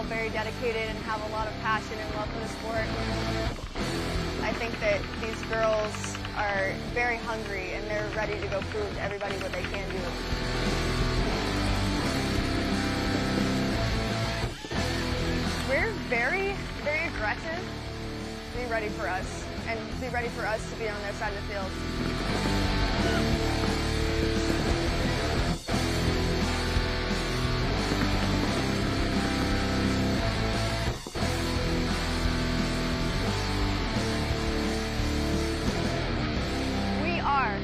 all very dedicated and have a lot of passion and love for the sport. I think that these girls are very hungry and they're ready to go prove to everybody what they can do. We're very, very aggressive. Be ready for us, and be ready for us to be on their side of the field. We are.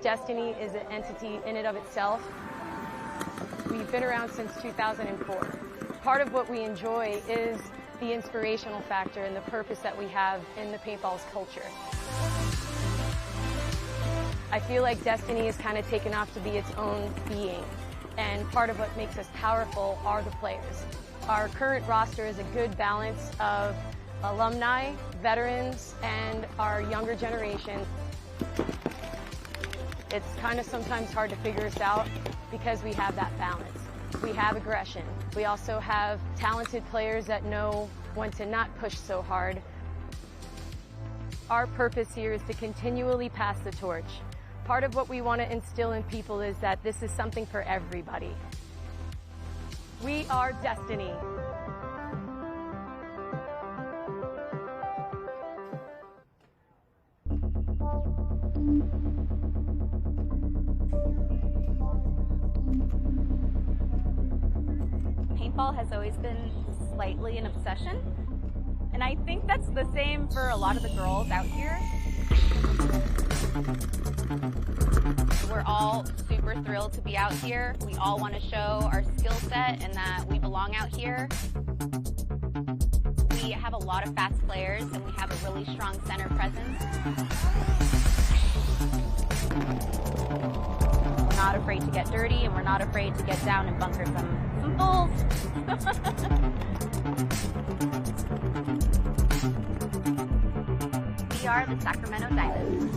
Destiny is an entity in and of itself. We've been around since 2004. Part of what we enjoy is the inspirational factor and the purpose that we have in the paintball's culture. I feel like Destiny is kind of taken off to be its own being, and part of what makes us powerful are the players. Our current roster is a good balance of alumni, veterans, and our younger generation. It's kind of sometimes hard to figure us out because we have that balance. We have aggression. We also have talented players that know when to not push so hard. Our purpose here is to continually pass the torch. Part of what we want to instill in people is that this is something for everybody. We are Destiny. Paintball has always been slightly an obsession, and I think that's the same for a lot of the girls out here. We're all super thrilled to be out here. We all want to show our skill set and that we belong out here. We have a lot of fast players and we have a really strong center presence. We're not afraid to get dirty and we're not afraid to get down and bunker some bulls. We are the Sacramento Diamonds.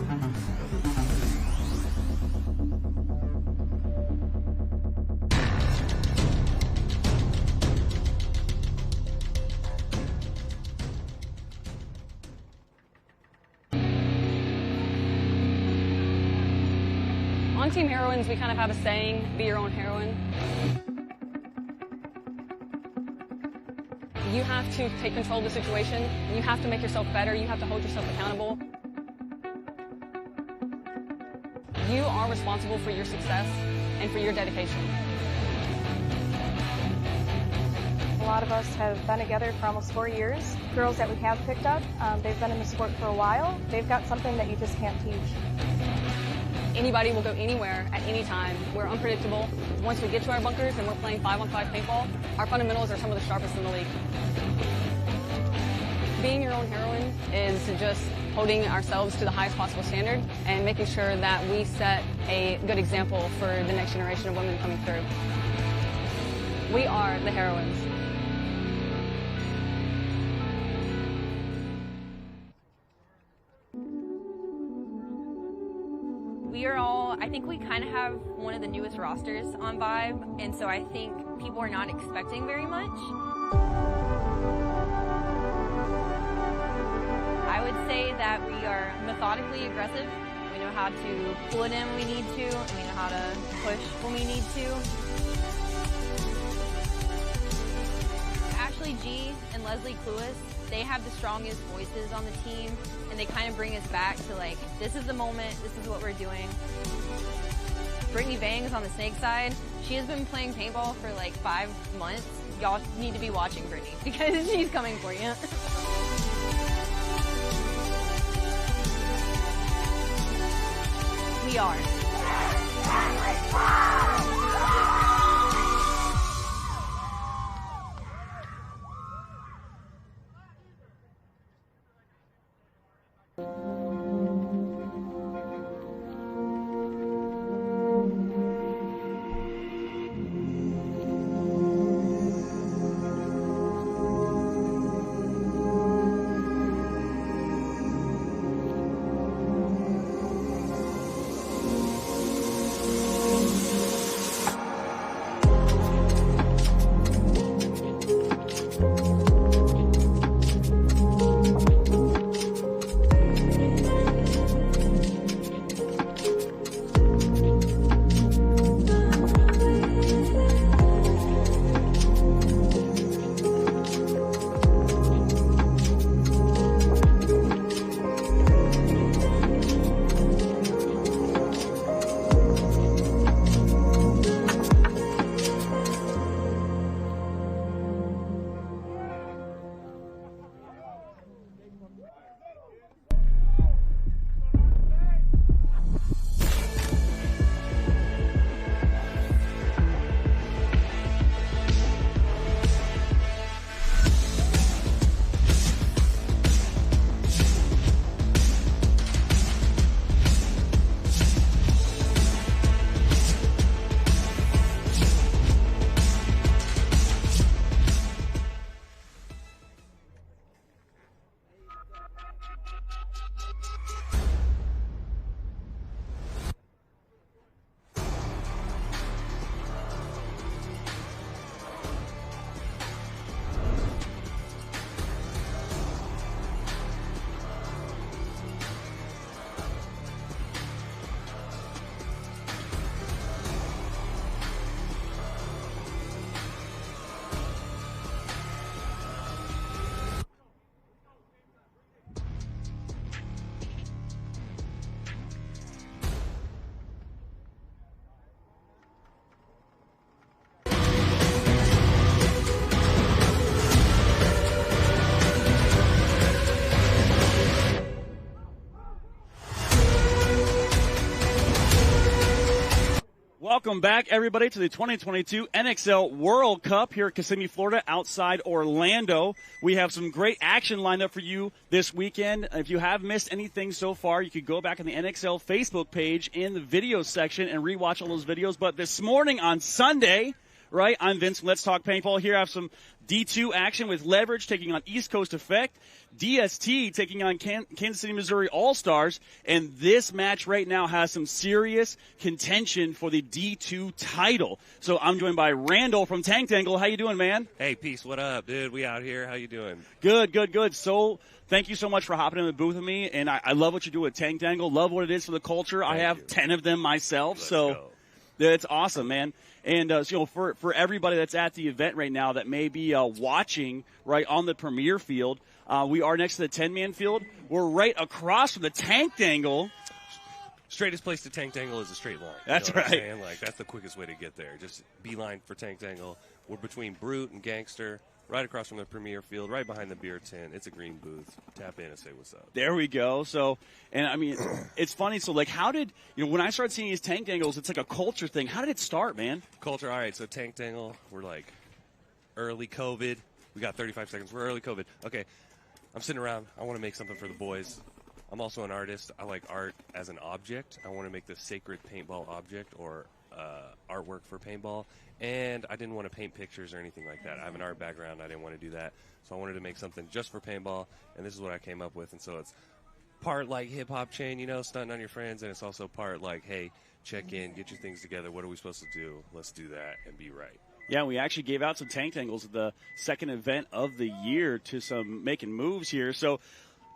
On Team Heroines, we kind of have a saying, be your own heroine. You have to take control of the situation. You have to make yourself better. You have to hold yourself accountable. You are responsible for your success and for your dedication. A lot of us have been together for almost 4 years. Girls that we have picked up, they've been in the sport for a while. They've got something that you just can't teach. Anybody will go anywhere at any time. We're unpredictable. Once we get to our bunkers and we're playing 5-on-5 paintball, our fundamentals are some of the sharpest in the league. Being your own heroine is just holding ourselves to the highest possible standard and making sure that we set a good example for the next generation of women coming through. We are the heroines. We are all, I think we kind of have one of the newest rosters on Vibe, and so I think people are not expecting very much. I would say that we are methodically aggressive. We know how to pull it in when we need to, and we know how to push when we need to. Ashley G and Leslie Cluis, they have the strongest voices on the team, and they kind of bring us back to like, this is the moment, this is what we're doing. Brittany Bangs on the Snake side, she has been playing paintball for like 5 months. Y'all need to be watching Brittany because she's coming for you. We are. Welcome back, everybody, to the 2022 NXL World Cup here at Kissimmee, Florida, outside Orlando. We have some great action lined up for you this weekend. If you have missed anything so far, you could go back on the NXL Facebook page in the video section and rewatch all those videos. But this morning on Sunday, right, I'm Vince from Let's Talk Paintball. Here I have some D2 action with Leverage taking on East Coast Effect, DST taking on Kansas City, Missouri All-Stars, and this match right now has some serious contention for the D2 title. So I'm joined by Randall from Tank Tangle. How you doing, man? Hey, peace. What up, dude? We out here. How you doing? Good, good, good. So thank you so much for hopping in the booth with me, and I love what you do with Tank Tangle. Love what it is for the culture. I have 10 of them myself, so it's awesome, man. And for everybody that's at the event right now that may be watching right on the premiere field, we are next to the 10-man field. We're right across from the Tank Tangle. Straightest place to Tank Tangle is a straight line. That's you know right. What I'm saying? Like, that's the quickest way to get there. Just beeline for Tank Tangle. We're between Brute and Gangster, right across from the premiere field, right behind the beer tent. It's a green booth. Tap in and say what's up. There we go. So, and I mean, it's funny. So, like, how did, when I started seeing these Tank Tangles, it's like a culture thing. How did it start, man? Culture, all right, so Tank Tangle, we're like early COVID. We got 35 seconds. We're early COVID. Okay, I'm sitting around. I want to make something for the boys. I'm also an artist. I like art as an object. I want to make the sacred paintball object or artwork for paintball. And I didn't want to paint pictures or anything like that. I have an art background. I didn't want to do that. So I wanted to make something just for paintball, and this is what I came up with. And so it's part like hip-hop chain, stunting on your friends, and it's also part like, hey, check in, get your things together. What are we supposed to do? Let's do that and be right. Yeah, we actually gave out some Tank Tangles at the second event of the year to some making moves here. So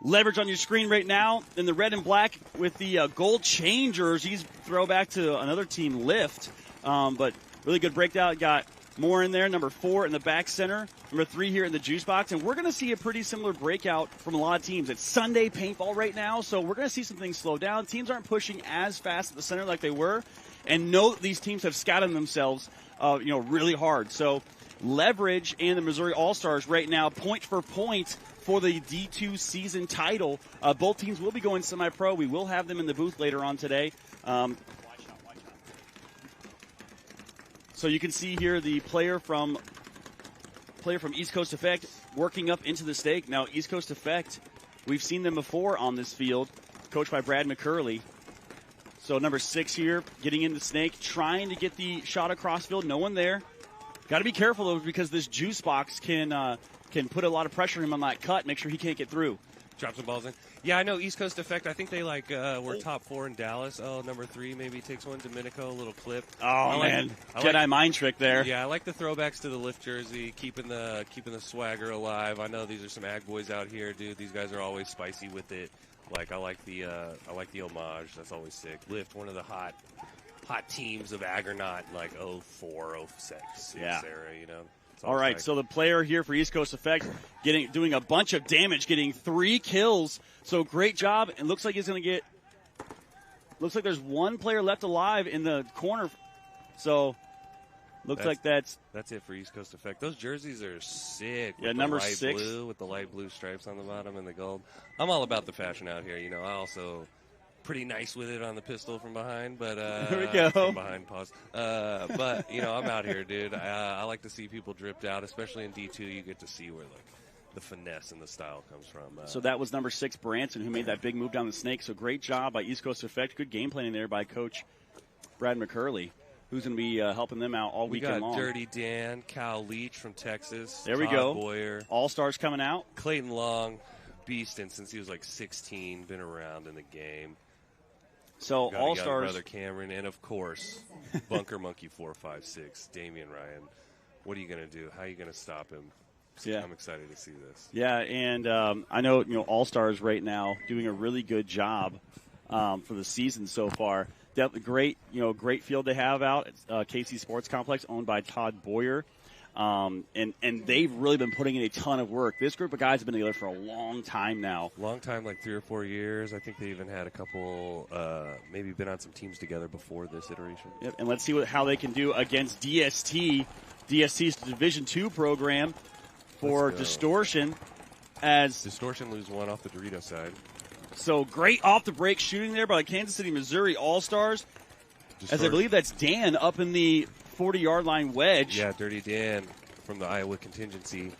Leverage on your screen right now in the red and black with the gold chain jerseys. Throwback to another team, Lift. But really good breakdown. Got more in there. Number 4 in the back center. Number 3 here in the juice box. And we're going to see a pretty similar breakout from a lot of teams. It's Sunday paintball right now, so we're going to see some things slow down. Teams aren't pushing as fast at the center like they were. And note these teams have scouted themselves really hard. So Leverage and the Missouri All-Stars right now, point for point for the D2 season title. Both teams will be going semi-pro. We will have them in the booth later on today. So you can see here the player from East Coast Effect working up into the stake. Now, East Coast Effect, we've seen them before on this field, coached by Brad McCurley. So number 6 here, getting in the snake, trying to get the shot across field. No one there. Got to be careful, though, because this juice box can put a lot of pressure on him on that cut, make sure he can't get through. Drop some balls in. Yeah, I know East Coast Effect. I think they were top 4 in Dallas. Oh, number 3 maybe takes one. Domenico, a little clip. Oh, man. Jedi mind trick there. Yeah, I like the throwbacks to the Lift jersey, keeping the swagger alive. I know these are some ag boys out here, dude. These guys are always spicy with it. Like, I like the homage. That's always sick. Lift, one of the hot teams of ag or not, like 04, 06 era, All right, so the player here for East Coast Effect doing a bunch of damage, getting 3 kills. So great job. And looks like he's going to get. Looks like there's one player left alive in the corner. So that's it for East Coast Effect. Those jerseys are sick. Yeah, with number the light 6 blue, with the light blue stripes on the bottom and the gold. I'm all about the fashion out here. I also pretty nice with it on the pistol from behind, but here we go. From behind, pause. But I'm out here, dude. I like to see people dripped out, especially in D2. You get to see where the finesse and the style comes from. So that was number 6 Branson who made that big move down the snake. So great job by East Coast Effect. Good game planning there by Coach Brad McCurley, who's going to be helping them out all weekend long. We got Dirty Dan, Cal Leach from Texas. There we Todd go. Boyer. All-Stars coming out. Clayton Long, beastin' since he was like 16, been around in the game. So All-Stars. Brother Cameron, and of course, Bunker Monkey 456, Damian Ryan. What are you going to do? How are you going to stop him? Yeah. I'm excited to see this. Yeah, and I know All-Stars right now doing a really good job for the season so far. Definitely great field they have out. It's KC Sports Complex, owned by Todd Boyer. And they've really been putting in a ton of work. This group of guys have been together for a long time now. Long time, like 3 or 4 years. I think they even had a couple, maybe been on some teams together before this iteration. Yep, and let's see how they can do against DST. DST's Division 2 program for Distortion. As Distortion lose 1 off the Dorito side. So great off the break shooting there by Kansas City, Missouri All-Stars. As I believe that's Dan up in the 40-yard line wedge. Yeah, Dirty Dan from the Iowa contingency.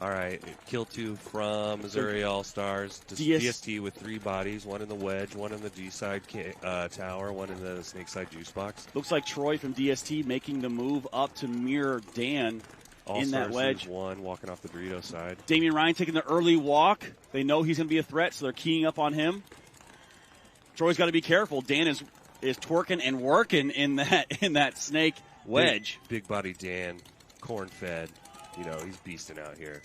All right, kill 2 from Missouri All-Stars. DST with 3 bodies, 1 in the wedge, 1 in the G-side tower, 1 in the snake side juice box. Looks like Troy from DST making the move up to mirror Dan in that wedge. 1 walking off the Dorito side. Damian Ryan taking the early walk. They know he's going to be a threat, so they're keying up on him. Troy's got to be careful. Dan is twerking and working in that snake wedge. Big body Dan, corn-fed. You know, he's beasting out here.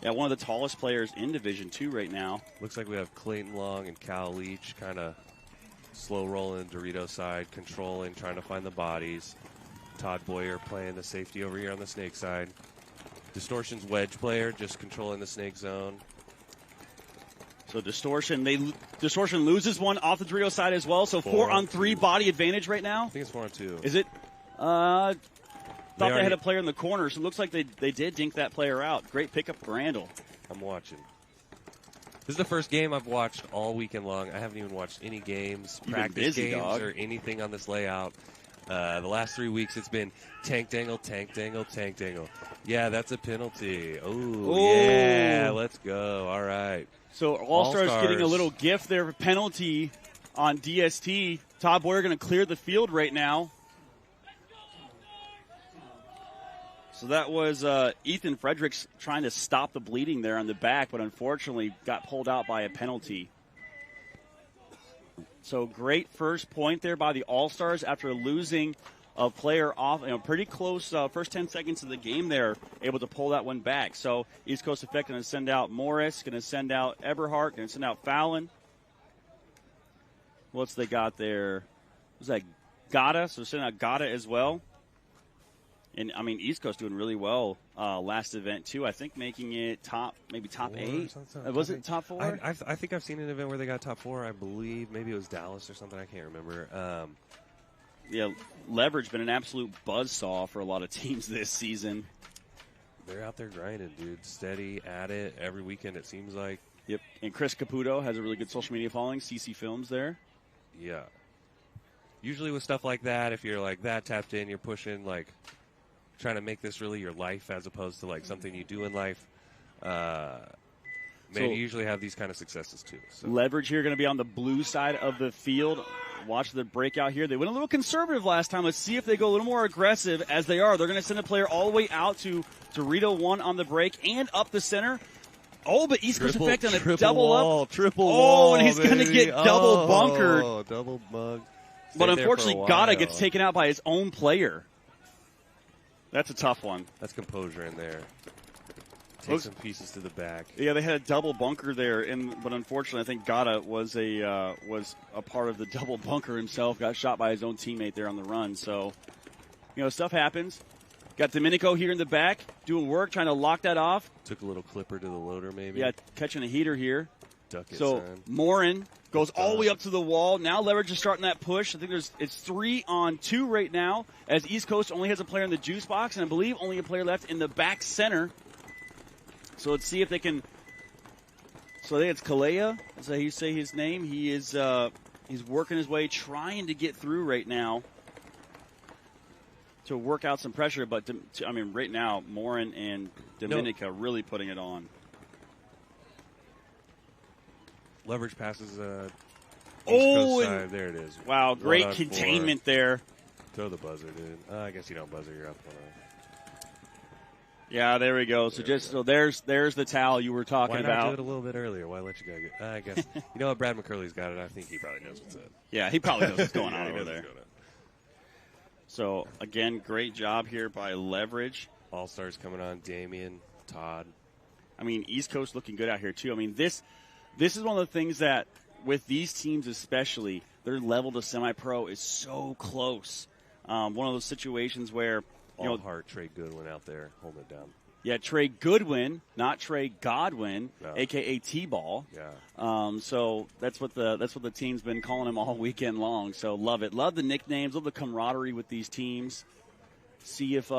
Yeah, one of the tallest players in Division 2 right now. Looks like we have Clayton Long and Cal Leach kind of slow rolling Dorito side, controlling, trying to find the bodies. Todd Boyer playing the safety over here on the snake side. Distortion's wedge player just controlling the snake zone. So Distortion loses one off the Dorito side as well. So 4-on-3 body advantage right now. I think it's 4-on-2. Is it? Thought they had a player in the corner, so it looks like they did dink that player out. Great pickup for Randall. I'm watching. This is the first game I've watched all weekend long. I haven't even watched any games, practice games, or anything on this layout. The last 3 weeks, it's been tank dangle, tank dangle, tank dangle. Yeah, that's a penalty. Oh, yeah, let's go. All right. So All-Stars getting a little gift there, penalty on DST. Todd Boyer going to clear the field right now. So that was Ethan Fredericks trying to stop the bleeding there on the back, but unfortunately got pulled out by a penalty. So great first point there by the All-Stars after losing a player off, pretty close first 10 seconds of the game there, able to pull that one back. So East Coast Effect going to send out Morris, going to send out Eberhardt, going to send out Fallon. What's they got there? Was that Gata? So send out Gata as well. And, East Coast doing really well last event, too. I think making it maybe top 8. Was it top 4? I think I've seen an event where they got top 4, I believe. Maybe it was Dallas or something. I can't remember. Yeah, Leverage been an absolute buzzsaw for a lot of teams this season. They're out there grinding, dude. Steady at it every weekend, it seems like. Yep. And Chris Caputo has a really good social media following. CC Films there. Yeah. Usually with stuff like that, if you're like that tapped in, you're pushing trying to make this really your life as opposed to like something you do in life. You usually have these kind of successes too. So. Leverage here going to be on the blue side of the field. Watch the breakout here. They went a little conservative last time. Let's see if they go a little more aggressive as they are. They're going to send a player all the way out to Dorito 1 on the break and up the center. Oh, but East Coast Effect on a double wall, up. Triple wall, and he's going to get double bunkered. Oh, double mugged. But unfortunately, Gata gets taken out by his own player. That's a tough one. That's composure in there. Take some pieces to the back. Yeah, they had a double bunker there, but unfortunately, I think Gata was a part of the double bunker himself. Got shot by his own teammate there on the run. So, stuff happens. Got Domenico here in the back doing work, trying to lock that off. Took a little clipper to the loader, maybe. Yeah, catching a heater here. Duck it, so son. Morin goes all the way up to the wall. Now Leverage is starting that push. I think it's 3-on-2 right now, as East Coast only has a player in the juice box, and I believe only a player left in the back center. So let's see if they can. So I think it's Kalea. That's how you say his name. He is he's working his way, trying to get through right now to work out some pressure. But right now, Morin and Dominica really putting it on. Leverage passes East Coast side. There it is. Wow, great containment there. Throw the buzzer, dude. I guess you don't buzzer. You're up 1-0. Yeah, there we go. So there's the towel you were talking about. Why not do it a little bit earlier? Why let you guys get? I guess you know what, Brad McCurley's got it. I think he probably knows what's up. Yeah, he probably knows what's going on over there. So again, great job here by Leverage. All-Stars coming on. Damian, Todd. East Coast looking good out here too. This is one of the things that with these teams especially, their level to semi-pro is so close. One of those situations where Heart Trey Goodwin out there holding it down. Yeah, Trey Goodwin, not Trey Godwin, no. a.k.a. T-Ball. Yeah. So that's what the team's been calling him all weekend long. So love it. Love the nicknames. Love the camaraderie with these teams. See if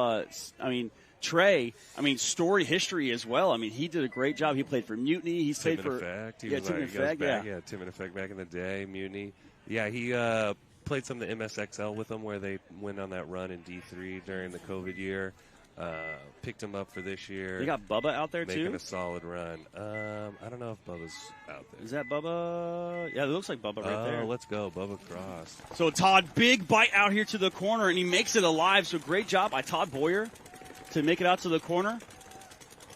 Trey, story history as well. He did a great job. He played for Mutiny. He's played for Effect. Tim in Effect. Tim in Effect back in the day. Mutiny. Yeah, he played some of the MSXL with them where they went on that run in D3 during the COVID year. Picked them up for this year. They got Bubba out there, making too? a solid run. I don't know if Bubba's out there. Is that Bubba? Yeah, it looks like Bubba right there. Oh, let's go. Bubba crossed. So Todd, big bite out here to the corner, and he makes it alive. So great job by Todd Boyer to make it out to the corner.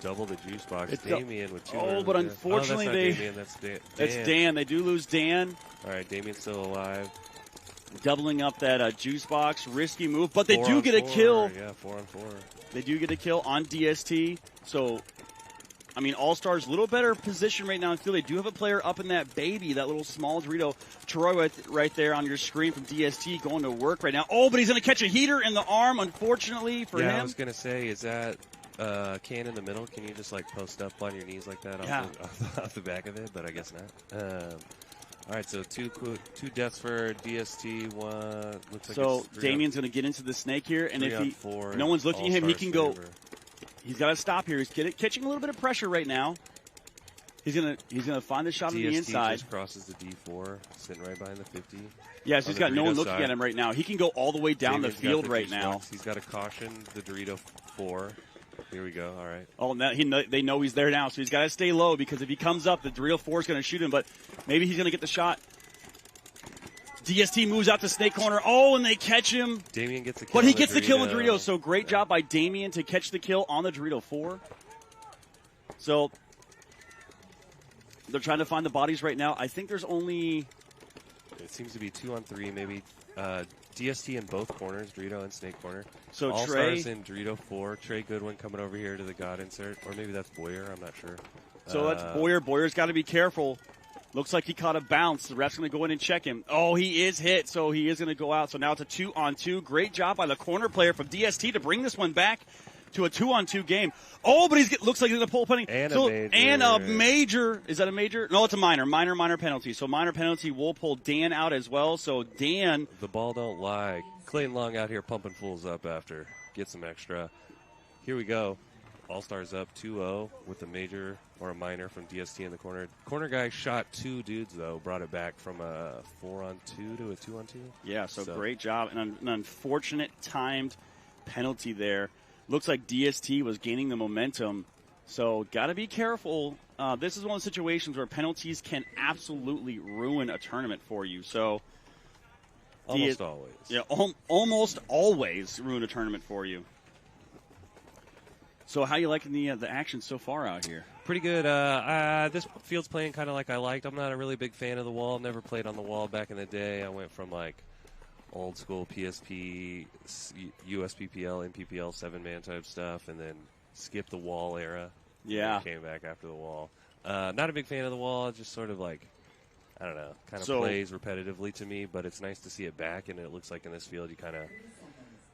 Double the juice box. It's Damien with 2. Oh, but unfortunately that's Dan. That's Dan. They do lose Dan. All right, Damien's still alive. Doubling up that juice box. Risky move, but they do get a kill. Yeah, 4-on-4. They do get a kill on DST. So, I mean, Allstars, a little better position right now in field. They do have a player up in that baby, that little small Dorito. Troy right there on your screen from DST going to work right now. Oh, but he's going to catch a heater in the arm, unfortunately for him. Yeah, I was going to say, is that can in the middle? Can you just, like, post up on your knees like that off the back of it? But I guess not. All right, so two deaths for DST. One looks like so Damien's going to get into the snake here, and if no one's looking at him, he can go. He's got to stop here. He's catching a little bit of pressure right now. He's gonna find the shot on the inside. Just crosses the D4, sitting right behind the 50. Yeah, so he's got no one looking at him right now. He can go all the way down the field right now. He's got a caution, the Dorito 4. Here we go. All right. Oh, now they know he's there now, so he's got to stay low because if he comes up, the Dorito 4 is going to shoot him, but maybe he's going to get the shot. DST moves out to snake corner. Oh, and they catch him. Damien gets the kill. But he gets the kill on Dorito, so great job by Damien to catch the kill on the Dorito 4. So they're trying to find the bodies right now. I think there's only... It seems to be 2-on-3, maybe. DST in both corners, Dorito and snake corner. So Allstars in Dorito 4. Trey Goodwin coming over here to the God insert. Or maybe that's Boyer. I'm not sure. So that's Boyer. Boyer's got to be careful. Looks like he caught a bounce. The ref's going to go in and check him. Oh, he is hit, so he is going to go out. So now it's a 2-on-2. Great job by the corner player from DST to bring this one back to a 2-on-2 game. Oh, but looks like he's going to pull a penalty. And a major. Is that a major? No, it's a minor. Minor penalty. So minor penalty will pull Dan out as well. So Dan. The ball don't lie. Clayton Long out here pumping fools up after. Get some extra. Here we go. All-Stars up 2-0 with a major or a minor from DST in the corner. Corner guy shot 2 dudes, though. Brought it back from a 4-on-2 to a 2-on-2. Yeah, so great job. And an unfortunate timed penalty there. Looks like DST was gaining the momentum. So got to be careful. This is one of the situations where penalties can absolutely ruin a tournament for you. So almost always. Yeah, almost always ruin a tournament for you. So how you liking the action so far out here? Pretty good. This field's playing kind of like I liked. I'm not a really big fan of the wall. Never played on the wall back in the day. I went from like old school PSP, USPPL, NPPL 7-man type stuff, and then skipped the wall era. Yeah. Came back after the wall. Not a big fan of the wall. Just sort of like, I don't know, kind of plays repetitively to me, but it's nice to see it back, and it looks like in this field you kind of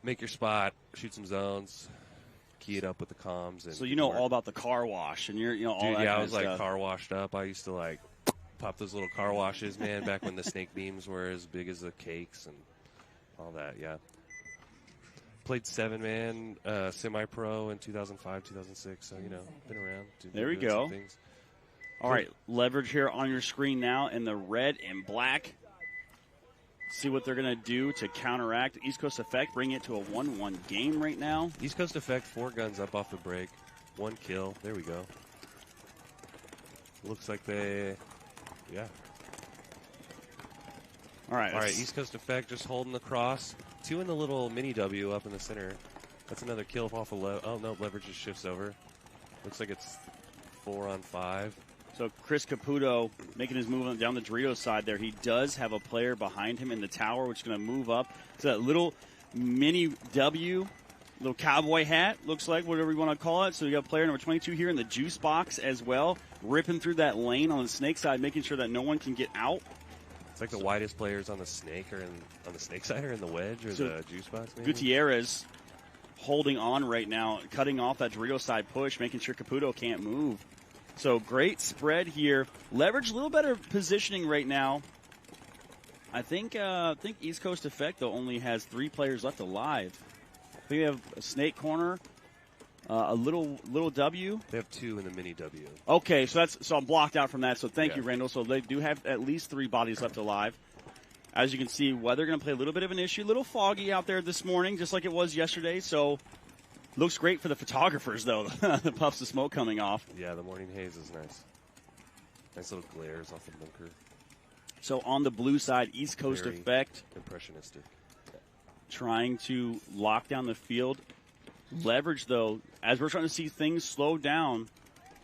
make your spot, shoot some zones, key it up with the comms. And so you know all about the car wash, and you're all Dude, that yeah, kind I was of like stuff. car washed up. I used to like pop those little car washes, man, back when the snake beams were as big as the cakes and all that, yeah. Played 7-man semi-pro in 2005, 2006, so, you know, been around. There we go. All right, leverage here on your screen now in the red and black. See what they're going to do to counteract East Coast Effect, bring it to a 1-1 game right now. East Coast Effect, 4 guns up off the break, 1 kill. There we go. Looks like they, yeah. All right, East Coast Effect just holding the cross. 2 in the little mini W up in the center. That's another kill off of oh, no, leverage just shifts over. Looks like it's 4-on-5. So Chris Caputo making his move down the Dorito side there. He does have a player behind him in the tower, which is going to move up to that little mini W, little cowboy hat, looks like, whatever you want to call it. So we got player number 22 here in the juice box as well, ripping through that lane on the snake side, making sure that no one can get out. It's like the widest players on the snake on the snake side or in the wedge or the juice box. Maybe? Gutierrez holding on right now, cutting off that Dorito side push, making sure Caputo can't move. So great spread here. Leverage a little better positioning right now. I think East Coast Effect, though, only has 3 players left alive. I think they have a snake corner, a little W. They have 2 in the mini W. Okay, so I'm blocked out from that. So thank you, Randall. So they do have at least 3 bodies left alive. as you can see, weather going to play a little bit of an issue. A little foggy out there this morning, just like it was yesterday. So looks great for the photographers, though. The puffs of smoke coming off. Yeah, the morning haze is nice. Nice little glares off the bunker. So on the blue side, East Coast Very effect. Impressionistic. Trying to lock down the field. Leverage, though, as we're trying to see things slow down.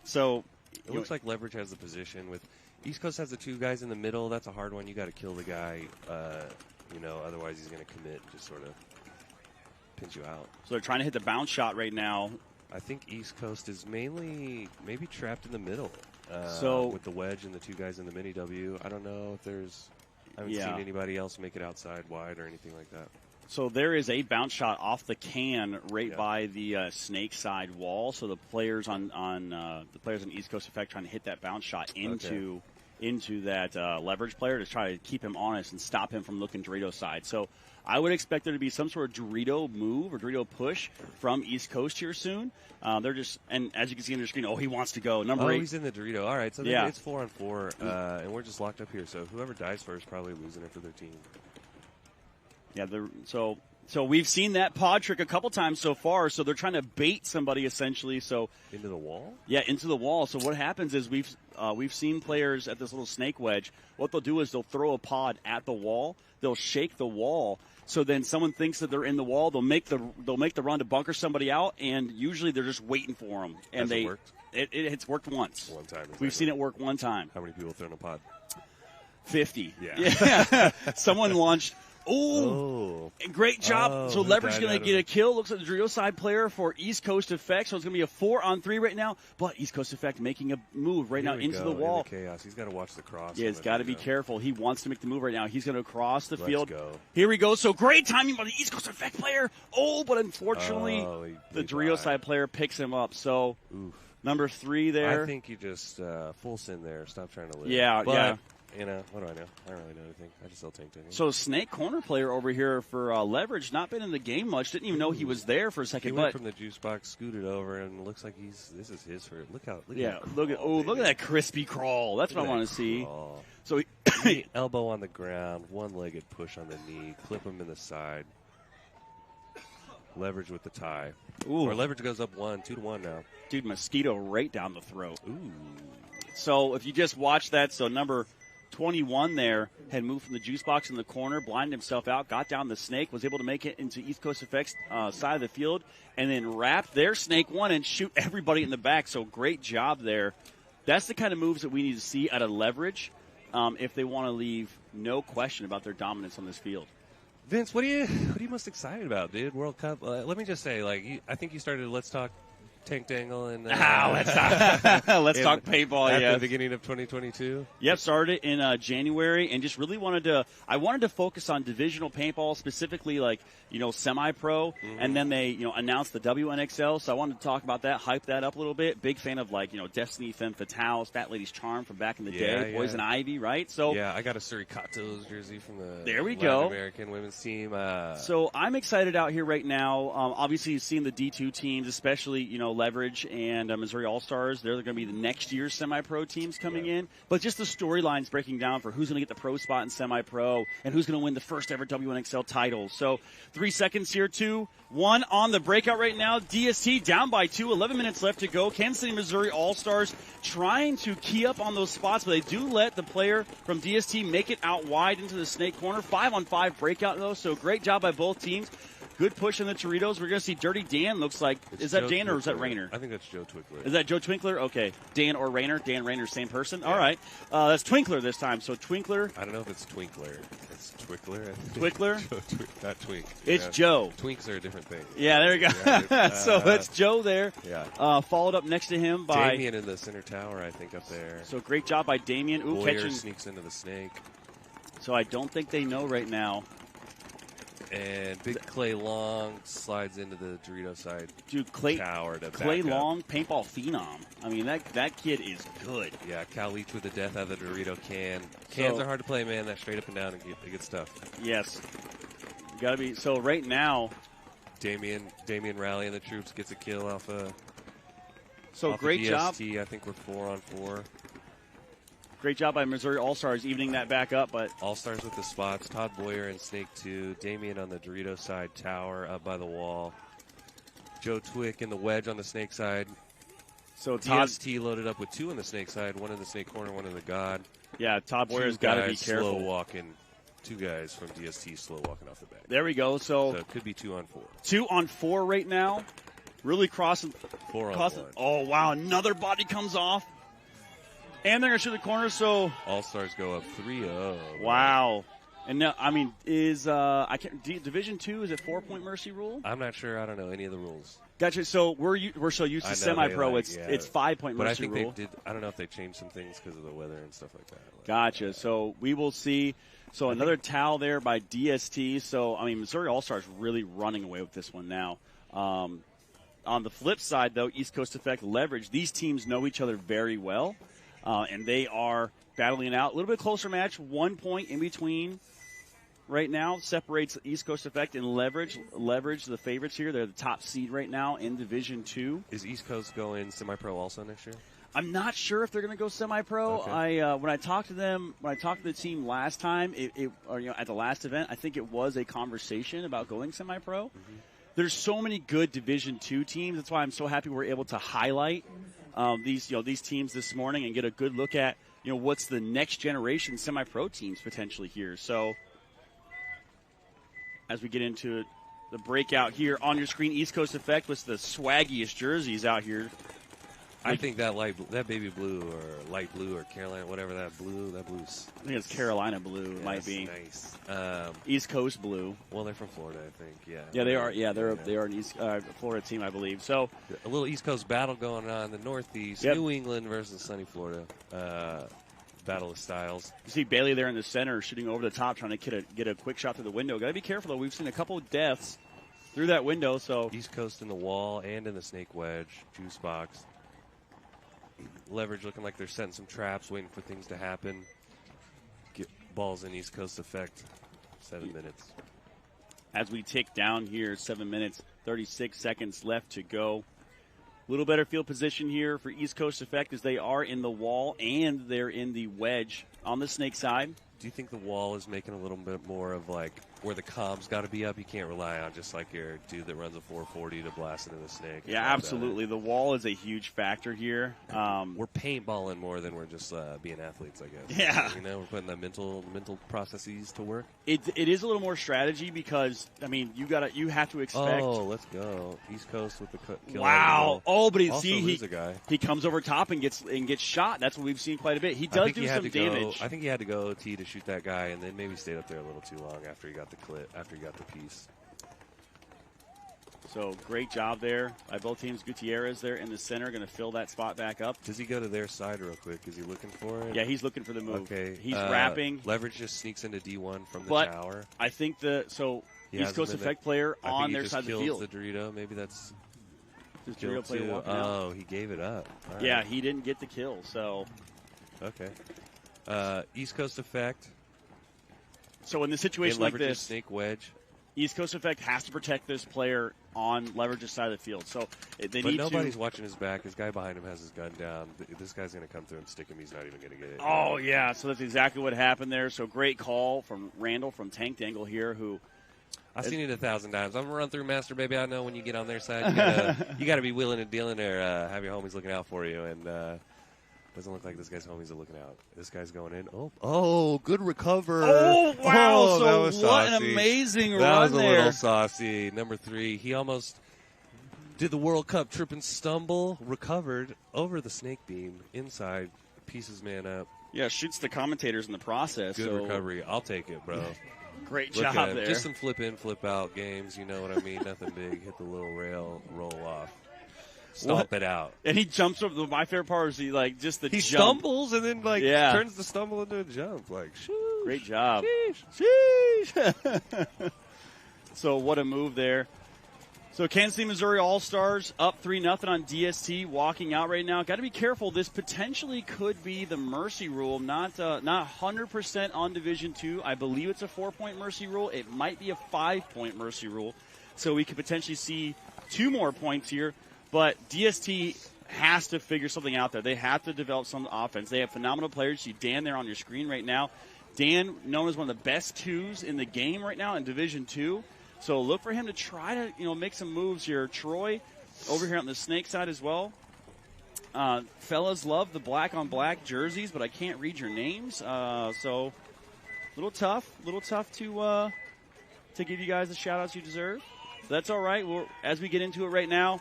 So it looks like Leverage has the position with East Coast has the 2 guys in the middle. That's a hard one. You got to kill the guy, otherwise he's going to commit, just sort of pinch you out. So they're trying to hit the bounce shot right now. I think East Coast is mainly maybe trapped in the middle. With the wedge and the 2 guys in the mini W. I don't know if I haven't seen anybody else make it outside wide or anything like that. So there is a bounce shot off the can right by the snake side wall. So the players on East Coast Effect trying to hit that bounce shot into that Leverage player to try to keep him honest and stop him from looking Dorito side. So I would expect there to be some sort of Dorito move or Dorito push from East Coast here soon. They're just, and as you can see on your screen, he wants to go. Number 8. He's in the Dorito. All right, so it's 4-on-4, and we're just locked up here. So whoever dies first probably losing it for their team. Yeah, so we've seen that pod trick a couple times so far. So they're trying to bait somebody essentially. So into the wall. Yeah, into the wall. So what happens is we've seen players at this little snake wedge. What they'll do is they'll throw a pod at the wall. They'll shake the wall. So then someone thinks that they're in the wall. They'll make the run to bunker somebody out, and usually they're just waiting for them. And Has it worked? It's worked once. One time. We've seen it work one time. How many people throw in a pod? 50. Yeah. Someone launched. Oh, great job. So Leverage going to get a kill. Looks like the Dorito side player for East Coast Effect. So it's going to be a 4-on-3 right now. But East Coast Effect making a move right now into the wall. Chaos. He's got to watch the cross. Yeah, he's got to be careful. He wants to make the move right now. He's going to cross the field. Go. Here we go. So great timing by the East Coast Effect player. But unfortunately, the Dorito side player picks him up. So number 3 there. I think you just full sin there. Stop trying to live. Yeah, what do I know? I don't really know anything. I just sell tank tankles. So Snake corner player over here for Leverage, not been in the game much. Didn't even know he was there for a second. He went from the juice box, scooted over, and looks like this is his for. Look at that crispy crawl. That's what I want to see. So he elbow on the ground, one-legged push on the knee, clip him in the side. Leverage with the tie. Or Leverage goes up 2-1 now. Dude, mosquito right down the throat. Ooh. So if you just watch that, so number 21 there had moved from the juice box in the corner, blinded himself out, got down the snake, was able to make it into East Coast Effects side of the field, and then wrap their snake one and shoot everybody in the back. So great job there. That's the kind of moves that we need to see out of Leverage if they want to leave no question about their dominance on this field. Vince, what are you most excited about, dude? World Cup. Let me just say, I think you started Let's Talk Tank Dangle and let's talk paintball at the beginning of 2022. Yep, started in January, and just really wanted to focus on divisional paintball, specifically semi-pro, and then they announced the WNXL, so I wanted to talk about that, hype that up a little bit. Big fan of Destiny, Femmes, Fatale, Fat Lady's Charm from back in the day, Poison Ivy, right? So yeah, I got a Suricatos jersey from the Latin American women's team. So I'm excited out here right now. Obviously, you've seen the D2 teams, especially Leverage and Missouri Allstars. They're going to be the next year's semi-pro teams coming in. But just the storylines breaking down for who's going to get the pro spot in semi-pro and who's going to win the first ever WNXL title. So 3 seconds here, 2, 1 on the breakout right now. DST down by 2, 11 minutes left to go. Kansas City, Missouri Allstars trying to key up on those spots, but they do let the player from DST make it out wide into the snake corner. 5-on-5 breakout though, so great job by both teams. Good push in the Doritos. We're going to see Dirty Dan, looks like. Is that Dan or is that Rayner? I think that's Joe Twinkler. Is that Joe Twinkler? Okay. Dan or Rayner. Dan, Rayner, same person? Yeah. All right. That's Twinkler this time. So Twinkler. I don't know if it's Twinkler. It's Twickler. Twickler? Not Twink. It's Joe. Twinks are a different thing. Yeah, there you go. Yeah, so it's Joe there. Yeah. Followed up next to him by Damien in the center tower, I think, up there. So great job by Damien. Boyer sneaks into the snake. So I don't think they know right now. And Big Clay Long slides into the Dorito side. Dude, Clay Long, paintball phenom. I mean, that kid is good. Yeah, Cal Leach with the death out of the Dorito can. Cans are hard to play, man. That's straight up and down and good stuff. Yes. You got to be. So right now. Damien rallying the troops, gets a kill off So great job. I think we're 4-on-4. Great job by Missouri All-Stars evening that back up. But All-Stars with the spots. Todd Boyer in Snake 2. Damian on the Dorito side tower up by the wall. Joe Twick in the wedge on the Snake side. So Todd DST loaded up with 2 on the Snake side, 1 in the Snake corner, 1 in the God. Yeah, Todd Boyer's got to be careful. Slow walking. 2 guys from DST slow walking off the back. There we go. So it could be 2 on 4. 2 on 4 right now. Really crossing. 4 on 1. Oh, wow. Another body comes off. And they're going to shoot the corner, so. All-Stars go up 3-0. Wow. And now, I mean, Division 2, is it 4-point mercy rule? I'm not sure. I don't know any of the rules. Gotcha. So we're so used to semi-pro. It's 5-point but mercy I think rule. They did. I don't know if they changed some things because of the weather and stuff like that. Gotcha. So we will see. So another towel there by DST. So, I mean, Missouri All-Stars really running away with this one now. On the flip side, though, East Coast Effect Leverage, these teams know each other very well, and they are battling it out. A little bit closer match, 1 point in between right now, separates East Coast Effect and Leverage. Leverage, the favorites here. They're the top seed right now in Division 2. Is East Coast going semi-pro also next year? I'm not sure if they're going to go semi-pro. Okay. When I talked to them, when I talked to the team last time, at the last event, I think it was a conversation about going semi-pro. Mm-hmm. There's so many good Division 2 teams. That's why I'm so happy we're able to highlight these teams this morning and get a good look at what's the next generation semi-pro teams potentially here. So as we get into the breakout here on your screen, East Coast Effect with the swaggiest jerseys out here. I think that baby blue or light blue or Carolina, whatever that blue's. I think it's Carolina blue. It might be nice. East Coast blue. Well, they're from Florida, I think. Yeah. Yeah, they are. Yeah, they are an East Florida team, I believe. So a little East Coast battle going on in the Northeast. Yep. New England versus sunny Florida. Battle of styles. You see Bailey there in the center, shooting over the top, trying to get a quick shot through the window. Got to be careful though. We've seen a couple of deaths through that window. So East Coast in the wall and in the snake wedge, juice box. Leverage looking like they're setting some traps, waiting for things to happen. Get balls in East Coast Effect. 7 minutes. As we tick down here, 7 minutes, 36 seconds left to go. A little better field position here for East Coast Effect as they are in the wall and they're in the wedge on the snake side. Do you think the wall is making a little bit more of like where the comm's got to be up? You can't rely on just like your dude that runs a 440 to blast into the snake. Yeah, absolutely. The wall is a huge factor here. We're paintballing more than we're just being athletes, I guess. Yeah. We're putting the mental processes to work. It is a little more strategy because, I mean, you have to expect. Oh, let's go. East Coast with the kill. Wow. Oh, but he comes over top and gets shot. That's what we've seen quite a bit. He does do some damage. I think he had to go OT to shoot that guy, and then maybe stayed up there a little too long after he got the clip, after he got the piece. So great job there by both teams. Gutierrez there in the center, going to fill that spot back up. Does he go to their side real quick? Is he looking for it? Yeah, he's looking for the move. Okay. He's wrapping. Leverage just sneaks into D1 from the tower. I think East Coast Effect player on their side of the field. The Dorito. Maybe that's his Dorito player walking out. Oh, he gave it up. All yeah, right. he didn't get the kill. So okay. East Coast Effect. So in the situation like this, snake wedge. East Coast Effect has to protect this player on Leverage's side of the field. So they but nobody's watching his back. His guy behind him has his gun down. This guy's going to come through and stick him. He's not even going to get it. Oh, yeah. So that's exactly what happened there. So great call from Randall from Tank Dangle here who I've seen it 1,000 times. I'm going to run through Master, baby. I know when you get on their side, you got to be willing and dealing or have your homies looking out for you. And doesn't look like this guy's homies are looking out. This guy's going in. Oh, good recover. Oh, wow. Oh, that was what saucy. An amazing that run was a there. Little saucy. Number 3. He almost did the World Cup trip and stumble, recovered over the snake beam inside, pieces man up. Yeah, shoots the commentators in the process. Good recovery. I'll take it, bro. Great job there. Just some flip in, flip out games. You know what I mean? Nothing big. Hit the little rail, roll off. Stomp it out. And he jumps over. My favorite part is he jump. Stumbles and then turns the stumble into a jump. Like, sheesh. Great job. Sheesh. So what a move there. So Kansas City, Missouri All-Stars up 3-0 on DST, walking out right now. Got to be careful. This potentially could be the mercy rule. Not 100% on Division 2. I believe it's a 4-point mercy rule. It might be a 5-point mercy rule. So we could potentially see 2 more points here. But DST has to figure something out there. They have to develop some offense. They have phenomenal players. You see Dan there on your screen right now. Dan, known as one of the best twos in the game right now in Division 2. So look for him to try to, make some moves here. Troy over here on the snake side as well. Fellas love the black on black jerseys, but I can't read your names. So a little tough to give you guys the shout outs you deserve. So that's all right. As we get into it right now.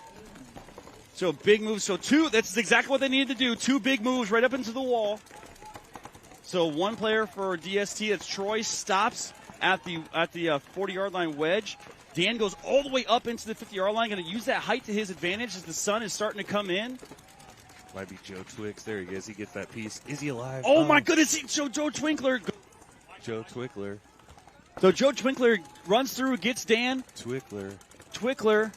So big moves. So that's exactly what they needed to do. 2 big moves right up into the wall. So one player for DST, it's Troy, stops at the 40-yard line wedge. Dan goes all the way up into the 50-yard line, going to use that height to his advantage as the sun is starting to come in. Might be Joe Twix. There he is. He gets that piece. Is he alive? Oh, my goodness. Joe Twinkler. Joe Twinkler. So Joe Twinkler runs through, gets Dan. Twinkler.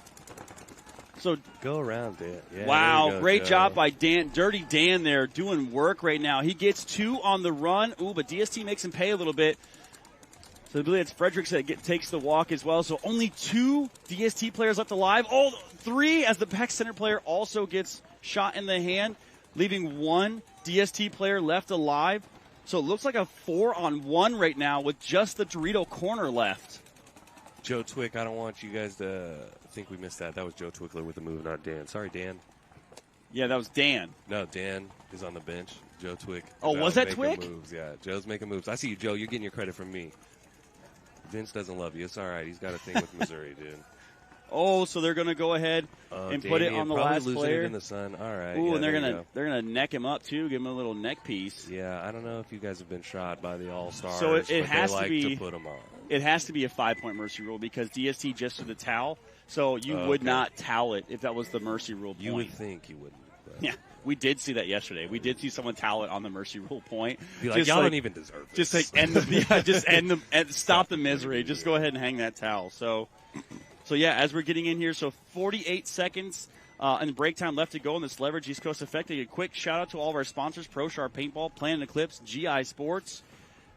So go around, Dan. Yeah, wow, go, great Joe. job by Dan. Dirty Dan there doing work right now. He gets 2 on the run. Ooh, but DST makes him pay a little bit. So I believe it's Fredericks that takes the walk as well. So only 2 DST players left alive. All 3 as the back center player also gets shot in the hand, leaving 1 DST player left alive. So it looks like a 4-on-1 right now with just the Dorito corner left. Joe Twick, I don't want you guys to think we missed that. That was Joe Twickler with the move, not Dan. Sorry, Dan. Yeah, that was Dan. No, Dan is on the bench. Joe Twick. Oh, was that Twick? Moves. Yeah, Joe's making moves. I see you, Joe. You're getting your credit from me. Vince doesn't love you. It's all right. He's got a thing with Missouri, dude. Oh, so they're going to go ahead and put it on the last losing player. It in the sun. All right. Ooh, yeah, and they're gonna neck him up too, give him a little neck piece. Yeah, I don't know if you guys have been shot by the Allstars. So it has to be. Put them on. It has to be a 5-point mercy rule because DST just did the towel. So you would not towel it if that was the mercy rule point. You would think you wouldn't. But. Yeah, we did see that yesterday. We did see someone towel it on the mercy rule point. Be like, y'all don't even deserve this. Just like stop the misery. Just go ahead and hang that towel. So yeah, as we're getting in here, so 48 seconds and break time left to go in this Leverage East Coast Effect. A quick shout out to all of our sponsors: ProShar Paintball, Planet Eclipse, GI Sports.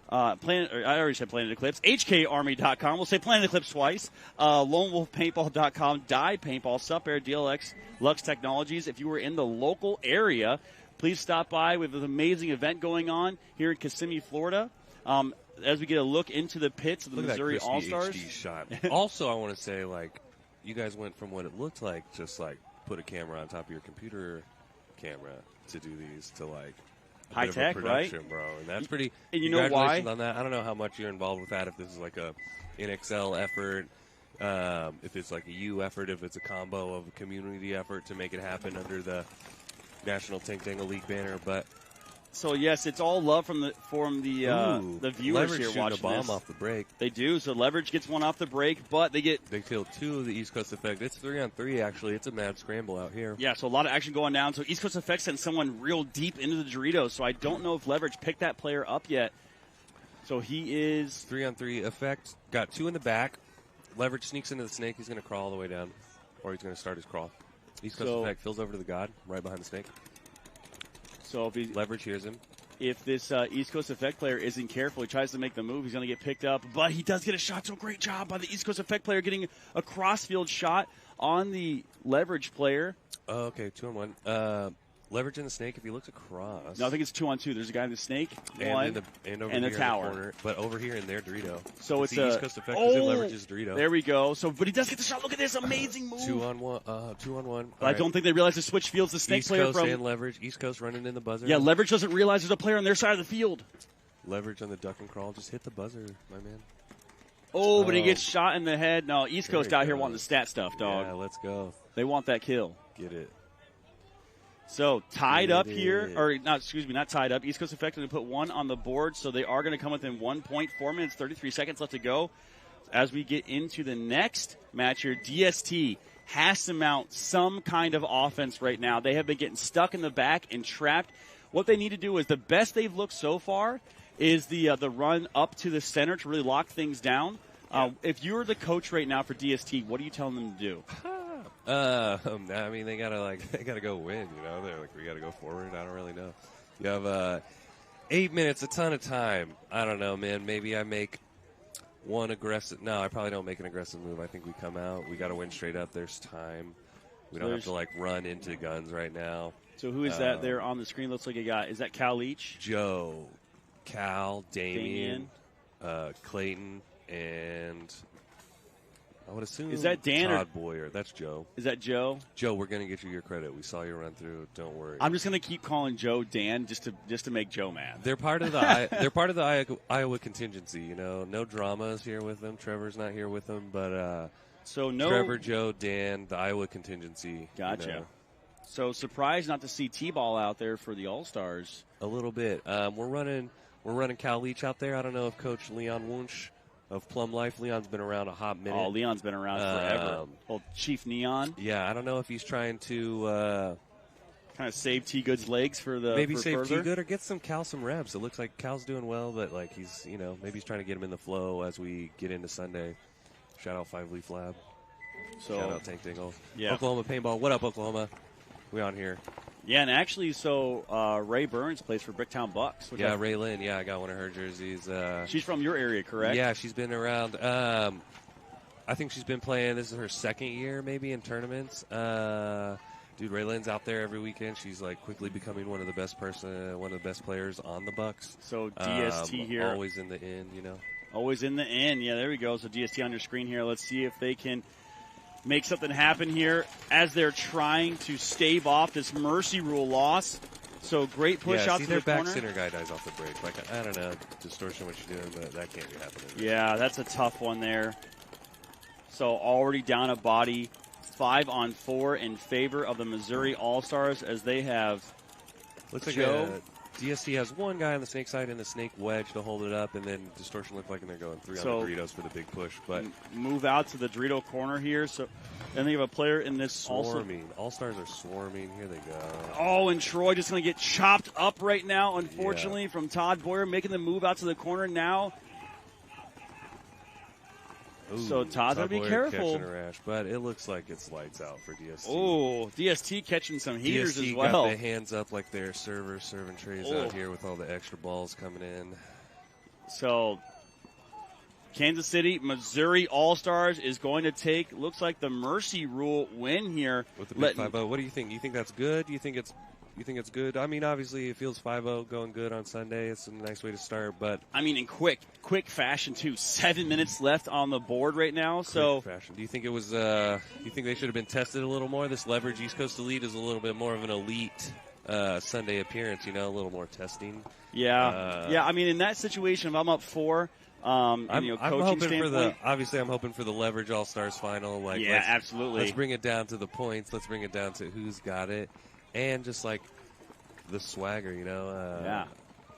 I already said Planet Eclipse. HKArmy.com. We'll say Planet Eclipse twice. LoneWolfPaintball.com. Die Paintball. Sup Air DLX. Lux Technologies. If you were in the local area, please stop by. We have an amazing event going on here in Kissimmee, Florida. As we get a look into the pits of the Missouri All-Stars. HD shot. Also, I want to say, you guys went from what it looked like, just put a camera on top of your computer camera to do these, to high tech, right, bro? And that's pretty. And you know why? On that, I don't know how much you're involved with that. If this is a NXL effort, if it's a U effort, if it's a combo of a community effort to make it happen under the National Tank Dangle League banner, but. So yes, it's all love from the viewers Leverage here watching a bomb this. Off the break. They do. So Leverage gets one off the break, but they kill 2 of the East Coast Effect. It's 3-on-3 actually. It's a mad scramble out here. Yeah, so a lot of action going down. So East Coast Effect sent someone real deep into the Doritos. So I don't know if Leverage picked that player up yet. So he is 3-on-3 Effect. Got 2 in the back. Leverage sneaks into the snake. He's going to crawl all the way down, or he's going to start his crawl. East Coast Effect fills over to the God right behind the snake. So if Leverage hears him. If this East Coast Effect player isn't careful, he tries to make the move, he's going to get picked up. But he does get a shot, so great job by the East Coast Effect player getting a cross-field shot on the Leverage player. Oh, okay, 2-on-1. Leverage in the snake, if he looks across. No, I think it's 2-on-2. There's a guy in the snake, and over and the tower. In the corner, but over here in their Dorito. So it's the East Coast Effect is in Leverage's Dorito. There we go. So, but he does get the shot. Look at this amazing move. 2-on-1. 2-on-1. I don't think they realize the switch fields the snake East player Coast from and Leverage. East Coast running in the buzzer. Yeah, Leverage doesn't realize there's a player on their side of the field. Leverage on the duck and crawl. Just hit the buzzer, my man. Oh, but he gets shot in the head. No, East Coast out here wanting the stat stuff, dog. Yeah, let's go. They want that kill. Get it. So tied up here, or not tied up. East Coast Effect going to put 1 on the board, so they are going to come within 1 point. 4 minutes, 33 seconds left to go. As we get into the next match here, DST has to mount some kind of offense right now. They have been getting stuck in the back and trapped. What they need to do is the best they've looked so far is the run up to the center to really lock things down. If you're the coach right now for DST, what are you telling them to do? I mean, they gotta go win. They're we gotta go forward. I don't really know. You have 8 minutes, a ton of time. I don't know, man. Maybe I make one aggressive. No, I probably don't make an aggressive move. I think we come out. We gotta win straight up. There's time. We don't have to like run into guns right now. So who is that there on the screen? Looks like is that Cal Leach? Joe, Cal, Damien. Clayton, and I would assume is that Dan Todd Boyer. That's Joe. Is that Joe? Joe, we're going to get you your credit. We saw you run through. Don't worry. I'm just going to keep calling Joe Dan just to make Joe mad. They're part of the Iowa contingency. You know, no dramas here with them. Trevor's not here with them, but so no Trevor, Joe, Dan, the Iowa contingency. Gotcha. You know. So surprised not to see T-ball out there for the All-Stars. A little bit. We're running Cal Leach out there. I don't know if Coach Leon Wunsch of Plum Life. Leon's been around a hot minute. Oh, Leon's been around forever. Old Chief Neon. Yeah, I don't know if he's trying to kind of save T-Good's legs for the maybe save further. T-Good or get Cal some reps. It looks like Cal's doing well, but like he's maybe he's trying to get him in the flow as we get into Sunday. Shout out 5 Leaf Lab. So, shout out Tank Dingle. Yeah. Oklahoma Paintball. What up, Oklahoma? We on here. Yeah, and actually, Ray Burns plays for Bricktown Bucks. Yeah, Ray Lynn. Yeah, I got one of her jerseys. She's from your area, correct? Yeah, she's been around. I think she's been playing. This is her second year, maybe, in tournaments. Dude, Ray Lynn's out there every weekend. She's like quickly becoming one of the best players on the Bucks. So DST here, always in the end, Always in the end. Yeah, there we go. So DST on your screen here. Let's see if they can make something happen here as they're trying to stave off this mercy rule loss. So great push out to the corner. Their back center guy dies off the break. Like, I don't know, Distortion, what you're doing, but that can't be happening. Yeah, that's a tough one there. So already down a body, 5-on-4 in favor of the Missouri All-Stars as they have looks like Joe. DST has one guy on the snake side and the snake wedge to hold it up, and then Distortion looked like they're going 3 on the Doritos for the big push. But move out to the Dorito corner here. So, and they have a player in this swarming. All-Stars are swarming. Here they go. Oh, and Troy just going to get chopped up right now, unfortunately, from Todd Boyer, making the move out to the corner now. Ooh, so Todd's going to be careful. A rash, but it looks like it's lights out for DST. Oh, DST catching some heaters DST as well. Got the hands up like they're servers serving trays out here with all the extra balls coming in. So Kansas City, Missouri All-Stars is going to take, looks like the mercy rule win here. With the big 5-0. What do you think? You think that's good? You think it's good? I mean, obviously, it feels 5-0 going good on Sunday. It's a nice way to start, but I mean, in quick fashion too. 7 minutes left on the board right now. So, fashion. Do you think it was? You think they should have been tested a little more? This leverage East Coast Elite is a little bit more of an elite Sunday appearance. A little more testing. Yeah, yeah. I mean, in that situation, if I'm up 4. I'm coaching hoping standpoint. Obviously, I'm hoping for the leverage All-Stars final. Like, yeah, absolutely. Let's bring it down to the points. Let's bring it down to who's got it. And just like the swagger, yeah,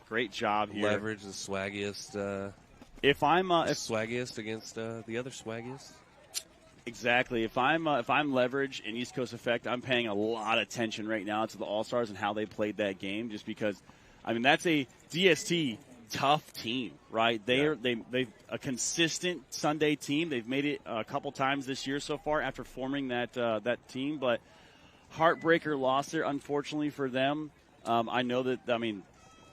great job here. Leverage the swaggiest. If I'm swaggiest against the other swaggiest. Exactly. If I'm Leverage in East Coast Effect, I'm paying a lot of attention right now to the All-Stars and how they played that game. Just because, I mean, that's a DST tough team, right? They're a consistent Sunday team. They've made it a couple times this year so far after forming that team, but. Heartbreaker loss there, unfortunately for them. I know that. I mean,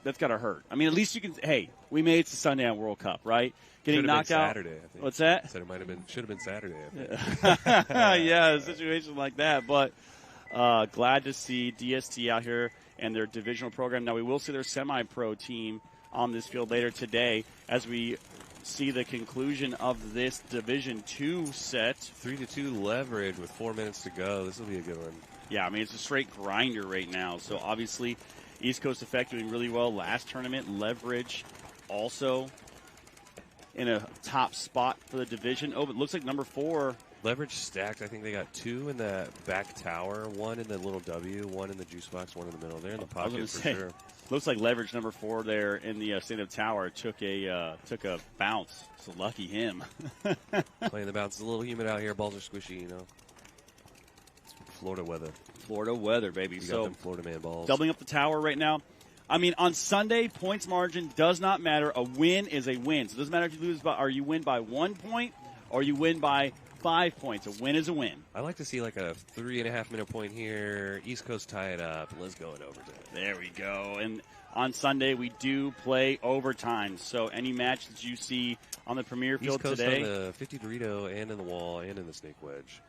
that's gotta hurt. I mean, at least you can. Hey, we made it to Sunday on World Cup, right? Getting knocked out. Saturday, I think. What's that? Said it might have been. Should have been Saturday. I think. Yeah, a situation like that. But glad to see DST out here and their divisional program. Now we will see their semi-pro team on this field later today as we see the conclusion of this Division 2 set. 3-2 leverage with 4 minutes to go. This will be a good one. Yeah, I mean, it's a straight grinder right now. So, obviously, East Coast Effect doing really well last tournament. Leverage also in a top spot for the division. Oh, but it looks like number 4. Leverage stacked. I think they got 2 in the back tower, 1 in the little W, 1 in the juice box, 1 in the middle. They're in the pocket for sure. Looks like Leverage number 4 there in the stand-up tower took a bounce. So lucky him. Playing the bounce. It's a little humid out here. Balls are squishy, Florida weather. Florida weather, baby. We got them Florida man balls. Doubling up the tower right now. I mean, on Sunday, points margin does not matter. A win is a win. So it doesn't matter if you lose by, or you win by 1 point or you win by 5 points. A win is a win. I like to see like a 3.5-minute point here. East Coast tie it up. Let's go in overtime. There we go. And on Sunday, we do play overtime. So any match that you see on the Premier Field East Coast today. On the 50 Dorito and in the wall and in the snake wedge.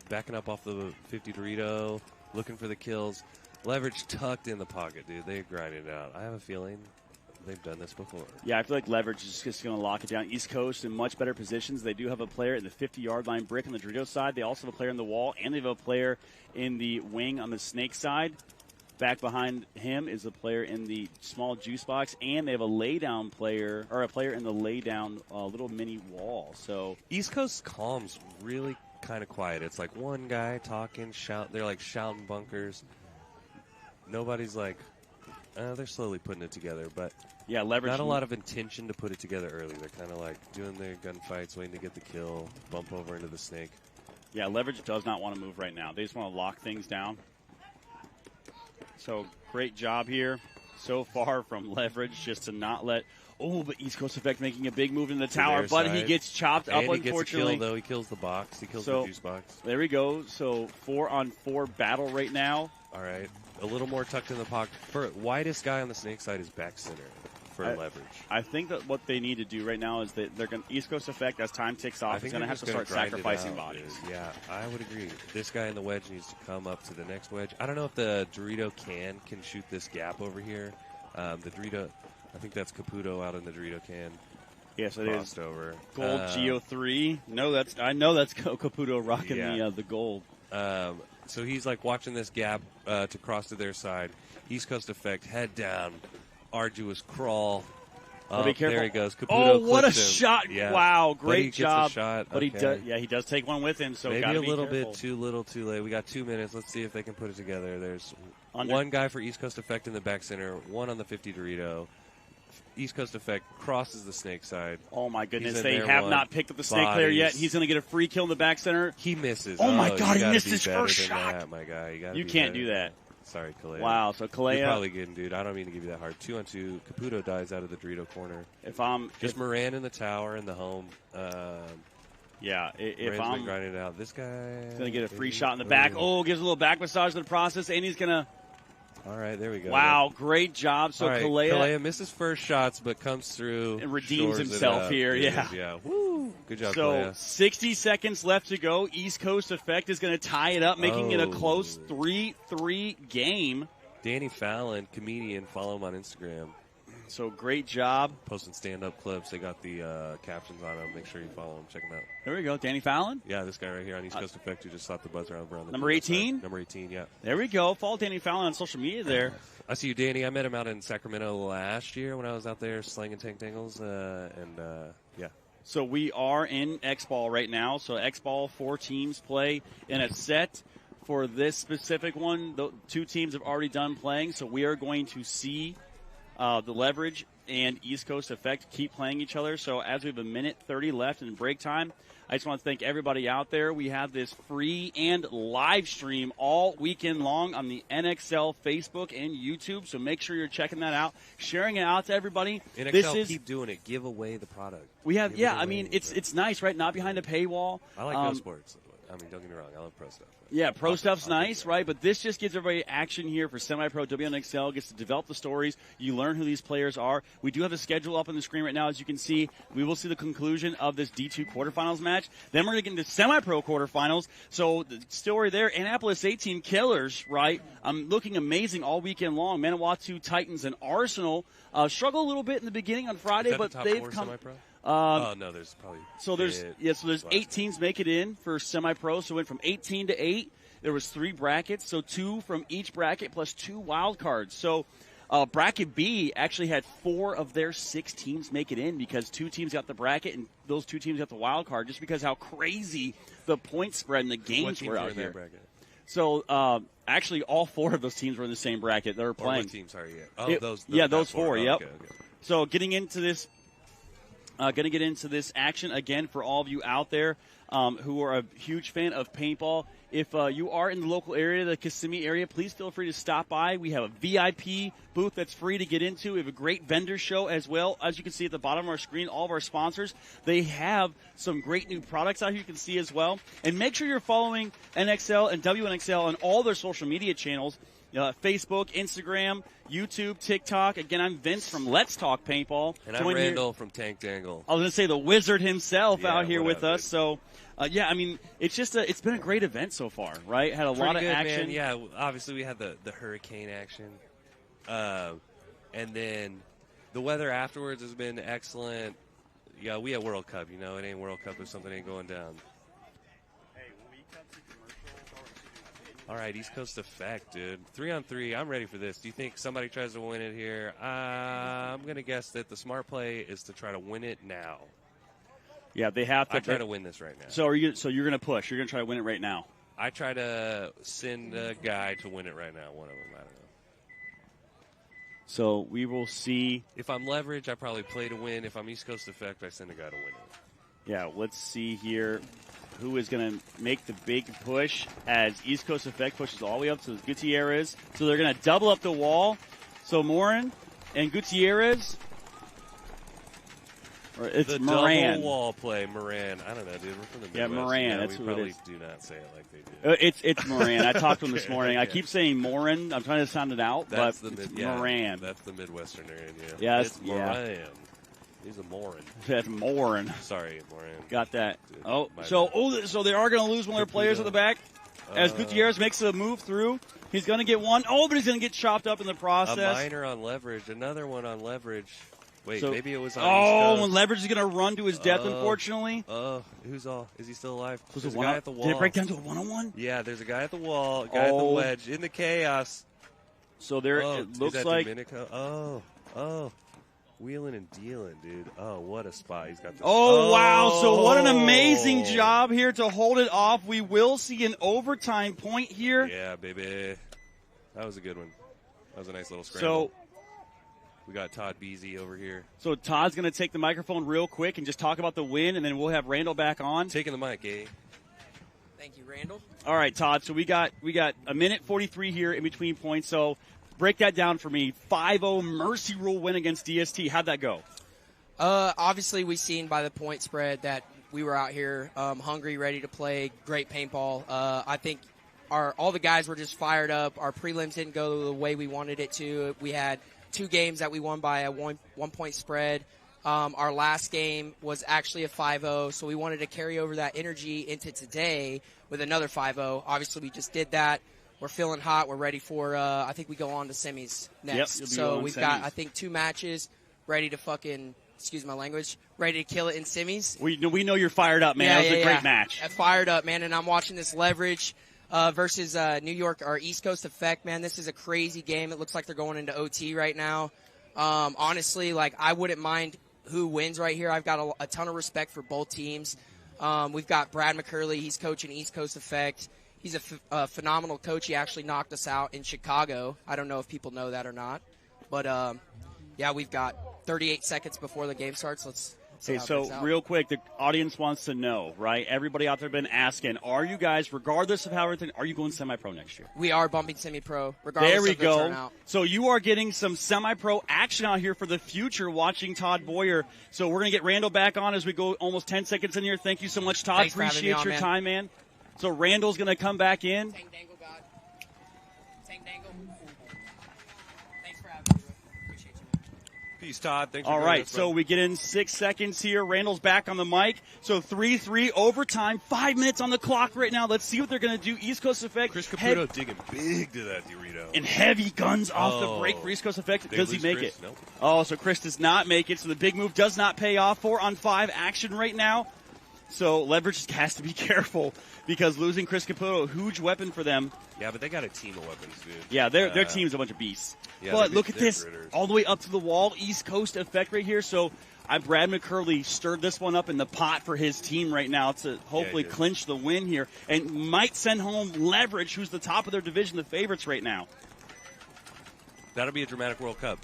backing up off the 50 Dorito, looking for the kills. Leverage tucked in the pocket, dude. They grinded it out. I have a feeling they've done this before. Yeah, I feel like Leverage is just going to lock it down. East Coast in much better positions. They do have a player in the 50-yard line brick on the Dorito side. They also have a player in the wall, and they have a player in the wing on the Snake side. Back behind him is a player in the small juice box, and they have a laydown player, or a player in the laydown little mini wall. So East Coast calm's really kind of quiet. It's like one guy talking, shout. They're like shouting bunkers. Nobody's like, they're slowly putting it together, but yeah, Leverage. Not a lot of intention to put it together early. They're kind of like doing their gunfights, waiting to get the kill, bump over into the Snake. Yeah, Leverage does not want to move right now. They just want to lock things down. So great job here so far from Leverage, just to not let. Oh, but East Coast Effect making a big move in the tower, but he gets chopped up, and he unfortunately. Gets a kill, though. He kills the box. He kills the juice box. There we go. So 4-on-4 battle right now. All right. A little more tucked in the pocket. For widest guy on the Snake side is back center for Leverage. I think that what they need to do right now is that they're going to East Coast Effect, as time ticks off, is going to have to start sacrificing bodies. Yeah, I would agree. This guy in the wedge needs to come up to the next wedge. I don't know if the Dorito can shoot this gap over here. The Dorito, I think that's Caputo out in the Dorito can. Yes, it is. Over. Gold Geo 3. No, I know that's Caputo rocking the gold. So he's like watching this gap to cross to their side. East Coast Effect, head down, arduous crawl. Oh, be careful. There he goes. Caputo what a shot! Yeah. Wow, great job. Shot. But he does take one with him. So maybe gotta a little be bit too little, too late. We got 2 minutes. Let's see if they can put it together. There's Under. One guy for East Coast Effect in the back center. One on the 50 Dorito. East Coast Effect crosses the Snake side. Oh, my goodness. They have not picked up the Snake player yet. He's going to get a free kill in the back center. He misses. Oh, my God. He missed his first shot. That, my guy. You can't do that. Sorry, Kalea. Wow. So, Kalea. You're probably getting, dude. I don't mean to give you that hard. 2-on-2. Caputo dies out of the Dorito corner. Moran in the tower in the home. Yeah. If I'm been grinding it out. This guy is going to get a free shot in the back. Oh, gives a little back massage in the process, and he's going to. All right, there we go. Wow, great job. So Kalea misses first shots, but comes through and redeems himself here. Dude, yeah. Yeah. Woo. Good job, So Kalea. 60 seconds left to go. East Coast Effect is going to tie it up, making it a close 3-3 game. Danny Fallon, comedian, follow him on Instagram. So great job. Posting stand-up clips. They got the captions on them. Make sure you follow them. Check them out. There we go. Danny Fallon? Yeah, this guy right here on East Coast Effect who just slapped the buzzer around the Number 18? Number 18, yeah. There we go. Follow Danny Fallon on social media there. I see you, Danny. I met him out in Sacramento last year when I was out there slanging tank dangles. Yeah. So we are in X-Ball right now. So X-Ball, 4 teams play in a set. For this specific one, the 2 teams have already done playing. So we are going to see the Leverage and East Coast Effect keep playing each other. So as we have 1:30 left in break time, I just want to thank everybody out there. We have this free and live stream all weekend long on the NXL Facebook and YouTube. So make sure you're checking that out, sharing it out to everybody. NXL, keep doing it. Give away the product. We have, it's nice, right? Not behind a paywall. I like Go Sports. I mean, don't get me wrong. I love pro stuff. Yeah, pro stuff's nice, right? But this just gives everybody action here for semi-pro. WNXL gets to develop the stories. You learn who these players are. We do have the schedule up on the screen right now. As you can see, we will see the conclusion of this D2 quarterfinals match. Then we're going to get into semi-pro quarterfinals. So the story there, Annapolis A-Team killers, right? Looking amazing all weekend long. Manawatu Titans and Arsenal struggle a little bit in the beginning on Friday, but they've come. Semi-pro? No, there's probably. So there's 8 teams make it in for semi-pro. So it went from 18 to 8. There was 3 brackets, so 2 from each bracket plus 2 wild cards. So bracket B actually had 4 of their 6 teams make it in because 2 teams got the bracket and those 2 teams got the wild card. Just because how crazy the point spread and the games were out here. So actually, all 4 of those teams were in the same bracket. They were playing. What teams are you? Those 4. Yep. Okay. So getting into this. Going to get into this action again for all of you out there who are a huge fan of paintball. If you are in the local area, the Kissimmee area, please feel free to stop by. We have a VIP booth that's free to get into. We have a great vendor show as well. As you can see at the bottom of our screen, all of our sponsors, they have some great new products out here you can see as well. And make sure you're following NXL and WNXL on all their social media channels. Facebook, Instagram, YouTube, TikTok. Again, I'm Vince from Let's Talk Paintball. And I'm Randall from Tank Dangle. I was going to say the wizard himself out here with us. Dude? So, I mean, it's just it's been a great event so far, right? Had a lot of action. Man. Yeah, obviously we had the hurricane action. And then the weather afterwards has been excellent. Yeah, we had World Cup. You know, it ain't World Cup if something ain't going down. Hey, when we cut to commercial, all right, East Coast Effect, dude. 3-on-3, I'm ready for this. Do you think somebody tries to win it here? I'm going to guess that the smart play is to try to win it now. Yeah, they have to. I try to win this right now. So you're going to push. You're going to try to win it right now. I try to send a guy to win it right now. One of them, I don't know. So we will see. If I'm leverage, I probably play to win. If I'm East Coast Effect, I send a guy to win it. Yeah, let's see here who is going to make the big push as East Coast Effect pushes all the way up to Gutierrez. So they're going to double up the wall. So Morin and Gutierrez. Or it's the Moran. Double wall play, Moran. I don't know, dude. We're from the Midwest. Yeah, Moran. Yeah, that's we who it probably is. do not say it like they do. It's Moran. I talked to him this morning. I Okay. keep saying Morin. I'm trying to sound it out, That's but it's yeah, Moran. That's the Midwesterner in you. Yeah, it's yeah. Moran. He's a Moran. That's Morin. Sorry, Moran. Got that. Dude, So they are going to lose one of their players at the back as Gutierrez makes a move through. He's going to get one. Oh, but he's going to get chopped up in the process. A minor on leverage. Another one on leverage. Wait, So- maybe it was on Oh, East when Coast. Leverage is going to run to his death, unfortunately. Who's all? Is he still alive? Was There's it a guy at the wall. Did it break down to a one-on-one? Yeah, there's a guy at the wall, a guy at the wedge, in the chaos. So there Oh, it is looks that like. Domenico? Oh. Wheeling and dealing, dude. Oh, what a spot. He's got this. Oh, wow. So what an amazing job here to hold it off. We will see an overtime point here. Yeah, baby. That was a good one. That was a nice little scramble. So we got Todd Beasy over here. So Todd's going to take the microphone real quick and just talk about the win, and then we'll have Randall back on. Taking the mic, eh? Thank you, Randall. All right, Todd. So we got a minute 43 here in between points. So break that down for me. 5-0 mercy rule win against DST. How'd that go? Obviously, we seen by the point spread that we were out here hungry, ready to play great paintball. I think all the guys were just fired up. Our prelims didn't go the way we wanted it to. We had 2 games that we won by a one-point spread. Our last game was actually a 5-0, so we wanted to carry over that energy into today with another 5-0. Obviously, we just did that. We're feeling hot. We're ready for, I think we go on to semis next. Yep, so we've got, I think, 2 matches ready to fucking, excuse my language, ready to kill it in semis. We know you're fired up, man. That was a great match. Fired up, man, and I'm watching this leverage versus New York, or East Coast Effect, man. This is a crazy game. It looks like they're going into OT right now. Honestly, like, I wouldn't mind who wins right here. I've got a ton of respect for both teams. We've got Brad McCurley. He's coaching East Coast Effect. He's a phenomenal coach. He actually knocked us out in Chicago. I don't know if people know that or not. But, yeah, we've got 38 seconds before the game starts. Let's see Okay, how it so plays out. real quick, the audience wants to know, right? Everybody out there been asking, are you guys, regardless of how everything, are you going semi-pro next year? We are bumping semi-pro, regardless There we of the go. turnout. So you are getting some semi-pro action out here for the future watching Todd Boyer. So we're going to get Randall back on as we go almost 10 seconds in here. Thank you so much, Todd. Thanks for having me Appreciate on, your man. time, man. So Randall's going to come back in. Tank Dangle, God. Tank Dangle. Thanks for having me, bro. Appreciate you, man. Peace, Todd. Thanks for All joining right, us, so bro. we get in 6 seconds here. Randall's back on the mic. So 3-3 overtime. 5 minutes on the clock right now. Let's see what they're going to do. East Coast Effect. Chris Caputo digging big to that Dorito. And heavy guns off the Oh. break for East Coast Effect. They Does he lose make Chris? it? Nope. Oh, so Chris does not make it. So the big move does not pay off. 4-on-5 action right now. So Leverage has to be careful because losing Chris Caputo, huge weapon for them. Yeah, but they got a team of weapons, dude. Yeah, their team's a bunch of beasts. Yeah, but they're look at this. critters. All the way up to the wall. East Coast Effect right here. So Brad McCurley stirred this one up in the pot for his team right now to hopefully he did. clinch the win here and might send home Leverage, who's the top of their division, the favorites right now. That'll be a dramatic World Cup.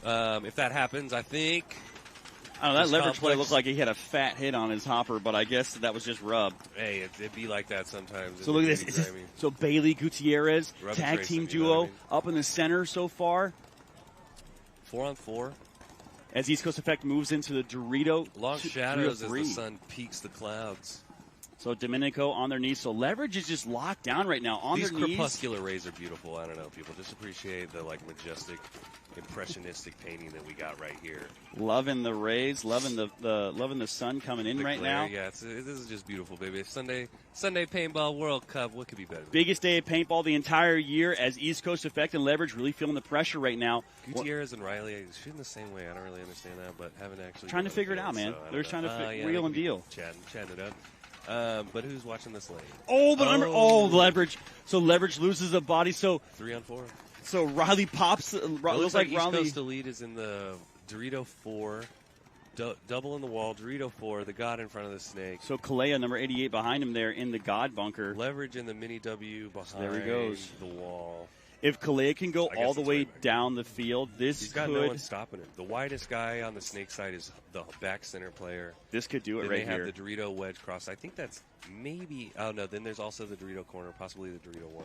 If that happens, I think. I don't know, that This Leverage play complex- looked like he had a fat hit on his hopper, but I guess that was just rub. Hey, it'd be like that sometimes. So look at this. It'd be grimy. So Bailey Gutierrez, Rub tag tracing, team you know what I duo, mean? up in the center so far. 4-on-4. As East Coast Effect moves into the Dorito. Long two- shadows as 303. the sun peaks the clouds. So Domenico on their knees. So Leverage is just locked down right now on These their knees. crepuscular rays are beautiful. I don't know, people. Just appreciate the, like, majestic, impressionistic painting that we got right here. Loving the rays, loving the sun coming in right glare, now. Yeah, this is just beautiful, baby. Sunday Paintball World Cup. What could be better? Biggest day of paintball the entire year as East Coast Effect and Leverage really feeling the pressure right now. Gutierrez and Riley are shooting the same way. I don't really understand that, but haven't actually Trying to figure it out, man. So They're trying to reel and deal. Chatting it up. But who's watching this lane? Leverage. So Leverage loses a body. So 3-on-4. So Riley pops. Looks like East Riley. Coast Elite is in the Dorito 4. Double in the wall, Dorito 4, the God in front of the snake. So Kalea, number 88, behind him there in the God bunker. Leverage in the mini W behind there he goes. The wall. If Kalea can go all the way down the field, He's got no one stopping him. The widest guy on the snake side is the back center player. This could do it then right they here. have the Dorito wedge cross. I think that's maybe. Oh no. Then there's also the Dorito corner, possibly the Dorito 1.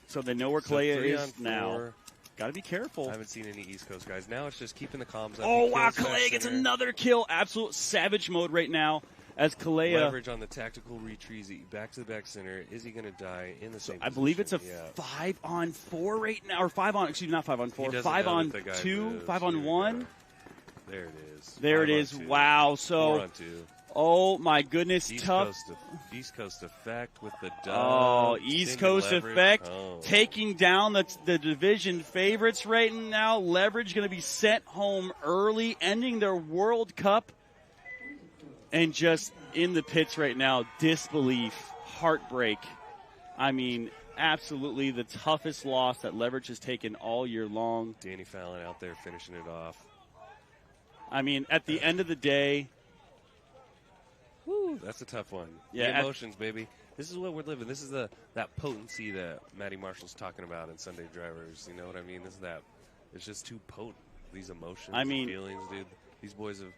So they know where Kalea is now. Got to be careful. I haven't seen any East Coast guys. Now it's just keeping the comms up. Oh, wow. Kalea gets another kill. Absolute savage mode right now as Kalea. Leverage on the tactical retrees. Back to the back center. Is he going to die in the same position? I believe it's a 5-on-4 right now. Or 5-on, excuse me, not 5-on-4. 5-on-2, 5-on-1. There it is. There it is. Wow. So. 4-on-2. Oh, my goodness. Tough. East Coast Effect with the dub. Oh, East Coast Effect taking down the division favorites right now. Leverage going to be sent home early, ending their World Cup. And just in the pits right now, disbelief, heartbreak. I mean, absolutely the toughest loss that Leverage has taken all year long. Danny Fallon out there finishing it off. I mean, at the end of the day, woo, that's a tough one. Yeah, the emotions, baby. This is what we're living. This is that potency that Matty Marshall's talking about in Sunday Drivers. You know what I mean? It's just too potent. These emotions, feelings, dude. These boys have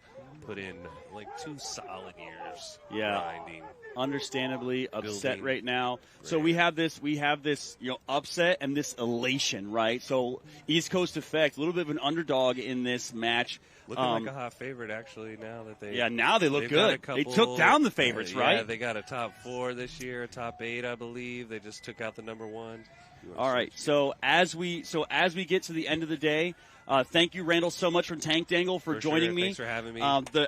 put in like 2 solid years. Grinding. Understandably upset right now. So we have this, upset and this elation, right? So East Coast Effect, a little bit of an underdog in this match. Looking like a hot favorite, actually, now that they... Yeah, now they look good. They took down the favorites, right? Yeah, they got a top 4 this year, a top 8, I believe. They just took out the number 1. All right, so as we get to the end of the day, thank you, Randall, so much from Tank Dangle for joining me. Thanks for having me.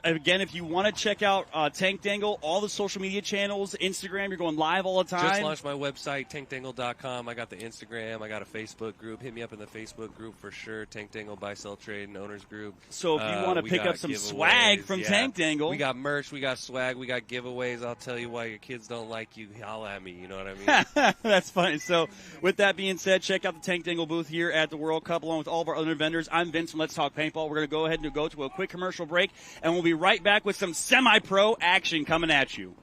Again, if you want to check out Tank Dangle, all the social media channels, Instagram, you're going live all the time. Just launched my website, tankdangle.com. I got the Instagram. I got a Facebook group. Hit me up in the Facebook group for sure. Tank Dangle Buy Sell Trade and Owners Group. So if you want to pick up some swag from Tank Dangle. We got merch. We got swag. We got giveaways. I'll tell you why your kids don't like you. Holla at me. You know what I mean? That's funny. So with that being said, check out the Tank Dangle booth here at the World Cup along with all of our other vendors. I'm Vince from Let's Talk Paintball. We're going to go ahead and go to a quick commercial break, and we'll be right back with some semi-pro action coming at you.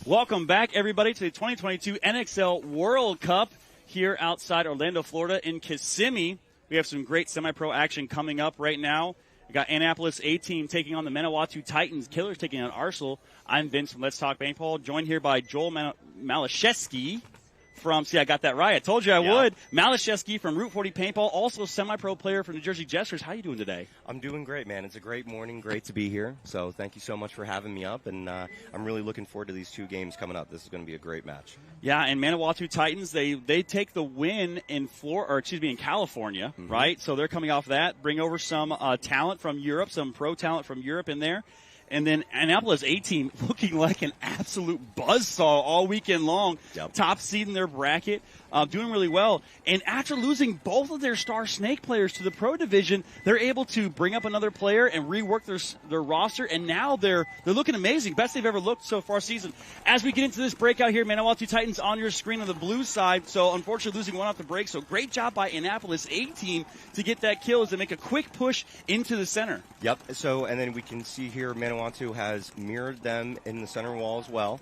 Welcome back, everybody, to the 2022 NXL World Cup here outside Orlando, Florida in Kissimmee. We have some great semi-pro action coming up right now. We got Annapolis A-Team taking on the Manawatu Titans, Killers taking on Arsenal. I'm Vince from Let's Talk Paintball, joined here by Joel Malashevsky from, see, I got that right. I told you I would. Malashevsky from Route 40 Paintball, also semi-pro player from the Jersey Jesters. How you doing today? I'm doing great, man. It's a great morning. Great to be here. So thank you so much for having me up, and I'm really looking forward to these 2 games coming up. This is going to be a great match. Yeah, and Manawatu Titans, they take the win in in California, right? So they're coming off that, bring over some talent from Europe, some pro talent from Europe in there. And then Annapolis A-Team looking like an absolute buzzsaw all weekend long. Yep. Top seed in their bracket, doing really well. And after losing both of their star snake players to the pro division, they're able to bring up another player and rework their roster. And now they're looking amazing. Best they've ever looked so far season. As we get into this breakout here, Manawatu Titans on your screen on the blue side. So unfortunately losing one off the break. So great job by Annapolis A-Team to get that kill as they make a quick push into the center. Yep. So, and then we can see here Manawatu has mirrored them in the center wall as well.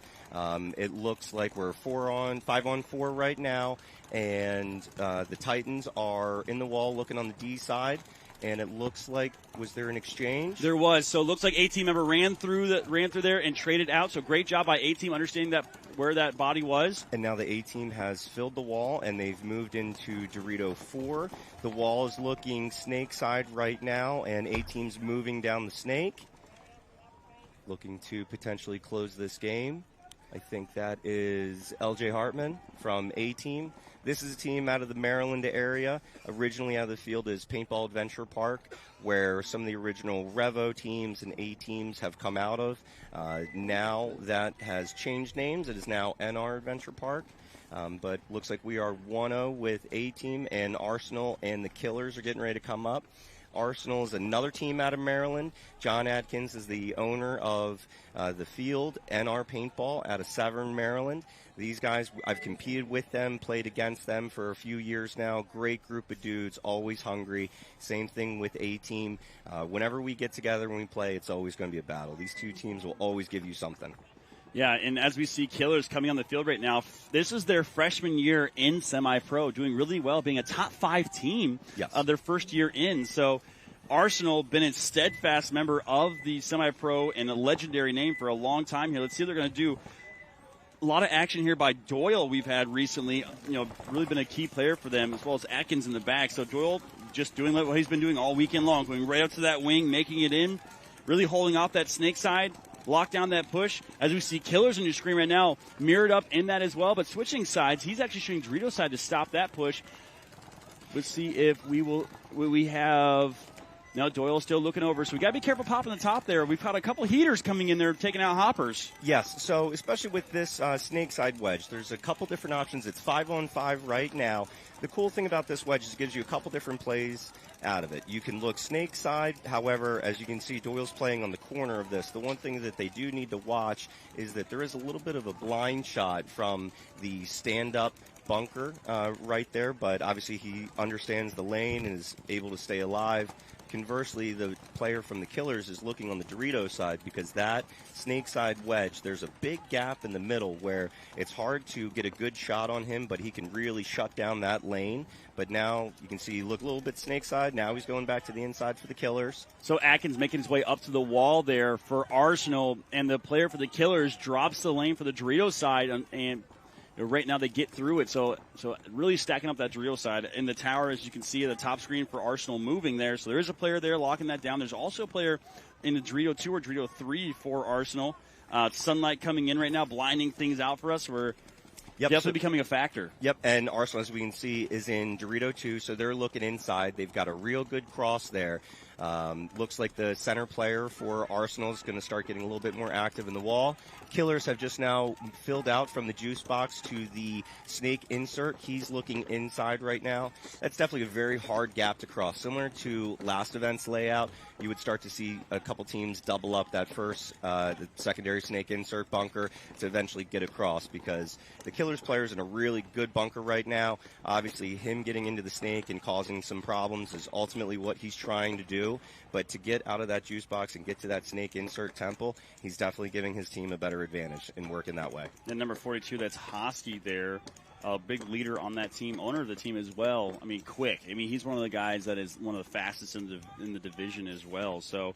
It looks like we're 5-on-4 right now, and the Titans are in the wall looking on the D side. And it looks like, was there an exchange? There was. So it looks like A-Team member ran through there and traded out. So great job by A-Team understanding where that body was. And now the A-Team has filled the wall, and they've moved into Dorito 4. The wall is looking snake side right now, and A-Team's moving down the snake, looking to potentially close this game. I think that is LJ Hartman from A-Team. This is a team out of the Maryland area. Originally out of the field is Paintball Adventure Park, where some of the original Revo teams and A-Teams have come out of. Now that has changed names. It is now NR Adventure Park. But looks like we are 1-0 with A-Team, and Arsenal and the Killers are getting ready to come up. Arsenal is another team out of Maryland. John Atkins is the owner of the field, NR Paintball, out of Severn, Maryland. These guys, I've competed with them, played against them for a few years now. Great group of dudes, always hungry. Same thing with A-Team. Whenever we get together when we play, it's always going to be a battle. These two teams will always give you something. Yeah, and as we see Killers coming on the field right now, this is their freshman year in semi-pro, doing really well, being a top 5 team of their first year in. So Arsenal been a steadfast member of the semi-pro and a legendary name for a long time here. Let's see what they're going to do. A lot of action here by Doyle we've had recently, really been a key player for them, as well as Atkins in the back. So Doyle just doing what he's been doing all weekend long, going right up to that wing, making it in, really holding off that snake side, lock down that push. As we see Killers on your screen right now, mirrored up in that as well, but switching sides, he's actually shooting Dorito's side to stop that push. Let's see if we have... No, Doyle's still looking over, so we got to be careful popping the top there. We've got a couple heaters coming in there taking out hoppers. Yes, so especially with this snake side wedge, there's a couple different options. It's 5-on-5 right now. The cool thing about this wedge is it gives you a couple different plays out of it. You can look snake side. However, as you can see, Doyle's playing on the corner of this. The one thing that they do need to watch is that there is a little bit of a blind shot from the stand-up bunker right there, but obviously he understands the lane and is able to stay alive. Conversely, the player from the Killers is looking on the Dorito side because that snake side wedge, there's a big gap in the middle where it's hard to get a good shot on him, but he can really shut down that lane. But now you can see he looked a little bit snake side. Now he's going back to the inside for the Killers. So Atkins making his way up to the wall there for Arsenal, and the player for the Killers drops the lane for the Dorito side, and right now they get through it, so really stacking up that Dorito side. In the tower, as you can see, the top screen for Arsenal moving there. So there is a player there locking that down. There's also a player in the Dorito 2 or Dorito 3 for Arsenal. Sunlight coming in right now, blinding things out for us. We're definitely becoming a factor. Yep, and Arsenal, as we can see, is in Dorito 2, so they're looking inside. They've got a real good cross there. Looks like the center player for Arsenal is going to start getting a little bit more active in the wall. Killers have just now filled out from the juice box to the snake insert. He's looking inside right now. That's definitely a very hard gap to cross. Similar to last event's layout, you would start to see a couple teams double up that first, the secondary snake insert bunker to eventually get across, because the Killers player is in a really good bunker right now. Obviously, him getting into the snake and causing some problems is ultimately what he's trying to do. too. But to get out of that juice box and get to that snake insert temple, he's definitely giving his team a better advantage in working that way. And number 42, that's Hosky there. A big leader on that team, owner of the team as well. I mean, quick. I mean, he's one of the guys that is one of the fastest in the division as well. So,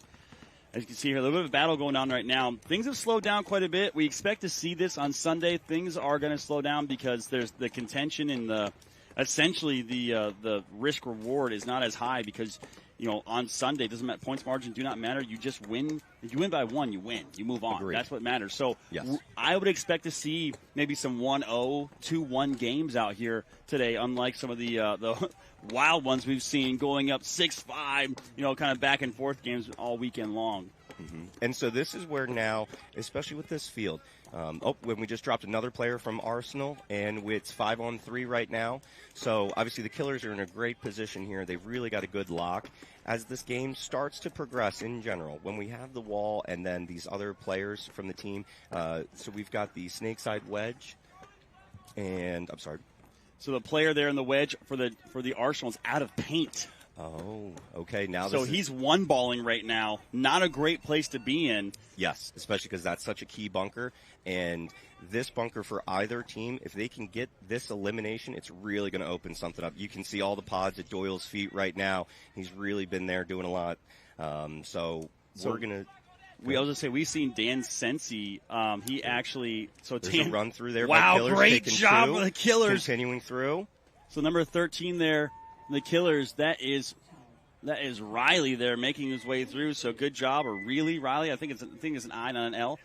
as you can see here, a little bit of a battle going on right now. Things have slowed down quite a bit. We expect to see this on Sunday. Things are going to slow down because there's the contention and essentially the risk reward is not as high because, you know, on Sunday, doesn't matter, points margin do not matter. You just win. If you win by one, you win. You move on. Agreed. That's what matters. So yes. I would expect to see maybe some 1-0, 2-1 games out here today, unlike some of the wild ones we've seen going up 6-5, you know, kind of back and forth games all weekend long. Mm-hmm. And so this is where now, especially with this field, when we just dropped another player from Arsenal, and it's 5-on-3 right now. So obviously the Killers are in a great position here. They've really got a good lock. As this game starts to progress in general, when we have the wall and then these other players from the team, so we've got the Snakeside Wedge, and I'm sorry. So the player there in the wedge for the Arsenal is out of paint. Oh, okay. Now so he's one-balling right now. Not a great place to be in. Yes, especially because that's such a key bunker. And this bunker for either team, if they can get this elimination, it's really going to open something up. You can see all the pods at Doyle's feet right now. He's really been there doing a lot. So we're going to... I was going to say, we've seen Dan Sensi. He actually... There's a run through there wow, by Killers. Great job with the Killers. Continuing through. So number 13 there, the Killers, that is Riley there making his way through. So good job, or really Riley. I think it's an I, not an L.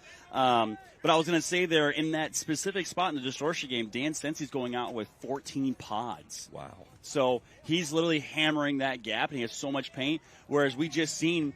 But I was going to say there in that specific spot in the Distortion game, Dan Sensi's going out with 14 pods. Wow. So he's literally hammering that gap, and he has so much paint. Whereas we just seen,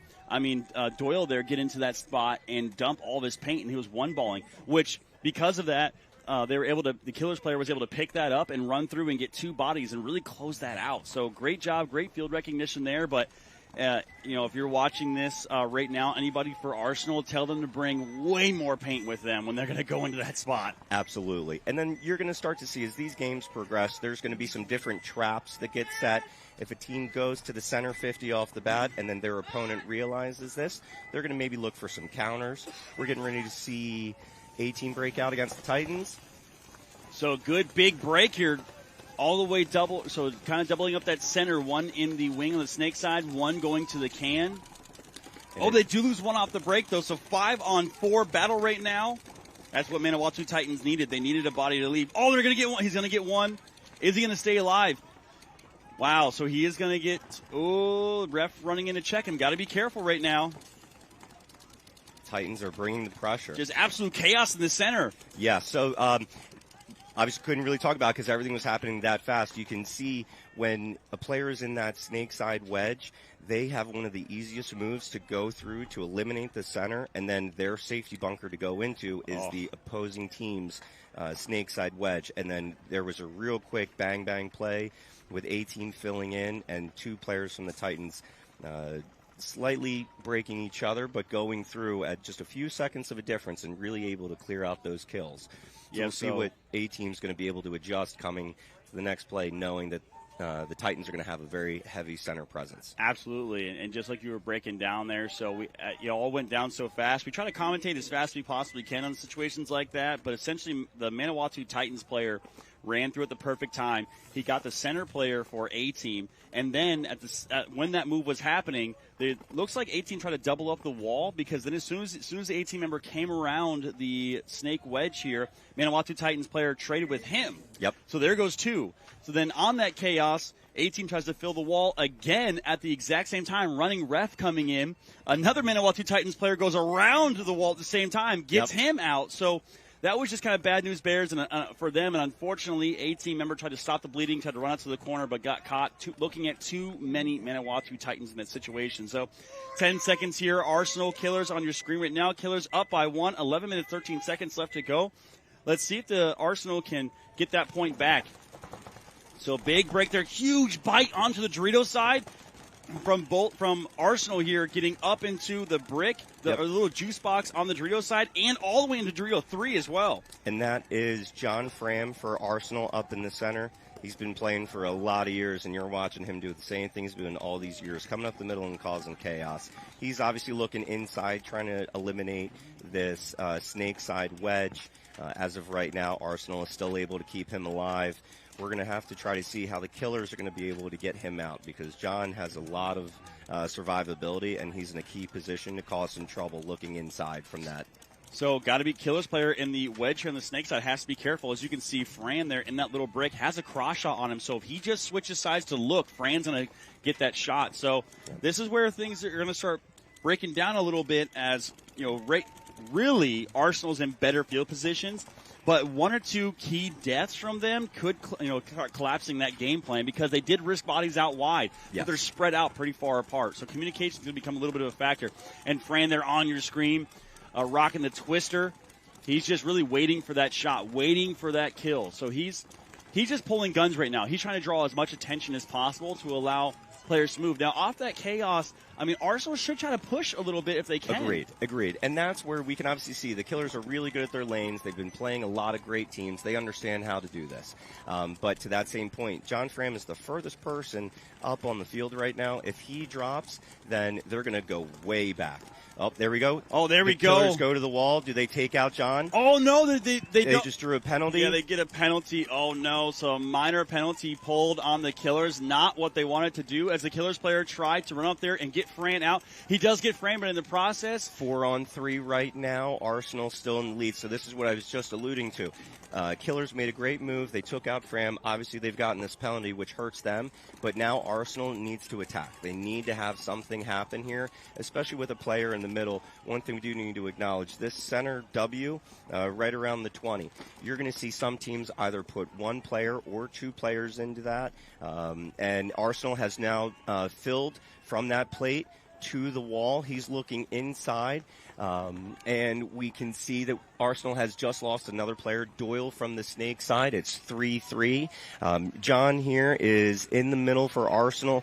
Doyle there get into that spot and dump all of his paint, and he was one-balling, which because of that, the Killers player was able to pick that up and run through and get two bodies and really close that out. So great job, great field recognition there. But, if you're watching this right now, anybody for Arsenal, tell them to bring way more paint with them when they're going to go into that spot. Absolutely. And then you're going to start to see as these games progress, there's going to be some different traps that get set. If a team goes to the center 50 off the bat and then their opponent realizes this, they're going to maybe look for some counters. We're getting ready to see A-Team breakout against the Titans. So good big break here, all the way double. So kind of doubling up that center, one in the wing on the snake side, one going to the can. They do lose one off the break though. So 5-on-4 battle right now. That's what Manawatu Titans needed. They needed a body to leave. Oh, they're going to get one. He's going to get one. Is he going to stay alive? Wow. So he is going to get. Oh, ref running in to check him. Got to be careful right now. Titans are bringing the pressure. Just absolute chaos in the center. Yeah, so obviously couldn't really talk about it because everything was happening that fast. You can see when a player is in that snake side wedge, they have one of the easiest moves to go through to eliminate the center, and then their safety bunker to go into is the opposing team's snake side wedge. And then there was a real quick bang-bang play with A-Team filling in and two players from the Titans slightly breaking each other, but going through at just a few seconds of a difference and really able to clear out those kills. So we'll see what A-Team's going to be able to adjust coming to the next play, knowing that the Titans are going to have a very heavy center presence. Absolutely, and just like you were breaking down there, so we all went down so fast. We try to commentate as fast as we possibly can on situations like that, but essentially the Manawatu Titans player ran through at the perfect time. He got the center player for A-Team, and then when that move was happening, it looks like A-Team tried to double up the wall, because then as soon as the A-Team member came around the snake wedge here, Manawatu Titans player traded with him. Yep. So there goes two. So then on that chaos, A-Team tries to fill the wall again at the exact same time, running ref coming in. Another Manawatu Titans player goes around the wall at the same time, gets him out. So that was just kind of bad news bears for them, and unfortunately, A-Team member tried to stop the bleeding, tried to run out to the corner, but got caught looking at too many Manawatu Titans in that situation. So 10 seconds here, Arsenal Killers on your screen right now. Killers up by 1, 11 minutes, 13 seconds left to go. Let's see if the Arsenal can get that point back. So big break there, huge bite onto the Dorito side from Arsenal here, getting up into the brick, the little juice box on the Dorito side, and all the way into Dorito 3 as well. And that is John Fram for Arsenal up in the center. He's been playing for a lot of years, and you're watching him do the same thing he's doing all these years, coming up the middle and causing chaos. He's obviously looking inside, trying to eliminate this snake side wedge. As of right now, Arsenal is still able to keep him alive. We're going to have to try to see how the killers are going to be able to get him out, because John has a lot of survivability, and he's in a key position to cause some trouble looking inside from that. So got to be Killers player in the wedge here on the snake side has to be careful. As you can see, Fran there in that little brick has a cross shot on him. So if he just switches sides to look, Fran's going to get that shot. So this is where things are going to start breaking down a little bit, as, you know, really Arsenal's in better field positions. But one or two key deaths from them could, start collapsing that game plan, because they did risk bodies out wide. Yes. But they're spread out pretty far apart. So communication is going to become a little bit of a factor. And Fran there on your screen, rocking the twister. He's just really waiting for that shot, waiting for that kill. So he's just pulling guns right now. He's trying to draw as much attention as possible to allow players to move. Now, off that chaos, I mean, Arsenal should try to push a little bit if they can. Agreed. And that's where we can obviously see the Killers are really good at their lanes. They've been playing a lot of great teams. They understand how to do this. But to that same point, John Fram is the furthest person up on the field right now. If he drops, then they're going to go way back. Oh, there we go. Oh, there we go. Killers go to the wall. Do they take out John? Oh, no, they just drew a penalty. Yeah, they get a penalty. Oh, no. So a minor penalty pulled on the Killers. Not what they wanted to do, as the Killers player tried to run up there and get Fran out. He does get Fran, but in the process, 4-on-3 right now. Arsenal still in the lead. So this is what I was just alluding to. Killers made a great move. They took out Fram. Obviously, they've gotten this penalty, which hurts them. But now Arsenal needs to attack. They need to have something happen here, especially with a player in the middle. One thing we do need to acknowledge, this center W, right around the 20, you're going to see some teams either put one player or two players into that. And Arsenal has now filled from that plate to the wall. He's looking inside. And we can see that Arsenal has just lost another player, Doyle, from the snake side. It's 3-3. John here is in the middle for Arsenal.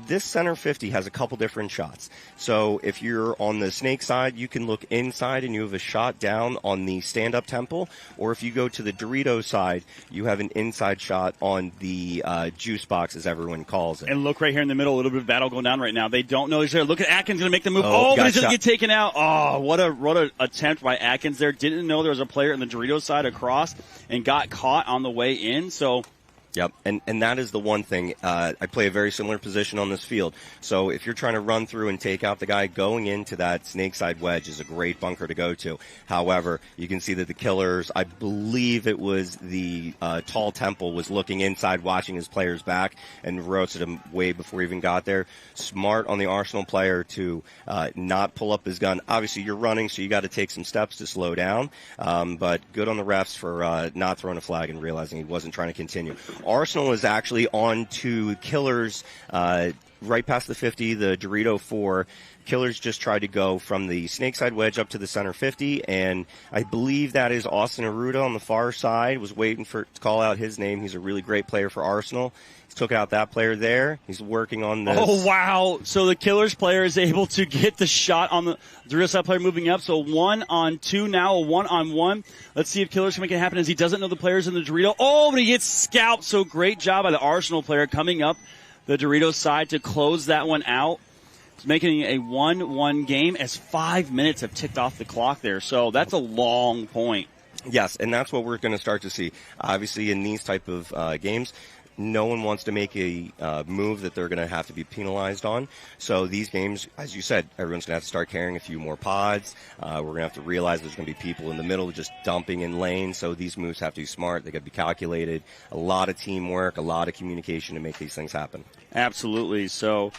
This center 50 has a couple different shots. So if you're on the snake side, you can look inside and you have a shot down on the stand-up temple. Or if you go to the Dorito side, you have an inside shot on the juice box, as everyone calls it. And look right here in the middle, a little bit of battle going down right now. They don't know he's there. Look at Atkins going to make the move. But he's going to get taken out. Oh, what a attempt by Atkins there. Didn't know there was a player in the Dorito side across and got caught on the way in. So, yep, and that is the one thing. I play a very similar position on this field. So if you're trying to run through and take out the guy, going into that snake side wedge is a great bunker to go to. However, you can see that the Killers, I believe it was the tall temple, was looking inside, watching his players back, and roasted him way before he even got there. Smart on the Arsenal player to not pull up his gun. Obviously, you're running, so you got to take some steps to slow down. But good on the refs for not throwing a flag and realizing he wasn't trying to continue. Arsenal is actually on to Killers right past the 50, the Dorito 4. Killers just tried to go from the snake side wedge up to the center 50, and I believe that is Austin Arruda on the far side. Was waiting to call out his name. He's a really great player for Arsenal. He took out that player there. He's working on this. Oh, wow. So the Killers player is able to get the shot on the Dorito side player moving up. So 1-on-2 now, a 1-on-1. Let's see if Killers can make it happen, as he doesn't know the players in the Dorito. Oh, but he gets scalped. So great job by the Arsenal player coming up the Dorito side to close that one out. It's making a 1-1 game, as 5 minutes have ticked off the clock there. So that's a long point. Yes, and that's what we're going to start to see. Obviously, in these type of games, no one wants to make a move that they're going to have to be penalized on. So these games, as you said, everyone's going to have to start carrying a few more pods. We're going to have to realize there's going to be people in the middle just dumping in lanes. So these moves have to be smart. They got to be calculated. A lot of teamwork, a lot of communication to make these things happen. Absolutely. So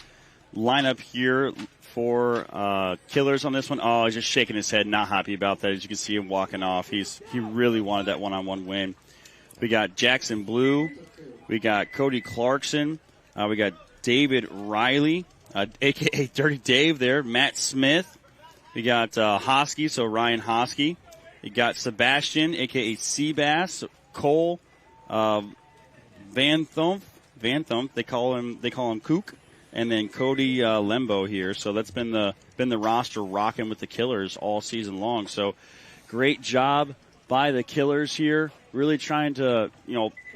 lineup here for Killers on this one. Oh, he's just shaking his head, not happy about that. As you can see him walking off, he really wanted that one-on-one win. We got Jackson Blue. We got Cody Clarkson. We got David Riley, a.k.a. Dirty Dave there. Matt Smith. We got Hosky, so Ryan Hosky. We got Sebastian, a.k.a. Seabass. Cole Van Thump. They call him Kook. And then Cody Lembo here. So that's been the roster rocking with the Killers all season long. So great job by the Killers here. Really trying to,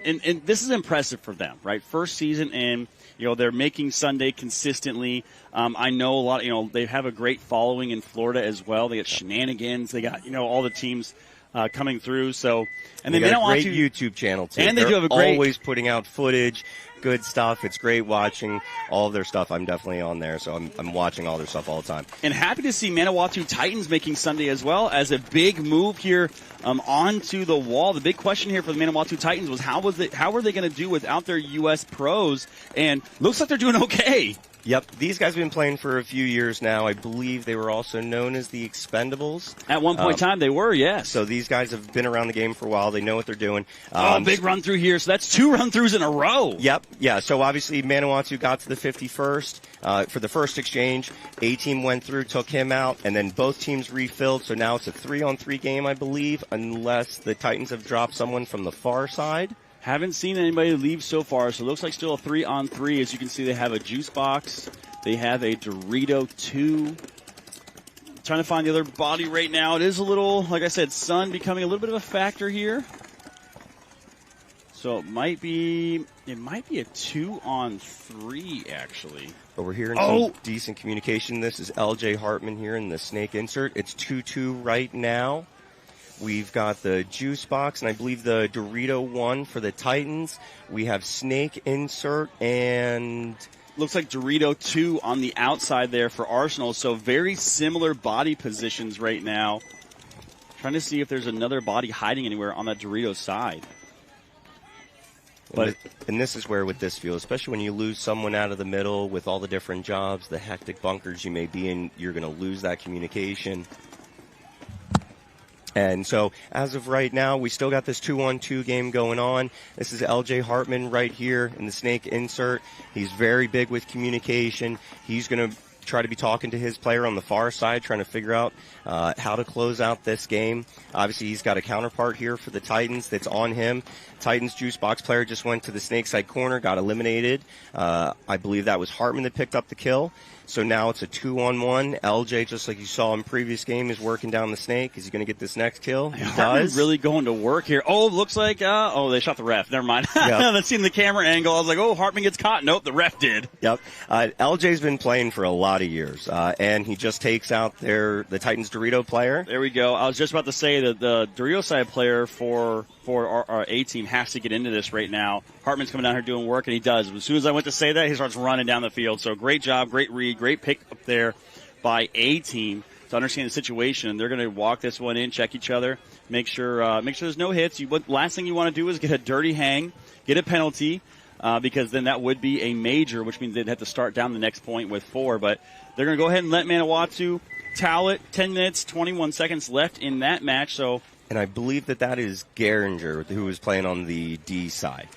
and this is impressive for them, right? First season in, they're making Sunday consistently. I know a lot, they have a great following in Florida as well. They got Shenanigans. They got, all the teams coming through. So, and then they got a great YouTube channel too. And they're do have a great, always putting out footage, good stuff. It's great watching all of their stuff. I'm definitely on there, so I'm watching all their stuff all the time. And happy to see Manawatu Titans making Sunday as well as a big move here onto the wall. The big question here for the Manawatu Titans was how were they going to do without their U.S. pros? And looks like they're doing okay. Yep, these guys have been playing for a few years now. I believe they were also known as the Expendables. At one point in time, they were, yes. So these guys have been around the game for a while. They know what they're doing. Big run through here. So that's 2 run-throughs in a row. Yep, yeah. So obviously Manawatu got to the 51st for the first exchange. A-Team went through, took him out, and then both teams refilled. So now it's a 3-on-3 game, I believe, unless the Titans have dropped someone from the far side. Haven't seen anybody leave so far, so it looks like still a 3-on-3. As you can see, they have a juice box. They have a Dorito 2. Trying to find the other body right now. It is a little, like I said, sun becoming a little bit of a factor here. So it might be a 2-on-3, actually. But we're hearing some decent communication. This is LJ Hartman here in the snake insert. It's 2-2 right now. We've got the juice box, and I believe the Dorito 1 for the Titans. We have snake insert, and looks like Dorito 2 on the outside there for Arsenal. So very similar body positions right now. Trying to see if there's another body hiding anywhere on that Dorito side. And this is where with this field, especially when you lose someone out of the middle with all the different jobs, the hectic bunkers you may be in, you're going to lose that communication. And so, as of right now, we still got this 2-on-2 game going on. This is LJ Hartman right here in the snake insert. He's very big with communication. He's going to try to be talking to his player on the far side, trying to figure out how to close out this game. Obviously, he's got a counterpart here for the Titans that's on him. Titans juice box player just went to the snake side corner, got eliminated. I believe that was Hartman that picked up the kill. So now it's a 2-on-1. LJ, just like you saw in previous game, is working down the snake. Is he going to get this next kill? He does. Really going to work here. Oh, looks like, they shot the ref. Never mind. Yep. That's seen the camera angle. I was like, Hartman gets caught. Nope, the ref did. Yep. LJ's been playing for a lot of years, and he just takes out the Titans Dorito player. There we go. I was just about to say that the Dorito side player for our A-Team has to get into this right now. Hartman's coming down here doing work, and he does. As soon as I went to say that, he starts running down the field. So great job, great read, great pick up there by A-Team to understand the situation. They're going to walk this one in, check each other, make sure there's no hits. Last thing you want to do is get a dirty hang, get a penalty, because then that would be a major, which means they'd have to start down the next point with 4. But they're going to go ahead and let Manawatu towel it. 10 minutes, 21 seconds left in that match. So. And I believe that is Geringer, who was playing on the D side.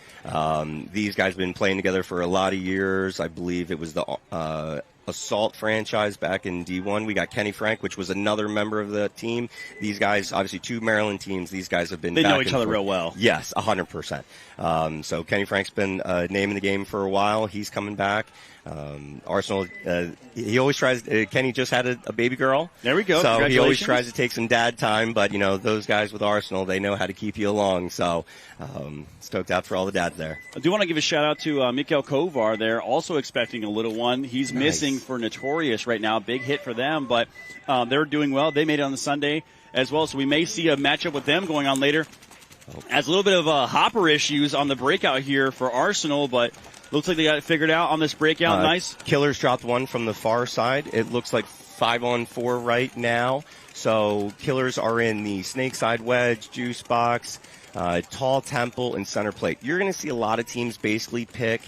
These guys have been playing together for a lot of years. I believe it was the Assault franchise back in D1. We got Kenny Frank, which was another member of the team. These guys, obviously 2 Maryland teams, these guys have been They back know each other real well. Yes, 100%. So Kenny Frank's been naming the game for a while. He's coming back. Arsenal, he always tries, Kenny just had a baby girl. There we go. So he always tries to take some dad time, but, those guys with Arsenal, they know how to keep you along. So stoked out for all the dads there. I do want to give a shout-out to Mikael Kovar there, also expecting a little one. He's missing for Notorious right now. Big hit for them, but they're doing well. They made it on the Sunday as well, so we may see a matchup with them going on later. As a little bit of hopper issues on the breakout here for Arsenal, but looks like they got it figured out on this breakout. Nice. Killers dropped one from the far side. It looks like 5-on-4 right now. So Killers are in the snake side wedge, juice box, tall temple, and center plate. You're going to see a lot of teams basically pick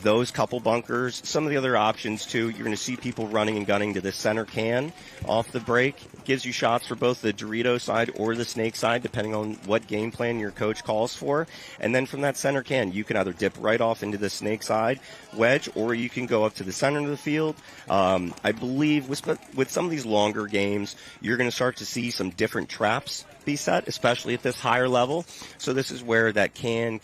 those couple bunkers. Some of the other options, too, you're going to see people running and gunning to the center can off the break. Gives you shots for both the Dorito side or the snake side, depending on what game plan your coach calls for. And then from that center can, you can either dip right off into the snake side wedge, or you can go up to the center of the field. I believe with some of these longer games, you're going to start to see some different traps be set, especially at this higher level. So this is where that can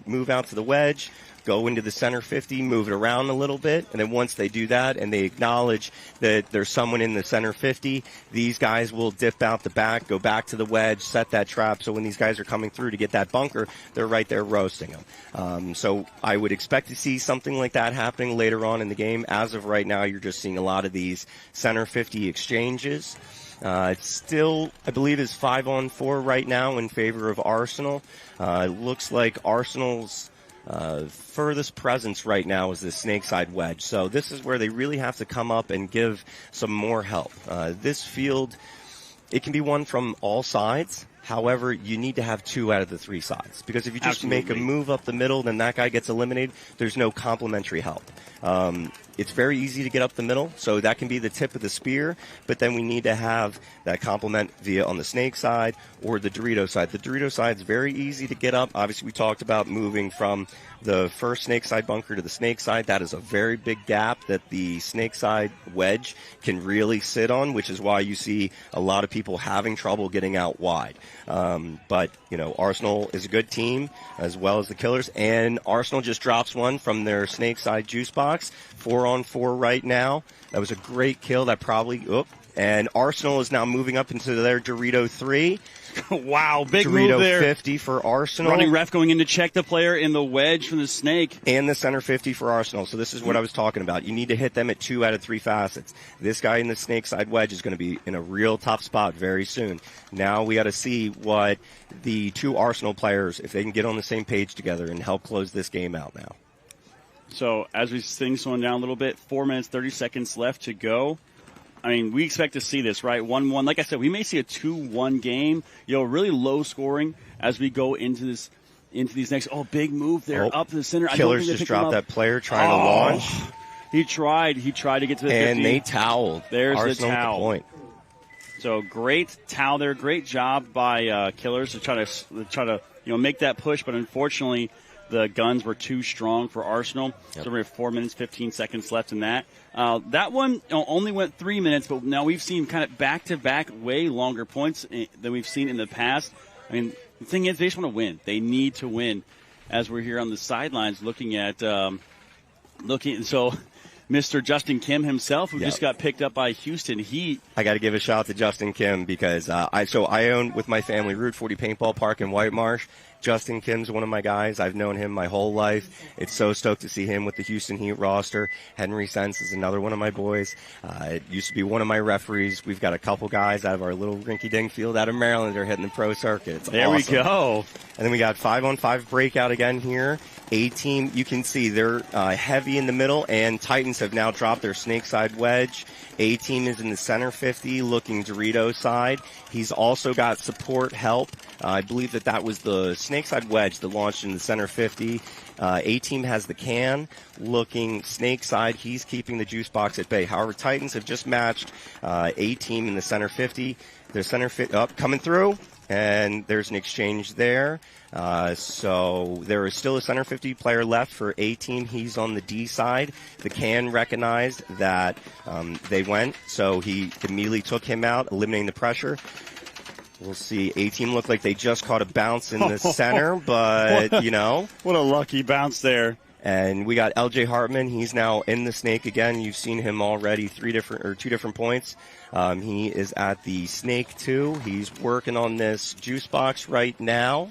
move out to the wedge, go into the center 50, move it around a little bit, and then once they do that and they acknowledge that there's someone in the center 50, these guys will dip out the back, go back to the wedge, set that trap, so when these guys are coming through to get that bunker, they're right there roasting them. So I would expect to see something like that happening later on in the game. As of right now, you're just seeing a lot of these center 50 exchanges. It's still, I believe, is 5-on-4 right now in favor of Arsenal. It looks like Arsenal's furthest presence right now is the snakeside wedge. So this is where they really have to come up and give some more help. This field, it can be won from all sides. However, you need to have 2 out of the 3 sides. Because if you just make a move up the middle, then that guy gets eliminated, there's no complementary help. It's very easy to get up the middle, so that can be the tip of the spear, but then we need to have that complement via on the snake side or the Dorito side. The Dorito side is very easy to get up. Obviously, we talked about moving from the first snake side bunker to the snake side. That is a very big gap that the snake side wedge can really sit on, which is why you see a lot of people having trouble getting out wide. But, you know, Arsenal is a good team as well as the Killers, and Arsenal just drops one from their snake side juice box. 4-on-4 right now. That was a great kill. That probably, and Arsenal is now moving up into their Dorito 3. Wow, big Dorito move there. 50 for Arsenal. Running ref going in to check the player in the wedge from the snake. And the center 50 for Arsenal. So this is what I was talking about. You need to hit them at 2 out of 3 facets. This guy in the snake side wedge is going to be in a real top spot very soon. Now we got to see what the 2 Arsenal players, if they can get on the same page together and help close this game out now. So as we sing slowing down a little bit, 4 minutes, 30 seconds left to go. I mean, we expect to see this, right? 1-1. Like I said, we may see a 2-1 game, really low scoring as we go into these next. Oh, big move there up to the center. Killers just dropped that player trying to launch. He tried to get to the 50. And they toweled. There's Arsenal the towel. At the point. So great towel there. Great job by Killers to try to make that push, but unfortunately the guns were too strong for Arsenal. Yep. So we have 4 minutes, 15 seconds left in that. That one only went 3 minutes, but now we've seen kind of back-to-back way longer points than we've seen in the past. I mean, the thing is, they just want to win. They need to win. As we're here on the sidelines looking at so Mr. Justin Kim himself, who just got picked up by Houston Heat. I got to give a shout out to Justin Kim because I own with my family Route 40 Paintball Park in White Marsh. Justin Kim's one of my guys. I've known him my whole life. It's so stoked to see him with the Houston Heat roster. Henry Sense is another one of my boys. It used to be one of my referees. We've got a couple guys out of our little rinky-dink field out of Maryland that are hitting the pro circuit. It's there awesome. We go. And then we got 5-on-5 breakout again here. A-Team, you can see they're heavy in the middle, and Titans have now dropped their snake side wedge. A-Team is in the center 50, looking Dorito side. He's also got support help. I believe that was the snake side wedge that launched in the center 50. A-Team has the can, looking snake side. He's keeping the juice box at bay. However, Titans have just matched A-Team in the center 50. Their center 50 up, coming through, and there's an exchange there. So there is still a center 50 player left for A-Team. He's on the D side. The can recognized that they went, so he immediately took him out, eliminating the pressure. We'll see. A-Team looked like they just caught a bounce in the center, but, What a lucky bounce there. And we got LJ Hartman. He's now in the snake again. You've seen him already 2 different points. He is at the snake 2. He's working on this juice box right now.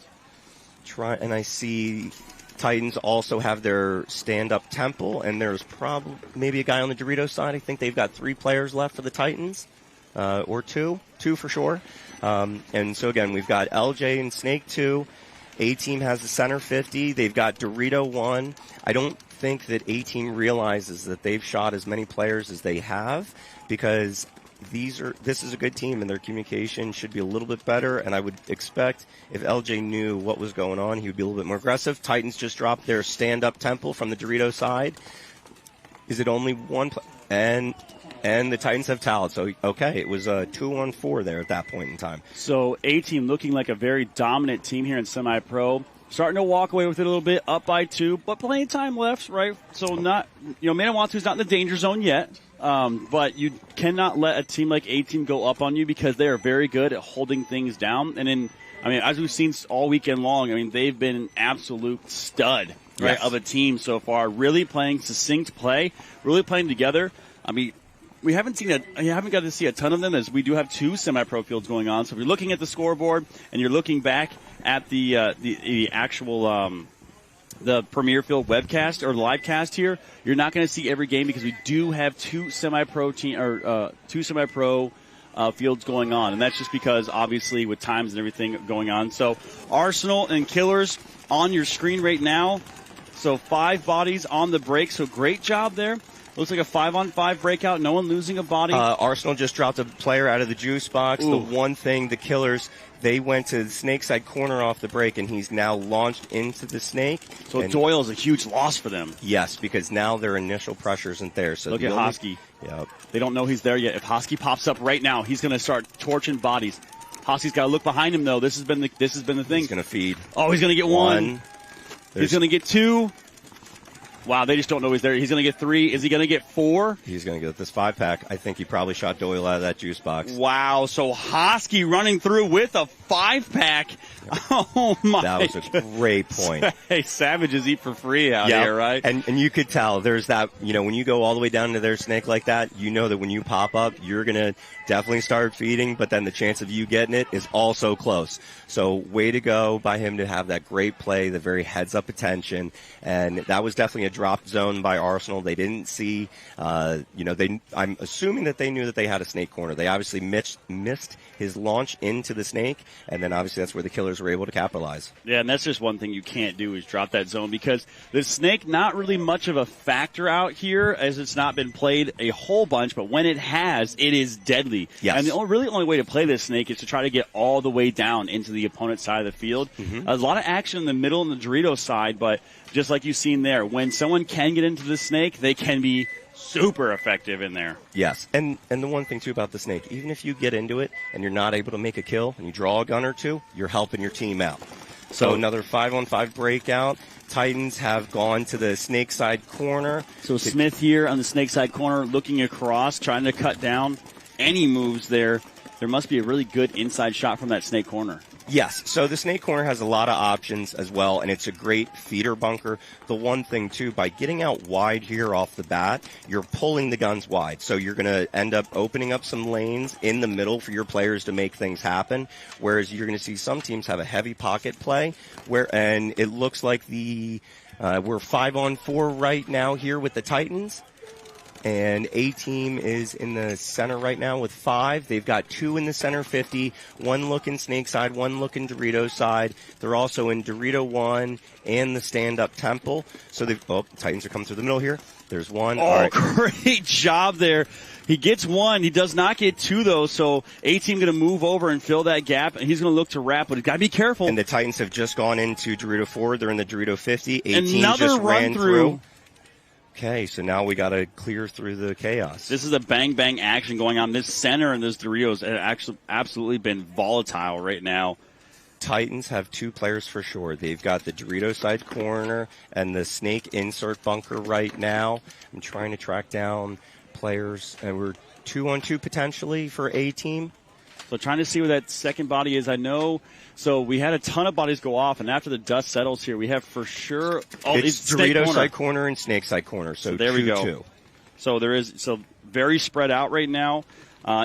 And I see Titans also have their stand-up temple, and there's probably maybe a guy on the Dorito side. I think they've got 3 players left for the Titans, or 2 for sure. And so again, we've got LJ and Snake 2. A-Team has the center 50. They've got Dorito 1. I don't think that A-Team realizes that they've shot as many players as they have, because this is a good team and their communication should be a little bit better, and I would expect if LJ knew what was going on, he would be a little bit more aggressive. Titans just dropped their stand-up temple from the Dorito side. Is it only one and the Titans have talent, so okay, it was a 2-on-4 there at that point in time. So A-Team looking like a very dominant team here in semi-pro. Starting to walk away with it a little bit, up by 2, but plenty of time left, right? So Manawatu's not in the danger zone yet, but you cannot let a team like A-Team go up on you because they are very good at holding things down. And then, as we've seen all weekend long, they've been an absolute stud right, Yes. of a team so far. Really playing succinct play, really playing together. I mean, we haven't got to see a ton of them, as we do have 2 semi-pro fields going on. So if you're looking at the scoreboard and you're looking back at the actual the Premier Field webcast or live cast here, you're not going to see every game because we do have 2 semi-pro fields going on, and that's just because obviously with times and everything going on. So Arsenal and Killers on your screen right now. So 5 bodies on the break. So great job there. Looks like a 5-on-5 breakout. No one losing a body. Arsenal just dropped a player out of the juice box. Ooh. The one thing, the Killers, they went to the snake side corner off the break, and he's now launched into the snake. So Doyle is a huge loss for them. Yes, because now their initial pressure isn't there. So look at Hosky. Yep. They don't know he's there yet. If Hosky pops up right now, he's going to start torching bodies. Hosky's got to look behind him, though. This has been the thing. He's going to feed. Oh, he's going to get 1. He's going to get 2. Wow, they just don't know he's there. He's going to get 3. Is he going to get 4? He's going to get this 5-pack. I think he probably shot Doyle out of that juice box. Wow, so Hosky running through with a 5-pack. Oh, my. That was a great point. Hey, savages eat for free out here, right? And you could tell there's that, when you go all the way down to their snake like that, you know that when you pop up, you're going to definitely start feeding, but then the chance of you getting it is also close. So way to go by him to have that great play, the very heads-up attention, and that was definitely a drop zone by Arsenal. They didn't see, I'm assuming that they knew that they had a snake corner. They obviously missed his launch into the snake, and then obviously that's where the Killers were able to capitalize. Yeah, and that's just one thing you can't do is drop that zone, because the snake, not really much of a factor out here, as it's not been played a whole bunch, but when it has, it is deadly. Yes. And the only way to play this snake is to try to get all the way down into the opponent's side of the field. Mm-hmm. A lot of action in the middle and the Dorito side, but just like you've seen there, when someone can get into the snake, they can be super effective in there. Yes, and the one thing too about the snake, even if you get into it and you're not able to make a kill and you draw a gun or 2, you're helping your team out. So another 5-on-5 breakout. Titans have gone to the snake side corner. So Smith here on the snake side corner, looking across, trying to cut down any moves there. There must be a really good inside shot from that snake corner. Yes, so the snake corner has a lot of options as well, and it's a great feeder bunker. The one thing, too, by getting out wide here off the bat, you're pulling the guns wide. So you're going to end up opening up some lanes in the middle for your players to make things happen, whereas you're going to see some teams have a heavy pocket play, and it looks like we're 5-on-4 right now here with the Titans. And A-Team is in the center right now with 5. They've got 2 in the center 50, 1 looking snake side, 1 looking Dorito side. They're also in Dorito 1 and the stand-up temple. So the Titans are coming through the middle here. There's 1. Oh, all right. Great job there. He gets 1. He does not get 2, though, so A-Team going to move over and fill that gap, and he's going to look to wrap, but he's got to be careful. And the Titans have just gone into Dorito 4. They're in the Dorito 50. A-Team Another just ran through. Okay, so now we got to clear through the chaos. This is a bang-bang action going on. This center and this Doritos have actually absolutely been volatile right now. Titans have 2 players for sure. They've got the Dorito side corner and the snake insert bunker right now. I'm trying to track down players, and we're 2-on-2 potentially for A-Team. So trying to see where that second body is. I know. So we had a ton of bodies go off, and after the dust settles here, we have for sure. Oh, it's Dorito side corner and snake side corner. So there we go. 2-2. So there is very spread out right now.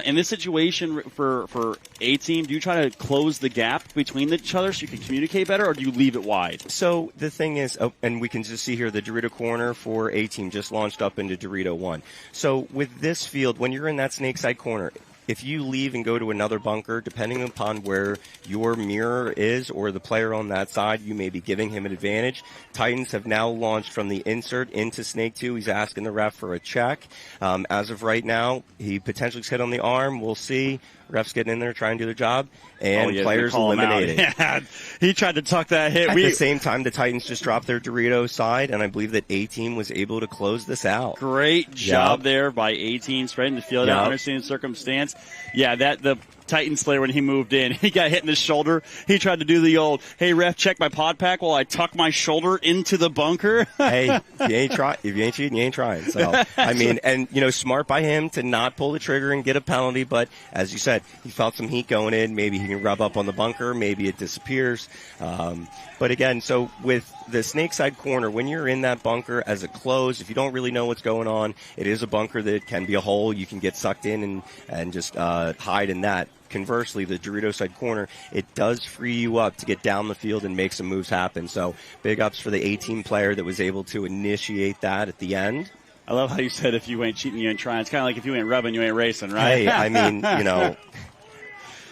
In this situation for A-Team, do you try to close the gap between each other so you can communicate better, or do you leave it wide? So the thing is, and we can just see here the Dorito corner for A-Team just launched up into Dorito 1. So with this field, when you're in that snake side corner, if you leave and go to another bunker, depending upon where your mirror is or the player on that side, you may be giving him an advantage. Titans have now launched from the insert into Snake 2. He's asking the ref for a check. As of right now, he potentially gets hit on the arm. We'll see. Refs getting in there trying to do their job, and players eliminated. Yeah, he tried to tuck that hit. At the same time, the Titans just dropped their Dorito side, and I believe that A-Team was able to close this out. Great job there by A-Team, spreading the field out, understanding the circumstance. Yeah, the Titan Slayer, when he moved in, he got hit in the shoulder. He tried to do the old, hey, ref, check my pod pack while I tuck my shoulder into the bunker. Hey, if you ain't cheating, you ain't trying. So, I mean, and, smart by him to not pull the trigger and get a penalty. But as you said, he felt some heat going in. Maybe he can rub up on the bunker. Maybe it disappears. But again, so with the snake side corner, when you're in that bunker as a close, if you don't really know what's going on, it is a bunker that can be a hole. You can get sucked in and just hide in that. Conversely, the Dorito side corner, it does free you up to get down the field and make some moves happen. So big ups for the A-Team player that was able to initiate that at the end. I love how you said if you ain't cheating, you ain't trying. It's kind of like if you ain't rubbing, you ain't racing, right? Hey, I mean, you know,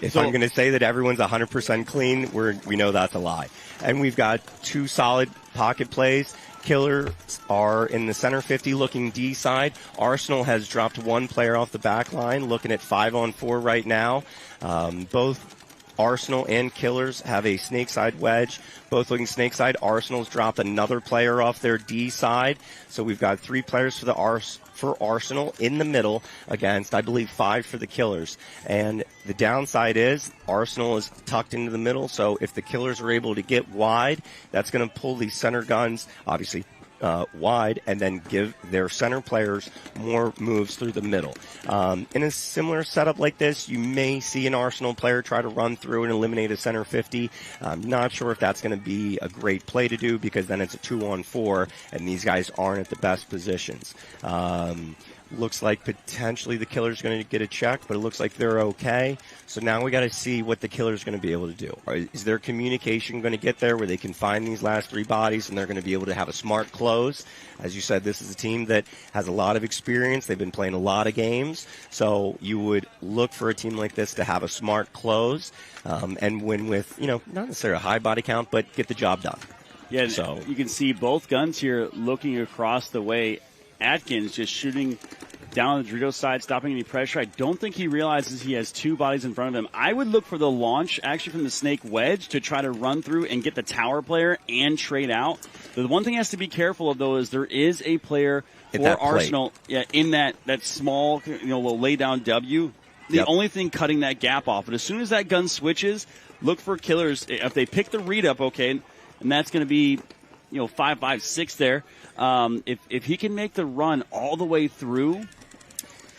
if I'm going to say that everyone's 100% clean, we know that's a lie. And we've got 2 solid pocket plays. Killers are in the center 50 looking D side. Arsenal has dropped 1 player off the back line, looking at 5-on-4 right now. Both Arsenal and Killers have a snake side wedge. Both looking snake side. Arsenal's dropped another player off their D side. So we've got 3 players for Arsenal in the middle against, I believe, 5 for the Killers. And the downside is Arsenal is tucked into the middle. So if the Killers are able to get wide, that's going to pull these center guns, obviously, wide, and then give their center players more moves through the middle. In a similar setup like this, you may see an Arsenal player try to run through and eliminate a center 50. I'm not sure if that's going to be a great play to do, because then it's a 2-on-4, and these guys aren't at the best positions. Looks like potentially the Killer's going to get a check, but it looks like they're okay. So now we got to see what the Killer's going to be able to do. Is their communication going to get there where they can find these last 3 bodies and they're going to be able to have a smart close? As you said, this is a team that has a lot of experience. They've been playing a lot of games. So you would look for a team like this to have a smart close and win with, you know, not necessarily a high body count, but get the job done. Yeah, so you can see both guns here looking across the way. Atkins just shooting down the Dorito side, stopping any pressure. I don't think he realizes he has 2 bodies in front of him. I would look for the launch, actually, from the snake wedge to try to run through and get the tower player and trade out. The one thing he has to be careful of, though, is there is a player for Arsenal in that small, little lay down W. The only thing cutting that gap off. But as soon as that gun switches, look for Killers. If they pick the read up, okay, and that's going to be 5-5-6 there. If he can make the run all the way through,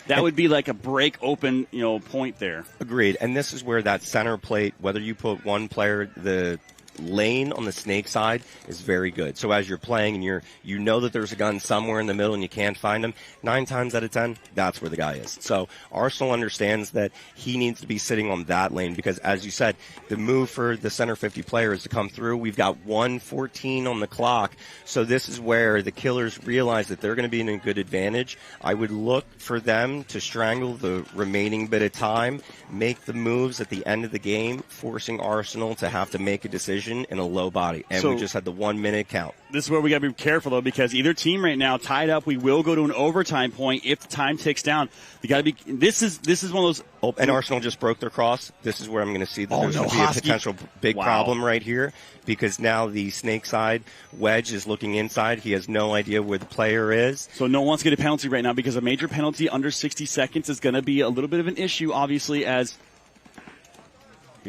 that would be like a break open, point there. Agreed. And this is where that center plate, whether you put 1 player, the lane on the snake side is very good. So as you're playing and you know that there's a gun somewhere in the middle and you can't find him, 9 times out of 10, that's where the guy is. So Arsenal understands that he needs to be sitting on that lane because, as you said, the move for the center 50 player is to come through. We've got 1:14 on the clock. So this is where the Killers realize that they're going to be in a good advantage. I would look for them to strangle the remaining bit of time, make the moves at the end of the game, forcing Arsenal to have to make a decision in a low body. And we just had the 1 minute count. This is where we got to be careful, though, because either team right now tied up, we will go to an overtime point if the time ticks down. You got to be. This is one of those. Oh, and Arsenal just broke their cross. This is where I'm going to see that there's going to be a potential big problem right here, because now the snake side wedge is looking inside. He has no idea where the player is. So no one wants to get a penalty right now, because a major penalty under 60 seconds is going to be a little bit of an issue, obviously, as.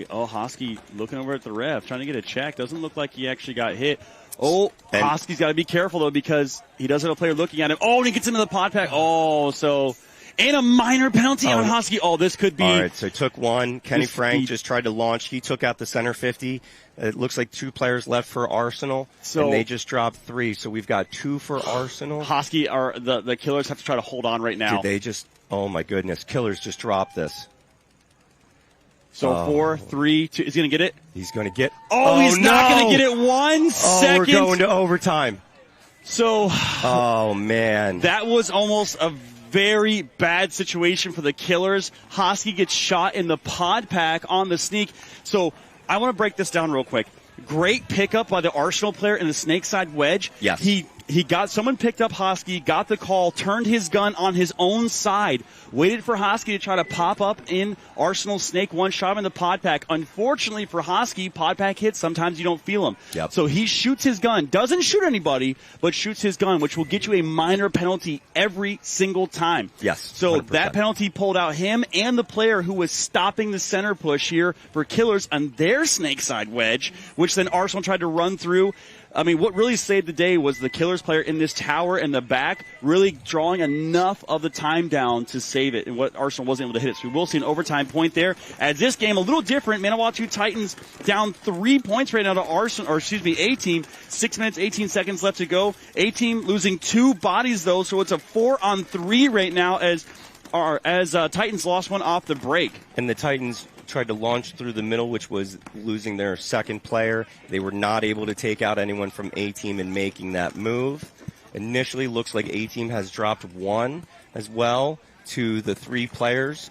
Oh, Hosky looking over at the ref, trying to get a check. Doesn't look like he actually got hit. Oh, Hosky's got to be careful, though, because he does have a player looking at him. Oh, and he gets into the pod pack. Oh, so... And a minor penalty on Hosky. Oh, this could be... All right, so took 1. Kenny Frank just tried to launch. He took out the center 50. It looks like 2 players left for Arsenal, and they just dropped 3. So we've got 2 for Arsenal. Hosky, the Killers have to try to hold on right now. Did they just... Oh, my goodness. Killers just dropped this. So 4, 3, 2. Is he going to get it? He's going to get... Oh, he's not going to get it. 1 second. We're going to overtime. So... Oh, man. That was almost a very bad situation for the Killers. Hosky gets shot in the pod pack on the sneak. So I want to break this down real quick. Great pickup by the Arsenal player in the snake side wedge. Yes. He got someone picked up Hosky, got the call, turned his gun on his own side, waited for Hosky to try to pop up in Arsenal's snake, 1 shot him in the pod pack. Unfortunately for Hosky, pod pack hits, sometimes you don't feel them. Yep. So he shoots his gun, doesn't shoot anybody, but shoots his gun, which will get you a minor penalty every single time. Yes. 100%. So that penalty pulled out him and the player who was stopping the center push here for Killers on their snake side wedge, which then Arsenal tried to run through. I mean, what really saved the day was the Killers player in this tower in the back really drawing enough of the time down to save it, and what Arsenal wasn't able to hit it. So we will see an overtime point there. As this game a little different, Manawatu Titans down 3 points right now to A-Team. 6 minutes, 18 seconds left to go. A-Team losing 2 bodies though, so it's a 4-on-3 right now as Titans lost one off the break. And the Titans tried to launch through the middle, which was losing their second player. They were not able to take out anyone from A-Team in making that move. Initially, looks like A-Team has dropped 1 as well to the 3 players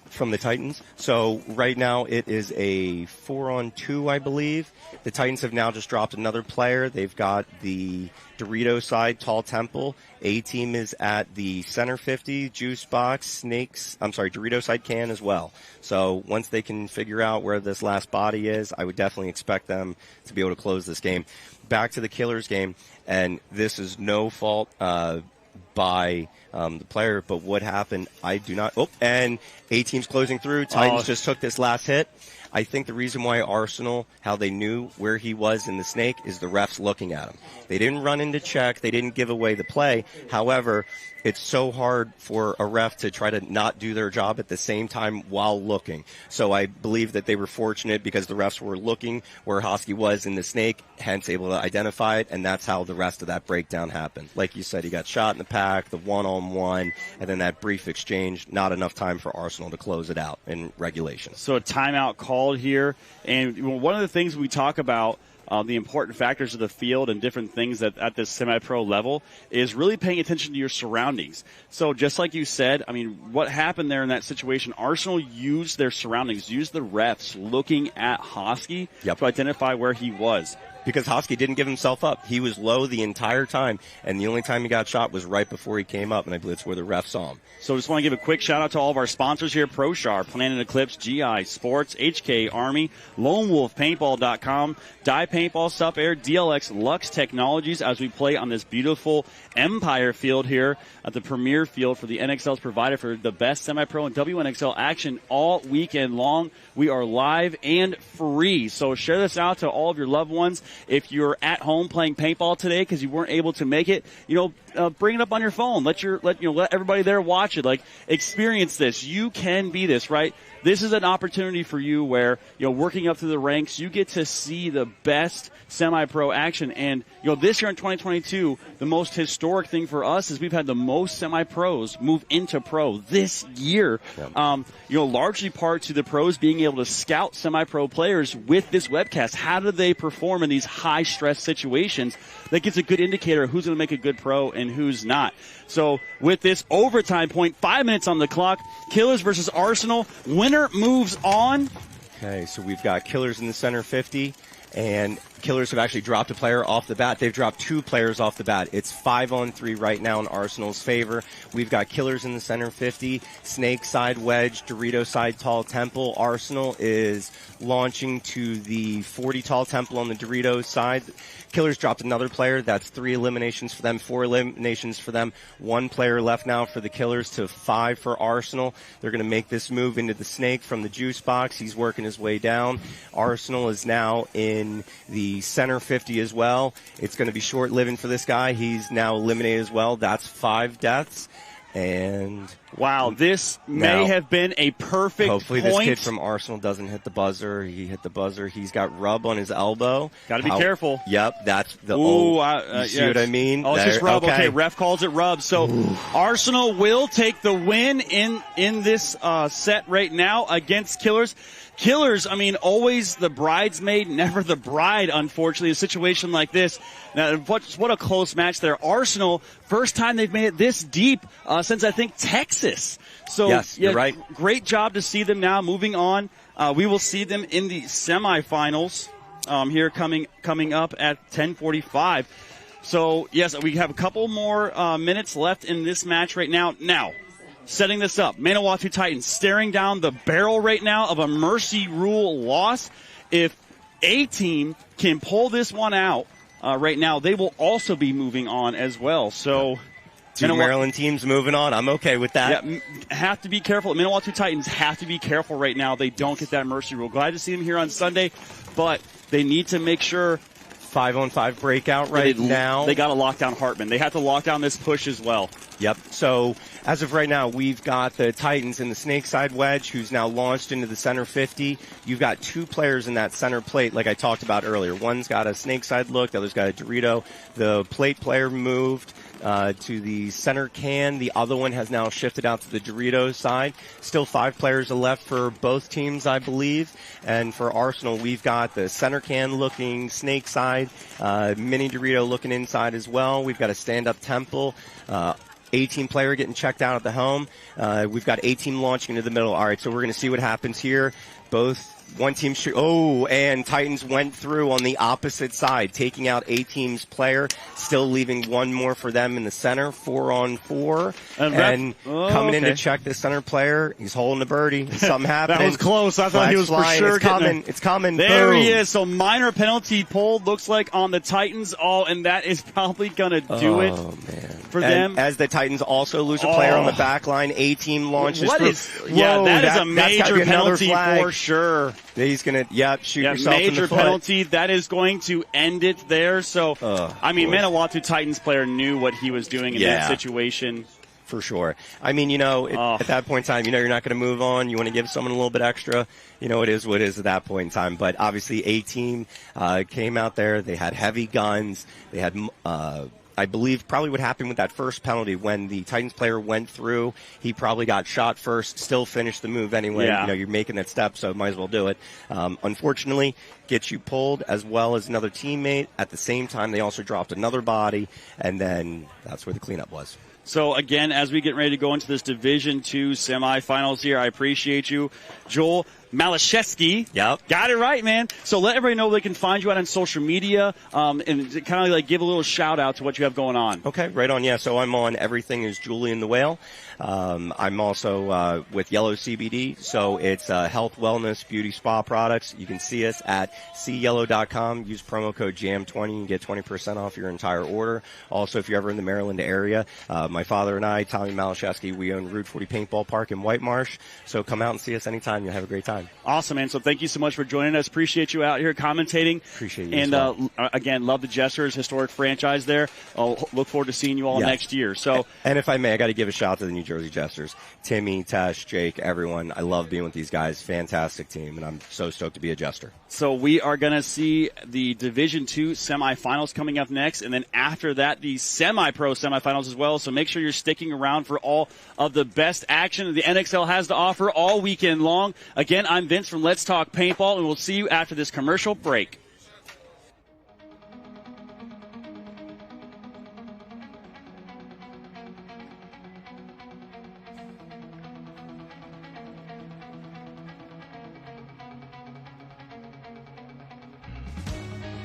from the Titans. So right now it is a 4-on-2, I believe. The Titans have now just dropped another player. They've got the Dorito side, Tall Temple. A-Team is at the center 50, Juice Box, Dorito side can as well. So once they can figure out where this last body is, I would definitely expect them to be able to close this game. Back to the Killers game, and this is no fault by the player, but what happened, I do not. Oh, and A-Team's closing through. Titans just took this last hit. I think the reason why Arsenal, how they knew where he was in the snake, is the refs looking at him. They didn't run into check. They didn't give away the play. However, it's so hard for a ref to try to not do their job at the same time while looking. So I believe that they were fortunate because the refs were looking where Hosky was in the snake, hence able to identify it, and that's how the rest of that breakdown happened. Like you said, he got shot in the pack, the one-on-one, and then that brief exchange, not enough time for Arsenal to close it out in regulation. So a timeout called here, and one of the things we talk about, the important factors of the field and different things that at this semi-pro level is really paying attention to your surroundings. So just like you said, I mean, what happened there in that situation, Arsenal used their surroundings, used the refs looking at Hosky to identify where he was. Because Hosky didn't give himself up. He was low the entire time, and the only time he got shot was right before he came up, and I believe it's where the refs saw him. So just want to give a quick shout-out to all of our sponsors here, ProShar, Planet Eclipse, GI Sports, HK Army, LoneWolfPaintball.com, Dye Paintball, Sup Air, DLX, Lux Technologies, as we play on this beautiful Empire field here at the premier field for the NXL's provider for the best semi-pro and WNXL action all weekend long. We are live and free, so share this out to all of your loved ones. If you're at home playing paintball today because you weren't able to make it, bring it up on your phone. Let everybody there watch it. Like, experience this. You can be this, right? This is an opportunity for you where, working up through the ranks, you get to see the best semi-pro action. And, this year in 2022, the most historic thing for us is we've had the most semi-pros move into pro this year. Largely part to the pros being able to scout semi-pro players with this webcast. How do they perform in these high-stress situations? That gives a good indicator of who's going to make a good pro and who's not. So with this overtime point, 5 minutes on the clock, Killers versus Arsenal. Winner moves on. Okay, so we've got Killers in the center 50, and Killers have actually dropped a player off the bat. They've dropped 2 players off the bat. It's 5-on-3 right now in Arsenal's favor. We've got Killers in the center 50, Snake side wedge, Dorito side Tall Temple. Arsenal is launching to the 40 Tall Temple on the Dorito side. Killers dropped another player. That's 3 eliminations for them, 4 eliminations for them. 1 player left now for the Killers to 5 for Arsenal. They're going to make this move into the Snake from the Juice Box. He's working his way down. Arsenal is now in the center 50 as well. It's going to be short-living for this guy. He's now eliminated as well. That's 5 deaths. And wow, this may have been a perfect hopefully point. This kid from Arsenal doesn't hit the buzzer. He hit the buzzer. He's got rub on his elbow. Got to be careful. Yep, that's the you see what I mean? Oh, it's just rub. Okay, ref calls it rub. So Arsenal will take the win in this set right now against Killers. Killers, I mean, always the bridesmaid, never the bride, unfortunately, a situation like this. Now, what a close match there. Arsenal, first time they've made it this deep since, I think, Texas. So, yes, you're right. Great job to see them now moving on. We will see them in the semifinals here coming up at 10:45. So, yes, we have a couple more minutes left in this match right now. Now, setting this up, Manawatu Titans staring down the barrel right now of a mercy rule loss. If A-Team can pull this one out right now, they will also be moving on as well. So 2 Maryland teams moving on. I'm okay with that. Yeah, have to be careful. Manawatu Titans have to be careful right now. They don't get that mercy rule. Glad to see them here on Sunday, but they need to make sure 5-on-5 breakout right now. They got to lock down Hartman. They have to lock down this push as well. Yep. So as of right now, we've got the Titans in the snake side wedge, who's now launched into the center 50. You've got 2 players in that center plate, like I talked about earlier. One's got a snake side look, the other's got a Dorito. The plate player moved to the center can. The other one has now shifted out to the Doritos side. Still 5 players are left for both teams, I believe. And for Arsenal, we've got the center can looking snake side, mini Dorito looking inside as well. We've got a stand-up temple. A-Team player getting checked out at the home. We've got A-Team launching into the middle. All right, so we're going to see what happens here. One team and Titans went through on the opposite side, taking out A-Team's player, still leaving one more for them in the center, 4-on-4. And coming in to check the center player, he's holding the birdie. Something happened. That was close. I thought he was for sure coming. It's coming. There Boom. he is. So minor penalty pulled, looks like, on the Titans. And that is probably going to do it for them. As the Titans also lose a player on the back line, A-Team launches through. That is a major penalty for sure. He's going to, shoot yourself in the major foot. penalty. That is going to end it there. So, Manawatu Titans player knew what he was doing in that situation. For sure. I mean, at that point in time, you're not going to move on. You want to give someone a little bit extra. It is what it is at that point in time. But obviously, A-Team came out there. They had heavy guns. They had I believe probably what happened with that first penalty when the Titans player went through, he probably got shot first, still finished the move anyway. You're making that step, so might as well do it. Unfortunately, gets you pulled as well as another teammate. At the same time, they also dropped another body, and then that's where the cleanup was. So, again, as we get ready to go into this Division II semifinals here, I appreciate you, Joel Malashevsky. Yep. Got it right, man. So let everybody know they can find you out on social media and kind of like give a little shout out to what you have going on. Okay, right on. Yeah, so I'm on Everything is Julian the Whale. I'm also with Yellow CBD, so it's health, wellness, beauty, spa products. You can see us at cYellow.com. Use promo code JAM20 and get 20% off your entire order. Also, if you're ever in the Maryland area, my father and I, Tommy Malashevsky, we own Route 40 Paintball Park in White Marsh. So come out and see us anytime. You'll have a great time. Awesome, man. So thank you so much for joining us. Appreciate you out here commentating. Appreciate you. And again, love the Jesters, historic franchise there. I'll look forward to seeing you all next year. So, and if I may, I got to give a shout out to the New Jersey Jesters. Timmy, Tesh, Jake, everyone. I love being with these guys. Fantastic team, and I'm so stoked to be a Jester. So we are going to see the Division II semifinals coming up next, and then after that, the semi-pro semifinals as well. So make sure you're sticking around for all of the best action the NXL has to offer all weekend long. Again, I'm Vince from Let's Talk Paintball, and we'll see you after this commercial break.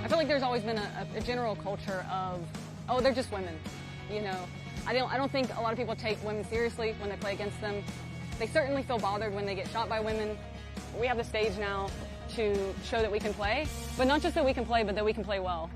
I feel like there's always been a general culture of, oh, they're just women. I don't think a lot of people take women seriously when they play against them. They certainly feel bothered when they get shot by women. We have the stage now to show that we can play, but not just that we can play, but that we can play well.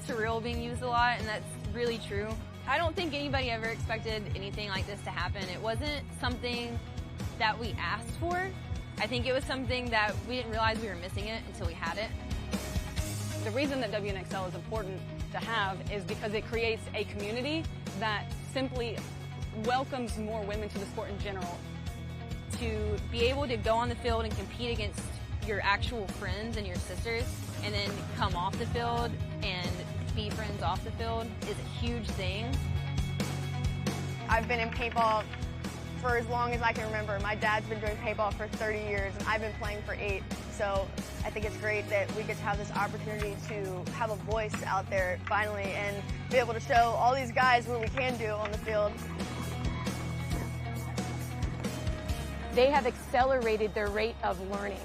surreal being used a lot, and that's really true. I don't think anybody ever expected anything like this to happen. It wasn't something that we asked for. I think it was something that we didn't realize we were missing it until we had it. The reason that WNXL is important to have is because it creates a community that simply welcomes more women to the sport in general. To be able to go on the field and compete against your actual friends and your sisters, and then come off the field and be friends off the field is a huge thing. I've been in paintball for as long as I can remember. My dad's been doing paintball for 30 years, and I've been playing for 8. So I think it's great that we get to have this opportunity to have a voice out there finally and be able to show all these guys what we can do on the field. They have accelerated their rate of learning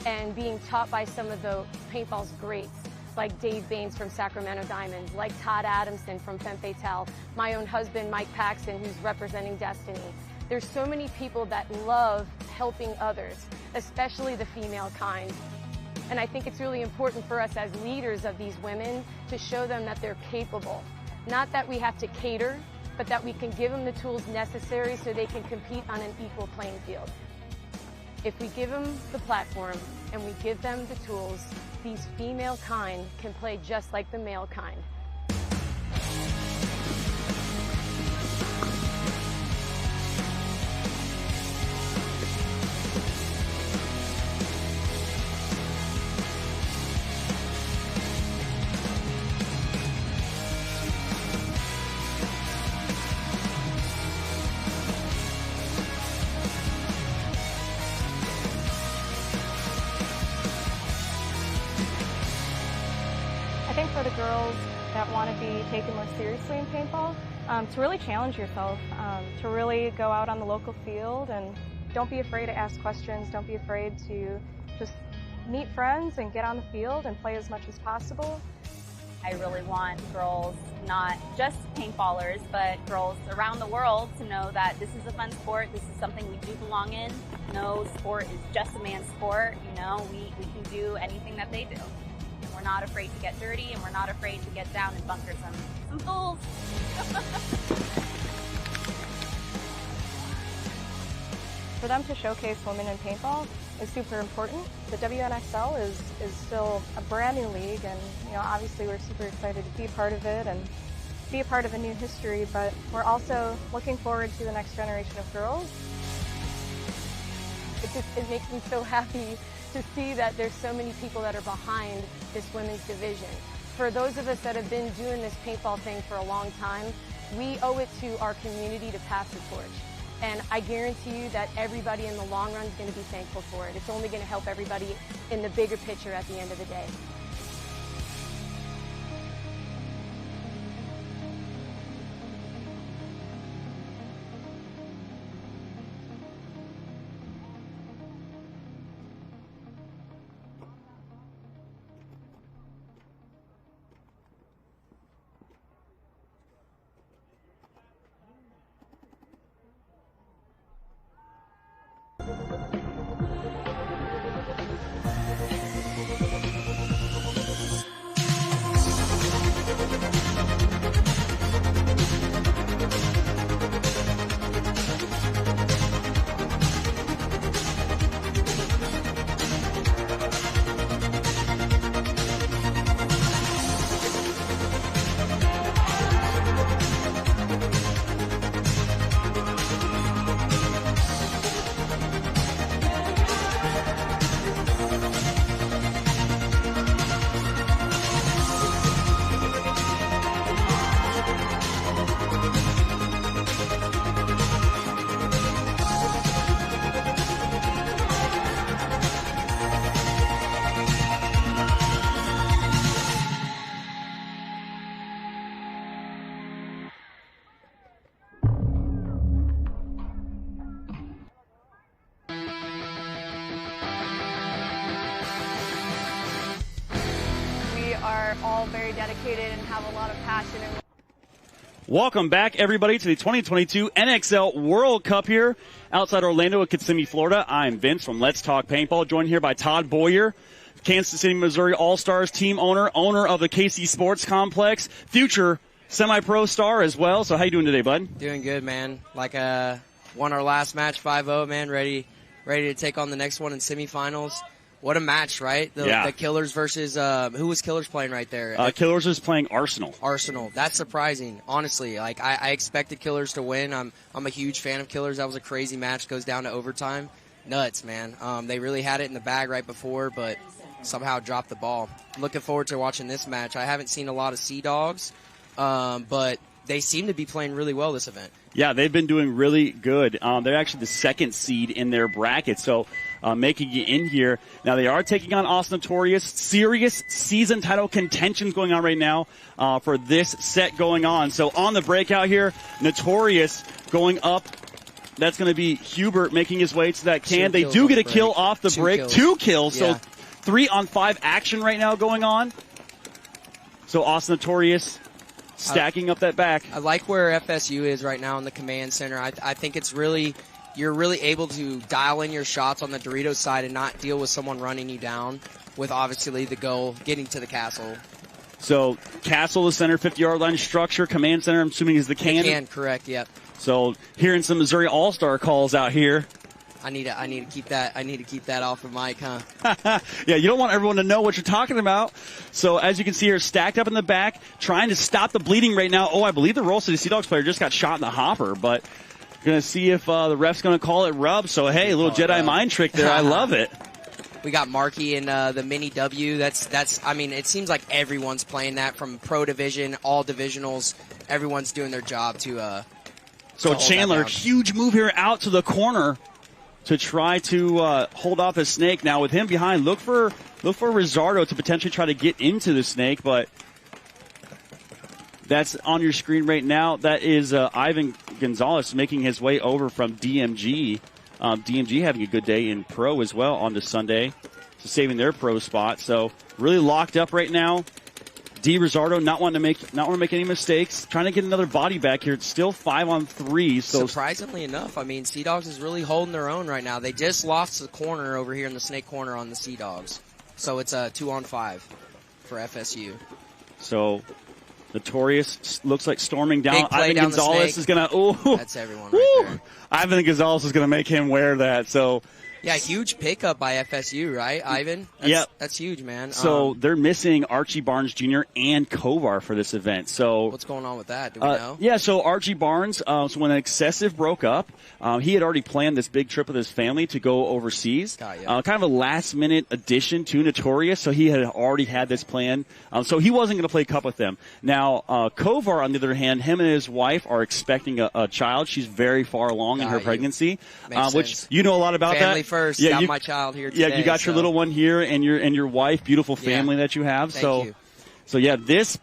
and being taught by some of the paintball's greats, like Dave Baines from Sacramento Diamonds, like Todd Adamson from Femme Fatale, my own husband, Mike Paxson, who's representing Destiny. There's so many people that love helping others, especially the female kind. And I think it's really important for us as leaders of these women to show them that they're capable. Not that we have to cater, but that we can give them the tools necessary so they can compete on an equal playing field. If we give them the platform and we give them the tools, these female kind can play just like the male kind. For the girls that want to be taken more seriously in paintball, to really challenge yourself, to really go out on the local field and don't be afraid to ask questions, don't be afraid to just meet friends and get on the field and play as much as possible. I really want girls, not just paintballers, but girls around the world to know that this is a fun sport, this is something we do belong in. No sport is just a man's sport, you know, we can do anything that they do. We're not afraid to get dirty, and we're not afraid to get down and bunker some fools. For them to showcase women in paintball is super important. The WNXL is still a brand new league, and obviously we're super excited to be a part of it and be a part of a new history, but we're also looking forward to the next generation of girls. It makes me so happy to see that there's so many people that are behind this women's division. For those of us that have been doing this paintball thing for a long time, we owe it to our community to pass the torch. And I guarantee you that everybody in the long run is going to be thankful for it. It's only going to help everybody in the bigger picture at the end of the day. all very dedicated and have a lot of passion. Welcome back, everybody, to the 2022 NXL World Cup here outside Orlando at Kissimmee, Florida. I'm Vince from Let's Talk Paintball, joined here by Todd Boyer, Kansas City, Missouri Allstars team owner of the KC Sports Complex, future semi-pro star as well. So how you doing today, bud? Doing good, man. Won our last match 5-0, man. Ready to take on the next one in semifinals. What a match, right? The Killers versus who was Killers playing right there? Killers is playing Arsenal. Arsenal. That's surprising, honestly. I expected Killers to win. I'm a huge fan of Killers. That was a crazy match. Goes down to overtime. Nuts, man. They really had it in the bag right before, but somehow dropped the ball. Looking forward to watching this match. I haven't seen a lot of Seadogs, but they seem to be playing really well this event. Yeah, they've been doing really good. They're actually the second seed in their bracket, so making it in here. Now, they are taking on Notorious. Serious season title contentions going on right now for this set going on. So on the breakout here, Notorious going up. That's going to be Hubert making his way to that can. They do get a kill off the break. 2 kills. Yeah. So 3-on-5 action right now going on. So Austin Notorious stacking up that back. I like where FSU is right now in the command center. I think it's really, you're really able to dial in your shots on the Doritos side and not deal with someone running you down with obviously the goal, getting to the castle. So castle, the center, 50-yard line structure, command center, I'm assuming is the can. The can, correct, yep. So hearing some Missouri All-Star calls out here. I need to keep that off of mic, huh? Yeah, you don't want everyone to know what you're talking about. So as you can see here, stacked up in the back, trying to stop the bleeding right now. Oh, I believe the Roll City Seadogs player just got shot in the hopper, but going to see if the ref's going to call it rub. So hey, a little Jedi mind trick there. I love it. We got Markey in the mini W. That's. I mean, it seems like everyone's playing that from pro division, all divisionals. Everyone's doing their job to. So Chandler, huge move here out to the corner to try to hold off the snake. Now with him behind, look for Rizzardo to potentially try to get into the snake, but that's on your screen right now. That is Ivan Gonzalez making his way over from DMG. DMG having a good day in pro as well on this Sunday, so saving their pro spot. So really locked up right now. D. Rizzardo not wanting to make any mistakes, trying to get another body back here. It's still 5-on-3. So surprisingly enough, I mean, Seadogs is really holding their own right now. They just lost the corner over here in the snake corner on the Seadogs, so it's a 2-on-5 for FSU. So Notorious looks like storming down. Ivan Gonzalez is gonna. Oh, that's everyone right there. Ivan Gonzalez is gonna make him wear that. So. Yeah, huge pickup by FSU, right, Ivan? That's huge, man. So they're missing Archie Barnes Jr. and Kovar for this event. So what's going on with that? Do we know? Yeah, so Archie Barnes, so when Excessive broke up, he had already planned this big trip with his family to go overseas. Kind of a last-minute addition to Notorious, so he had already had this plan. So he wasn't going to play Cup with them. Now, Kovar, on the other hand, him and his wife are expecting a child. She's very far along in her pregnancy, which you know a lot about family that. First, got my child here today. Yeah, you got your little one here and your wife, beautiful family that you have. Thank you. So yeah, this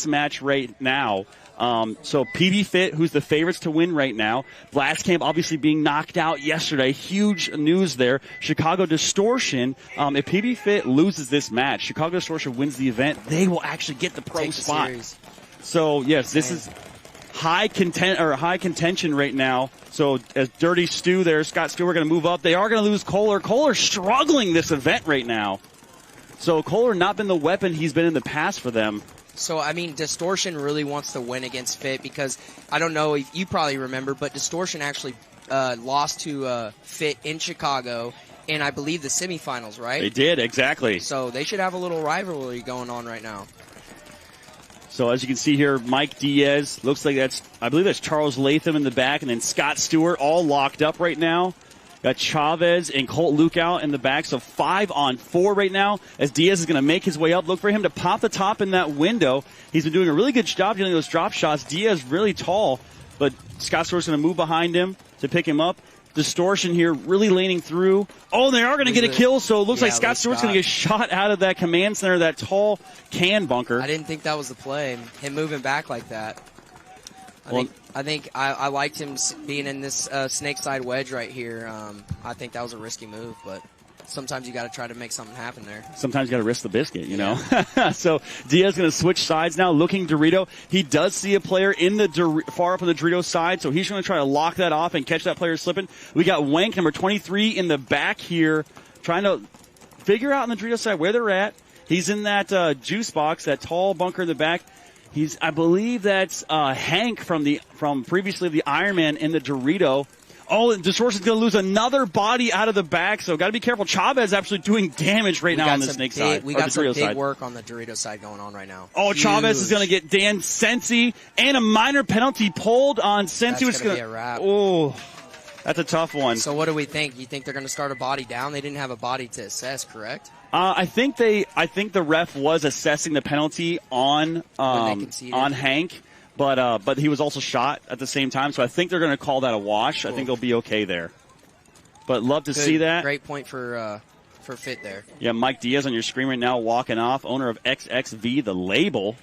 match right now, so PB Fit, who's the favorites to win right now. Blastcamp obviously being knocked out yesterday. Huge news there. Chicago Distortion, if PB Fit loses this match, Chicago Distortion wins the event, they will actually get the pro spot. So yes, this is high contention right now. So as Dirty Stu there, Scott Stewart going to move up. They are going to lose Kohler. Kohler struggling this event right now. So Kohler not been the weapon he's been in the past for them. So, I mean, Distortion really wants to win against Fit because, I don't know if you probably remember, but Distortion actually lost to Fit in Chicago in, I believe, the semifinals, right? They did, exactly. So they should have a little rivalry going on right now. So as you can see here, Mike Diaz, looks like I believe that's Charles Latham in the back, and then Scott Stewart all locked up right now. Got Chavez and Colt Luke out in the back, so 5-on-4 right now as Diaz is going to make his way up. Look for him to pop the top in that window. He's been doing a really good job getting those drop shots. Diaz really tall, but Scott Stewart's going to move behind him to pick him up. Distortion here really laning through. Oh, they are going to get a kill, so it looks like Scott Stewart's going to get shot out of that command center, that tall can bunker. I didn't think that was the play, him moving back like that. I think I liked him being in this snake side wedge right here. I think that was a risky move, but sometimes you got to try to make something happen there. Sometimes you got to risk the biscuit, you know. So Diaz going to switch sides now, looking Dorito. He does see a player in the far up on the Dorito side, so he's going to try to lock that off and catch that player slipping. We got Wank, number 23, in the back here, trying to figure out on the Dorito side where they're at. He's in that juice box, that tall bunker in the back. I believe that's Hank from previously the Ironman in the Dorito. Oh, Distortion's going to lose another body out of the back, so got to be careful. Chavez actually doing damage right now on the snake side. We got some big work on the Dorito side going on right now. Oh, Chavez is going to get Dan Sensi and a minor penalty pulled on Sensi. That's going to be a wrap. Oh, that's a tough one. So what do we think? You think they're going to start a body down? They didn't have a body to assess, correct? I think the ref was assessing the penalty on Hank, but he was also shot at the same time, so I think they're going to call that a wash. Cool. I think they'll be okay there. But love to see that. Great point for Fit there. Yeah, Mike Diaz on your screen right now, walking off, owner of XXV, the label.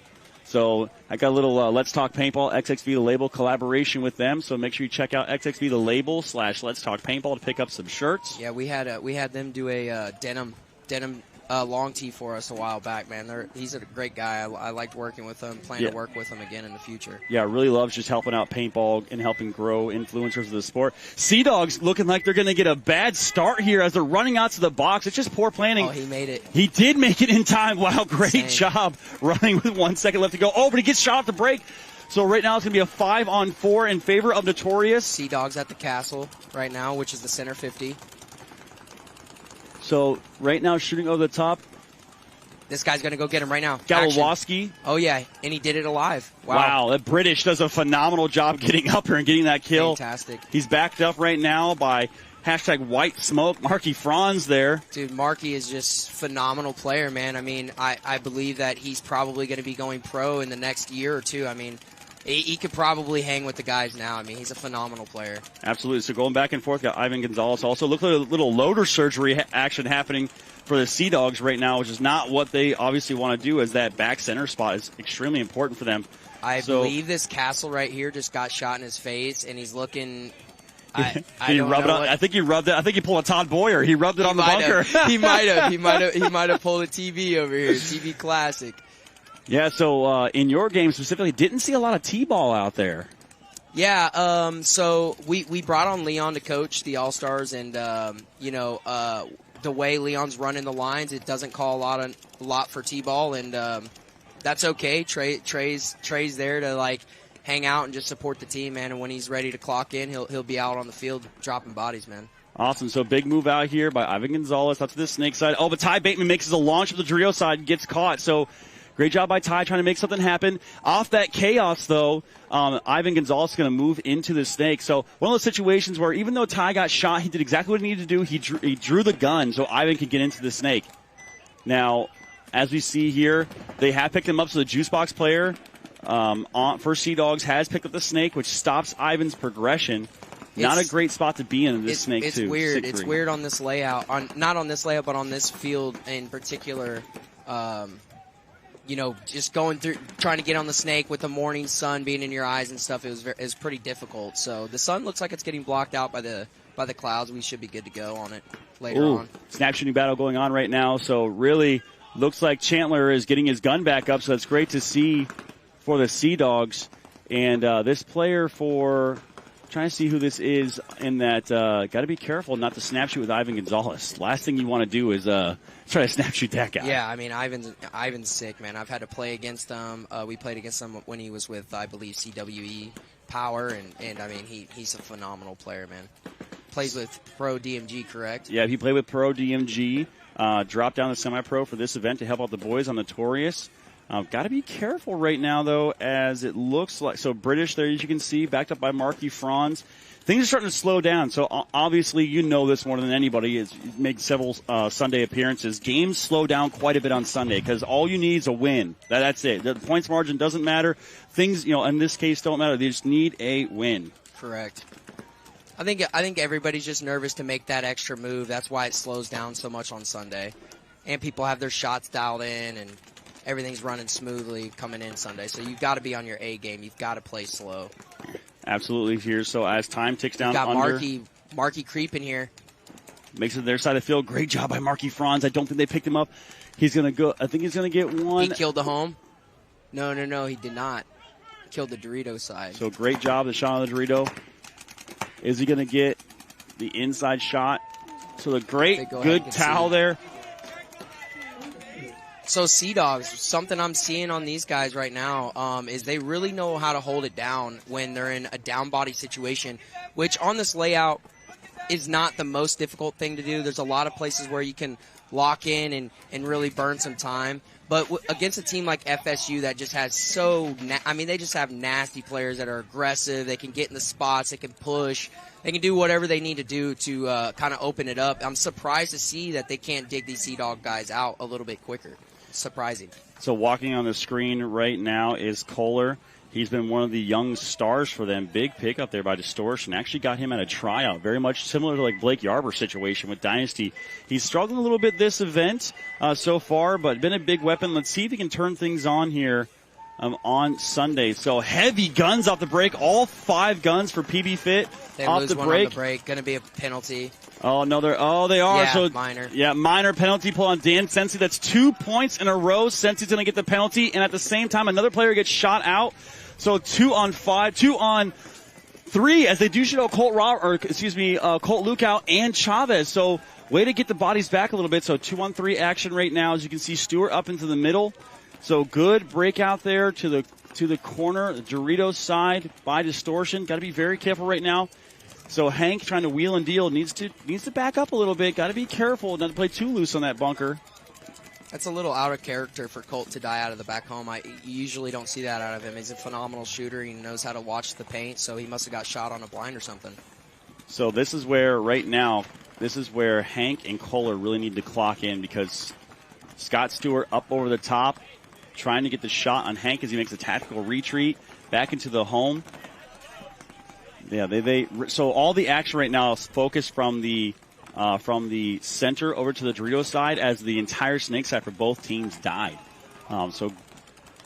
So I got a little Let's Talk Paintball, XXV the Label collaboration with them. So make sure you check out XXV the Label / Let's Talk Paintball to pick up some shirts. Yeah, we had them do a denim long tee for us a while back, man. He's a great guy. I liked working with him, plan to work with him again in the future. Yeah, really loves just helping out paintball and helping grow influencers of the sport. Seadogs looking like they're going to get a bad start here as they're running out to the box. It's just poor planning. Oh, he made it. He did make it in time. Wow, great job running with 1 second left to go. Oh, but he gets shot off the break. So right now it's going to be a 5-on-4 in favor of Notorious. Seadogs at the castle right now, which is the center 50. So right now shooting over the top. This guy's going to go get him right now. Galowoski. Oh, yeah, and he did it alive. Wow, that British does a phenomenal job getting up here and getting that kill. Fantastic. He's backed up right now by #White Smoke. Marky Franz there. Dude, Marky is just phenomenal player, man. I mean, I believe that he's probably going to be going pro in the next year or two. I mean, he could probably hang with the guys now. I mean, he's a phenomenal player. Absolutely. So going back and forth, got Ivan Gonzalez. Also, look at a little loader surgery action happening for the Seadogs right now, which is not what they obviously want to do, as that back center spot is extremely important for them. I believe this Castle right here just got shot in his face, and he's looking... I think he rubbed it. I think he pulled a Todd Boyer. He rubbed it on the bunker. He might have. He might have pulled a TV over here. TV classic. Yeah. So in your game specifically, didn't see a lot of T-ball out there. Yeah. So we brought on Leon to coach the Allstars, and the way Leon's running the lines, it doesn't call a lot for T-ball, and that's okay. Trey's there to hang out and just support the team, man. And when he's ready to clock in, he'll be out on the field dropping bodies, man. Awesome. So big move out here by Ivan Gonzalez. That's the snake side. Oh, but Ty Bateman makes a launch of the Dorito side and gets caught. So great job by Ty trying to make something happen. Off that chaos, though, Ivan Gonzalez is going to move into the snake. So one of those situations where even though Ty got shot, he did exactly what he needed to do. He drew the gun so Ivan could get into the snake. Now, as we see here, they have picked him up. So the juice box player for Seadogs has picked up the snake, which stops Ivan's progression. Not a great spot to be in this snake, it's too. It's weird. It's weird on this layout. Not on this layout, but on this field in particular. Just going through, trying to get on the snake with the morning sun being in your eyes and stuff, it was pretty difficult. So the sun looks like it's getting blocked out by the clouds. We should be good to go on it later on. Snap shooting battle going on right now. So really looks like Chandler is getting his gun back up. So that's great to see for the Seadogs. And this player trying to see who this is in that, got to be careful not to snap shoot with Ivan Gonzalez. Last thing you want to do is try to snap shoot that guy. Yeah, I mean, Ivan's sick, man. I've had to play against him. We played against him when he was with, I believe, CWE Power, and I mean, he's a phenomenal player, man. Plays with Pro DMG, correct? Yeah, he played with Pro DMG. Dropped down to semi-pro for this event to help out the boys on Notorious. Got to be careful right now, though, as it looks like. So British there, as you can see, backed up by Marky Franz. Things are starting to slow down. So obviously, you know this more than anybody. He's made several Sunday appearances. Games slow down quite a bit on Sunday because all you need is a win. That's it. The points margin doesn't matter. Things, in this case, don't matter. They just need a win. Correct. I think everybody's just nervous to make that extra move. That's why it slows down so much on Sunday, and people have their shots dialed in and everything's running smoothly coming in Sunday. So you've got to be on your A game. You've got to play slow. Absolutely here. So as time ticks down, got Marky creeping here. Makes it their side of the field. Great job by Marky Franz. I don't think they picked him up. He's going to go. I think he's going to get one. He killed the home? No, he did not. He killed the Dorito side. So great job, the shot on the Dorito. Is he going to get the inside shot? So the good towel there. So Seadogs, something I'm seeing on these guys right now is they really know how to hold it down when they're in a down body situation, which on this layout is not the most difficult thing to do. There's a lot of places where you can lock in and really burn some time. But against a team like FSU that just has they just have nasty players that are aggressive. They can get in the spots. They can push. They can do whatever they need to do to kind of open it up. I'm surprised to see that they can't dig these Seadog guys out a little bit quicker. Surprising. So walking on the screen right now is Kohler. He's been one of the young stars for them. Big pickup there by Distortion. Actually got him at a tryout. Very much similar to Blake Yarber's situation with Dynasty. He's struggled a little bit this event so far, but been a big weapon. Let's see if he can turn things on here on Sunday. So heavy guns off the break. All 5 guns for PB Fit they off lose the one break. On the break. Going to be a penalty. Oh, no, they are. Yeah, so minor. Yeah, minor penalty pull on Dan Sensi. That's 2 points in a row. Sensi's going to get the penalty, and at the same time, another player gets shot out. So 2 on 5, 2 on 3, as they do shoot out Colt Lookout and Chavez. So way to get the bodies back a little bit. So 2 on 3 action right now. As you can see, Stewart up into the middle. So good breakout there to the corner, the Doritos side by Distortion. Got to be very careful right now. So Hank trying to wheel and deal needs to back up a little bit. Got to be careful not to play too loose on that bunker. That's a little out of character for Colt to die out of the back home. You usually don't see that out of him. He's a phenomenal shooter. He knows how to watch the paint, so he must have got shot on a blind or something. So this is where, right now, Hank and Kohler really need to clock in, because Scott Stewart up over the top, trying to get the shot on Hank as he makes a tactical retreat back into the home. Yeah, so all the action right now is focused from the center over to the Doritos side, as the entire snake side for both teams died. So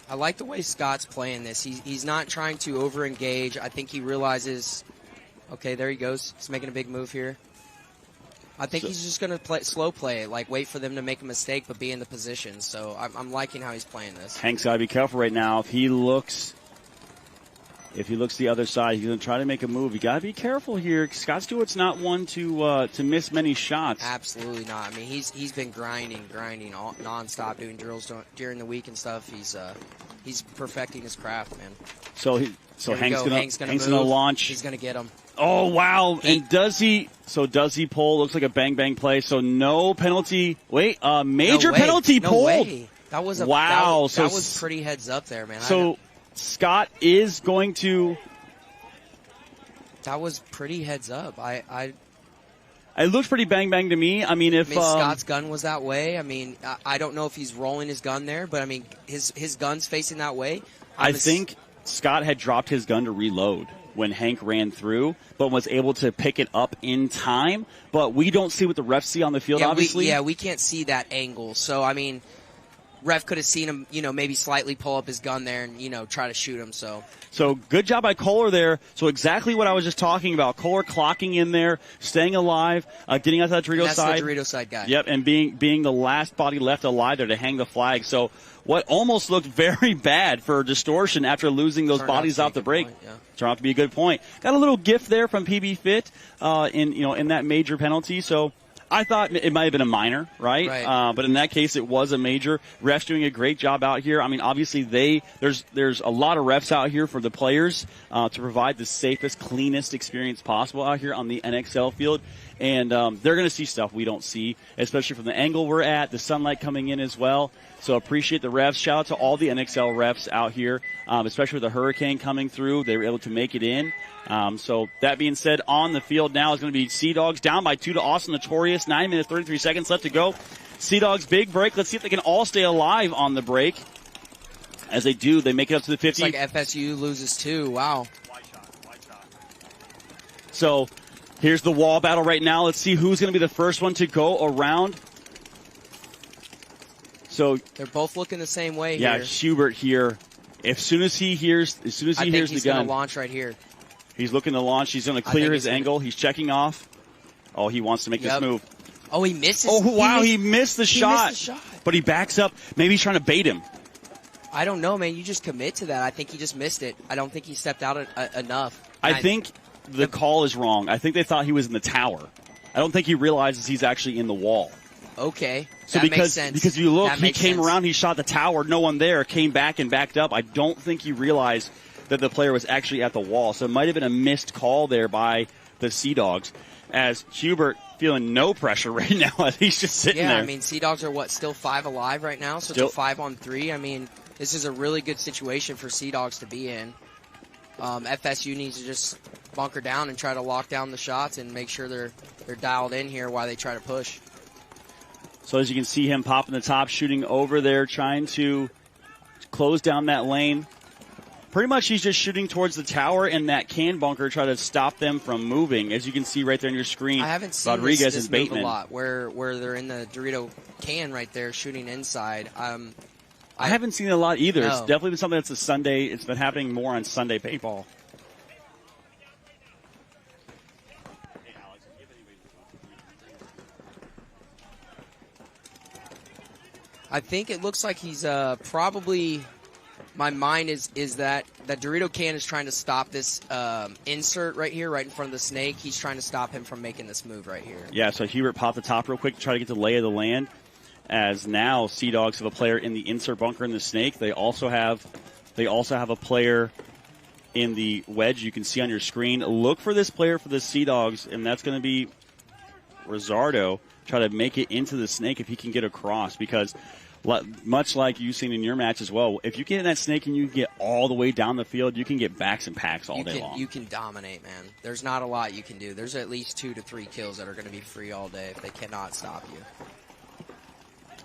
I like the way Scott's playing this. He's not trying to over-engage. I think he realizes, okay, there he goes. He's making a big move here. I think he's just going to slow play it, like wait for them to make a mistake but be in the position. So I'm liking how he's playing this. Hank's got to be careful right now. If he looks the other side, he's going to try to make a move. You got to be careful here. Scott Stewart's not one to miss many shots. Absolutely not. I mean, he's been grinding all, nonstop, doing drills during the week and stuff. He's perfecting his craft, man. So Hank's going to launch. He's going to get him. Oh wow! And does he pull? Looks like a bang bang play. So no penalty. Wait, major penalty pulled. Way. That was wow. That was pretty heads up there, man. So Scott is going to. That was pretty heads up. It looked pretty bang bang to me. I mean, if Scott's gun was that way, I mean, I don't know if he's rolling his gun there, but I mean, his gun's facing that way. I think Scott had dropped his gun to reload when Hank ran through, but was able to pick it up in time. But we don't see what the refs see on the field, obviously. We can't see that angle. So, I mean, ref could have seen him, maybe slightly pull up his gun there and, try to shoot him. So good job by Kohler there. So exactly what I was just talking about. Kohler clocking in there, staying alive, getting out to that Doritos side. That's the Doritos side guy. Yep, and being the last body left alive there to hang the flag. So what almost looked very bad for Distortion after losing those bodies off the break. Turned out to be a good point. Got a little gift there from PB Fit in that major penalty. So I thought it might have been a minor, right? But in that case, it was a major. Refs doing a great job out here. I mean, obviously, there's a lot of refs out here for the players to provide the safest, cleanest experience possible out here on the NXL field. And they're going to see stuff we don't see, especially from the angle we're at, the sunlight coming in as well. So appreciate the refs. Shout out to all the NXL refs out here, especially with the hurricane coming through. They were able to make it in. So that being said, on the field now is going to be Seadogs down by 2 to Austin Notorious. 9 minutes, 33 seconds left to go. Seadogs big break. Let's see if they can all stay alive on the break. As they do, they make it up to the 50. It's like FSU loses 2. Wow. So here's the wall battle right now. Let's see who's going to be the first one to go around. So they're both looking the same way here. Yeah, Hubert here. As soon as he hears the gun, he's going to launch right here. He's looking to launch. He's going to clear his angle. He's checking off. Oh, he wants to make this move. Oh, he misses. Oh, wow, he missed the shot. But he backs up. Maybe he's trying to bait him. I don't know, man. You just commit to that. I think he just missed it. I don't think he stepped out enough. I think the call is wrong. I think they thought he was in the tower. I don't think he realizes he's actually in the wall. Okay. So makes sense. Because you look, he came around, he shot the tower, no one there, came back and backed up. I don't think he realized that the player was actually at the wall. So it might have been a missed call there by the Seadogs. As Hubert feeling no pressure right now, he's just sitting there. Yeah, I mean, Seadogs are still 5 alive right now, so it's a 5-on-3. I mean, this is a really good situation for Seadogs to be in. FSU needs to just bunker down and try to lock down the shots and make sure they're dialed in here while they try to push. So as you can see him popping the top, shooting over there, trying to close down that lane. Pretty much he's just shooting towards the tower and that can bunker, try to stop them from moving. As you can see right there on your screen, I haven't seen Rodriguez this and Bateman. move a lot, where they're in the Dorito can right there shooting inside. I haven't seen it a lot either. No. It's definitely been something that's a Sunday. It's been happening more on Sunday paintball. I think it looks like he's probably. My mind is that Dorito Can is trying to stop this insert right here, right in front of the snake. He's trying to stop him from making this move right here. Yeah, so Hubert popped the top real quick to try to get the lay of the land. As now Seadogs have a player in the insert bunker in the snake. They also have a player in the wedge. You can see on your screen. Look for this player for the Seadogs, and that's going to be Rizzardo. Try to make it into the snake if he can get across, because much like you've seen in your match as well, if you get in that snake and you get all the way down the field, you can get backs and packs all day long. You can dominate, man. There's not a lot you can do. There's at least 2 to 3 kills that are going to be free all day if they cannot stop you.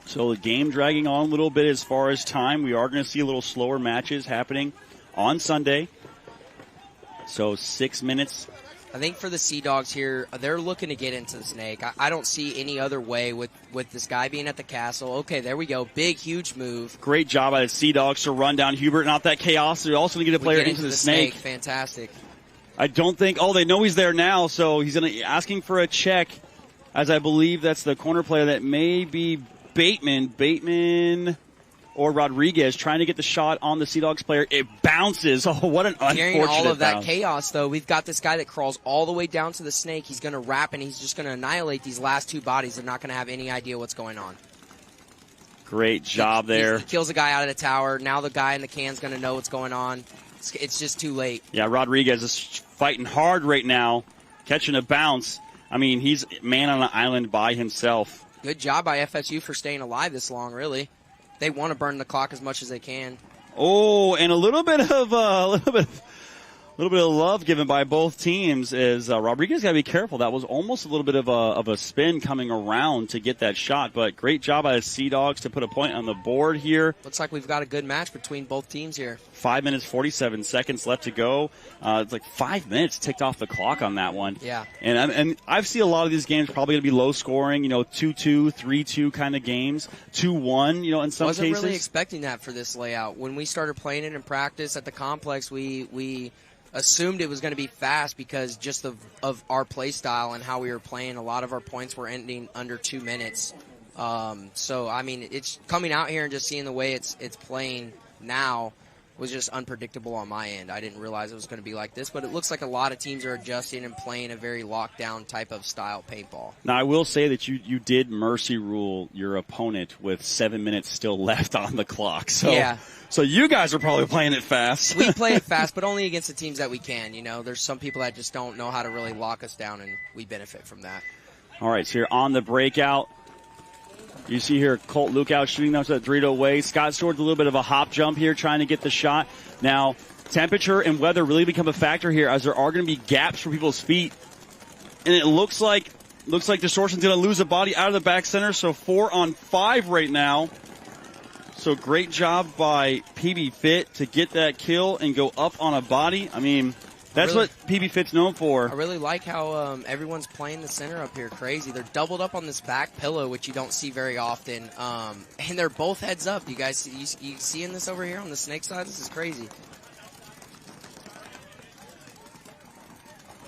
So the game dragging on a little bit as far as time. We are going to see a little slower matches happening on Sunday. So 6 minutes. I think for the Seadogs here, they're looking to get into the snake. I don't see any other way with this guy being at the castle. Okay, there we go. Big, huge move. Great job by the Seadogs to run down Hubert. Not that chaos. They're also going to get a player into the snake. Fantastic. I don't think. Oh, they know he's there now, so he's going to asking for a check. As I believe that's the corner player that may be Bateman or Rodriguez trying to get the shot on the Seadogs player. It bounces. Oh, what an unfortunate Carrying all of that bounce. Chaos, though, we've got this guy that crawls all the way down to the snake. He's going to wrap, and he's just going to annihilate these last 2 bodies. They're not going to have any idea what's going on. Great job there. He kills a guy out of the tower. Now the guy in the can's going to know what's going on. It's just too late. Yeah, Rodriguez is fighting hard right now, catching a bounce. I mean, he's man on an island by himself. Good job by FSU for staying alive this long, really. They want to burn the clock as much as they can. Oh, and a little bit of love given by both teams is Rodriguez got to be careful. That was almost a little bit of a spin coming around to get that shot, but great job by the Seadogs to put a point on the board here. Looks like we've got a good match between both teams here. 5 minutes, 47 seconds left to go. It's like 5 minutes ticked off the clock on that one. Yeah. And I've seen a lot of these games probably going to be low scoring, 2-2, 3-2 kind of games, 2-1, in some cases. Wasn't really expecting that for this layout. When we started playing it in practice at the complex, we assumed it was going to be fast because just of our play style and how we were playing. A lot of our points were ending under 2 minutes. So, I mean, it's coming out here and just seeing the way it's playing now was just unpredictable on my end. I didn't realize it was going to be like this, but it looks like a lot of teams are adjusting and playing a very lockdown type of style paintball. Now, I will say that you did mercy rule your opponent with 7 minutes still left on the clock. So, yeah. So you guys are probably playing it fast. We play it fast, but only against the teams that we can. There's some people that just don't know how to really lock us down, and we benefit from that. All right, so here on the breakout, you see here Colt Lookout shooting those at Dorito way. Scott Stewart's a little bit of a hop jump here trying to get the shot. Now, temperature and weather really become a factor here as there are going to be gaps for people's feet. And it looks like Distortion's going to lose a body out of the back center, so 4 on 5 right now. So great job by PB Fit to get that kill and go up on a body. I mean, that's what PB Fit's known for. I really like how everyone's playing the center up here. Crazy. They're doubled up on this back pillow, which you don't see very often. And they're both heads up. You guys you seeing this over here on the snake side? This is crazy.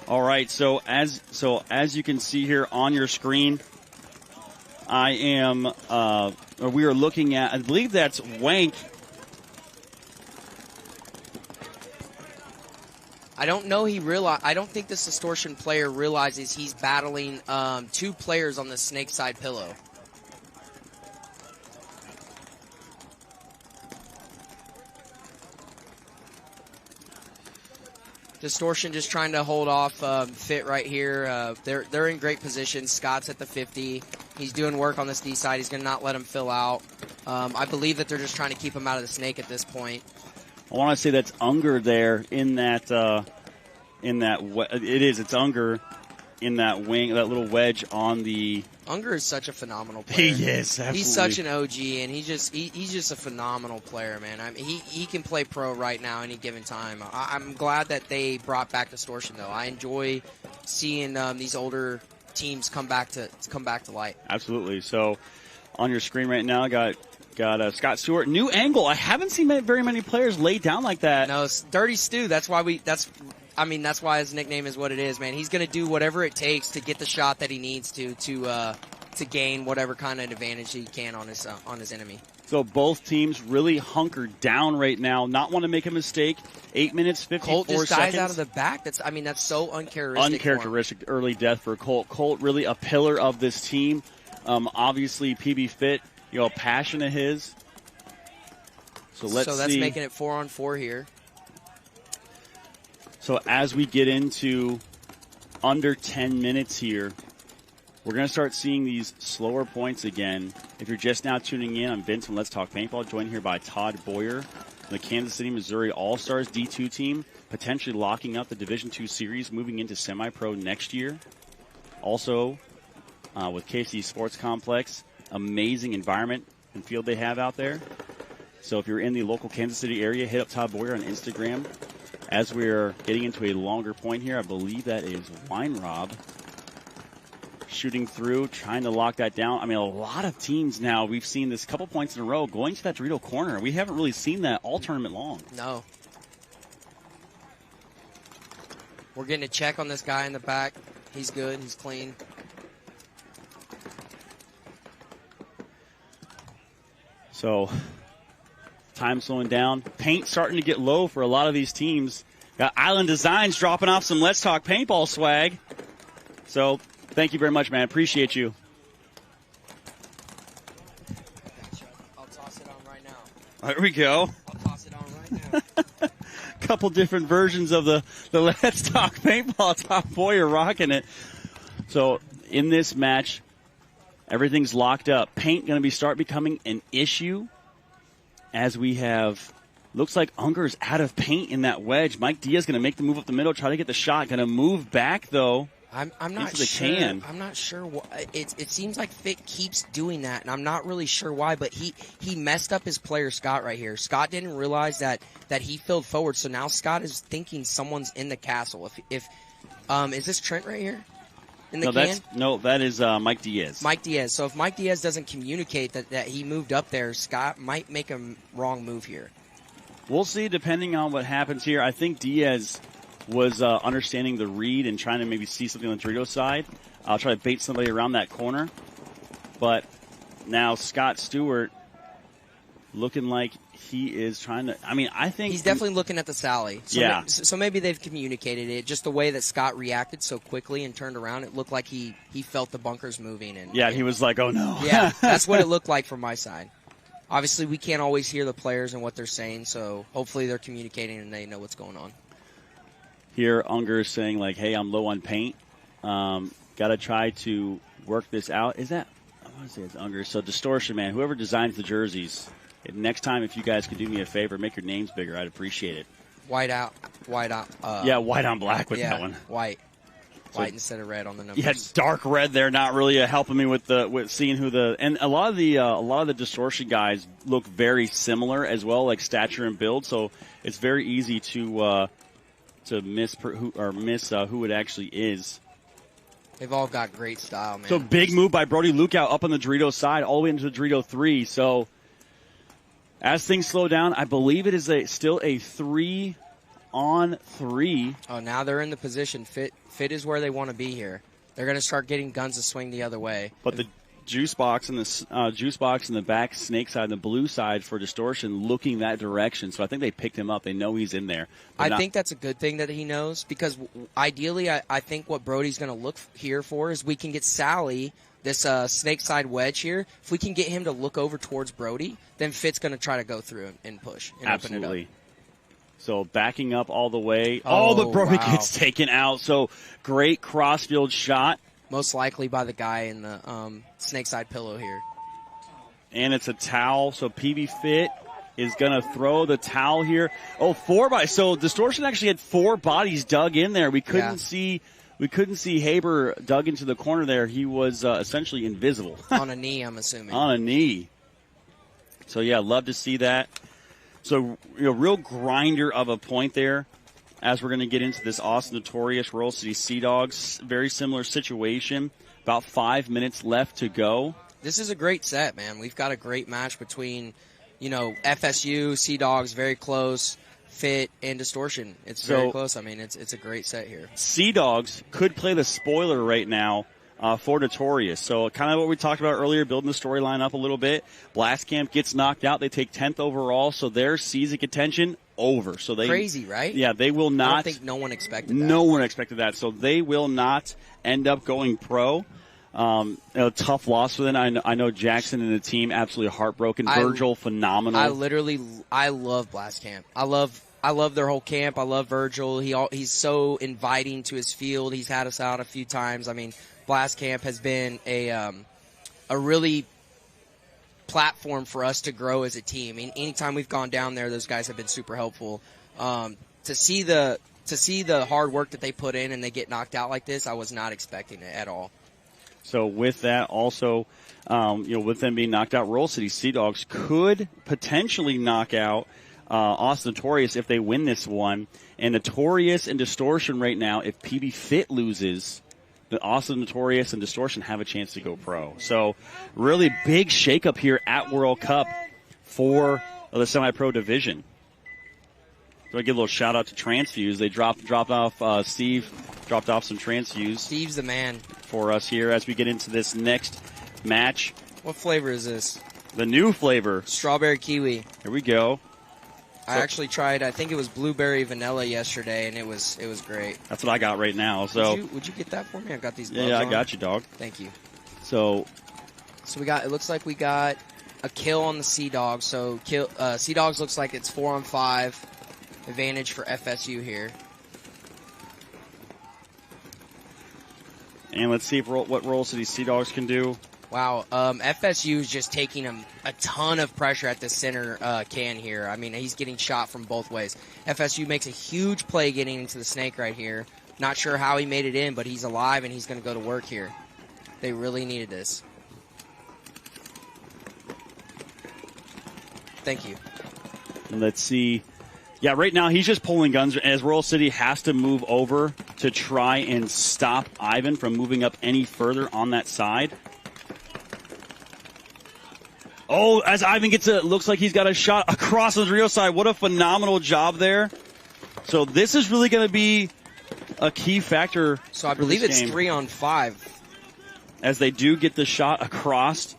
All right, so as you can see here on your screen, we are looking at, I believe that's Wank. I don't know. I don't think this Distortion player realizes he's battling 2 players on the snake side pillow. Distortion just trying to hold off Fit right here. They're in great position. Scott's at the 50. He's doing work on this D side. He's going to not let him fill out. I believe that they're just trying to keep him out of the snake at this point. I want to say that's Unger there it's Unger in that wing, that little wedge on the. Unger is such a phenomenal player. He is, absolutely. He's such an OG, and he's just a phenomenal player, man. I mean, he can play pro right now any given time. I'm glad that they brought back Distortion, though. I enjoy seeing these older teams come back to light. Absolutely. So on your screen right now, got Scott Stewart, new angle. I haven't seen very many players lay down like that. No, it's Dirty Stu. That's why why his nickname is what it is, man. He's going to do whatever it takes to get the shot that he needs to to gain whatever kind of advantage he can on his enemy. So both teams really hunkered down right now, not want to make a mistake. 8 minutes, 54 Colt just seconds. dies out of the back. That's so uncharacteristic. Uncharacteristic early death for Colt. Colt really a pillar of this team. Obviously, PB Fit, a passion of his. So that's see. Making it 4-on-4 here. So as we get into under 10 minutes here, we're going to start seeing these slower points again. If you're just now tuning in, I'm Vince from Let's Talk Paintball, joined here by Todd Boyer, the Kansas City, Missouri All-Stars D2 team, potentially locking up the Division II series, moving into semi-pro next year. Also, with KC Sports Complex, amazing environment and field they have out there. So if you're in the local Kansas City area, hit up Todd Boyer on Instagram. As we're getting into a longer point here, I believe that is Weinrob shooting through, trying to lock that down. I mean, a lot of teams now, we've seen this couple points in a row going to that Dorito corner. We haven't really seen that all tournament long. No. We're getting a check on this guy in the back. He's good. He's clean. So, time slowing down. Paint starting to get low for a lot of these teams. Got Island Designs dropping off some Let's Talk Paintball swag. So, thank you very much, man. Appreciate you. I'll toss it on right now. There we go. I'll toss it on right now. Couple different versions of the Let's Talk Paintball. Top Boyer rocking it. So, in this match, everything's locked up. Paint going to start becoming an issue as we have, looks like Unger's out of paint in that wedge. Mike Diaz going to make the move up the middle, try to get the shot. Going to move back, though. I'm not sure. I'm not sure why. It seems like Fit keeps doing that, and I'm not really sure why. But he messed up his player Scott right here. Scott didn't realize that he filled forward, so now Scott is thinking someone's in the castle. If is this Trent right here? In the that is Mike Diaz. Mike Diaz. So if Mike Diaz doesn't communicate that he moved up there, Scott might make a wrong move here. We'll see depending on what happens here. I think Diaz was understanding the read and trying to maybe see something on the Dorito side. I'll try to bait somebody around that corner. But now Scott Stewart looking like he is trying to, I think he's definitely looking at the Sally. So maybe they've communicated it. Just the way that Scott reacted so quickly and turned around, it looked like he felt the bunkers moving. He was like, oh no. Yeah, that's what it looked like from my side. Obviously, we can't always hear the players and what they're saying, so hopefully they're communicating and they know what's going on. Here, Unger is saying, like, hey, I'm low on paint. Got to try to work this out. Is that, I want to say it's Unger. So, Distortion, man, whoever designs the jerseys, next time, if you guys could do me a favor, make your names bigger, I'd appreciate it. White out. White on black with that one. White instead of red on the numbers. Yeah, dark red there, not really helping me with seeing who and a lot of the Distortion guys look very similar as well, like stature and build. So it's very easy to miss who it actually is. They've all got great style, man. So big move by Brody Lookout up on the Dorito side, all the way into the Dorito 3. So as things slow down, I believe it is still a 3-on-3. Oh, now they're in the position. Fit is where they want to be here. They're going to start getting guns to swing the other way. But the juice box and the back snake side and the blue side for Distortion looking that direction. So I think they picked him up. They know he's in there. I think that's a good thing that he knows, because ideally I think what Brody's going to look here for is we can get Sally, this snake side wedge here. If we can get him to look over towards Brody, then Fit's going to try to go through and push and Absolutely. Open it up. So backing up all the way. But Brody gets taken out. So great crossfield shot. Most likely by the guy in the snake side pillow here. And it's a towel. So PB Fit is going to throw the towel here. So Distortion actually had 4 bodies dug in there. We couldn't see Haber dug into the corner there. He was essentially invisible. On a knee, I'm assuming. On a knee. So yeah, love to see that. So, real grinder of a point there as we're going to get into this awesome Notorious Royal City Seadogs. Very similar situation. About 5 minutes left to go. This is a great set, man. We've got a great match between, FSU, Seadogs, very close, Fit, and Distortion. It's very close. It's a great set here. Seadogs could play the spoiler right now. for Notorious. So kind of what we talked about earlier, building the storyline up a little bit. Blastcamp gets knocked out. They take 10th overall, so their season contention over. So they crazy, right? Yeah, they will not. I don't think no one expected that. No one expected that. So they will not end up going pro. A tough loss for them. I know Jackson and the team absolutely heartbroken. Virgil, phenomenal. I love Blastcamp. I love their whole camp. I love Virgil. He's so inviting to his field. He's had us out a few times. I mean, Blastcamp has been a really platform for us to grow as a team. I mean, anytime we've gone down there, those guys have been super helpful. To see the hard work that they put in and they get knocked out like this, I was not expecting it at all. So with that, also, with them being knocked out, Royal City Seadogs could potentially knock out Austin Notorious if they win this one. And Notorious and Distortion right now, if PB Fit loses, the Austin Notorious and Distortion have a chance to go pro. So really big shakeup here at World Cup for the semi-pro division. So I give a little shout out to Transfuse. They dropped off Steve, dropped off some Transfuse. Steve's the man for us here as we get into this next match. What flavor is this? The new flavor. Strawberry kiwi. Here we go. I actually tried, I think it was blueberry vanilla yesterday, and it was great. That's what I got right now. So would you get that for me? I've got these gloves Yeah, I on. got you, dog. Thank you. So it looks like we got a kill on the Seadogs. So Seadogs looks like it's 4-on-5 advantage for FSU here. And let's see what Royal City Seadogs can do. Wow, FSU is just taking a ton of pressure at the center can here. I mean, he's getting shot from both ways. FSU makes a huge play getting into the snake right here. Not sure how he made it in, but he's alive and he's going to go to work here. They really needed this. Thank you. And let's see. Yeah, right now he's just pulling guns as Royal City has to move over to try and stop Ivan from moving up any further on that side. Oh, as Ivan looks like he's got a shot across the Rio side. What a phenomenal job there. So this is really going to be a key factor. So I believe it's 3-on-5. As they do get the shot across.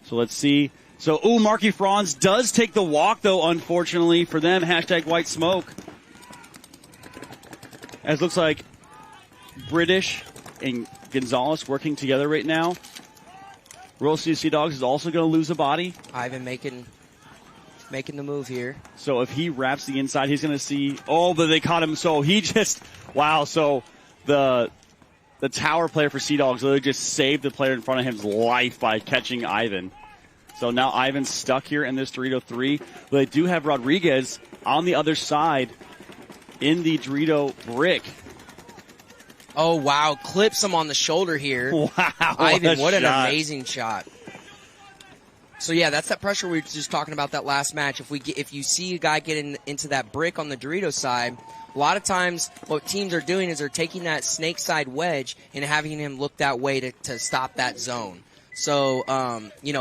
So let's see. So, Marky Franz does take the walk, though, unfortunately, for them. Hashtag white smoke. As looks like British and Gonzalez working together right now. Royal City Seadogs is also going to lose a body. Ivan making the move here. So if he wraps the inside, he's going to see. Oh, but they caught him. So he just wow. So the tower player for Seadogs literally just saved the player in front of him's life by catching Ivan. So now Ivan's stuck here in this Dorito 3. But they do have Rodriguez on the other side in the Dorito brick. Oh, wow. Clips him on the shoulder here. Wow. Ivan, what an amazing shot. So, yeah, that's that pressure we were just talking about that last match. If you see a guy get into that brick on the Dorito side, a lot of times what teams are doing is they're taking that snake side wedge and having him look that way to stop that zone. So,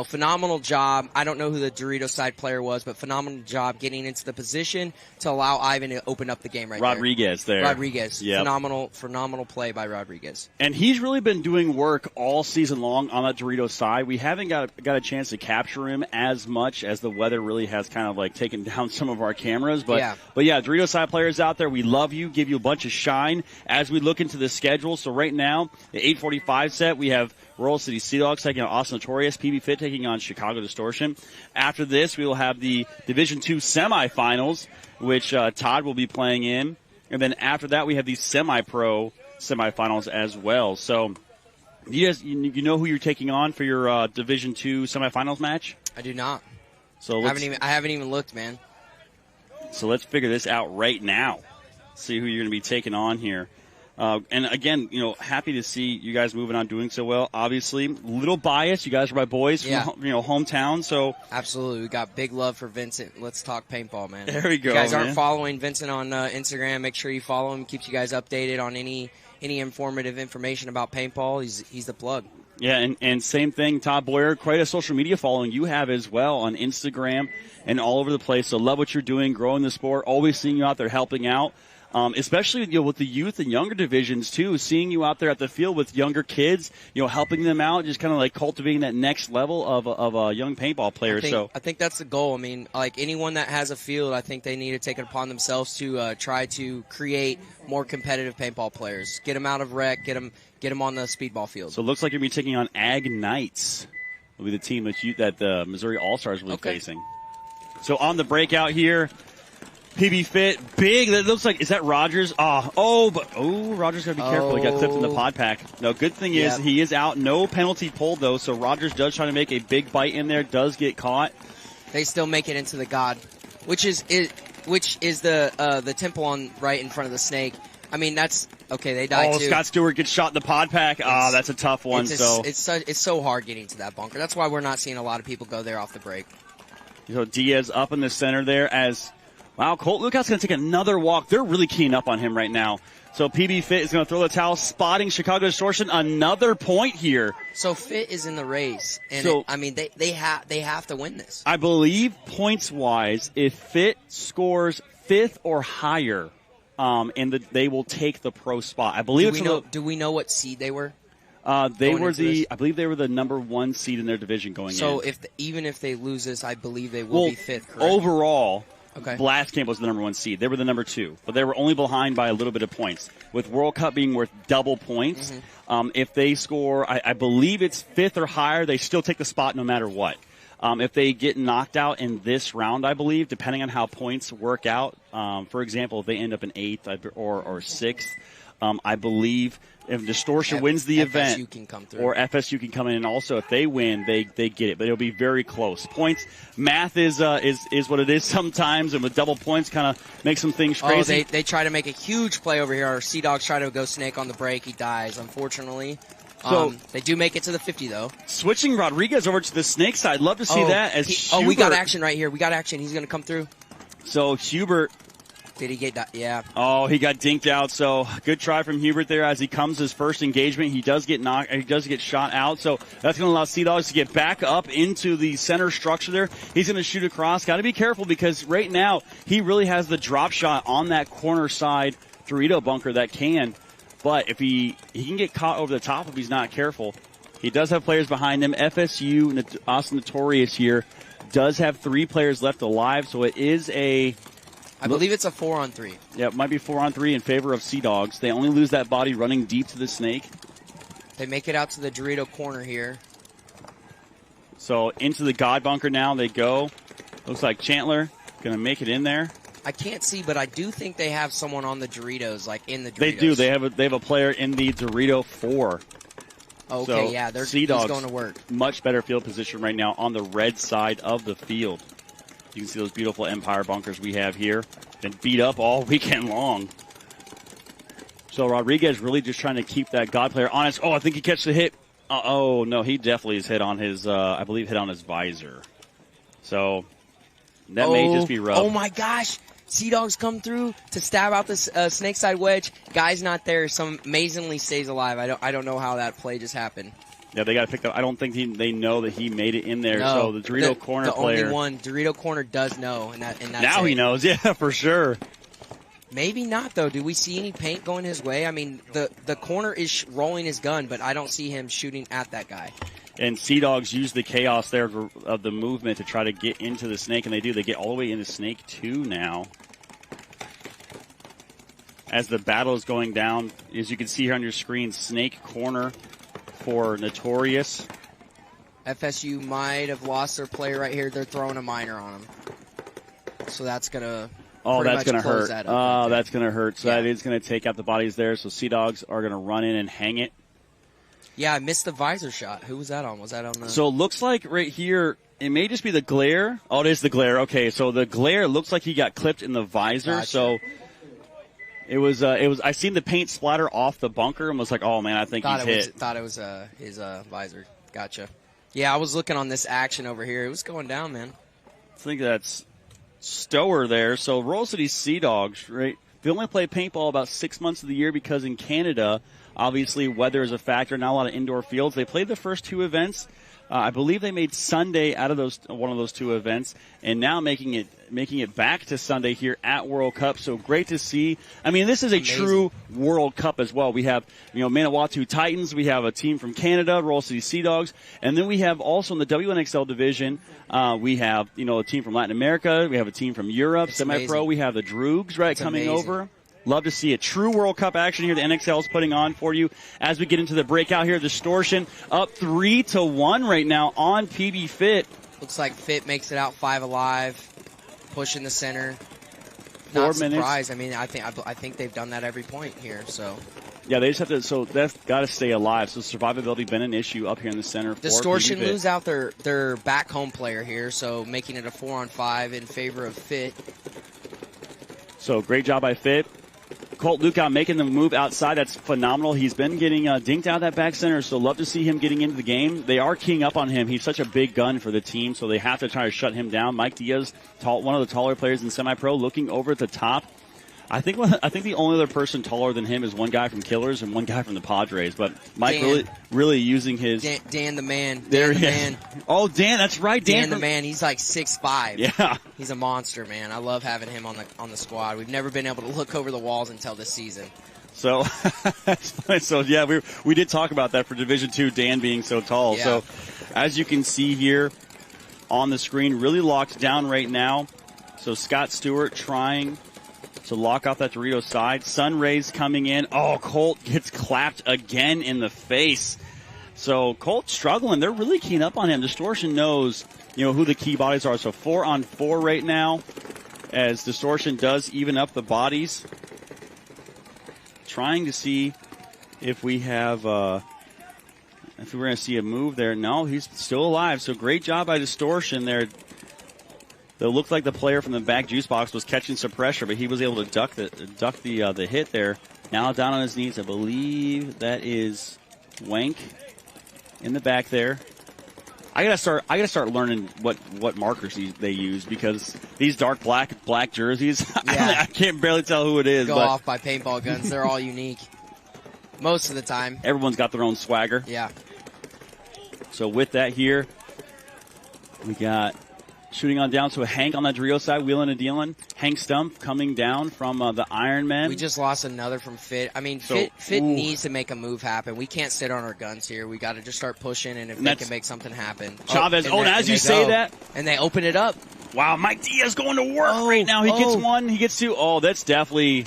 phenomenal job. I don't know who the Dorito side player was, but phenomenal job getting into the position to allow Ivan to open up the game Rodriguez there. Rodriguez. Yep. Phenomenal play by Rodriguez. And he's really been doing work all season long on that Dorito side. We haven't got a chance to capture him as much as the weather really has kind of like taken down some of our cameras. But yeah, Dorito side players out there, we love you, give you a bunch of shine as we look into the schedule. So right now, the 8:45 set, we have Royal City Seadogs taking on Austin Notorious, PB Fit taking on Chicago Distortion. After this, we will have the Division II semifinals, which Todd will be playing in. And then after that, we have the semi-pro semifinals as well. So you know who you're taking on for your Division II semifinals match? I do not. So I haven't even looked, man. So let's figure this out right now. See who you're going to be taking on here. And again, happy to see you guys moving on, doing so well. Obviously, a little biased. You guys are my boys from hometown. So absolutely, we got big love for Vincent. Let's talk paintball, man. There we go. If you guys aren't following Vincent on Instagram, make sure you follow him. Keeps you guys updated on any informative information about paintball. He's the plug. Yeah, and same thing, Todd Boyer. Quite a social media following you have as well on Instagram and all over the place. So love what you're doing, growing the sport. Always seeing you out there helping out. especially with the youth and younger divisions too. Seeing you out there at the field with younger kids, helping them out, just kind of like cultivating that next level of a young paintball player. I think that's the goal. I mean, like anyone that has a field, I think they need to take it upon themselves to try to create more competitive paintball players. Get them out of rec, get them on the speedball field. So it looks like you're going to be taking on Ag Knights. Will be the team that the Missouri Allstars will be facing. So on the breakout here, PB Fit, big. That looks like, is that Rogers? Rogers got to be careful. He got clipped in the pod pack. No, good thing is he is out. No penalty pulled, though, so Rogers does try to make a big bite in there, does get caught. They still make it into the God, which is the temple on right in front of the snake. I mean, that's okay. They died too. Scott Stewart gets shot in the pod pack. That's a tough one. It's so hard getting to that bunker. That's why we're not seeing a lot of people go there off the break. So Diaz up in the center there as Colt Lukout's going to take another walk. They're really keying up on him right now. So PB Fit is going to throw the towel, spotting Chicago Distortion. Another point here. So Fit is in the race, and they have to win this. I believe points wise, if Fit scores 5th or higher. They will take the pro spot. I believe. Do we know what seed they were? I believe they were the number 1 seed in their division going in. So even if they lose this, I believe they will be 5th. Correct? Overall, Blastcamp was the number 1 seed. They were the number 2, but they were only behind by a little bit of points. With World Cup being worth double points, if they score, I believe it's 5th or higher, they still take the spot no matter what. If they get knocked out in this round, I believe, depending on how points work out, for example, if they end up in 8th or 6th, I believe if Distortion wins the event, or FSU can come in, and also if they win, they get it. But it'll be very close. Points, math is what it is sometimes, and with double points kind of makes some things crazy. They try to make a huge play over here. Our Seadogs try to go snake on the break. He dies, unfortunately. So they do make it to the 50, though. Switching Rodriguez over to the snake side. Love to see that. We got action right here. We got action. He's going to come through. So Hubert. Did he get yeah. He got dinked out. So good try from Hubert there as he comes his first engagement. He does get knocked. He does get shot out. So that's going to allow Seadogs to get back up into the center structure there. He's going to shoot across. Got to be careful because right now he really has the drop shot on that corner side Dorito bunker that can. But if he can get caught over the top if he's not careful. He does have players behind him. FSU, Austin Notorious here, does have 3 players left alive. So it is I believe it's a 4-on-3. Yeah, it might be 4-on-3 in favor of Seadogs. They only lose that body running deep to the snake. They make it out to the Dorito corner here. So into the God bunker now they go. Looks like Chandler going to make it in there. I can't see, but I do think they have someone on the Doritos, like in the Doritos. They do. They have a player in the Dorito 4. Okay, so he's going to work. Much better field position right now on the red side of the field. You can see those beautiful Empire bunkers we have here. Been beat up all weekend long. So Rodriguez really just trying to keep that God player honest. I think he catches the hit. No, he definitely is hit on his, I believe, hit on his visor. So that may just be rough. Oh, my gosh. Seadogs come through to stab out this snake side wedge. Guy's not there. Some amazingly stays alive. I don't know how that play just happened. Yeah, they got to pick up. I don't think they know that he made it in there. No, so the Dorito corner player. The only one, Dorito corner does know, and that's now he knows. Yeah, for sure. Maybe not though. Do we see any paint going his way? I mean, the corner is rolling his gun, but I don't see him shooting at that guy. And Seadogs use the chaos there of the movement to try to get into the snake, and they do. They get all the way into snake 2 now. As the battle is going down, as you can see here on your screen, snake corner for Notorious. FSU might have lost their player right here. They're throwing a minor on him. So that's going to that's going to hurt. That's going to hurt. So that is going to take out the bodies there. So Seadogs are going to run in and hang it. Yeah, I missed the visor shot. Who was that on? Was that on the... So it looks like right here, it may just be the glare. Oh, it is the glare. Okay, so the glare looks like he got clipped in the visor. Gotcha. So... It was. I seen the paint splatter off the bunker and was like, "Oh man, I think he's hit." Thought it was his visor. Gotcha. Yeah, I was looking on this action over here. It was going down, man. I think that's Stower there. So Royal City Seadogs, right? They only play paintball about 6 months of the year because in Canada, obviously weather is a factor. Not a lot of indoor fields. They played the first 2 events. I believe they made Sunday out of one of those two events, and now making it back to Sunday here at World Cup. So great to see. I mean, this is a true World Cup as well. We have, Manawatu Titans. We have a team from Canada, Roll City Seadogs. And then we have also in the WNXL division, we have, a team from Latin America. We have a team from Europe, semi-pro. We have the Droogs, right, coming over. Love to see a true World Cup action here. The NXL is putting on for you as we get into the breakout here. Distortion up 3-1 right now on PB Fit. Looks like Fit makes it out 5 alive, pushing the center. 4 Not minutes. surprised. I mean, I think they've done that every point here. So yeah, they just have to. So that's got to stay alive. So survivability been an issue up here in the center. Distortion lose out their back home player here, so making it a 4-on-5 in favor of Fit. So great job by Fit. Colt Lukow making the move outside. That's phenomenal. He's been getting dinked out of that back center, so love to see him getting into the game. They are keying up on him. He's such a big gun for the team, so they have to try to shut him down. Mike Diaz, one of the taller players in semi-pro, looking over at the top. I think the only other person taller than him is one guy from Killers and one guy from the Padres. But Mike really using his Dan the man. Dan the man. Oh, Dan, that's right. Dan the man. He's like 6'5". Yeah, he's a monster, man. I love having him on the squad. We've never been able to look over the walls until this season. So that's funny. So yeah, we did talk about that for Division II, Dan being so tall. Yeah. So as you can see here on the screen, really locked down right now. So Scott Stewart trying to lock off that Dorito side. Sun rays coming in. Oh, Colt gets clapped again in the face. So Colt's struggling. They're really keying up on him. Distortion knows, who the key bodies are. So 4-on-4 right now as Distortion does even up the bodies. Trying to see if we have, if we're going to see a move there. No, he's still alive. So great job by Distortion there. It looked like the player from the back juice box was catching some pressure, but he was able to duck the hit there. Now down on his knees, I believe that is Wank in the back there. I gotta start learning what markers they use, because these dark black jerseys, I can't barely tell who it is. Go off by paintball guns. They're all unique most of the time. Everyone's got their own swagger. Yeah. So with that here, we got shooting on down to a Hank on that Dorito side, wheeling and dealing. Hank Stump coming down from the Iron Man. We just lost another from Fit. I mean, Fit needs to make a move happen. We can't sit on our guns here. We got to just start pushing, and if they can make something happen. Chavez, as you say that. And they open it up. Wow, Mike Diaz going to work right now. He gets one, he gets two. Oh, that's definitely.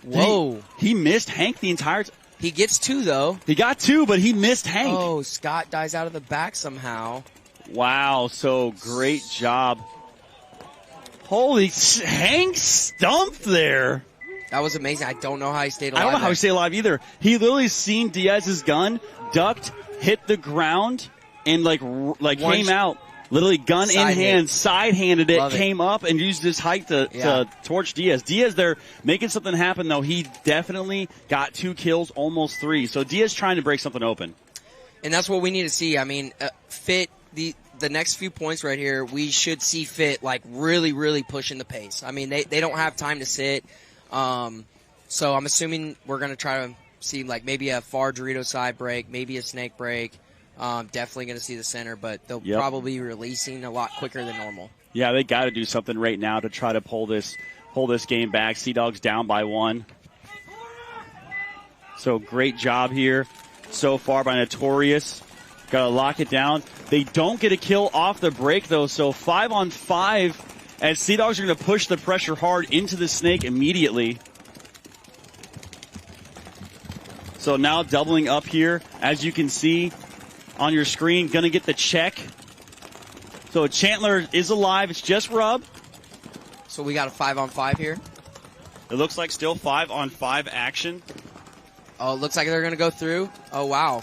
Whoa. He missed Hank the entire time. He gets two, though. He got two, but he missed Hank. Oh, Scott dies out of the back somehow. Wow, so great job. Holy, Hank stumped there. That was amazing. I don't know how he stayed alive. I don't know how he stayed alive either. He literally seen Diaz's gun, ducked, hit the ground, and came out. Literally gun in hand, side-handed it, came up, and used his height to torch Diaz. Diaz there making something happen, though. He definitely got 2 kills, almost 3. So Diaz trying to break something open. And that's what we need to see. I mean, Fit, the next few points right here, we should see Fit really, really pushing the pace. I mean, they don't have time to sit. So I'm assuming we're going to try to see maybe a far Dorito side break, maybe a snake break. Definitely going to see the center, but they'll probably be releasing a lot quicker than normal. Yeah, they got to do something right now to try to pull this game back. Seadogs down by 1. So great job here so far by Notorious. Got to lock it down. They don't get a kill off the break, though, so 5-on-5 as Seadogs are going to push the pressure hard into the snake immediately. So now doubling up here, as you can see on your screen, going to get the check. So Chandler is alive. It's just Rub. So we got a 5-on-5 here. It looks like still 5-on-5 action. Oh, it looks like they're going to go through. Oh, wow.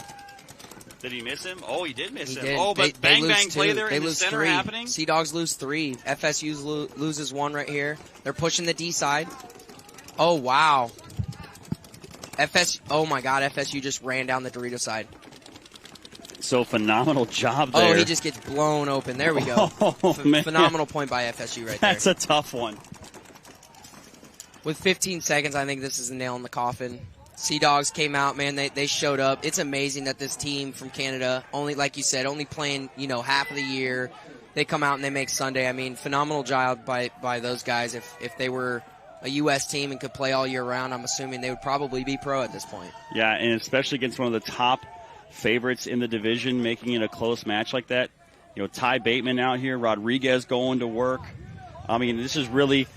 Did he miss him? Oh, he did miss him. Did. Oh, but they bang play 2. there in the center 3. happening. Seadogs lose 3. FSU loses 1 right here. They're pushing the D side. Oh, wow. Oh, my God. FSU just ran down the Dorito side. So phenomenal job there. Oh, he just gets blown open. There we go. Phenomenal point by FSU right there. That's a tough one. With 15 seconds, I think this is a nail in the coffin. Seadogs came out, man. They showed up. It's amazing that this team from Canada, only like you said, only playing half of the year, they come out and they make Sunday. I mean, phenomenal job by those guys. If they were a U.S. team and could play all year round, I'm assuming they would probably be pro at this point. Yeah, and especially against one of the top favorites in the division, making it a close match like that. Ty Bateman out here, Rodriguez going to work. I mean, this is really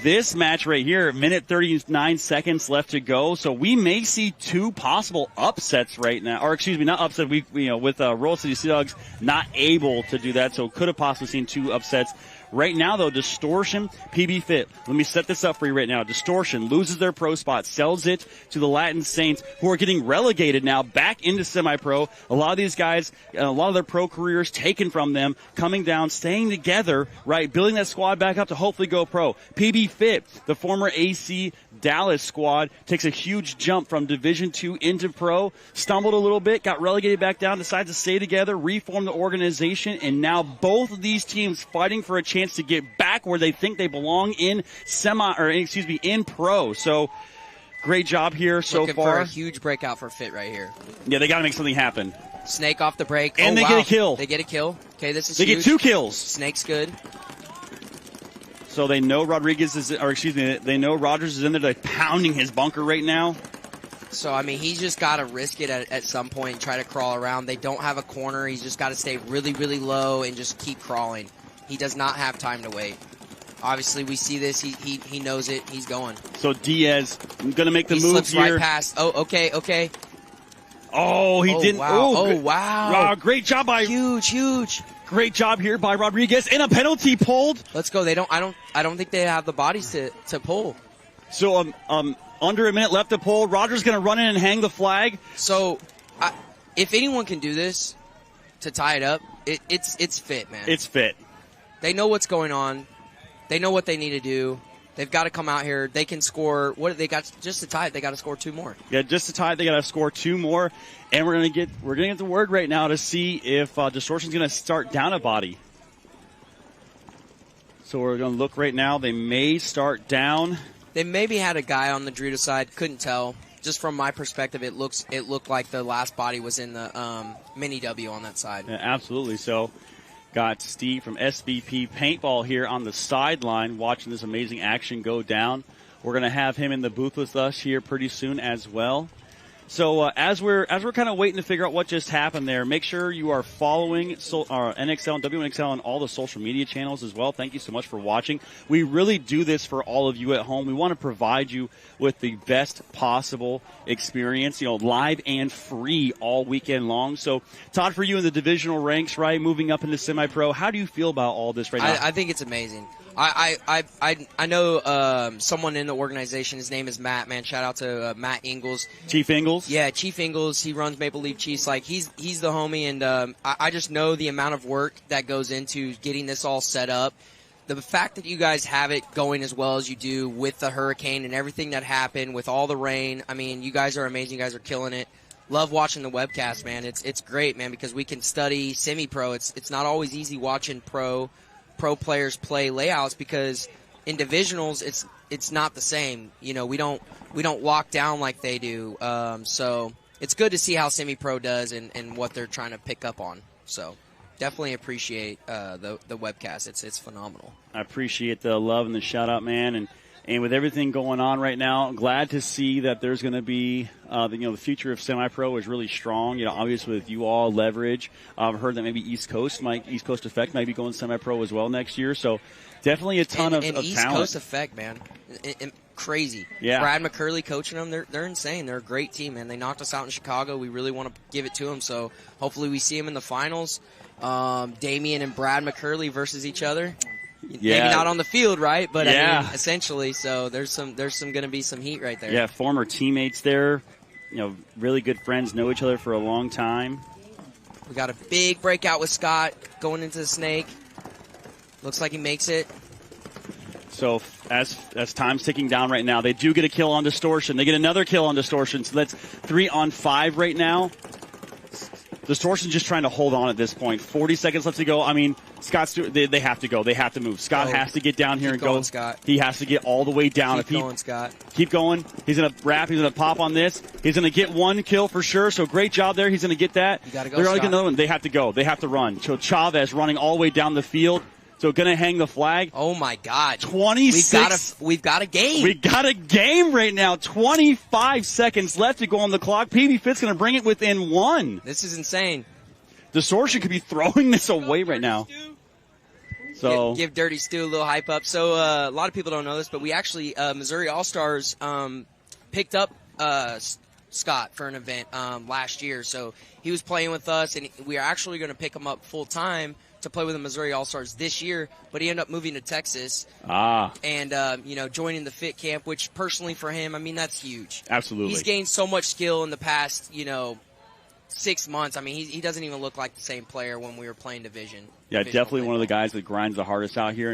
this match right here, minute 39 seconds left to go. So we may see two possible upsets right now. Or excuse me, not upset. With Royal City Seadogs not able to do that. So could have possibly seen two upsets. Right now, though, Distortion, PB Fit. Let me set this up for you right now. Distortion loses their pro spot, sells it to the Latin Saints, who are getting relegated now back into semi-pro. A lot of these guys, a lot of their pro careers taken from them, coming down, staying together, right, building that squad back up to hopefully go pro. PB Fit, the former AC Dallas squad, takes a huge jump from Division II into pro, stumbled a little bit, got relegated back down, decided to stay together, reform the organization, and now both of these teams fighting for a chance to get back where they think they belong in in pro. So great job here so Looking far. For a huge breakout for Fit right here. Yeah, they got to make something happen. Snake off the break. And they get a kill. They get a kill. Okay, this is They huge. get 2 kills. Snake's good. So they know they know Rogers is in there, like pounding his bunker right now. So, I mean, he's just got to risk it at some point and try to crawl around. They don't have a corner. He's just got to stay really, really low and just keep crawling. He does not have time to wait. Obviously, we see this. He knows it. He's going. So Diaz going to make the move slips here. Right past. Oh, okay. Oh, he didn't. Wow. Oh, wow. Great job by huge. Great job here by Rodriguez, and a penalty pulled. Let's go. I don't think they have the bodies to pull. So under a minute left to pull. Rogers going to run in and hang the flag. So if anyone can do this to tie it up, it's Fit, man. It's Fit. They know what's going on. They know what they need to do. They've got to come out here. They can score. What they got just to tie it? They got to score 2 more. Yeah, just to tie it, they got to score 2 more. And we're gonna get the word right now to see if Distortion's gonna start down a body. So we're gonna look right now. They may start down. They maybe had a guy on the Dorito side. Couldn't tell. Just from my perspective, it looked like the last body was in the mini W on that side. Yeah, absolutely. So got Steve from SBP Paintball here on the sideline watching this amazing action go down. We're going to have him in the booth with us here pretty soon as well. So as we're kind of waiting to figure out what just happened there, make sure you are following NXL and WNXL on all the social media channels as well. Thank you so much for watching. We really do this for all of you at home. We want to provide you with the best possible experience, live and free all weekend long. So, Todd, for you in the divisional ranks, right, moving up into semi-pro, how do you feel about all this right now? I think it's amazing. I know someone in the organization. His name is Matt. Man, shout out to Matt Ingalls. Chief Ingalls? Yeah, Chief Ingalls. He runs Maple Leaf Chiefs. Like he's the homie, and I just know the amount of work that goes into getting this all set up. The fact that you guys have it going as well as you do with the hurricane and everything that happened with all the rain. I mean, you guys are amazing. You guys are killing it. Love watching the webcast, man. It's great, man, because we can study semi-pro. It's not always easy watching pro players play layouts because in divisionals it's not the same. We don't lock down like they do. So it's good to see how semi-pro does and what they're trying to pick up on. So definitely appreciate the webcast. It's phenomenal. I appreciate the love and the shout out, man, and with everything going on right now, glad to see that there's going to be, the future of semi-pro is really strong. Obviously with you all leverage, I've heard that maybe East Coast Effect might be going semi-pro as well next year. So definitely a ton of East talent. Coast Effect, man, crazy. Yeah. Brad McCurley coaching them. They're insane. They're a great team, man. They knocked us out in Chicago. We really want to give it to them. So hopefully we see them in the finals. Damian and Brad McCurley versus each other. Yeah. Maybe not on the field, right? But yeah. I mean, essentially, so there's going to be some heat right there. Yeah, former teammates there, really good friends, know each other for a long time. We got a big breakout with Scott going into the snake. Looks like he makes it. So as time's ticking down right now, they do get a kill on Distortion. They get another kill on Distortion. So that's 3 on 5 right now. Distortion's just trying to hold on at this point. 40 seconds left to go. I mean, Scott's they have to go. They have to move. Scott has to get down here and go. Scott. He has to get all the way down. Keep going, Scott. Keep going. He's going to wrap. He's going to pop on this. He's going to get one kill for sure. So great job there. He's going to get that. You got to go, They're going to Scott. get another one. They have to go. They have to run. So Chavez running all the way down the field. So going to hang the flag. Oh, my God. 26. We've got a game. We got a game right now. 25 seconds left to go on the clock. PB Fit's going to bring it within 1. This is insane. Distortion could be throwing this away right now. So give Dirty Stu a little hype up. So a lot of people don't know this, but we actually Missouri Allstars picked up Scott for an event last year. So he was playing with us, and we are actually going to pick him up full time to play with the Missouri Allstars this year. But he ended up moving to Texas. And joining the Fit Camp, which personally for him, I mean, that's huge. Absolutely, he's gained so much skill in the past 6 months. I mean, he doesn't even look like the same player when we were playing division. Yeah, definitely one of the guys that grinds the hardest out here.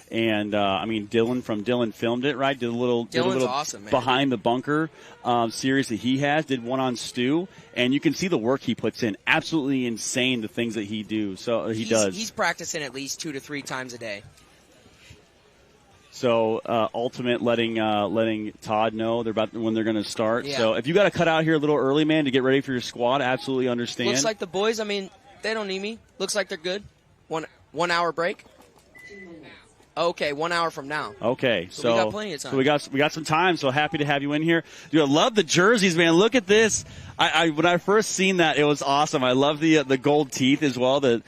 And I mean, Dylan from Dylan Filmed It, right? Did a little awesome, man. Behind the Bunker series that he has. Did one on Stu. And you can see the work he puts in. Absolutely insane, the things that he does. He's practicing at least 2 to 3 times a day. So Ultimate letting Todd know when they're going to start. Yeah. So if you got to cut out here a little early, man, to get ready for your squad, absolutely understand. Looks like the boys, I mean, they don't need me. Looks like they're good. 1 hour break. Okay, 1 hour from now. Okay, so we got plenty of time. So we got some time. So happy to have you in here. Dude, I love the jerseys, man. Look at this. I when I first seen that, it was awesome. I love the gold teeth as well. The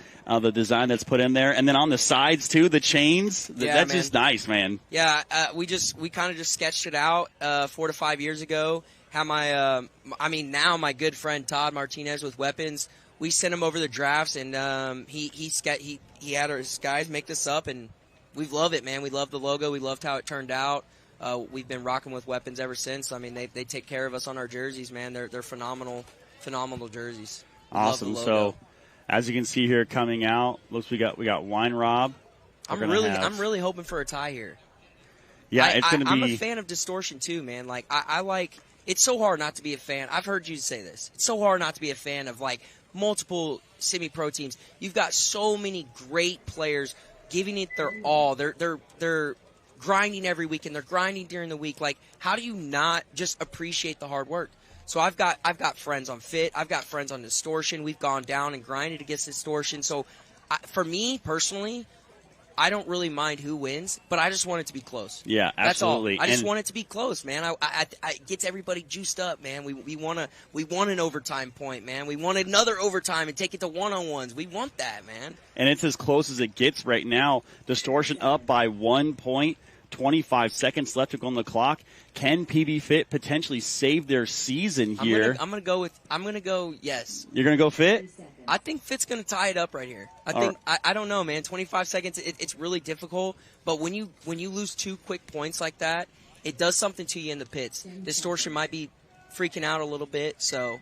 design that's put in there, and then on the sides too, the chains. That's just nice, man. Yeah, we kind of just sketched it out 4 to 5 years ago. How now my good friend Todd Martinez with Weapons, we sent him over the drafts, and he had his guys make this up, and we love it, man. We love the logo. We loved how it turned out. We've been rocking with Weapons ever since. I mean, they take care of us on our jerseys, man. They're phenomenal jerseys. Awesome. So, as you can see here coming out, looks we got Wine Rob. I'm really hoping for a tie here. Yeah, it's going to be. I'm a fan of Distortion too, man. Like I like. It's so hard not to be a fan. I've heard you say this. It's so hard not to be a fan of like multiple semi-pro teams. You've got so many great players giving it their all. They're grinding every week, and they're grinding during the week. Like, how do you not just appreciate the hard work? So I've got friends on Fit. I've got friends on Distortion. We've gone down and grinded against Distortion. So for me personally, I don't really mind who wins, but I just want it to be close. Yeah, absolutely. That's all. I just want it to be close, man. It gets everybody juiced up, man. We want an overtime point, man. We want another overtime and take it to one-on-ones. We want that, man. And it's as close as it gets right now. Distortion up by 1 point. 25 seconds left to go on the clock. Can PB Fit potentially save their season here? I'm gonna go yes. You're gonna go Fit? I think Fit's gonna tie it up right here. I don't know, man. 25 seconds, it's really difficult. But when you lose 2 quick points like that, it does something to you in the pits. Distortion might be freaking out a little bit, so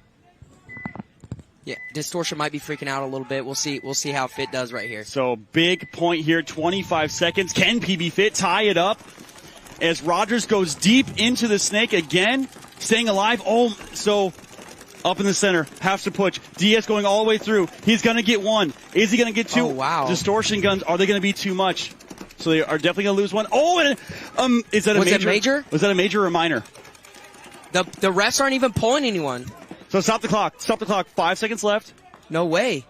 yeah, Distortion might be freaking out a little bit. We'll see how Fit does right here. So big point here, 25 seconds. Can PB Fit tie it up? As Rogers goes deep into the snake again, staying alive. Oh, so up in the center, has to push. Diaz going all the way through. He's going to get one. Is he going to get 2? Oh, wow. Distortion guns, are they going to be too much? So they are definitely going to lose one. Oh, and is that a major? Was it major? Was that a major or a minor? The refs aren't even pulling anyone. So stop the clock. 5 seconds left. No way.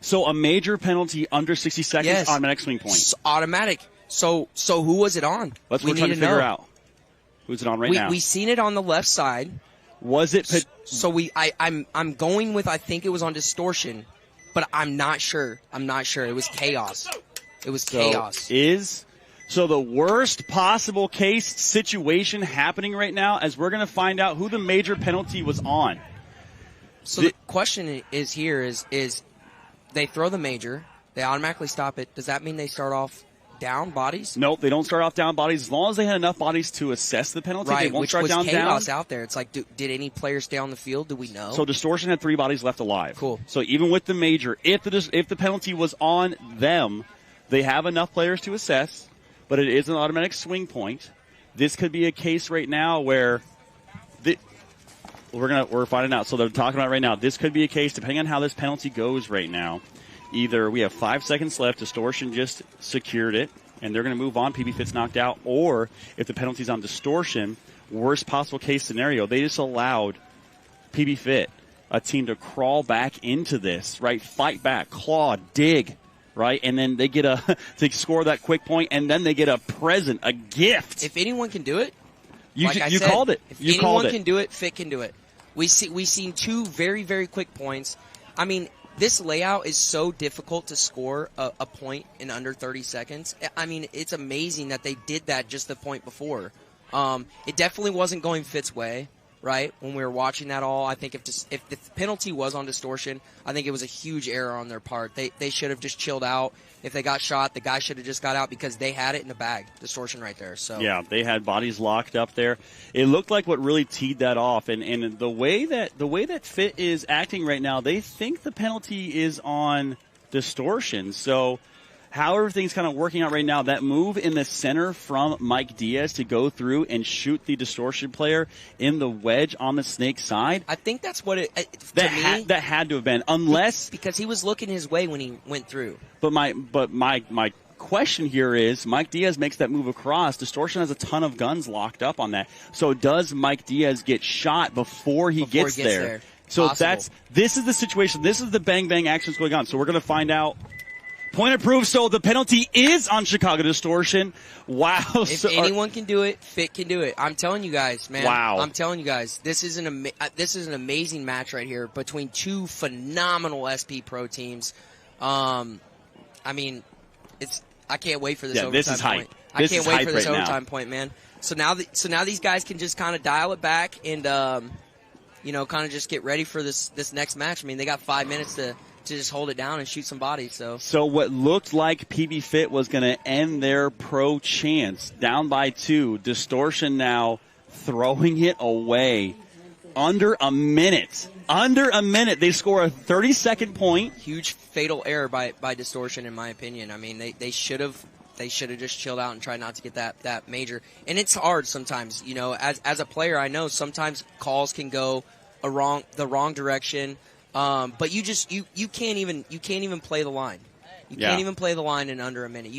So a major penalty under 60 seconds, yes. Automatic swing point. It's automatic. So who was it on? We're trying to figure out. Who's it on now? We seen it on the left side. Was it? I'm going with, I think it was on Distortion, but I'm not sure. It was chaos. So the worst possible case situation happening right now, as we're going to find out who the major penalty was on. So the question is here is they throw the major, they automatically stop it. Does that mean they start off down bodies? Nope, they don't start off down bodies. As long as they had enough bodies to assess the penalty, right, they won't start down. Which was chaos out there. It's like, did any players stay on the field? Do we know? So Distortion had 3 bodies left alive. Cool. So even with the major, if the penalty was on them, they have enough players to assess, but it is an automatic swing point. This could be a case right now where we're finding out. So they're talking about right now. This could be a case, depending on how this penalty goes right now. Either we have 5 seconds left, Distortion just secured it, and they're going to move on. PB Fit's knocked out. Or if the penalty's on Distortion, worst possible case scenario, they just allowed PB Fit, a team, to crawl back into this, right? Fight back, claw, dig, right? And then they get to score that quick point, and then they get a present, a gift. If anyone can do it, you said, called it. If you anyone called it. can do it, Fit can do it. We've seen 2 very, very quick points. I mean, this layout is so difficult to score a point in under 30 seconds. I mean, it's amazing that they did that just the point before. It definitely wasn't going Fit's way, right? When we were watching that all, I think if the penalty was on Distortion, I think it was a huge error on their part. They should have just chilled out. If they got shot, the guy should have just got out because they had it in the bag. Distortion right there. So yeah, they had bodies locked up there. It looked like what really teed that off, and the way that Fit is acting right now, they think the penalty is on Distortion. So how everything's kind of working out right now, that move in the center from Mike Diaz to go through and shoot the Distortion player in the wedge on the snake side. I think that's what that had to have been, unless because he was looking his way when he went through. But my question here is, Mike Diaz makes that move across. Distortion has a ton of guns locked up on that. So does Mike Diaz get shot before he gets there? So this is the situation. This is the bang bang actions going on. So we're going to find out. Point approved. So the penalty is on Chicago Distortion. Wow. If anyone can do it, Fit can do it. I'm telling you guys, man. Wow. I'm telling you guys, this is an amazing match right here between 2 phenomenal SP Pro teams. I mean, I can't wait for this overtime this is point. hype. I can't wait for this right overtime now. point, man. So now these guys can just kind of dial it back and kind of just get ready for this next match. I mean, they got 5 minutes to just hold it down and shoot some bodies. So what looked like PB Fit was going to end their pro chance, down by 2. Distortion now throwing it away. Under a minute. They score a 30-second point. Huge fatal error by Distortion, in my opinion. I mean, they should have just chilled out and tried not to get that major. And it's hard sometimes, as a player, I know sometimes calls can go the wrong direction. But you can't even play the line. You can't even play the line in under a minute.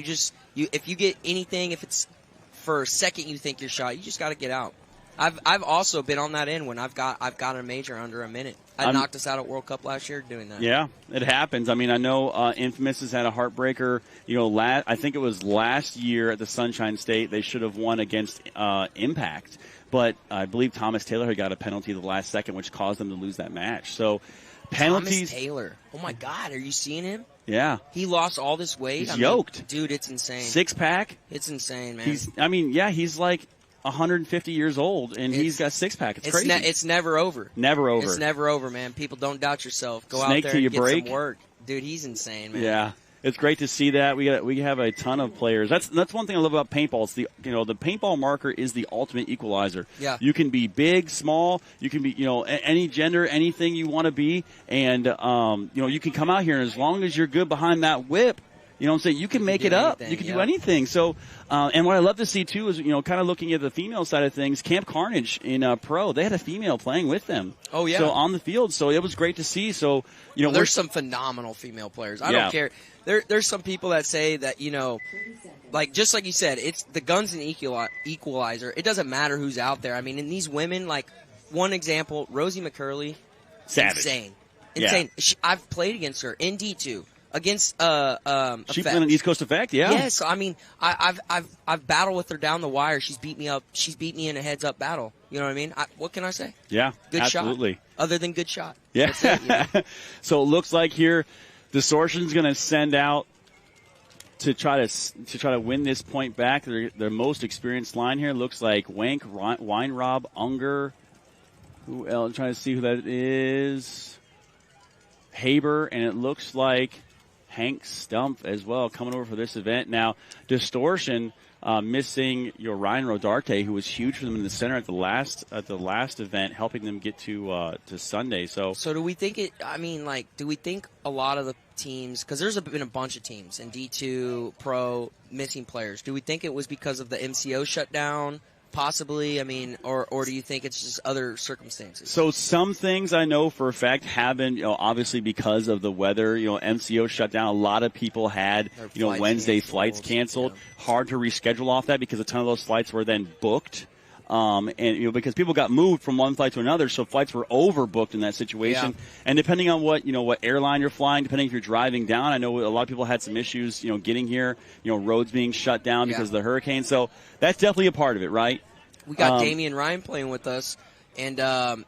If you get anything, if it's for a second you think you're shot, you just got to get out. I've also been on that end when I've got a major under a minute. I knocked us out at World Cup last year doing that. Yeah, it happens. I mean, I know Infamous has had a heartbreaker. I think it was last year at the Sunshine State. They should have won against Impact, but I believe Thomas Taylor had got a penalty the last second, which caused them to lose that match. So penalties. Thomas Taylor. Oh my God, are you seeing him? Yeah. He lost all this weight. He's yoked. Dude, it's insane. 6-pack. It's insane, man. He's like 150 years old, and he's got 6-pack. It's crazy. It's never over. Never over. It's never over, man. People, don't doubt yourself. Go Snake out there and get break. some work. Dude, he's insane, man. Yeah. It's great to see that. We have a ton of players. That's one thing I love about paintball. It's the paintball marker is the ultimate equalizer. Yeah. You can be big, small, you can be, any gender, anything you want to be, and you can come out here, and as long as you're good behind that whip, you know what I'm saying, you can make it up. You can do anything. So, and what I love to see too is, kind of looking at the female side of things, Camp Carnage in Pro, they had a female playing with them. Oh yeah. So on the field, so it was great to see. So, there's some phenomenal female players. I don't care. There's some people that say that, just like you said, it's the gun's an equalizer. It doesn't matter who's out there. I mean, in these women, like one example, Rosie McCurley, savage. Insane. Yeah. I've played against her in D2 against she played on East Coast Effect, yeah. Yeah, so I mean, I've battled with her down the wire. She's beat me up. She's beat me in a heads up battle. You know what I mean? What can I say? Yeah, good absolutely. Shot. Other than good shot. Yeah. That's it, So it looks like here, Distortion's going to send out to try to win this point back. Their most experienced line here looks like Wank, Weinrob, Unger. Who else? I'm trying to see who that is. Haber, and it looks like Hank Stump as well coming over for this event. Now, Distortion missing Ryan Rodarte, who was huge for them in the center at the last event, helping them get to Sunday. So do we think it? I mean, do we think a lot of the teams, because there's been a bunch of teams in D2 Pro missing players. Do we think it was because of the MCO shutdown? Possibly, I mean, or do you think it's just other circumstances? So some things I know for a fact have been, obviously because of the weather, MCO shut down. A lot of people had, Wednesday flights canceled. Yeah. Hard to reschedule off that because a ton of those flights were then booked. And because people got moved from one flight to another, so flights were overbooked in that situation. Yeah. And depending on what airline you're flying, depending if you're driving down, I know a lot of people had some issues, getting here, roads being shut down because of the hurricane. So that's definitely a part of it, right? We got Damian Ryan playing with us, and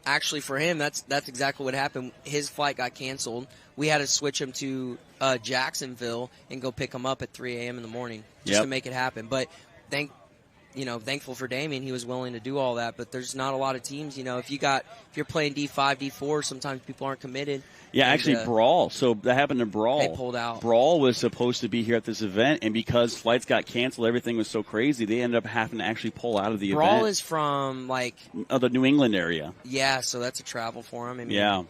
actually for him, that's exactly what happened. His flight got canceled. We had to switch him to Jacksonville and go pick him up at 3 a.m. in the morning just to make it happen. But thankful for Damien, he was willing to do all that. But there's not a lot of teams. If you're playing D5, D4, sometimes people aren't committed. Yeah, actually, Brawl. So that happened to Brawl. They pulled out. Brawl was supposed to be here at this event, and because flights got canceled, everything was so crazy, they ended up having to actually pull out of the event. Brawl is from the New England area. Yeah, so that's a travel for him. Yeah.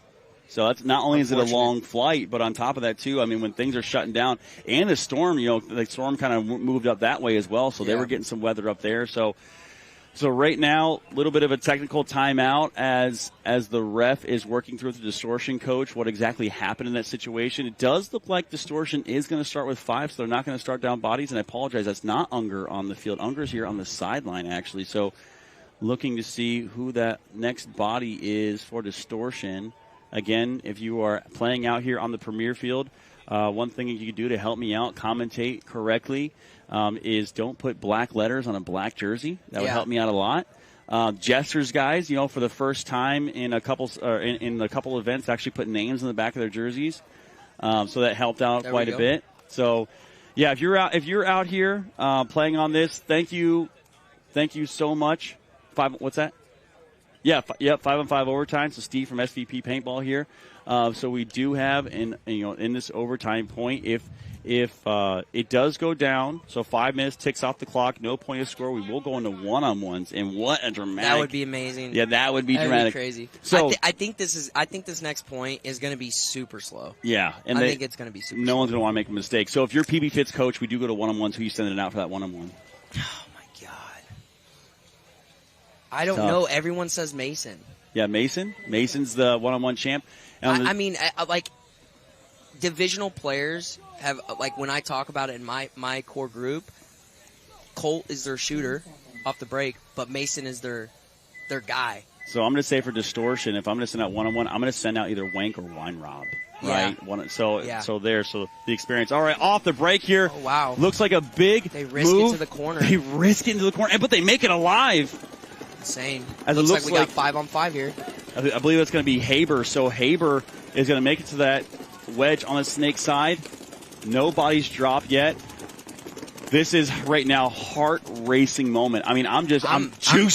So that's not only is it a long flight, but on top of that too, I mean, when things are shutting down, and the storm, the storm kind of moved up that way as well, so they were getting some weather up there. So right now, a little bit of a technical timeout as the ref is working through the Distortion coach what exactly happened in that situation. It does look like Distortion is going to start with 5, so they're not going to start down bodies. And I apologize, that's not Unger on the field. Unger's here on the sideline actually. So looking to see who that next body is for Distortion. Again, if you are playing out here on the Premier Field, one thing you can do to help me out, commentate correctly, is don't put black letters on a black jersey. That would help me out a lot. Jesters guys, for the first time in a couple events, actually put names in the back of their jerseys, so that helped out quite a bit. So, yeah, if you're out here playing on this, thank you so much. What's that? Yeah, 5-on-5 overtime. So Steve from SVP Paintball here. So we do have in this overtime point, if it does go down, so 5 minutes ticks off the clock, no point of score, we will go into one-on-ones. And what a dramatic! That would be amazing. Yeah, that would be dramatic. Be crazy. So I think this next point is going to be super slow. Yeah, and I think it's going to be super. No slow. one's going to want to make a mistake. So if you're PB Fit's coach, we do go to one-on-ones. Who you sending it out for that one-on-one? I don't know. Everyone says Mason. Yeah, Mason. Mason's the one-on-one champ. I mean, divisional players have, when I talk about it in my core group, Colt is their shooter off the break, but Mason is their guy. So I'm going to say for Distortion, if I'm going to send out one-on-one, I'm going to send out either Wank or Wine Rob. Right? Yeah. So the experience. All right, off the break here. Oh, wow. Looks like a big They risk move. it to the corner. They risk it into the corner, but they make it alive. Insane. Looks like we got 5-on-5 here. I believe that's going to be Haber. So Haber is going to make it to that wedge on the snake side. No bodies dropped yet. This is right now heart-racing moment. I mean, I'm juiced right now.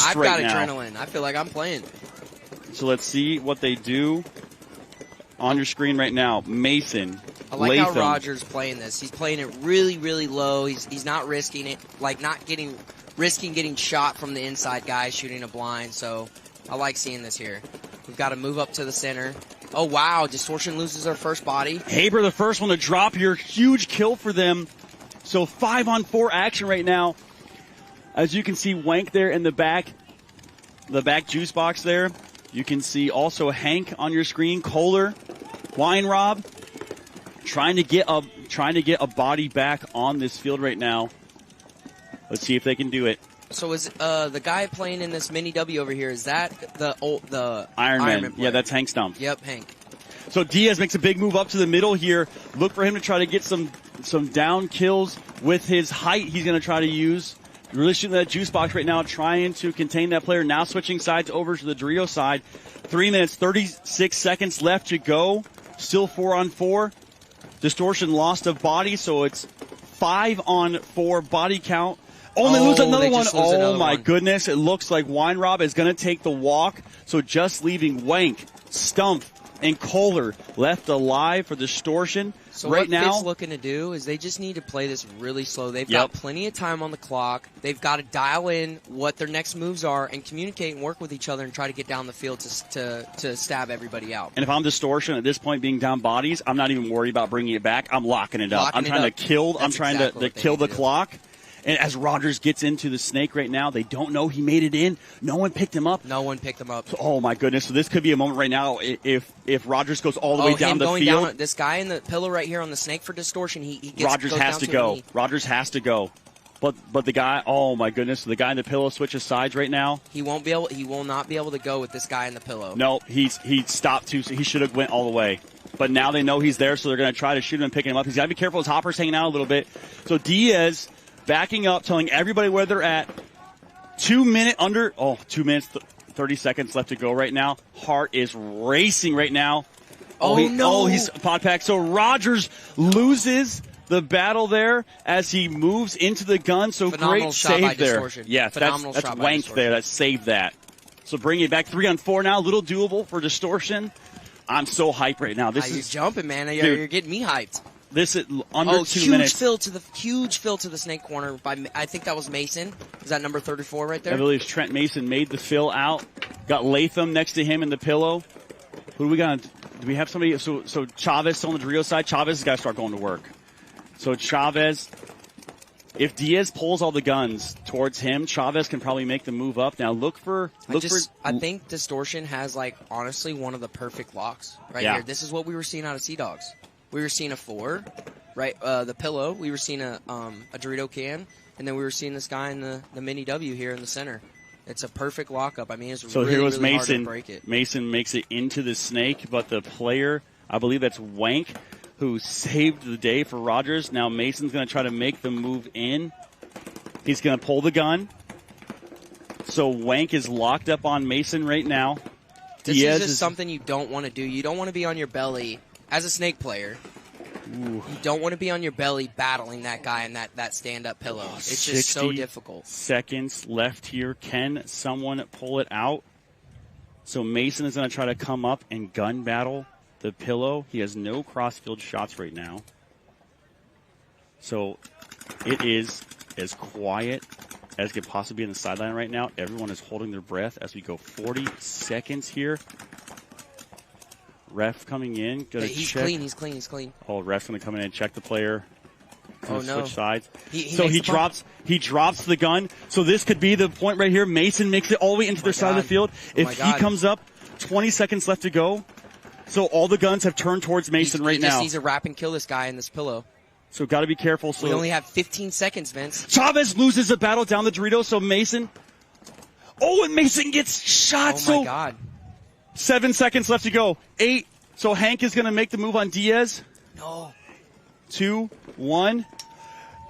I've got adrenaline. I feel like I'm playing. So let's see what they do on your screen right now. Mason. I like Latham. how Roger's playing this. He's playing it really, really low. He's not risking it, risking getting shot from the inside guy shooting a blind. So I like seeing this here. We've got to move up to the center. Oh, wow. Distortion loses their first body. Haber, the first one to drop here. Huge kill for them. So 5-on-4 action right now. As you can see, Wank there in the back juice box there. You can see also Hank on your screen. Kohler, Wine Rob, trying to get a body back on this field right now. Let's see if they can do it. So is the guy playing in this mini W over here? Is that the Ironman? Yeah, that's Hank Stump. Yep, Hank. So Diaz makes a big move up to the middle here. Look for him to try to get some down kills with his height. He's going to try to use. Really shooting that juice box right now, trying to contain that player. Now switching sides over to the Dorito side. 3 minutes, 36 seconds left to go. Still 4-on-4. Distortion lost a body, so it's 5-on-4 body count. Only lose another one. Oh, my goodness. It looks like Wine Rob is going to take the walk. So just leaving Wank, Stump, and Kohler left alive for Distortion. So right what now, Fit's looking to do is they just need to play this really slow. They've got plenty of time on the clock. They've got to dial in what their next moves are and communicate and work with each other and try to get down the field to stab everybody out. And if I'm Distortion at this point being down bodies, I'm not even worried about bringing it back. I'm locking it up. I'm trying to kill the clock. And as Rogers gets into the snake right now, they don't know he made it in. No one picked him up. No one picked him up. Oh, my goodness. So this could be a moment right now if Rogers goes all the way down the field. Down, this guy in the pillow right here on the snake for Distortion, he gets Rogers has to go. Rogers has to go. But the guy, oh my goodness, the guy in the pillow switches sides right now. He will not be able to go with this guy in the pillow. No, he stopped too. So he should have went all the way. But now they know he's there, so they're going to try to shoot him and pick him up. He's got to be careful. His hopper's hanging out a little bit. So Diaz backing up, telling everybody where they're at. 2 minutes, 30 seconds left to go right now. Hart is racing right now. He's pot pack. So Rogers loses the battle there as he moves into the gun. So phenomenal great shot save by there. Distortion. Yeah, that's wank there. That saved that. So bringing it back 3-on-4 now. A little doable for Distortion. I'm so hyped right now. This is jumping, man. You're getting me hyped. This is under 2 minutes. Huge fill to the snake corner by, I think that was Mason. Is that number 34 right there? I believe Trent Mason made the fill out. Got Latham next to him in the pillow. Who do we got? Do we have somebody? So Chavez still on the Dorito side. Chavez has got to start going to work. So Chavez, if Diaz pulls all the guns towards him, Chavez can probably make the move up. Now I think Distortion has honestly one of the perfect locks right here. This is what we were seeing out of Seadogs. We were seeing a 4, right? The pillow. We were seeing a Dorito can, and then we were seeing this guy in the mini W here in the center. It's a perfect lockup. I mean, it's really hard to break it. Mason makes it into the snake, but the player, I believe that's Wank, who saved the day for Rogers. Now Mason's going to try to make the move in. He's going to pull the gun. So Wank is locked up on Mason right now. This is just something you don't want to do. You don't want to be on your belly as a snake player. Ooh. You don't want to be on your belly battling that guy in that stand-up pillow. It's just so difficult. Seconds left here. Can someone pull it out? So Mason is going to try to come up and gun battle the pillow. He has no cross-field shots right now. So it is as quiet as could possibly be in the sideline right now. Everyone is holding their breath as we go 40 seconds here. Ref coming in. He's clean. Oh, ref's going to come in and check the player. Oh, no. Switch sides. He drops the gun. So this could be the point right here. Mason makes it all the way into their side of the field. If he comes up, 20 seconds left to go. So all the guns have turned towards Mason right now. He just needs to wrap and kill this guy in this pillow. So got to be careful. So we only have 15 seconds, Vince. Chavez loses a battle down the Dorito. So Mason. Oh, and Mason gets shot. Oh, my God. 7 seconds left to go. 8. So Hank is going to make the move on Diaz. No. 2, 1.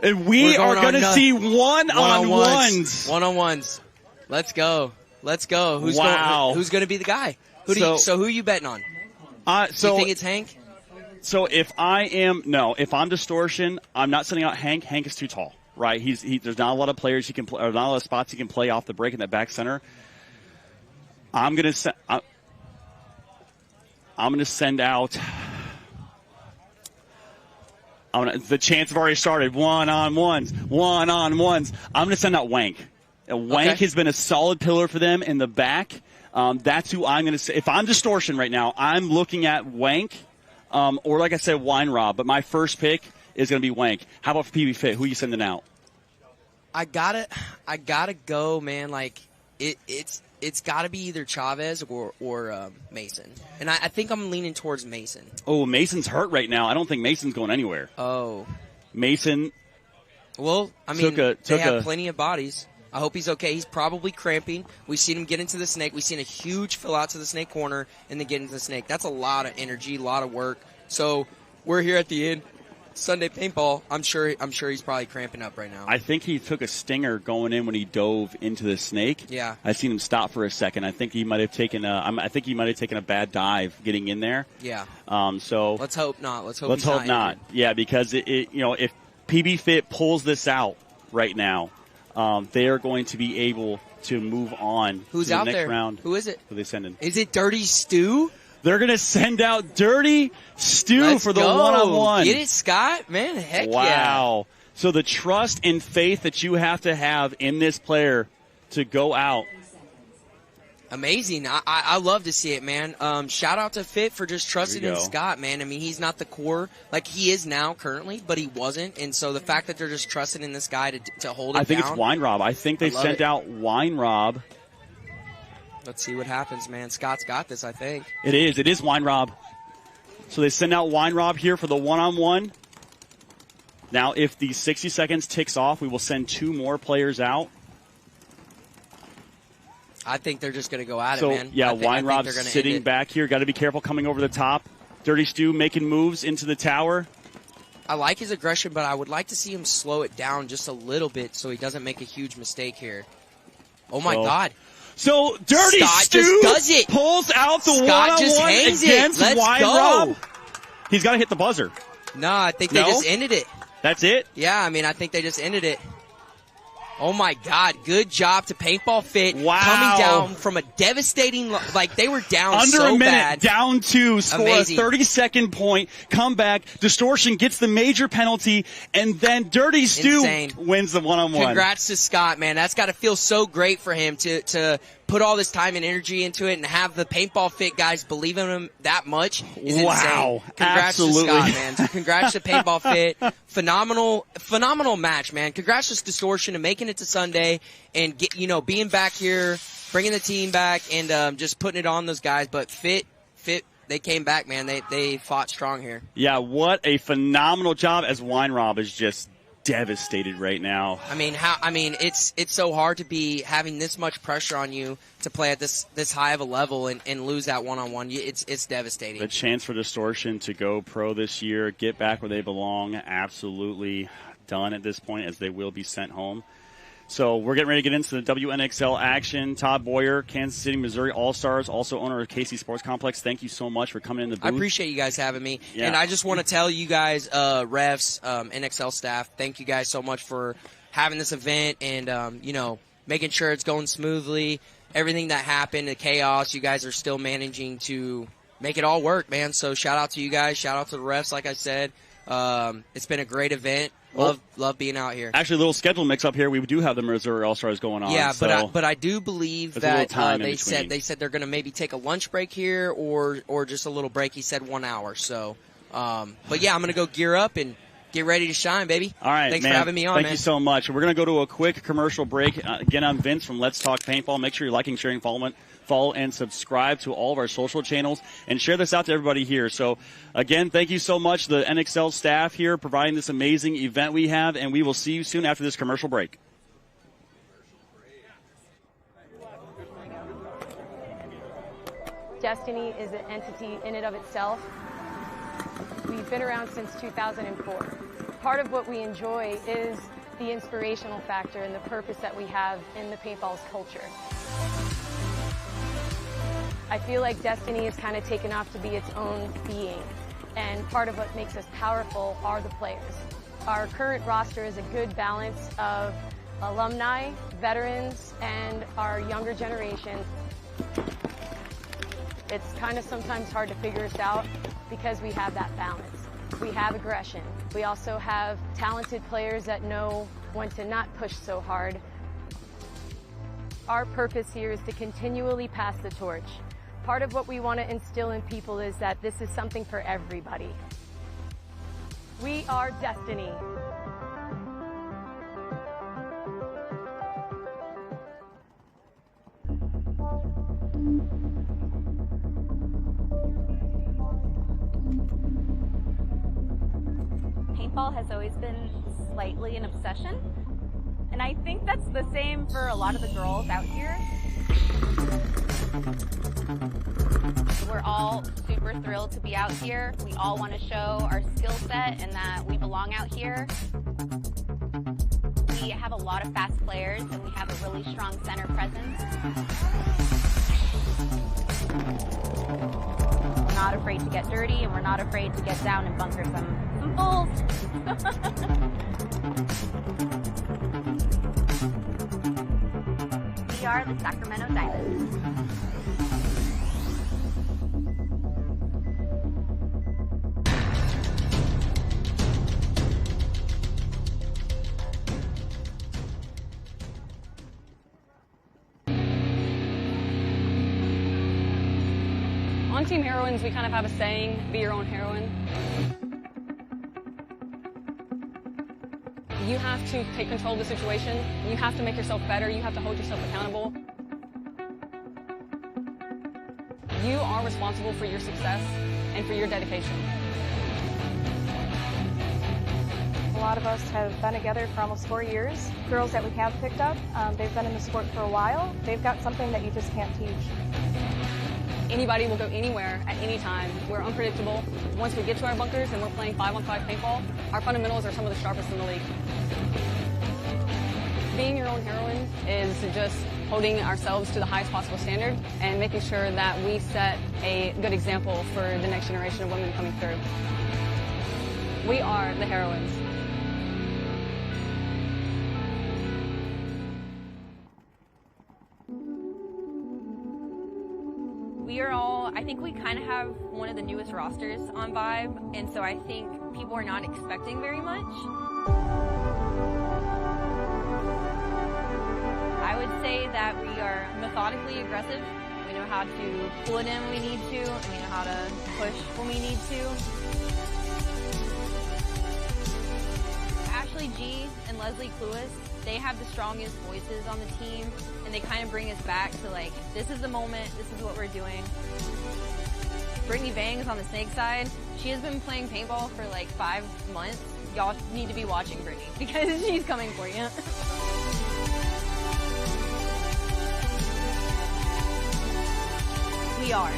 And we are going to see one-on-ones. One-on-ones. Let's go. Who's going to be the guy? Who are you betting on? Do you think it's Hank? So if I'm Distortion, I'm not sending out Hank. Hank is too tall, right? There's not a lot of players he can play, or not a lot of spots he can play off the break in that back center. I'm going to send out. The chants have already started. One-on-ones. I'm going to send out Wank. Wank has been a solid pillar for them in the back. That's who I'm going to say. If I'm Distortion right now, I'm looking at Wank, or like I said, Wine Rob. But my first pick is going to be Wank. How about for PB Fit? Who are you sending out? I gotta go, man. It's got to be either Chavez or Mason. And I think I'm leaning towards Mason. Oh, Mason's hurt right now. I don't think Mason's going anywhere. Oh. Mason. Well, I mean, they have plenty of bodies. I hope he's okay. He's probably cramping. We've seen him get into the snake. We've seen a huge fill out to the snake corner and then get into the snake. That's a lot of energy, a lot of work. So we're here at the end. Sunday paintball, I'm sure he's probably cramping up right now. I think he took a stinger going in when he dove into the snake. Yeah. I seen him stop for a second. I think he might have taken a bad dive getting in there. Yeah. So let's hope not. Let's hope not. Yeah, because if PB Fit pulls this out right now, they are going to be able to move on Who's to the out next there? round. Who is it? Who they sending? Is it Dirty Stu? They're going to send out Dirty Stu for the one-on-one. Get it, Scott? Man, heck yeah. Wow. So the trust and faith that you have to have in this player to go out. Amazing. I love to see it, man. Shout out to Fit for just trusting in Scott, man. I mean, he's not the core like he is now currently, but he wasn't. And so the fact that they're just trusting in this guy to hold it down. I think it's Wine Rob. I think they sent out Wine Rob. Let's see what happens, man. Scott's got this, I think. It is. It is Wine Rob. So they send out Wine Rob here for the one-on-one. Now, if the 60 seconds ticks off, we will send 2 more players out. I think they're just going to go at it, man. Yeah, Wine Rob's sitting back here. Got to be careful coming over the top. Dirty Stu making moves into the tower. I like his aggression, but I would like to see him slow it down just a little bit so he doesn't make a huge mistake here. Oh, my God. So Dirty Stu just does it. Pulls out the one-on-one against Wine Rob. He's got to hit the buzzer. No, I think they just ended it. That's it? Yeah, I mean, I think they just ended it. Oh, my God. Good job to Paintball Fit. Wow. Coming down from a devastating, like, they were down under so a minute, bad. down 2, score Amazing. a 30-second point, come back. Distortion gets the major penalty, and then Dirty Stu wins the one-on-one. Congrats to Scott, man. That's got to feel so great for him to put all this time and energy into it and have the Paintball Fit guys believe in him that much is insane. Congrats to Scott, man. Congrats to Paintball Fit. Phenomenal match, man. Congrats to Distortion and making it to Sunday and being back here, bringing the team back and just putting it on those guys. But Fit, they came back, man. They fought strong here. Yeah, what a phenomenal job as Wine Rob is just devastated right now. I mean, it's so hard to be having this much pressure on you to play at this high of a level and lose that one-on-one. It's devastating. The chance for Distortion to go pro this year, get back where they belong, absolutely done at this point as they will be sent home. So we're getting ready to get into the WNXL action. Todd Boyer, Kansas City, Missouri All-Stars, also owner of KC Sports Complex. Thank you so much for coming in the booth. I appreciate you guys having me. Yeah. And I just want to tell you guys, refs, NXL staff, thank you guys so much for having this event and, making sure it's going smoothly. Everything that happened, the chaos, you guys are still managing to make it all work, man. So shout out to you guys. Shout out to the refs, like I said. It's been a great event. Love being out here. Actually, a little schedule mix-up here. We do have the Missouri All-Stars going on. Yeah, so but I do believe that they said they're going to maybe take a lunch break here or just a little break. He said 1 hour. So, but yeah, I'm going to go gear up and get ready to shine, baby. All right, thanks for having me on. Thank you so much. We're going to go to a quick commercial break. Again, I'm Vince from Let's Talk Paintball. Make sure you're liking, sharing, follow and subscribe to all of our social channels and share this out to everybody here. So again, thank you so much, the NXL staff here providing this amazing event we have, and we will see you soon after this commercial break. Destiny is an entity in and of itself. We've been around since 2004. Part of what we enjoy is the inspirational factor and the purpose that we have in the paintball's culture. I feel like Destiny has kind of taken off to be its own being, and part of what makes us powerful are the players. Our current roster is a good balance of alumni, veterans, and our younger generation. It's kind of sometimes hard to figure us out because we have that balance. We have aggression. We also have talented players that know when to not push so hard. Our purpose here is to continually pass the torch. Part of what we want to instill in people is that this is something for everybody. We are Destiny. Paintball has always been slightly an obsession, and I think that's the same for a lot of the girls out here. We're all super thrilled to be out here. We all want to show our skill set and that we belong out here. We have a lot of fast players and we have a really strong center presence. We're not afraid to get dirty and we're not afraid to get down and bunker some bulls. We are the Sacramento Diamonds. On Team Heroines, we kind of have a saying, be your own heroine. You have to take control of the situation. You have to make yourself better. You have to hold yourself accountable. You are responsible for your success and for your dedication. A lot of us have been together for almost 4 years. Girls that we have picked up, they've been in the sport for a while. They've got something that you just can't teach. Anybody will go anywhere at any time. We're unpredictable. Once we get to our bunkers and we're playing 5-on-5 paintball, our fundamentals are some of the sharpest in the league. Being your own heroine is just holding ourselves to the highest possible standard and making sure that we set a good example for the next generation of women coming through. We are the heroines. We are all, I think we kind of have one of the newest rosters on Vibe, and so I think people are not expecting very much. I would say that we are methodically aggressive. We know how to pull it in when we need to, and we know how to push when we need to. Ashley G and Leslie Cluis, they have the strongest voices on the team, and they kind of bring us back to like, this is the moment, this is what we're doing. Brittany Bangs on the snake side, she has been playing paintball for like 5 months. Y'all need to be watching Brittany because she's coming for you. We are.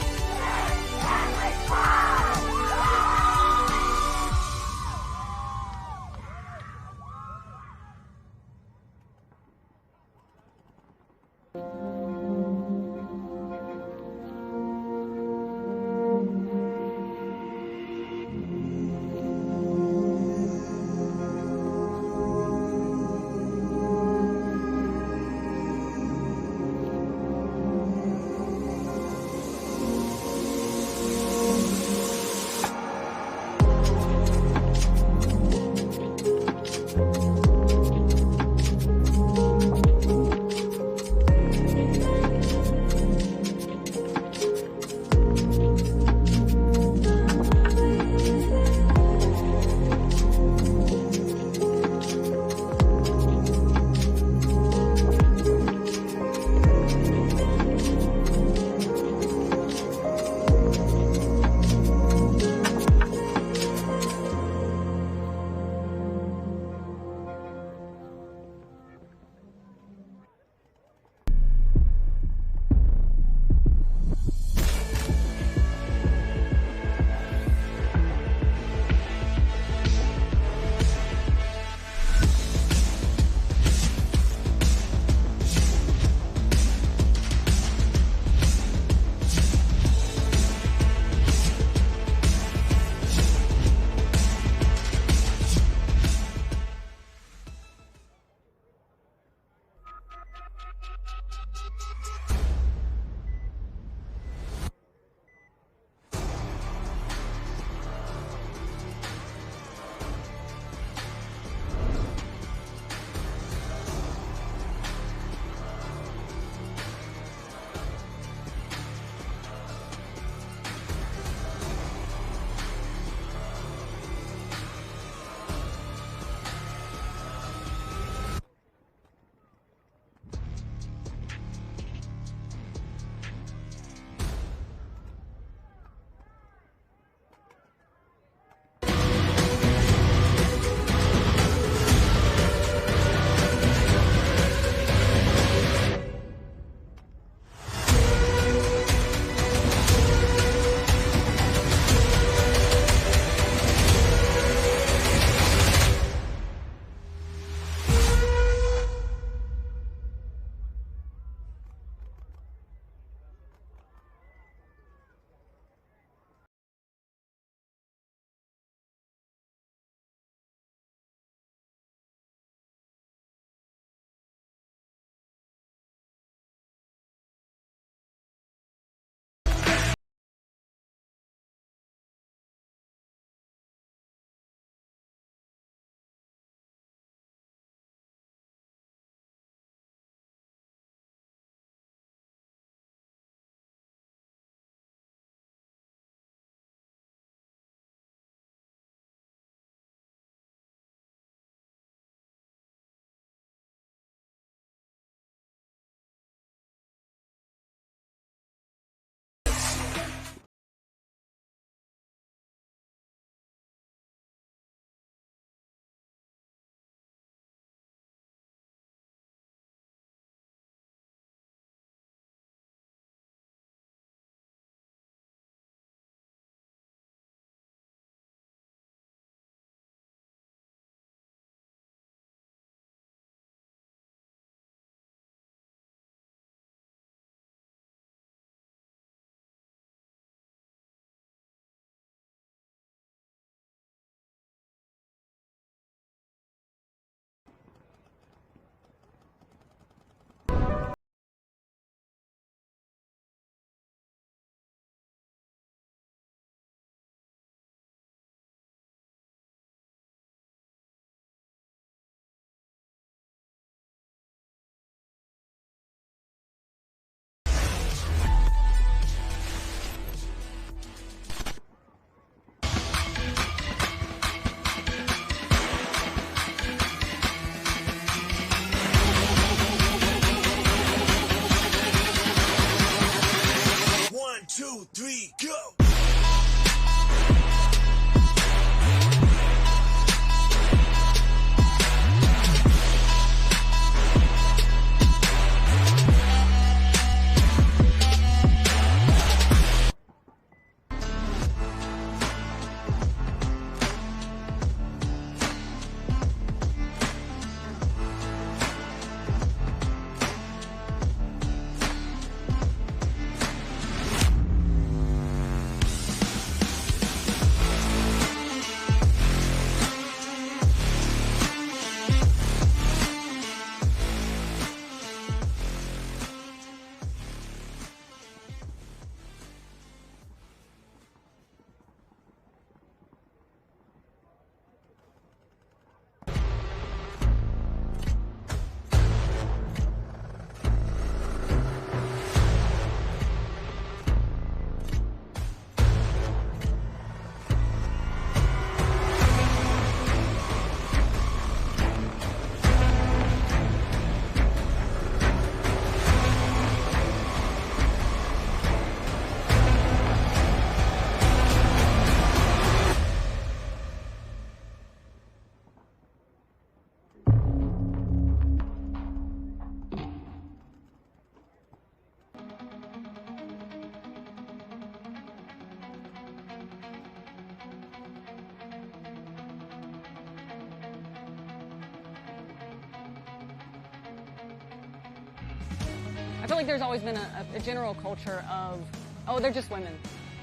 I feel like there's always been a general culture of, oh, they're just women,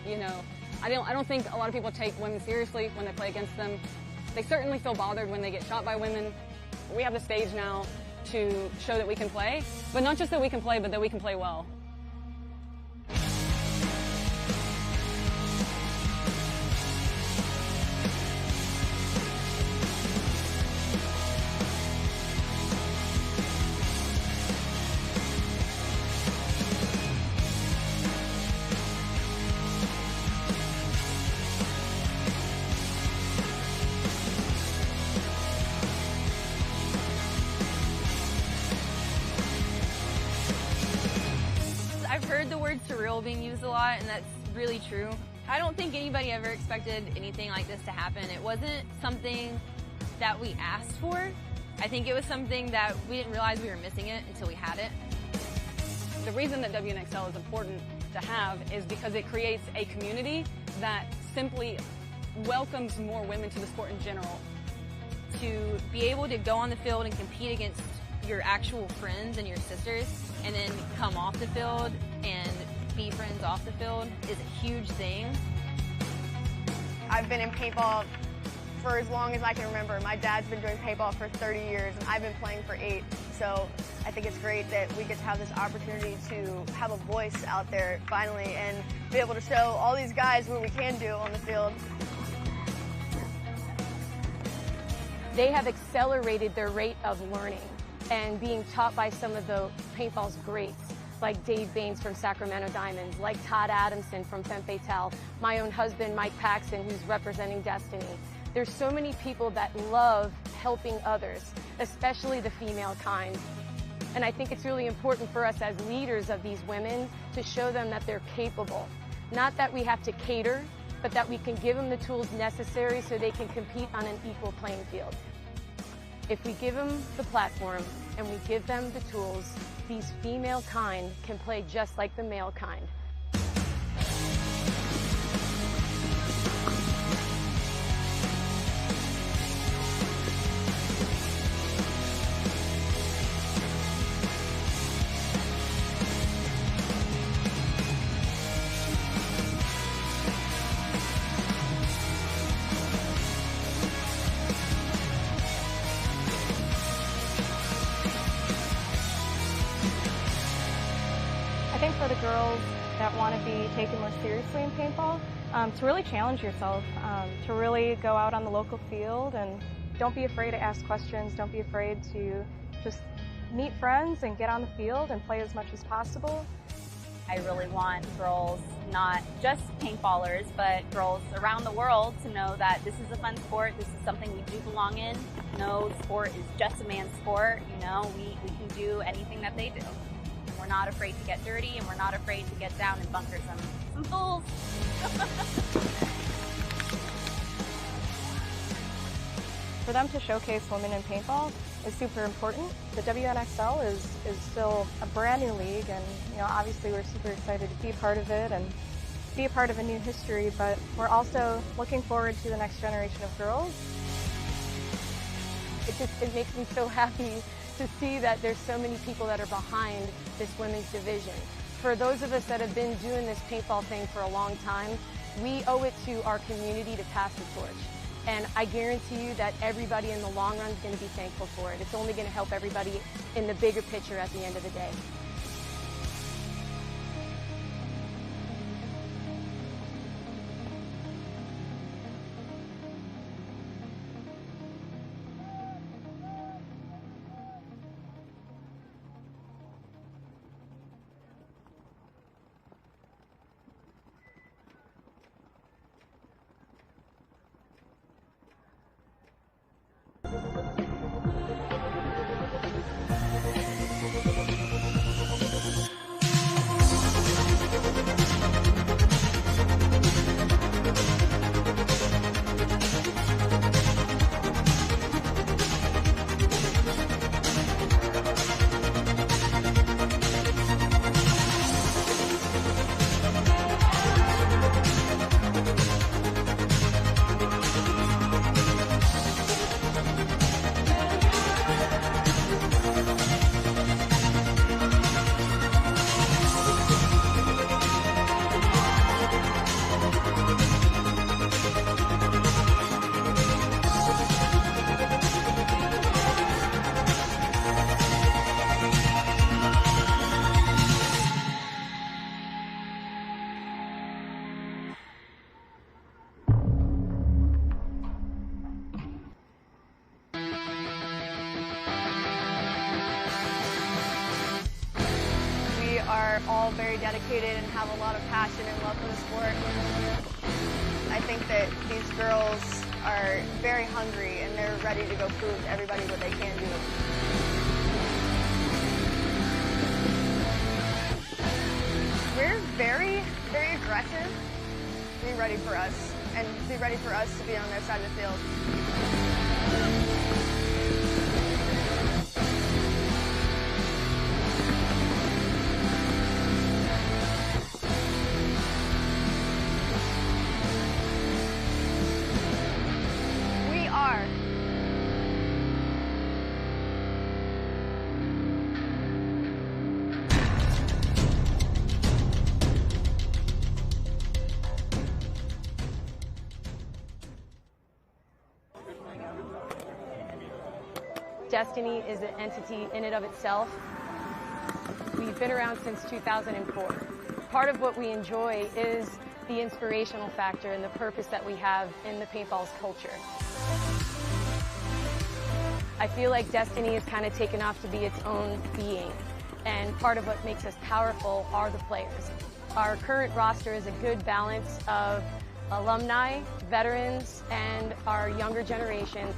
you know. I don't think a lot of people take women seriously when they play against them. They certainly feel bothered when they get shot by women. We have the stage now to show that we can play, but not just that we can play, but that we can play well. Surreal being used a lot, and that's really true. I don't think anybody ever expected anything like this to happen. It wasn't something that we asked for. I think it was something that we didn't realize we were missing it until we had it. The reason that WNXL is important to have is because it creates a community that simply welcomes more women to the sport in general. To be able to go on the field and compete against your actual friends and your sisters, and then come off the field and be friends off the field is a huge thing. I've been in paintball for as long as I can remember. My dad's been doing paintball for 30 years, and I've been playing for 8. So I think it's great that we get to have this opportunity to have a voice out there finally and be able to show all these guys what we can do on the field. They have accelerated their rate of learning and being taught by some of the paintball's greats, like Dave Baines from Sacramento Diamonds, like Todd Adamson from Femmes Fatale, my own husband, Mike Paxton, who's representing Destiny. There's so many people that love helping others, especially the female kind. And I think it's really important for us as leaders of these women to show them that they're capable. Not that we have to cater, but that we can give them the tools necessary so they can compete on an equal playing field. If we give them the platform and we give them the tools, these female kind can play just like the male kind. For the girls that want to be taken more seriously in paintball, to really challenge yourself, to really go out on the local field and don't be afraid to ask questions, don't be afraid to just meet friends and get on the field and play as much as possible. I really want girls, not just paintballers, but girls around the world to know that this is a fun sport, this is something we do belong in. No sport is just a man's sport, you know, we can do anything that they do. We're not afraid to get dirty, and we're not afraid to get down and bunker some fools. For them to showcase women in paintball is super important. The WNXL is still a brand new league, and obviously we're super excited to be a part of it and be a part of a new history, but we're also looking forward to the next generation of girls. It makes me so happy to see that there's so many people that are behind this women's division. For those of us that have been doing this paintball thing for a long time, we owe it to our community to pass the torch. And I guarantee you that everybody in the long run is going to be thankful for it. It's only going to help everybody in the bigger picture at the end of the day. very dedicated and have a lot of passion and love for the sport. I think that these girls are very hungry and they're ready to go prove to everybody what they can do. We're very, very aggressive. Be ready for us, and be ready for us to be on their side of the field. We are. Destiny is an entity in and of itself. We've been around since 2004. Part of what we enjoy is the inspirational factor and the purpose that we have in the paintball's culture. I feel like Destiny has kind of taken off to be its own being, and part of what makes us powerful are the players. Our current roster is a good balance of alumni, veterans, and our younger generation.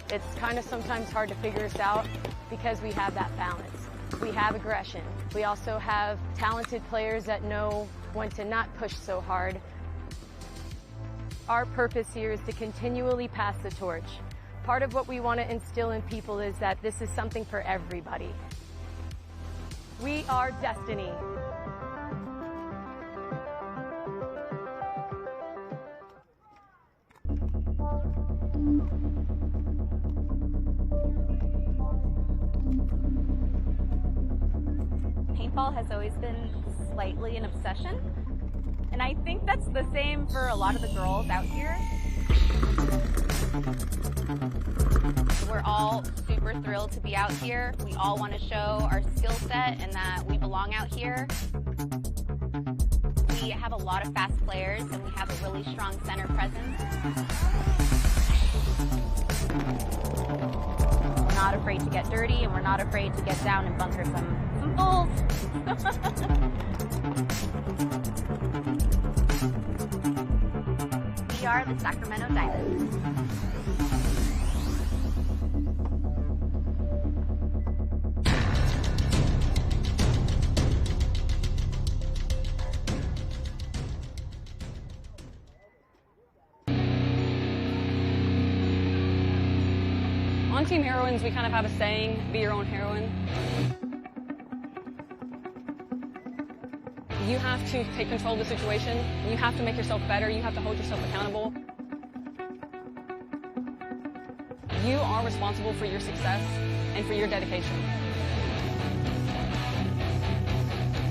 It's kind of sometimes hard to figure us out because we have that balance. We have aggression. We also have talented players that know when to not push so hard. Our purpose here is to continually pass the torch. Part of what we want to instill in people is that this is something for everybody. We are Destiny. Paintball has always been slightly an obsession, and I think that's the same for a lot of the girls out here. We're all super thrilled to be out here. We all want to show our skill set and that we belong out here. We have a lot of fast players and we have a really strong center presence. We're not afraid to get dirty and we're not afraid to get down and bunker some bulls. We are the Sacramento Diamonds. On Team Heroines, we kind of have a saying, be your own heroine. You have to take control of the situation. You have to make yourself better. You have to hold yourself accountable. You are responsible for your success and for your dedication.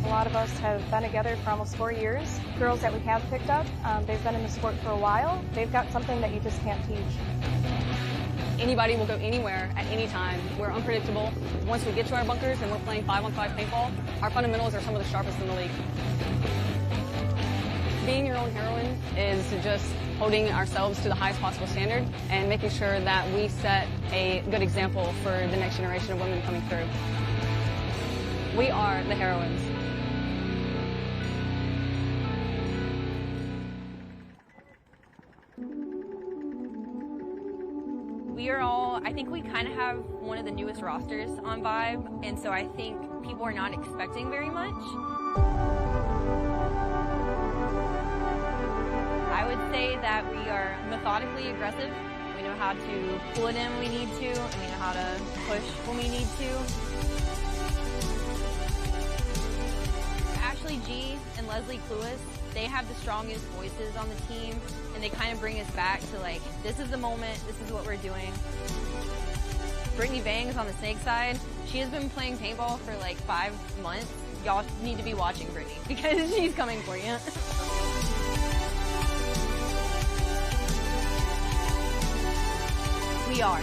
A lot of us have been together for almost 4 years. Girls that we have picked up, they've been in the sport for a while. They've got something that you just can't teach. Anybody will go anywhere at any time. We're unpredictable. Once we get to our bunkers and we're playing 5-on-5 paintball, our fundamentals are some of the sharpest in the league. Being your own heroine is just holding ourselves to the highest possible standard and making sure that we set a good example for the next generation of women coming through. We are the heroines. We are all, I think we kind of have one of the newest rosters on Vibe, and so I think people are not expecting very much. I would say that we are methodically aggressive. We know how to pull it in when we need to, and we know how to push when we need to. Ashley G and Leslie Cluis, they have the strongest voices on the team, and they kind of bring us back to like, this is the moment, this is what we're doing. Brittany Bangs on the snake side, she has been playing paintball for like 5 months. Y'all need to be watching Brittany because she's coming for you. We are.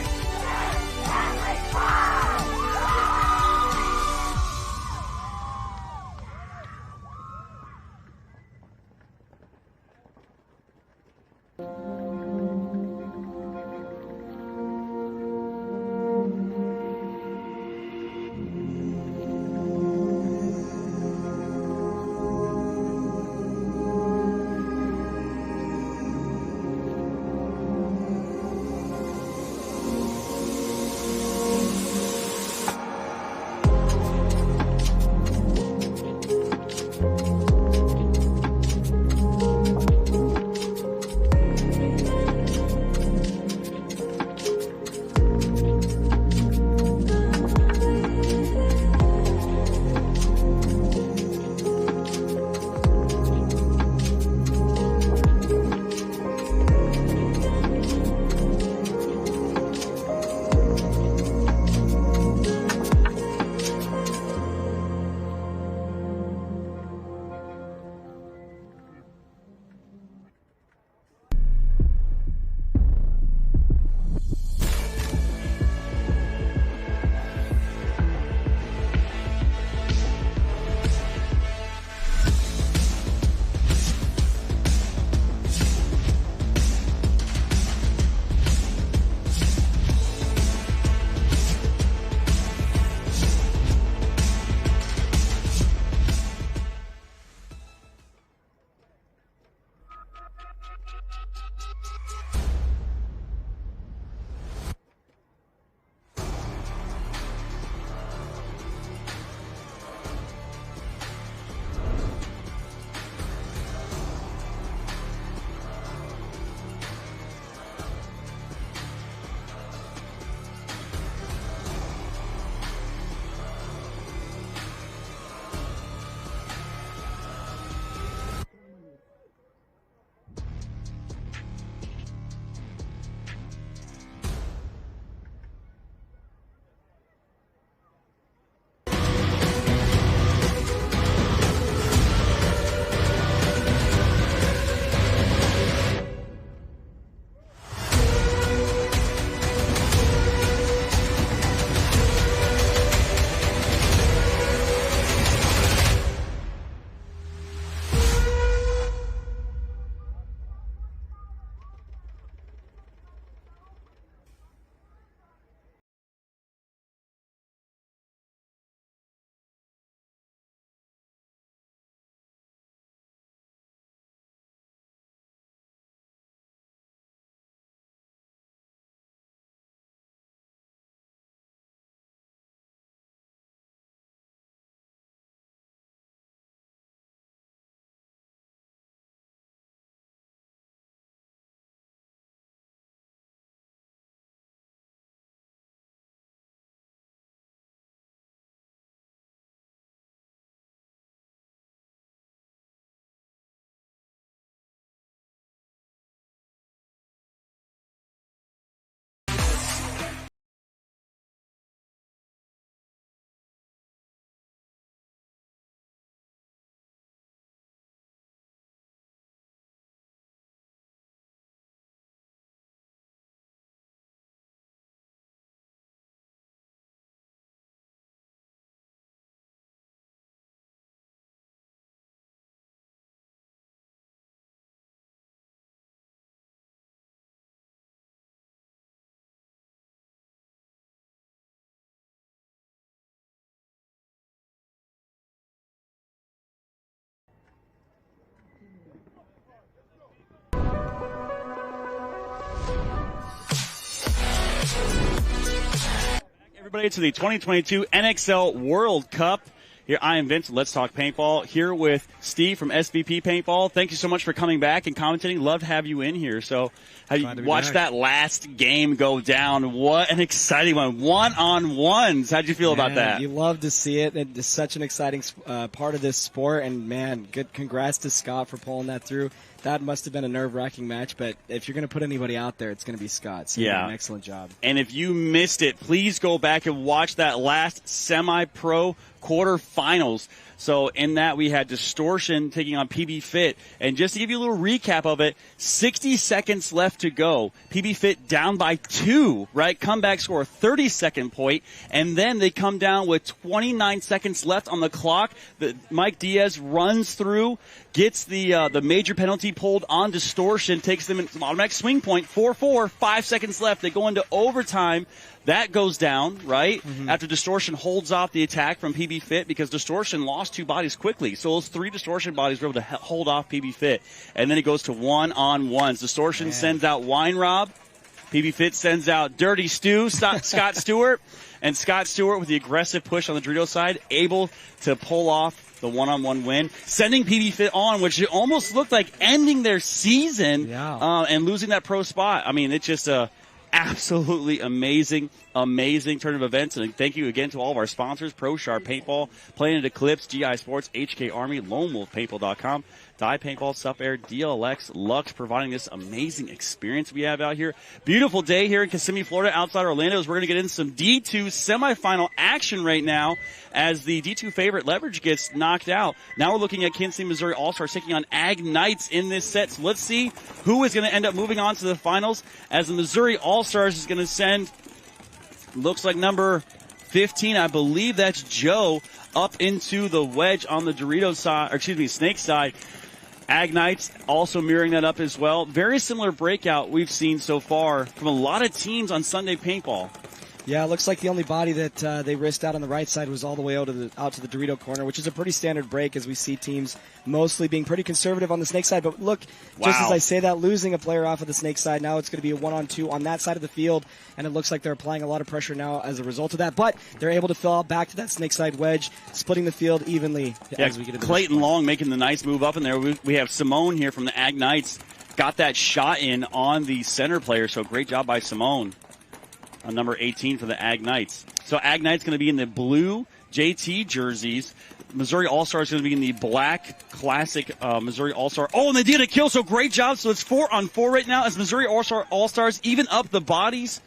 Everybody to the 2022 NXL World Cup. Here, I am Vince. Let's talk paintball. Here with Steve from SVP Paintball. Thank you so much for coming back and commentating. Love to have you in here. So, have you watched that last game go down? What an exciting one! One-on-ones. How'd you feel about that? You love to see it. It's such an exciting part of this sport. And man, good congrats to Scott for pulling that through. That must have been a nerve-wracking match, but if you're going to put anybody out there, it's going to be Scott. So yeah, an excellent job. And if you missed it, please go back and watch that last semi-pro quarterfinals. So in that, we had Distortion taking on PB Fit. And just to give you a little recap of it, 60 seconds left to go. PB Fit down by 2, right? Comeback score, 30-second point. And then they come down with 29 seconds left on the clock. Mike Diaz runs through, gets the major penalty pulled on Distortion, takes them in automatic swing point, 4-4, 5 seconds left. They go into overtime. That goes down, right? Mm-hmm. After Distortion holds off the attack from PB Fit because Distortion lost 2 bodies quickly. So those 3 Distortion bodies were able to hold off PB Fit. And then it goes to one-on-ones. Distortion sends out Wine Rob. PB Fit sends out Dirty Stew, Scott Stewart. And Scott Stewart with the aggressive push on the Dorito side, able to pull off the one-on-one win, sending PB Fit on, which it almost looked like ending their season and losing that pro spot. I mean, it's just a absolutely amazing turn of events. And thank you again to all of our sponsors, ProSharp Paintball, Planet Eclipse, GI Sports, HK Army, LoneWolfPaintball.com, Die Paintball, Sup Air, DLX, Lux, providing this amazing experience we have out here. Beautiful day here in Kissimmee, Florida, outside Orlando, as we're going to get into some D2 semifinal action right now as the D2 favorite Leverage gets knocked out. Now we're looking at Kissimmee, Missouri All-Stars taking on Ag Knights in this set. So let's see who is going to end up moving on to the finals as the Missouri All-Stars is going to send, looks like number 15, I believe that's Joe, up into the wedge on the Dorito side, or excuse me, Snake side. Ag Knights also mirroring that up as well. Very similar breakout we've seen so far from a lot of teams on Sunday Paintball. Yeah, it looks like the only body that they risked out on the right side was all the way out to the Dorito corner, which is a pretty standard break as we see teams mostly being pretty conservative on the Snake side. But look, just as I say that, losing a player off of the Snake side, now it's going to be a 1-on-2 on that side of the field, and it looks like they're applying a lot of pressure now as a result of that. But they're able to fill out back to that Snake side wedge, splitting the field evenly as we get into Clayton Long making the nice move up in there. We have Simone here from the Ag Knights. Got that shot in on the center player, so great job by Simone. On number 18 for the Ag Knights. So Ag Knights going to be in the blue JT jerseys. Missouri All-Stars going to be in the black classic Missouri All-Star. Oh, and they did a kill, so great job. So it's 4-on-4 right now as Missouri All-Stars even up the bodies.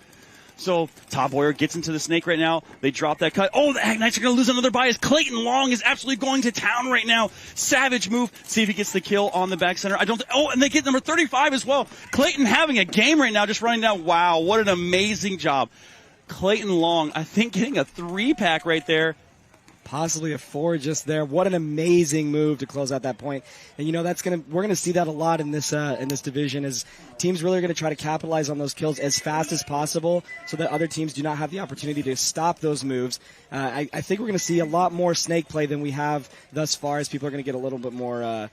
So Todd Boyer gets into the Snake right now. They drop that cut. Oh, the Ag Knights are going to lose another bias. Clayton Long is absolutely going to town right now. Savage move. See if he gets the kill on the back center. Oh, and they get number 35 as well. Clayton having a game right now, just running down. Wow, what an amazing job. Clayton Long, I think, getting a 3-pack right there. Possibly a 4 just there. What an amazing move to close out that point. And you know we're gonna see that a lot in this division as teams really are gonna try to capitalize on those kills as fast as possible so that other teams do not have the opportunity to stop those moves. I think we're gonna see a lot more Snake play than we have thus far as people are gonna get a little bit more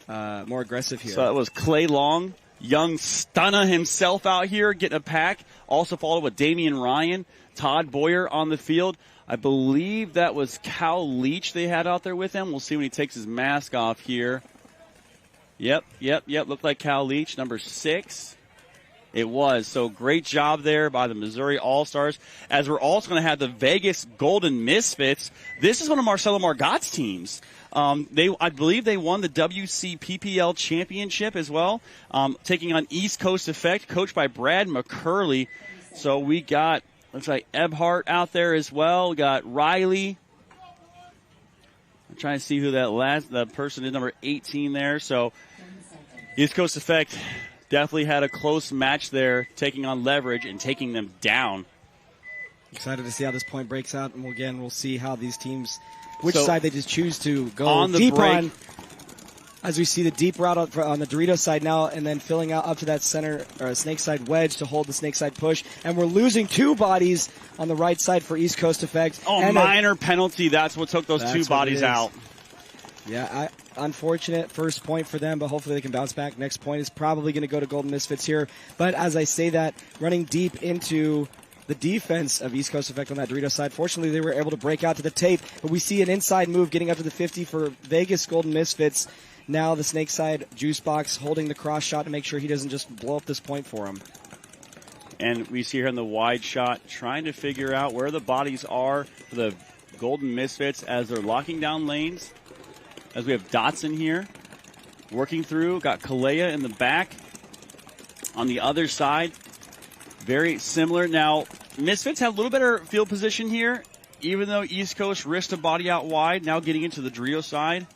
aggressive here. So that was Clay Long, young stunner himself out here getting a pack. Also followed with Damian Ryan, Todd Boyer on the field. I believe that was Cal Leach they had out there with him. We'll see when he takes his mask off here. Yep. Looked like Cal Leach, number 6. It was. So great job there by the Missouri All-Stars. As we're also going to have the Vegas Golden Misfits. This is one of Marcelo Margot's teams. I believe they won the WCPPL championship as well, taking on East Coast Effect, coached by Brad McCurley. So we got, looks like Ebhart out there as well. We got Riley. I'm trying to see who the person is, number 18 there. So East Coast Effect definitely had a close match there, taking on Leverage and taking them down. Excited to see how this point breaks out, and we'll see how these teams, which side they just choose to go on the deep break. On. As we see the deep route on the Dorito side now, and then filling out up to that center or Snake side wedge to hold the Snake side push, and we're losing 2 bodies on the right side for East Coast Effect. Oh, and minor penalty. That's what took those 2 bodies out. Yeah, unfortunate first point for them, but hopefully they can bounce back. Next point is probably going to go to Golden Misfits here. But as I say that, running deep into the defense of East Coast Effect on that Dorito side. Fortunately, they were able to break out to the tape, but we see an inside move getting up to the 50 for Vegas Golden Misfits. Now the snake side Juice Box holding the cross shot to make sure he doesn't just blow up this point for him. And we see here in the wide shot trying to figure out where the bodies are for the Golden Misfits as they're locking down lanes. As we have Dotson here working through. Got Kalea in the back. On the other side, very similar. Now, Misfits have a little better field position here, even though East Coast risked a body out wide. Now getting into the Dorito side.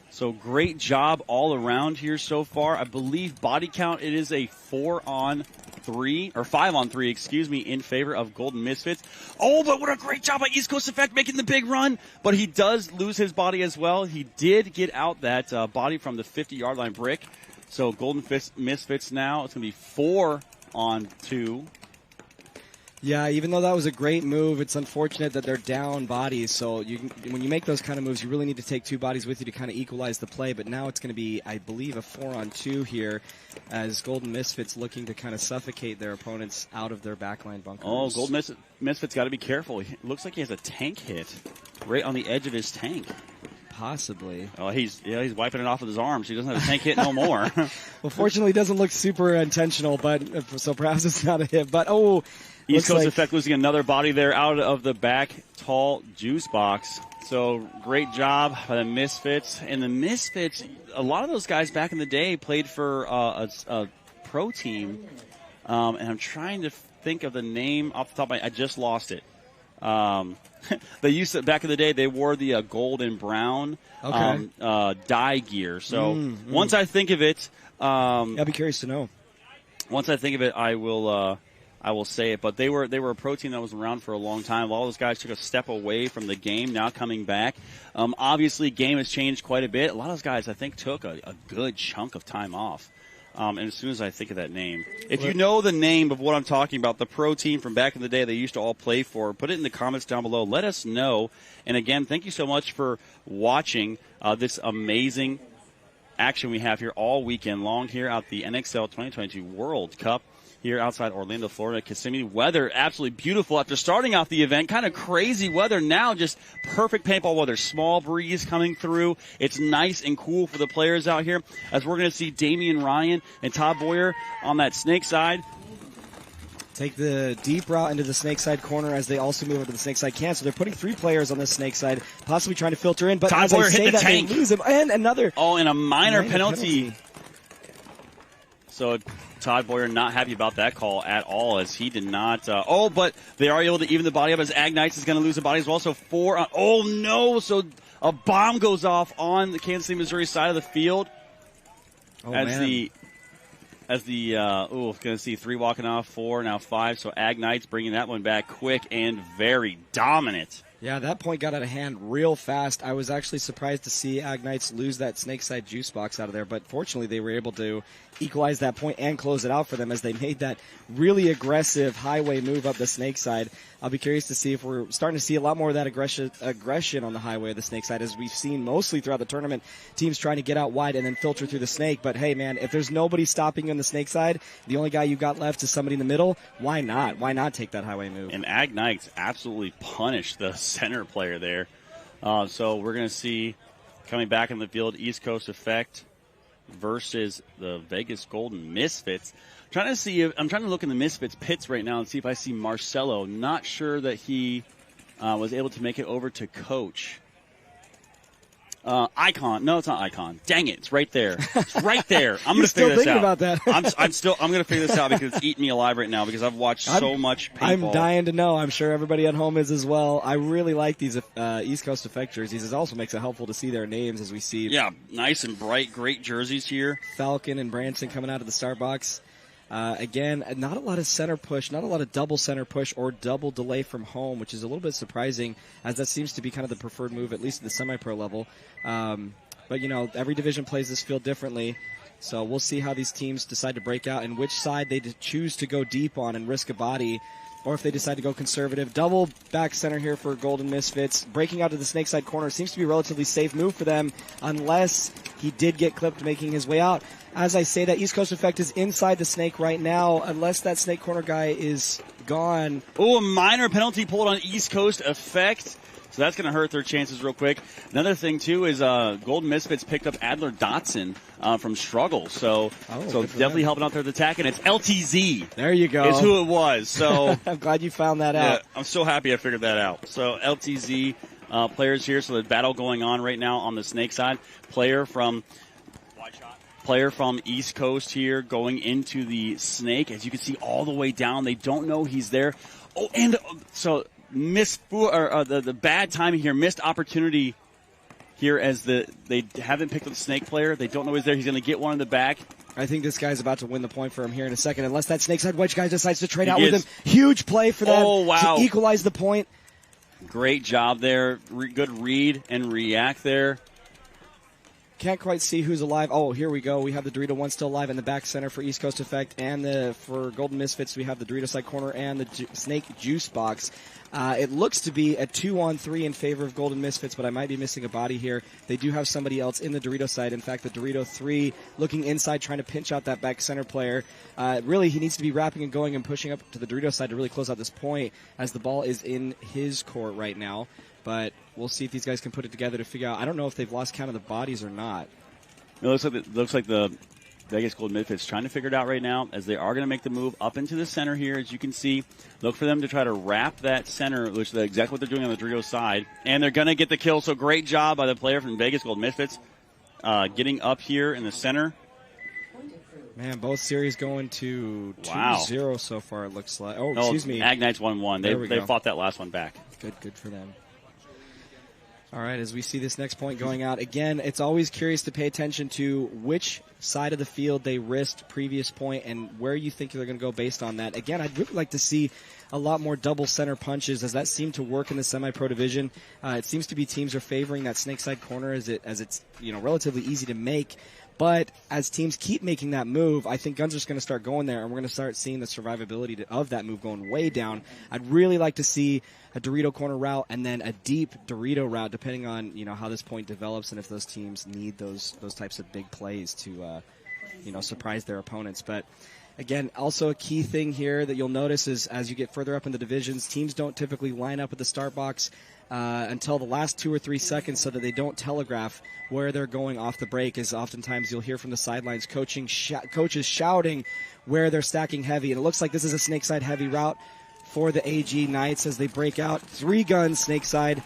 So great job all around here so far. I believe body count, it is a 4-on-3, or 5-on-3, excuse me, in favor of Golden Misfits. Oh, but what a great job by East Coast Effect making the big run. But he does lose his body as well. He did get out that body from the 50-yard line brick. So Golden Misfits now, it's going to be 4-on-2. Yeah, even though that was a great move, it's unfortunate that they're down bodies. So when you make those kind of moves, you really need to take 2 bodies with you to kind of equalize the play. But now it's going to be, I believe, a 4-on-2 here as Golden Misfits looking to kind of suffocate their opponents out of their backline bunkers. Oh, Golden Misfits got to be careful. It looks like he has a tank hit right on the edge of his tank. Possibly. Oh, he's wiping it off with his arms. He doesn't have a tank hit no more. Well, fortunately, it doesn't look super intentional, but so perhaps it's not a hit. But East Coast Effect losing another body there out of the back tall juice box. So great job by the Misfits. And the Misfits, a lot of those guys back in the day played for a pro team. And I'm trying to think of the name off the top of my, I just lost it. They used to, back in the day, they wore the gold and brown dye gear. So once I think of it, I'll be curious to know. Once I think of it, I will say it. But they were a pro team that was around for a long time. A lot of those guys took a step away from the game, now coming back. Obviously, game has changed quite a bit. A lot of those guys, I think, took a good chunk of time off. And as soon as I think of that name, if you know the name of what I'm talking about, the pro team from back in the day they used to all play for, put it in the comments down below. Let us know. And again, thank you so much for watching this amazing action we have here all weekend long here at the NXL 2022 World Cup here outside Orlando, Florida. Kissimmee weather absolutely beautiful after starting off the event. Kind of crazy weather now, just perfect paintball weather. Small breeze coming through. It's nice and cool for the players out here as we're going to see Damian Ryan and Todd Boyer on that snake side. Take the deep route into the snake side corner as they also move into the snake side can. So they're putting 3 players on the snake side, possibly trying to filter in. But Todd as Boyer I say hit the that, tank. They lose him. And another. Oh, and a minor penalty. So Todd Boyer not happy about that call at all as he did not. But they are able to even the body up as Agnites is going to lose the body as well. So 4 on. No. So a bomb goes off on the Kansas City, Missouri side of the field. Going to see 3 walking off, 4, now 5. So Agnites bringing that one back quick and very dominant. Yeah, that point got out of hand real fast. I was actually surprised to see Agnites lose that snake side juice box out of there, but fortunately they were able to equalize that point and close it out for them as they made that really aggressive highway move up the snake side. I'll be curious to see if we're starting to see a lot more of that aggression on the highway of the snake side, as we've seen mostly throughout the tournament, teams trying to get out wide and then filter through the snake. But hey, man, if there's nobody stopping you on the snake side, the only guy you got left is somebody in the middle, why not? Why not take that highway move? And Agnites absolutely punished the center player there. So we're going to see coming back in the field, East Coast Effect versus the Vegas Golden Misfits. I'm trying to look in the Misfits pits right now and see if I see Marcelo. Not sure that he was able to make it over to coach. Icon. No, it's not Icon. Dang it. It's right there. It's right there. I'm going to figure this out. About that. I'm going to figure this out because it's eating me alive right now because I've watched so much paintball. I'm dying to know. I'm sure everybody at home is as well. I really like these East Coast Effect jerseys. It also makes it helpful to see their names as we see. Yeah, nice and bright. Great jerseys here. Falcon and Branson coming out of the start box. Again, not a lot of center push, not a lot of double center push or double delay from home, which is a little bit surprising, as that seems to be kind of the preferred move, at least at the semi-pro level. But, every division plays this field differently, so we'll see how these teams decide to break out and which side they choose to go deep on and risk a body or if they decide to go conservative. Double back center here for Golden Misfits. Breaking out to the snake side corner seems to be a relatively safe move for them, unless he did get clipped making his way out. As I say that, East Coast Effect is inside the snake right now, unless that snake corner guy is gone. Oh, a minor penalty pulled on East Coast Effect. So that's going to hurt their chances real quick. Another thing, too, is Golden Misfits picked up Adler Dotson from Struggle. So definitely helping out there with the attack. And it's LTZ. There you go. Is who it was. So I'm glad you found that out. I'm so happy I figured that out. So LTZ players here. So the battle going on right now on the snake side. Player from East Coast here going into the snake. As you can see all the way down, they don't know he's there. Oh, and so the bad timing here, missed opportunity here as they haven't picked up the snake player. They don't know he's there. He's going to get one in the back. I think this guy's about to win the point for him here in a second, unless that snake side wedge guy decides to trade out with him. Huge play for them to equalize the point. Great job there. Good read and react there. Can't quite see who's alive. Oh, here we go. We have the Dorito 1 still alive in the back center for East Coast Effect. And for Golden Misfits, we have the Dorito side corner and the Snake Juice Box. It looks to be a 2-on-3 in favor of Golden Misfits, but I might be missing a body here. They do have somebody else in the Dorito side. In fact, the Dorito 3 looking inside, trying to pinch out that back center player. Really, he needs to be wrapping and going and pushing up to the Dorito side to really close out this point, as the ball is in his court right now. But we'll see if these guys can put it together to figure out. I don't know if they've lost count of the bodies or not. It looks like the Vegas Golden Misfits trying to figure it out right now, as they are going to make the move up into the center here. As you can see, look for them to try to wrap that center, which is exactly what they're doing on the Dorito side. And they're going to get the kill, so great job by the player from Vegas Golden Misfits getting up here in the center. Man, both series going to 2-0 so far, it looks like. Oh, excuse me. Ag Knights 1-1. They fought that last one back. Good for them. All right, as we see this next point going out, again, it's always curious to pay attention to which side of the field they risked previous point and where you think they're going to go based on that. Again, I'd really like to see a lot more double center punches, as that seemed to work in the semi-pro division. It seems to be teams are favoring that snake side corner as it's relatively easy to make. But as teams keep making that move, I think guns are just going to start going there, and we're going to start seeing the survivability of that move going way down. I'd really like to see a Dorito corner route and then a deep Dorito route, depending on how this point develops and if those teams need those types of big plays to surprise their opponents. But again, also a key thing here that you'll notice is as you get further up in the divisions, teams don't typically line up at the start box until the last 2 or 3 seconds, so that they don't telegraph where they're going off the break. As oftentimes you'll hear from the sidelines coaches shouting where they're stacking heavy. And it looks like this is a snake side heavy route for the AG Knights as they break out. 3 guns snake side,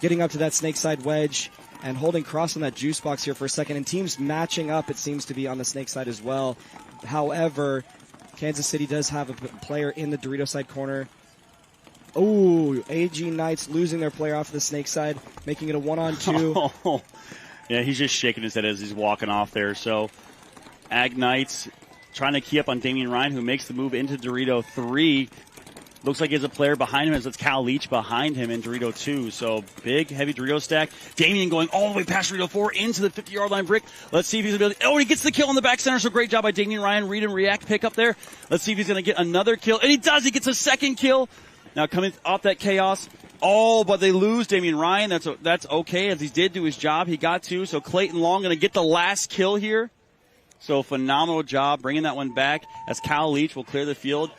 getting up to that snake side wedge and holding cross on that juice box here for a second. And teams matching up, it seems to be, on the snake side as well. However, Kansas City does have a player in the Dorito side corner. Oh, AG Knights losing their player off the snake side, making it a 1-on-2. Oh, yeah, he's just shaking his head as he's walking off there. So Ag Knights trying to key up on Damian Ryan, who makes the move into Dorito 3. Looks like he has a player behind him, as it's Cal Leach behind him in Dorito 2. So big, heavy Dorito stack. Damian going all the way past Dorito 4 into the 50-yard line brick. Let's see if he's going to be able to... Oh, he gets the kill in the back center, so great job by Damian Ryan. Read and react pick up there. Let's see if he's going to get another kill. And he does. He gets a second kill. Now coming off that chaos. Oh, but they lose Damian Ryan. That's okay, as he did do his job. He got 2. So Clayton Long going to get the last kill here. So phenomenal job bringing that one back, as Cal Leach will clear the field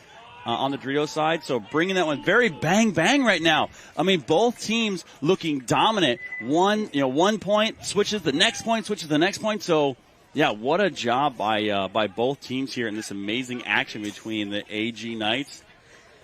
on the Dorito side. So bringing that one very bang right now. I mean, both teams looking dominant. 1 point switches the next point, switches the next point. So yeah, what a job by both teams here in this amazing action between the AG Knights.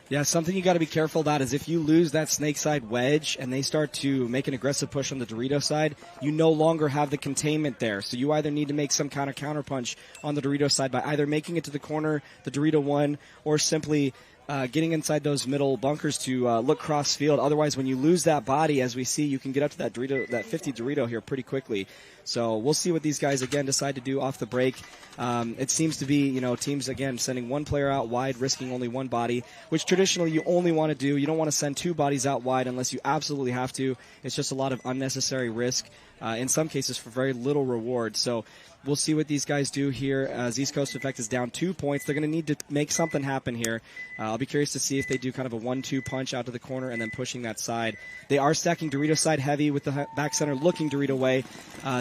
Yeah, something you got to be careful about is if you lose that snake side wedge and they start to make an aggressive push on the Dorito side, you no longer have the containment there. So you either need to make some kind of counterpunch on the Dorito side by either making it to the corner, the Dorito 1, or simply getting inside those middle bunkers to look cross field. Otherwise, when you lose that body, as we see, you can get up to that 50 Dorito here pretty quickly. So we'll see what these guys, again, decide to do off the break. It seems to be, teams, again, sending one player out wide, risking only one body, which traditionally you only want to do. You don't want to send two bodies out wide unless you absolutely have to. It's just a lot of unnecessary risk, in some cases for very little reward. So we'll see what these guys do here as East Coast Effect is down 2 points. They're going to need to make something happen here. I'll be curious to see if they do kind of a 1-2 punch out to the corner and then pushing that side. They are stacking Dorito side heavy with the back center looking Dorito way.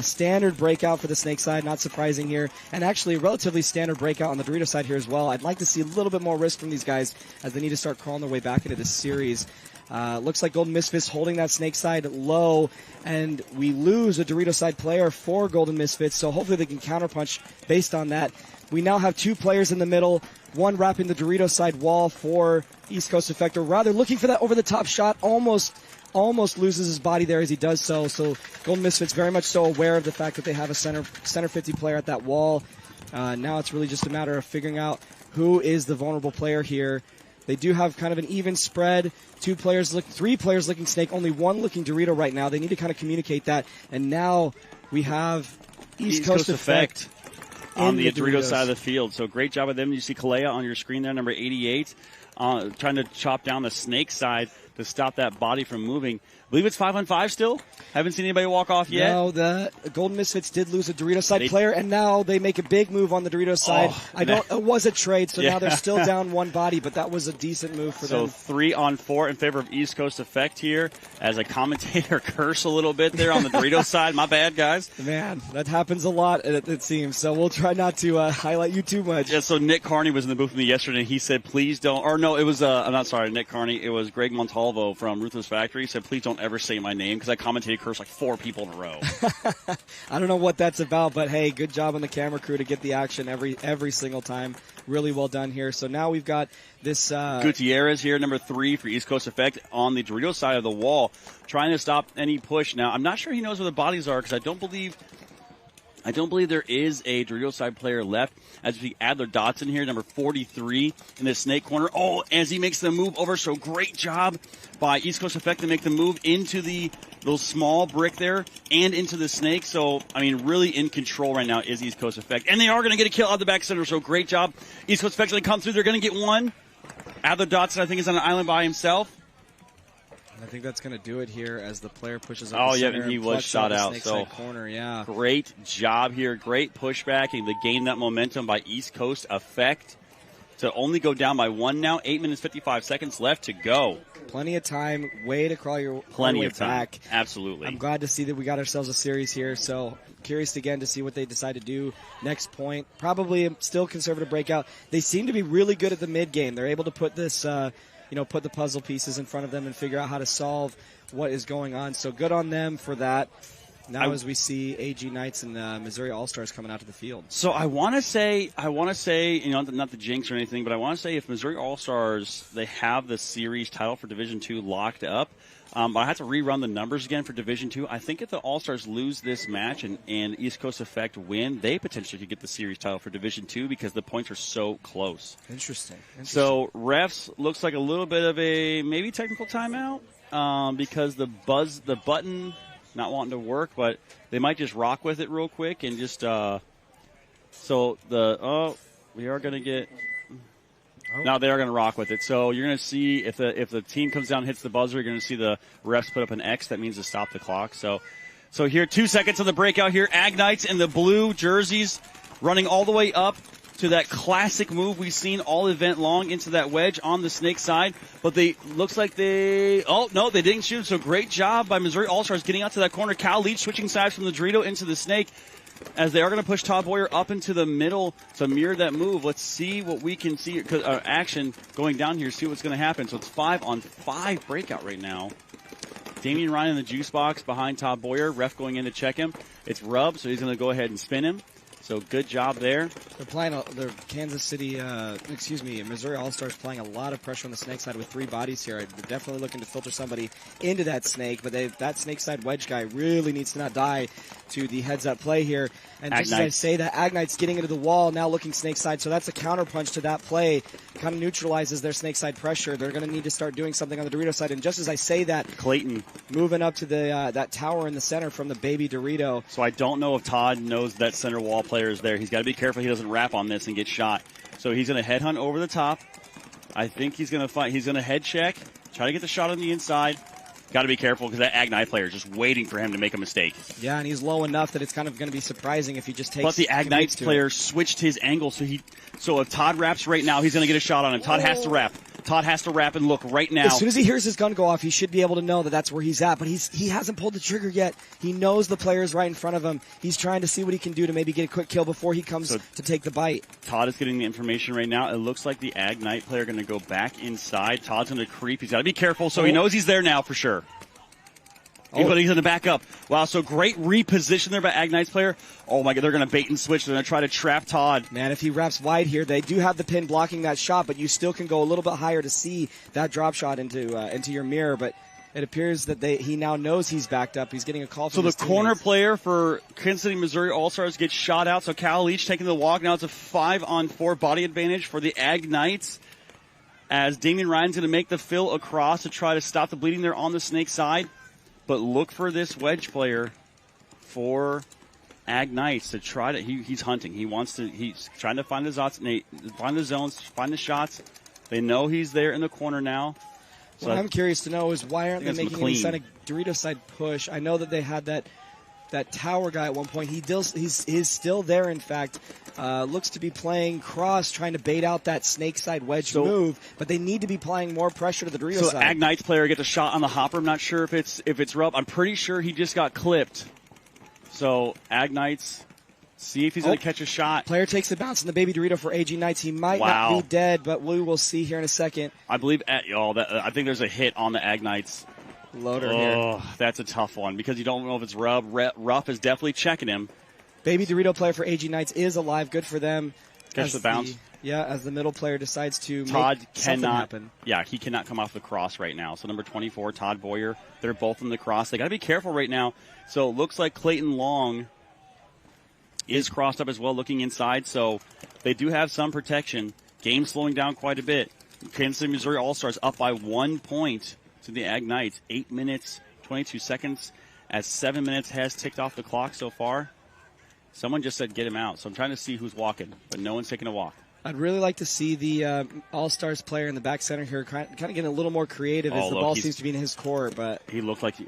Standard breakout for the Snake side, not surprising here. And actually a relatively standard breakout on the Dorito side here as well. I'd like to see a little bit more risk from these guys as they need to start crawling their way back into this series. Looks like Golden Misfits holding that Snake side low, and we lose a Dorito side player for Golden Misfits, so hopefully they can counterpunch based on that. We now have two players in the middle, one wrapping the Dorito side wall for East Coast Effect, or rather looking for that over-the-top shot, almost loses his body there as he does so. So Golden Misfits very much so aware of the fact that they have a center 50 player at that wall. Now it's really just a matter of figuring out who is the vulnerable player here. They do have kind of an even spread. Three players looking Snake, only one looking Dorito right now. They need to kind of communicate that. And now we have East Coast Effect on the Dorito side of the field. So great job of them. You see Kalea on your screen there, number 88, trying to chop down the Snake side to stop that body from moving. I believe it's 5-on-5 still. Haven't seen anybody walk off yet. No, the Golden Misfits did lose a Dorito side player, and now they make a big move on the Dorito side. It was a trade, so now they're still down one body, but that was a decent move for them. So 3-on-4 in favor of East Coast Effect here, as a commentator curse a little bit there on the Dorito side. My bad, guys. Man, that happens a lot, it seems. So we'll try not to highlight you too much. Yeah, so Nick Carney was in the booth with me yesterday, and he said, please don't, or no, it was, I'm not sorry, Nick Carney. It was Greg Montalvo from Ruthless Factory. He said, please don't ever say my name, because I commentated curse like 4 people in a row. I don't know what that's about, but hey, good job on the camera crew to get the action every single time. Really well done here. So now we've got this Gutierrez here, number 3 for East Coast Effect on the Dorito side of the wall, trying to stop any push. Now, I'm not sure he knows where the bodies are, because I don't believe there is a Dorito side player left. As we see Adler Dotson here, number 43 in the Snake corner. Oh, as he makes the move over, so great job by East Coast Effect to make the move into the little small brick there and into the Snake. So, I mean, really in control right now is East Coast Effect. And they are going to get a kill out the back center, so great job. East Coast Effect going to come through. They're going to get one. Adler Dotson, I think, is on an island by himself. I think that's going to do it here as the player pushes up. Oh, the yeah, center and he was shot out. So corner, yeah. Great job here. Great pushback and to gain that momentum by East Coast Effect to only go down by 1 now. 8 minutes, 55 seconds left to go. Plenty of time. Way to crawl your way back. Time. Absolutely. I'm glad to see that we got ourselves a series here. So curious again to see what they decide to do next point. Probably still conservative breakout. They seem to be really good at the mid game. They're able to put this put the puzzle pieces in front of them and figure out how to solve what is going on. So good on them for that. Now as we see AG Knights and Missouri Allstars coming out to the field. So I want to say, not the jinx or anything, but I want to say if Missouri Allstars, they have the series title for Division II locked up. But I have to rerun the numbers again for Division II. I think if the All-Stars lose this match and East Coast Effect win, they potentially could get the series title for Division II because the points are so close. Interesting. So refs looks like a little bit of a maybe technical timeout because the button not wanting to work, but they might just rock with it real quick and just we are going to get. No, they are going to rock with it. So you're going to see if the team comes down and hits the buzzer, you're going to see the refs put up an X. That means to stop the clock. So here, 2 seconds of the breakout here. Ag Knights in the blue jerseys running all the way up to that classic move we've seen all event long into that wedge on the Snake side. But they didn't shoot. So great job by Missouri All-Stars getting out to that corner. Cal Leach switching sides from the Dorito into the Snake, as they are going to push Todd Boyer up into the middle to mirror that move. Let's see what we can see. Action going down here, see what's going to happen. So it's 5-on-5 breakout right now. Damian Ryan in the juice box behind Todd Boyer. Ref going in to check him. It's Rubb, so he's going to go ahead and spin him. So good job there. They're playing. They're Missouri All-Stars playing a lot of pressure on the Snake side with 3 bodies here. They're definitely looking to filter somebody into that Snake, but that Snake side wedge guy really needs to not die. to the heads-up play here. And just as Agnite. I say that, Agnite's getting into the wall, now looking snake side, so that's a counterpunch to that play. Kind of neutralizes their snake side pressure. They're going to need to start doing something on the Dorito side. And just as I say that, Clayton moving up to the that tower in the center from the baby Dorito. So I don't know if Todd knows that center wall player is there. He's got to be careful he doesn't wrap on this and get shot. So he's going to headhunt over the top. I think he's going to fight. He's going to head check, try to get the shot on the inside. Got to be careful because that Agnite player is just waiting for him to make a mistake. Yeah, and he's low enough that it's kind of going to be surprising if he just takes. Plus the Agnite player switched his angle, so if Todd wraps right now, he's going to get a shot on him. Todd has to wrap. Todd has to wrap and look right now. As soon as he hears his gun go off, he should be able to know that that's where he's at. But he hasn't pulled the trigger yet. He knows the player's right in front of him. He's trying to see what he can do to maybe get a quick kill before he comes to take the bite. Todd is getting the information right now. It looks like the Agnite player going to go back inside. Todd's going to creep. He's got to be careful, so he knows he's there now for sure. But he's going to back up. Wow, so great reposition there by Agnite's player. Oh, my God, they're going to bait and switch. They're going to try to trap Todd. Man, if he wraps wide here, they do have the pin blocking that shot, but you still can go a little bit higher to see that drop shot into your mirror. But it appears that he now knows he's backed up. He's getting a call from So his the corner teammates. player for Kansas City, Missouri All-Stars gets shot out. So Cal Leach taking the walk. Now it's a 5-on-4 body advantage for the Agnites as Damian Ryan's going to make the fill across to try to stop the bleeding there on the snake side. But look for this wedge player for Agnites to try to. He's hunting. He's trying to find the zones, find the shots. They know he's there in the corner now. So what I'm curious to know is why aren't they making any kind of Dorito side push? I know that they had that tower guy at one point. He's still there. In fact, looks to be playing cross, trying to bait out that snake side wedge move. But they need to be applying more pressure to the Dorito side. Agnite's player gets a shot on the hopper. I'm not sure if it's Rub. I'm pretty sure he just got clipped. So Agnites, see if he's going to catch a shot. Player takes the bounce in the baby Dorito for AG Knights. He might not be dead, but we will see here in a second. I believe I think there's a hit on the Agnites. Loader here. That's a tough one because you don't know if it's Rub. Ruff is definitely checking him. Baby Dorito player for AG Knights is alive. Good for them. Catch the bounce. As the middle player decides to Todd make something happen. Yeah, he cannot come off the cross right now. So number 24, Todd Boyer, they're both in the cross. They got to be careful right now. So it looks like Clayton Long is crossed up as well, looking inside. So they do have some protection. Game slowing down quite a bit. Kansas City, Missouri All-Stars up by 1 point to the Agnites. 8 minutes, 22 seconds, as 7 minutes has ticked off the clock so far. Someone just said get him out, so I'm trying to see who's walking, but no one's taking a walk. I'd really like to see the All-Stars player in the back center here kind of getting a little more creative as the ball seems to be in his court. But he looked like he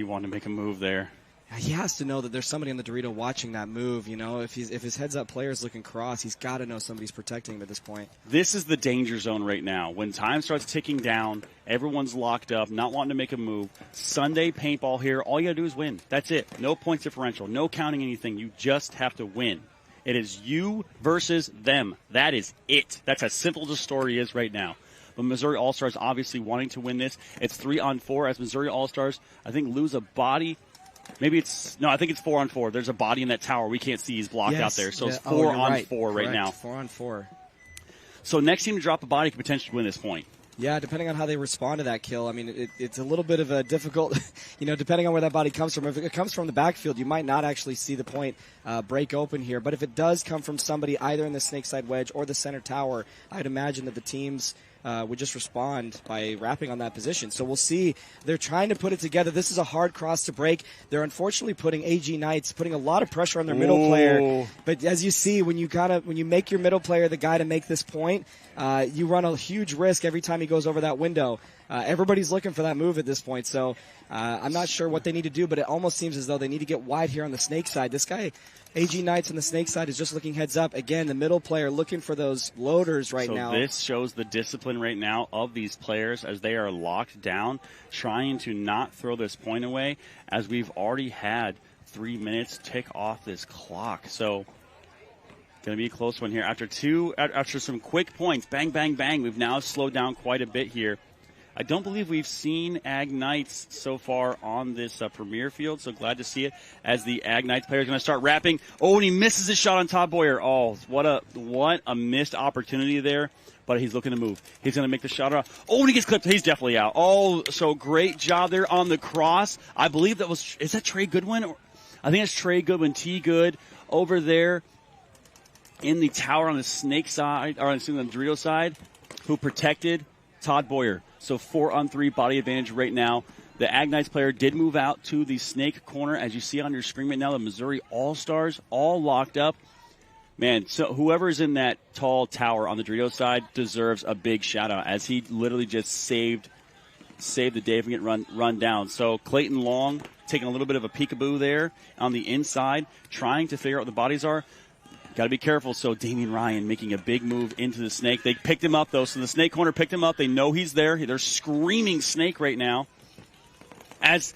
wanted to make a move there. He has to know that there's somebody on the Dorito watching that move. You know, if his heads-up player is looking cross, he's got to know somebody's protecting him at this point. This is the danger zone right now. When time starts ticking down, everyone's locked up, not wanting to make a move. Sunday paintball here, all you got to do is win. That's it. No points differential, no counting anything. You just have to win. It is you versus them. That is it. That's as simple as the story is right now. But Missouri All-Stars obviously wanting to win this. It's 3-on-4 as Missouri All-Stars, I think, lose a body. I think it's 4-on-4. There's a body in that tower we can't see. He's blocked out there. So it's 4-on-4 right now. 4-on-4. So next team to drop a body could potentially win this point. Yeah, depending on how they respond to that kill. I mean, it's a little bit of a difficult, depending on where that body comes from. If it comes from the backfield, you might not actually see the point break open here. But if it does come from somebody either in the snake side wedge or the center tower, I'd imagine that the teams would just respond by wrapping on that position. So we'll see. They're trying to put it together. This is a hard cross to break. They're unfortunately putting AG Knights, putting a lot of pressure on their middle player. But as you see, when you make your middle player the guy to make this point, you run a huge risk every time he goes over that window. Everybody's looking for that move at this point. So I'm not sure what they need to do, but it almost seems as though they need to get wide here on the snake side. This guy, AG Knights on the snake side, is just looking heads up. Again, the middle player looking for those loaders right now. So this shows the discipline right now of these players as they are locked down, trying to not throw this point away, as we've already had 3 minutes tick off this clock. So going to be a close one here. After some quick points, bang, bang, bang, we've now slowed down quite a bit here. I don't believe we've seen Ag Knights so far on this premier field, so glad to see it as the Ag Knights player is going to start wrapping. Oh, and he misses his shot on Todd Boyer. Oh, what a missed opportunity there, but he's looking to move. He's going to make the shot off. Oh, and he gets clipped. He's definitely out. Oh, so great job there on the cross. I believe is that Trey Goodwin? I think it's Trey Goodwin, T. Good over there in the tower on the snake side, or on the Dorito side, who protected Todd Boyer. So 4-on-3 body advantage right now. The Ag Knights player did move out to the snake corner. As you see on your screen right now, the Missouri All-Stars all locked up. Man, so whoever's in that tall tower on the Dorito side deserves a big shout-out, as he literally just saved the day from getting run down. So Clayton Long taking a little bit of a peekaboo there on the inside, trying to figure out what the bodies are. Got to be careful. So Damian Ryan making a big move into the snake. They picked him up, though. So the snake corner picked him up. They know he's there. They're screaming snake right now as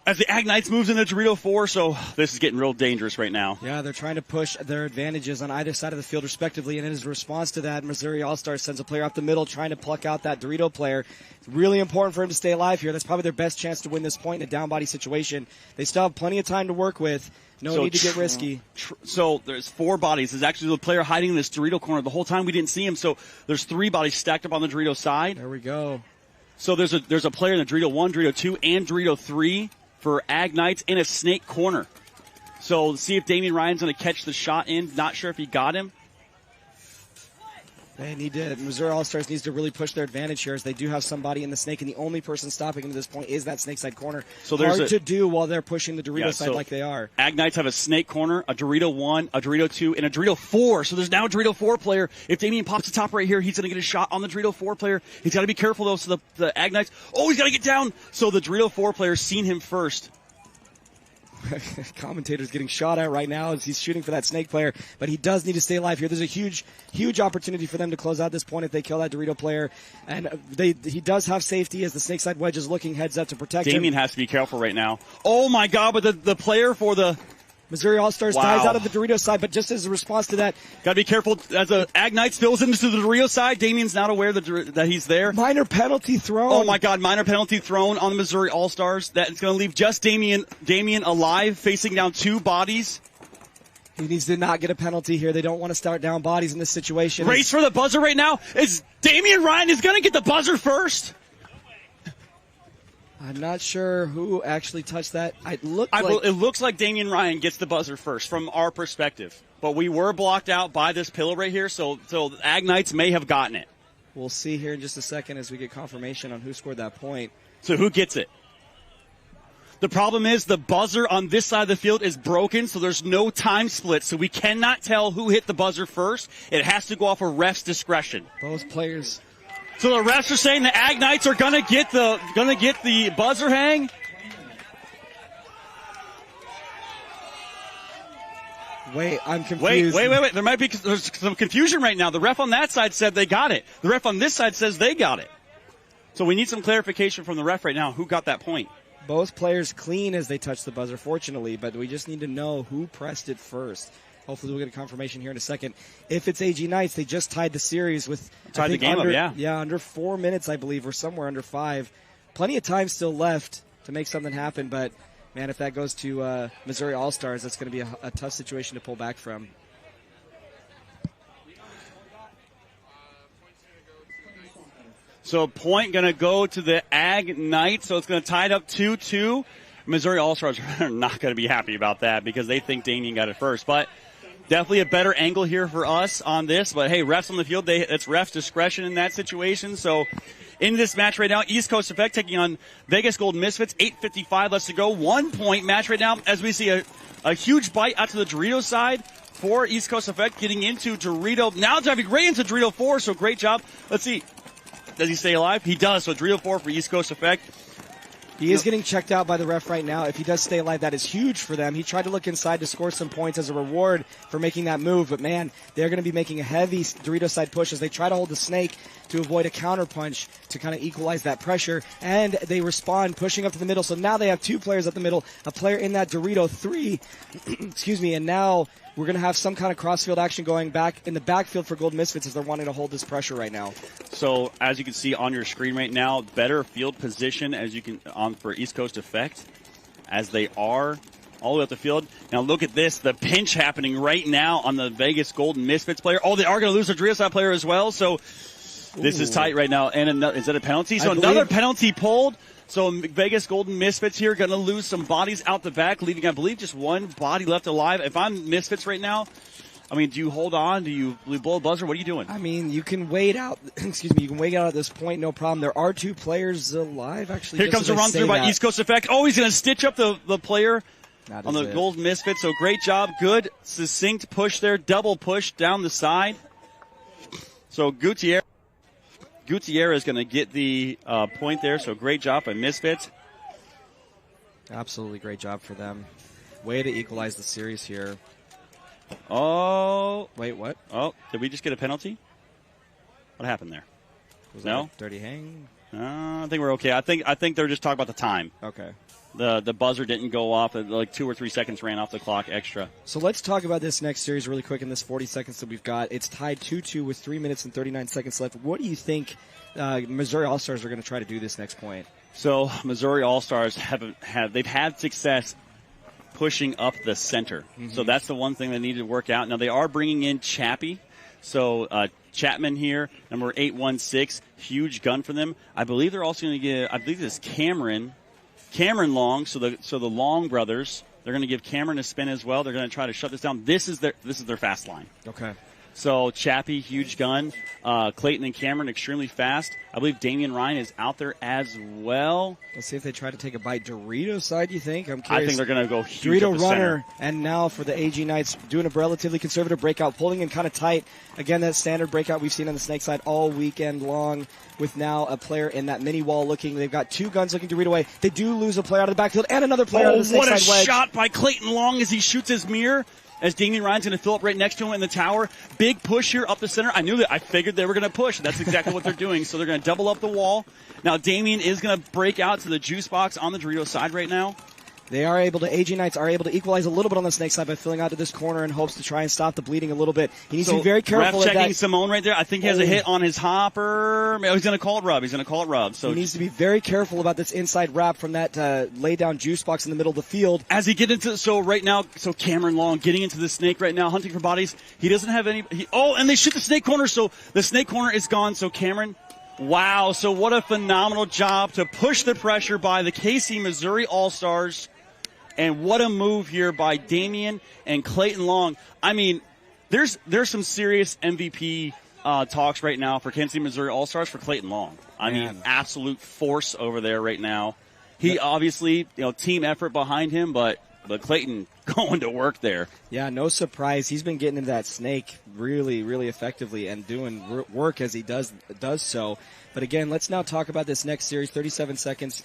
the Ag Knights moves into Dorito 4. So this is getting real dangerous right now. Yeah, they're trying to push their advantages on either side of the field respectively. And in his response to that, Missouri All-Stars sends a player up the middle trying to pluck out that Dorito player. It's really important for him to stay alive here. That's probably their best chance to win this point in a down body situation. They still have plenty of time to work with. No need to get risky. So there's 4 bodies. There's actually the player hiding in this Dorito corner. The whole time we didn't see him. So there's 3 bodies stacked up on the Dorito side. There we go. So there's a player in the Dorito 1, Dorito 2, and Dorito 3 for Ag Knights in a snake corner. So see if Damian Ryan's going to catch the shot in. Not sure if he got him. And he did. Missouri All-Stars needs to really push their advantage here, as they do have somebody in the snake, and the only person stopping him at this point is that snake side corner. So there's hard to do while they're pushing the Dorito side like they are. Ag Knights have a snake corner, a Dorito 1, a Dorito 2, and a Dorito 4. So there's now a Dorito 4 player. If Damian pops the top right here, he's going to get a shot on the Dorito 4 player. He's got to be careful, though. So the Ag Knights, he's got to get down. So the Dorito 4 player's seen him first. Commentator's getting shot at right now as he's shooting for that snake player, but he does need to stay alive here. There's a huge opportunity for them to close out this point if they kill that Dorito player, and he does have safety as the snake side wedge is looking heads up to protect him. Damian has to be careful right now. Oh my God, but the player for the Missouri All-Stars dies out of the Dorito side, but just as a response to that, got to be careful as the Ag Knights spills into the Dorito side. Damian's not aware that he's there. Minor penalty thrown. Oh my God, minor penalty thrown on the Missouri All-Stars. That's going to leave just Damian alive, facing down 2 bodies. He needs to not get a penalty here. They don't want to start down bodies in this situation. Race for the buzzer right now. Is Damian Ryan is going to get the buzzer first. I'm not sure who actually touched that. It looks like Damian Ryan gets the buzzer first from our perspective. But we were blocked out by this pillow right here, so the Ag Knights may have gotten it. We'll see here in just a second as we get confirmation on who scored that point. So who gets it? The problem is the buzzer on this side of the field is broken, so there's no time split, so we cannot tell who hit the buzzer first. It has to go off a ref's discretion. Both players. So the refs are saying the Ag Knights are gonna get the buzzer hang. Wait, I'm confused. Wait. There's some confusion right now. The ref on that side said they got it. The ref on this side says they got it. So we need some clarification from the ref right now. Who got that point? Both players clean as they touch the buzzer, fortunately, but we just need to know who pressed it first. Hopefully we'll get a confirmation here in a second. If it's AG Knights, they just tied the series with tied the game up, yeah. Yeah, under 4 minutes, I believe, or somewhere under 5. Plenty of time still left to make something happen, but man, if that goes to Missouri All-Stars, that's going to be a tough situation to pull back from. So point going to go to the Ag Knights, so it's going to tie it up 2-2. Missouri All-Stars are not going to be happy about that because they think Damian got it first, but definitely a better angle here for us on this. But hey, refs on the field, it's refs' discretion in that situation. So in this match right now, East Coast Effect taking on Vegas Golden Misfits, 8:55 left to go. 1 point match right now as we see a huge bite out to the Dorito side for East Coast Effect, getting into Dorito. Now driving right into Dorito 4, so great job. Let's see. Does he stay alive? He does. So Dorito 4 for East Coast Effect. He is getting checked out by the ref right now. If he does stay alive, that is huge for them. He tried to look inside to score some points as a reward for making that move, but man, they're going to be making a heavy Dorito side push as they try to hold the snake to avoid a counter punch to kind of equalize that pressure, and they respond pushing up to the middle. So now they have 2 players up the middle, a player in that Dorito 3, excuse me, and now we're going to have some kind of cross-field action going back in the backfield for Golden Misfits as they're wanting to hold this pressure right now. So as you can see on your screen right now, better field position as you can for East Coast Effect as they are all the way up the field. Now look at this, the pinch happening right now on the Vegas Golden Misfits player. Oh, they are going to lose their Dorito side player as well. So this is tight right now. And is that a penalty? So another penalty pulled. So Vegas Golden Misfits here going to lose some bodies out the back, leaving, I believe, just one body left alive. If I'm Misfits right now, I mean, do you hold on? Do you blow a buzzer? What are you doing? I mean, you can wait out. Excuse me. You can wait out at this point, no problem. There are 2 players alive, actually. Here comes a run through by East Coast Effect. Oh, he's going to stitch up the player on the Golden Misfits. So great job. Good, succinct push there. Double push down the side. So Gutierrez is going to get the point there. So great job by Misfits. Absolutely great job for them. Way to equalize the series here. Oh. Wait, what? Oh, did we just get a penalty? What happened there? Was that a dirty hang? I think we're okay. I think they're just talking about the time. Okay. The buzzer didn't go off. Like 2 or 3 seconds ran off the clock extra. So let's talk about this next series really quick in this 40 seconds that we've got. It's tied 2-2 with 3 minutes and 39 seconds left. What do you think Missouri All-Stars are going to try to do this next point? So Missouri All-Stars they've had success pushing up the center. Mm-hmm. So that's the one thing they need to work out. Now they are bringing in Chappie. So Chapman here, number 816, huge gun for them. I believe they're also going to get, I believe this is Cameron Long. So the Long brothers, they're going to give Cameron a spin as well. They're going to try to shut this down. This is their fast line. Okay. So Chappie, huge gun. Clayton and Cameron, extremely fast. I believe Damian Ryan is out there as well. Let's see if they try to take a bite. Dorito side, you think? I'm curious. I think they're going to go huge Dorito up the runner, center. and now for the AG Knights, doing a relatively conservative breakout, pulling in kind of tight. Again, that standard breakout we've seen on the Snake side all weekend long, with now a player in that mini wall looking. They've got 2 guns looking Dorito away. They do lose a player out of the backfield and another player out of the Snake side side wedge. What a shot by Clayton Long as he shoots his mirror. As Damian Ryan's going to fill up right next to him in the tower. Big push here up the center. I figured they were going to push. That's exactly what they're doing. So they're going to double up the wall. Now Damian is going to break out to the juice box on the Dorito side right now. They are able to, AG Knights are able to equalize a little bit on the Snake side by filling out to this corner in hopes to try and stop the bleeding a little bit. He needs to be very careful. Ref checking Simone right there. I think he has a hit on his hopper. He's going to call it rub. So he needs to be very careful about this inside wrap from that lay down juice box in the middle of the field. As he gets into, so Cameron Long getting into the Snake right now, hunting for bodies. He doesn't have any, and they shoot the Snake corner, so the Snake corner is gone. So Cameron, wow, so what a phenomenal job to push the pressure by the KC Missouri All-Stars. And what a move here by Damian and Clayton Long. I mean, there's some serious MVP talks right now for Kansas City, Missouri All-Stars for Clayton Long. I mean, absolute force over there right now. He obviously, team effort behind him, but Clayton going to work there. Yeah, no surprise. He's been getting into that Snake really, really effectively and doing work as he does so. But again, let's now talk about this next series. 37 seconds.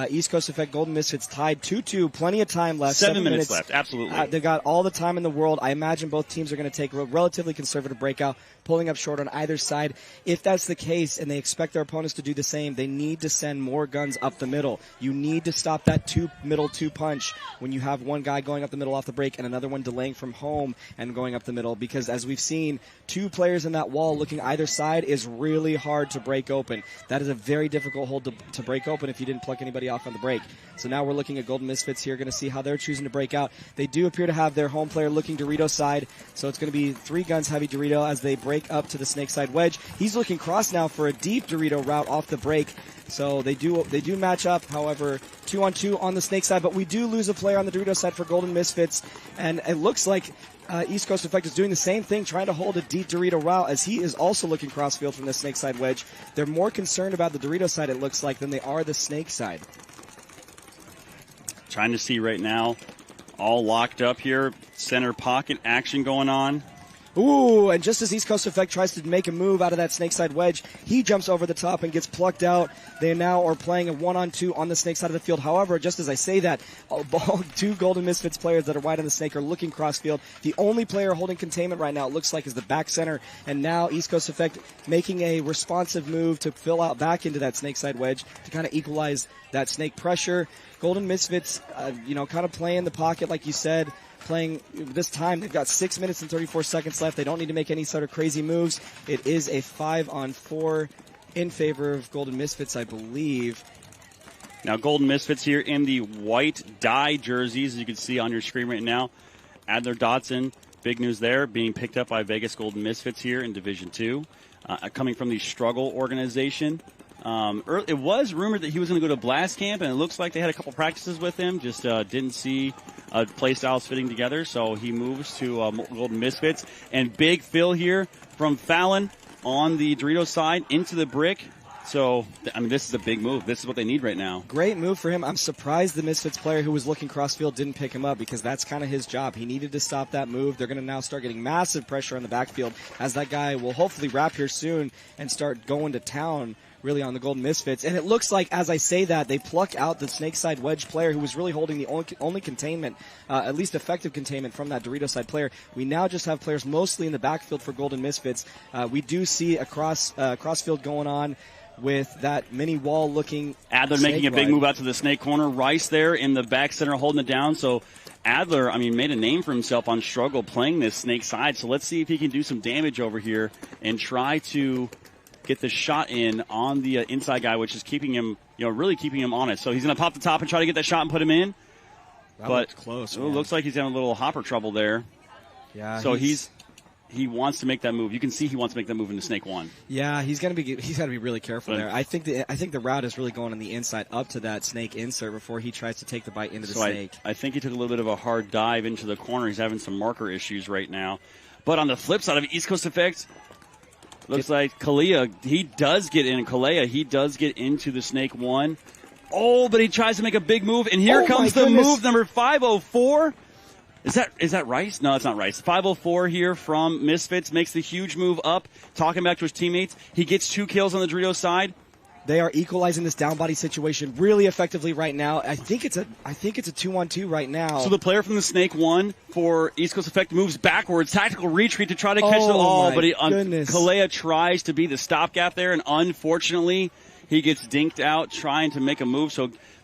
East Coast Effect Golden Misfits tied 2-2. Plenty of time left. 7 minutes left. Absolutely. They've got all the time in the world. I imagine both teams are going to take a relatively conservative breakout, pulling up short on either side. If that's the case and they expect their opponents to do the same, they need to send more guns up the middle. You need to stop that middle two punch when you have one guy going up the middle off the break and another one delaying from home and going up the middle, because as we've seen, 2 players in that wall looking either side is really hard to break open. That is a very difficult hold to break open if you didn't pluck anybody off on the break. So now we're looking at Golden Misfits here, going to see how they're choosing to break out. They do appear to have their home player looking Dorito side, so it's going to be 3 guns heavy Dorito as they break up to the Snake side wedge. He's looking cross now for a deep Dorito route off the break. So they do match up, however, 2-on-2 on the Snake side, but we do lose a player on the Dorito side for Golden Misfits, and it looks like East Coast Effect is doing the same thing, trying to hold a deep Dorito route as he is also looking crossfield from the Snake side wedge. They're more concerned about the Dorito side, it looks like, than they are the Snake side. Trying to see right now, all locked up here, center pocket action going on. Ooh, and just as East Coast Effect tries to make a move out of that Snake side wedge, he jumps over the top and gets plucked out. They now are playing a 1-on-2 on the Snake side of the field. However, just as I say that, all 2 Golden Misfits players that are wide on the Snake are looking crossfield. The only player holding containment right now, it looks like, is the back center. And now East Coast Effect making a responsive move to fill out back into that Snake side wedge to kind of equalize that Snake pressure. Golden Misfits, kind of playing the pocket like you said. Playing this time, they've got 6 minutes and 34 seconds left. They don't need to make any sort of crazy moves. It is a 5-on-4 in favor of Golden Misfits, I believe. Now, Golden Misfits here in the white dye jerseys, as you can see on your screen right now. Adler Dotson, big news there, being picked up by Vegas Golden Misfits here in Division 2. Coming from the Struggle organization. It was rumored that he was going to go to Blastcamp, and it looks like they had a couple practices with him. Just didn't see play styles fitting together, so he moves to Golden Misfits. And big fill here from Fallon on the Doritos side into the brick. So, I mean, this is a big move. This is what they need right now. Great move for him. I'm surprised the Misfits player who was looking crossfield didn't pick him up, because that's kind of his job. He needed to stop that move. They're going to now start getting massive pressure on the backfield as that guy will hopefully wrap here soon and start going to town really on the Golden Misfits. And it looks like, as I say that, they pluck out the snake side wedge player who was really holding the only containment, at least effective containment from that Dorito side player. We now just have players mostly in the backfield for Golden Misfits. We do see a crossfield going on with that mini wall looking. Adler making a big move out to the snake corner. Rice there in the back center holding it down. So Adler, I mean, made a name for himself on struggle playing this snake side. So let's see if he can do some damage over here and try to get the shot in on the inside guy, which is keeping him, really keeping him honest. So he's going to pop the top and try to get that shot and put him in. That looked close. It looks like he's having a little hopper trouble there. Yeah. So he wants to make that move. You can see he wants to make that move into Snake 1. Yeah, he's got to be really careful there. I think the route is really going on the inside up to that snake insert before he tries to take the bite into the snake. I think he took a little bit of a hard dive into the corner. He's having some marker issues right now. But on the flip side of East Coast Effect, looks like Kalea, he does get into the Snake 1. Oh, but he tries to make a big move, and here comes the move number 504. Is that Rice? No, it's not Rice. 504 here from Misfits makes the huge move up, talking back to his teammates. He gets 2 kills on the Doritos side. They are equalizing this down body situation really effectively right now. I think it's a 2-on-2 right now. So the player from the Snake 1 for East Coast Effect moves backwards, tactical retreat to try to catch the ball, but Kalea tries to be the stopgap there, and unfortunately he gets dinked out trying to make a move.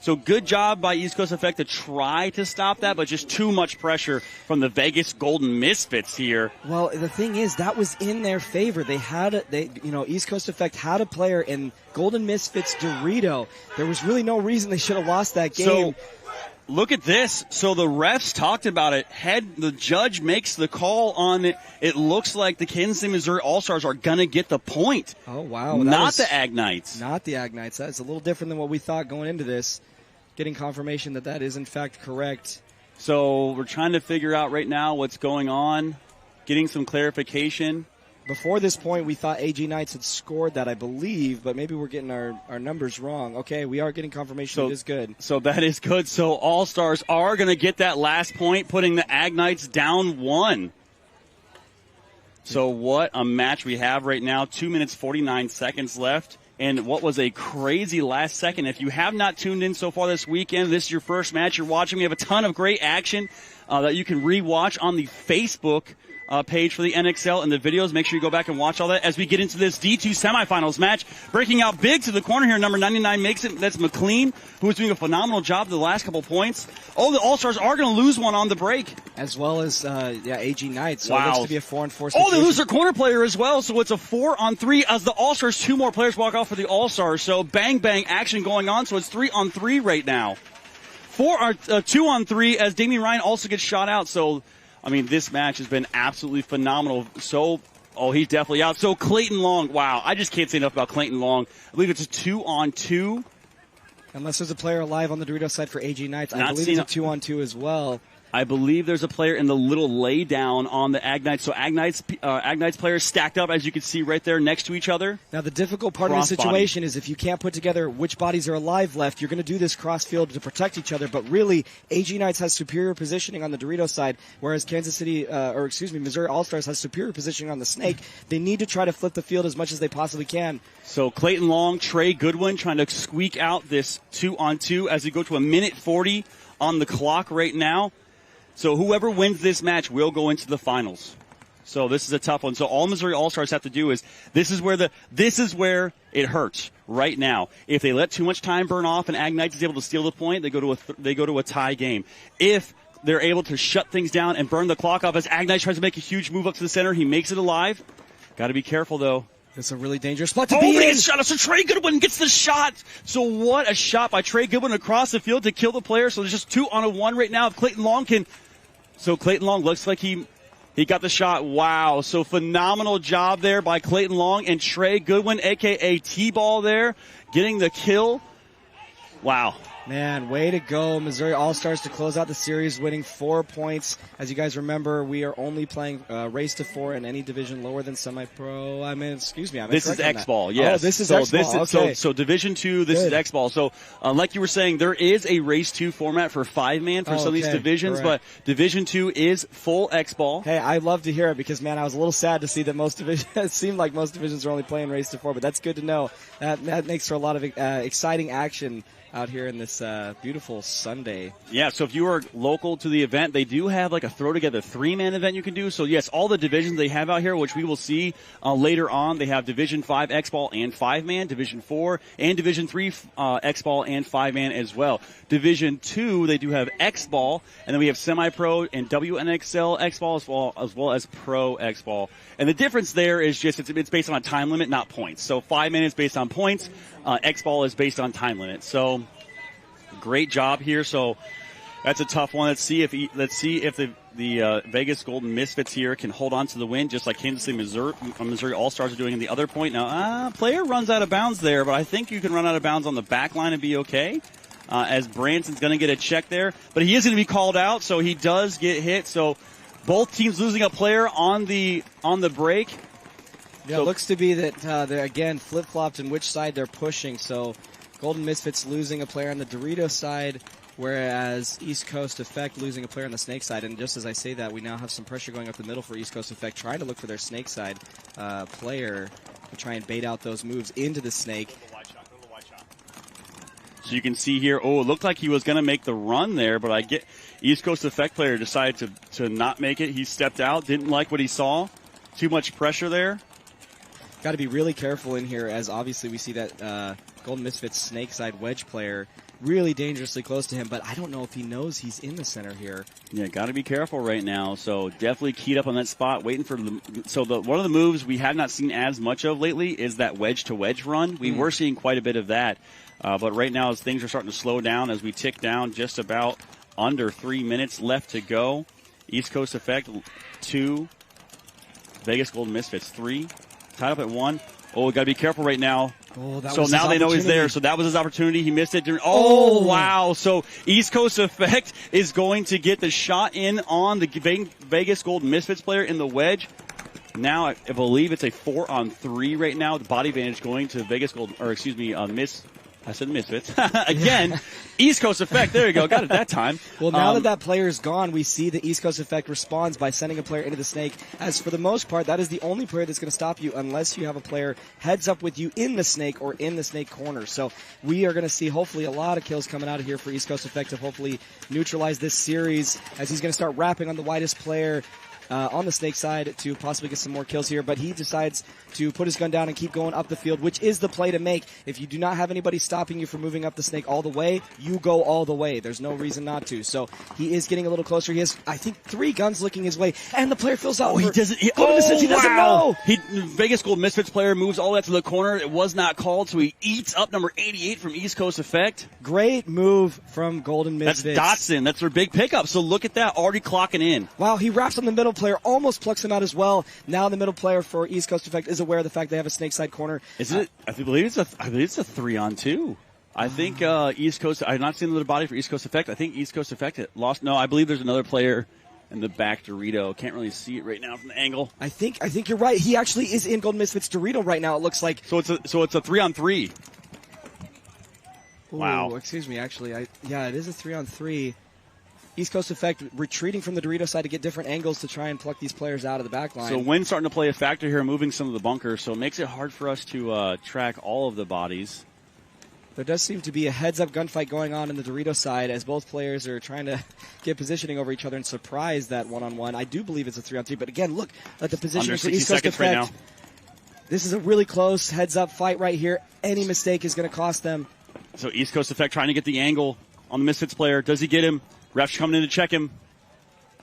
So good job by East Coast Effect to try to stop that, but just too much pressure from the Vegas Golden Misfits here. Well, the thing is, that was in their favor. East Coast Effect had a player in Golden Misfits Dorito. There was really no reason they should have lost that game. So look at this. So the refs talked about it. The judge makes the call on it. It looks like the Kansas City, Missouri All-Stars are going to get the point. Oh, wow. Not the Agnites. Not the Agnites. That's a little different than what we thought going into this. Getting confirmation that is in fact correct. So we're trying to figure out right now what's going on, getting some clarification. Before this point, we thought AG Knights had scored that, I believe, but maybe we're getting our numbers wrong. Okay, we are getting confirmation it is good. So that is good. So All-Stars are going to get that last point, putting the Agnites down 1. So what a match we have right now. 2 minutes, 49 seconds left. And what was a crazy last second. If you have not tuned in so far this weekend, this is your first match you're watching. We have a ton of great action that you can re-watch on the Facebook page for the NXL and the videos. Make sure you go back and watch all that as we get into this D2 semifinals match. Breaking out big to the corner here, number 99 makes it. That's McLean, who is doing a phenomenal job the last couple points. Oh, the All-Stars are going to lose one on the break. As well as, AG Knights. So wow. It looks to be a 4-on-4 situation. Oh, they lose their corner player as well, so it's a 4-on-3 as the All-Stars, 2 more players walk off for the All-Stars. So bang, bang action going on, so it's 3-on-3 right now. 2-on-3 as Damian Ryan also gets shot out, so I mean, this match has been absolutely phenomenal. He's definitely out. So Clayton Long, wow, I just can't say enough about Clayton Long. I believe it's a 2-on-2. Unless there's a player alive on the Dorito side for AG Knights. I believe it's a 2-on-2 as well. I believe there's a player in the little laydown on the Agnites. So Agnites players stacked up, as you can see right there, next to each other. Now, the difficult part of the situation is if you can't put together which bodies are alive left, you're going to do this cross field to protect each other. But really, AG Knights has superior positioning on the Dorito side, whereas Missouri All-Stars has superior positioning on the Snake. They need to try to flip the field as much as they possibly can. So Clayton Long, Trey Goodwin trying to squeak out this 2-on-2 as we go to 1:40 on the clock right now. So whoever wins this match will go into the finals. So this is a tough one. So all Missouri All-Stars have to do is this is where it hurts right now. If they let too much time burn off and Agnites is able to steal the point, they go to a tie game. If they're able to shut things down and burn the clock off as Agnites tries to make a huge move up to the center, he makes it alive. Got to be careful though. It's a really dangerous spot to be in. Shot. So Trey Goodwin gets the shot. So what a shot by Trey Goodwin across the field to kill the player. So there's just 2-on-1 right now. If Clayton Long can. So Clayton Long looks like he He got the shot. Wow. So phenomenal job there by Clayton Long and Trey Goodwin, a.k.a. T-Ball there, getting the kill. Wow. Man, way to go. Missouri All-Stars to close out the series, winning 4 points. As you guys remember, we are only playing race to 4 in any division lower than semi-pro. This is X-Ball, yes. Oh, this is X-Ball, okay. So Division 2, this is X-Ball. So like you were saying, there is a race 2 format for 5-man for some of these divisions, correct. but Division 2 is full X-Ball. Hey, I love to hear it because, man, I was a little sad to see that most divisions, it seemed like most divisions are only playing race to 4, but that's good to know. That makes for a lot of exciting action out here in this beautiful Sunday. Yeah, so if you are local to the event, they do have like a throw together 3-man event you can do. So yes, all the divisions they have out here, which we will see later on, they have Division 5 X-Ball and 5-man, Division 4 and Division 3 X-Ball and 5-man as well. Division 2, they do have X-Ball, and then we have Semi-Pro and WNXL X-Ball as well as Pro X-Ball. And the difference there is just it's based on a time limit, not points. So 5-man is based on points. X-Ball is based on time limit. So great job here. So that's a tough one. Let's see if the Vegas Golden Misfits here can hold on to the win, just like Kansas City, Missouri All-Stars are doing in the other point. Now, player runs out of bounds there, but I think you can run out of bounds on the back line and be okay. As Branson's going to get a check there, but he is going to be called out, so he does get hit. So both teams losing a player on the break. Yeah, so, it looks to be that they're, again, flip-flopped in which side they're pushing. So Golden Misfits losing a player on the Dorito side, whereas East Coast Effect losing a player on the Snake side. And just as I say that, we now have some pressure going up the middle for East Coast Effect, trying to look for their Snake side player to try and bait out those moves into the Snake. So you can see here, it looked like he was going to make the run there, but I get East Coast Effect player decided to not make it. He stepped out, didn't like what he saw. Too much pressure there. Got to be really careful in here, as obviously we see that Golden Misfits Snake side wedge player really dangerously close to him, but I don't know if he knows he's in the center here. Yeah, got to be careful right now. So definitely keyed up on that spot, waiting for one of the moves we have not seen as much of lately is that wedge to wedge run. We were seeing quite a bit of that, but right now as things are starting to slow down, as we tick down just about under 3 minutes left to go. East Coast Effect 2, Vegas Golden Misfits 3. Tied up at 1. Got to be careful right now. So now they know he's there. So that was his opportunity. He missed it. Wow. So East Coast Effect is going to get the shot in on the Vegas Golden Misfits player in the wedge. Now I believe it's a 4-on-3 right now. The body advantage going to Vegas Golden, I said Misfits. Again, East Coast Effect. There you go. Got it that time. Well, now that player's gone, we see the East Coast Effect responds by sending a player into the Snake. As for the most part, that is the only player that's going to stop you unless you have a player heads up with you in the Snake or in the Snake corner. So we are going to see hopefully a lot of kills coming out of here for East Coast Effect to hopefully neutralize this series, as he's going to start rapping on the widest player on the Snake side to possibly get some more kills here, but he decides to put his gun down and keep going up the field, which is the play to make. If you do not have anybody stopping you from moving up the Snake all the way, you go all the way. There's no reason not to. So he is getting a little closer. He has, I think, 3 guns looking his way, and the player fills out. He doesn't. He doesn't know. Vegas Gold Misfits player moves all that to the corner. It was not called, so he eats up number 88 from East Coast Effect. Great move from Golden Misfits. That's Dotson. That's their big pickup. So look at that, already clocking in. Wow, he wraps on the middle player, almost plucks him out as well. Now the middle player for East Coast Effect is aware of the fact they have a Snake side corner. Is it? I believe it's a 3-on-2. I think East Coast. I've not seen the body for East Coast Effect. I think East Coast Effect lost. No, I believe there's another player in the back Dorito. Can't really see it right now from the angle. I think you're right. He actually is in Golden Misfits Dorito right now. It looks like. So it's a 3-on-3. Wow. Excuse me. Actually, it is a 3-on-3. East Coast Effect retreating from the Dorito side to get different angles to try and pluck these players out of the back line. So wind's starting to play a factor here, moving some of the bunkers, so it makes it hard for us to track all of the bodies. There does seem to be a heads-up gunfight going on in the Dorito side as both players are trying to get positioning over each other and surprise that one-on-one. I do believe it's a 3-on-3, but again, look at the position for East Coast Effect. Right now. This is a really close heads-up fight right here. Any mistake is going to cost them. So East Coast Effect trying to get the angle on the Misfits player. Does he get him? Ref's coming in to check him.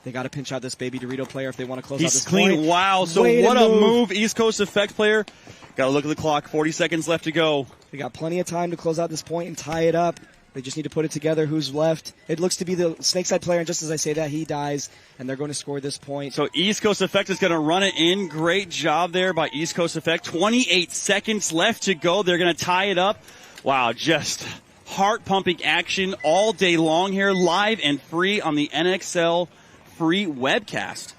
They got to pinch out this baby Dorito player if they want to close out this He's clean. Point. Wow. So what a move, East Coast Effect player. Got to look at the clock. 40 seconds left to go. They got plenty of time to close out this point and tie it up. They just need to put it together. Who's left? It looks to be the Snakeside player, and just as I say that, he dies, and they're going to score this point. So East Coast Effect is going to run it in. Great job there by East Coast Effect. 28 seconds left to go. They're going to tie it up. Wow, just heart-pumping action all day long here, live and free on the NXL free webcast.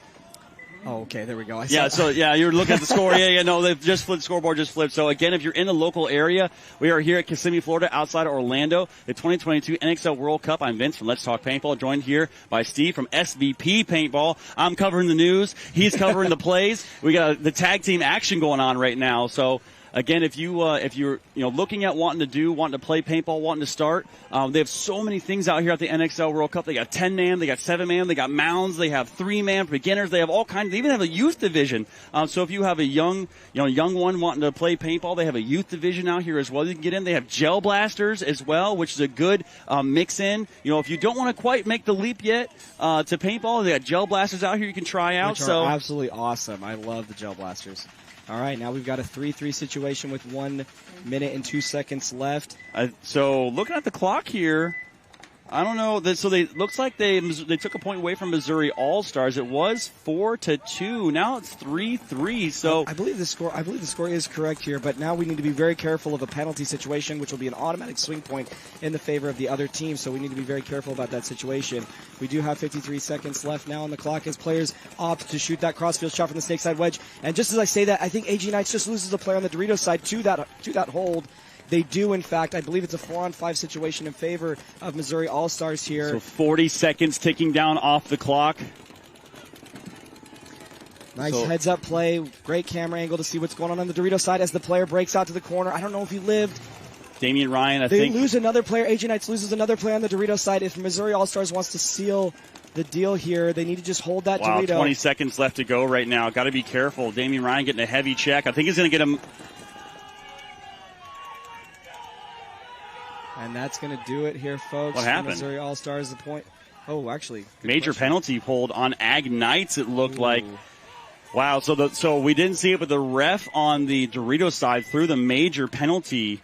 Oh, okay, there we go. You're looking at the score. No, they've just flipped, scoreboard just flipped. So again, if you're in the local area, we are here at Kissimmee, Florida, outside of Orlando, the 2022 NXL World Cup. I'm Vince from Let's Talk Paintball, joined here by Steve from SVP Paintball. I'm covering the news. He's covering the plays. We got the tag team action going on right now. So again, if you're looking at wanting to play paintball, wanting to start, they have so many things out here at the NXL World Cup. They got 10-man, they got 7-man, they got mounds, they have 3-man for beginners. They have all kinds. They even have a youth division. So if you have a young one wanting to play paintball, they have a youth division out here as well. You can get in. They have gel blasters as well, which is a good mix in. If you don't want to quite make the leap yet to paintball, they got gel blasters out here you can try out. Which are absolutely awesome. I love the gel blasters. All right, now we've got a 3-3 situation with 1 minute and 2 seconds left. So looking at the clock here, I don't know. So looks like they took a point away from Missouri Allstars. It was 4-2. Now it's 3-3. So I believe the score is correct here, but now we need to be very careful of a penalty situation, which will be an automatic swing point in the favor of the other team. So we need to be very careful about that situation. We do have 53 seconds left now on the clock as players opt to shoot that crossfield shot from the Snakeside wedge. And just as I say that, I think AG Knights just loses a player on the Doritos side to that hold. They do, in fact. I believe it's a 4-on-5 situation in favor of Missouri All-Stars here. So 40 seconds ticking down off the clock. Nice heads-up play. Great camera angle to see what's going on the Dorito side as the player breaks out to the corner. I don't know if he lived. Damian Ryan, They lose another player. AG Knights loses another player on the Dorito side. If Missouri All-Stars wants to seal the deal here, they need to just hold that Dorito. 20 seconds left to go right now. Got to be careful. Damian Ryan getting a heavy check. I think he's going to get him. And that's going to do it here, folks. What happened? Missouri All-Stars, the point. Oh, actually. Major penalty pulled on Ag Knights, it looked like. Wow, so we didn't see it, but the ref on the Dorito side threw the major penalty.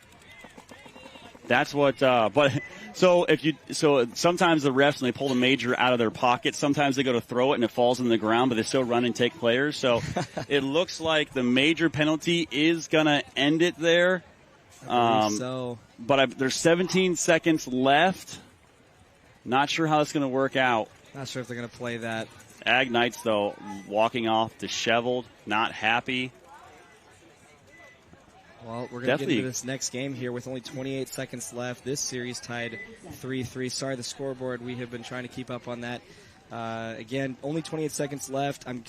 That's what, sometimes the refs, when they pull the major out of their pocket, sometimes they go to throw it and it falls on the ground, but they still run and take players. So it looks like the major penalty is going to end it there. But there's 17 seconds left. Not sure how it's going to work out. Not sure if they're going to play that. Ag Knights, though, walking off disheveled, not happy. Well, we're going to get into this next game here with only 28 seconds left. This series tied 3-3. Sorry, the scoreboard. We have been trying to keep up on that. Again, only 28 seconds left. I'm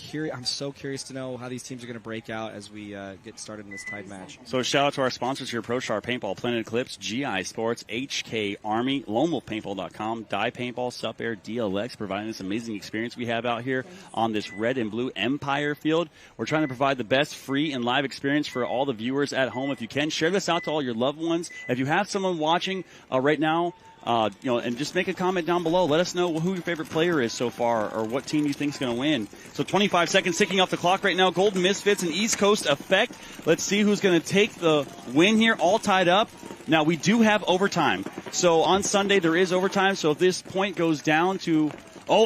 so curious to know how these teams are going to break out as we get started in this tied match. So shout out to our sponsors here, ProStar Paintball, Planet Eclipse, GI Sports, HK Army, LoneWolfPaintball.com, Die Paintball, Sup Air, DLX, providing this amazing experience we have out here on this red and blue Empire field. We're trying to provide the best free and live experience for all the viewers at home. If you can, share this out to all your loved ones. If you have someone watching right now, and just make a comment down below. Let us know who your favorite player is so far or what team you think is going to win. So 25 seconds ticking off the clock right now. Golden Misfits and East Coast Effect. Let's see who's going to take the win here. All tied up. Now, we do have overtime. So on Sunday, there is overtime. So if this point goes down to...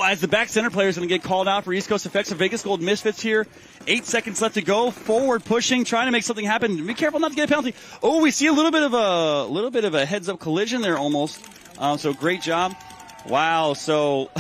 as the back center player is going to get called out for East Coast Effects. So Vegas Gold Misfits here. 8 seconds left to go. Forward pushing, trying to make something happen. Be careful not to get a penalty. Oh, we see a little bit of a heads-up collision there almost. So great job. Wow. So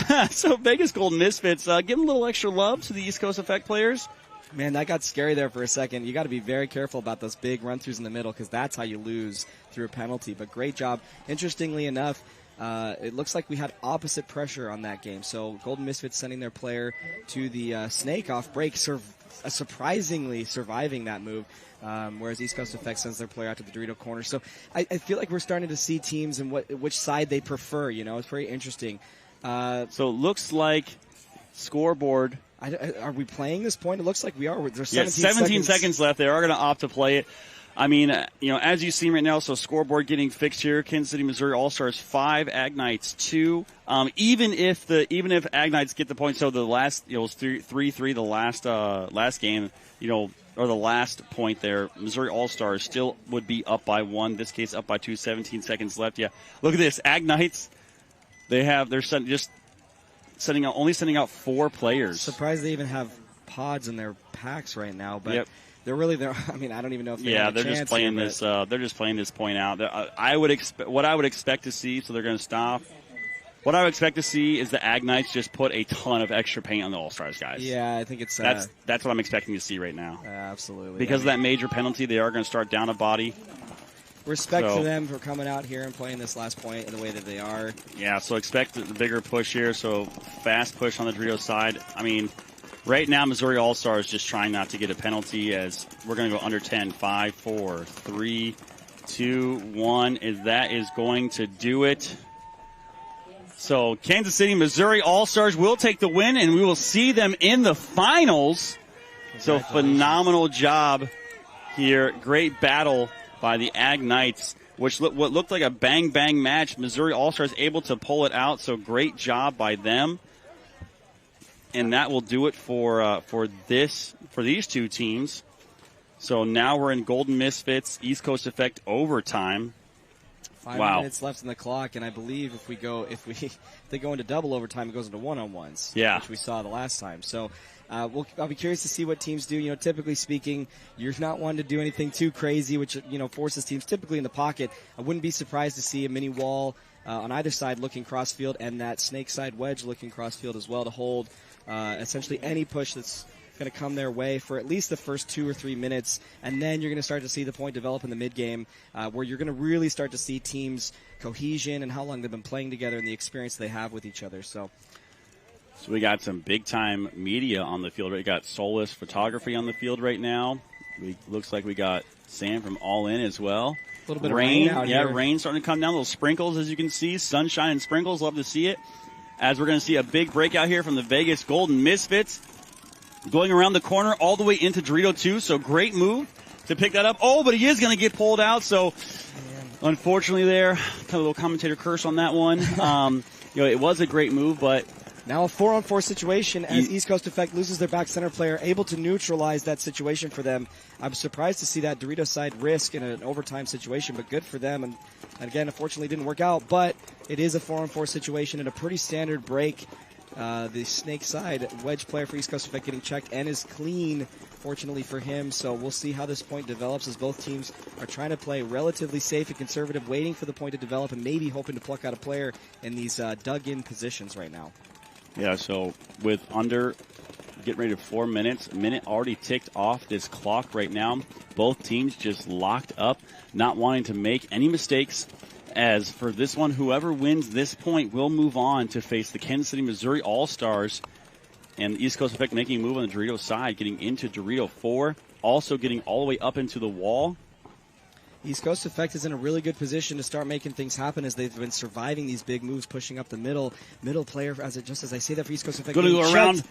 Vegas Gold Misfits, give them a little extra love to the East Coast Effect players. Man, that got scary there for a second. You got to be very careful about those big run-throughs in the middle because that's how you lose through a penalty. But great job. Interestingly enough, it looks like we had opposite pressure on that game. So Golden Misfits sending their player to the snake off break, surprisingly surviving that move. Whereas East Coast Effect sends their player out to the Dorito corner. So I feel like we're starting to see teams and which side they prefer. It's very interesting. So it looks like scoreboard. Are we playing this point? It looks like we are. There's 17 seconds left. They are going to opt to play it. I mean, as you see right now, so scoreboard getting fixed here. Kansas City, Missouri All-Stars 5, Ag Knights 2. Even if Ag Knights get the point, so the last, it was 3-3 the last game, last point there, Missouri All-Stars still would be up by 1. This case up by 2, 17 seconds left. Yeah, look at this. Ag Knights, they're only sending out 4 players. Surprised they even have pods in their packs right now, but yep. they're really there. I mean, I don't even know if they have a they're chance just playing here, this. They're just playing this point out. What I would expect to see. So they're going to stop. What I would expect to see is the Ag Knights just put a ton of extra paint on the All-Stars guys. Yeah, I think it's that's what I'm expecting to see right now. Absolutely. Because of that major penalty, they are going to start down a body. Respect to them for coming out here and playing this last point in the way that they are. Yeah, so expect the bigger push here. So fast push on the Doritos side. I mean, right now Missouri All-Stars just trying not to get a penalty as we're going to go under 10. 5, 4, 3, 2, 1. That is going to do it. So Kansas City, Missouri All-Stars will take the win, and we will see them in the finals. So phenomenal job here. Great battle by the Ag Knights, what looked like a bang-bang match. Missouri All-Stars able to pull it out, so great job by them. And that will do it for these two teams. So now we're in Golden Misfits, East Coast Effect overtime. 5 minutes left in the clock, and I believe if they go into double overtime, it goes into one-on-ones. Yeah, which we saw the last time. So I'll be curious to see what teams do. You know, typically speaking, you're not one to do anything too crazy, which forces teams typically in the pocket. I wouldn't be surprised to see a mini wall on either side looking crossfield, and that snake side wedge looking crossfield as well to hold essentially any push that's going to come their way for at least the first 2 or 3 minutes, and then you're going to start to see the point develop in the mid-game where you're going to really start to see teams' cohesion and how long they've been playing together and the experience they have with each other. So we got some big-time media on the field. We got Soulless Photography on the field right now. Looks like we got Sam from All In as well. A little bit of rain out here. Rain starting to come down. Little sprinkles, as you can see. Sunshine and sprinkles. Love to see it. As we're going to see a big breakout here from the Vegas Golden Misfits. Going around the corner all the way into Dorito 2, so great move to pick that up. Oh, but he is going to get pulled out, so unfortunately there, kind of a little commentator curse on that one. It was a great move, but now a 4-on-4 situation as East Coast Effect loses their back center player, able to neutralize that situation for them. I'm surprised to see that Dorito side risk in an overtime situation, but good for them. And again, unfortunately, it didn't work out, but it is a 4-on-4 situation and a pretty standard break. The snake side wedge player for East Coast Effect getting checked and is clean, fortunately for him. So we'll see how this point develops as both teams are trying to play relatively safe and conservative, waiting for the point to develop and maybe hoping to pluck out a player in these dug-in positions right now. Yeah, so with getting ready to 4 minutes, a minute already ticked off this clock right now. Both teams just locked up, not wanting to make any mistakes. As for this one, whoever wins this point will move on to face the Kansas City, Missouri All-Stars. And the East Coast Effect making a move on the Dorito side, getting into Dorito 4, also getting all the way up into the wall. East Coast Effect is in a really good position to start making things happen as they've been surviving these big moves, pushing up the middle player. Just as I say that for East Coast Effect, going to go around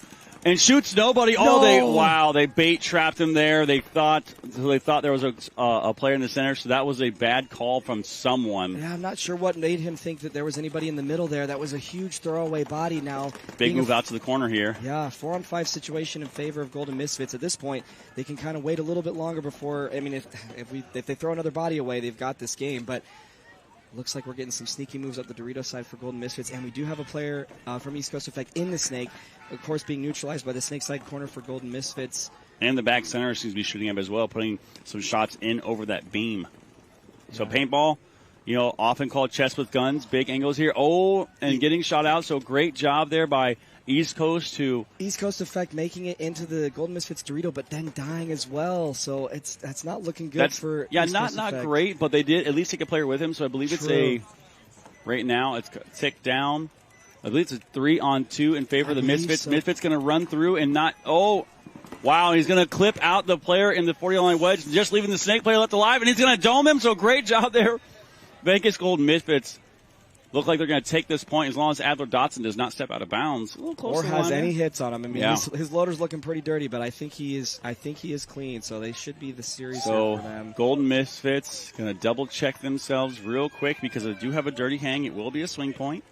and shoots nobody. No. They bait trapped him there. They thought there was a player in the center, so that was a bad call from someone. Yeah, I'm not sure what made him think that there was anybody in the middle there. That was a huge throwaway body. Now big move out to the corner here. Yeah, 4-on-5 situation in favor of Golden Misfits. At this point, they can kind of wait a little bit longer before. I mean, if they throw another body away, they've got this game. But looks like we're getting some sneaky moves up the Dorito side for Golden Misfits, and we do have a player from East Coast Effect in the snake, of course being neutralized by the snake side corner for Golden Misfits. And the back center seems to be shooting up as well, putting some shots in over that beam. So paintball, often called chess with guns, big angles here. Oh, and getting shot out, so great job there by East Coast Effect making it into the Golden Misfits Dorito, but then dying as well. So that's not looking good for East Coast not Effect. Great, but they did at least take a player with him. So I believe right now it's ticked down. I believe it's a 3-on-2 in favor of the Misfits. So. Misfits going to run through and not. Oh, wow! He's going to clip out the player in the 40-line wedge, just leaving the snake player left alive, and he's going to dome him. So great job there, Vegas Golden Misfits. Look like they're going to take this point as long as Adler Dotson does not step out of bounds. A little close or to has any hits on him. I mean, his loader's looking pretty dirty, but I think he is clean. So they should be the series here for them. Golden Misfits going to double check themselves real quick because they do have a dirty hang. It will be a swing point,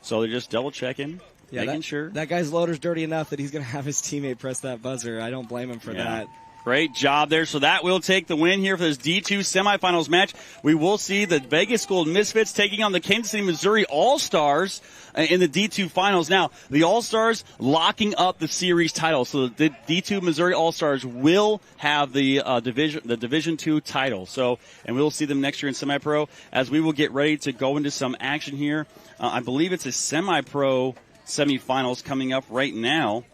so they're just double checking, making sure that guy's loader's dirty enough that he's going to have his teammate press that buzzer. I don't blame him for that. Great job there. So that will take the win here for this D2 semifinals match. We will see the Vegas School Misfits taking on the Kansas City, Missouri All-Stars in the D2 finals. Now, the All-Stars locking up the series title. So the D2 Missouri All-Stars will have the Division 2 title. So, and we'll see them next year in semi-pro as we will get ready to go into some action here. I believe it's a semi-pro semifinals coming up right now.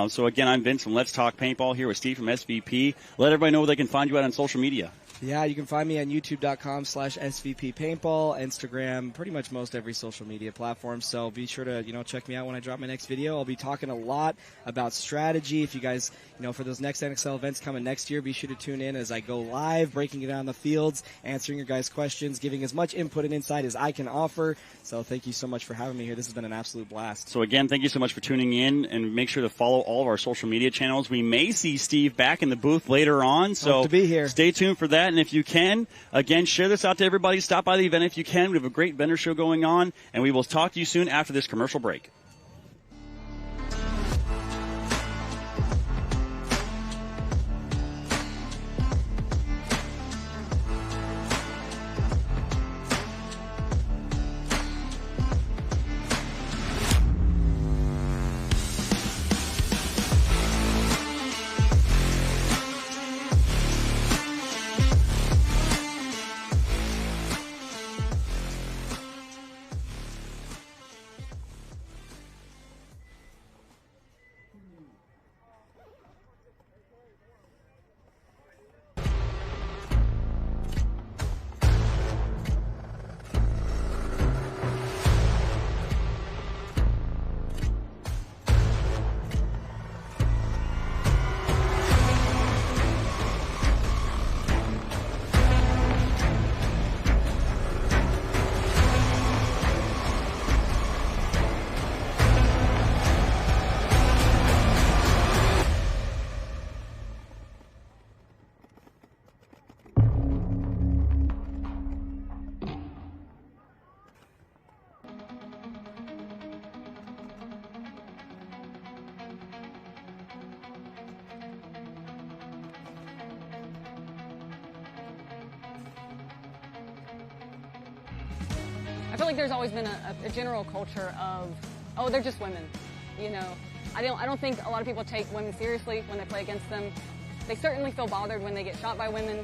So again, I'm Vince from Let's Talk Paintball here with Steve from SVP. Let everybody know where they can find you out on social media. Yeah, you can find me on youtube.com/SVP Paintball, Instagram, pretty much most every social media platform. So be sure to, check me out when I drop my next video. I'll be talking a lot about strategy. If you guys, for those next NXL events coming next year, be sure to tune in as I go live, breaking it down the fields, answering your guys' questions, giving as much input and insight as I can offer. So thank you so much for having me here. This has been an absolute blast. So again, thank you so much for tuning in, and make sure to follow all of our social media channels. We may see Steve back in the booth later on, so hope to be here. Stay tuned for that. And if you can, again, share this out to everybody. Stop by the event if you can. We have a great vendor show going on, and we will talk to you soon after this commercial break. I feel like there's always been a general culture of, oh, they're just women. I don't think a lot of people take women seriously when they play against them. They certainly feel bothered when they get shot by women.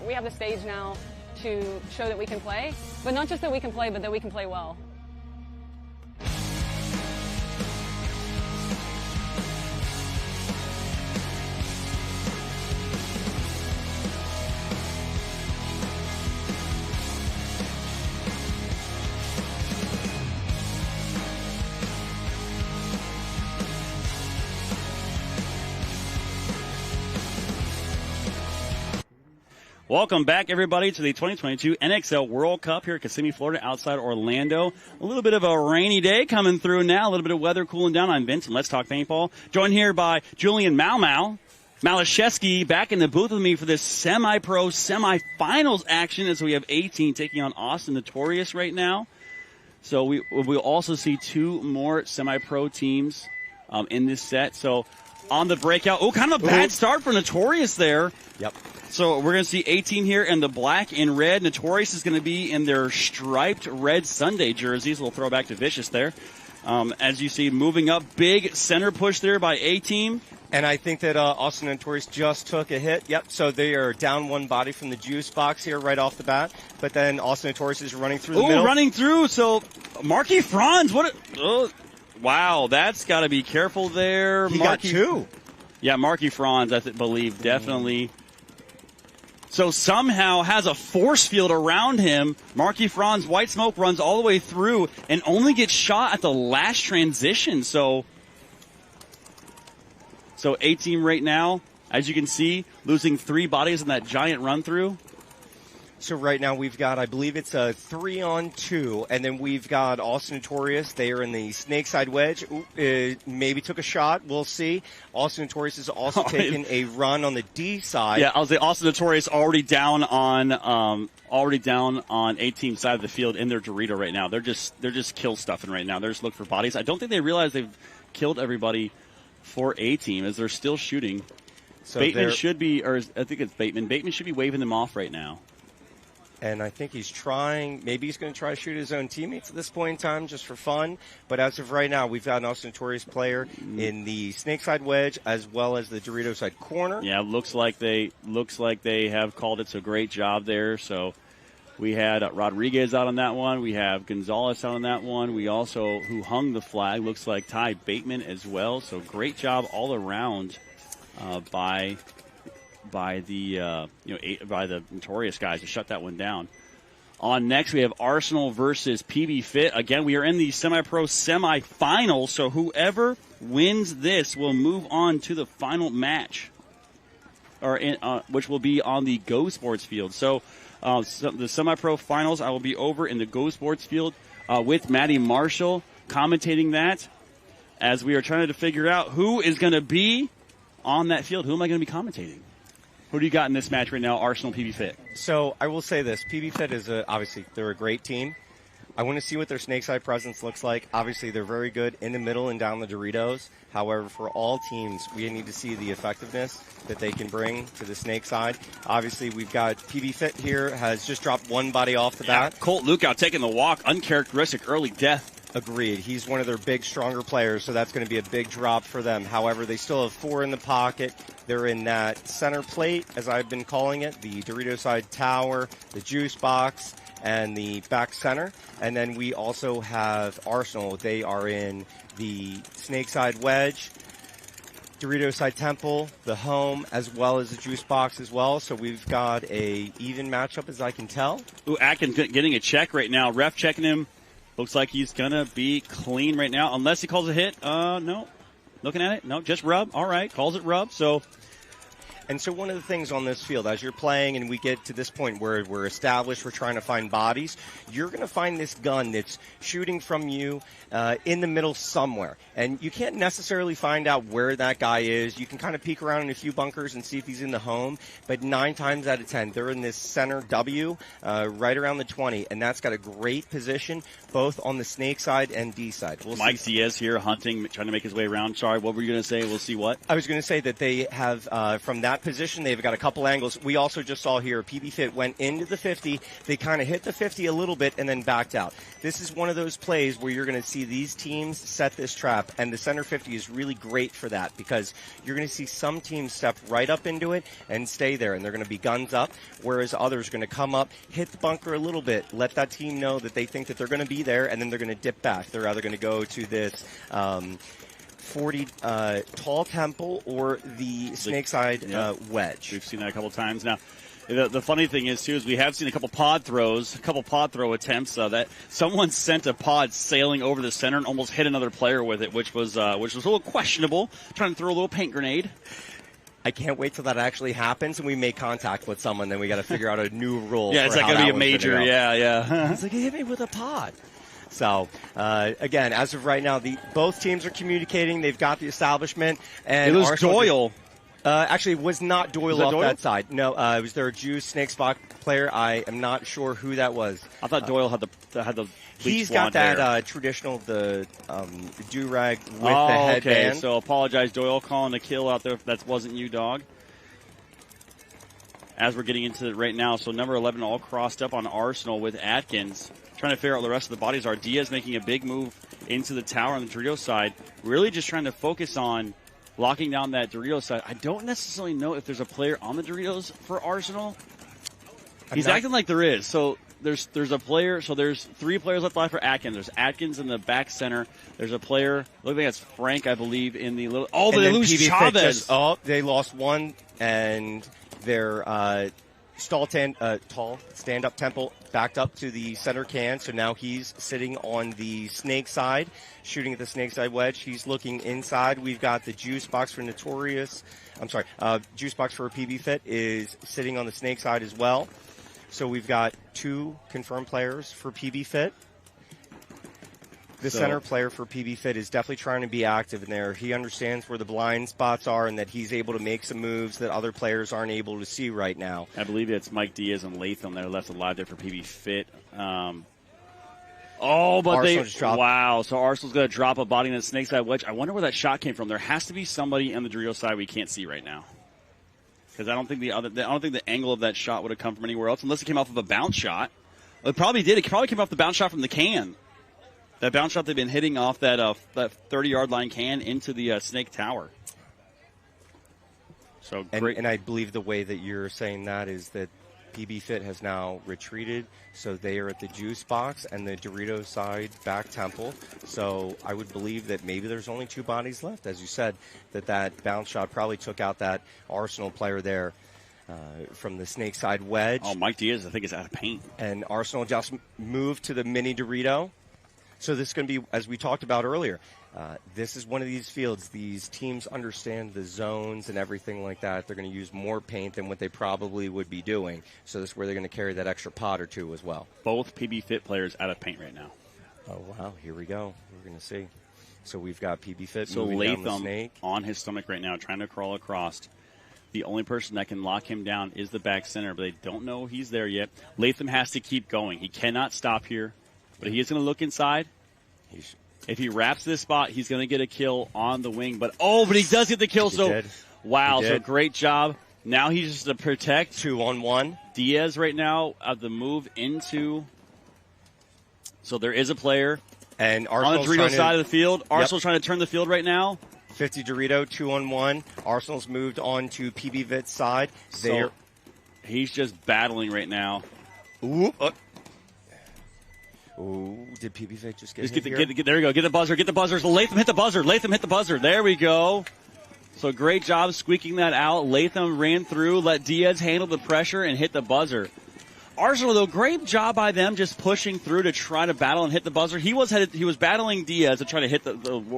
We have the stage now to show that we can play, but not just that we can play, but that we can play well. Welcome back, everybody, to the 2022 NXL World Cup here at Kissimmee, Florida, outside Orlando. A little bit of a rainy day coming through now, a little bit of weather cooling down. I'm Vince, and Let's Talk Paintball. Joined here by Julian Malashevsky back in the booth with me for this semi-pro semi-finals action as we have A-Team taking on Austin Notorious right now. So we'll also see two more semi-pro teams in this set. So on the breakout, kind of a bad start for Notorious there. Yep. So we're going to see A-Team here in the black and red. Notorious is going to be in their striped red Sunday jerseys. A little throwback to Vicious there. As you see, moving up, big center push there by A-Team. And I think that Austin Notorious just took a hit. Yep, so they are down one body from the juice box here right off the bat. But then Austin Notorious is running through the middle. Running through. So Marky Franz, wow, that's got to be careful there. He got two. Yeah, Marky Franz, I believe, definitely. So somehow has a force field around him. Marky Franz, white smoke, runs all the way through and only gets shot at the last transition. So A-Team right now, as you can see, losing 3 bodies in that giant run through. So right now we've got, I believe it's a 3-on-2, and then we've got Austin Notorious. They are in the snake side wedge. Maybe took a shot. We'll see. Austin Notorious is also taking a run on the D side. Yeah, I'll say Austin Notorious already down on A-Team side of the field in their Dorito right now. They're just kill stuffing right now. They're just looking for bodies. I don't think they realize they've killed everybody for A-Team as they're still shooting. So Bateman should be, or I think it's Bateman. Bateman should be waving them off right now. And I think he's trying, maybe he's going to try to shoot his own teammates at this point in time just for fun. But as of right now, we've got an also Notorious player in the snake side wedge as well as the Dorito side corner. Yeah, looks like they have called it. So great job there. So we had Rodriguez out on that one. We have Gonzalez out on that one. We also, who hung the flag, looks like Ty Bateman as well. So great job all around by the Notorious guys to shut that one down. On next, we have Arsenal versus PB Fit. Again, we are in the semi-pro semifinals, so whoever wins this will move on to the final match, which will be on the Go Sports field. So the semi-pro finals, I will be over in the Go Sports field with Maddie Marshall commentating that as we are trying to figure out who is going to be on that field. Who am I going to be commentating? Who do you got in this match right now, Arsenal PB Fit? So I will say this. PB Fit is obviously they're a great team. I want to see what their snakeside presence looks like. Obviously, they're very good in the middle and down the Doritos. However, for all teams, we need to see the effectiveness that they can bring to the snake side. Obviously, we've got PB Fit here, has just dropped one body off the bat. Colt Lukow taking the walk, uncharacteristic early death. Agreed. He's one of their big, stronger players, so that's going to be a big drop for them. However, they still have 4 in the pocket. They're in that center plate, as I've been calling it, the Dorito side tower, the juice box, and the back center. And then we also have Arsenal. They are in the snake side wedge, Dorito side temple, the home, as well as the juice box as well. So we've got a even matchup, as I can tell. Ooh, Atkins getting a check right now. Ref checking him. Looks like he's going to be clean right now, unless he calls a hit. No. Looking at it? No, just rub. All right, calls it rub. So one of the things on this field, as you're playing and we get to this point where we're established, we're trying to find bodies, you're going to find this gun that's shooting from you in the middle somewhere. And you can't necessarily find out where that guy is. You can kind of peek around in a few bunkers and see if he's in the home. But 9 times out of 10, they're in this center W right around the 20. And that's got a great position both on the snake side and D side. Mike Diaz here hunting, trying to make his way around. Sorry, what were you going to say? We'll see what? I was going to say that they have, from that position, they've got a couple angles. We also just saw here, PB Fit went into the 50. They kind of hit the 50 a little bit and then backed out. This is one of those plays where you're going to see these teams set this trap, and the center 50 is really great for that because you're going to see some teams step right up into it and stay there, and they're going to be guns up, whereas others are going to come up, hit the bunker a little bit, let that team know that they think that they're going to be there, and then they're going to dip back. They're either going to go to this 40 tall temple or the snake side wedge. We've seen that a couple times now. The funny thing is, too, is we have seen a couple pod throw attempts that someone sent a pod sailing over the center and almost hit another player with it, which was a little questionable, trying to throw a little paint grenade. I can't wait till that actually happens and we make contact with someone. Then we got to figure out a new rule. Yeah, it's not going to be a major. Yeah. It's like, hit me with a pod. So, again, as of right now, both teams are communicating. They've got the establishment. And it was Doyle. Actually, it was not Doyle off Doyle? that side. No, it was their Juice Snake Spot player. I am not sure who that was. I thought Doyle had the he's got that traditional do-rag with the headband. Okay, so apologize, Doyle, calling a kill out there if that wasn't you, dog. As we're getting into it right now, so number 11 all crossed up on Arsenal with Atkins. Trying to figure out what the rest of the bodies are. Diaz making a big move into the tower on the Dorito side. Really just trying to focus on locking down that Doritos side. I don't necessarily know if there's a player on the Doritos for Arsenal. He's acting like there is. So there's a player. So there's 3 players left alive for Atkins. There's Atkins in the back center. There's a player. Looks like that's Frank, I believe, in the little. Oh, they lose Chavez. They lost one, and their tall stand-up temple backed up to the center can. So now he's sitting on the snake side, shooting at the snake side wedge. He's looking inside. We've got the juice box for Notorious. Juice box for PB Fit is sitting on the snake side as well. So we've got 2 confirmed players for PB Fit. The center player for PB Fit is definitely trying to be active in there. He understands where the blind spots are and that he's able to make some moves that other players aren't able to see right now. I believe it's Mike Diaz and Latham that are left alive there for PB Fit. Wow. So Arsenal's going to drop a body in the snake side wedge. I wonder where that shot came from. There has to be somebody on the Dorito side we can't see right now. because I don't think the angle of that shot would have come from anywhere else unless it came off of a bounce shot. It probably did. It probably came off the bounce shot from the can. That bounce shot they've been hitting off that 30-yard line can into the Snake Tower. So great. And I believe the way that you're saying that is that PB Fit has now retreated, so they are at the juice box and the Dorito side back temple. So I would believe that maybe there's only 2 bodies left. As you said, that bounce shot probably took out that Arsenal player there from the snake side wedge. Oh, Mike Diaz, I think, is out of paint. And Arsenal just moved to the mini Dorito. So this is going to be, as we talked about earlier, this is one of these fields. These teams understand the zones and everything like that. They're going to use more paint than what they probably would be doing. So this is where they're going to carry that extra pot or 2 as well. Both PB Fit players out of paint right now. Oh, wow. Here we go. We're going to see. So we've got PB Fit so moving down the Latham snake. On his stomach right now, trying to crawl across. The only person that can lock him down is the back center, but they don't know he's there yet. Latham has to keep going. He cannot stop here, but he is going to look inside. If he wraps this spot, he's going to get a kill on the wing. But he does get the kill. Wow, so great job. Now he's just to protect. 2-on-1. Diaz right now at the move into. So there is a player. And on the Dorito side of the field. Arsenal's trying to turn the field right now. 50 Dorito, 2-on-1. Arsenal's moved on to PB Vit's side. So he's just battling right now. Ooh, did PB Vit just get there we go. Get the buzzer. Get the buzzer. So Latham hit the buzzer. Latham hit the buzzer. There we go. So great job squeaking that out. Latham ran through, let Diaz handle the pressure, and hit the buzzer. Arsenal, though, great job by them just pushing through to try to battle and hit the buzzer. He was battling Diaz to try to hit the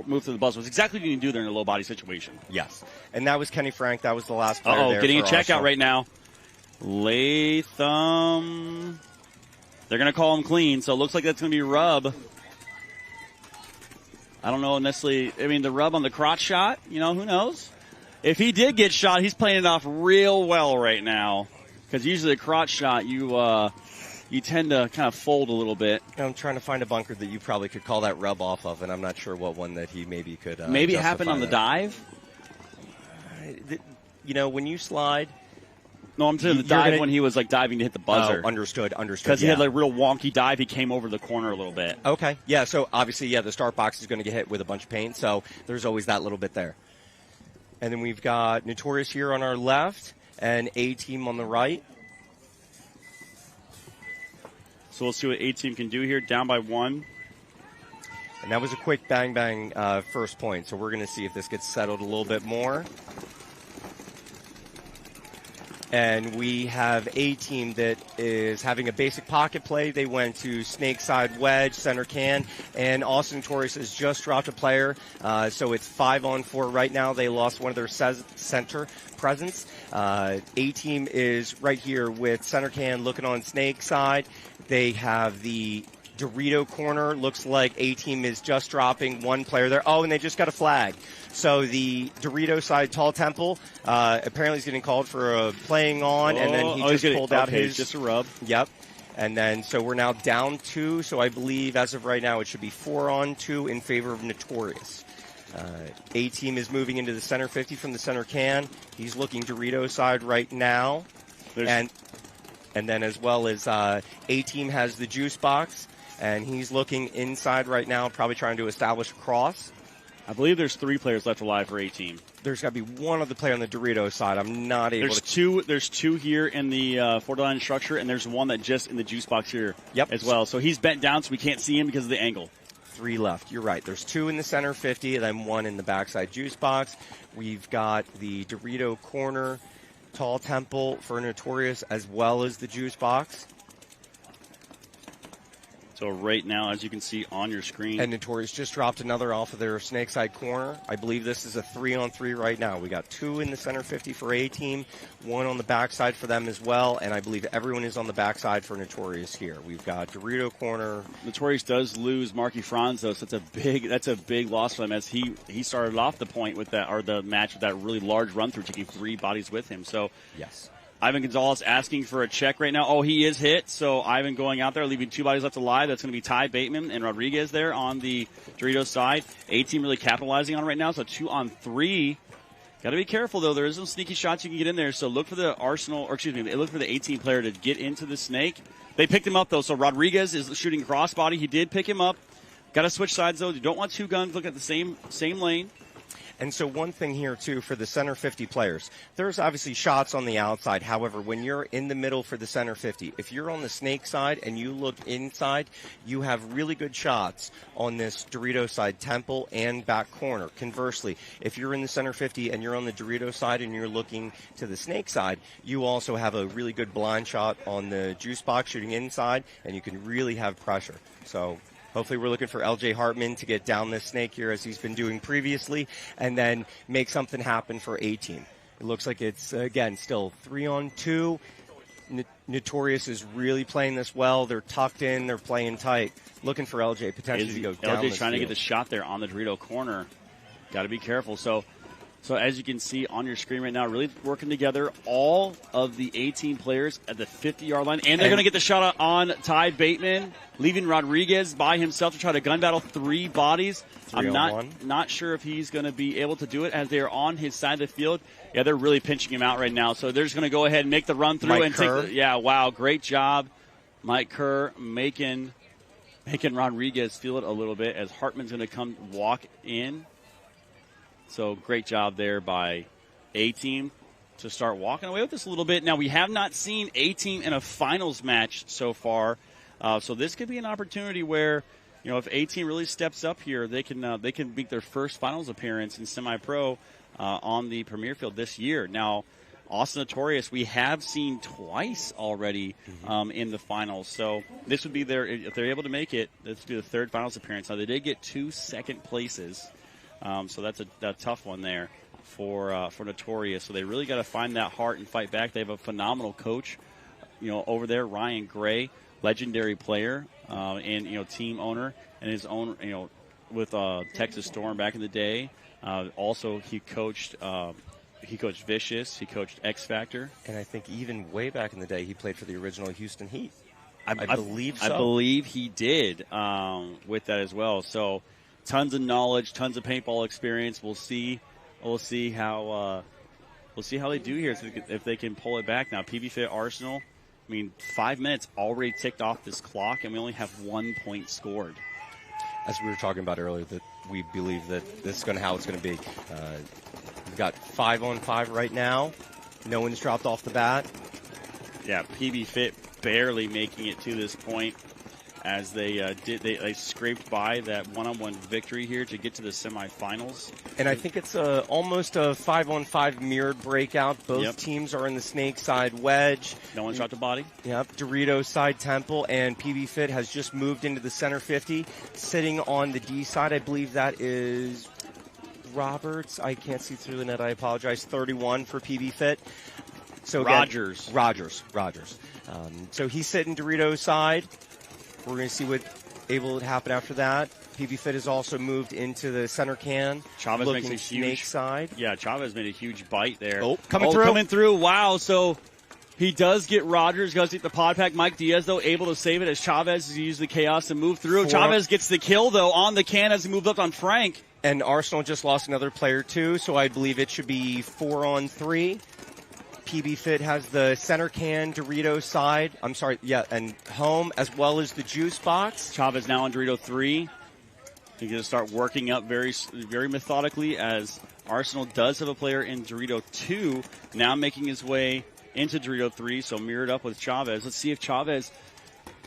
move to the buzzer. It was exactly what you can do there in a low body situation. Yes. And that was Kenny Frank. That was the last player there. Getting a checkout Arsenal. right now. Latham. They're going to call him clean, so it looks like that's going to be rub. I don't know necessarily. I mean, the rub on the crotch shot, who knows? If he did get shot, he's playing it off real well right now. Because usually the crotch shot, you tend to kind of fold a little bit. I'm trying to find a bunker that you probably could call that rub off of, and I'm not sure what one that he maybe could maybe it happened on the dive? When you slide... No, I'm saying the dive when he was diving to hit the buzzer. Oh, understood. Because he had a real wonky dive. He came over the corner a little bit. Okay. Yeah, so obviously, the start box is going to get hit with a bunch of paint, so there's always that little bit there. And then we've got Notorious here on our left and A-Team on the right. So we'll see what A-Team can do here. Down by 1. And that was a quick bang-bang first point, so we're going to see if this gets settled a little bit more. And we have A-Team that is having a basic pocket play. They went to snake side wedge, center can, and Austin Notorious has just dropped a player. So it's 5-on-4 right now. They lost one of their center presence. A-Team is right here with center can looking on snake side. They have the Dorito corner. Looks like A-Team is just dropping one player there. Oh, and they just got a flag. So the Dorito side, Tall Temple, apparently he's getting called for a playing on, and then he just pulled out his... just a rub. Yep. And then, so we're now down 2, so I believe as of right now it should be 4-on-2 in favor of Notorious. A-Team is moving into the center 50 from the center can. He's looking Dorito side right now. And then as well as A-Team has the juice box, and he's looking inside right now, probably trying to establish a cross. I believe there's 3 players left alive for A-Team. There's got to be one other player on the Dorito side. I'm not able to... There's two here in the four-line structure, and there's one that just in the juice box here as well. So he's bent down, so we can't see him because of the angle. 3 left. You're right. There's 2 in the center 50, and then 1 in the backside juice box. We've got the Dorito corner, Tall Temple for Notorious, as well as the juice box. So right now, as you can see on your screen. And Notorious just dropped another off of their snake side corner. I believe this is a 3-on-3 right now. We got 2 in the center 50 for A-Team, 1 on the backside for them as well, and I believe everyone is on the backside for Notorious here. We've got Dorito corner. Notorious does lose Marky Franz, though, so that's a big loss for them as he started off the point with that, or the match with that really large run through, taking 3 bodies with him. So yes. Ivan Gonzalez asking for a check right now. Oh, he is hit. So Ivan going out there, leaving 2 bodies left alive. That's going to be Ty Bateman and Rodriguez there on the Doritos side. A-Team really capitalizing on it right now. So 2-on-3 Got to be careful, though. There is some sneaky shots you can get in there, so look for the look for the A-Team player to get into the snake. They picked him up, though, so Rodriguez is shooting crossbody. He did pick him up. Got to switch sides, though. You don't want two guns. Look at the same lane. And so one thing here, too, for the center 50 players, there's obviously shots on the outside. However, when you're in the middle for the center 50, if you're on the snake side and you look inside, you have really good shots on this Dorito side, temple and back corner. Conversely, if you're in the center 50 and you're on the Dorito side and you're looking to the snake side, you also have a really good blind shot on the juice box shooting inside, and you can really have pressure. So hopefully we're looking for LJ Hartman to get down this snake here as he's been doing previously and then make something happen for A-Team. It looks like it's, again, still 3-on-2. Notorious is really playing this well. They're tucked in. They're playing tight. Looking for LJ potentially to go down LJ this trying to field. get the shot there on the Dorito corner. Got to be careful. So as you can see on your screen right now, really working together, all of the A-Team players at the 50-yard line. And they're going to get the shot on Ty Bateman, leaving Rodriguez by himself to try to gun battle 3 bodies. I'm not sure if he's going to be able to do it as they're on his side of the field. Yeah, they're really pinching him out right now. So they're just going to go ahead and make the run through. Wow, great job. Mike Kerr making Rodriguez feel it a little bit as Hartman's going to come walk in. So great job there by A-Team to start walking away with this a little bit. Now, we have not seen A-Team in a finals match so far. So this could be an opportunity where, if A-Team really steps up here, they can make their first finals appearance in semi-pro on the Premier Field this year. Now, Austin Notorious, we have seen twice already in the finals. So this would be if they're able to make it, this would be the 3rd finals appearance. Now, they did get 2 second places. So that's a tough one there for Notorious. So they really got to find that heart and fight back. They have a phenomenal coach, over there, Ryan Gray, legendary player, and team owner, and his own, with Texas Storm back in the day. Also, he coached Vicious, he coached X Factor, and I think even way back in the day, he played for the original Houston Heat. I believe so. I believe he did with that as well. So. Tons of knowledge, tons of paintball experience. We'll see how they do here if they can pull it back. Now, PB Arsenal. 5 minutes already ticked off this clock, and we only have 1 point scored. As we were talking about earlier, that we believe that this is how it's going to be. We've got 5-on-5 right now. No one's dropped off the bat. Yeah, PB Fit barely making it to this point. As they scraped by that one-on-one victory here to get to the semifinals. And I think it's almost a 5-on-5 mirrored breakout. Both teams are in the snake side wedge. No one shot the body. Yep. Dorito side temple, and PB Fit has just moved into the center 50. Sitting on the D side, I believe that is Roberts. I can't see through the net. I apologize. 31 for PB Fit. So Rogers. So he's sitting Dorito side. We're going to see what able to happen after that. PB Fit has also moved into the center can. Chavez makes a huge snake side. Yeah, Chavez made a huge bite there. Coming through. Wow. So he does get Rogers, goes to get the pod pack. Mike Diaz, though, able to save it as Chavez has used the chaos to move through. Chavez gets the kill, though, on the can as he moved up on Frank. And Arsenal just lost another player, too, so I believe it should be 4-on-3. PB Fit has the center can, Dorito side. And home, as well as the juice box. Chavez now on Dorito 3. He's going to start working up very, very methodically as Arsenal does have a player in Dorito 2, now making his way into Dorito 3, so mirrored up with Chavez. Let's see if Chavez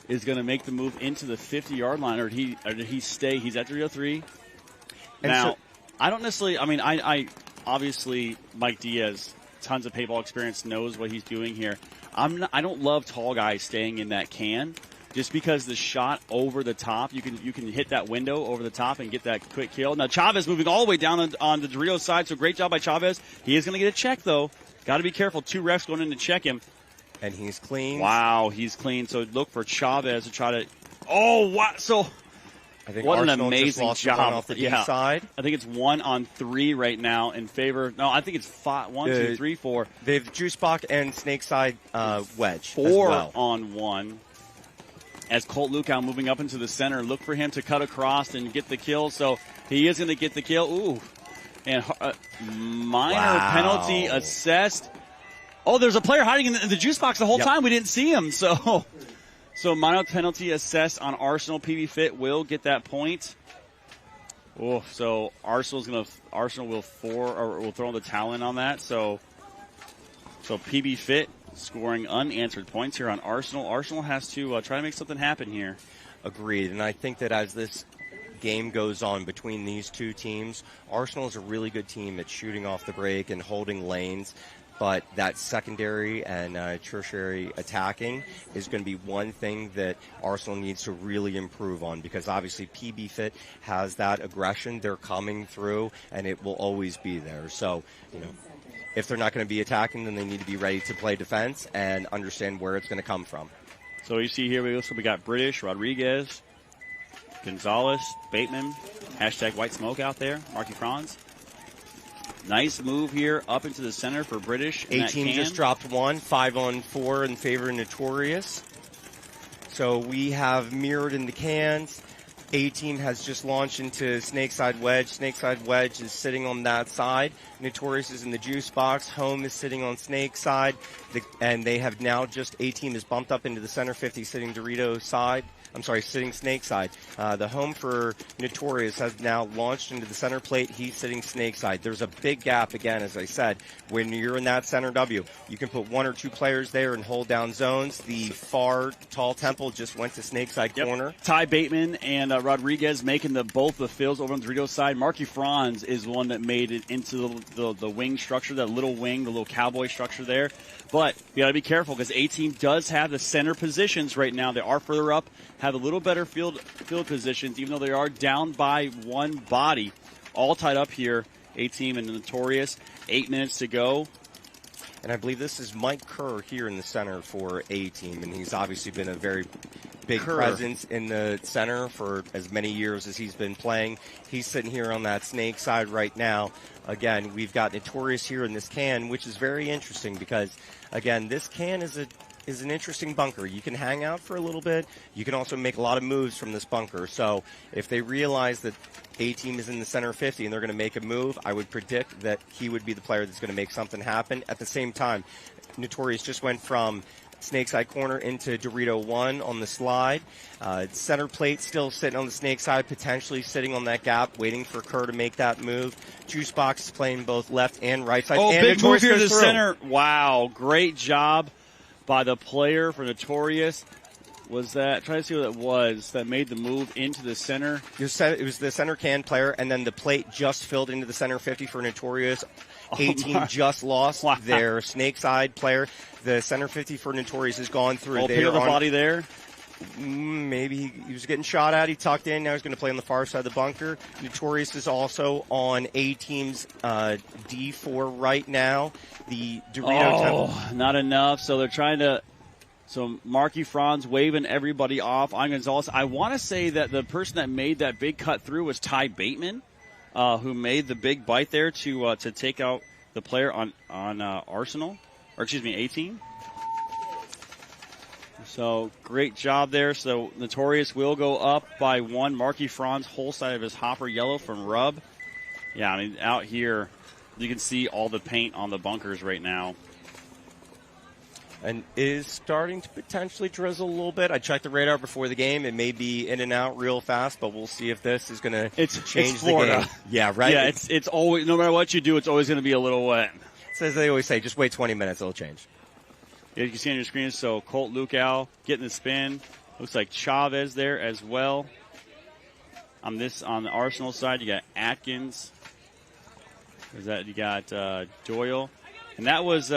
is going to make the move into the 50-yard line, or did he stay? He's at Dorito 3. Now, I don't necessarily, I obviously, Mike Diaz, tons of paintball experience, knows what he's doing here. I don't love tall guys staying in that can, just because the shot over the top, you can hit that window over the top and get that quick kill. Now Chavez moving all the way down on the Dorito side, so great job by Chavez. He is going to get a check though. Got to be careful. 2 refs going in to check him. And he's clean. Wow, he's clean. So look for Chavez to try to. Oh, wow! So. I think what Arsenal an amazing job off the D side. I think it's 1-on-3 right now in favor. No, I think it's 1, 2, 3, 4. They've juice box and snake side wedge. 4-on-1. As Colt Lukow moving up into the center, look for him to cut across and get the kill. So he is going to get the kill. Ooh, And minor penalty assessed. Oh, there's a player hiding in the juice box the whole time. We didn't see him. So minor penalty assessed on Arsenal. PB Fit will get that point. Oh, so Arsenal will throw the towel in on that. So PB Fit scoring unanswered points here on Arsenal. Arsenal has to try to make something happen here. Agreed. And I think that as this game goes on between these two teams, Arsenal is a really good team at shooting off the break and holding lanes. But that secondary and tertiary attacking is going to be one thing that Arsenal needs to really improve on, because obviously PB Fit has that aggression. They're coming through, and it will always be there. So, if they're not going to be attacking, then they need to be ready to play defense and understand where it's going to come from. So you see here, we got British, Rodriguez, Gonzalez, Bateman, hashtag White Smoke out there, Marky Franz. Nice move here up into the center for British. A-Team just dropped 5-on-4 in favor of Notorious. So we have mirrored in the cans. A-Team has just launched into Snakeside Wedge. Snakeside Wedge is sitting on that side. Notorious is in the juice box. Home is sitting on Snakeside. And they have now A-Team is bumped up into the center 50, sitting Dorito side. Sitting Snakeside. The home for Notorious has now launched into the center plate. He's sitting Snakeside. There's a big gap, again, as I said. When you're in that center W, you can put one or two players there and hold down zones. The far tall temple just went to Snakeside corner. Ty Bateman and Rodriguez making both the fills over on the Dorito side. Marky Franz is one that made it into the wing structure, that little wing, the little cowboy structure there. But you got to be careful, because A-Team does have the center positions right now. They are further up, have a little better field positions, even though they are down by one body. All tied up here, A-Team and Notorious. 8 minutes to go. And I believe this is Mike Kerr here in the center for A-Team, and he's obviously been a very big presence in the center for as many years as he's been playing. He's sitting here on that snake side right now. Again, we've got Notorious here in this can, which is very interesting because, again, this can is an interesting bunker. You can hang out for a little bit. You can also make a lot of moves from this bunker. So if they realize that A-Team is in the center 50 and they're going to make a move, I would predict that he would be the player that's going to make something happen. At the same time, Notorious just went from Snakeside corner into Dorito 1 on the slide. Center plate still sitting on the snake side, potentially sitting on that gap, waiting for Kerr to make that move. Juice box is playing both left and right side. Oh, and big move here to the through. center. Wow, great job by the player for Notorious. Was that, try to see what it was, that made the move into the center? It was the center can player, and then the plate just filled into the center 50 for Notorious. A-Team just lost their snake side player. The center 50 for Notorious has gone through. Pick up the body there. Maybe he was getting shot at. He tucked in. Now he's going to play on the far side of the bunker. Notorious is also on A-Team's D4 right now. The Dorito temple. Not enough. So they're trying to. So Marky Franz waving everybody off on Gonzalez. I want to say that the person that made that big cut through was Ty Bateman, who made the big bite there to take out the player on Arsenal, or excuse me, A-Team. So great job there. So Notorious will go up by 1. Marky Franz, whole side of his hopper yellow from Rub. Yeah, I mean, out here you can see all the paint on the bunkers right now. And is starting to potentially drizzle a little bit. I checked the radar before the game. It may be in and out real fast, but we'll see if this is going to change the game. Yeah, right? Yeah, it's always, no matter what you do, it's always going to be a little wet. So as they always say, just wait 20 minutes, it'll change. Yeah, you can see on your screen, so Colt Lukow getting the spin. Looks like Chavez there as well. On the Arsenal side, you got Atkins. You got Doyle. And that was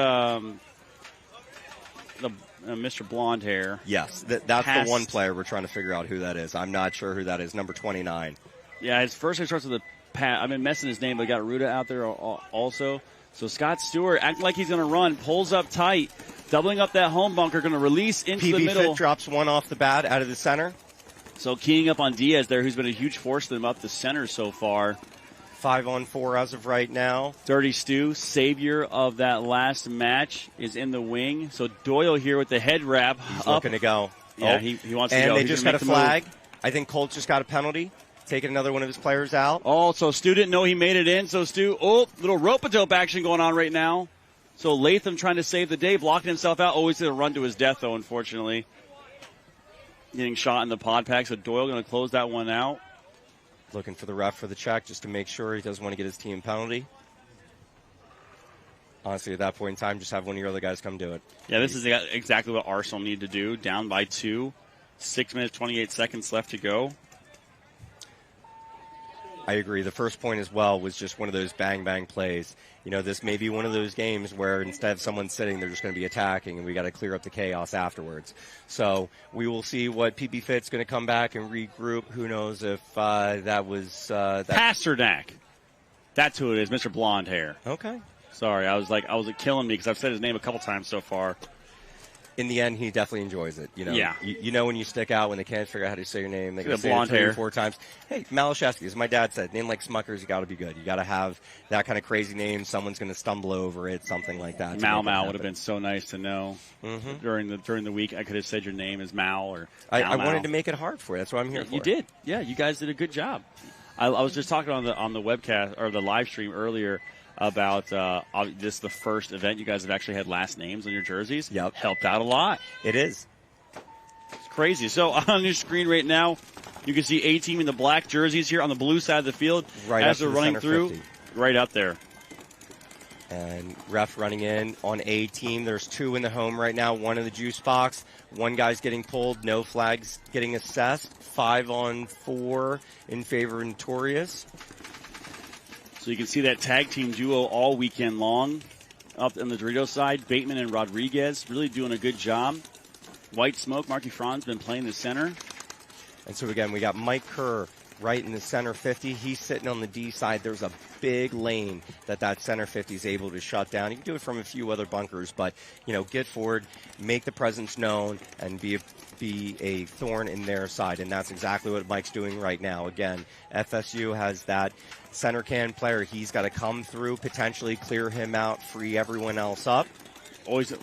Mr. Blonde Hair. Yes, that's the one player we're trying to figure out who that is. I'm not sure who that is. Number 29. Yeah, his first name starts with a Pat. I've been messing his name, but got Ruda out there also. So Scott Stewart acting like he's going to run, pulls up tight, doubling up that home bunker, going to release into the middle. Fit drops one off the bat out of the center. So keying up on Diaz there, who's been a huge force to them up the center so far. 5-on-4 as of right now. Dirty Stu, savior of that last match, is in the wing. So Doyle here with the head wrap. He's looking to go. Yeah, he wants to go. And they just got a flag. I think Colt just got a penalty. taking another one of his players out. Oh, so Stu didn't know he made it in. So Stu, little rope-a-dope action going on right now. So Latham trying to save the day, blocking himself out. Always going to run to his death, though, unfortunately. Getting shot in the pod pack, so Doyle going to close that one out. Looking for the ref for the check just to make sure he doesn't want to get his team penalty. Honestly, at that point in time, just have one of your other guys come do it. Yeah, this is exactly what Arsenal need to do. Down by 2. 6 minutes, 28 seconds left to go. I agree. The first point as well was just one of those bang-bang plays. You know, this may be one of those games where instead of someone sitting, they're just going to be attacking, and we got to clear up the chaos afterwards. So we will see what PB Fit's going to come back and regroup. Who knows if that was... Pasternak. That's who it is, Mr. Blonde Hair. Okay. Sorry, I was killing me because I've said his name a couple times so far. In the end, he definitely enjoys it. You know, yeah. You know when you stick out, when they can't figure out how to say your name, they can say blonde it 3 hair. or 4 times. Hey, Malashevsky, as my dad said, name like Smuckers, you got to be good. You got to have that kind of crazy name. Someone's going to stumble over it, something like that. Mal would have been so nice to know. Mm-hmm. During the week. I could have said your name is Mal or I wanted to make it hard for you. That's what I'm here for. You did. Yeah, you guys did a good job. I was just talking on the webcast or the live stream earlier about this is the first event you guys have actually had last names on your jerseys. Yep. Helped out a lot. It is. It's crazy. So on your screen right now, you can see A-Team in the black jerseys here on the blue side of the field right as they're running through. 50. Right up there. And ref running in on A-Team. There's 2 in the home right now, 1 in the juice box. 1 guy's getting pulled, no flags getting assessed. 5 on 4 in favor of Notorious. So you can see that tag team duo all weekend long. Up on the Doritos side, Bateman and Rodriguez really doing a good job. White Smoke, Marky Franz been playing the center. And so again, we got Mike Kerr right in the center 50. He's sitting on the D side. There's a big lane that center 50 is able to shut down. You can do it from a few other bunkers, but, you know, get forward, make the presence known, and be a thorn in their side. And that's exactly what Mike's doing right now. Again, FSU has that center can player. He's got to come through, potentially clear him out, free everyone else up. Always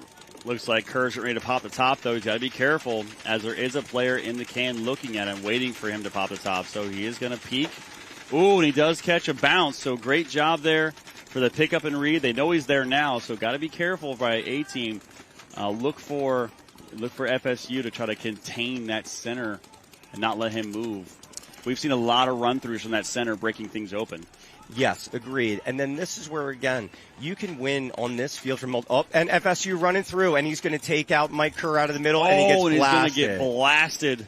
looks like Kerr's ready to pop the top, though. He's got to be careful, as there is a player in the can looking at him, waiting for him to pop the top. So he is going to peek. Ooh, and he does catch a bounce. So great job there for the pickup and read. They know he's there now, so got to be careful by A-Team. Look for FSU to try to contain that center and not let him move. We've seen a lot of run-throughs from that center breaking things open. Yes, agreed. And then this is where, again, you can win on this field from and FSU running through, and he's going to take out Mike Kerr out of the middle, and he gets blasted. He's going to get blasted.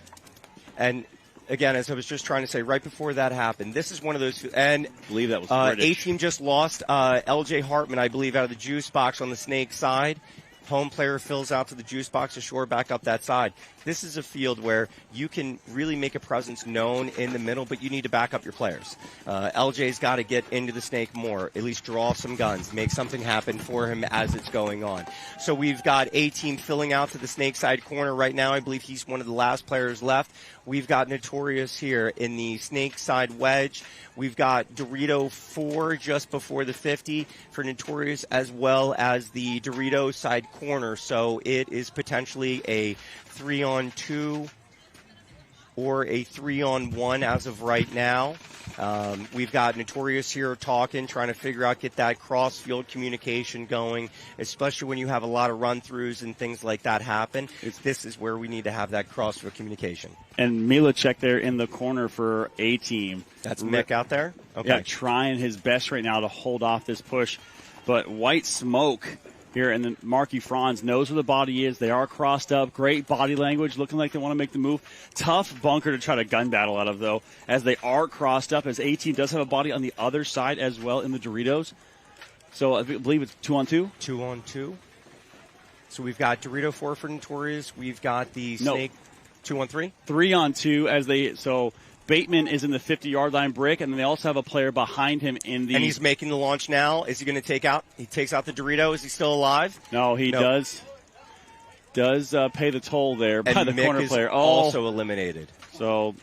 And again, as I was just trying to say, right before that happened, this is one of those. And I believe that was British. A-Team just lost L.J. Hartman, I believe, out of the juice box on the snake side. Home player fills out to the juice box to shore back up that side. This is a field where you can really make a presence known in the middle, but you need to back up your players. LJ's got to get into the snake more, at least draw some guns, make something happen for him as it's going on. So we've got A-Team filling out to the snake side corner right now. I believe he's one of the last players left. We've got Notorious here in the snake side wedge. We've got Dorito 4 just before the 50 for Notorious, as well as the Dorito side corner. So it is potentially a 3-on-2 or a 3-on-1 as of right now. We've got Notorious here talking, trying to figure out, get that cross-field communication going, especially when you have a lot of run-throughs and things like that happen. This is where we need to have that cross-field communication. And Milacek there in the corner for A-Team. That's Mick out there? Okay. Yeah, trying his best right now to hold off this push. But White Smoke here, and then Marky Franz knows where the body is. They are crossed up. Great body language, looking like they want to make the move. Tough bunker to try to gun battle out of, though, as they are crossed up, as A-Team does have a body on the other side as well in the Doritos. So I believe it's 2-on-2? 2-on-2. So we've got Dorito 4 for Notorious. We've got the Snake 2-on-3? 3-on-2 as they, so Bateman is in the 50-yard line brick, and then they also have a player behind him in the... And he's making the launch now. Is he going to take out? He takes out the Dorito. Is he still alive? No, he does pay the toll there by the Mick corner is player. Also eliminated. So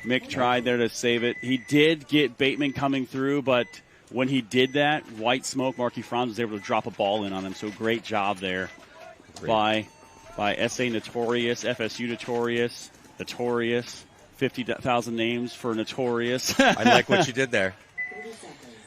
Mick tried there to save it. He did get Bateman coming through, but when he did that, White Smoke, Marky Franz was able to drop a ball in on him. So great job there by SA Notorious, FSU Notorious, 50,000 names for Notorious. I like what you did there.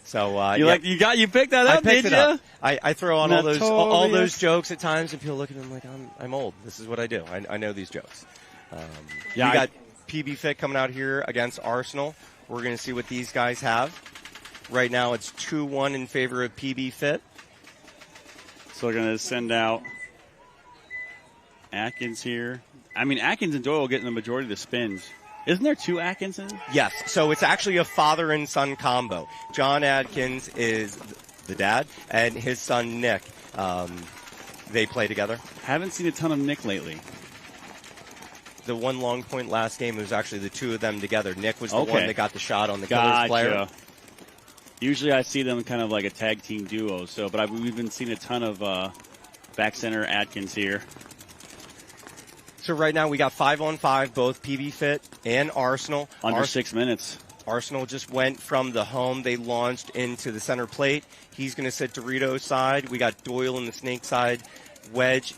So you picked that up, did you? I throw on all those jokes at times, and people look at them like I'm old. This is what I do. I know these jokes. We got PB Fit coming out here against Arsenal. We're going to see what these guys have. Right now, it's 2-1 in favor of PB Fit. So we're going to send out Atkins here. I mean, Atkins and Doyle getting the majority of the spins. Isn't there 2 Atkinson? Yes. So it's actually a father and son combo. John Atkins is the dad, and his son Nick. They play together. Haven't seen a ton of Nick lately. The one long point last game was actually the 2 of them together. Nick was the one that got the shot on the Killers player. Usually I see them kind of like a tag team duo. But we've been seeing a ton of back center Atkins here. So right now we got 5-on-5, both PB Fit and Arsenal. Under 6 minutes. Arsenal just went from the home. They launched into the center plate. He's going to sit Dorito's side. We got Doyle in the snake side, Wedge,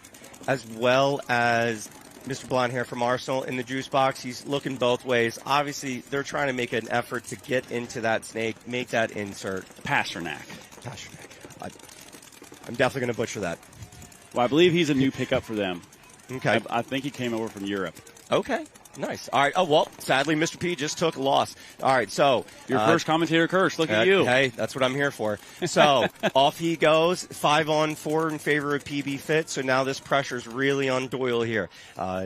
as well as Mr. Blondehair from Arsenal in the juice box. He's looking both ways. Obviously, they're trying to make an effort to get into that snake, make that insert. Pasternak. I'm definitely going to butcher that. Well, I believe he's a new pickup for them. Okay. I think he came over from Europe. Okay. Nice. All right. Oh, well, sadly, Mr. P just took a loss. All right, so. Your first commentator curse. Look at you. Hey, that's what I'm here for. So, off he goes. 5-on-4 in favor of PB Fit. So now this pressure's really on Doyle here.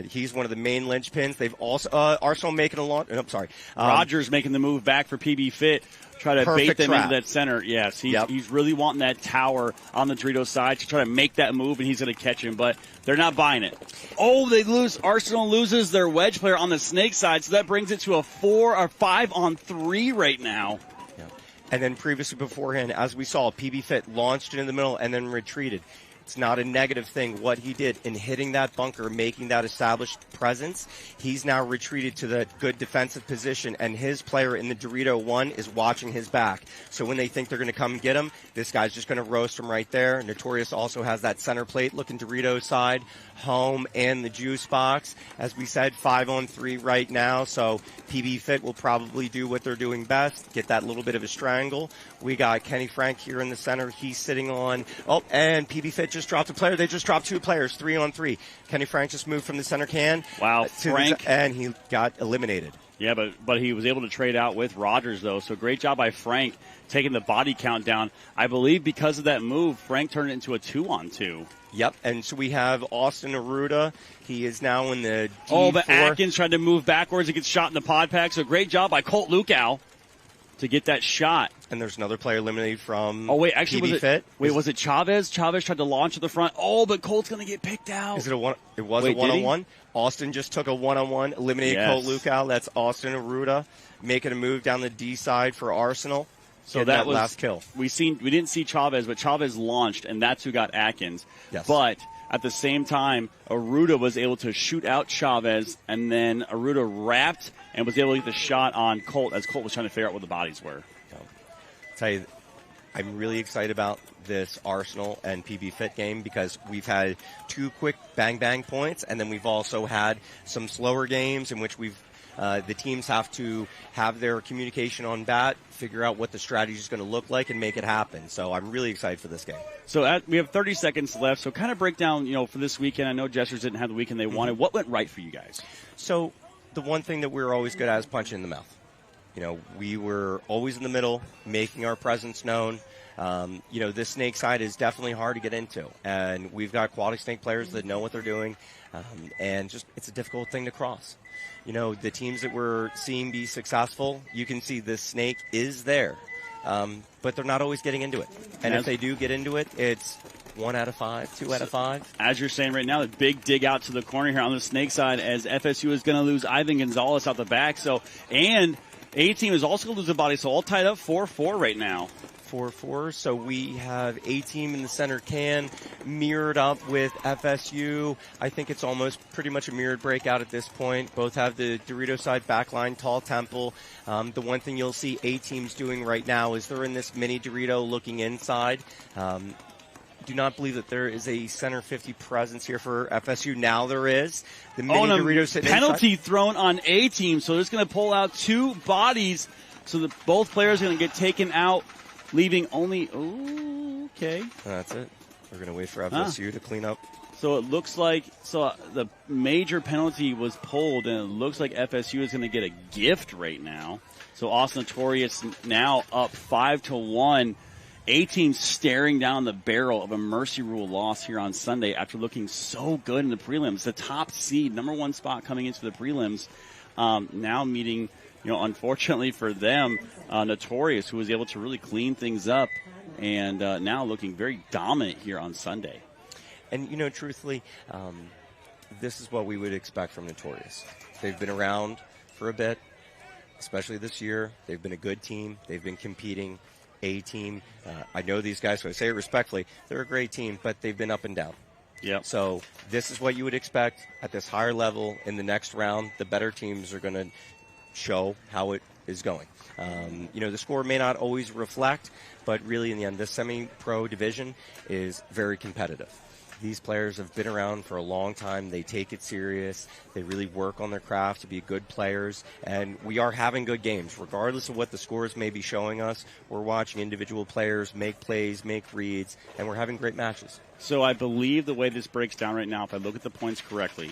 He's one of the main linchpins. They've also, Arsenal making a lot. I'm sorry. Rogers making the move back for PB Fit. Try to bait them into that center. Yes, he's really wanting that tower on the Dorito side to try to make that move, and he's going to catch him, but they're not buying it. Oh, they lose. Arsenal loses their wedge player on the snake side, so that brings it to a 5-on-3 right now. Yeah. And then previously beforehand, as we saw, PB Fit launched into the middle and then retreated. It's not a negative thing. What he did in hitting that bunker, making that established presence, he's now retreated to the good defensive position, and his player in the Dorito 1 is watching his back. So when they think they're going to come get him, this guy's just going to roast him right there. Notorious also has that center plate looking Dorito side, home, and the juice box. As we said, 5-on-3 right now, so PB Fit will probably do what they're doing best, get that little bit of a strangle. We got Kenny Frank here in the center. He's sitting on, and PB Fit just dropped a player. They just dropped 2 players, 3-on-3. Kenny Frank just moved from the center can. Wow, Frank. And he got eliminated. Yeah, but he was able to trade out with Rogers, though. So great job by Frank taking the body count down. I believe because of that move, Frank turned it into a 2-on-2. Yep, and so we have Austin Aruda. He is now in the D4. Oh, but Atkins tried to move backwards. He gets shot in the pod pack. So great job by Colt Lukow to get that shot. And there's another player eliminated from PB Fit. Was it Chavez? Chavez tried to launch to the front. Oh, but Colt's going to get picked out. Is it a one? It was a one-on-one. Austin just took a one-on-one, eliminated Colt Lukow. That's Austin Aruda making a move down the D side for Arsenal. So that was last kill. We didn't see Chavez, but Chavez launched, and that's who got Atkins. Yes. But at the same time, Aruda was able to shoot out Chavez, and then Aruda wrapped and was able to get the shot on Colt as Colt was trying to figure out where the bodies were. I'll tell you, I'm really excited about this Arsenal and PB Fit game because we've had 2 quick bang-bang points, and then we've also had some slower games in which the teams have to have their communication on bat, figure out what the strategy is going to look like, and make it happen. So I'm really excited for this game. So we have 30 seconds left. So kind of break down, for this weekend. I know Jesters didn't have the weekend they wanted. What went right for you guys? So the one thing that we were always good at is punching in the mouth. We were always in the middle, making our presence known. This snake side is definitely hard to get into, and we've got quality snake players that know what they're doing, and it's a difficult thing to cross. The teams that we're seeing be successful, you can see this snake is there, but they're not always getting into it. And if they do get into it, it's 1 out of 5, 2 out of 5. As you're saying right now, the big dig out to the corner here on the snake side as FSU is going to lose Ivan Gonzalez out the back. And A-Team is also going to lose a body, so all tied up 4-4 right now. 4-4. So we have A-Team in the center can mirrored up with FSU. I think it's almost pretty much a mirrored breakout at this point. Both have the Dorito side backline, tall temple. The one thing you'll see A-Team's doing right now is they're in this mini Dorito looking inside. do not believe that there is a center 50 presence here for FSU. Now there is. The mini Doritos sitting penalty inside. thrown on A-Team, so it's going to pull out 2 bodies, so that both players are going to get taken out, leaving only, okay. That's it. We're going to wait for FSU to clean up. So it looks like the major penalty was pulled, and it looks like FSU is going to get a gift right now. So Notorious now up 5-1. A-Team staring down the barrel of a mercy rule loss here on Sunday after looking so good in the prelims. The top seed, number 1 spot coming into the prelims, now meeting, unfortunately for them, Notorious, who was able to really clean things up and now looking very dominant here on Sunday. And, truthfully, this is what we would expect from Notorious. They've been around for a bit, especially this year. They've been a good team. They've been competing. A-Team, I know these guys, so I say it respectfully, they're a great team, but they've been up and down. Yeah. So this is what you would expect at this higher level in the next round. The better teams are going to show how it is going. The score may not always reflect, but really in the end, this semi-pro division is very competitive. These players have been around for a long time. They take it serious. They really work on their craft to be good players. And we are having good games. Regardless of what the scores may be showing us, we're watching individual players make plays, make reads, and we're having great matches. So I believe the way this breaks down right now, if I look at the points correctly,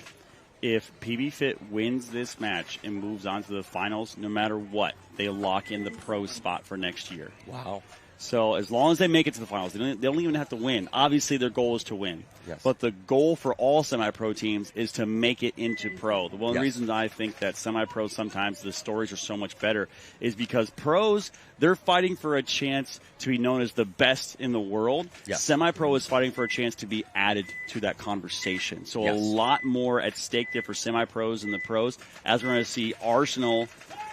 if PB Fit wins this match and moves on to the finals, no matter what, they lock in the pro spot for next year. Wow. So as long as they make it to the finals, they don't even have to win. Obviously, their goal is to win. Yes. But the goal for all semi-pro teams is to make it into pro. One of the reasons I think that semi-pro sometimes the stories are so much better is because pros, they're fighting for a chance to be known as the best in the world. Yes. Semi-pro is fighting for a chance to be added to that conversation. So a lot more at stake there for semi-pros and the pros, as we're going to see Arsenal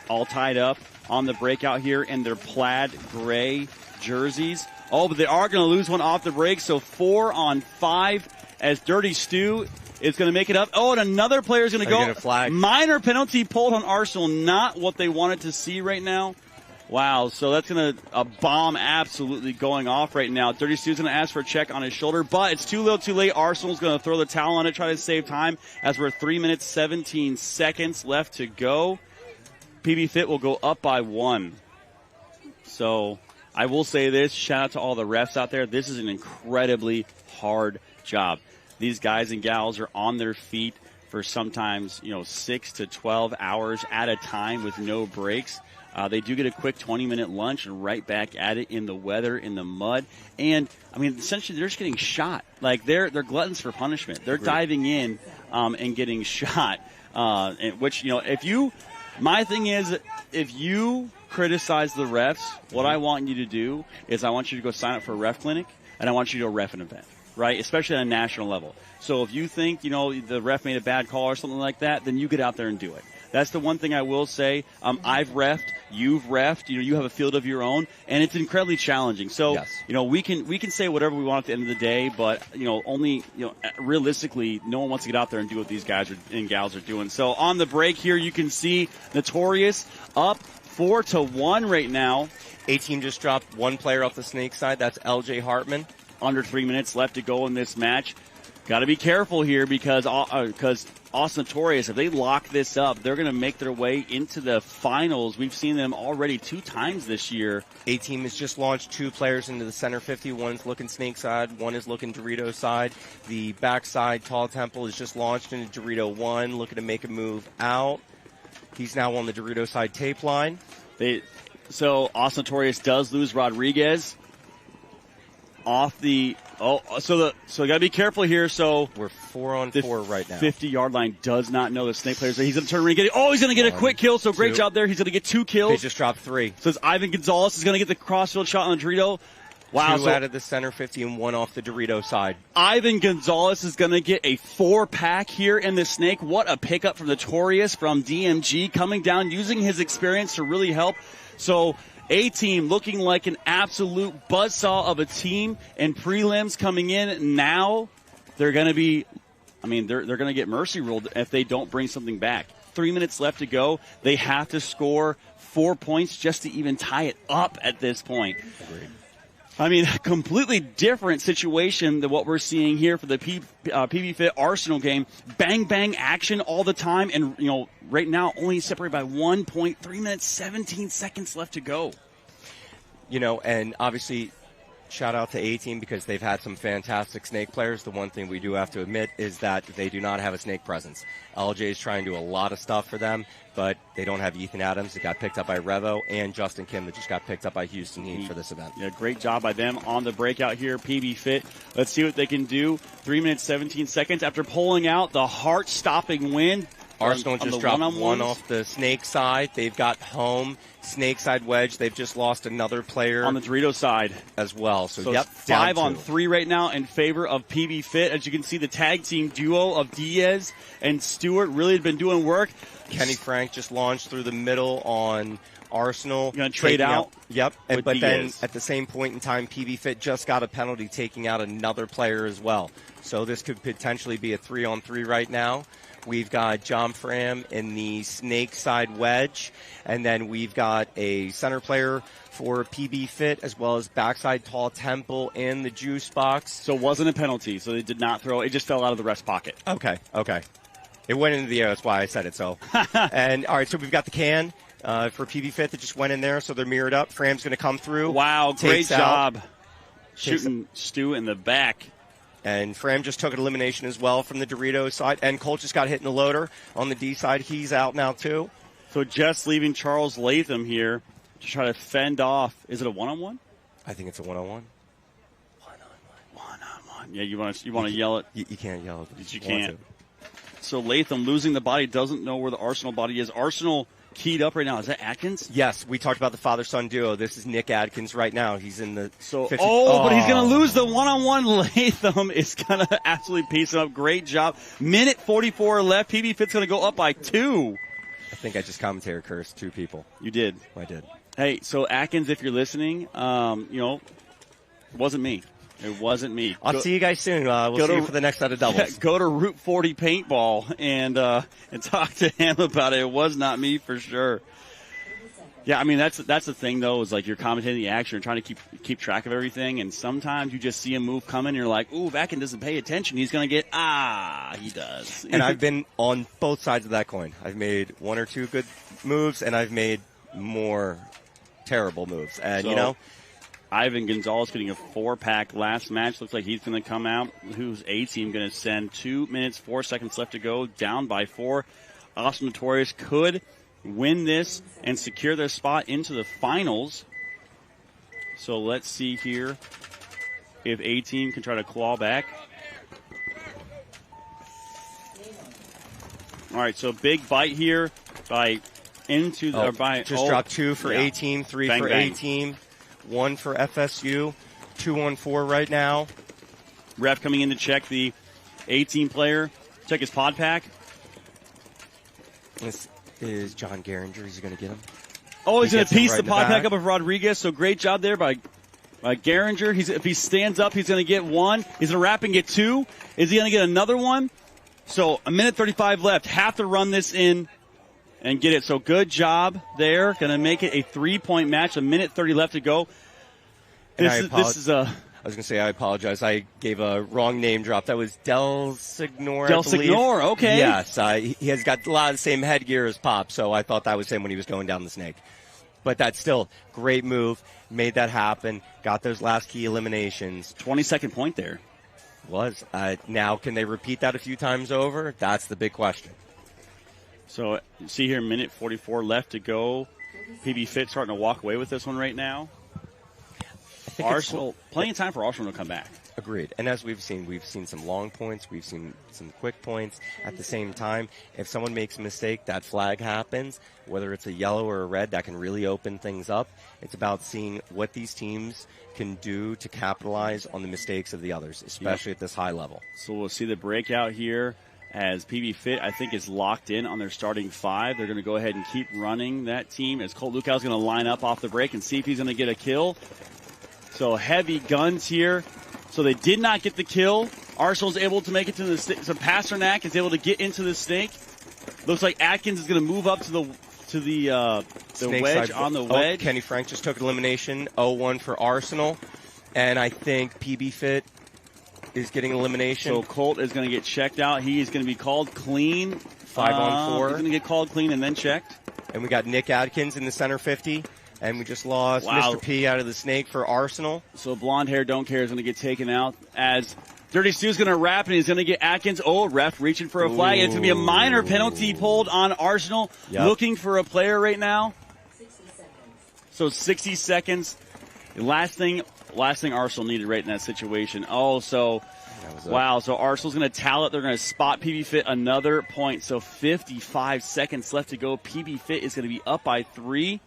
all tied up on the breakout here in their plaid gray jerseys. Oh, but they are going to lose one off the break, so 4-on-5 as Dirty Stu is going to make it up. Oh, and another player is going to go. Flag. Minor penalty pulled on Arsenal, not what they wanted to see right now. Wow, so that's going to a bomb absolutely going off right now. Dirty Stu's going to ask for a check on his shoulder, but it's too little too late. Arsenal's going to throw the towel on it, try to save time as we're 3 minutes, 17 seconds left to go. PB Fit will go up by 1. So I will say this, shout out to all the refs out there. This is an incredibly hard job. These guys and gals are on their feet for sometimes, 6 to 12 hours at a time with no breaks. They do get a quick 20-minute lunch and right back at it in the weather, in the mud. And, essentially they're just getting shot. Like, they're gluttons for punishment. They're diving in and getting shot. My thing is, if you criticize the refs, what I want you to do is I want you to go sign up for a ref clinic, and I want you to go ref an event, right? Especially at a national level. So if you think, the ref made a bad call or something like that, then you get out there and do it. That's the one thing I will say. I've reffed, you've reffed, you have a field of your own, and it's incredibly challenging. So, we can say whatever we want at the end of the day, but, realistically, no one wants to get out there and do what these guys and gals are doing. So on the break here, you can see Notorious up 4-1 right now. A-Team just dropped one player off the snake side. That's LJ Hartman. Under 3 minutes left to go in this match. Got to be careful here because Notorious, if they lock this up, they're going to make their way into the finals. We've seen them already 2 times this year. A-Team has just launched 2 players into the center 50. One's looking snake side, one is looking Dorito side. The backside Tall Temple is just launched into Dorito 1, looking to make a move out. He's now on the Dorito side tape line. So Notorious does lose Rodriguez off the. So you got to be careful here. So we're 4-on-4 right now. 50-yard line does not know the snake players. He's going to turn around and get it. Oh, he's going to get a quick kill. So great job there. He's going to get 2 kills. They just dropped 3. So Ivan Gonzalez is going to get the crossfield shot on the Dorito. Wow. 2 out of the center 50 and 1 off the Dorito side. Ivan Gonzalez is going to get a 4-pack here in the snake. What a pickup from Notorious from DMG, coming down, using his experience to really help. So A-Team looking like an absolute buzzsaw of a team, and prelims coming in now. They're going to be, they're going to get mercy ruled if they don't bring something back. 3 minutes left to go. They have to score 4 points just to even tie it up at this point. Agreed. I mean, a completely different situation than what we're seeing here for the PB Fit Arsenal game. Bang, bang action all the time. And, you know, right now only separated by 1.3 minutes, 17 seconds left to go. You know, and obviously shout out to A-Team because they've had some fantastic snake players. The one thing we do have to admit is that they do not have a snake presence. LJ is trying to do a lot of stuff for them, but they don't have Ethan Adams that got picked up by Revo and Justin Kim that just got picked up by Houston Heat for this event. Yeah, great job by them on the breakout here. PB Fit. Let's see what they can do. 3 minutes, 17 seconds after pulling out the heart-stopping win. Arsenal just dropped one off the snake side. They've got home snake side wedge. They've just lost another player on the Dorito side as well. So yep, 5 on 3 right now in favor of PB Fit. As you can see, the tag team duo of Diaz and Stewart really have been doing work. Kenny Frank just launched through the middle on Arsenal. Going to trade out. Yep. But Diaz. then at the same point in time, PB Fit just got a penalty taking out another player as well. So this could potentially be a 3-on-3 right now. We've got John Fram in the snake side wedge, and then we've got a center player for PB Fit as well as backside tall temple in the juice box. So it wasn't a penalty, so they did not throw. It just fell out of the rest pocket. Okay. It went into the air, that's why I said it so. And all right, so we've got the can for PB Fit that just went in there, so they're mirrored up. Fram's going to come through. Wow, great job. Shooting Stu in the back. And Fram just took an elimination as well from the Doritos side. And Colt just got hit in the loader on the D side. He's out now, too. So just leaving Charles Latham here to try to fend off. Is it a one-on-one? I think it's a one-on-one. One-on-one. Yeah, you want to yell it? You can't yell it. You can't. So Latham losing the body, doesn't know where the Arsenal body is. Arsenal keyed up right now. Is that Atkins? Yes, we talked about the father-son duo. This is Nick Adkins right now. He's in the 50. But he's going to lose the one-on-one. Latham is going to absolutely piece him up. Great job. Minute 44 left. PB Fit's going to go up by 2. I think I just commentary cursed 2 people. You did. I did. Hey, so Atkins, if you're listening, it wasn't me. It wasn't me. I'll see you guys soon. We'll see you for the next set of doubles. Yeah, go to Route 40 Paintball and talk to him about it. It was not me for sure. Yeah, I mean that's the thing though, is like you're commentating the action, you're trying to keep track of everything, and sometimes you just see a move coming, and you're like, ooh, Vakin doesn't pay attention. He's gonna get he does. And I've been on both sides of that coin. I've made 1 or 2 good moves, and I've made more terrible moves. And Ivan Gonzalez getting a 4-pack last match. Looks like he's going to come out. Who's A-Team going to send 2 minutes, 4 seconds left to go, down by 4. Austin Notorious could win this and secure their spot into the finals. So let's see here if A-Team can try to claw back. All right, so big bite here dropped 2 for A-Team, 3 bang, for bang. A-Team. 1 for FSU, 2 on 4 right now. Ref coming in to check the A-Team player. Check his pod pack. This is John Garinger. He's going to get him. Oh, he's going to piece the pod pack up of Rodriguez. So great job there by Garinger. If he stands up, he's going to get 1. He's going to wrap and get 2. Is he going to get another one? So a minute 35 left. Have to run this in and get it. So good job there. Going to make it a 3-point match. A minute 30 left to go. I was going to say, I apologize. I gave a wrong name drop. That was Del Signor. Del Signor, okay. Yes. He has got a lot of the same headgear as Pop, so I thought that was him when he was going down the snake. But that's still great move. Made that happen. Got those last key eliminations. 22nd point there. Was. Now, can they repeat that a few times over? That's the big question. So, you see here, minute 44 left to go. PB Fit starting to walk away with this one right now. Arsenal, plenty of time for Arsenal to come back. Agreed. And as we've seen some long points. We've seen some quick points. At the same time, if someone makes a mistake, that flag happens. Whether it's a yellow or a red, that can really open things up. It's about seeing what these teams can do to capitalize on the mistakes of the others, especially at this high level. So we'll see the breakout here as PB Fit, I think, is locked in on their starting 5. They're going to go ahead and keep running that team as Colt Lukow is going to line up off the break and see if he's going to get a kill. So heavy guns here. So they did not get the kill. Arsenal's able to make it to the snake. So Pasternak is able to get into the snake. Looks like Atkins is going to move up to the wedge side. on the wedge. Kenny Frank just took an elimination. 0-1 for Arsenal. And I think PB Fit is getting elimination. So Colt is going to get checked out. He is going to be called clean. 5-on-4. He's going to get called clean and then checked. And we got Nick Adkins in the center 50. And we just lost Mr. P out of the snake for Arsenal. So blonde hair, don't care, is going to get taken out as Dirty Stu's going to wrap, and he's going to get Atkins. Oh, ref reaching for a flag. It's going to be a minor penalty pulled on Arsenal. Yep. Looking for a player right now. 60 seconds. So 60 seconds. The last thing Arsenal needed right in that situation. Oh, so wow. So Arsenal's going to tally it. They're going to spot PB Fit another point. So 55 seconds left to go. PB Fit is going to be up by 3.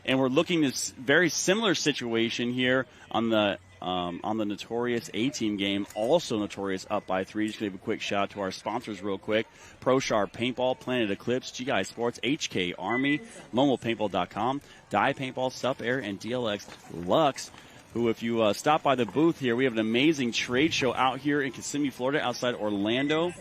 And we're looking at this very similar situation here on the Notorious A-Team game. Also Notorious up by 3. Just going to give a quick shout out to our sponsors real quick. ProSharp Paintball, Planet Eclipse, GI Sports, HK Army, LoneWolfPaintball.com, Die Paintball, Sup Air, and DLX Lux, who if you stop by the booth here, we have an amazing trade show out here in Kissimmee, Florida, outside Orlando.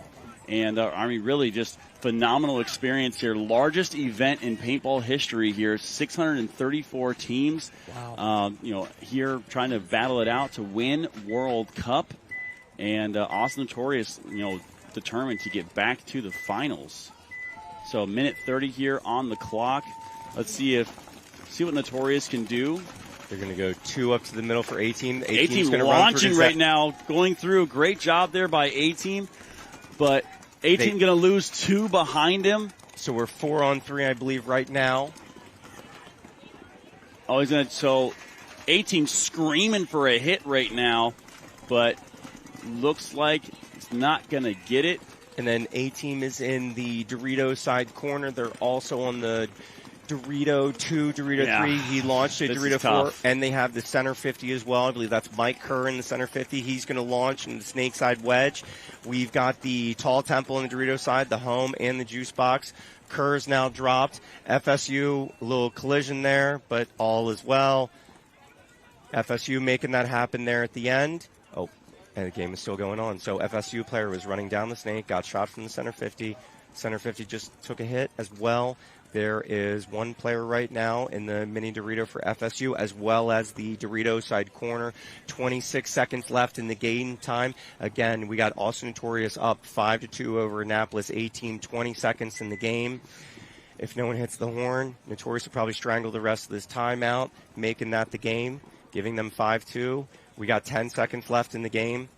And Army really just phenomenal experience here. Largest event in paintball history here. 634 teams. Wow. Here trying to battle it out to win World Cup. And Austin Notorious, determined to get back to the finals. So minute 30 here on the clock. Let's see what Notorious can do. They're going to go 2 up to the middle for A-Team. A-Team launching right now, going through. Great job there by A-Team. But A-Team going to lose 2 behind him. So we're 4-on-3, I believe, right now. Oh, he's going to. So A-Team screaming for a hit right now, but looks like it's not going to get it. And then A-Team is in the Dorito side corner. They're also on the Dorito 2, Dorito 3. He launched a Dorito 4, and they have the center 50 as well. I believe that's Mike Kerr in the center 50. He's going to launch in the snake side wedge. We've got the Tall Temple on the Dorito side, the home, and the juice box. Kerr's now dropped. FSU, a little collision there, but all is well. FSU making that happen there at the end. Oh, and the game is still going on. So FSU player was running down the snake, got shot from the center 50. Center 50 just took a hit as well. There is one player right now in the mini Dorito for FSU, as well as the Dorito side corner. 26 seconds left in the game time. Again, we got Austin Notorious up 5-2 over Annapolis A-Team. 20 seconds in the game. If no one hits the horn, Notorious will probably strangle the rest of this timeout, making that the game, giving them 5-2. We got 10 seconds left in the game.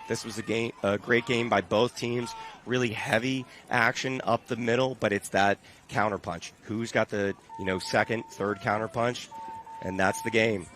This was a great game by both teams. Really heavy action up the middle, but it's that counterpunch. Who's got the second, third counterpunch? And that's the game.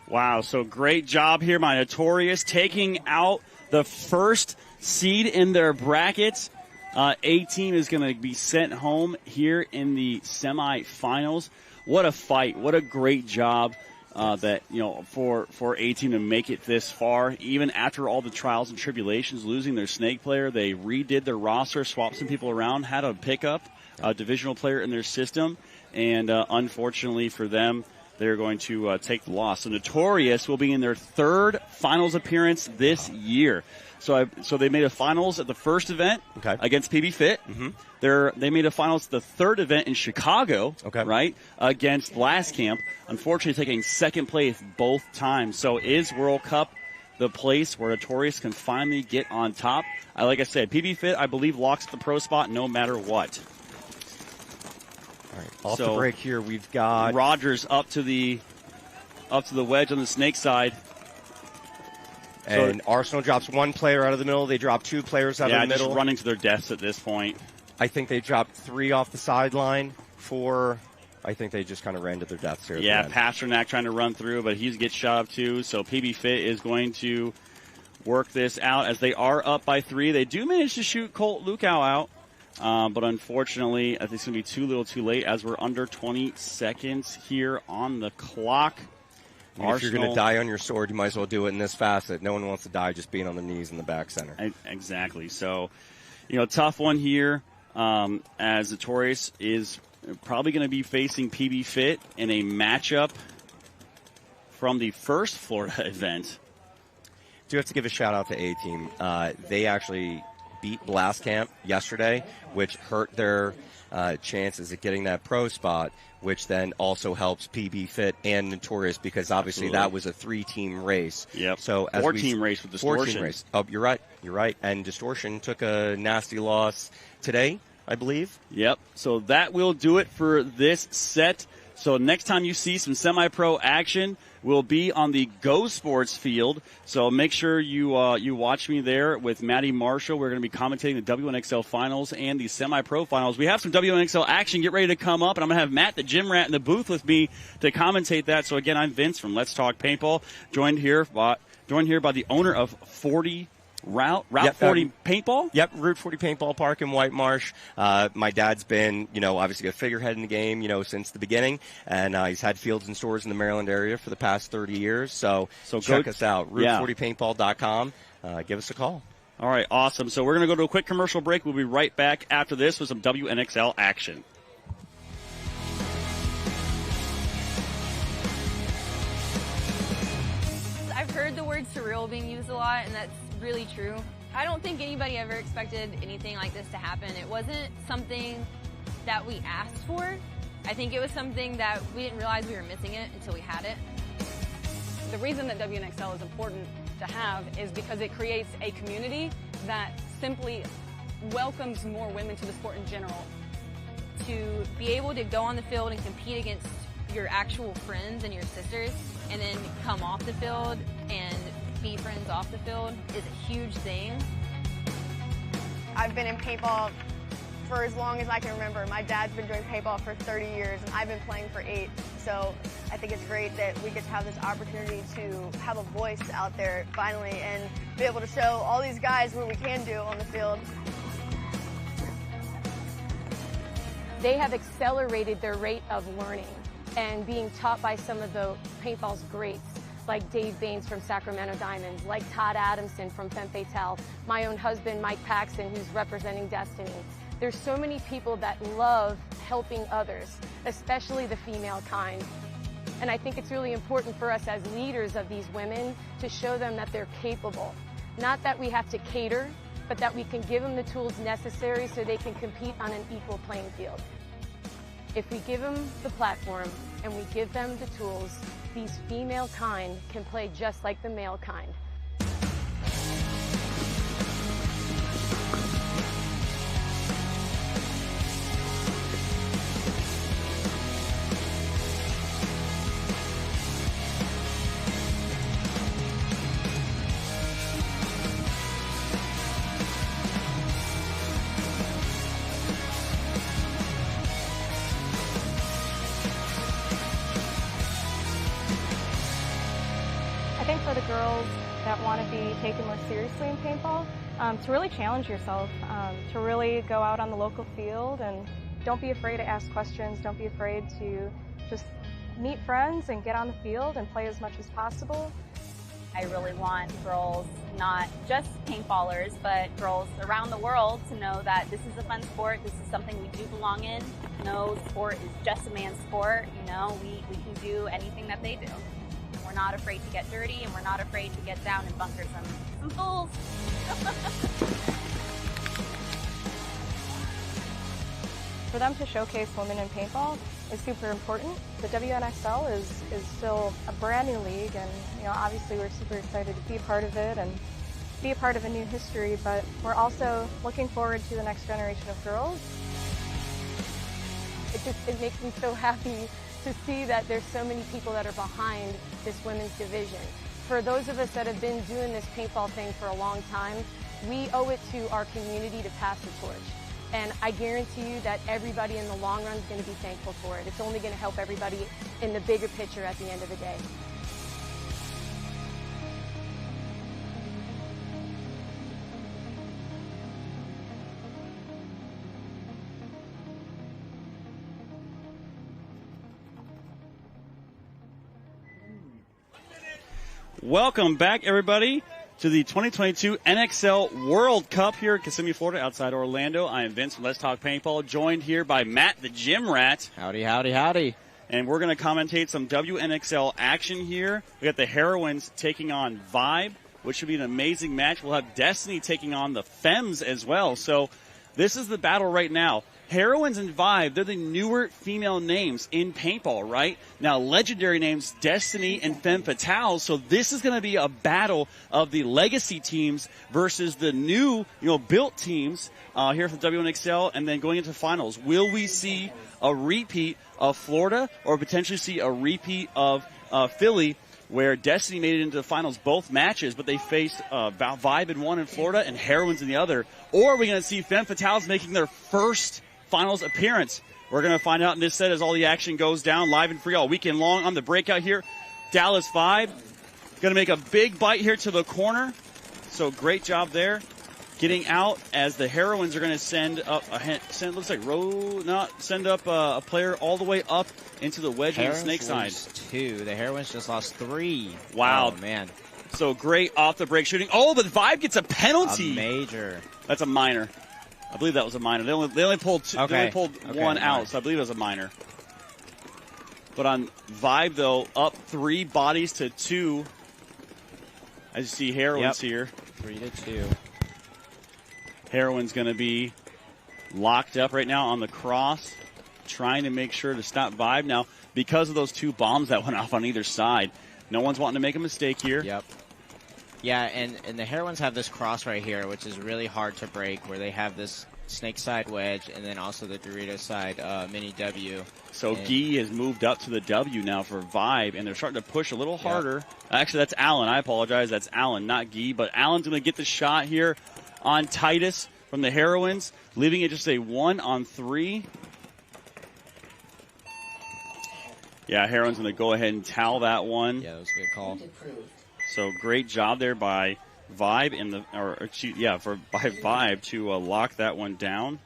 Wow, so great job here by Notorious taking out the first seed in their brackets. A-Team is going to be sent home here in the semifinals. What a fight. What a great job. For A-Team to make it this far, even after all the trials and tribulations, losing their snake player, they redid their roster, swapped some people around, had a pickup, a divisional player in their system, and unfortunately for them, they're going to take the loss. So Notorious will be in their 3rd finals appearance this year. So they made a finals at the first event against PB Fit. Mm-hmm. They made a finals at the 3rd event in Chicago, right, against Blastcamp. Unfortunately, taking second place both times. So is World Cup the place where Notorious can finally get on top? Like I said, PB Fit, I believe, locks the pro spot no matter what. All right, off the break here, we've got Rogers up to the wedge on the snake side. And Arsenal drops 1 player out of the middle. They drop 2 players out of the middle. Just running to their deaths at this point. I think they dropped 3 off the sideline. 4, I think they just kind of ran to their deaths here. Yeah, Pasternak trying to run through, but he gets shot up too. So PB Fit is going to work this out as they are up by 3. They do manage to shoot Colt Lukow out, but unfortunately, I think it's going to be too little too late as we're under 20 seconds here on the clock. If you're going to die on your sword, you might as well do it in this facet. No one wants to die just being on their knees in the back center. Exactly. So, tough one here as Notorious is probably going to be facing PB Fit in a matchup from the first Florida event. Do have to give a shout out to A-Team. They actually beat Blastcamp yesterday, which hurt their chances of getting that pro spot, which then also helps PB Fit and Notorious because obviously that was a 3-team race. Yep. So as 4-team race with Distortion. 4-team race. Oh, you're right. And Distortion took a nasty loss today, I believe. Yep. So that will do it for this set. So next time you see some semi-pro action, will be on the Go Sports field. So make sure you watch me there with Maddie Marshall. We're going to be commentating the WNXL finals and the semi-pro finals. We have some WNXL action. Get ready to come up, and I'm going to have Matt, the gym rat, in the booth with me to commentate that. So again, I'm Vince from Let's Talk Paintball, joined here by the owner of 40 Route 40 Paintball? Yep, Route 40 Paintball Park in White Marsh. My dad's been, obviously a figurehead in the game, since the beginning, and he's had fields and stores in the Maryland area for the past 30 years. So check us out, route40paintball.com. Give us a call. All right, awesome. So we're going to go to a quick commercial break. We'll be right back after this with some WNXL action. I've heard the word surreal being used a lot, and that's really true. I don't think anybody ever expected anything like this to happen. It wasn't something that we asked for. I think it was something that we didn't realize we were missing it until we had it. The reason that WNXL is important to have is because it creates a community that simply welcomes more women to the sport in general. To be able to go on the field and compete against your actual friends and your sisters, and then come off the field and be friends off the field is a huge thing. I've been in paintball for as long as I can remember. My dad's been doing paintball for 30 years, and I've been playing for 8. So I think it's great that we get to have this opportunity to have a voice out there finally and be able to show all these guys what we can do on the field. They have accelerated their rate of learning and being taught by some of the paintball's greats, like Dave Baines from Sacramento Diamonds, like Todd Adamson from Femmes Fatale, my own husband, Mike Paxton, who's representing Destiny. There's so many people that love helping others, especially the female kind. And I think it's really important for us as leaders of these women to show them that they're capable. Not that we have to cater, but that we can give them the tools necessary so they can compete on an equal playing field. If we give them the platform and we give them the tools, these female kind can play just like the male kind. For the girls that want to be taken more seriously in paintball, to really challenge yourself, to really go out on the local field and don't be afraid to ask questions, don't be afraid to just meet friends and get on the field and play as much as possible. I really want girls, not just paintballers, but girls around the world to know that this is a fun sport, this is something we do belong in. No sport is just a man's sport, we can do anything that they do. We're not afraid to get dirty, and we're not afraid to get down and bunker some fools. For them to showcase women in paintball is super important. The WNXL is still a brand new league, and obviously we're super excited to be a part of it and be a part of a new history, but we're also looking forward to the next generation of girls. It makes me so happy to see that there's so many people that are behind this women's division. For those of us that have been doing this paintball thing for a long time, we owe it to our community to pass the torch. And I guarantee you that everybody in the long run is going to be thankful for it. It's only going to help everybody in the bigger picture at the end of the day. Welcome back, everybody, to the 2022 NXL World Cup here in Kissimmee, Florida, outside Orlando. I am Vince from Let's Talk Paintball, joined here by Matt, the gym rat. Howdy, howdy, howdy. And we're going to commentate some WNXL action here. We got the Heroines taking on Vibe. which should be an amazing match. We'll have Destiny taking on the Femmes as well. So this is the battle right now. Heroines and Vibe, they're the newer female names in paintball, right? Now, legendary names, Destiny and Femme Fatale. So this is going to be a battle of the legacy teams versus the new, built teams here from WNXL, and then going into finals. Will we see a repeat of Florida or potentially see a repeat of Philly, where Destiny made it into the finals both matches, but they faced Vibe in one in Florida and Heroines in the other? Or are we going to see Femme Fatales making their first finals appearance? We're going to find out in this set as all the action goes down live and free all weekend long on the breakout here. Dallas Vibe going to make a big bite here to the corner. So great job there. Getting out as the Heroines are going to send up send up a player all the way up into the wedge on the snake side. 2. The Heroines just lost 3. Wow. Oh, man. So great off the break shooting. Oh, but Vibe gets a penalty. A major. That's a minor. I believe that was a minor. They only pulled two, they only pulled one out, so I believe it was a minor. But on Vibe, though, up 3 bodies to 2. As you see, Heroines here. 3-2. Heroine's going to be locked up right now on the cross, trying to make sure to stop Vibe. Now, because of those 2 bombs that went off on either side, no one's wanting to make a mistake here. Yep. Yeah, and the Heroines have this cross right here, which is really hard to break, where they have this snake side wedge and then also the Dorito side mini W. So Guy has moved up to the W now for Vibe, and they're starting to push a little harder. Actually, that's Allen. I apologize. That's Allen, not Guy. But Allen's going to get the shot here on Titus from the Heroines, leaving it just a 1-on-3. Yeah, Heroines going to go ahead and towel that one. Yeah, that was a good call. So great job there by Vibe by Vibe to lock that one down.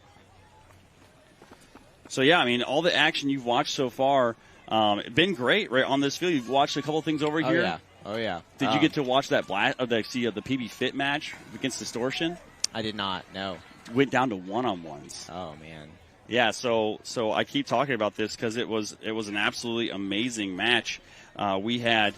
So yeah, I mean, all the action you've watched so far, been great right on this field. You've watched a couple things over here. Oh yeah. Did you get to watch that the PB Fit match against Distortion? I did not. No. Went down to 1-on-1s. Oh man. Yeah. So I keep talking about this because it was an absolutely amazing match. We had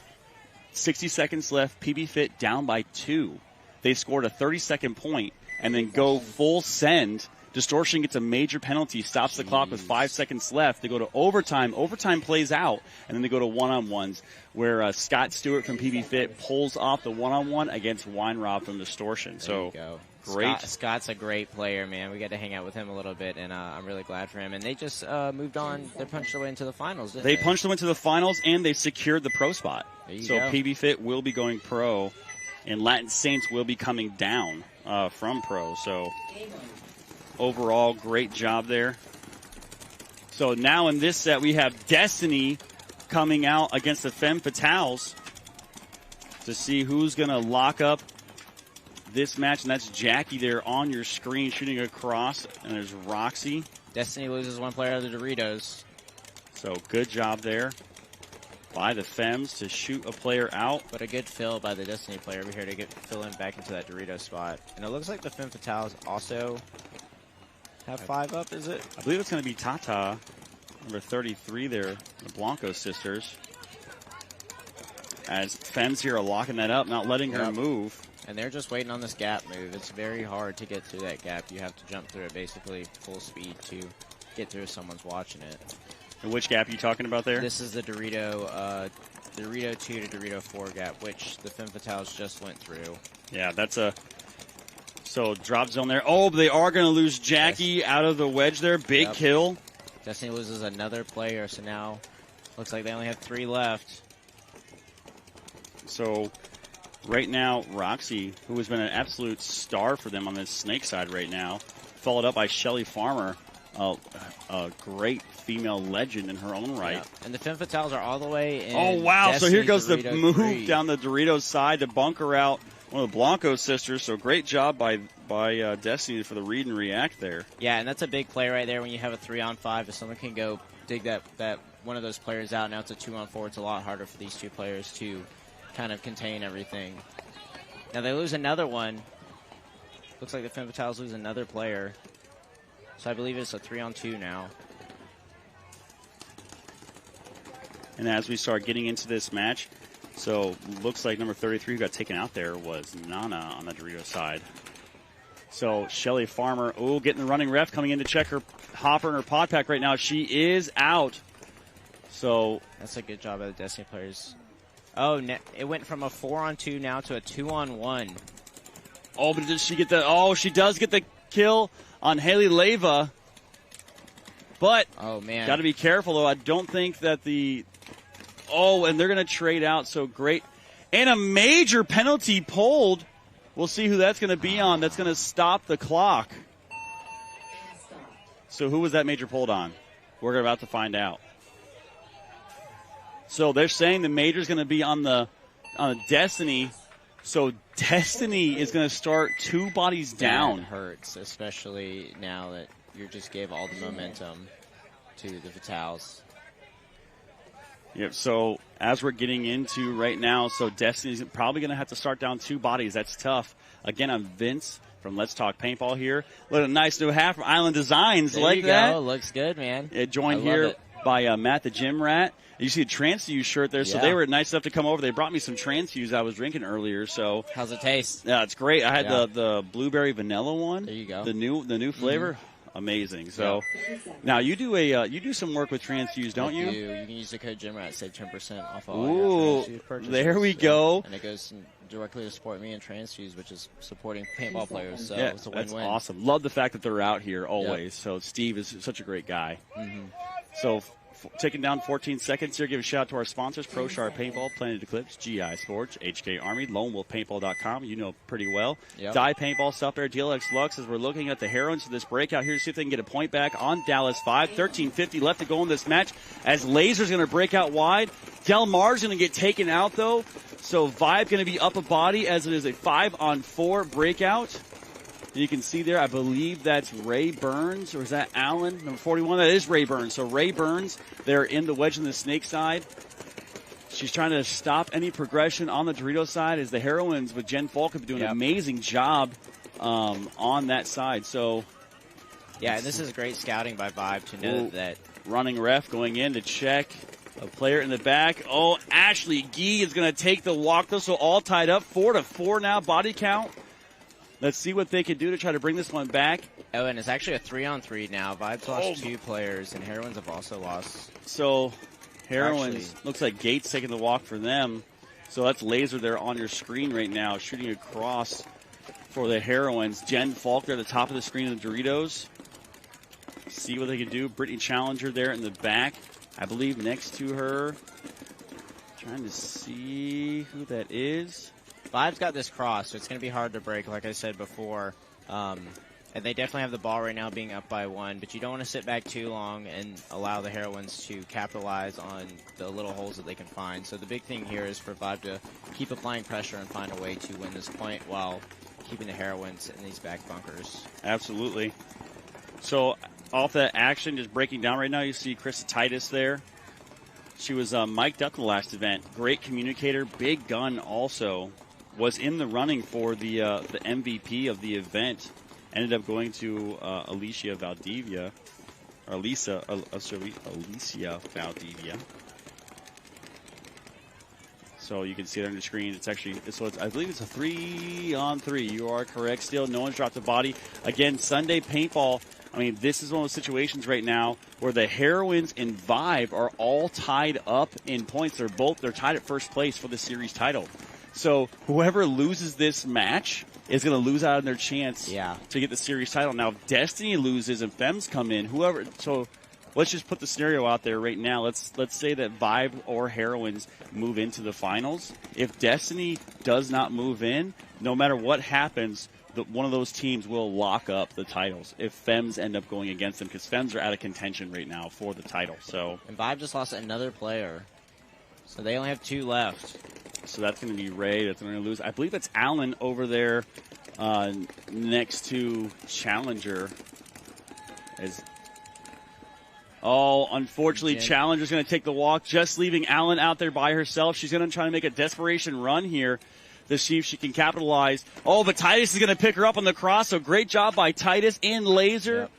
60 seconds left. PB Fit down by 2. They scored a 30-second point and then go full send. Distortion gets a major penalty, stops the clock with 5 seconds left. They go to overtime. Overtime plays out, and then they go to 1-on-1s, where Scott Stewart from PB Fit pulls off the 1-on-1 against Weinrob from Distortion. There you go. Great. Scott's a great player, man. We got to hang out with him a little bit, and I'm really glad for him. And they just moved on. They punched their way into the finals, didn't they? They punched their way into the finals, and they secured the pro spot. So go. PB Fit will be going pro, and Latin Saints will be coming down from pro. So overall, great job there. So now in this set, we have Destiny coming out against the Femme Fatales to see who's going to lock up this match, and that's Jackie there on your screen shooting across, and there's Roxy. Destiny loses 1 player of the Doritos. So good job there by the Femmes to shoot a player out. But a good fill by the Destiny player over here to fill in back into that Dorito spot. And it looks like the Femme Fatales also have 5 up, is it? I believe it's going to be Tata, number 33 there, the Blanco sisters. As Femmes here are locking that up, not letting her move. And they're just waiting on this gap move. It's very hard to get through that gap. You have to jump through it basically full speed to get through if someone's watching it. And which gap are you talking about there? This is the Dorito 2 to Dorito 4 gap, which the Femme Fatales just went through. Yeah, that's a... So drop zone there. Oh, but they are going to lose Jackie out of the wedge there. Big kill. Destiny loses another player, so now looks like they only have 3 left. So right now, Roxy, who has been an absolute star for them on this snake side right now, followed up by Shelly Farmer, a great female legend in her own right. Yeah. And the Femme Fatales are all the way in. Oh, wow. Destiny, so here goes Dorito the move 3. down the Doritos side to bunker out one of the Blanco sisters. So great job by Destiny for the read and react there. Yeah, and that's a big play right there when you have a 3-on-5. If someone can go dig that one of those players out, now it's a 2-on-4. It's a lot harder for these 2 players to kind of contain everything. Now they lose another one. Looks like the Femme Fatales lose another player. So I believe it's a 3-on-2 now. And as we start getting into this match, So looks like number 33 who got taken out there was Nana on the Dorito side. So Shelly Farmer, getting the running ref coming in to check her hopper and her pod pack right now. She is out. So that's a good job by the Destiny players. Oh, it went from a 4-on-2 now to a 2-on-1. Oh, but did she get the? Oh, she does get the kill on Haley Leva. But oh man, got to be careful though. I don't think that the. Oh, and they're going to trade out. So great, and a major penalty pulled. We'll see who that's going to be on. That's going to stop the clock. So who was that major pulled on? We're about to find out. So they're saying the major's going to be on the Destiny. So Destiny is going to start 2 bodies down. That hurts, especially now that you just gave all the momentum to the Fatales. Yep, so as we're getting into right now, so Destiny's probably going to have to start down 2 bodies. That's tough. Again, I'm Vince from Let's Talk Paintball here. Look at a nice new hat from Island Designs. There like you that. Go. Looks good, man. Joined here by Matt the Gym Rat. You see a Transfuse shirt there, so they were nice enough to come over. They brought me some Transfuse I was drinking earlier. So how's it taste? Yeah, it's great. I had the blueberry vanilla one. There you go. The new flavor. Amazing. So now you do some work with Transfuse, don't you? You can use the code GYMRAT, save 10% off all your Transfuse purchases. There we go. And it goes directly to support me and Transfuse, which is supporting paintball players. So yeah, it's a win-win. That's awesome. Love the fact that they're out here always. Yep. So Steve is such a great guy. Mm-hmm. So taking down 14 seconds here, give a shout out to our sponsors, Pro Shard Paintball, Planet Eclipse, GI Sports, HK Army, LoneWolfPaintball.com, you know pretty well. Yep. Die Paintball, Stuff Air, DLX Lux, as we're looking at the Heroines of this breakout here to see if they can get a point back on Dallas 5. 13:50 left to go in this match as Laser's going to break out wide. Del Mar's going to get taken out, though. So Vibe going to be up a body as it is a 5-on-4 breakout. You can see there, I believe that's Ray Burns, or is that Allen? Number 41, that is Ray Burns. So Ray Burns, they're in the wedge on the snake side. She's trying to stop any progression on the Dorito side as the Heroines with Jen Falk have been doing an amazing job on that side. So, yeah, and this is great scouting by Vibe to know that. Running ref going in to check a player in the back. Oh, Ashley Gee is going to take the walk, though, so all tied up. 4-4 now, body count. Let's see what they can do to try to bring this one back. Oh, and it's actually a 3-on-3 now. Vibes lost 2 players, and Heroines have also lost. So, Heroines, looks like Gates taking the walk for them. So that's Laser there on your screen right now, shooting across for the Heroines. Jen Falk there at the top of the screen of the Doritos. See what they can do. Brittany Challenger there in the back, I believe next to her. Trying to see who that is. Vibe's got this cross, so it's going to be hard to break, like I said before. And they definitely have the ball right now being up by 1, but you don't want to sit back too long and allow the Heroines to capitalize on the little holes that they can find. So the big thing here is for Vibe to keep applying pressure and find a way to win this point while keeping the Heroines in these back bunkers. Absolutely. So off that action, just breaking down right now, you see Krista Titus there. She was mic'd up the last event. Great communicator, big gun also. Was in the running for the MVP of the event. Ended up going to Alicia Valdivia. Or Alicia Valdivia. So you can see it on the screen. It's actually, I believe it's a 3-on-3. You are correct still. No one's dropped a body. Again, Sunday Paintball. I mean, this is one of those situations right now where the Heroines and Vibe are all tied up in points. They're tied at first place for the series title. So whoever loses this match is going to lose out on their chance to get the series title. Now, if Destiny loses and Femmes come in, so let's just put the scenario out there right now. Let's say that Vibe or Heroines move into the finals. If Destiny does not move in, no matter what happens, one of those teams will lock up the titles if Femmes end up going against them, because Femmes are out of contention right now for the title. So, and Vibe just lost another player, so they only have 2 left. So that's going to be Ray. That's going to lose. I believe it's Allen over there next to Challenger. Unfortunately, Challenger's going to take the walk, just leaving Allen out there by herself. She's going to try to make a desperation run here to see if she can capitalize. Oh, but Titus is going to pick her up on the cross, so great job by Titus and Laser.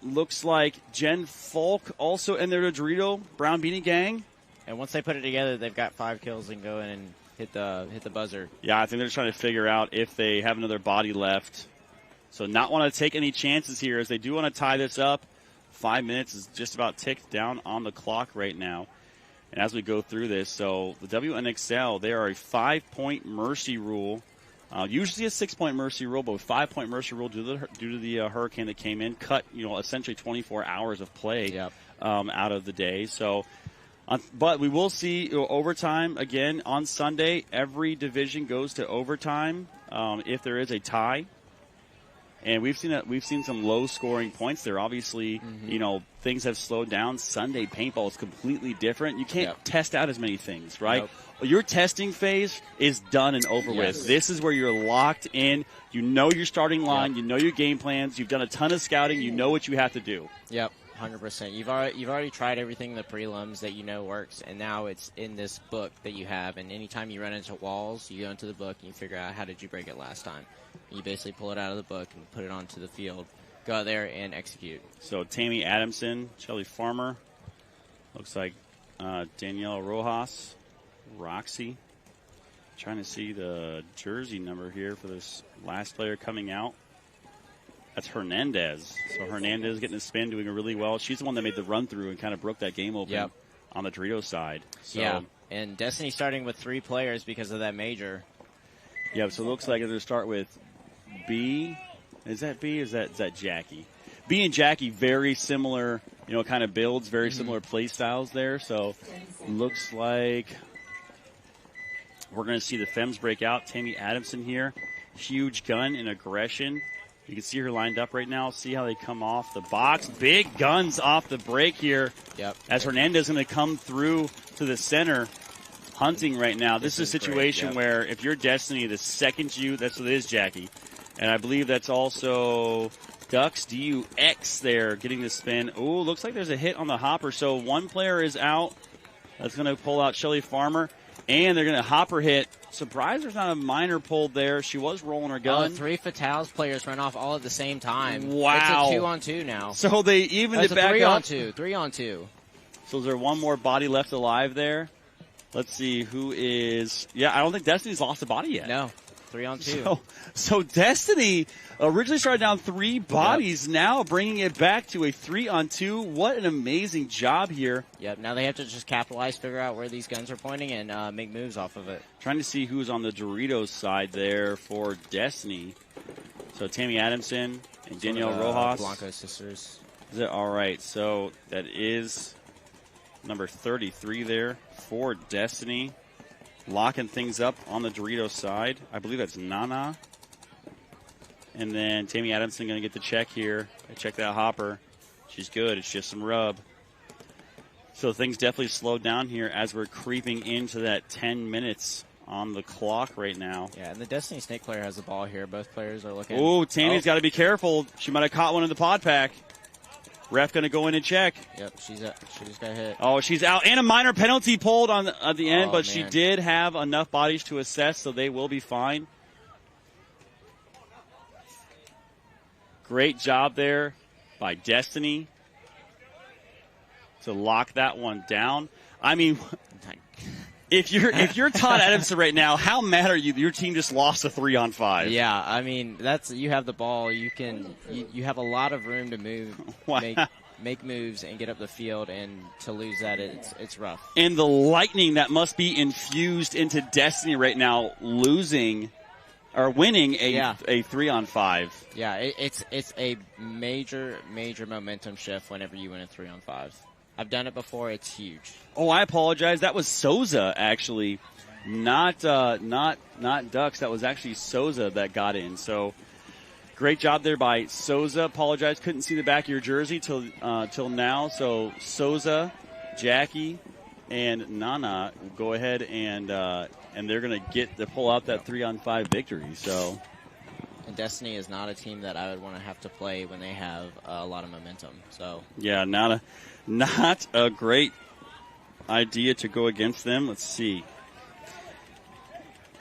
Yep. Looks like Jen Falk also in there to Dorito, Brown Beanie Gang. And once they put it together, they've got 5 kills and go in and hit the buzzer. Yeah, I think they're trying to figure out if they have another body left. So not want to take any chances here as they do want to tie this up. 5 minutes is just about ticked down on the clock right now. And as we go through this, so the WNXL, they are a 5-point mercy rule. Usually a 6-point mercy rule, but with 5-point mercy rule due to the hurricane that came in, cut essentially 24 hours of play out of the day. So, but we will see overtime again on Sunday. Every division goes to overtime if there is a tie. And we've seen some low-scoring points there. Obviously, things have slowed down. Sunday paintball is completely different. You can't test out as many things, right? Nope. Your testing phase is done and over with. This is where you're locked in. You know your starting line. You know your game plans. You've done a ton of scouting. You know what you have to do. Yep, 100%. You've already tried everything in the prelims that you know works, and now it's in this book that you have. And anytime you run into walls, you go into the book and you figure out how did you break it last time. You basically pull it out of the book and put it onto the field. Go out there and execute. So Tammy Adamson, Shelly Farmer, looks like Danielle Rojas, Roxy. Trying to see the jersey number here for this last player coming out. That's Hernandez. So Hernandez getting a spin, doing it really well. She's the one that made the run through and kind of broke that game open on the Doritos side. So, yeah, and Destiny starting with 3 players because of that major. Yeah, so it looks like they're going to start with B. Is that B or is that Jackie? B and Jackie, very similar, kind of builds, very similar play styles there. So looks like we're going to see the Femmes break out. Tammy Adamson here. Huge gun and aggression. You can see her lined up right now. See how they come off the box. Big guns off the break here. Yep. As Hernandez is going to come through to the center. Hunting right now. This is a situation where if you're Destiny, the second that's what it is, Jackie. And I believe that's also Ducks, D-U-X there, getting the spin. Oh, looks like there's a hit on the hopper. So one player is out. That's going to pull out Shelly Farmer. And they're going to hopper hit. Surprised there's not a minor pulled there. She was rolling her gun. 3 Fatales players run off all at the same time. Wow. It's a 2-on-2 now. So they evened it back up. 3-on-2. So is there one more body left alive there? Let's see who is. Yeah, I don't think Destiny's lost a body yet. No, 3-on-2. So Destiny originally started down 3 bodies, now bringing it back to a 3-on-2. What an amazing job here. Yep, now they have to just capitalize, figure out where these guns are pointing, and make moves off of it. Trying to see who's on the Doritos side there for Destiny. So Tammy Adamson and Danielle Rojas. Blanco sisters. Is it all right? So that is number 33 there for Destiny. Locking things up on the Doritos side. I believe that's Nana. And then Tammy Adamson going to get the check here. Check that hopper. She's good. It's just some rub. So things definitely slowed down here as we're creeping into that 10 minutes on the clock right now. Yeah, and the Destiny Snake player has the ball here. Both players are looking. Oh, Tammy's got to be careful. She might have caught one in the pod pack. Ref going to go in and check. Yep, she just got hit. Oh, she's out. And a minor penalty pulled at the end, but she did have enough bodies to assess, so they will be fine. Great job there by Destiny to lock that one down. I mean, if you're Todd Adamson right now, how mad are you? Your team just lost a 3-on-5. Yeah, I mean you have the ball. You have a lot of room to move, make moves, and get up the field. And to lose that, it's rough. And the lightning that must be infused into Destiny right now, winning a 3-on-5. Yeah, it's a major momentum shift whenever you win a 3-on-5. I've done it before. It's huge. Oh, I apologize. That was Souza, actually, not Ducks. That was actually Souza that got in. So great job there by Souza. Apologize, couldn't see the back of your jersey till now. So Souza, Jackie, and Nana go ahead and they're going to pull out that 3-on-5 victory. So. And Destiny is not a team that I would want to have to play when they have a lot of momentum. So yeah, not a great idea to go against them. Let's see.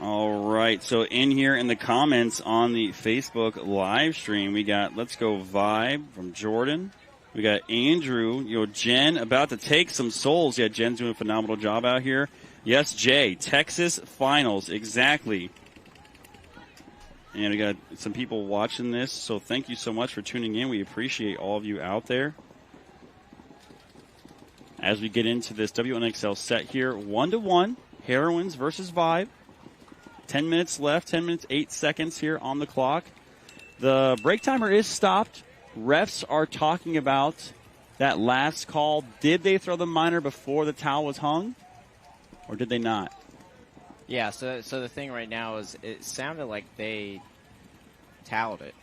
All right, so in here in the comments on the Facebook live stream, we got Let's Go Vibe from Jordan. We got Andrew, Jen about to take some souls. Yeah, Jen's doing a phenomenal job out here. Yes, Jay, Texas Finals, exactly. And we got some people watching this, so thank you so much for tuning in. We appreciate all of you out there. As we get into this WNXL set here, 1-1, Heroines versus Vibe. 10 minutes left, 10 minutes, 8 seconds here on the clock. The break timer is stopped. Refs are talking about that last call. Did they throw the minor before the towel was hung, or did they not? Yeah, so the thing right now is it sounded like they toweled it.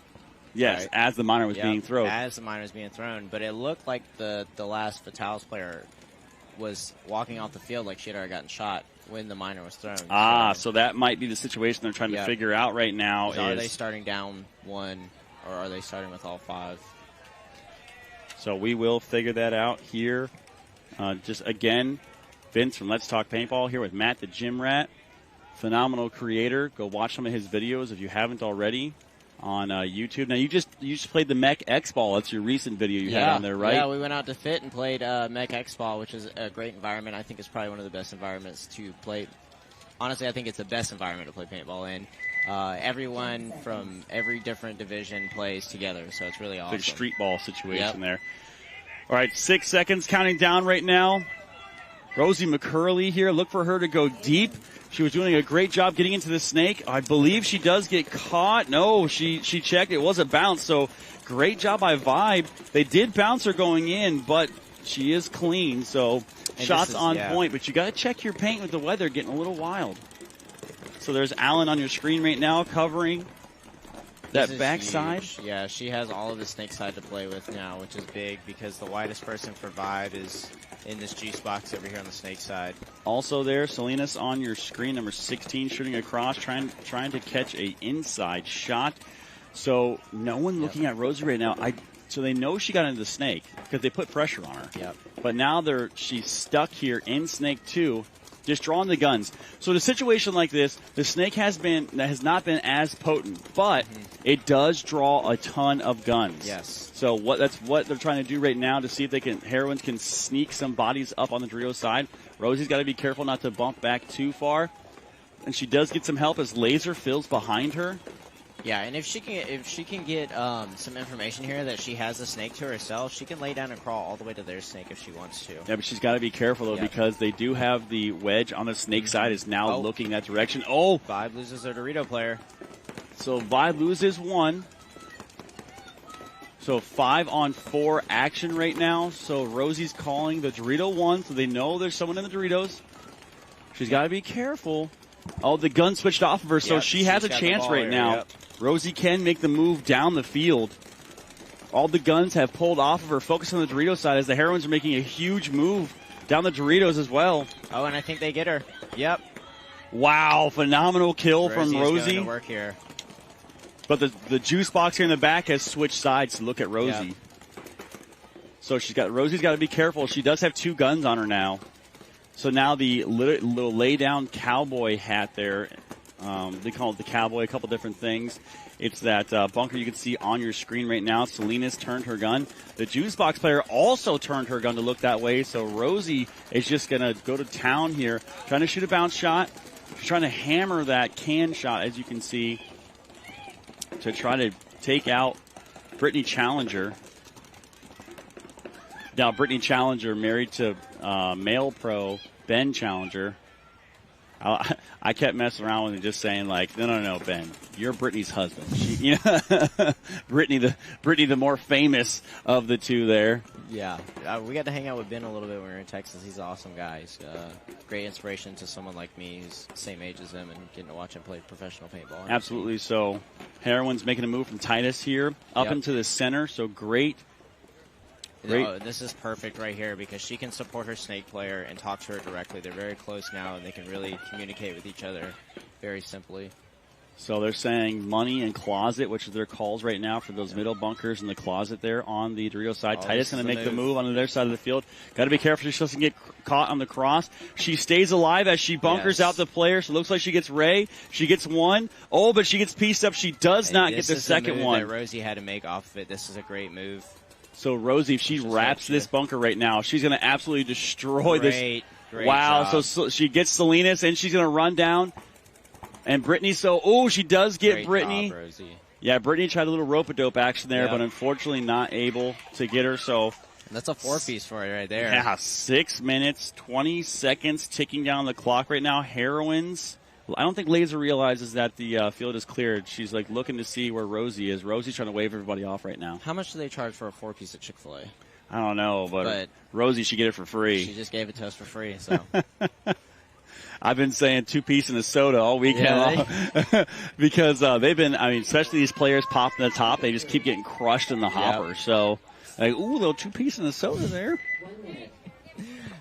Yes, right? as the minor was being thrown. As the minor was being thrown, but it looked like the last Fatale's player was walking off the field like she had already gotten shot when the minor was thrown. So that might be the situation they're trying to figure out right now. Are they starting down 1, or are they starting with all 5? So we will figure that out here. Just again, Vince from Let's Talk Paintball here with Matt the Gym Rat. Phenomenal creator. Go watch some of his videos if you haven't already on YouTube. Now, you just played the Mech X-Ball. That's your recent video you had on there, right? Yeah, we went out to Fit and played Mech X-Ball, which is a great environment. I think it's probably one of the best environments to play. Honestly, I think it's the best environment to play paintball in. Everyone from every different division plays together, so it's really awesome. Big street ball situation there. All right, 6 seconds counting down right now. Rosie McCurley here. Look for her to go deep. She was doing a great job getting into the snake. I believe she does get caught. No, she checked. It was a bounce, so great job by Vibe. They did bounce her going in, but she is clean, so shots on point. But you got to check your paint with the weather getting a little wild. So there's Alan on your screen right now covering that backside. Yeah, she has all of the snake side to play with now, which is big because the widest person for Vibe is in this juice box over here on the snake side. Also there, Salinas on your screen, number 16, shooting across, trying to catch a inside shot. So no one looking at Rosie right now. So they know she got into the snake because they put pressure on her. Yep. But now she's stuck here in snake 2. Just drawing the guns. So in a situation like this, the snake has not been as potent, but it does draw a ton of guns. Yes. So that's what they're trying to do right now to see if Heroines can sneak some bodies up on the Dorito side. Rosie's got to be careful not to bump back too far, and she does get some help as Laser fills behind her. Yeah, and if she can get some information here that she has a snake to herself, she can lay down and crawl all the way to their snake if she wants to. Yeah, but she's got to be careful, though, because they do have the wedge on the snake side is now looking that direction. Oh! Vibe loses their Dorito player. So Vibe loses 1. So 5-on-4 action right now. So Rosie's calling the Dorito 1, so they know there's someone in the Doritos. She's got to be careful. Oh, the gun switched off of her, so she has a chance right now. Yep. Rosie can make the move down the field. All the guns have pulled off of her. Focus on the Dorito side as the Heroines are making a huge move down the Doritos as well. Oh, and I think they get her. Yep. Wow, phenomenal kill from Rosie. Going to work here. But the juice box here in the back has switched sides to look at Rosie. Yep. So Rosie's got to be careful. She does have 2 guns on her now. So now the little lay-down cowboy hat there, they call it the cowboy, a couple different things. It's that bunker you can see on your screen right now. Salinas turned her gun. The juice box player also turned her gun to look that way. So Rosie is just going to go to town here, trying to shoot a bounce shot. She's trying to hammer that can shot, as you can see, to try to take out Brittany Challenger. Now, Brittany Challenger married to male pro Ben Challenger. I kept messing around with him, just saying like, no, Ben, you're Brittany's husband. Brittany, the more famous of the two there. Yeah, we got to hang out with Ben a little bit when we were in Texas. He's an awesome guy. He's great inspiration to someone like me who's the same age as him and getting to watch him play professional paintball. Absolutely. So, Heroines making a move from Titus here up into the center. So great. No, this is perfect right here because she can support her snake player and talk to her directly. They're very close now, and they can really communicate with each other very simply. So they're saying money and closet, which are their calls right now for those middle bunkers in the closet there on the Dorito side. Titus going to make the move on their side of the field. Got to be careful she doesn't get caught on the cross. She stays alive as she bunkers out the player. So it looks like she gets Ray. She gets 1. Oh, but she gets pieced up. She does not get the second one. That Rosie had to make off of it. This is a great move So Rosie, if she wraps this bunker right now, she's going to absolutely destroy this. Great wow. job. So she gets Salinas, and she's going to run down. And Brittany, she does get Brittany. Job, Rosie. Yeah, Brittany tried a little rope-a-dope action there, but unfortunately not able to get her. So that's a 4-piece for you right there. Yeah, 6 minutes, 20 seconds ticking down the clock right now. Heroines. I don't think Laser realizes that the field is cleared. She's like looking to see where Rosie is. Rosie's trying to wave everybody off right now. How much do they charge for a 4-piece at Chick-fil-A? I don't know, but Rosie should get it for free. She just gave it to us for free, so. I've been saying 2-piece and a soda all weekend long because they've been, especially these players popping the top, they just keep getting crushed in the hopper. So, little 2-piece and a soda there.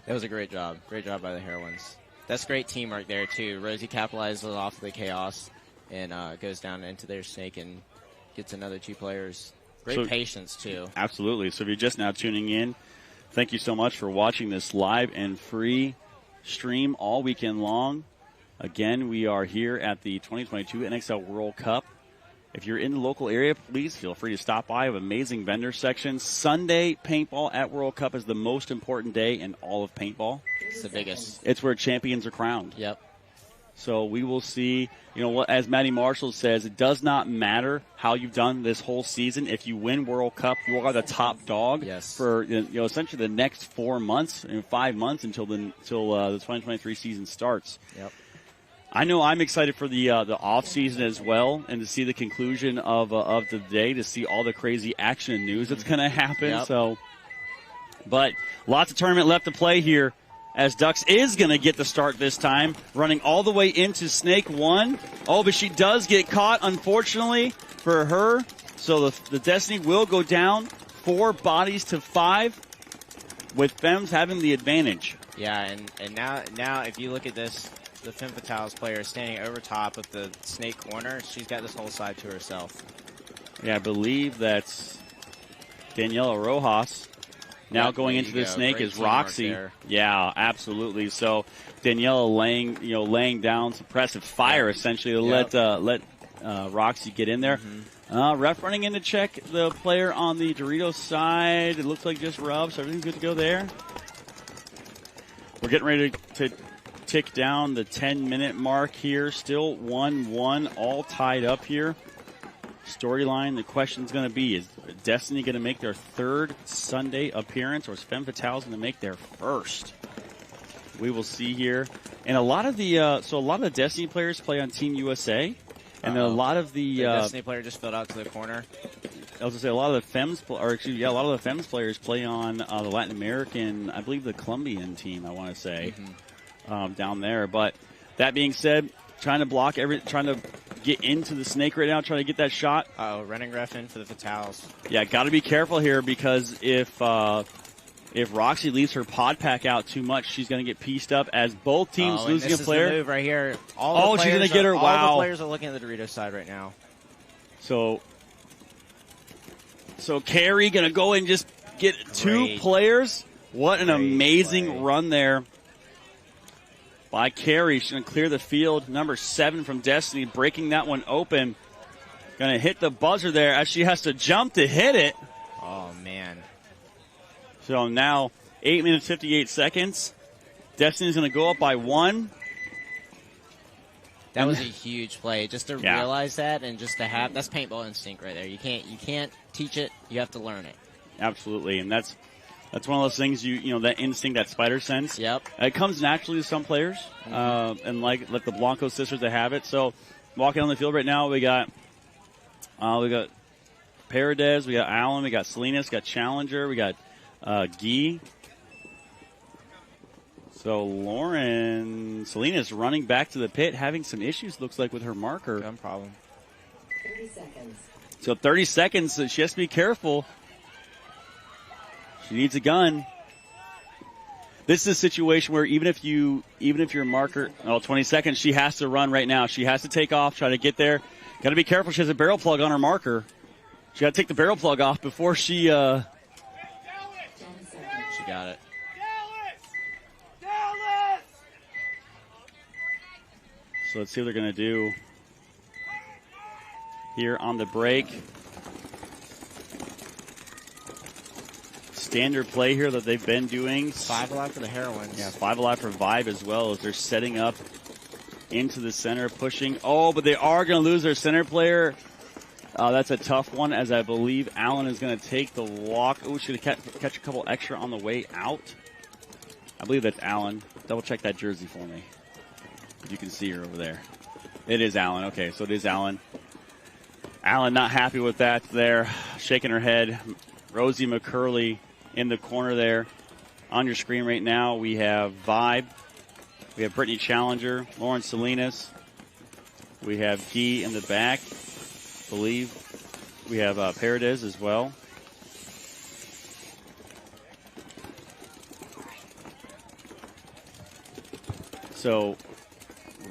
That was a great job. Great job by the Heroines. That's great teamwork there, too. Rosie capitalizes off the chaos and goes down into their snake and gets another 2 players. Great patience, too. Absolutely. So if you're just now tuning in, thank you so much for watching this live and free stream all weekend long. Again, we are here at the 2022 NXL World Cup. If you're in the local area, please feel free to stop by. We have an amazing vendor section. Sunday paintball at World Cup is the most important day in all of paintball. It's the biggest. It's where champions are crowned. Yep. So we will see, as Maddie Marshall says, it does not matter how you've done this whole season. If you win World Cup, you are the top dog for essentially the next 4 months and 5 months until the 2023 season starts. Yep. I know I'm excited for the off season as well, and to see the conclusion of the day, to see all the crazy action and news that's going to happen. Yep. So, but lots of tournament left to play here, as Ducks is going to get the start this time, running all the way into Snake 1. Oh, but she does get caught, unfortunately, for her. So the Destiny will go down 4 bodies to 5, with Femmes having the advantage. Yeah, and now if you look at this, the Femme Fatales player is standing over top of the Snake corner. She's got this whole side to herself. Yeah, I believe that's Daniela Rojas. Now going into the Snake is Roxy. Yeah, absolutely. So Daniela laying down suppressive fire essentially to let Roxy get in there. Ref running in to check the player on the Doritos side. It looks like just rub, so everything's good to go there. We're getting ready to tick down the 10-minute mark here. Still 1-1, all tied up here. Storyline, the question's going to be, is Destiny going to make their 3rd Sunday appearance, or is Femme Fatales going to make their 1st? We will see here. And a lot of the Destiny players play on Team USA, and a lot of the Destiny player just filled out to the corner. I was going to say a lot of the Femmes, a lot of the Femmes players play on the Latin American, I believe the Colombian team, I want to say, down there. But that being said, trying to get into the Snake right now, trying to get that shot. Running ref in for the Fatales. Yeah, got to be careful here, because if Roxy leaves her pod pack out too much, she's going to get pieced up, as both teams losing a player. This is the move right here. She's going to get her. Wow. All the players are looking at the Doritos side right now. So Carrie going to go and just get 2 players. What an amazing run there by Carrie. She's going to clear the field. Number 7 from Destiny, breaking that one open. Going to hit the buzzer there as she has to jump to hit it. Oh, man. So now 8 minutes, 58 seconds. Destiny's going to go up by 1. That was a huge play. Just to realize that, and just to have, that's paintball instinct right there. You can't teach it. You have to learn it. Absolutely. And that's one of those things, that instinct, that spider sense. Yep. It comes naturally to some players, and like the Blanco sisters that have it. So walking on the field right now, we got Paredes, we got Allen, we got Salinas, got Challenger, we got Guy. So Salinas running back to the pit, having some issues, looks like, with her marker. Gun problem. 30 seconds. So 30 seconds, so she has to be careful. She needs a gun. This is a situation where even if your marker, 20 seconds, she has to run right now. She has to take off, try to get there. Got to be careful. She has a barrel plug on her marker. She got to take the barrel plug off before she. She got it. So let's see what they're going to do here on the break. standard play here that they've been doing. 5 alive for the Heroines. Yeah, 5 alive for Vibe as well as they're setting up into the center, pushing. Oh, but they are going to lose their center player. That's a tough one, as I believe Allen is going to take the walk. Oh, she's going to catch a couple extra on the way out. I believe that's Allen. Double check that jersey for me. You can see her over there. It is Allen. Okay, so it is Allen. Allen not happy with that there, shaking her head. Rosie McCurley in the corner there. On your screen right now, we have Vibe. We have Brittany Challenger, Lauren Salinas. We have Guy in the back, believe. We have Paredes as well. So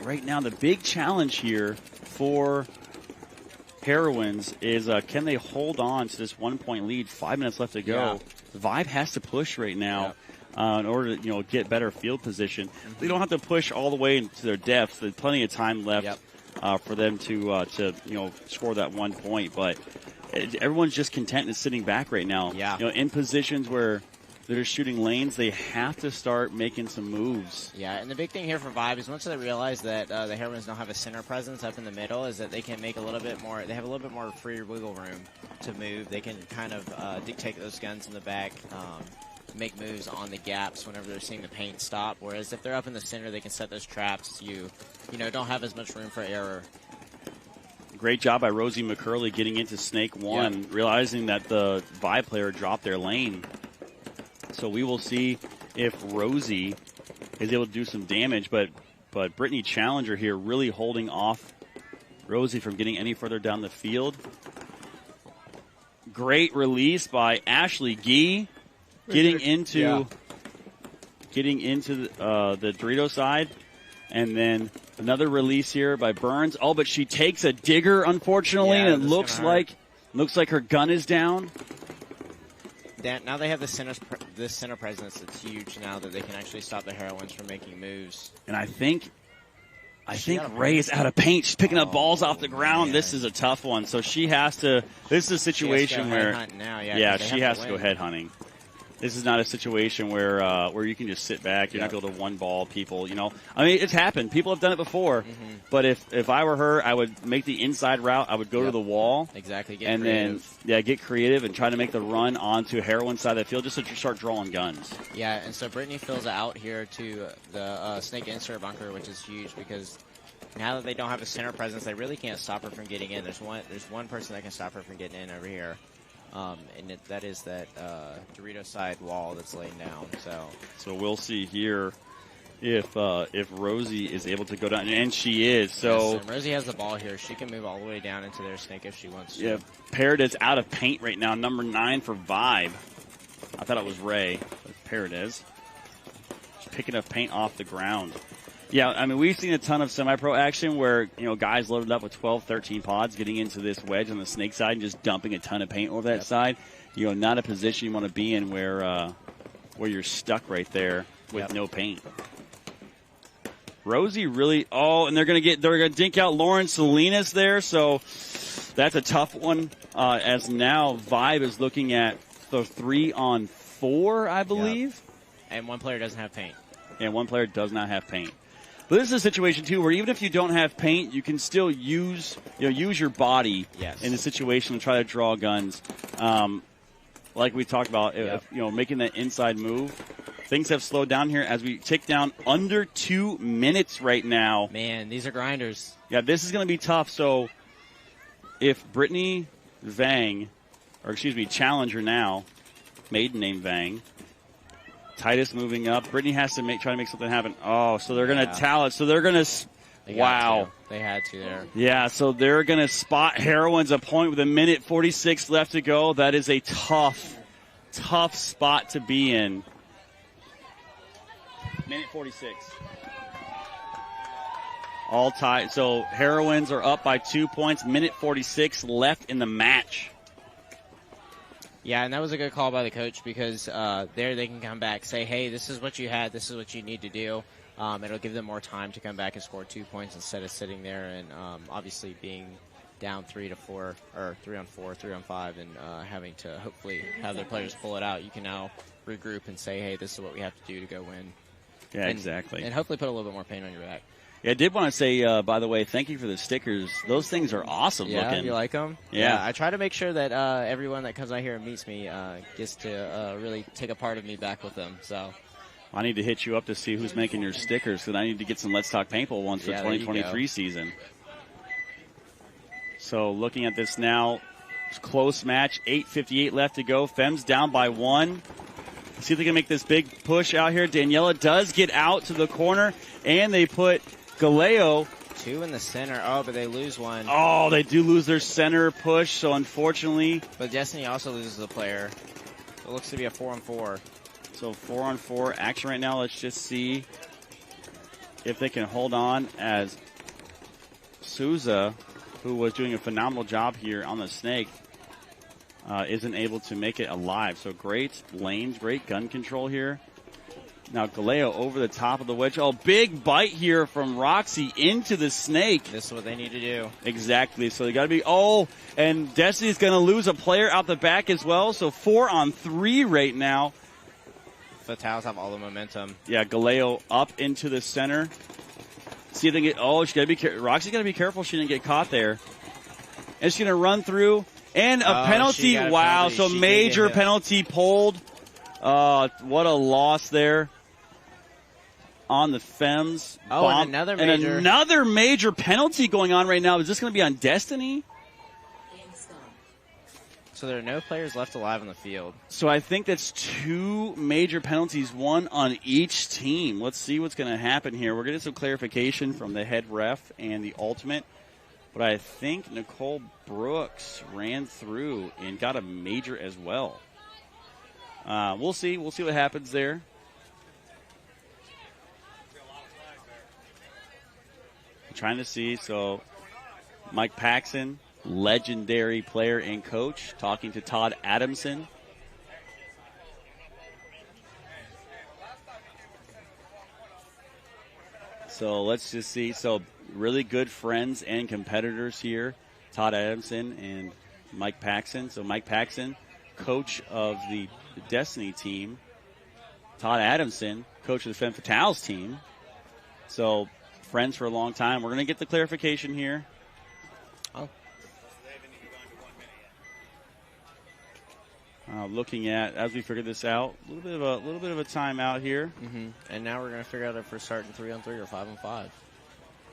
right now, the big challenge here for Heroines is can they hold on to this 1 point lead? 5 minutes left to go. Yeah. Vibe has to push right now in order to get better field position. They don't have to push all the way into their depth. There's plenty of time left for them to score that 1 point. But everyone's just content and sitting back right now. Yeah. In positions where they're shooting lanes, they have to start making some moves. Yeah, and the big thing here for Vibe is once they realize that the Heroines don't have a center presence up in the middle, is that they can make a little bit more, they have a little bit more free wiggle room to move. They can kind of dictate those guns in the back, make moves on the gaps whenever they're seeing the paint stop. Whereas if they're up in the center, they can set those traps. You don't have as much room for error. Great job by Rosie McCurley getting into Snake 1, realizing that the Vibe player dropped their lane. So we will see if Rosie is able to do some damage, but Brittany Challenger here really holding off Rosie from getting any further down the field. Great release by Ashley Gee, getting into the Dorito side, and then another release here by Burns. Oh, but she takes a digger, unfortunately, and it looks like her gun is down. Now they have this center presence that's huge now that they can actually stop the Heroines from making moves. And I think Ray is out of paint. She's picking up balls off the ground. Man. This is a tough one. So she has to. This is a situation where she has to go head hunting. This is not a situation where you can just sit back. You're not able to one ball people. I mean, it's happened. People have done it before. Mm-hmm. But if I were her, I would make the inside route. I would go to the wall. Exactly. Then get creative and try to make the run onto Heroine side of the field just to start drawing guns. Yeah, and so Brittany fills out here to the Snake insert bunker, which is huge because now that they don't have a center presence, they really can't stop her from getting in. There's one person that can stop her from getting in over here. And that is that Dorito side wall that's laying down. So we'll see here if Rosie is able to go down, and she is. So yes, Rosie has the ball here. She can move all the way down into their Snake if she wants to. Yeah, Paredes out of paint right now. Number 9 for Vibe. I thought it was Ray, but Paredes. She's picking up paint off the ground. Yeah, I mean, we've seen a ton of semi-pro action where, guys loaded up with 12, 13 pods getting into this wedge on the Snake side and just dumping a ton of paint over that side. Not a position you want to be in where you're stuck right there with no paint. Rosie really, and they're going to dink out Lauren Salinas there, so that's a tough one, as now Vibe is looking at the 3-on-4, I believe. Yep. And one player doesn't have paint. And one player does not have paint. But this is a situation, too, where even if you don't have paint, you can still use your body in the situation and try to draw guns. Like we talked about, making that inside move. Things have slowed down here as we tick down under 2 minutes right now. Man, these are grinders. Yeah, this is going to be tough. So if Brittany Challenger now, maiden name Vang, Titus moving up. Brittany has to try to make something happen. Oh, so they're going to tally. So they're going to. Wow. They had to there. Yeah, so they're going to spot Heroines a point with 1:46 left to go. That is a tough spot to be in. 1:46. All tied. So Heroines are up by 2 points. 1:46 left in the match. Yeah, and that was a good call by the coach because there they can come back, say, hey, this is what you had, this is what you need to do. It'll give them more time to come back and score 2 points instead of sitting there and obviously being down 3 to 4, or 3 on 4, 3 on 5, and having to hopefully have their players pull it out, you can now regroup and say, hey, this is what we have to do to go win. Yeah, exactly. And hopefully put a little bit more paint on your back. Yeah, I did want to say, by the way, thank you for the stickers. Those things are awesome looking. Yeah, you like them? Yeah. I try to make sure that everyone that comes out here and meets me gets to really take a part of me back with them. So I need to hit you up to see who's making your stickers, because I need to get some Let's Talk Paintball ones for 2023 season. So looking at this now, it's a close match, 8:58 left to go. Femmes down by 1. See if they can make this big push out here. Daniela does get out to the corner, and they put Galeo. 2 in the center. Oh, but they lose 1. Oh, they do lose their center push, so unfortunately. But Destiny also loses a player. It looks to be a 4 on 4. So 4 on 4 action right now. Let's just see if they can hold on as Souza, who was doing a phenomenal job here on the snake, isn't able to make it alive. So great lanes, great gun control here. Now Galeo over the top of the wedge. Oh, big bite here from Roxy into the snake. This is what they need to do. Exactly. So they got to be, oh, and Destiny's going to lose a player out the back as well. So 4 on 3 right now. Fatales have all the momentum. Yeah, Galeo up into the center. See if they get, oh, she got to be, Roxy's got to be careful she didn't get caught there. And she's going to run through. And a penalty. Wow, so major penalty pulled. What a loss there on the Femmes. Oh, and another major. And another major penalty going on right now. Is this going to be on Destiny? So there are no players left alive on the field. So I think that's 2 major penalties, 1 on each team. Let's see what's going to happen here. We're getting some clarification from the head ref and the ultimate. But I think Nicole Brooks ran through and got a major as well. We'll see. We'll see what happens there. I'm trying to see. So Mike Paxson, legendary player and coach, talking to Todd Adamson. So let's just see. So really good friends and competitors here, Todd Adamson and Mike Paxson. So Mike Paxson, coach of the Destiny team. Todd Adamson, coach of the Femme Fatales team. So friends for a long time. We're going to get the clarification here. Oh. Looking at, as we figure this out, a little bit of a timeout here. Mm-hmm. And now we're going to figure out if we're starting 3 on 3 or 5 on 5.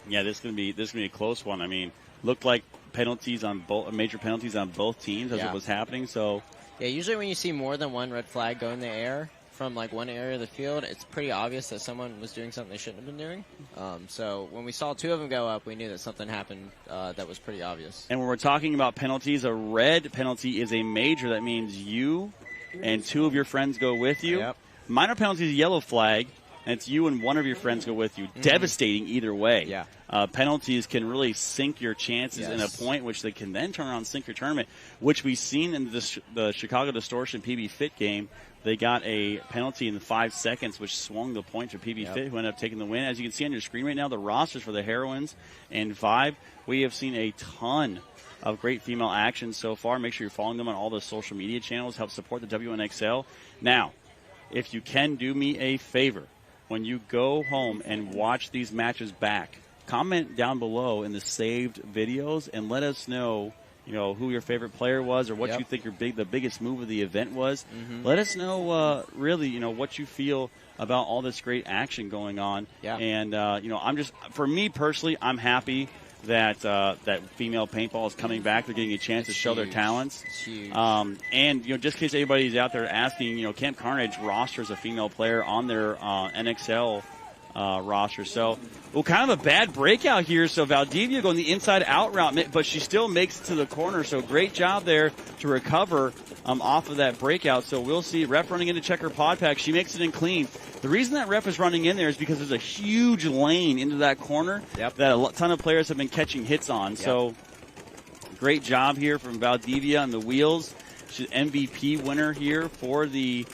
Yeah, this is gonna be a close one. I mean, looked like penalties on both, major penalties on both teams as it was happening. So yeah, usually when you see more than one red flag go in the air from like one area of the field, it's pretty obvious that someone was doing something they shouldn't have been doing. So when we saw 2 of them go up, we knew that something happened that was pretty obvious. And when we're talking about penalties, a red penalty is a major. That means you and 2 of your friends go with you. Yep. Minor penalty is a yellow flag, and it's you and 1 of your friends go with you. Mm-hmm. Devastating either way. Yeah. Penalties can really sink your chances in a point, which they can then turn around and sink your tournament, which we've seen in the Chicago Distortion PB Fit game. They got a penalty in the 5 seconds, which swung the point for PB Fit, who ended up taking the win. As you can see on your screen right now, the rosters for the Heroines and Vibe, we have seen a ton of great female action so far. Make sure you're following them on all the social media channels. Help support the WNXL. Now, if you can do me a favor, when you go home and watch these matches back, comment down below in the saved videos and let us know, who your favorite player was or what you think the biggest move of the event was. Mm-hmm. Let us know, really, what you feel about all this great action going on. Yeah. And, for me personally, I'm happy that that female paintball is coming back. They're getting a chance to show their talents. It's huge. And just in case anybody's out there asking, Camp Carnage rosters a female player on their NXL roster. So, kind of a bad breakout here. So Valdivia going the inside-out route, but she still makes it to the corner. So great job there to recover off of that breakout. So we'll see. Ref running in to check her pod pack. She makes it in clean. The reason that ref is running in there is because there's a huge lane into that corner that a ton of players have been catching hits on. So great job here from Valdivia on the wheels. She's MVP winner here for the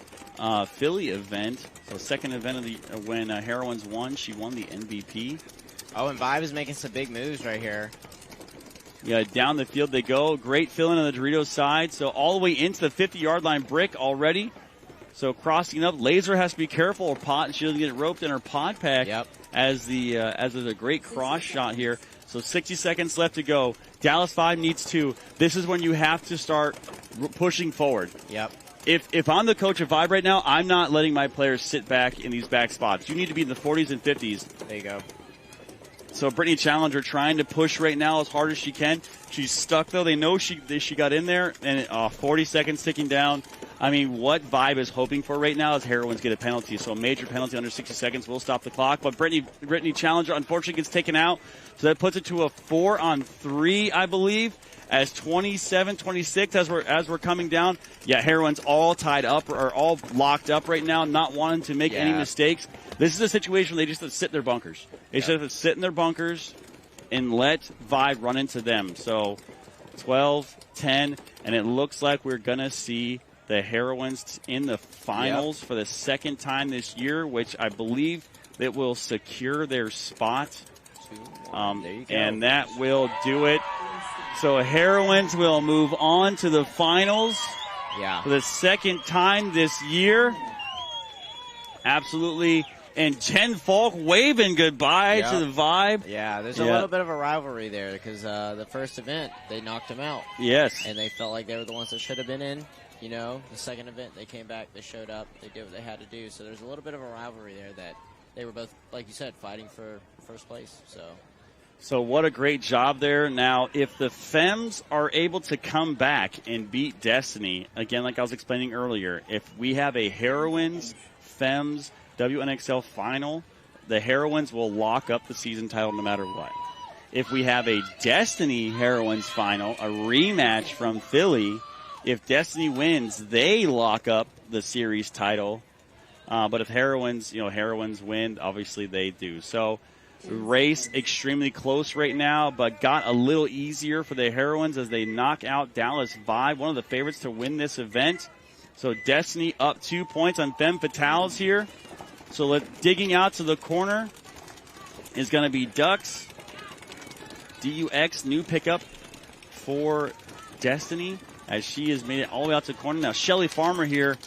Philly event. So second event of the when Heroines won, she won the MVP. Oh, and Vibe is making some big moves right here. Yeah, down the field they go. Great filling on the Doritos side. So all the way into the 50-yard line brick already. So crossing up, Laser has to be careful, or she doesn't get roped in her pod pack. Yep. As there's a great cross shot here. So 60 seconds left to go. Dallas 5 needs 2. This is when you have to start pushing forward. Yep. If I'm the coach of Vibe right now, I'm not letting my players sit back in these back spots. You need to be in the 40s and 50s. There you go. So Brittany Challenger trying to push right now as hard as she can. She's stuck, though. They know she got in there, and 40 seconds ticking down. I mean, what Vibe is hoping for right now is Heroines get a penalty. So a major penalty under 60 seconds will stop the clock. But Brittany Challenger, unfortunately, gets taken out. So that puts it to a 4-on-3, I believe, as 27-26 as we're coming down. Yeah, Heroines all tied up or all locked up right now, not wanting to make any mistakes. This is a situation where they just have to sit in their bunkers. They should have to sit in their bunkers and let Vibe run into them. So 12-10, and it looks like we're going to see the Heroines in the finals for the second time this year, which I believe it will secure their spot. And that will do it. So Heroines will move on to the finals for the second time this year. Absolutely. And Jen Falk waving goodbye to the Vibe. Yeah, there's a little bit of a rivalry there because the first event, they knocked them out. Yes. And they felt like they were the ones that should have been in. You know, the second event, they came back, they showed up, they did what they had to do. So there's a little bit of a rivalry there that they were both, like you said, fighting for first place. So what a great job there. Now, if the Femmes are able to come back and beat Destiny, again, like I was explaining earlier, if we have a Heroines, Femmes, WNXL final, the Heroines will lock up the season title no matter what. If we have a Destiny Heroines final, a rematch from Philly, if Destiny wins, they lock up the series title. But if Heroines win, obviously they do. So race extremely close right now, but got a little easier for the Heroines as they knock out Dallas Vibe, one of the favorites to win this event. So Destiny up 2 points on Femme Fatales here. So digging out to the corner is going to be Dux. DUX, new pickup for Destiny as she has made it all the way out to the corner. Now Shelly Farmer here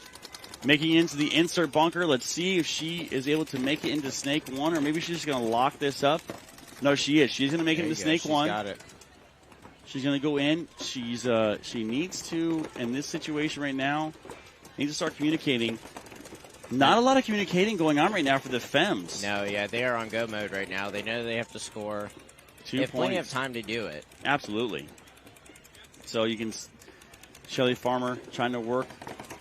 making it into the insert bunker. Let's see if she is able to make it into Snake 1, or maybe she's just going to lock this up. No, she is. She's going to make it into Snake 1. Got it. She's going to go in. She needs to, in this situation right now, needs to start communicating. Not a lot of communicating going on right now for the Femmes. No, yeah, they are on go mode right now. They know they have to score. 2 they have points. Plenty of time to do it. Absolutely. So you can, Shelly Farmer trying to work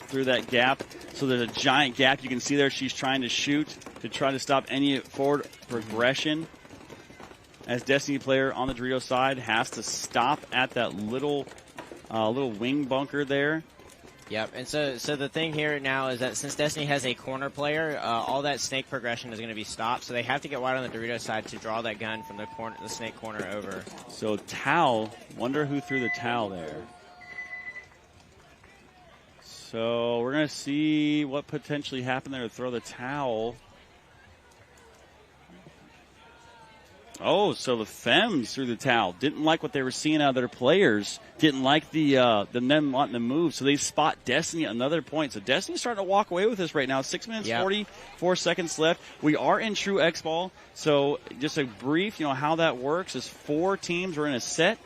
through that gap. So there's a giant gap. You can see there she's trying to shoot to try to stop any forward progression. As Destiny player on the Dorito side has to stop at that little wing bunker there. Yep, and so the thing here now is that since Destiny has a corner player, all that snake progression is going to be stopped. So they have to get wide on the Dorito side to draw that gun from the snake corner over. So towel, wonder who threw the towel there. So we're going to see what potentially happened there to throw the towel. Oh, so the Femmes threw the towel. Didn't like what they were seeing out of their players. Didn't like them wanting to move. So they spot Destiny at another point. So Destiny's starting to walk away with this right now. 6 minutes, 44 seconds left. We are in true X-Ball. So just a brief, how that works is 4 teams are in a set.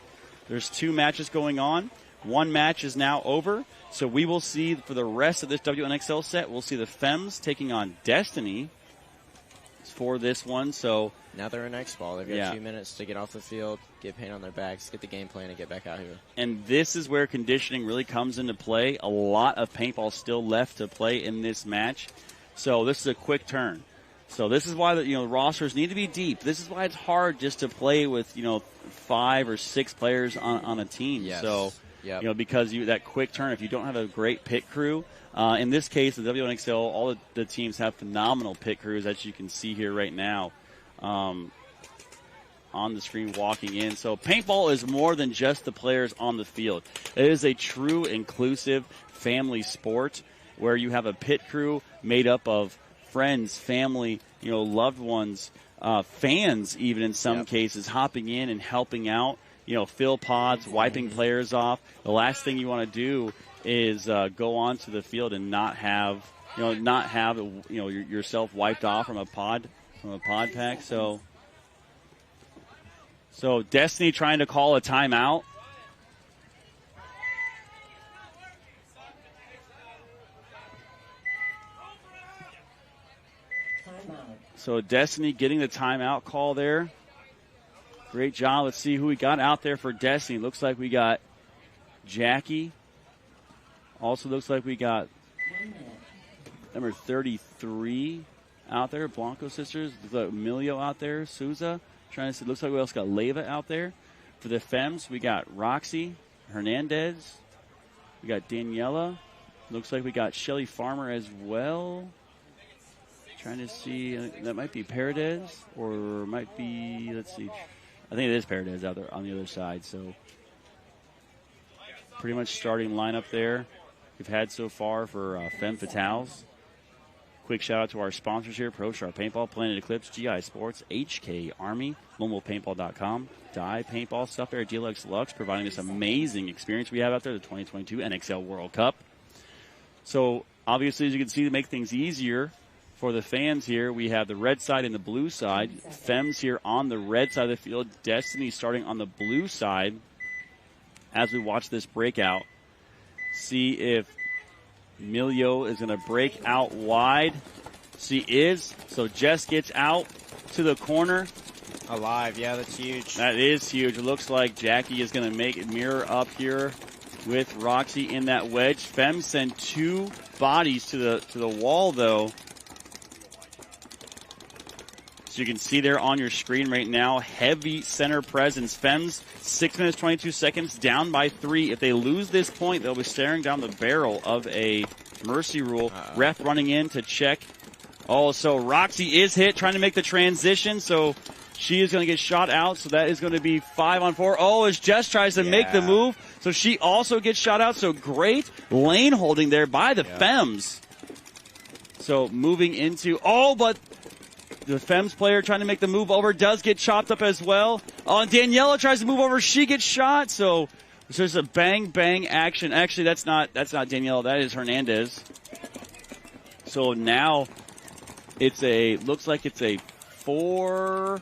There's 2 matches going on. 1 match is now over. So we will see for the rest of this WNXL set, we'll see the Femmes taking on Destiny for this one. So now they're in X-Ball. They've got 2 minutes to get off the field, get paint on their backs, get the game plan, and get back out here. And this is where conditioning really comes into play. A lot of paintball still left to play in this match. So this is a quick turn. So this is why the rosters need to be deep. This is why it's hard just to play with 5 or 6 players on a team. Yes. So because that quick turn, if you don't have a great pit crew. In this case, the WNXL, all the teams have phenomenal pit crews, as you can see here right now on the screen walking in. So paintball is more than just the players on the field. It is a true inclusive family sport where you have a pit crew made up of friends, family, loved ones, fans even in some cases, hopping in and helping out. fill pods, wiping players off. The last thing you want to do is go onto the field and not have yourself wiped off from a pod pack. So Destiny trying to call a timeout. So Destiny getting the timeout call there. Great job. Let's see who we got out there for Destiny. Looks like we got Jackie. Also looks like we got number 33 out there, Blanco sisters. Looks like Emilio out there, Souza. Trying to see. Looks like we also got Leva out there. For the Femmes, we got Roxy Hernandez. We got Daniela. Looks like we got Shelly Farmer as well. Trying to see. That might be Paredes or might be, let's see. I think it is Paredes out there on the other side. So pretty much starting lineup there we've had so far for Femme Fatales. Quick shout out to our sponsors here: Pro Star Paintball, Planet Eclipse, GI Sports, HK Army, LoneWolfPaintball.com, Dye Paintball, Stuff Air, DLX Lux, providing this amazing experience we have out there, the 2022 NXL World Cup. So obviously, as you can see, to make things easier for the fans here, we have the red side and the blue side. Femmes here on the red side of the field. Destiny starting on the blue side as we watch this breakout. See if Emilio is going to break out wide. She is. So Jess gets out to the corner. Alive. Yeah, that's huge. That is huge. It looks like Jackie is going to make it mirror up here with Roxy in that wedge. Femmes send two bodies to the wall, though. So you can see there on your screen right now, heavy center presence. Femmes, 6 minutes, 22 seconds, down by 3. If they lose this point, they'll be staring down the barrel of a mercy rule. Ref running in to check. Oh, so Roxy is hit, trying to make the transition. So she is going to get shot out. So that is going to be 5-on-4. Oh, as Jess tries to make the move. So she also gets shot out. So great lane holding there by the Femmes. So moving into, but the Femmes player trying to make the move over does get chopped up as well. Oh, and Daniela tries to move over. She gets shot. So there's a bang, bang action. Actually, that's not Daniela. That is Hernandez. So now looks like it's a 4-on-5,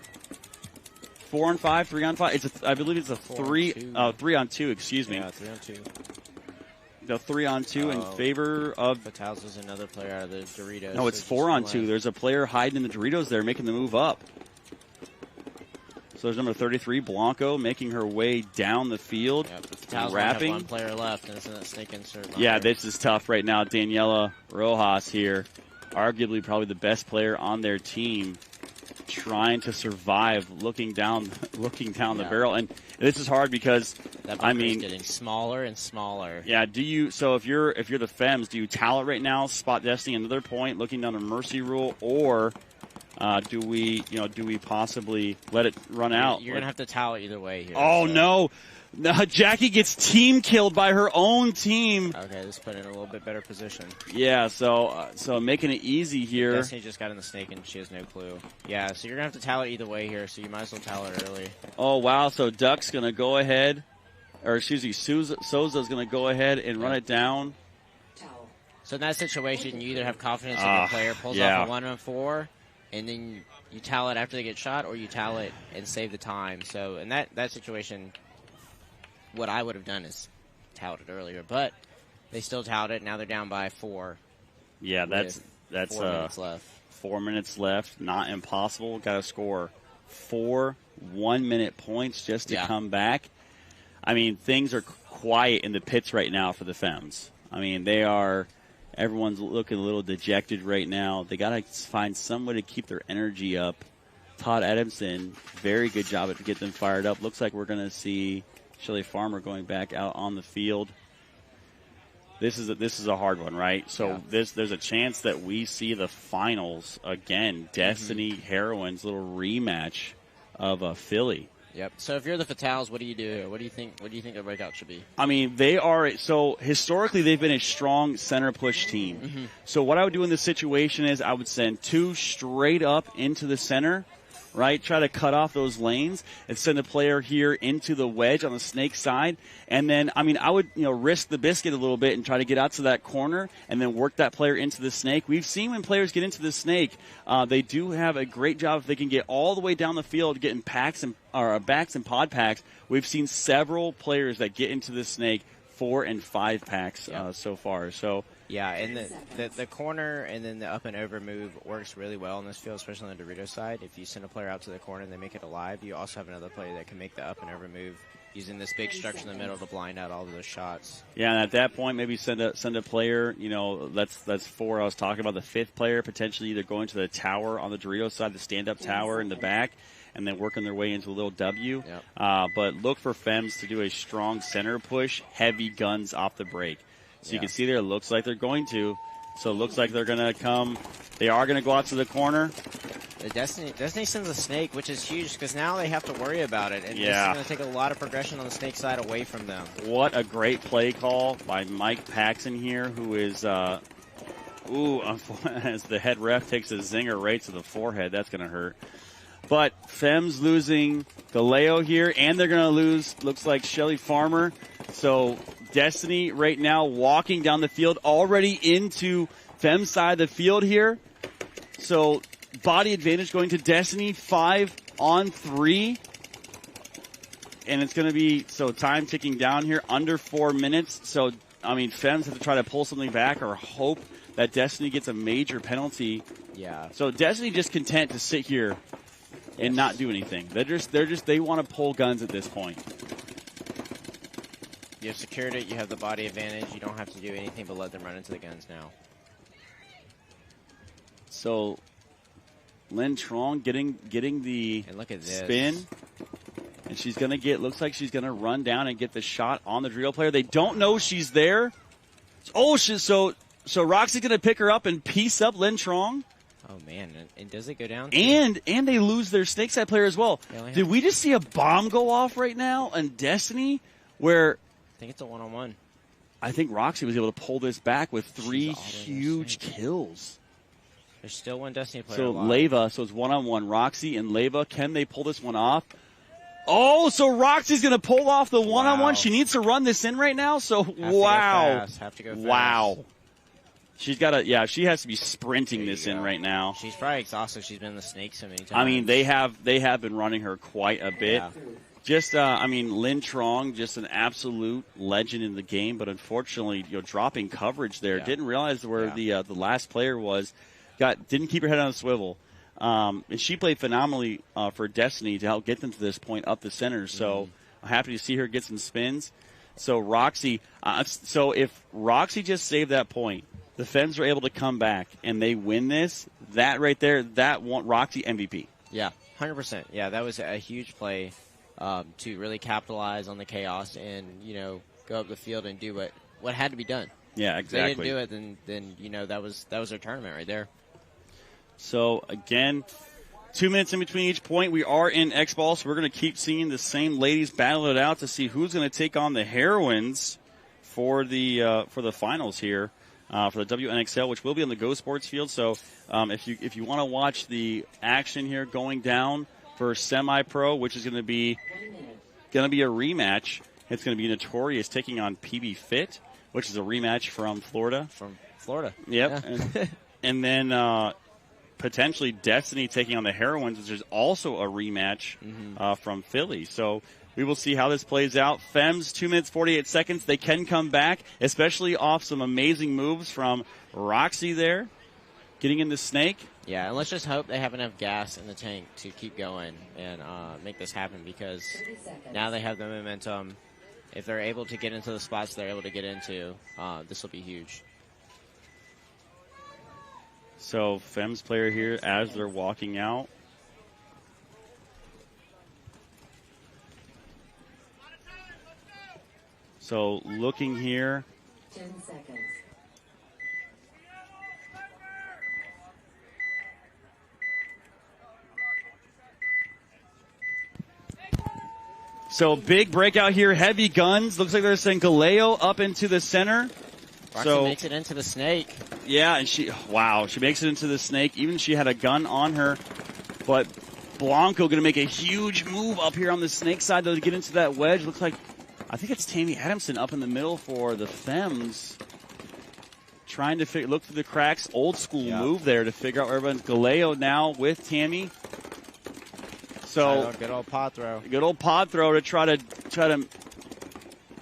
3-on-5. I believe it's a 3-on-2, excuse me. Yeah, 3-on-2. The 3-on-2 in favor of Fatales is another player out of the Doritos. No, it's 4-on-2. There's a player hiding in the Doritos there, making the move up. So there's number 33, Blanco, making her way down the field. Fatales wrapping. Have one player left, and it's in that snake insert. Yeah, this is tough right now. Daniela Rojas here, arguably probably the best player on their team, trying to survive, looking down the barrel. And this is hard because that is getting smaller and smaller. Yeah, so if you're the Femmes, do you towel it right now, spot Destiny another point, looking down a mercy rule, or do we possibly let it run out? You're gonna have to towel it either way here. Oh no. No, Jackie gets team killed by her own team. Okay, this put in a little bit better position. Yeah, so making it easy here. Destiny just got in the snake and she has no clue. Yeah, so you're going to have to towel it either way here, so you might as well towel it early. Oh, wow, so Duck's going to go ahead, or excuse me, Souza's going to go ahead and run it down. So in that situation, you either have confidence in the player pulls off a 1-on-4, and then you towel it after they get shot, or you towel it and save the time. So in that situation, what I would have done is towed it earlier, but they still towed it. Now they're down by 4. Yeah, that's 4 minutes left. 4 minutes left. Not impossible. Got to score 4 1-minute points just to come back. I mean, things are quiet in the pits right now for the Femmes. I mean, everyone's looking a little dejected right now. They got to find some way to keep their energy up. Todd Adamson, very good job at getting them fired up. Looks like we're going to see Shelly Farmer going back out on the field. This is a hard one, right? So there's a chance that we see the finals again. Destiny Heroines, little rematch of Philly. Yep. So if you're the Fatales, what do you do here? What do you think the breakout should be? I mean, historically they've been a strong center push team. So what I would do in this situation is I would send 2 straight up into the center. right? Try to cut off those lanes and send a player here into the wedge on the snake side. And then, I mean, I would, risk the biscuit a little bit and try to get out to that corner and then work that player into the snake. We've seen when players get into the snake, they do have a great job if they can get all the way down the field, getting backs and pod packs. We've seen several players that get into the snake 4 and 5 packs so far. So yeah, and the corner and then the up and over move works really well in this field, especially on the Dorito side. If you send a player out to the corner and they make it alive, you also have another player that can make the up and over move using this big structure in the middle to blind out all of those shots. Yeah, and at that point, maybe send a player. That's 4. I was talking about the 5th player potentially either going to the tower on the Dorito side, the stand-up tower in the back, and then working their way into a little W. Yep. But look for Femmes to do a strong center push, heavy guns off the break. So you can see there, it looks like they're going to. So it looks like they're going to come. They are going to go out to the corner. Destiny sends a snake, which is huge because now they have to worry about it. And this is going to take a lot of progression on the snake side away from them. What a great play call by Mike Paxson here, who is, as the head ref takes a zinger right to the forehead. That's going to hurt. But Femmes losing Galeo here, and they're going to lose, looks like, Shelly Farmer. So Destiny right now walking down the field, already into Femmes side of the field here. So body advantage going to Destiny, 5-on-3. And it's going to be, time ticking down here, under 4 minutes. So, Femmes have to try to pull something back or hope that Destiny gets a major penalty. Yeah. So Destiny just content to sit here and not do anything. They want to pull guns at this point. You have secured it. You have the body advantage. You don't have to do anything but let them run into the guns now. So Lynn Trong getting the and look at this. Spin. And she's going to looks like she's going to run down and get the shot on the Dorito player. They don't know she's there. So Roxy's going to pick her up and piece up Lynn Trong. Oh, man. And does it go down? And they lose their Snakeside player as well. Did we just see a bomb go off right now on Destiny where I think it's a one-on-one. I think Roxy was able to pull this back with 3 huge kills. There's still one Destiny player So alive. Leva, so it's one-on-one. Roxy and Leva, can they pull this one off? Oh, so Roxy's going to pull off the one-on-one. She needs to run this in right now. So, Have to go fast. Wow. She's got to, she has to be sprinting this in right now. She's probably exhausted. She's been in the snake so many times. They have been running her quite a bit. Yeah. Just, Lynn Trong, just an absolute legend in the game, but unfortunately, dropping coverage there. Yeah. Didn't realize where the last player was. Didn't keep her head on the swivel. And she played phenomenally for Destiny to help get them to this point up the center. So I'm happy to see her get some spins. So Roxy, if Roxy just saved that point, the Femmes were able to come back and they win this. That right there, that won Roxy MVP. Yeah, 100%. Yeah, that was a huge play to really capitalize on the chaos and go up the field and do what had to be done. Yeah, exactly. If they didn't do it, then that was their tournament right there. So again, 2 minutes in between each point. We are in X-Ball, so we're going to keep seeing the same ladies battle it out to see who's going to take on the Heroines for the finals here for the WNXL, which will be on the Go Sports field. So if you want to watch the action here going down for semi-pro, which is going to be a rematch, it's going to be Notorious taking on PB Fit, which is a rematch from Florida. Yep. Yeah. And then potentially Destiny taking on the Heroines, which is also a rematch from Philly. So we will see how this plays out. Femmes, 2 minutes, 48 seconds. They can come back, especially off some amazing moves from Roxy there, getting in the snake. Yeah, and let's just hope they have enough gas in the tank to keep going and make this happen, because now they have the momentum. If they're able to get into the spots they're able to get into, this will be huge. So Femmes player here as they're walking out. So looking here. 10 seconds. So big breakout here, heavy guns. Looks like they're sending Galeo up into the center. Roxy makes it into the snake. Yeah, and she makes it into the snake. Even she had a gun on her, but Blanco going to make a huge move up here on the snake side, though, to get into that wedge. Looks like, I think it's Tammy Adamson up in the middle for the Femmes. Trying to look for the cracks. Old school move there to figure out where everyone's. Galeo now with Tammy. So good old pod throw. Good old pod throw to try to.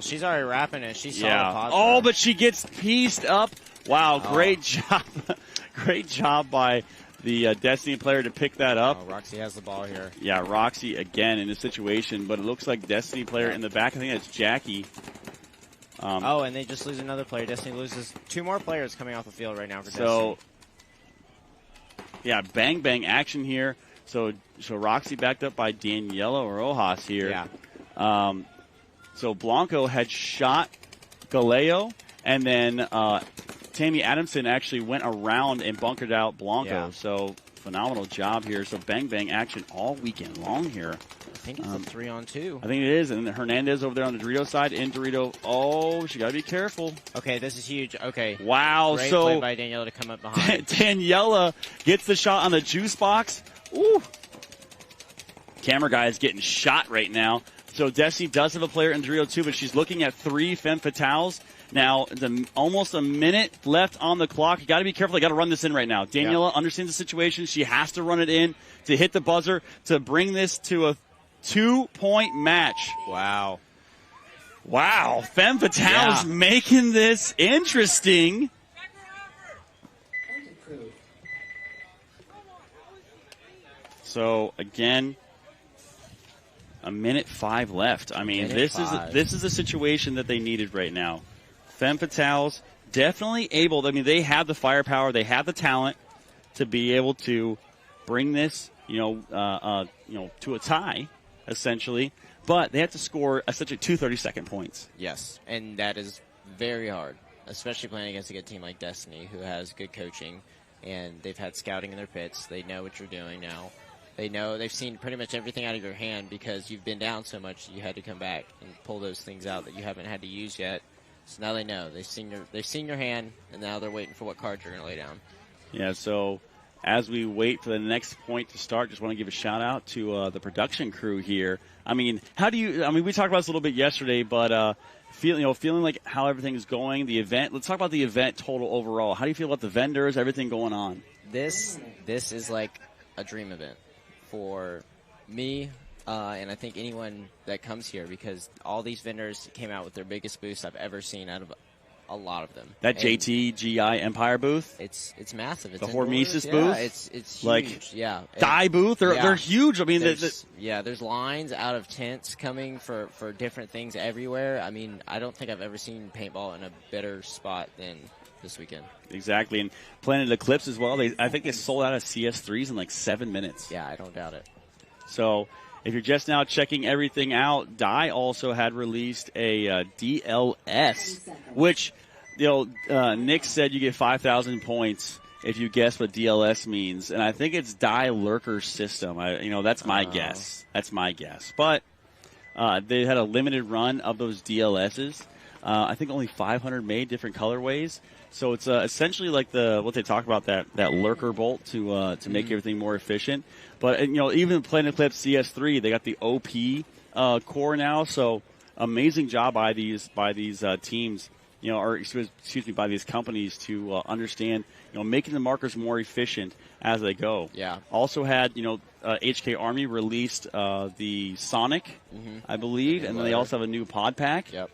She's already wrapping it. She saw the pod throw. Oh, but she gets pieced up. Wow, great job. Great job by the Destiny player to pick that up. Oh, Roxy has the ball here. Yeah, Roxy again in the situation, but it looks like Destiny player in the back. I think that's Jackie. And they just lose another player. Destiny loses 2 more players coming off the field right now for Destiny. So, yeah, bang action here. So Roxy backed up by Daniela Rojas here. Yeah. So Blanco had shot Galeo, and then Tammy Adamson actually went around and bunkered out Blanco. Yeah. So phenomenal job here. So bang action all weekend long here. I think it's a 3-on-2. I think it is. And then Hernandez over there on the Dorito side. In Dorito. Oh, she got to be careful. Okay, this is huge. Okay. Wow. Great so play by Daniela to come up behind. Daniela gets the shot on the juice box. Ooh. Camera guy is getting shot right now. So Destiny does have a player in Dorito too, but she's looking at 3 Femme Fatales. Now, almost a minute left on the clock. You got to be careful. You got to run this in right now. Daniela understands the situation. She has to run it in to hit the buzzer to bring this to a 2-point match. Wow. Femme Fatales making this interesting. So again, a minute 5 left. I mean, this is a situation that they needed right now. Femme Fatales definitely able. I mean, they have the firepower, they have the talent to be able to bring this, to a tie, essentially. But they have to score essentially 2 30-second points. Yes, and that is very hard, especially playing against a good team like Destiny, who has good coaching, and they've had scouting in their pits. They know what you're doing now. They know they've seen pretty much everything out of your hand because you've been down so much that you had to come back and pull those things out that you haven't had to use yet. So now they know. They've seen your hand, and now they're waiting for what cards you're going to lay down. Yeah, so as we wait for the next point to start, just want to give a shout-out to the production crew here. I mean, we talked about this a little bit yesterday, but feeling like how everything is going, the event. Let's talk about the event total overall. How do you feel about the vendors, everything going on? This is like a dream event for me, and I think anyone that comes here, because all these vendors came out with their biggest booths I've ever seen out of a lot of them. That JT GI Empire booth, it's massive. It's the Hormesis booth, booth, it's like huge. Yeah, Dye booth, they're huge. I mean, there's lines out of tents coming for different things everywhere. I mean, I don't think I've ever seen paintball in a better spot than this weekend. Exactly, and Planet Eclipse as well. I think they sold out of CS3s in like 7 minutes. Yeah, I don't doubt it. So if you're just now checking everything out, Dye also had released a DLS, which Nick said you get 5,000 points if you guess what DLS means, and I think it's Dye Lurker System. That's my guess. That's my guess. But they had a limited run of those DLSs. I think only 500 made, different colorways. So it's essentially like what they talk about, that lurker bolt to make everything more efficient. But even Planet Eclipse CS3, they got the OP core now. So amazing job by these teams, by these companies to understand, making the markers more efficient as they go. Yeah. Also had HK Army released the Sonic, I believe, and then they also have a new pod pack. Yep.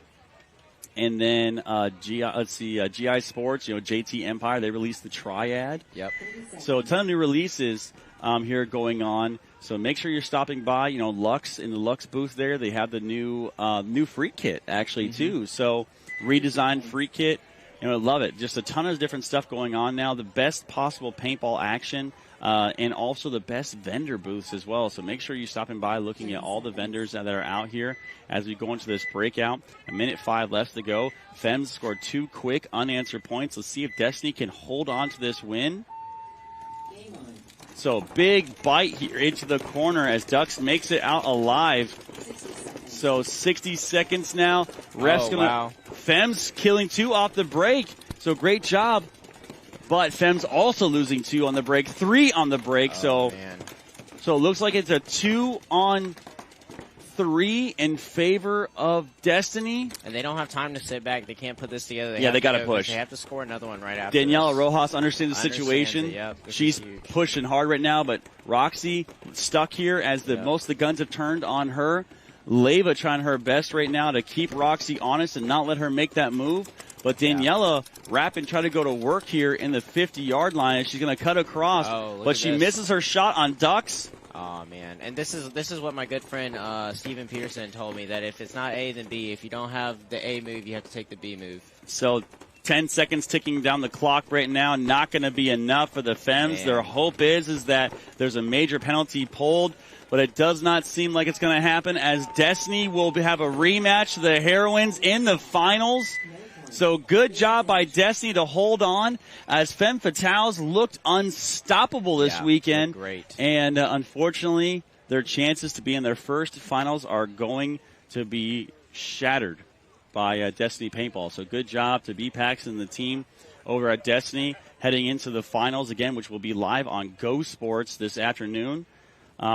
And then GI Sports, JT Empire, they released the Triad. Yep. So a ton of new releases here going on. So make sure you're stopping by. Lux, in the Lux booth there, they have the new Freak Kit actually too. So redesigned Freak Kit. I love it. Just a ton of different stuff going on now. The best possible paintball action. And also the best vendor booths as well. So make sure you're stopping by, looking at all the vendors that are out here as we go into this breakout. A minute 5 left to go. Femmes scored 2 quick unanswered points. Let's see if Destiny can hold on to this win. So big bite here into the corner as Ducks makes it out alive. So 60 seconds now. Ref's Femmes killing 2 off the break. So great job. But Femmes also losing 2 on the break, 3 on the break. So it looks like it's a 2-on-3 in favor of Destiny. And they don't have time to sit back. They can't put this together. They got to push. They have to score another one right after Daniela this. Rojas understands the situation. She's pushing hard right now, but Roxy stuck here as most of the guns have turned on her. Leva trying her best right now to keep Roxy honest and not let her make that move. But Daniela rapping, try to go to work here in the 50-yard line. She's going to cut across, but she misses her shot on ducks. Oh man! And this is what my good friend Steven Peterson told me, that if it's not A then B. If you don't have the A move, you have to take the B move. So 10 seconds ticking down the clock right now. Not going to be enough for the Femmes. Their hope is that there's a major penalty pulled, but it does not seem like it's going to happen, as Destiny will have a rematch of the Heroines in the finals. So good job by Destiny to hold on, as Femme Fatales looked unstoppable this weekend. Great. And unfortunately, their chances to be in their first finals are going to be shattered by Destiny Paintball. So good job to B-Pax and the team over at Destiny heading into the finals again, which will be live on Go Sports this afternoon.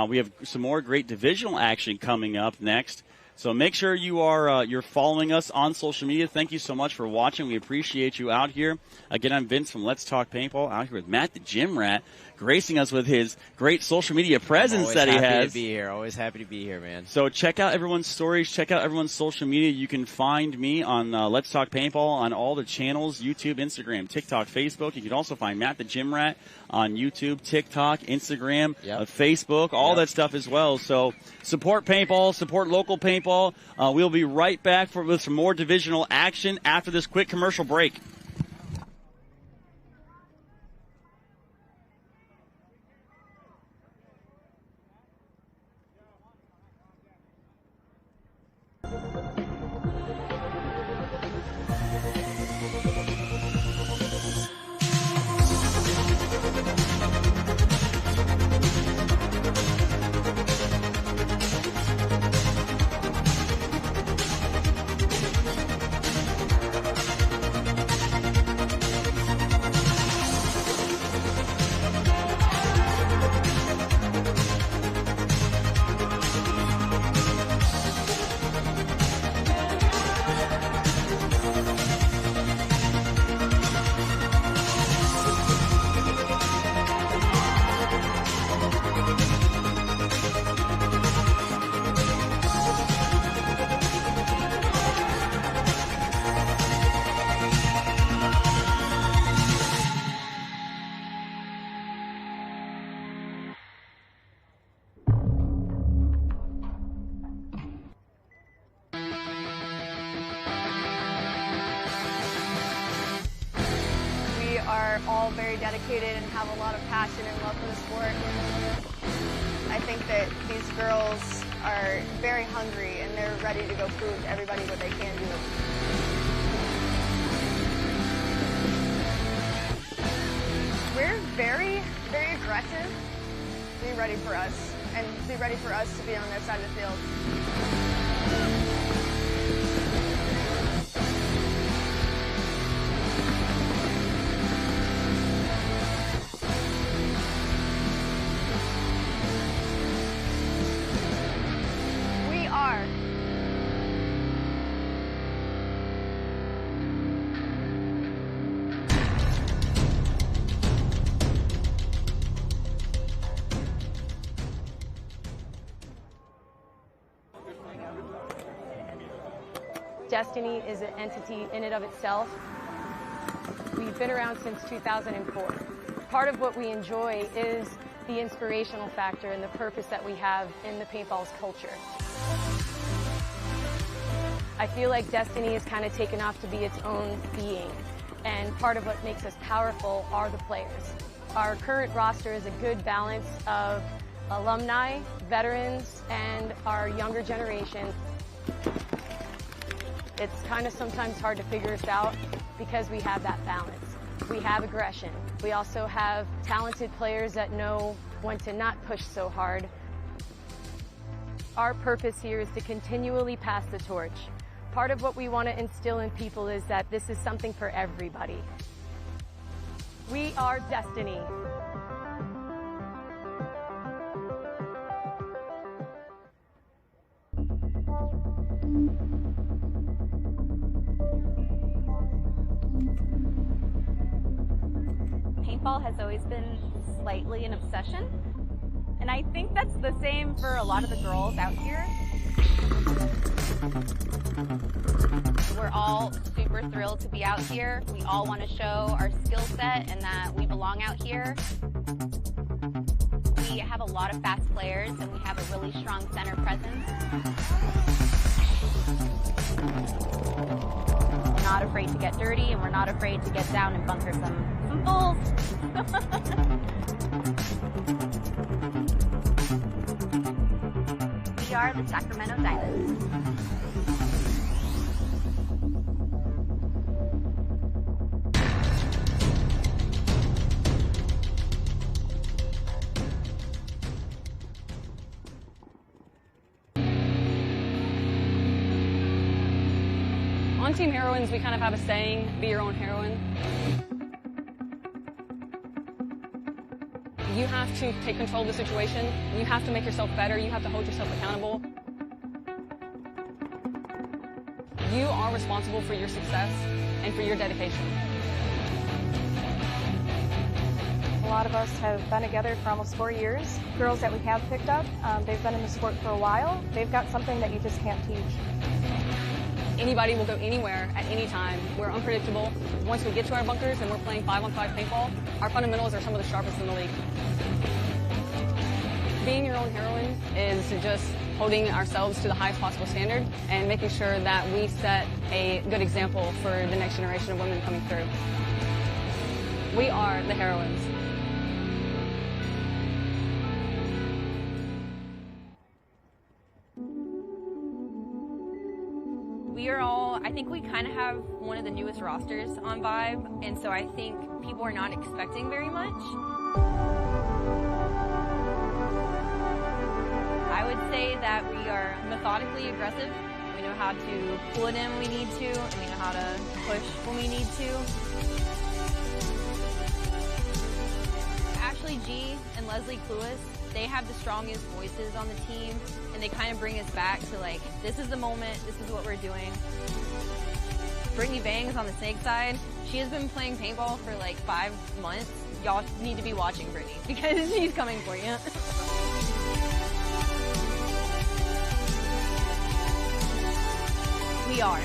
We have some more great divisional action coming up next. So make sure you're following us on social media. Thank you so much for watching. We appreciate you out here. Again, I'm Vince from Let's Talk Paintball, out here with Matt the Gym Rat, gracing us with his great social media presence that he has. Always happy to be here, man. So check out everyone's stories. Check out everyone's social media. You can find me on Let's Talk Paintball on all the channels, YouTube, Instagram, TikTok, Facebook. You can also find Matt the Gym Rat on YouTube, TikTok, Instagram, Facebook, all that stuff as well. So support paintball, support local paintball. We'll be right back with some more divisional action after this quick commercial break. all very dedicated and have a lot of passion and love for the sport. I think that these girls are very hungry and they're ready to go prove to everybody what they can do. We're very, very aggressive. Be ready for us, and be ready for us to be on their side of the field. We are. Destiny is an entity in and of itself. We've been around since 2004. Part of what we enjoy is the inspirational factor and the purpose that we have in the paintball's culture. I feel like Destiny has kind of taken off to be its own being, and part of what makes us powerful are the players. Our current roster is a good balance of alumni, veterans, and our younger generation. It's kind of sometimes hard to figure us out because we have that balance. We have aggression. We also have talented players that know when to not push so hard. Our purpose here is to continually pass the torch. Part of what we want to instill in people is that this is something for everybody. We are Destiny. paintball has always been slightly an obsession. And I think that's the same for a lot of the girls out here. We're all super thrilled to be out here. We all want to show our skill set and that we belong out here. We have a lot of fast players and we have a really strong center presence. We're not afraid to get dirty and we're not afraid to get down and bunker some bulls. We are the Sacramento Diamonds. On Team Heroines, we kind of have a saying, be your own heroine. You have to take control of the situation. You have to make yourself better. You have to hold yourself accountable. You are responsible for your success and for your dedication. A lot of us have been together for almost 4 years. Girls that we have picked up, they've been in the sport for a while. They've got something that you just can't teach. Anybody will go anywhere at any time. We're unpredictable. Once we get to our bunkers and we're playing 5-on-5 paintball, our fundamentals are some of the sharpest in the league. Being your own heroine is just holding ourselves to the highest possible standard and making sure that we set a good example for the next generation of women coming through. We are the heroines. We are all, I think we kind of have one of the newest rosters on Vibe, and so I think people are not expecting very much. I would say that we are methodically aggressive. We know how to pull it in when we need to, and we know how to push when we need to. Ashley G and Leslie Cluis, they have the strongest voices on the team, and they kind of bring us back to like, this is the moment, this is what we're doing. Brittany Bangs on the snake side, she has been playing paintball for like 5 months. Y'all need to be watching Brittany because she's coming for you. We are.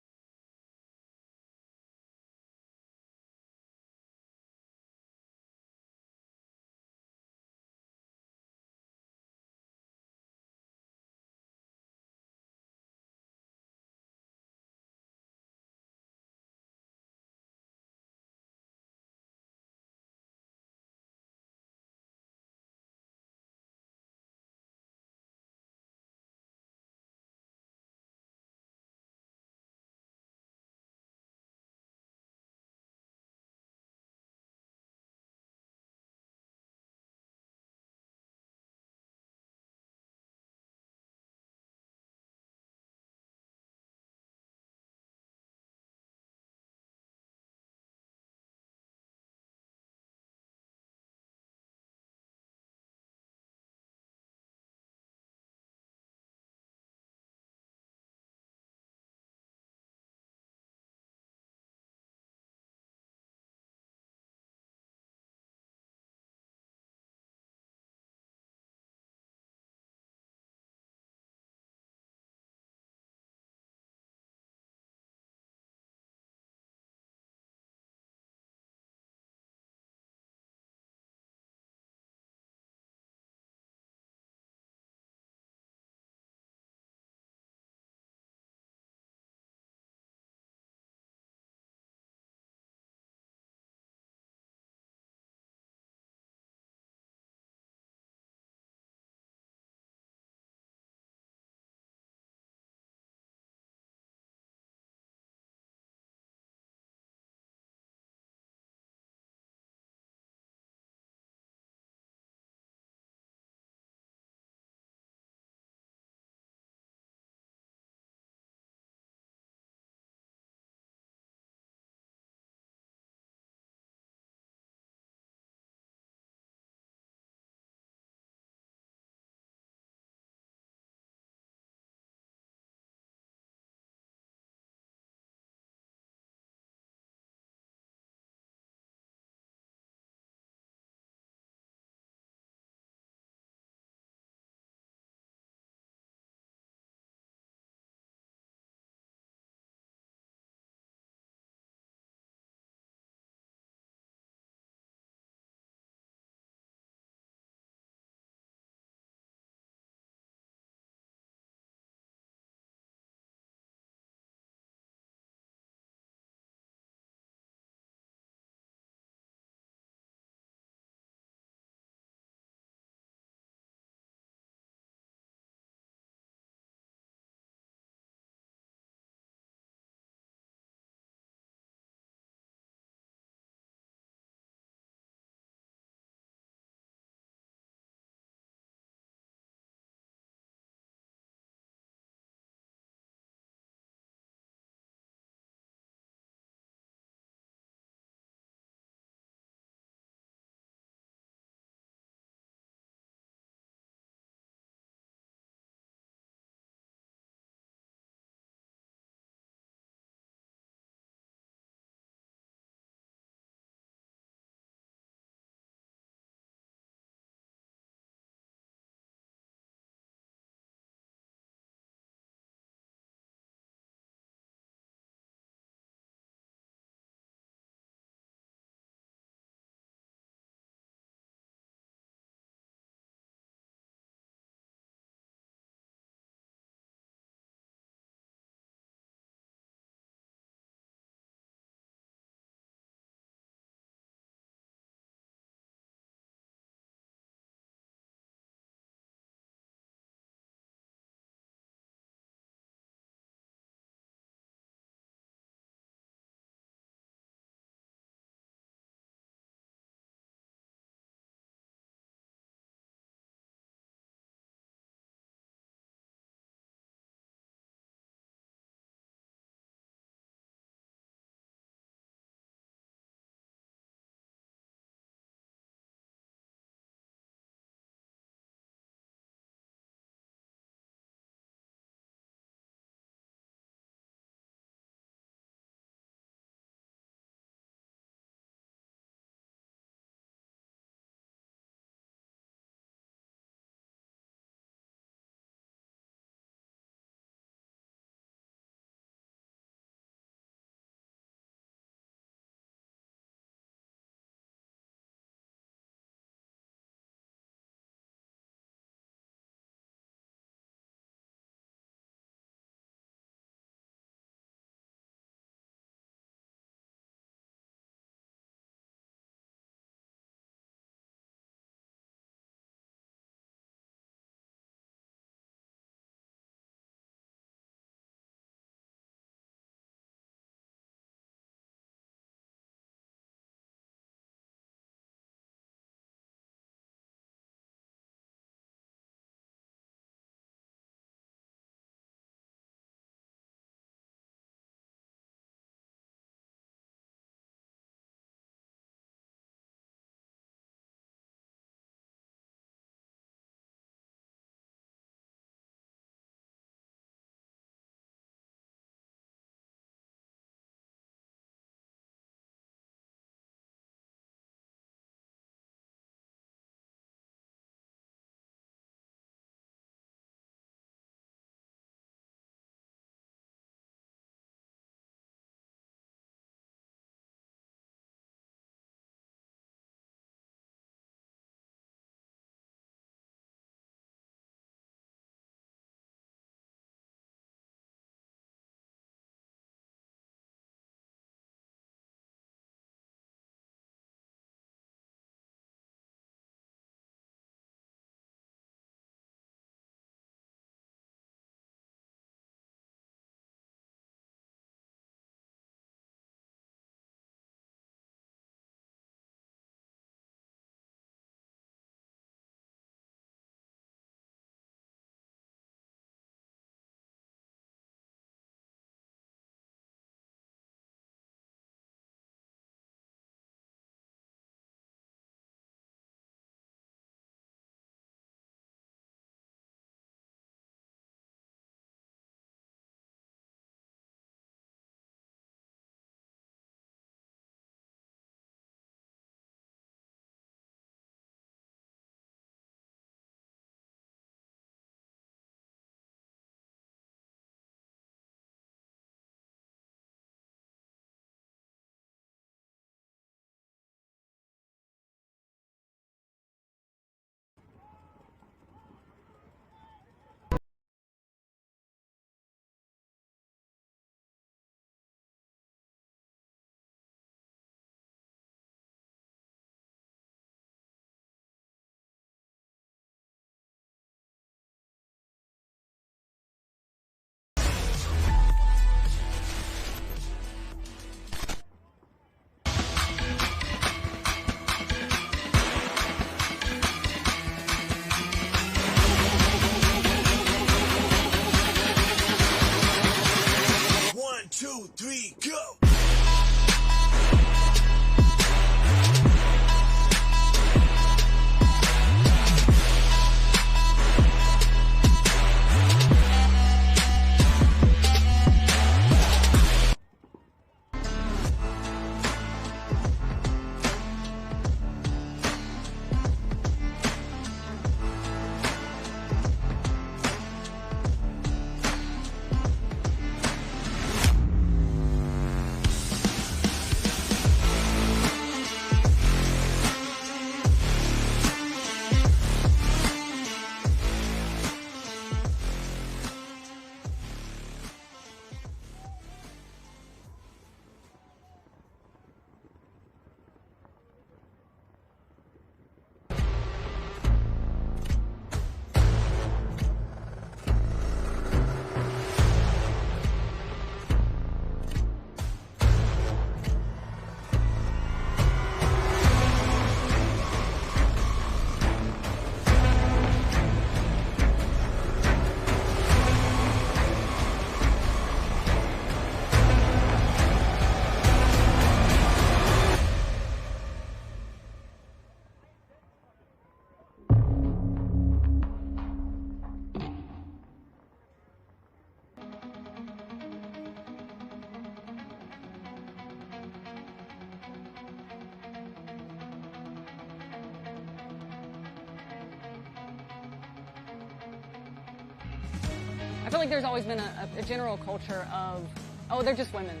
I feel like there's always been a general culture of, oh, they're just women.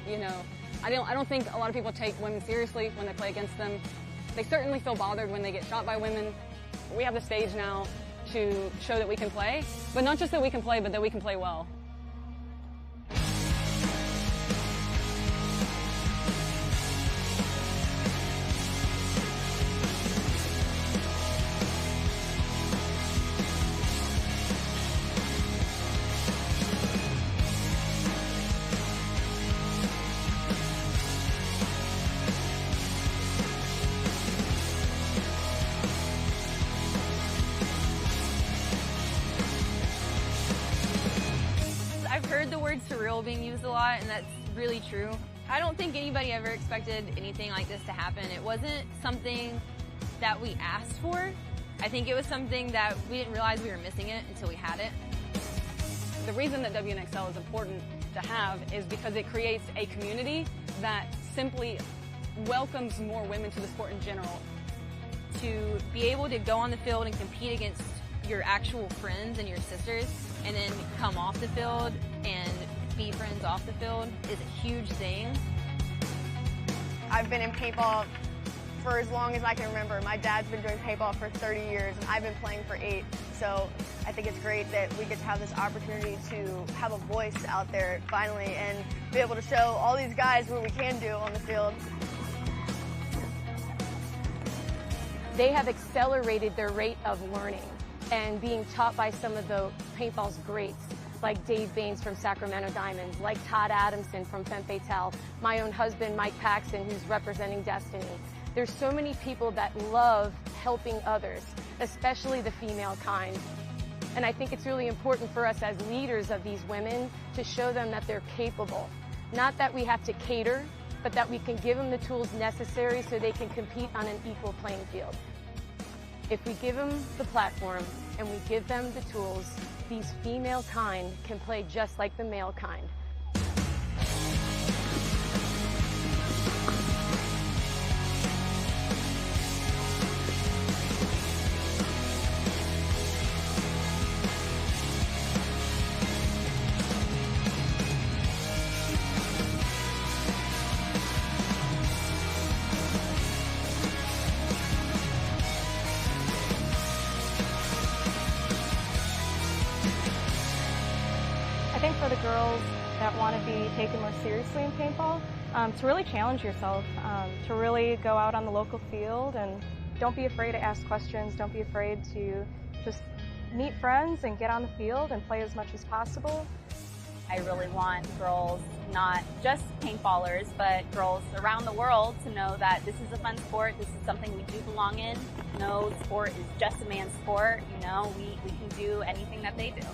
You know, I don't think a lot of people take women seriously when they play against them. They certainly feel bothered when they get shot by women. We have the stage now to show that we can play, but not just that we can play, but that we can play well. Surreal being used a lot, and that's really true. I don't think anybody ever expected anything like this to happen. It wasn't something that we asked for. I think it was something that we didn't realize we were missing it until we had it. The reason that WNXL is important to have is because it creates a community that simply welcomes more women to the sport in general. To be able to go on the field and compete against your actual friends and your sisters, and then come off the field and be friends off the field is a huge thing. I've been in paintball for as long as I can remember. My dad's been doing paintball for 30 years, and I've been playing for 8. So I think it's great that we get to have this opportunity to have a voice out there finally and be able to show all these guys what we can do on the field. They have accelerated their rate of learning and being taught by some of the paintball's greats, like Dave Baines from Sacramento Diamonds, like Todd Adamson from Femmes Fatale, my own husband, Mike Paxton, who's representing Destiny. There's so many people that love helping others, especially the female kind. And I think it's really important for us as leaders of these women to show them that they're capable. Not that we have to cater, but that we can give them the tools necessary so they can compete on an equal playing field. If we give them the platform and we give them the tools, these female kind can play just like the male kind. For the girls that want to be taken more seriously in paintball, to really challenge yourself, to really go out on the local field and don't be afraid to ask questions, don't be afraid to just meet friends and get on the field and play as much as possible. I really want girls, not just paintballers, but girls around the world to know that this is a fun sport, this is something we do belong in. No sport is just a man's sport, you know, we can do anything that they do.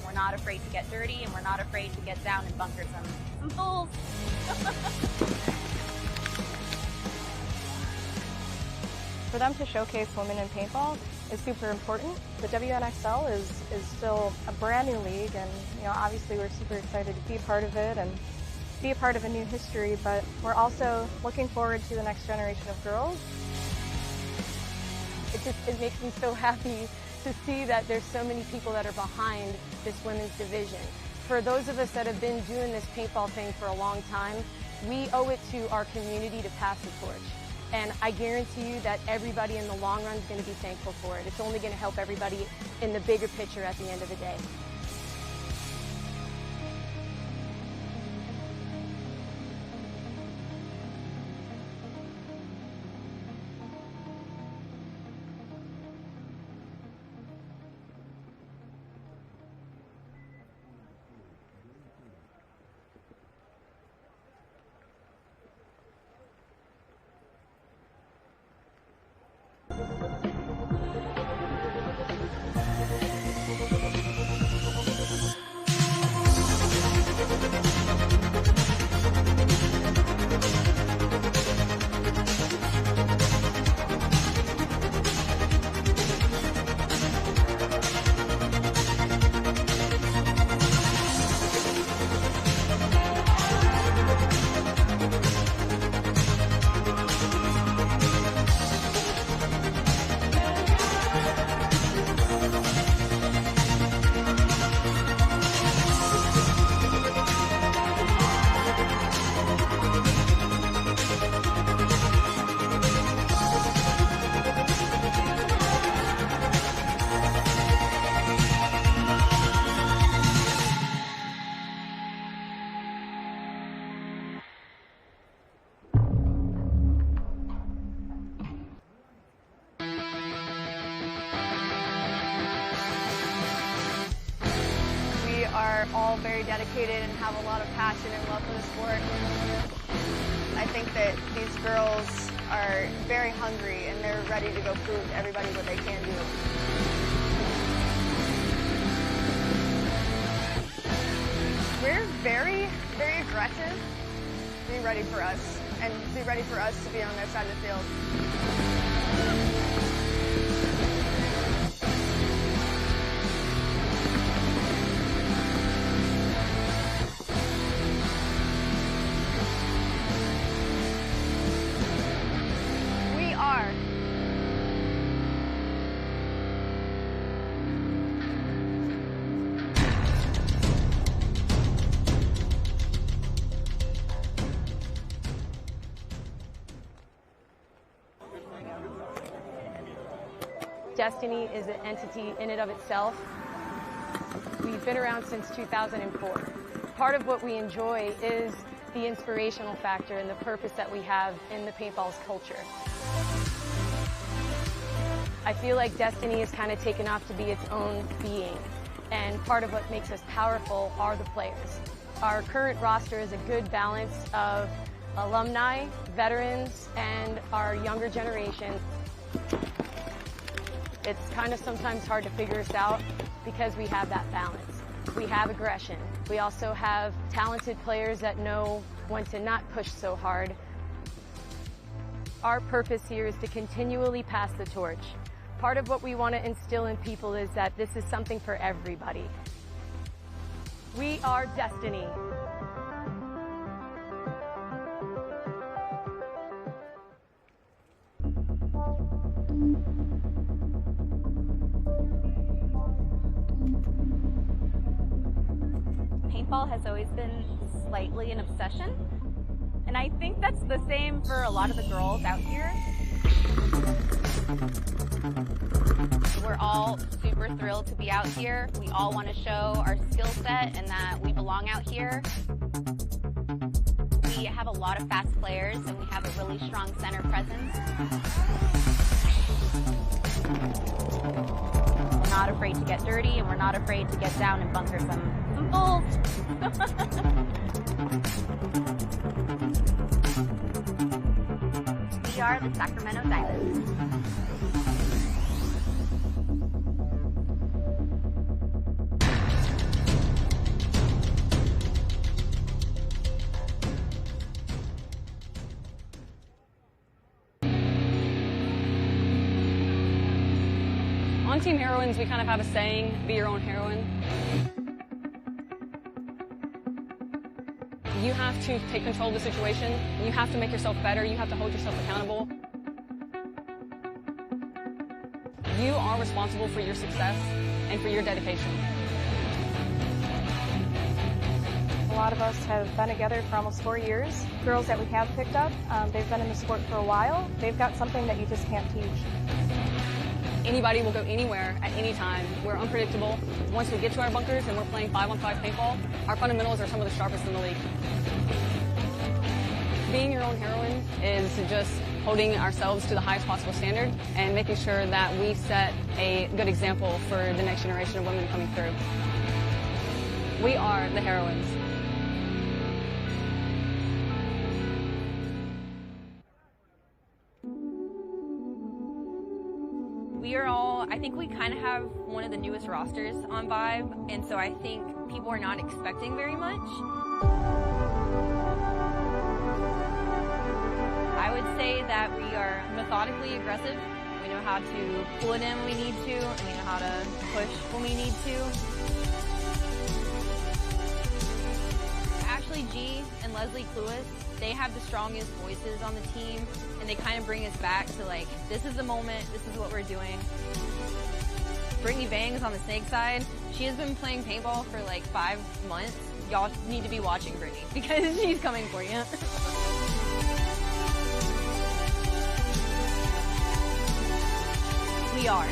We're not afraid to get dirty, and we're not afraid to get down and bunker some fools. For them to showcase women in paintball is super important. The WNXL is still a brand new league, and obviously we're super excited to be a part of it and be a part of a new history, but we're also looking forward to the next generation of girls. It makes me so happy to see that there's so many people that are behind this women's division. For those of us that have been doing this paintball thing for a long time, we owe it to our community to pass the torch. And I guarantee you that everybody in the long run is going to be thankful for it. It's only going to help everybody in the bigger picture at the end of the day. they're all very dedicated and have a lot of passion and love for the sport. I think that these girls are very hungry and they're ready to go prove to everybody what they can do. We're very, very aggressive. Be ready for us, and be ready for us to be on their side of the field. We are. Destiny is an entity in and of itself. We've been around since 2004. Part of what we enjoy is the inspirational factor and the purpose that we have in the paintball's culture. I feel like Destiny has kind of taken off to be its own being, and part of what makes us powerful are the players. Our current roster is a good balance of alumni, veterans, and our younger generation. It's kind of sometimes hard to figure us out because we have that balance. We have aggression. We also have talented players that know when to not push so hard. Our purpose here is to continually pass the torch. Part of what we want to instill in people is that this is something for everybody. We are Destiny. Paintball has always been slightly an obsession, and I think that's the same for a lot of the girls out here. We're all super thrilled to be out here. We all want to show our skill set and that we belong out here. We have a lot of fast players and we have a really strong center presence. We're not afraid to get dirty and we're not afraid to get down and bunker some bulls. We are the Sacramento Diamonds. On Team Heroines, we kind of have a saying, be your own heroine. You have to take control of the situation. You have to make yourself better. You have to hold yourself accountable. You are responsible for your success and for your dedication. A lot of us have been together for almost 4 years. Girls that we have picked up, they've been in the sport for a while. They've got something that you just can't teach. Anybody will go anywhere at any time. We're unpredictable. Once we get to our bunkers and we're playing 5-on-5 paintball, our fundamentals are some of the sharpest in the league. Being your own heroine is just holding ourselves to the highest possible standard and making sure that we set a good example for the next generation of women coming through. We are the heroines. We are all, I think we kind of have one of the newest rosters on Vibe, and so I think people are not expecting very much. I would say that we are methodically aggressive. We know how to pull it in when we need to, and we know how to push when we need to. Ashley G and Leslie Cluis, they have the strongest voices on the team, and they kind of bring us back to like, this is the moment, this is what we're doing. Brittany Bangs on the snake side, she has been playing paintball for like 5 months. Y'all need to be watching Brittany because she's coming for you. We are.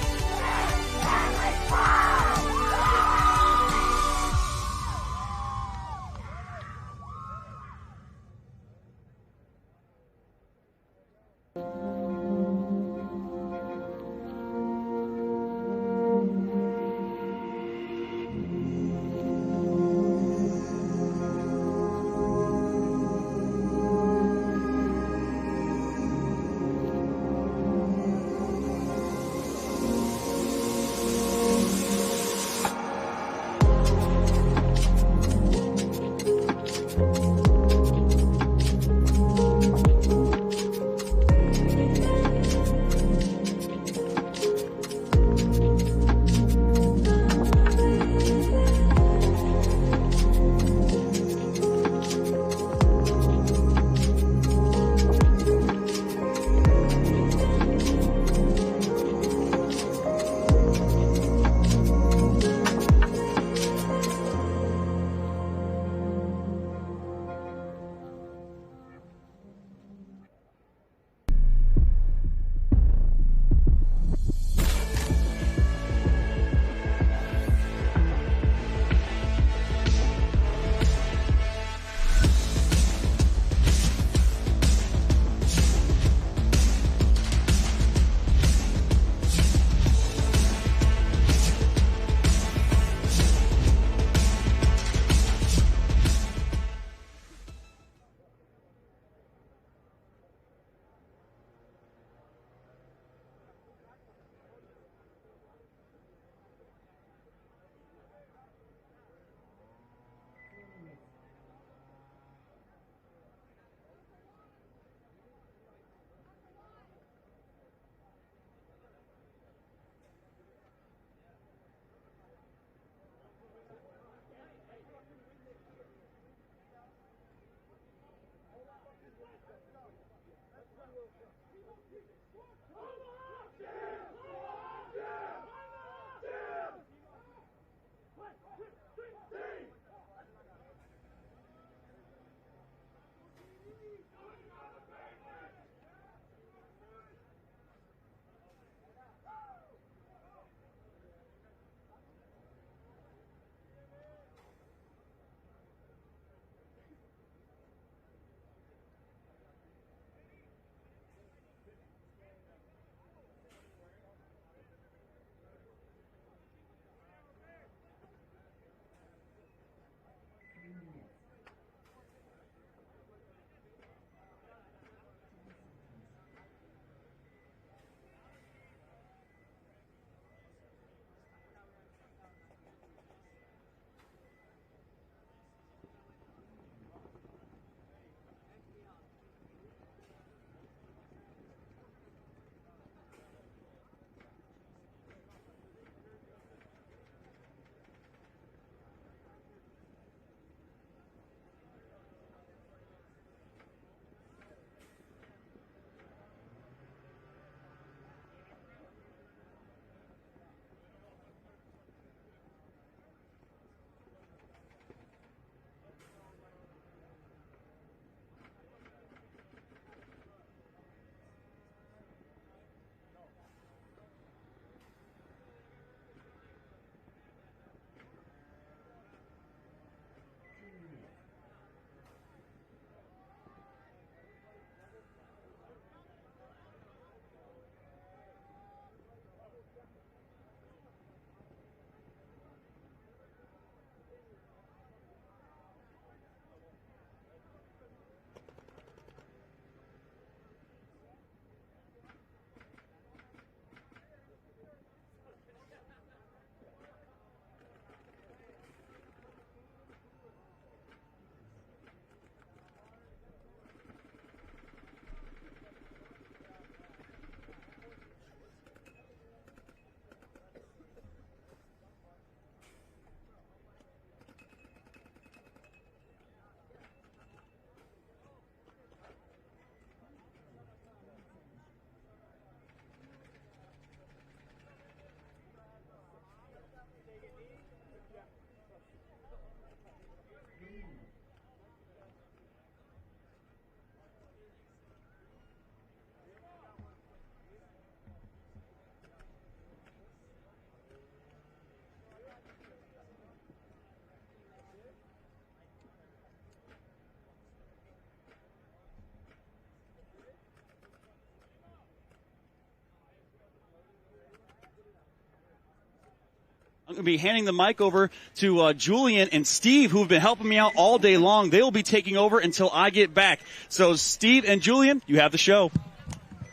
I'm going to be handing the mic over to Julian and Steve, who have been helping me out all day long. They will be taking over until I get back. So, Steve and Julian, you have the show.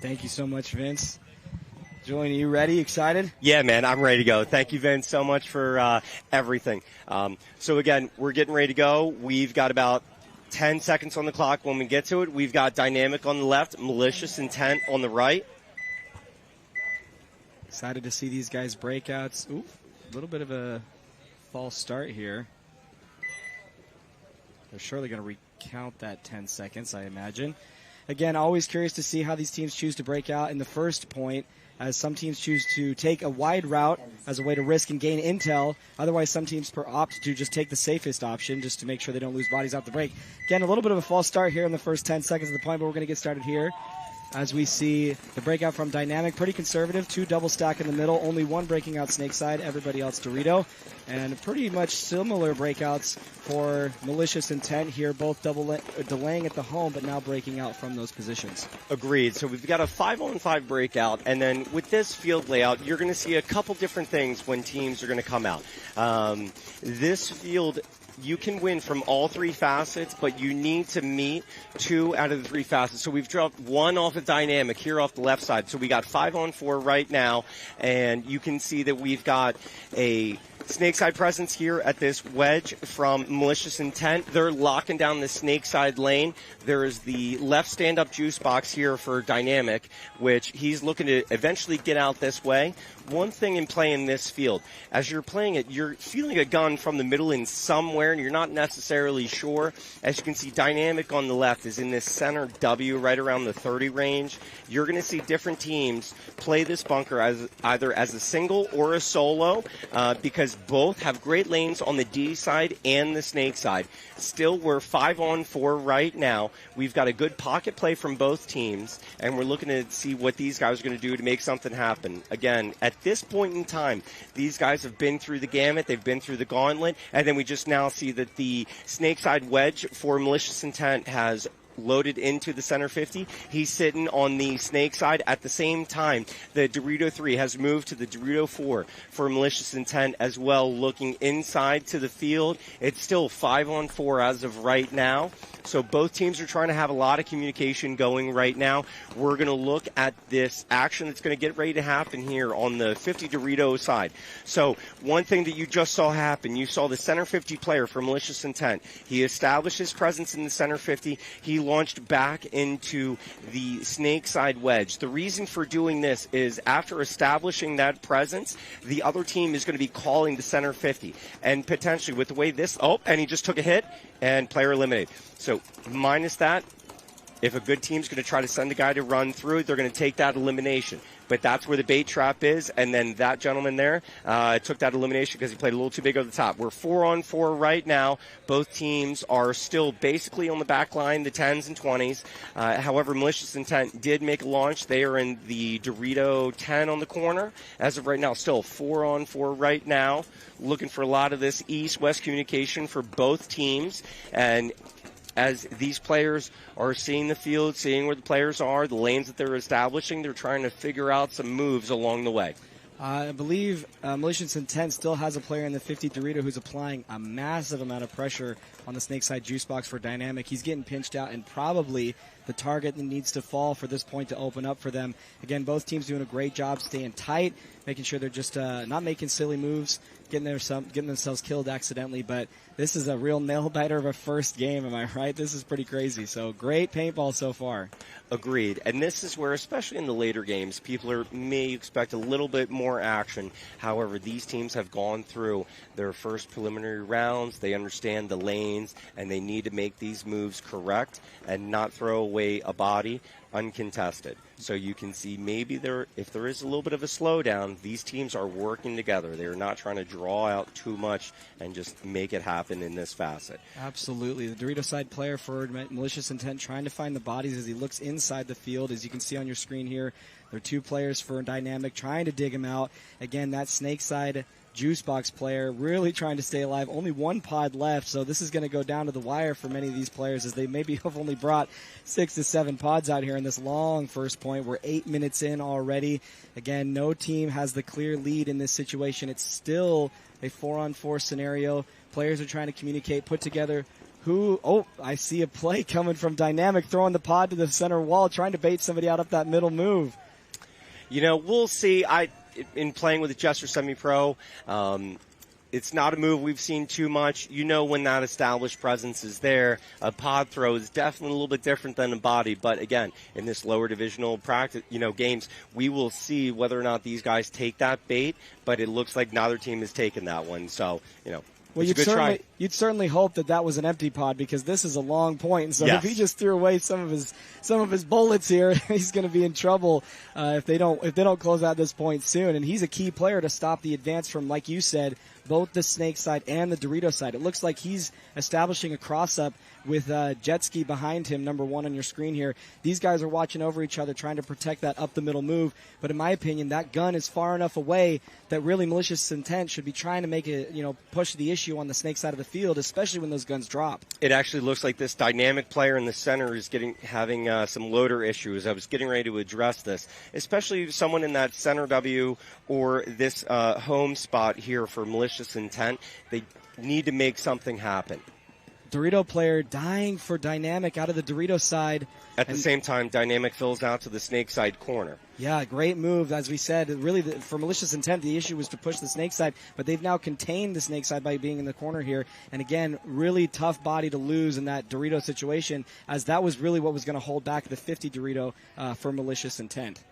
Thank you so much, Vince. Julian, are you ready? Excited? Yeah, man, I'm ready to go. Thank you, Vince, so much for everything. So, again, we're getting ready to go. We've got about 10 seconds on the clock when we get to it. We've got Dynamic on the left, Malicious Intent on the right. Excited to see these guys' breakouts. Ooh, a little bit of a false start here. They're surely going to recount that 10 seconds, I imagine. Again, always curious to see how these teams choose to break out in the first point, as some teams choose to take a wide route as a way to risk and gain intel. Otherwise, some teams opt to just take the safest option just to make sure they don't lose bodies out the break. Again, a little bit of a false start here in the first 10 seconds of the point, but we're going to get started here. As we see the breakout from Dynamic, pretty conservative, 2 double stack in the middle, only 1 breaking out snake side, everybody else Dorito. And pretty much similar breakouts for Malicious Intent here, both delaying at the home, but now breaking out from those positions. Agreed. So we've got a 5-on-5 breakout, and then with this field layout, you're going to see a couple different things when teams are going to come out. This field, you can win from all 3 facets, but you need to meet 2 out of the 3 facets. So we've dropped 1 off of Dynamic here off the left side. So we got 5-on-4 right now, and you can see that we've got a snake side presence here at this wedge from Malicious Intent. They're locking down the snake side lane. There is the left stand-up juice box here for Dynamic, which he's looking to eventually get out this way. One thing in playing this field, as you're playing it, you're feeling a gun from the middle in somewhere, and you're not necessarily sure. As you can see, Dynamic on the left is in this center W right around the 30 range. You're going to see different teams play this bunker as either as a single or a solo, because both have great lanes on the D side and the snake side. Still, we're 5-on-4 right now. We've got a good pocket play from both teams, and we're looking to see what these guys are going to do to make something happen. Again, at this point in time, these guys have been through the gamut, they've been through the gauntlet, and then we just now see that the snake side wedge for Malicious Intent has loaded into the center 50. He's sitting on the snake side. At the same time, the Dorito 3 has moved to the Dorito 4 for Malicious Intent as well, looking inside to the field. It's still 5-on-4 as of right now. So both teams are trying to have a lot of communication going right now. We're going to look at this action that's going to get ready to happen here on the 50 Dorito side. So one thing that you just saw happen, you saw the center 50 player for Malicious Intent. He established his presence in the center 50. He launched back into the snake side wedge. The reason for doing this is after establishing that presence, the other team is going to be calling the center 50. And potentially with the way this, and he just took a hit and player eliminated. So minus that, if a good team's going to try to send a guy to run through, they're going to take that elimination. But that's where the bait trap is, and then that gentleman there took that elimination because he played a little too big over the top. We're 4-on-4 right now. Both teams are still basically on the back line, the 10s and 20s. However, Malicious Intent did make a launch. They are in the Dorito 10 on the corner. As of right now, still 4-on-4 right now. Looking for a lot of this east-west communication for both teams. And as these players are seeing the field, seeing where the players are, the lanes that they're establishing, they're trying to figure out some moves along the way. I believe Malicious Intent still has a player in the 50 Dorito who's applying a massive amount of pressure on the snake side juice box for Dynamic. He's getting pinched out, and probably the target needs to fall for this point to open up for them. Again, both teams doing a great job staying tight, making sure they're just not making silly moves, getting themselves killed accidentally. But this is a real nail-biter of a first game, am I right? This is pretty crazy. So great paintball so far. Agreed. And this is where, especially in the later games, people may expect a little bit more action. However, these teams have gone through their first preliminary rounds. They understand the lanes, and they need to make these moves correct and not throw away a body uncontested. So you can see maybe if there is a little bit of a slowdown, these teams are working together. They're not trying to draw out too much and just make it happen in this facet. Absolutely. The Dorito side player for Malicious Intent trying to find the bodies as he looks inside the field. As you can see on your screen here, there are 2 players for Dynamic trying to dig him out. Again, that snake side juice box player really trying to stay alive. Only 1 pod left, so this is going to go down to the wire for many of these players, as they maybe have only brought 6 to 7 pods out here in in this long first point. We're 8 minutes in already. Again, no team has the clear lead in this situation. It's still a 4-on-4 scenario. Players are trying to communicate, put together I see a play coming from Dynamic, throwing the pod to the center wall, trying to bait somebody out up that middle move. We'll see. In playing with the Jester Semi-Pro, it's not a move we've seen too much. When that established presence is there, a pod throw is definitely a little bit different than a body. But again, in this lower divisional practice, games, we will see whether or not these guys take that bait. But it looks like neither team has taken that one. So, well, you'd certainly hope that was an empty pod, because this is a long point. And so yes. If he just threw away some of his bullets here, he's going to be in trouble if they don't close out this point soon. And he's a key player to stop the advance from, like you said, both the Snake side and the Dorito side. It looks like he's establishing a cross-up with Jet Ski behind him, number 1 on your screen here. These guys are watching over each other, trying to protect that up-the-middle move. But in my opinion, that gun is far enough away that really Malicious Intent should be trying to make it, push the issue on the Snake side of the field, especially when those guns drop. It actually looks like this Dynamic player in the center is having some loader issues. I was getting ready to address this, especially someone in that center W or this home spot here for Malicious Intent. They need to make something happen. Dorito player dying for Dynamic out of the Dorito side. At the same time, Dynamic fills out to the Snake side corner. Yeah, great move. As we said, really for Malicious Intent, the issue was to push the Snake side, but they've now contained the Snake side by being in the corner here. And again, really tough body to lose in that Dorito situation, as that was really what was going to hold back the 50 Dorito for Malicious Intent.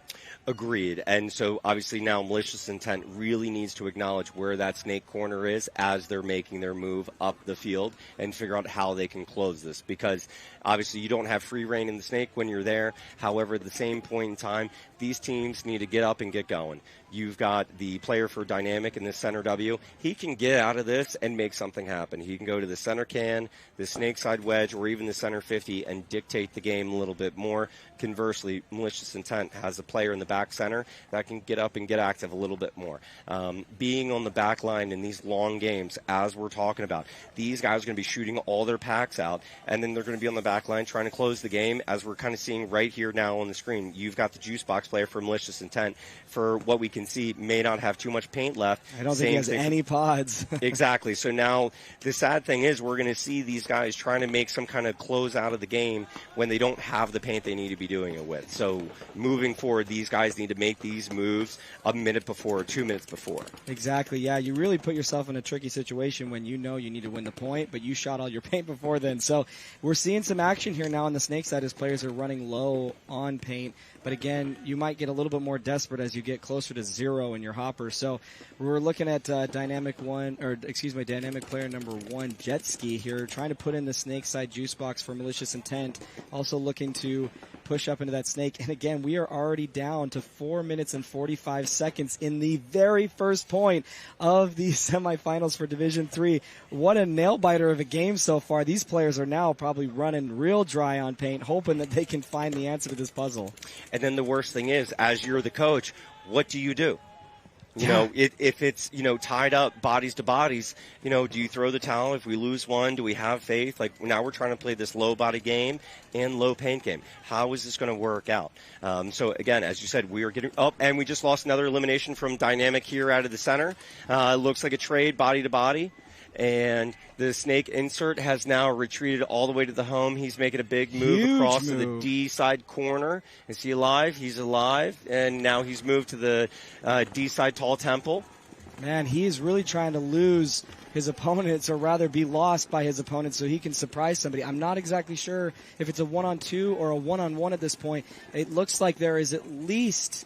Agreed. And so obviously now Malicious Intent really needs to acknowledge where that Snake corner is as they're making their move up the field and figure out how they can close this, because obviously you don't have free reign in the Snake when you're there. However, at the same point in time, these teams need to get up and get going. You've got the player for Dynamic in the center W. He can get out of this and make something happen. He can go to the center can, the Snake side wedge, or even the center 50 and dictate the game a little bit more. Conversely, Malicious Intent has a player in the back center that can get up and get active a little bit more. Being on the back line in these long games, as we're talking about, these guys are going to be shooting all their packs out, and then they're going to be on the back line trying to close the game, as we're kind of seeing right here now on the screen. You've got the juice box player for Malicious Intent. For what we can see, may not have too much paint left. I don't think he has any pods. Exactly. So now the sad thing is we're going to see these guys trying to make some kind of close out of the game when they don't have the paint they need to be doing it with. So moving forward, these guys need to make these moves a minute before or 2 minutes before. Exactly. Yeah, you really put yourself in a tricky situation when you know you need to win the point, but you shot all your paint before then. So we're seeing some action here now on the Snake side as players are running low on paint. But again, you might get a little bit more desperate as you get closer to 0 in your hopper. So we're looking at Dynamic player number 1, Jet Ski here, trying to put in the Snake side juice box for Malicious Intent. Also looking to push up into that Snake. And again, we are already down to 4 minutes and 45 seconds in the very first point of the semifinals for Division 3. What a nail-biter of a game so far. These players are now probably running real dry on paint, hoping that they can find the answer to this puzzle. And then the worst thing is, as you're the coach, what do you do? If it's, tied up bodies to bodies, do you throw the towel? If we lose one, do we have faith? Like, now we're trying to play this low body game and low paint game. How is this going to work out? So again, as you said, we are getting up, and we just lost another elimination from Dynamic here out of the center. It looks like a trade body to body. And the Snake insert has now retreated all the way to the home. He's making a big move across to the D side corner. Is he alive? He's alive. And now he's moved to the D side tall temple. Man, he is really trying to lose his opponents, or rather be lost by his opponents, so he can surprise somebody. I'm not exactly sure if it's a 1-on-2 or a 1-on-1 at this point. It looks like there is at least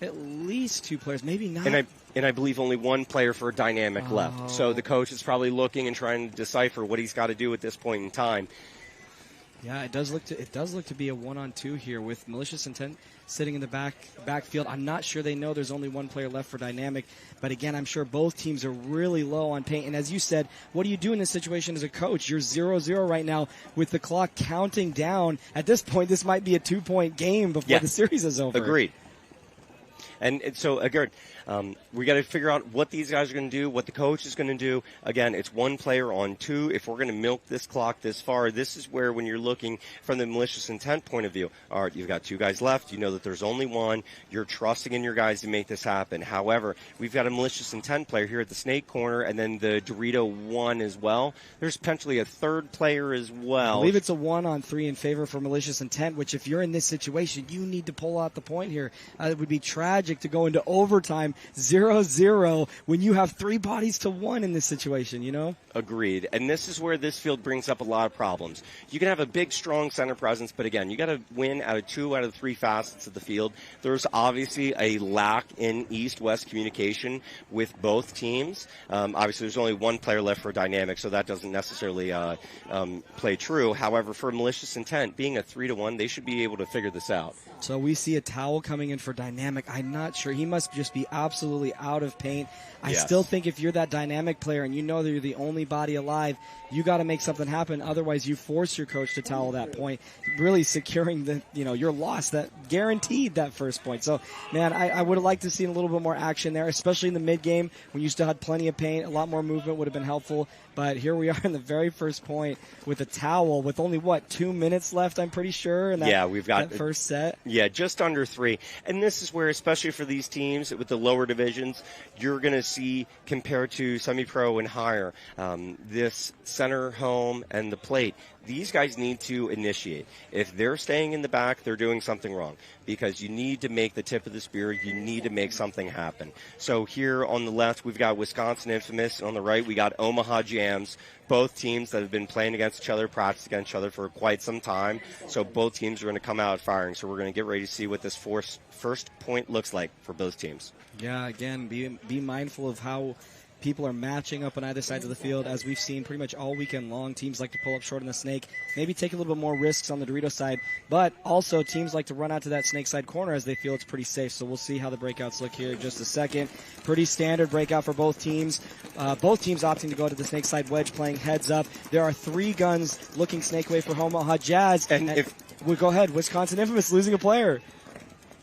2 players, maybe not. And I believe only one player for Dynamic left. So the coach is probably looking and trying to decipher what he's got to do at this point in time. Yeah, it does look to be a 1-on-2 here with Malicious Intent sitting in the backfield. I'm not sure they know there's only one player left for Dynamic, but again, I'm sure both teams are really low on paint. And as you said, what do you do in this situation as a coach? You're 0-0 right now with the clock counting down. At this point, this might be a 2-point game before the series is over. Agreed. And so, again, we got to figure out what these guys are going to do, what the coach is going to do. Again, it's one player on two. If we're going to milk this clock this far, this is where, when you're looking from the malicious intent point of view, all right, you've got two guys left. You know that there's only one. You're trusting in your guys to make this happen. However, we've got a malicious intent player here at the snake corner, and then the Dorito 1 as well. There's potentially a third player as well. I believe it's a 1-on-3 in favor for malicious intent, which if you're in this situation, you need to pull out the point here. It would be tragic to go into overtime 0-0 when you have 3 bodies to 1 in this situation, you know? Agreed. And this is where this field brings up a lot of problems. You can have a big, strong center presence, but again, you got to win out of 2 out of the 3 facets of the field. There's obviously a lack in east-west communication with both teams. Obviously, there's only one player left for dynamic, so that doesn't necessarily play true. However, for malicious intent, being a 3-1, they should be able to figure this out. So we see a towel coming in for dynamic. I'm not sure. He must just be absolutely out of paint. I still think if you're that dynamic player and you know that you're the only body alive, you got to make something happen. Otherwise, you force your coach to towel that point, really securing the, your loss, that guaranteed that first point. So, man, I would have liked to see a little bit more action there, especially in the mid game when you still had plenty of paint. A lot more movement would have been helpful. But here we are in the very first point with a towel with only, 2 minutes left, I'm pretty sure, in that, we've got that first set. Yeah, just under 3. And this is where, especially for these teams with the lower divisions, you're going to see, compared to semi-pro and higher, this center, home, and the plate, these guys need to initiate. If they're staying in the back, they're doing something wrong, because you need to make the tip of the spear. You need to make something happen. So here on the left, we've got Wisconsin Infamous, and on the right, we got Omaha Jams, both teams that have been playing against each other, practiced against each other for quite some time. So both teams are going to come out firing. So we're going to get ready to see what this first point looks like for both teams. Yeah, again, be mindful of how people are matching up on either sides of the field. As we've seen pretty much all weekend long, teams like to pull up short on the snake, maybe take a little bit more risks on the Dorito side, but also teams like to run out to that snake side corner as they feel it's pretty safe. So we'll see how the breakouts look here in just a second. Pretty standard breakout for both teams. Both teams opting to go to the snake side wedge, playing heads up. There are 3 guns looking snake way for Omaha Jazz. And if we go ahead, Wisconsin Infamous losing a player.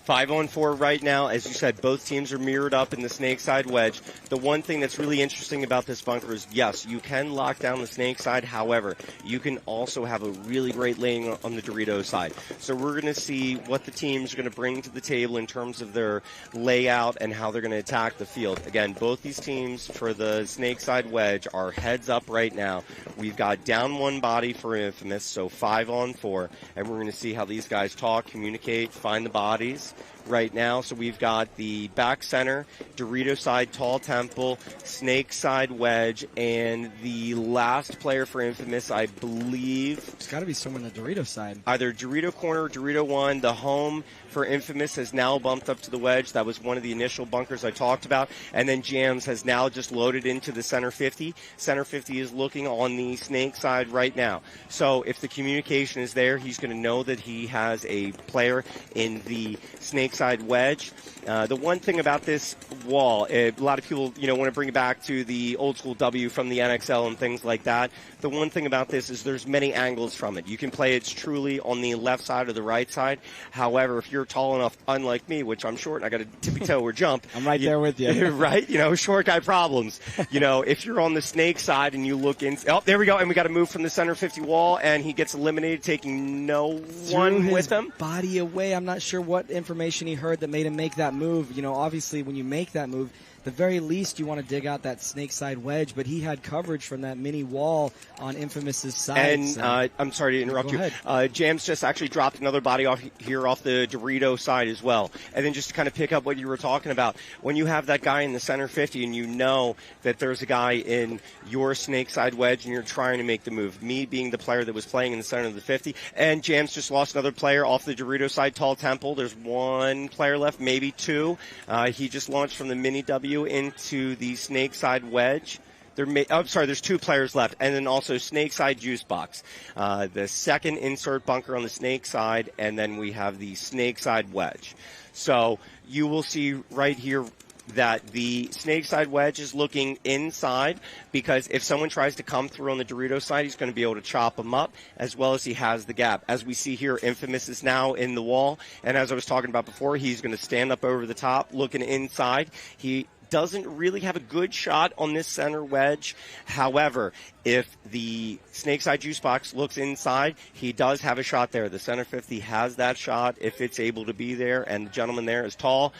5-on-4 right now. As you said, both teams are mirrored up in the snake side wedge. The one thing that's really interesting about this bunker is, yes, you can lock down the snake side. However, you can also have a really great laying on the Dorito side. So we're going to see what the teams are going to bring to the table in terms of their layout and how they're going to attack the field. Again, both these teams for the snake side wedge are heads up right now. We've got down 1 body for Infamous, so 5-on-4, and we're going to see how these guys talk, communicate, find the bodies right now. So we've got the back center, Dorito side tall temple, snake side wedge, and the last player for Infamous, I believe, it's got to be someone on the Dorito side. Either Dorito corner, Dorito 1. The home for Infamous has now bumped up to the wedge. That was one of the initial bunkers I talked about. And then Jams has now just loaded into the center 50. Center 50 is looking on the snake side right now. So if the communication is there, he's going to know that he has a player in the snake side wedge. The one thing about this wall, a lot of people, want to bring it back to the old school W from the NXL and things like that. The one thing about this is there's many angles from it. You can play it truly on the left side or the right side. However, if you're tall enough, unlike me, which I'm short and I got a tippy toe or jump. I'm right there with you. Right? Short guy problems. If you're on the snake side and you look in, there we go. And we got to move from the center 50 wall, and he gets eliminated, taking no one with him. Body away. I'm not sure what information he heard that made him make that move. Obviously when you make that move, the very least you want to dig out that snake side wedge, but he had coverage from that mini wall on Infamous's side. And so. I'm sorry to interrupt you. Jams just actually dropped another body off the Dorito side as well. And then just to kind of pick up what you were talking about, when you have that guy in the center 50 and you know that there's a guy in your snake side wedge and you're trying to make the move, me being the player that was playing in the center of the 50, and Jams just lost another player off the Dorito side, tall temple. There's 1 player left, maybe 2. He just launched from the mini W into the snake side wedge. There's 2 players left, and then also snake side juice box. The second insert bunker on the snake side, and then we have the snake side wedge. So you will see right here that the snake side wedge is looking inside, because if someone tries to come through on the Dorito side, he's going to be able to chop them up, as well as he has the gap. As we see here, Infamous is now in the wall, and as I was talking about before, he's going to stand up over the top, looking inside. He doesn't really have a good shot on this center wedge. However, if the snake side juice box looks inside, he does have a shot there. The center 50 has that shot if it's able to be there, and the gentleman there is tall.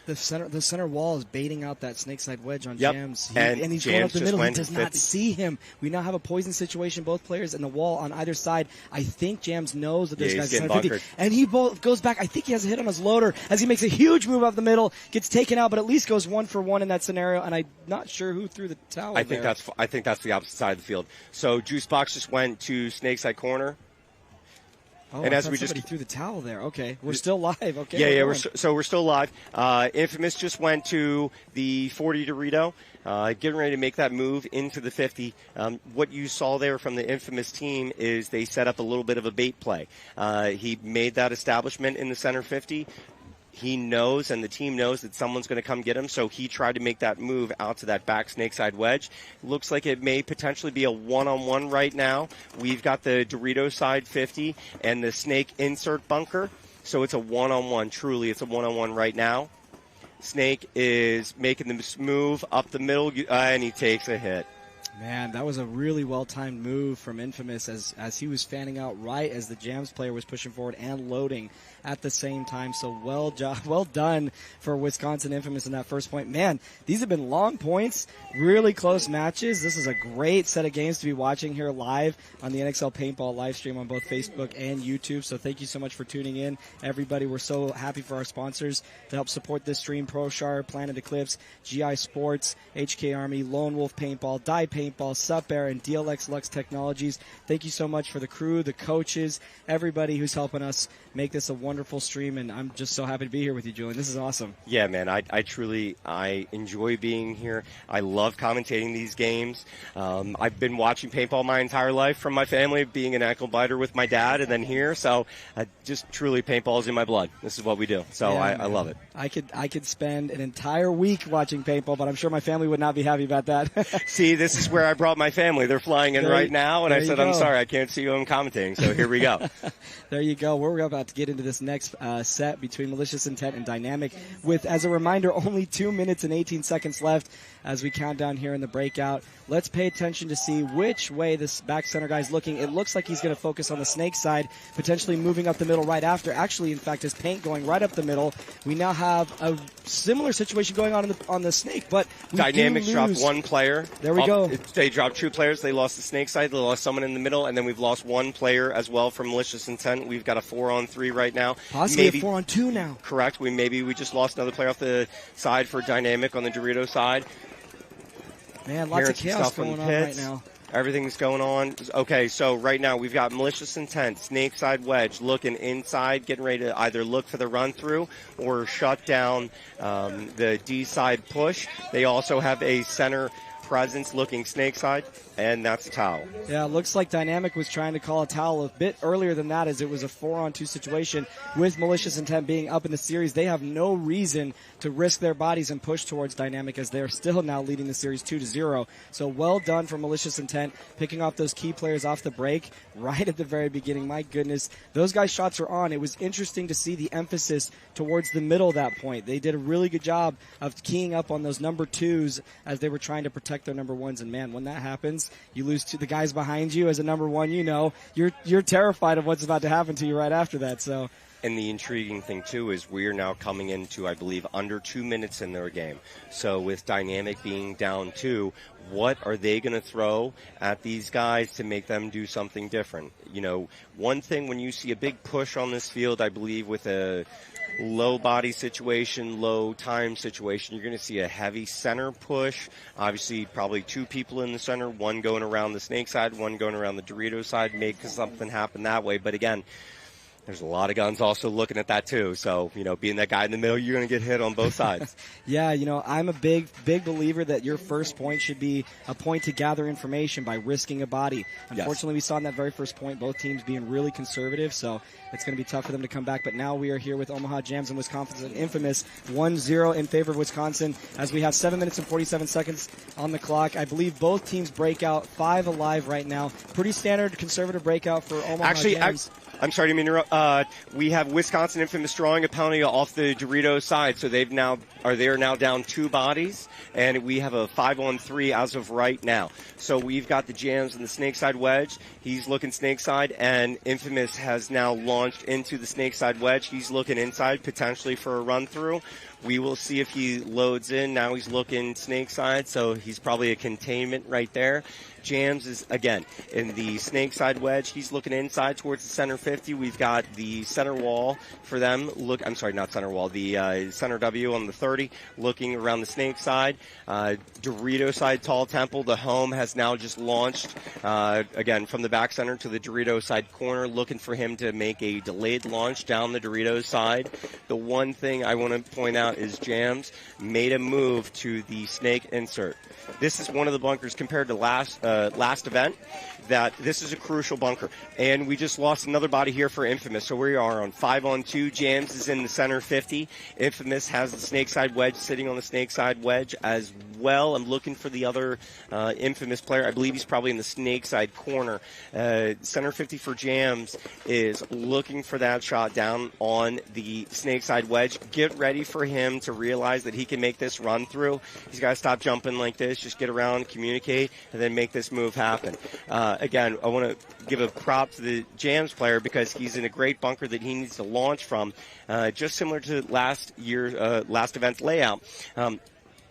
The center wall is baiting out that snake side wedge on Yep. Jams. And He's Jams going up the just middle. He went does to not 50. see him. We now have a poison situation, both players, and the wall on either side. I think Jams knows that there's Yeah, guys he's at getting center 50. bunkered. And he goes back. I think he has a hit on his loader as he makes a huge move up the middle, gets taken out, but at least goes 1 for 1 in that scenario, and I'm not sure who threw the towel I think that's the opposite side of the field. So juice box just went to snake side corner. Oh, and I as thought we just somebody threw the towel there. Okay, we're still live. Okay, Yeah, we're we're still live. Infamous just went to the 40 Dorito, getting ready to make that move into the 50. What you saw there from the Infamous team is they set up a little bit of a bait play. He made that establishment in the center 50. He knows, and the team knows, that someone's going to come get him, so he tried to make that move out to that back snake side wedge. Looks like it may potentially be a one-on-one right now. We've got the Dorito side 50 and the snake insert bunker, so it's a one-on-one. Truly, it's a one-on-one right now. Snake is making the move up the middle, and he takes a hit. Man, that was a really well-timed move from Infamous as he was fanning out right as the Jams player was pushing forward and loading at the same time. So well done for Wisconsin Infamous in that first point. Man, these have been long points, really close matches. This is a great set of games to be watching here live on the NXL Paintball live stream on both Facebook and YouTube. So thank you so much for tuning in, everybody. We're so happy for our sponsors to help support this stream: ProShar, Planet Eclipse, GI Sports, HK Army, Lone Wolf Paintball, Die Paintball, Sup Air, and DLX Lux Technologies. Thank you so much for the crew, the coaches, everybody who's helping us make this a wonderful stream, and I'm just so happy to be here with you, Julian. This is awesome. Yeah, man, I truly enjoy being here. I love commentating these games. I've been watching paintball my entire life from my family, being an ankle biter with my dad, and then here. So just truly, paintball is in my blood. This is what we do. So Yeah, I love it. I could spend an entire week watching paintball, but I'm sure my family would not be happy about that. See, this is where I brought my family. They're flying in right now, and I said, I'm sorry, I can't see you. I'm commentating. So here we go. There you go. We're about to get into this next set between Malicious Intent and Dynamic with, as a reminder, only 2 minutes and 18 seconds left as we count down here in the breakout. Let's pay attention to see which way this back center guy is looking. It looks like he's going to focus on the snake side, potentially moving up the middle right after. Actually, in fact, his paint going right up the middle. We now have a similar situation going on the snake, but Dynamics dropped one player. There we go. They dropped 2 players. They lost the snake side. They lost someone in the middle, and then we've lost 1 player as well from Malicious Intent. We've got a 4-on-3 right now. Possibly a 4-on-2 now. Correct. We just lost another player off the side for Dynamic on the Dorito side. Man, lots of chaos going on right now. Everything's going on. Okay, so right now we've got Malicious Intent, snake side wedge, looking inside, getting ready to either look for the run through or shut down the D side push. They also have a center presence looking snake side, and that's a towel. Yeah, it looks like Dynamic was trying to call a towel a bit earlier than that, as it was a 4-on-2 situation with Malicious Intent being up in the series. They have no reason to risk their bodies and push towards Dynamic, as they're still now leading the series 2-0. So well done for Malicious Intent, picking off those key players off the break right at the very beginning. My goodness, those guys' shots were on. It was interesting to see the emphasis towards the middle at that point. They did a really good job of keying up on those number 2s as they were trying to protect their number 1s. And man, when that happens, you lose to the guys behind you as a number 1, you're terrified of what's about to happen to you right after that. So. And the intriguing thing, too, is we are now coming into, I believe, under 2 minutes in their game. So with Dynamic being down 2, what are they going to throw at these guys to make them do something different? One thing when you see a big push on this field, I believe with a low body situation, low time situation, you're going to see a heavy center push. Obviously, probably 2 people in the center, 1 going around the snake side, 1 going around the Dorito side, make something happen that way. But again, There's a lot of guns also looking at that too. So, being that guy in the middle, you're going to get hit on both sides. Yeah, I'm a big believer that your first point should be a point to gather information by risking a body. Unfortunately, we saw in that very first point both teams being really conservative, so it's going to be tough for them to come back. But now we are here with Omaha Jams and Wisconsin Infamous 1-0 in favor of Wisconsin as we have 7 minutes and 47 seconds on the clock. I believe both teams break out 5 alive right now. Pretty standard conservative breakout for Omaha Jams. I'm sorry to interrupt. We have Wisconsin Infamous drawing a penalty off the Doritos side, so they are now down 2 bodies, and we have a 5-on-3 as of right now. So we've got the Jams and the Snakeside wedge. He's looking Snakeside, and Infamous has now launched into the Snakeside wedge. He's looking inside, potentially for a run through. We will see if he loads in. Now he's looking Snakeside, so he's probably a containment right there. Jams is, again, in the Snakeside wedge. He's looking inside towards the center 50. We've got the center wall for them. I'm sorry, not center wall. The center W on the 30 looking around the Snakeside. Dorito side Tall Temple, the home, has now just launched, again, from the back center to the Dorito side corner, looking for him to make a delayed launch down the Doritos side. The one thing I want to point out is Jams made a move to the snake insert. This is one of the bunkers compared to last event that this is a crucial bunker. And we just lost another body here for Infamous. So we are on 5-on-2. Jams is in the center 50. Infamous has the Snakeside wedge sitting on the Snakeside wedge as well. I'm looking for the other Infamous player. I believe he's probably in the Snakeside corner. Center 50 for Jams is looking for that shot down on the Snakeside wedge. Get ready for him to realize that he can make this run through. He's got to stop jumping like this. Just get around, communicate, and then make this move happen. Again, I want to give a prop to the Jams player because he's in a great bunker that he needs to launch from, just similar to last event's layout.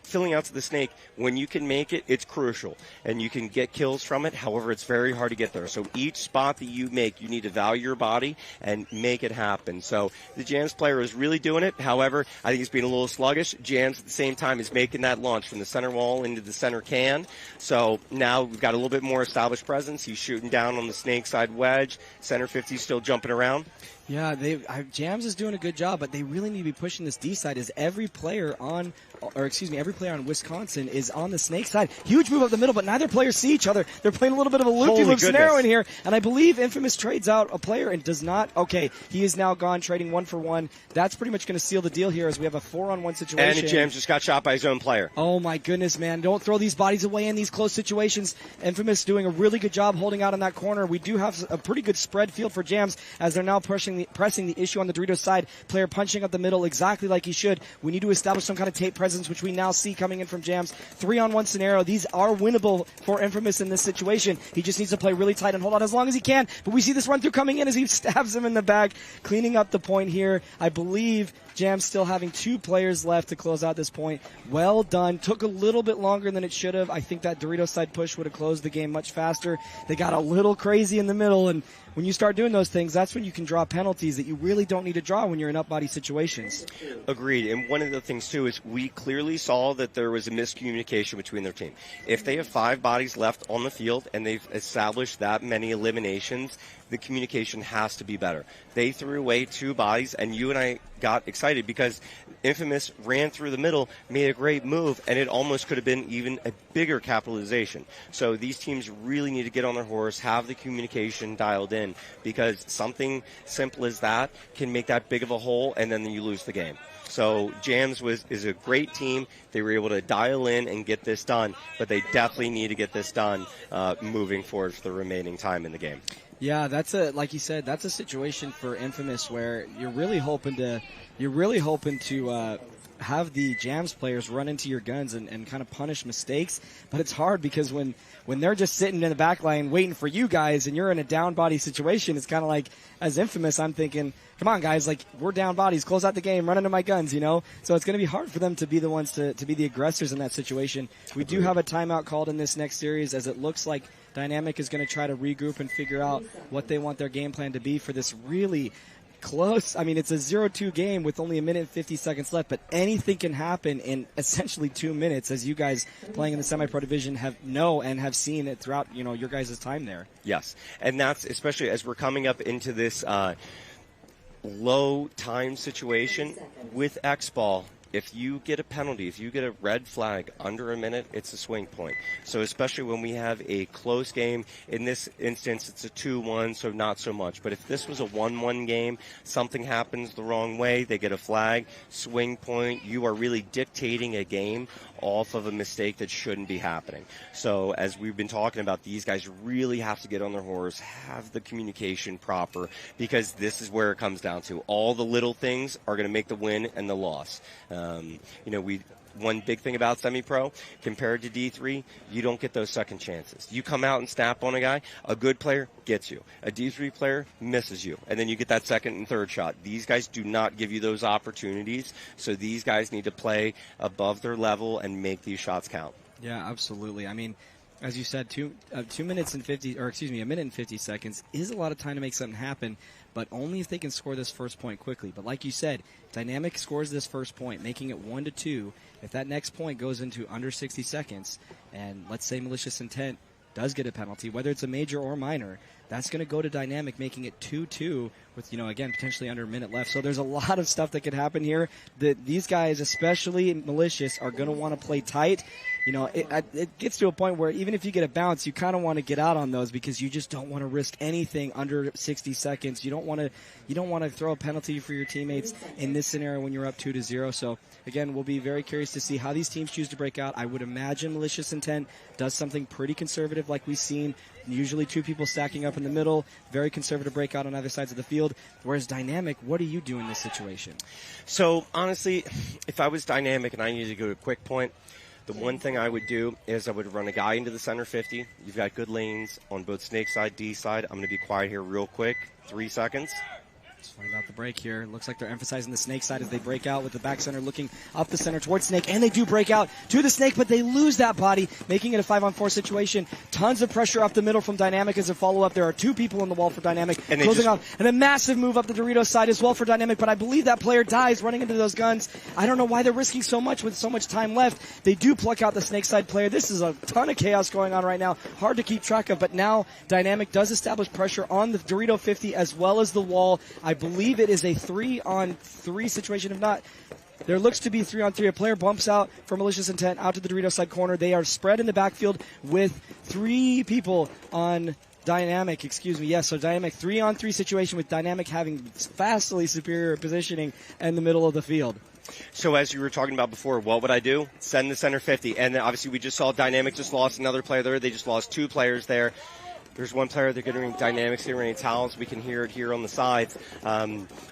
Filling out to the snake, when you can make it, it's crucial, and you can get kills from it. However, it's very hard to get there. So each spot that you make, you need to value your body and make it happen. So the Jams player is really doing it. However, I think he's being a little sluggish. Jams at the same time is making that launch from the center wall into the center can. So now we've got a little bit more established presence. He's shooting down on the Snakeside wedge. Center 50 still jumping around. Yeah, Jams is doing a good job, but they really need to be pushing this D side. Every player on Wisconsin is on the snake side. Huge move up the middle, but neither players see each other. They're playing a little bit of a loop-de-loop scenario in here, and I believe Infamous trades out a player and does not. Okay, he is now gone, trading 1-for-1. That's pretty much going to seal the deal here as we have a 4-on-1 situation. And Jams just got shot by his own player. Oh my goodness, man! Don't throw these bodies away in these close situations. Infamous doing a really good job holding out on that corner. We do have a pretty good spread field for Jams as they're now pressing the issue on the Doritos side. Player punching up the middle exactly like he should. We need to establish some kind of tape presence, which we now see coming in from Jams. 3-on-1 scenario. These are winnable for Infamous in this situation. He just needs to play really tight and hold on as long as he can. But we see this run through coming in as he stabs him in the back, cleaning up the point here. I believe Jams still having 2 players left to close out this point. Well done. Took a little bit longer than it should have. I think that Doritos side push would have closed the game much faster. They got a little crazy in the middle, and when you start doing those things, that's when you can draw penalties that you really don't need to draw when you're in up-body situations. Agreed. And one of the things, too, is we clearly saw that there was a miscommunication between their team. If they have 5 bodies left on the field and they've established that many eliminations, the communication has to be better. They threw away 2 bodies, and you and I got excited because Infamous ran through the middle, made a great move, and it almost could have been even a bigger capitalization. So these teams really need to get on their horse, have the communication dialed in, because something simple as that can make that big of a hole, and then you lose the game. So Jams is a great team. They were able to dial in and get this done, but they definitely need to get this done moving forward for the remaining time in the game. Yeah, like you said, that's a situation for Infamous where you're really hoping to have the Jams players run into your guns and kind of punish mistakes. But it's hard because when they're just sitting in the back line waiting for you guys and you're in a down body situation, it's kind of like, as Infamous, I'm thinking, come on, guys, like, we're down bodies, close out the game, run into my guns, you know? So it's going to be hard for them to be the ones to be the aggressors in that situation. We do have a timeout called in this next series as it looks like Dynamic is going to try to regroup and figure out what they want their game plan to be for this really close. I mean, it's a 0-2 game with only 1 minute and 50 seconds left, but anything can happen in essentially 2 minutes, as you guys playing in the semi-pro division have seen it throughout, your guys' time there. Yes, and that's especially as we're coming up into this low time situation with X-Ball, if you get a penalty, if you get a red flag under a minute, it's a swing point. So especially when we have a close game, in this instance it's a 2-1, so not so much. But if this was a 1-1 game, something happens the wrong way, they get a flag, swing point, you are really dictating a game off of a mistake that shouldn't be happening. So as we've been talking about, these guys really have to get on their horse, have the communication proper, because this is where it comes down to. All the little things are going to make the win and the loss. One big thing about semi-pro, compared to D3, you don't get those second chances. You come out and snap on a guy, a good player gets you. A D3 player misses you, and then you get that second and third shot. These guys do not give you those opportunities, so these guys need to play above their level and make these shots count. Yeah, absolutely. I mean, as you said, 2 minutes and 50, or excuse me, 1 minute and 50 seconds is a lot of time to make something happen, but only if they can score this first point quickly. But like you said, Dynamic scores this first point, making it 1-2. If that next point goes into under 60 seconds, and let's say Malicious Intent does get a penalty, whether it's a major or minor, that's going to go to Dynamic, making it 2-2 with, again, potentially under a minute left. So there's a lot of stuff that could happen here. These guys, especially Malicious, are going to want to play tight. It gets to a point where even if you get a bounce, you kind of want to get out on those because you just don't want to risk anything under 60 seconds. You don't want to throw a penalty for your teammates in this scenario when you're up 2-0. So again, we'll be very curious to see how these teams choose to break out. I would imagine Malicious Intent does something pretty conservative like we've seen. Usually 2 people stacking up in the middle, very conservative breakout on either sides of the field. Whereas Dynamic, what do you do in this situation? So honestly, if I was Dynamic and I needed to go to a quick point, the one thing I would do is I would run a guy into the center 50. You've got good lanes on both snake side, D side. I'm going to be quiet here real quick. 3 seconds. Let's find out the break here. Looks like they're emphasizing the snake side as they break out with the back center looking up the center towards snake. And they do break out to the snake, but they lose that body, making it a 5-on-4 situation. Tons of pressure up the middle from Dynamic as a follow-up. There are 2 people in the wall for Dynamic. And closing off. And a massive move up the Doritos side as well for Dynamic, but I believe that player dies running into those guns. I don't know why they're risking so much with so much time left. They do pluck out the snake side player. This is a ton of chaos going on right now. Hard to keep track of, but now Dynamic does establish pressure on the Dorito 50 as well as the wall. I believe it is a 3-on-3 situation. If not, there looks to be 3-on-3. A player bumps out for Malicious Intent out to the Dorito side corner. They are spread in the backfield with 3 people on Dynamic. Yes, so Dynamic 3-on-3 situation with Dynamic having vastly superior positioning in the middle of the field. So as you were talking about before, what would I do? Send the center 50. And then obviously we just saw Dynamic just lost another player there. They just lost 2 players there. There's one player they're getting Dynamics, getting ready to towels. We can hear it here on the sides.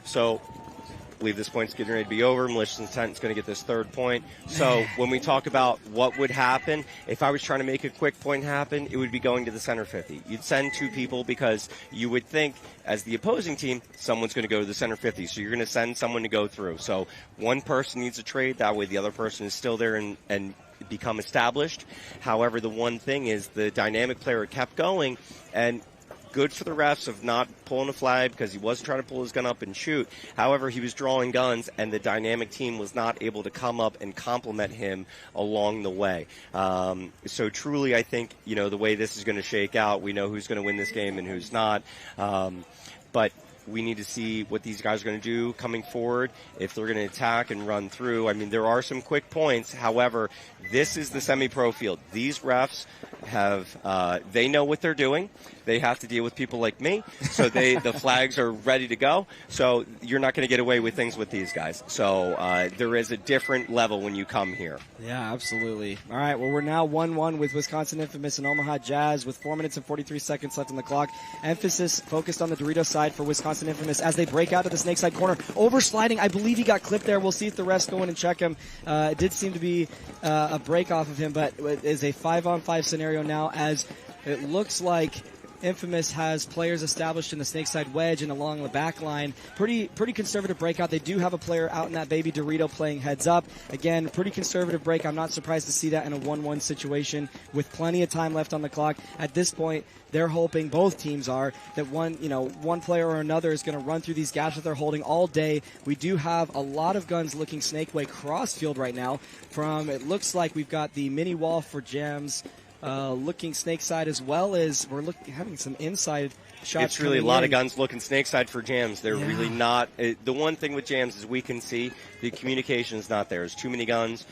So I believe this point's getting ready to be over. Malicious Intent is going to get this 3rd point. So when we talk about what would happen, if I was trying to make a quick point happen, it would be going to the center 50. You'd send 2 people because you would think, as the opposing team, someone's going to go to the center 50. So you're going to send someone to go through. So one person needs a trade. That way the other person is still there and become established. However, the one thing is the Dynamic player kept going, and good for the refs of not pulling a flag because he wasn't trying to pull his gun up and shoot. However, he was drawing guns, and the Dynamic team was not able to come up and complement him along the way. So truly, I think, the way this is going to shake out, we know who's going to win this game and who's not. But we need to see what these guys are going to do coming forward, if they're going to attack and run through. I mean, there are some quick points. However, this is the semi-pro field. These refs they know what they're doing. They have to deal with people like me, so the flags are ready to go. So you're not going to get away with things with these guys. So there is a different level when you come here. Yeah, absolutely. All right, well, we're now 1-1 with Wisconsin Infamous and Omaha Jazz with 4 minutes and 43 seconds left on the clock. Emphasis focused on the Dorito side for Wisconsin Infamous as they break out to the snake side corner. Oversliding, I believe he got clipped there. We'll see if the refs go in and check him. It did seem to be a break off of him, but it is a 5-on-5 scenario now as it looks like Infamous has players established in the snake side wedge and along the back line. Pretty conservative breakout. They do have a player out in that baby Dorito playing heads up. Again, pretty conservative break. I'm not surprised to see that in a 1-1 situation with plenty of time left on the clock. At this point, they're hoping, both teams are, that one player or another is going to run through these gaps that they're holding all day. We do have a lot of guns looking snake way cross field right now. It looks like we've got the mini wall for Gems looking snake side, as well as we're having some inside shots. It's really a lot of guns looking snake side for Jams. They're really not. The one thing with Jams is we can see the communication is not there. There's too many guns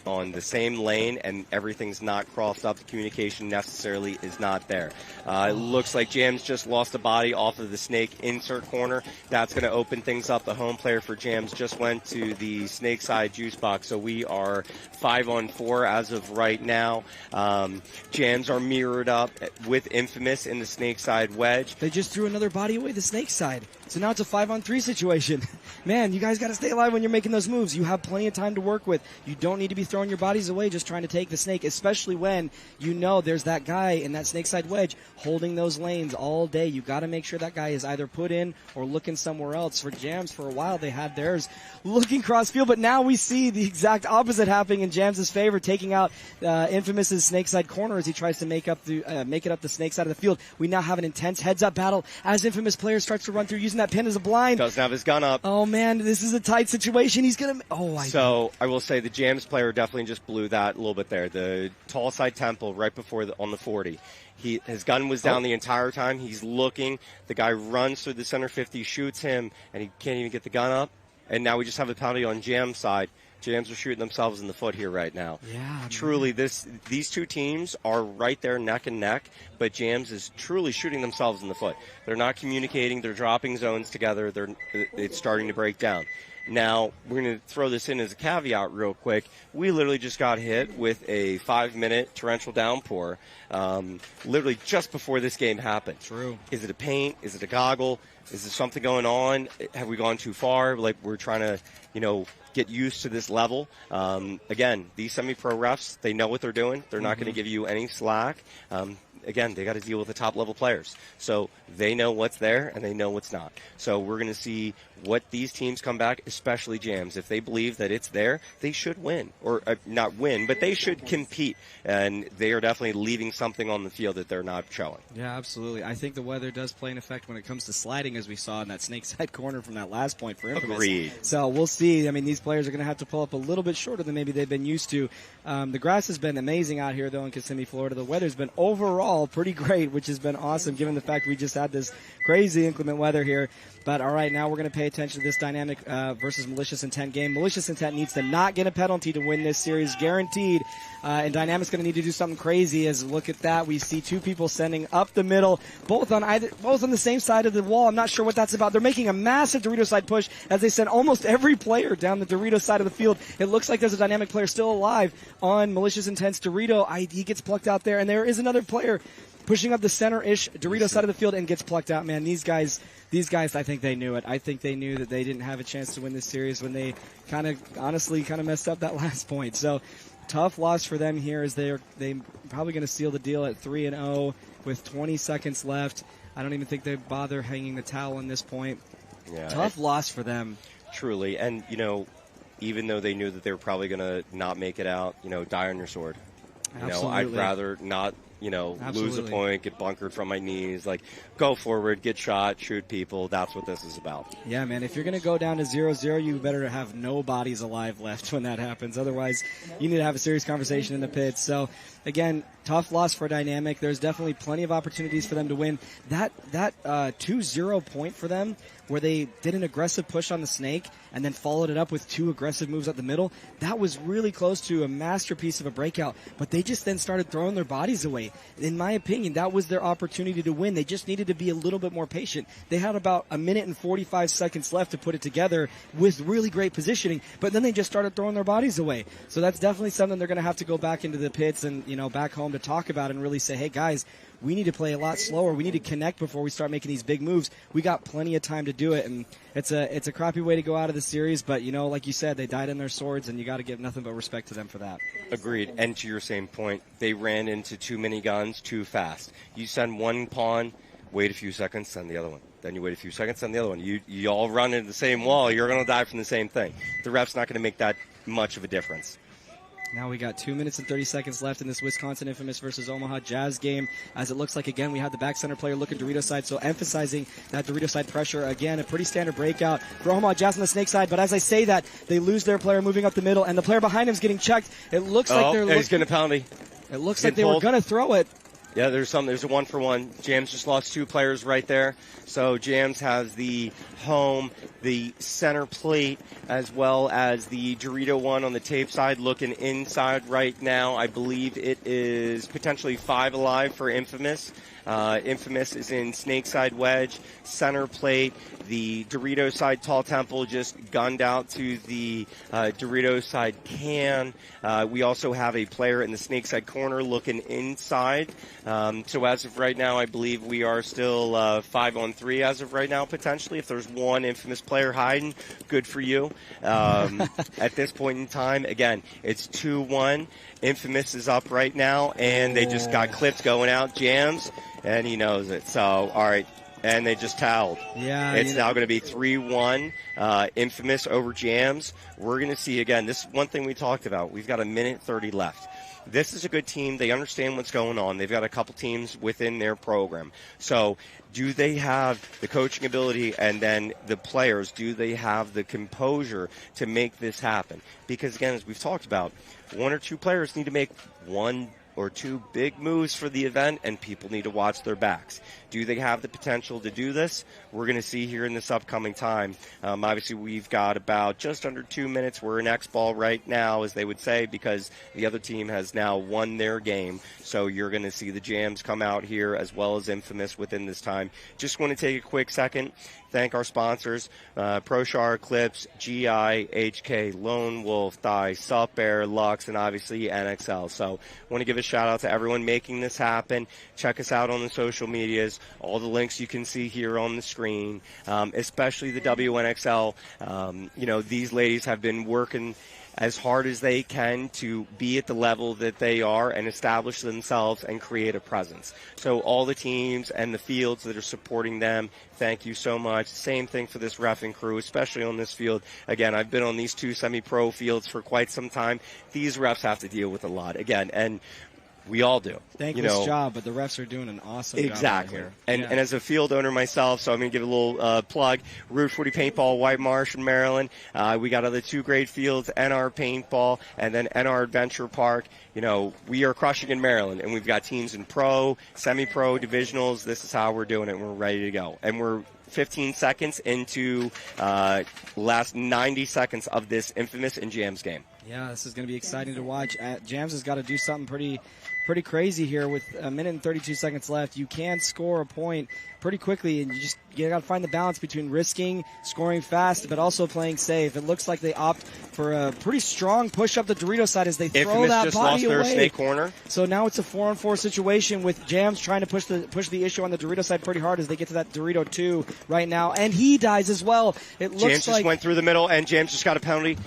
on the same lane, and everything's not crossed up. The communication necessarily is not there. It looks like Jams just lost a body off of the snake insert corner. That's going to open things up. The home player for Jams just went to the snake side juice box, so we are 5-on-4 as of right now. Jams are mirrored up with Infamous in the snake side wedge. They just threw another body away the snake side. So now it's a 5-on-3 situation. Man, you guys got to stay alive when you're making those moves. You have plenty of time to work with. You don't need to be throwing your bodies away just trying to take the snake, especially when you know there's that guy in that snake side wedge holding those lanes all day. You got to make sure that guy is either put in or looking somewhere else. For Jams, for a while, they had theirs looking cross field, but now we see the exact opposite happening in Jams' favor, taking out Infamous's snake side corner as he tries to make it up the snake side of the field. We now have an intense heads-up battle as Infamous player starts to run through, using that pin as a blind. Doesn't have his gun up. Oh, man, this is a tight situation. He's going to... I will say the Jams player definitely just blew that a little bit there. The tall side temple right before on the 40. His gun was down the entire time. He's looking. The guy runs through the center 50, shoots him, and he can't even get the gun up. And now we just have a penalty on Jam's side. Jams are shooting themselves in the foot here right now. Yeah, truly, these two teams are right there neck and neck, but Jams is truly shooting themselves in the foot. They're not communicating. They're dropping zones together. It's starting to break down. Now, we're going to throw this in as a caveat real quick. We literally just got hit with a 5-minute torrential downpour literally just before this game happened. True. Is it a paint? Is it a goggle? Is there something going on? Have we gone too far? Like, we're trying to, get used to this level. Again, these semi-pro refs, they know what they're doing. They're not going to give you any slack. Again, they got to deal with the top-level players. So they know what's there, and they know what's not. So we're going to see what these teams come back, especially Jams. If they believe that it's there, they should win. Or not win, but they should compete. And they are definitely leaving something on the field that they're not showing. Yeah, absolutely. I think the weather does play an effect when it comes to sliding, as we saw in that snake side corner from that last point for Infamous. Agreed. So we'll see. I mean, these players are going to have to pull up a little bit shorter than maybe they've been used to. The grass has been amazing out here, though, in Kissimmee, Florida. The weather's been overall pretty great, which has been awesome given the fact we just had this crazy inclement weather here. But all right, now we're going to pay attention to this dynamic versus malicious intent game. Malicious intent needs to not get a penalty to win this series, guaranteed. And Dynamic's going to need to do something crazy. As look at that, we see two people sending up the middle, both on the same side of the wall. I'm not sure what that's about. They're making a massive Dorito side push as they send almost every player down the Dorito side of the field. It looks like there's a Dynamic player still alive on malicious intent's Dorito. He gets plucked out there, and there is another player pushing up the center-ish Dorito side of the field and gets plucked out. Man, these guys, I think they knew it. I think they knew that they didn't have a chance to win this series when they honestly messed up that last point. So tough loss for them here, as they're probably going to seal the deal at 3-0 with 20 seconds left. I don't even think they bother hanging the towel in this point. Yeah, tough loss for them. Truly. And, even though they knew that they were probably going to not make it out, die on your sword. I'd rather not, lose a point, get bunkered from my knees. Like, go forward, get shot, shoot people. That's what this is about. Yeah, man. If you're going to go down to 0-0, you better have no bodies alive left when that happens. Otherwise, you need to have a serious conversation in the pits. So, again, tough loss for Dynamic. There's definitely plenty of opportunities for them to win. That 2-0 point for them, where they did an aggressive push on the snake and then followed it up with two aggressive moves up the middle, that was really close to a masterpiece of a breakout. But they just then started throwing their bodies away. In my opinion, that was their opportunity to win. They just needed to be a little bit more patient. They had about 1 minute and 45 seconds left to put it together with really great positioning, but then they just started throwing their bodies away. So that's definitely something they're going to have to go back into the pits and, back home to talk about and really say, hey, guys, we need to play a lot slower. We need to connect before we start making these big moves. We got plenty of time to do it, and it's a crappy way to go out of the series, but, like you said, they died in their swords, and you got to give nothing but respect to them for that. Agreed. And to your same point, they ran into too many guns too fast. You send one pawn, wait a few seconds, send the other one. Then you wait a few seconds, send the other one. You all run into the same wall. You're going to die from the same thing. The ref's not going to make that much of a difference. Now we got 2 minutes and 30 seconds left in this Wisconsin Infamous versus Omaha Jazz game. As it looks like, again, we have the back center player looking Dorito side, so emphasizing that Dorito side pressure. Again, a pretty standard breakout for Omaha Jazz on the snake side, but as I say that, they lose their player moving up the middle, and the player behind him is getting checked. It looks like they're he's getting a penalty. It looks like they were going to throw it. Yeah, there's a 1-for-1. Jams just lost 2 players right there. So Jams has the home, the center plate, as well as the Dorito one on the tape side looking inside right now. I believe it is potentially 5 alive for Infamous. Infamous is in snake side wedge, center plate. The Dorito side tall temple just gunned out to the Dorito side can. We also have a player in the snake side corner looking inside. So as of right now, I believe we are still 5-on-3 as of right now, potentially. If there's one Infamous player hiding, good for you. At this point in time, again, it's 2-1. Infamous is up right now, and they just got clips going out. Jams, and he knows it. So, all right. And they just toweled. Yeah. It's now going to be 3-1. Infamous over Jams. We're going to see, again, this is one thing we talked about. We've got 1:30 left. This is a good team. They understand what's going on. They've got a couple teams within their program. So do they have the coaching ability, and then the players, do they have the composure to make this happen? Because, again, as we've talked about, 1 or 2 players need to make 1 or 2 big moves for the event, and people need to watch their backs. Do they have the potential to do this? We're going to see here in this upcoming time. Obviously, we've got about just under 2 minutes. We're in X-ball right now, as they would say, because the other team has now won their game. So you're going to see the Jams come out here as well as Infamous within this time. Just want to take a quick second. Thank our sponsors, ProShar, Eclipse, GI, HK, Lone Wolf, Thigh, Sup Air, Lux, and obviously NXL. So I want to give a shout out to everyone making this happen. Check us out on the social medias. All the links you can see here on the screen, especially the WNXL. These ladies have been working as hard as they can to be at the level that they are and establish themselves and create a presence. So all the teams and the fields that are supporting them, thank you so much. Same thing for this reffing crew, especially on this field. Again, I've been on these 2 semi-pro fields for quite some time. These refs have to deal with a lot. Again, and we all do. Thankless job, but the refs are doing an awesome job right here. And as a field owner myself, so I'm going to give a little plug. Route 40 Paintball, White Marsh in Maryland. We got other 2 great fields, NR Paintball, and then NR Adventure Park. We are crushing in Maryland, and we've got teams in pro, semi-pro, divisionals. This is how we're doing it, and we're ready to go. And we're 15 seconds into last 90 seconds of this Infamous and Jams game. Yeah, this is going to be exciting to watch. Jams has got to do something pretty crazy here with 1:32 seconds left. You can score a point pretty quickly, and you got to find the balance between risking, scoring fast, but also playing safe. It looks like they opt for a pretty strong push up the Dorito side as they throw Infamous that just body lost their away. snake corner. So now it's a 4-on-4 situation with Jams trying to push the issue on the Dorito side pretty hard as they get to that Dorito 2 right now, and he dies as well. It looks Jams like just went through the middle, and Jams just got a penalty.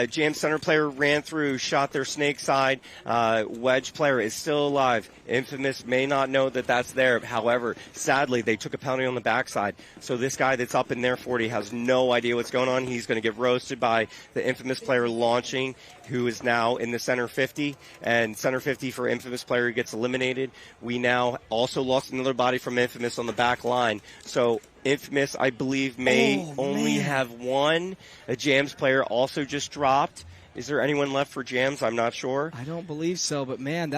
Jams center player ran through, shot their snake side. Wedge player is still alive. Infamous may not know that that's there. However, sadly, they took a penalty on the backside. So this guy that's up in their 40 has no idea what's going on. He's going to get roasted by the Infamous player launching, who is now in the center 50. And center 50 for Infamous player gets eliminated. We now also lost another body from Infamous on the back line. So Infamous, I believe, may only have 1. A Jams player also just dropped. Is there anyone left for Jams? I'm not sure. I don't believe so, but man,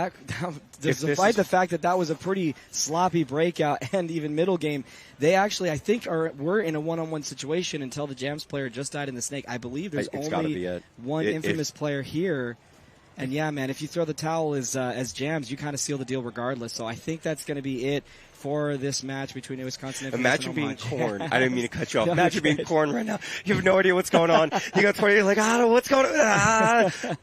despite the fact that was a pretty sloppy breakout and even middle game, they actually, I think, were in a one-on-one situation until the Jams player just died in the snake. I believe there's only one Infamous player here. And yeah, man, if you throw the towel as Jams, you kind of seal the deal regardless. So I think that's going to be it for this match between Wisconsin and Imagine being corn. I didn't mean to cut you off. Imagine being corn right now. You have no idea what's going on. You got 20, you're like, what's going on?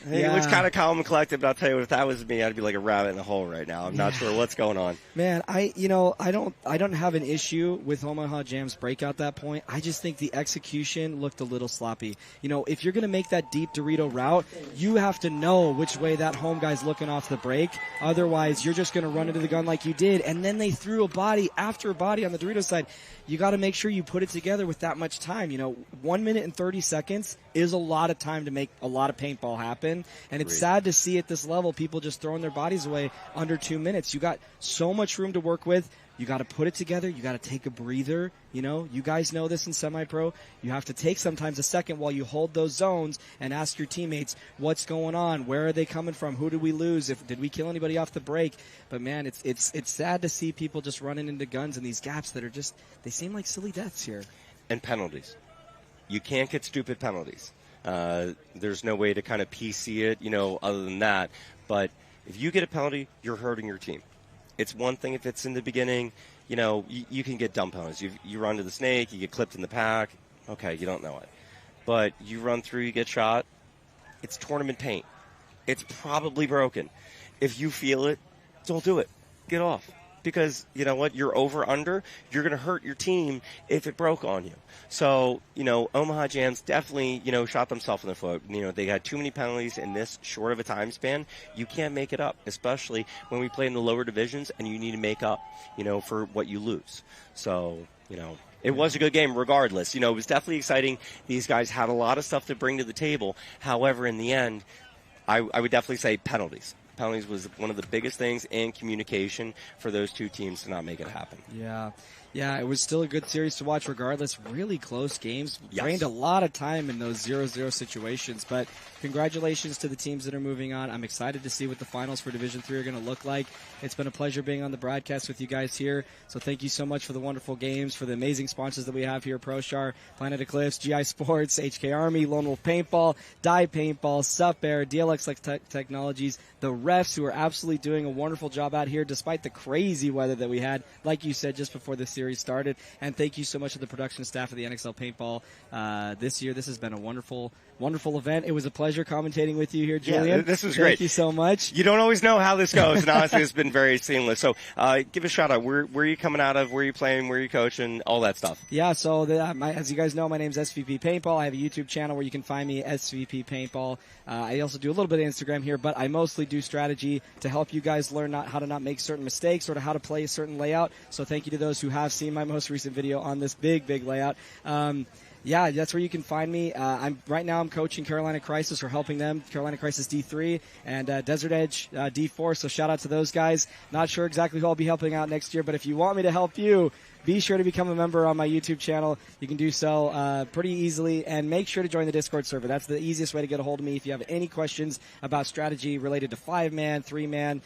He looks kind of calm and collected, but I'll tell you, if that was me, I'd be like a rabbit in a hole right now. I'm not sure what's going on. Man, I don't have an issue with Omaha Jams breakout that point. I just think the execution looked a little sloppy. If you're going to make that deep Dorito route, you have to know which way that home guy's looking off the break. Otherwise, you're just going to run into the gun like you did. And then they threw a body after a body on the Dorito side. You got to make sure you put it together with that much time. 1 minute and 30 seconds is a lot of time to make a lot of paintball happen. happen. And it's sad to see at this level people just throwing their bodies away under 2 minutes. You got so much room to work with. You got to put it together. You got to take a breather. You know, you guys know this in semi-pro. You have to take sometimes a second while you hold those zones and ask your teammates what's going on. Where are they coming from? Who did we lose? Did we kill anybody off the break? But man, it's sad to see people just running into guns in these gaps that are just, they seem like silly deaths here. And penalties. You can't get stupid penalties. There's no way to kind of PC it, you know, other than that. But if you get a penalty, you're hurting your team. It's one thing if it's in the beginning, you know, you can get dumb penalties. You run to the snake, you get clipped in the pack. Okay, you don't know it. But you run through, you get shot. It's tournament paint. It's probably broken. If you feel it, don't do it. Get off. Because, you know what, you're over-under, you're going to hurt your team if it broke on you. So, you know, Omaha Jams definitely, you know, shot themselves in the foot. You know, they had too many penalties in this short of a time span. You can't make it up, especially when we play in the lower divisions and you need to make up, you know, for what you lose. So, you know, it was a good game regardless. You know, it was definitely exciting. These guys had a lot of stuff to bring to the table. However, in the end, I would definitely say penalties. Penalties was one of the biggest things, and communication for those two teams to not make it happen. Yeah, it was still a good series to watch regardless. Really close games. Yes. Drained a lot of time in those 0-0 situations. But congratulations to the teams that are moving on. I'm excited to see what the finals for Division III are going to look like. It's been a pleasure being on the broadcast with you guys here. So thank you so much for the wonderful games, for the amazing sponsors that we have here, ProShar, Planet Eclipse, GI Sports, HK Army, Lone Wolf Paintball, Dye Paintball, Sup Air, DLX Technologies, the refs who are absolutely doing a wonderful job out here despite the crazy weather that we had, like you said, just before the series started. And thank you so much to the production staff of the NXL Paintball this year. This has been a wonderful event. It was a pleasure commentating with you here, Julian. Yeah, this was great. Thank you so much. You don't always know how this goes, and honestly, it's been very seamless. So give a shout out. Where are you coming out of? Where are you playing? Where are you coaching? All that stuff. Yeah, so as you guys know, my name's SVP Paintball. I have a YouTube channel where you can find me, SVP Paintball. I also do a little bit of Instagram here, but I mostly do strategy to help you guys learn how to not make certain mistakes or to how to play a certain layout. So thank you to those who have seen my most recent video on this big layout. Yeah, that's where you can find me. Right now I'm coaching Carolina Crisis, or helping them, Carolina Crisis D3 and Desert Edge D4, so shout out to those guys. Not sure exactly who I'll be helping out next year, but if you want me to help you, be sure to become a member on my YouTube channel. You can do so pretty easily, and make sure to join the Discord server. That's the easiest way to get a hold of me if you have any questions about strategy related to 5-man, 3-man.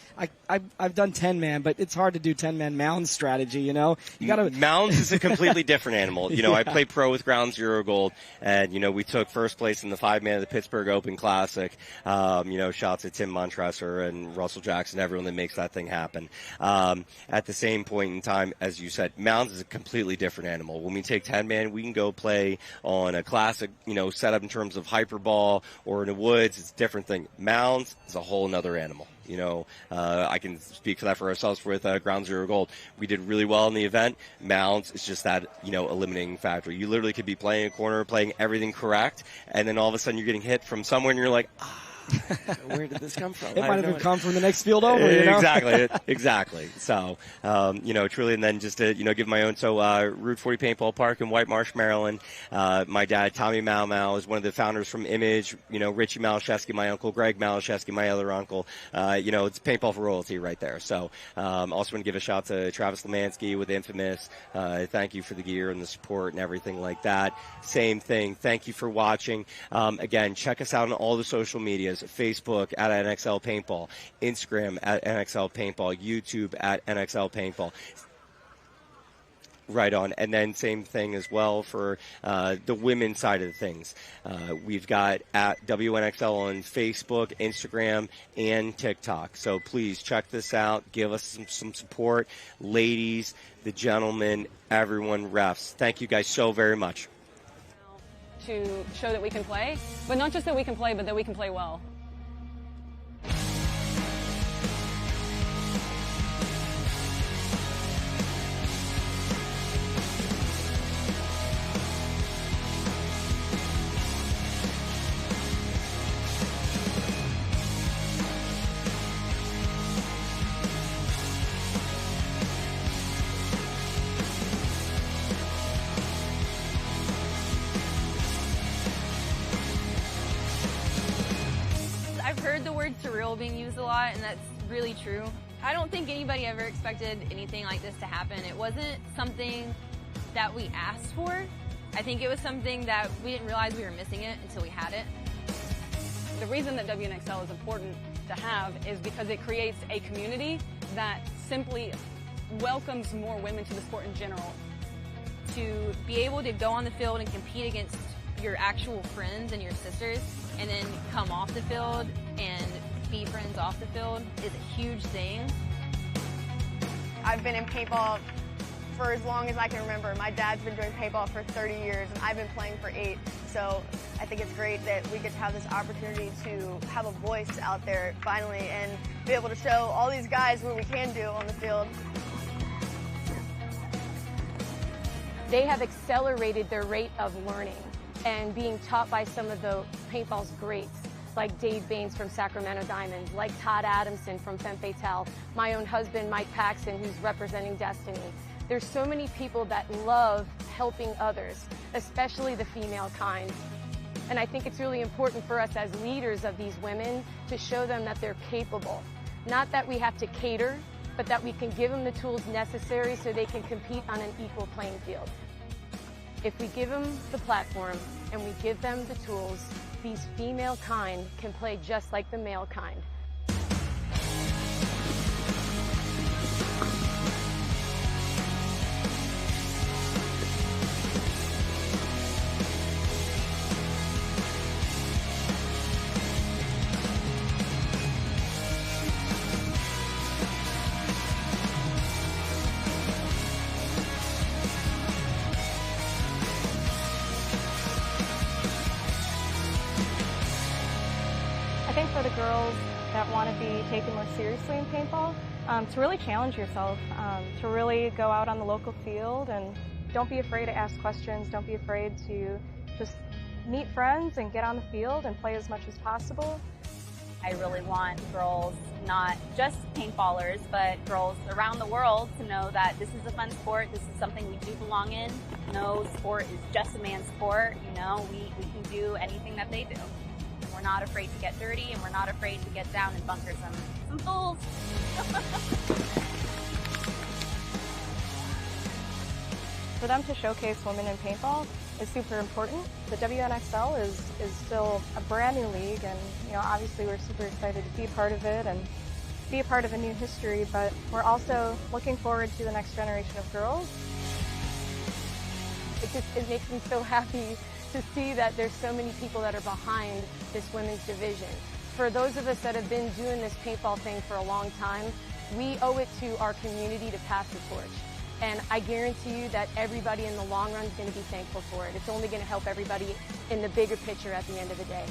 I've done 10-man, but it's hard to do 10-man mound strategy, you know? You gotta Mounds is a completely different animal. You know, Yeah. I play pro with Ground Zero Gold, and, you know, we took first place in the 5-man of the Pittsburgh Open Classic. You know, shouts to Tim Montresor and Russell Jackson, everyone that makes that thing happen. At the same point in time, as you said, Mounds is a completely different animal. When we take 10-man, we can go play on a classic, you know, setup in terms of hyperball or in the woods. It's a different thing. Mounds is a whole nother animal. You know, I can speak for that for ourselves with Ground Zero Gold. We did really well in the event. Mounds is just that, you know, eliminating factor. You literally could be playing a corner, playing everything correct, and then all of a sudden you're getting hit from somewhere and you're like, where did this come from? It might have come from the next field over, you know? Exactly. So, you know, truly, and then just to, you know, give my own. So, Route 40 Paintball Park in White Marsh, Maryland. My dad, Tommy Mau, is one of the founders from Image. You know, Richie Malashevsky, my uncle, Greg Malashevsky, my other uncle. You know, it's paintball for royalty right there. So, also want to give a shout to Travis Lemansky with Infamous. Thank you for the gear and the support and everything like that. Same thing. Thank you for watching. Again, check us out on all the social medias. Facebook at NXL Paintball, Instagram at NXL Paintball, YouTube at NXL Paintball. Right on. And then same thing as well for the women's side of things. We've got at WNXL on Facebook, Instagram, and TikTok. So please check this out. Give us some support. Ladies, the gentlemen, everyone, refs. Thank you guys so very much. To show that we can play, but not just that we can play, but that we can play well. I've heard the word surreal being used a lot, and that's really true. I don't think anybody ever expected anything like this to happen. It wasn't something that we asked for. I think it was something that we didn't realize we were missing it until we had it. The reason that WNXL is important to have is because it creates a community that simply welcomes more women to the sport in general. To be able to go on the field and compete against your actual friends and your sisters, and then come off the field and be friends off the field is a huge thing. I've been in paintball for as long as I can remember. My dad's been doing paintball for 30 years, and I've been playing for 8. So I think it's great that we get to have this opportunity to have a voice out there finally and be able to show all these guys what we can do on the field. They have accelerated their rate of learning and being taught by some of the paintball's greats, like Dave Baines from Sacramento Diamonds, like Todd Adamson from Femmes Fatale, my own husband, Mike Paxson, who's representing Destiny. There's so many people that love helping others, especially the female kind. And I think it's really important for us as leaders of these women to show them that they're capable. Not that we have to cater, but that we can give them the tools necessary so they can compete on an equal playing field. If we give them the platform and we give them the tools, these female kind can play just like the male kind. I think for the girls that want to be taken more seriously in paintball, to really challenge yourself, to really go out on the local field and don't be afraid to ask questions, don't be afraid to just meet friends and get on the field and play as much as possible. I really want girls, not just paintballers, but girls around the world to know that this is a fun sport, this is something we do belong in. No sport is just a man's sport, you know, we can do anything that they do. We're not afraid to get dirty, and we're not afraid to get down and bunker some fools. For them to showcase women in paintball is super important. The WNXL is still a brand new league, and obviously we're super excited to be part of it and be a part of a new history, but we're also looking forward to the next generation of girls. It makes me so happy to see that there's so many people that are behind this women's division. For those of us that have been doing this paintball thing for a long time, we owe it to our community to pass the torch. And I guarantee you that everybody in the long run is going to be thankful for it. It's only going to help everybody in the bigger picture at the end of the day.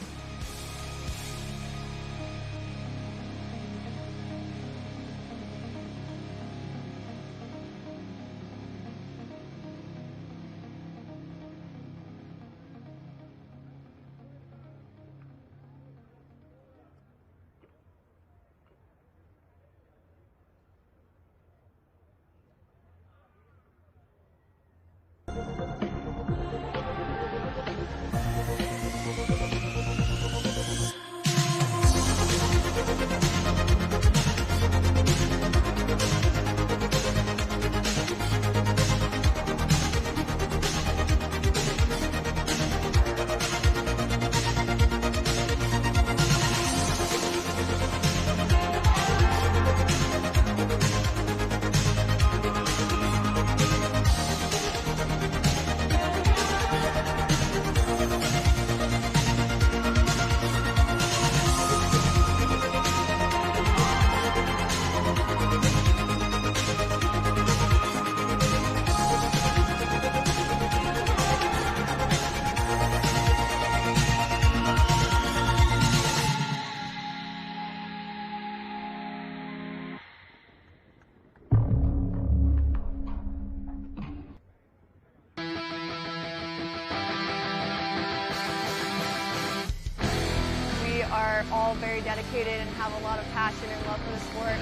All very dedicated and have a lot of passion and love for the sport.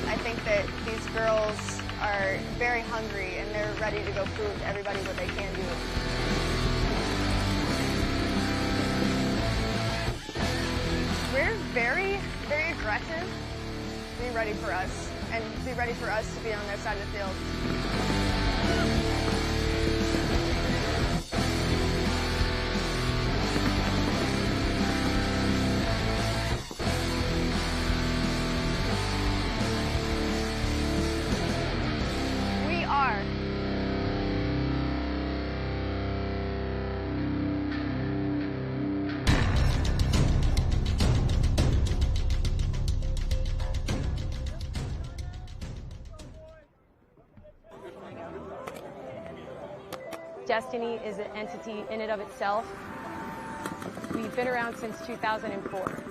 I think that these girls are very hungry and they're ready to go prove to everybody what they can do. very, very aggressive, be ready for us, and be ready for us to be on their side of the field. We are. Destiny is an entity in and of itself. We've been around since 2004.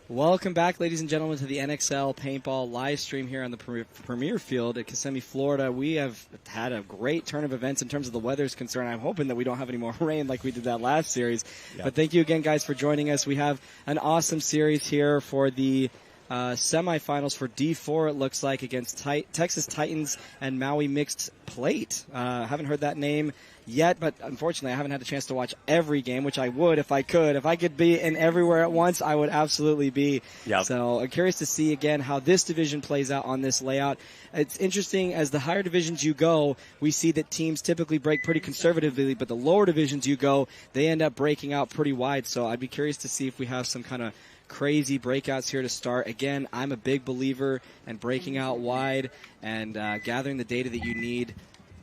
Welcome back, ladies and gentlemen, to the NXL Paintball live stream here on the Premier Field at Kissimmee, Florida. We have had a great turn of events in terms of the weather is concerned. I'm hoping that we don't have any more rain like we did that last series. Yep. But thank you again, guys, for joining us. We have an awesome series here for the semifinals for D4, it looks like, against Texas Titans and Maui Mixed Plate. Haven't heard that name yet, but unfortunately I haven't had a chance to watch every game, which I would if I could. If I could be in everywhere at once, I would absolutely be. Yep. So I'm curious to see again how this division plays out on this layout. It's interesting, as the higher divisions you go, we see that teams typically break pretty conservatively, but the lower divisions you go, they end up breaking out pretty wide. So I'd be curious to see if we have some kind of crazy breakouts here to start. Again, I'm a big believer in breaking out wide and gathering the data that you need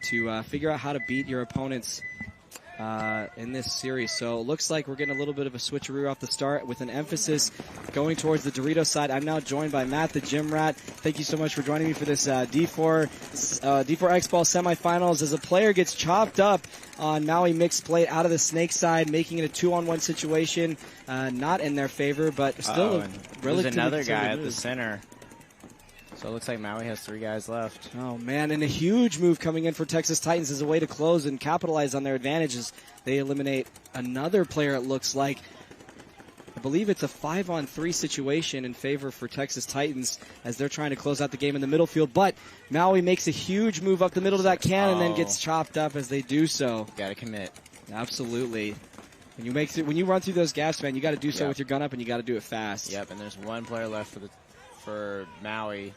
to figure out how to beat your opponents in this series. So it looks like we're getting a little bit of a switcheroo off the start with an emphasis going towards the Dorito side. I'm now joined by Matt, the Gym Rat. Thank you so much for joining me for this D4 X-Ball semifinals as a player gets chopped up on Maui Mixed Plate out of the snake side, making it a 2-on-1 situation. Not in their favor, but still a relatively there's another guy at move. the center. So it looks like Maui has 3 guys left. Oh, man, and a huge move coming in for Texas Titans as a way to close and capitalize on their advantages. They eliminate another player, it looks like. I believe it's a 5-on-3 situation in favor for Texas Titans as they're trying to close out the game in the middle field. But Maui makes a huge move up the middle of that can and then gets chopped up as they do so. Got to commit. Absolutely. When you run through those gaps, man, you got to do so with your gun up, and you got to do it fast. Yep, and there's one player left for Maui,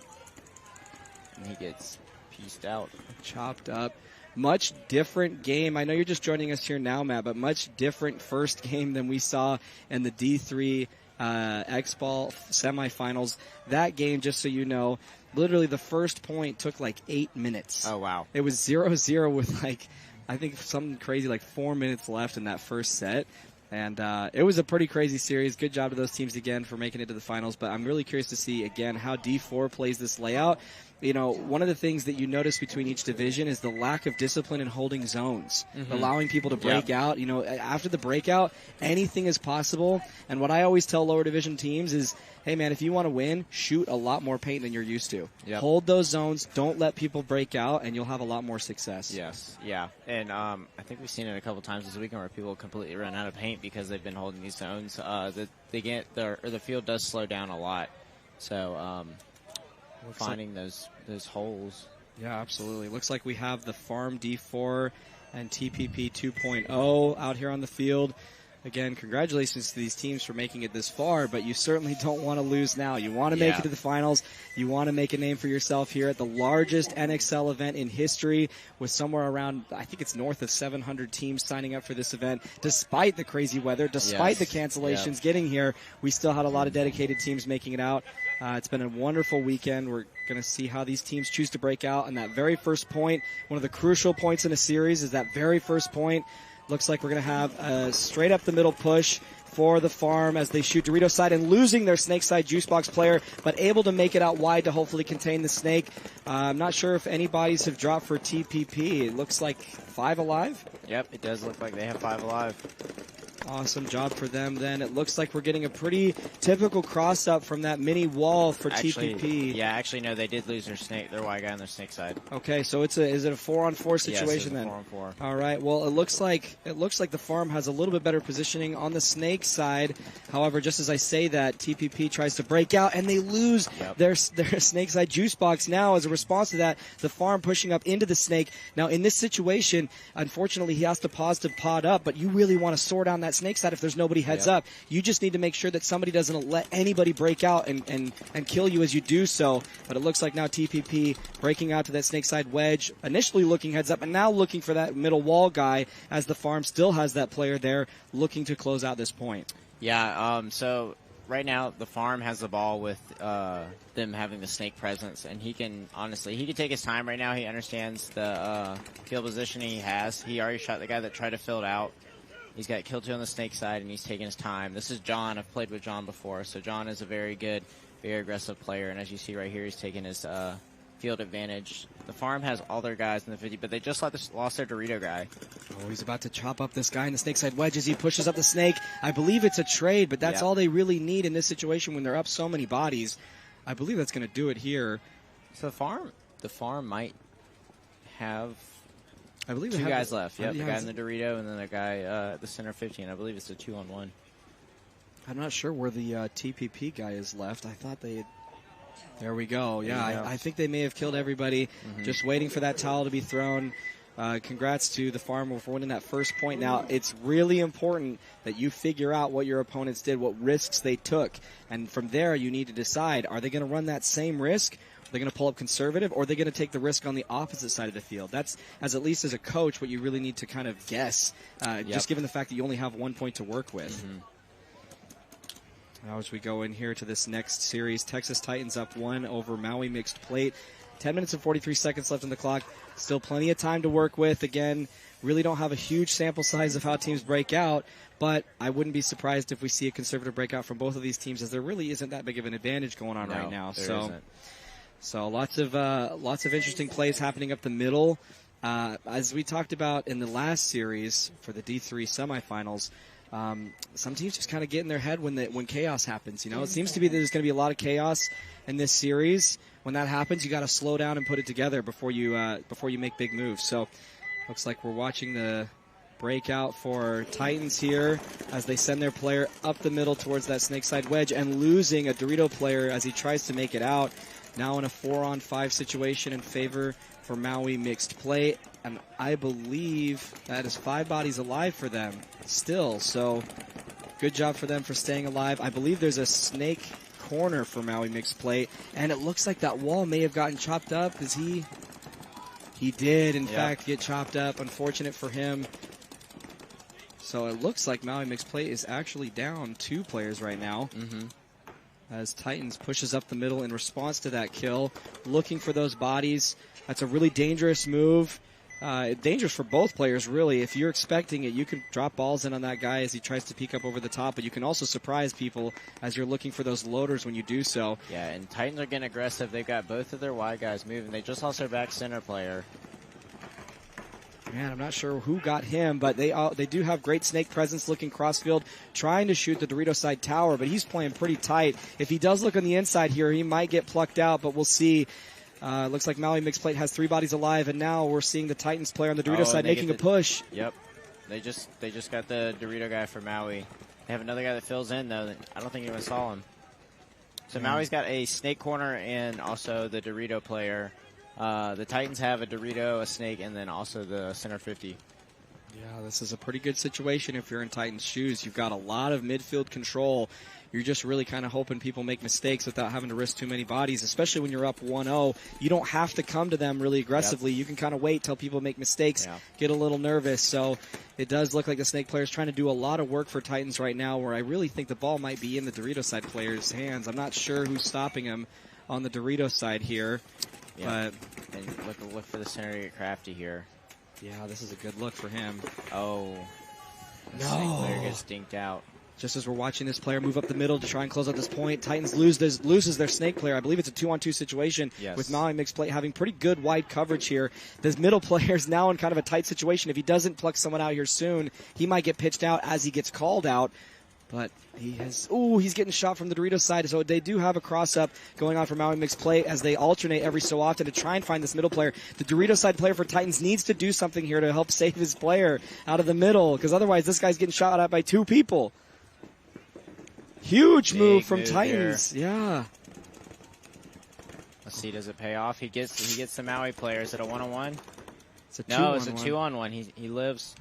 and he gets pieced out. Chopped up. Much different game. I know you're just joining us here now, Matt, but much different first game than we saw in the D3 X-Ball semifinals. That game, just so you know, literally the first point took like 8 minutes. Oh, wow. It was 0-0 with I think something crazy like 4 minutes left in that first set. And it was a pretty crazy series. Good job to those teams again for making it to the finals. But I'm really curious to see, again, how D4 plays this layout. You know, one of the things that you notice between each division is the lack of discipline in holding zones, allowing people to break out. You know, after the breakout, anything is possible. And what I always tell lower division teams is, hey, man, if you want to win, shoot a lot more paint than you're used to. Yep. Hold those zones. Don't let people break out, and you'll have a lot more success. Yes, yeah. And I think we've seen it a couple times this weekend where people completely run out of paint because they've been holding these zones. The field does slow down a lot. So finding those holes. Yeah, absolutely. Looks like we have the Farm D4 and TPP 2.0 out here on the field. Again, congratulations to these teams for making it this far, but you certainly don't want to lose now. You want to make it to the finals. You want to make a name for yourself here at the largest NXL event in history with somewhere around, I think it's north of 700 teams signing up for this event. Despite the crazy weather, despite the cancellations getting here, we still had a lot of dedicated teams making it out. It's been a wonderful weekend. We're going to see how these teams choose to break out. And that very first point, one of the crucial points in a series is that very first point. Looks like we're going to have a straight up the middle push for the Farm as they shoot Dorito side and losing their snake side juice box player, but able to make it out wide to hopefully contain the snake. I'm not sure if any bodies have dropped for TPP. It looks like 5 alive. Yep, it does look like they have 5 alive. Awesome job for them then. It looks like we're getting a pretty typical cross-up from that mini wall for TPP. Yeah, actually, no, they did lose their white guy on their snake side. Okay, so is it a 4-on-4 situation then? Yes, 4-on-4. All right, well, it looks like the Farm has a little bit better positioning on the snake side. However, just as I say that, TPP tries to break out, and they lose their snake side juice box. Now, as a response to that, the Farm pushing up into the snake. Now, in this situation, unfortunately, he has to pause to pod up, but you really want to soar down that snake side if there's nobody heads up. You just need to make sure that somebody doesn't let anybody break out and kill you as you do so. But it looks like now TPP breaking out to that snake side wedge, initially looking heads up and now looking for that middle wall guy as the farm still has that player there looking to close out this point. Yeah, so right now the farm has the ball with them having the snake presence, and he can take his time right now. He understands the field positioning he has. He already shot the guy that tried to fill it out. He's got kill 2 on the snake side, and he's taking his time. This is John. I've played with John before, so John is a very good, very aggressive player, and as you see right here, he's taking his field advantage. The farm has all their guys in the 50, but they just lost their Dorito guy. Oh, he's about to chop up this guy in the snake side wedge as he pushes up the snake. I believe it's a trade, but that's all they really need in this situation when they're up so many bodies. I believe that's going to do it here. So the farm might have, I believe, 2 guys left. Yep, the guy in the Dorito and then the guy at the center 15. I believe it's a 2-on-1. I'm not sure where the TPP guy is left. I thought they had... There we go. Yeah, I think they may have killed everybody. Just waiting for that towel to be thrown. Congrats to the farm for winning that first point. Now, it's really important that you figure out what your opponents did, what risks they took. And from there, you need to decide, are they going to run that same risk? Are they going to pull up conservative? Or are they going to take the risk on the opposite side of the field? That's, at least as a coach, what you really need to kind of guess, just given the fact that you only have 1 point to work with. Now as we go in here to this next series, Texas Titans up 1 over Maui Mixed Plate. 10 minutes and 43 seconds left on the clock. Still plenty of time to work with. Again, really don't have a huge sample size of how teams break out, but I wouldn't be surprised if we see a conservative breakout from both of these teams, as there really isn't that big of an advantage going on right now. So lots of interesting plays happening up the middle. As we talked about in the last series for the D3 semifinals, some teams just kind of get in their head when chaos happens. You know, it seems to be that there's going to be a lot of chaos in this series. When that happens, you got to slow down and put it together before you make big moves. So, looks like we're watching the breakout for Titans here as they send their player up the middle towards that snake side wedge and losing a Dorito player as he tries to make it out. Now in a 4-on-5 situation in favor for Maui Mixed Plate. And I believe that is 5 bodies alive for them still. So good job for them for staying alive. I believe there's a snake corner for Maui Mixed Plate. And it looks like that wall may have gotten chopped up. He did, in fact, get chopped up. Unfortunate for him. So it looks like Maui Mixed Plate is actually down 2 players right now. As Titans pushes up the middle in response to that kill, looking for those bodies. That's a really dangerous move. Dangerous for both players, really. If you're expecting it, you can drop balls in on that guy as he tries to peek up over the top, but you can also surprise people as you're looking for those loaders when you do so. Yeah, and Titans are getting aggressive. They've got both of their wide guys moving. They just lost their back center player. Man, I'm not sure who got him, but they do have great snake presence looking crossfield, trying to shoot the Dorito side tower, but he's playing pretty tight. If he does look on the inside here, he might get plucked out, but we'll see. Looks like Maui Mixed Plate has 3 bodies alive, and now we're seeing the Titans player on the Dorito side making a push. Yep. They just got the Dorito guy for Maui. They have another guy that fills in, though. I don't think anyone saw him. So Maui's got a snake corner and also the Dorito player. The Titans have a Dorito, a snake, and then also the center 50. Yeah, this is a pretty good situation if you're in Titans' shoes. You've got a lot of midfield control. You're just really kind of hoping people make mistakes without having to risk too many bodies, especially when you're up 1-0. You don't have to come to them really aggressively. You can kind of wait till people make mistakes, get a little nervous. So it does look like the snake player is trying to do a lot of work for Titans right now, where I really think the ball might be in the Dorito side player's hands. I'm not sure who's stopping him on the Dorito side here. Yeah. But and look for the center to get crafty here. Yeah, this is a good look for him. Oh. The no. snake player gets dinked out. Just as we're watching this player move up the middle to try and close out this point, Titans loses their snake player. I believe it's a 2-on-2 situation with Maui Mixed Plate having pretty good wide coverage here. This middle player is now in kind of a tight situation. If he doesn't pluck someone out here soon, he might get pitched out as he gets called out. But he's getting shot from the Dorito side. So they do have a cross-up going on for Maui Mixed Plate as they alternate every so often to try and find this middle player. The Dorito side player for Titans needs to do something here to help save his player out of the middle, because otherwise this guy's getting shot at by 2 people. Huge move from Titans. There. Yeah. Let's see, does it pay off? He gets the Maui player. Is it a 1-on-1? It's a 2-on-1. No, it's a 2-on-1. He lives.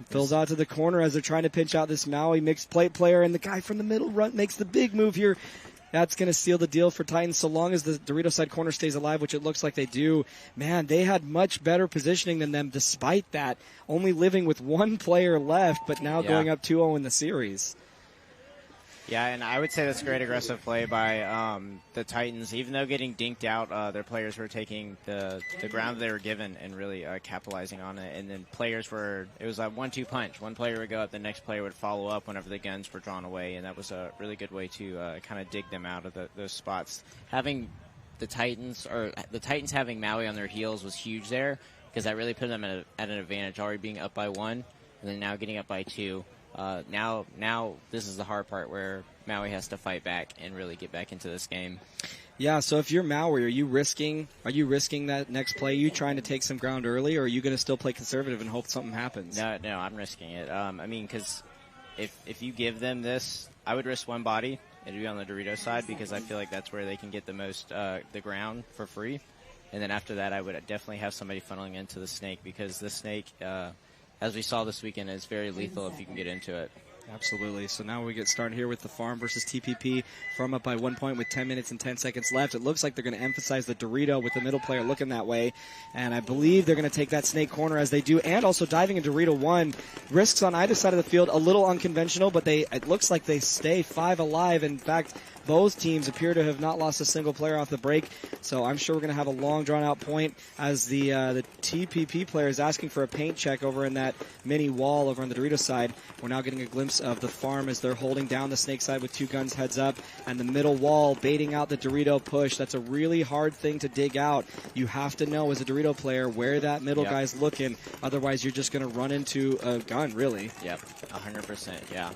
Fills out to the corner as they're trying to pinch out this Maui mixed plate player, and the guy from the middle makes the big move here. That's going to seal the deal for Titans so long as the Dorito side corner stays alive, which it looks like they do. Man, they had much better positioning than them despite that, only living with one player left, but now going up 2-0 in the series. Yeah, and I would say that's great aggressive play by the Titans. Even though getting dinked out, their players were taking the ground they were given and really capitalizing on it. And then players it was a 1-2 punch. One player would go up, the next player would follow up whenever the guns were drawn away, and that was a really good way to kind of dig them out of those spots. Having the Titans having Maui on their heels was huge there, because that really put them at an advantage, already being up by 1, and then now getting up by 2. Now this is the hard part where Maui has to fight back and really get back into this game. Yeah, so if you're Maui, are you risking that next play? Are you trying to take some ground early, or are you going to still play conservative and hope something happens? No, I'm risking it. I mean, because if you give them this, I would risk one body. It'd be on the Dorito side, because I feel like that's where they can get the most the ground for free. And then after that, I would definitely have somebody funneling into the snake, because the snake, as we saw this weekend, is very lethal if you can get into it. Absolutely. So now we get started here with the Farm versus TPP. Farm up by 1 point with 10 minutes and 10 seconds left. It looks like they're going to emphasize the Dorito with the middle player looking that way. And I believe they're going to take that snake corner as they do. And also diving in Dorito 1. Risks on either side of the field, a little unconventional, but it looks like they stay 5 alive. In fact, both teams appear to have not lost a single player off the break. So I'm sure we're going to have a long, drawn-out point as the TPP player is asking for a paint check over in that mini wall over on the Dorito side. We're now getting a glimpse of the Farm as they're holding down the snake side with 2 guns heads up, and the middle wall baiting out the Dorito push. That's a really hard thing to dig out. You have to know as a Dorito player where that middle guy's looking. Otherwise, you're just going to run into a gun, really. Yep, 100%, yeah.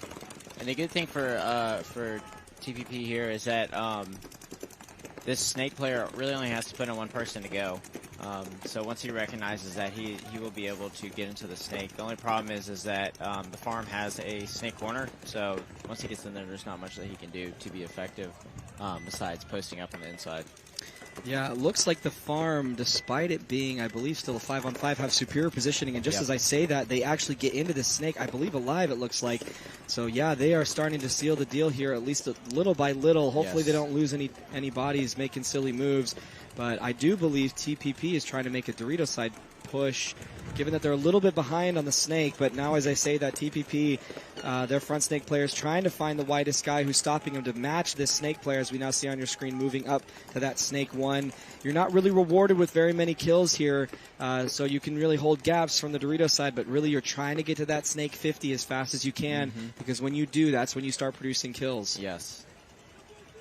And the good thing for TPP here is that this snake player really only has to put in one person to go. So once he recognizes that, he will be able to get into the snake. The only problem is that the Farm has a snake corner, so once he gets in there, there's not much that he can do to be effective besides posting up on the inside. Yeah, it looks like the Farm, despite it being, I believe, still a 5-on-5, have superior positioning. And just as I say that, they actually get into the snake, I believe, alive, it looks like. So, yeah, they are starting to seal the deal here, at least little by little. Hopefully they don't lose any bodies making silly moves. But I do believe TPP is trying to make a Dorito side push, given that they're a little bit behind on the snake. But now, as I say that, TPP, their front snake player, is trying to find the widest guy who's stopping him to match this snake player, as we now see on your screen, moving up to that snake 1. You're not really rewarded with very many kills here, so you can really hold gaps from the Dorito side, but really you're trying to get to that snake 50 as fast as you can, because when you do, that's when you start producing kills. Yes.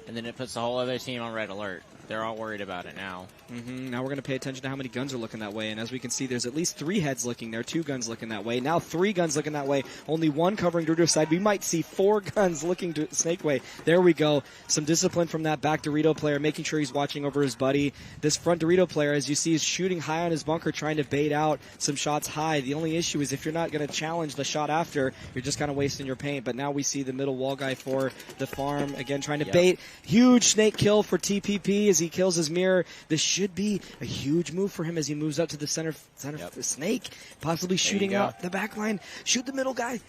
And then it puts the whole other team on red alert. They're all worried about it now. Now we're going to pay attention to how many guns are looking that way. And as we can see, there's at least 3 heads looking there, 2 guns looking that way. Now 3 guns looking that way, only 1 covering Dorito side. We might see 4 guns looking to snake way. There we go. Some discipline from that back Dorito player, making sure he's watching over his buddy. This front Dorito player, as you see, is shooting high on his bunker, trying to bait out some shots high. The only issue is if you're not going to challenge the shot after, you're just kind of wasting your paint. But now we see the middle wall guy for the Farm, again, trying to bait. Huge snake kill for TPP as he kills his mirror. This should be a huge move for him as he moves up to the center of the snake, possibly shooting out the back line. Shoot the middle guy.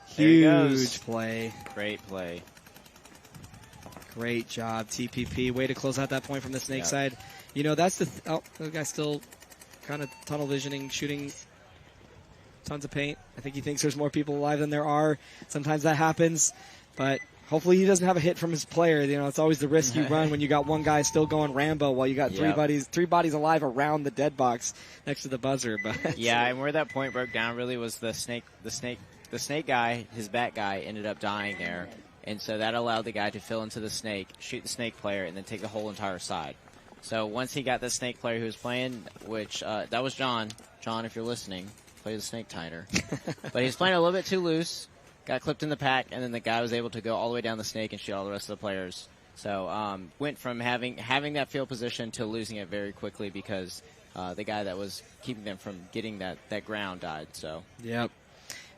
Huge play. Great play. Great job, TPP. Way to close out that point from the snake side. You know, that's the guy's still kind of tunnel visioning, shooting tons of paint. I think he thinks there's more people alive than there are. Sometimes that happens, but hopefully he doesn't have a hit from his player. You know, it's always the risk you run when you got one guy still going Rambo while you got 3 bodies alive around the dead box next to the buzzer. But yeah, and where that point broke down really was the snake guy, his back guy ended up dying there. And so that allowed the guy to fill into the snake, shoot the snake player, and then take the whole entire side. So once he got the snake player who was playing, which that was John. John, if you're listening, play the snake tighter. But he was playing a little bit too loose. Got clipped in the pack, and then the guy was able to go all the way down the snake and shoot all the rest of the players. So went from having that field position to losing it very quickly because the guy that was keeping them from getting that ground died. So yep,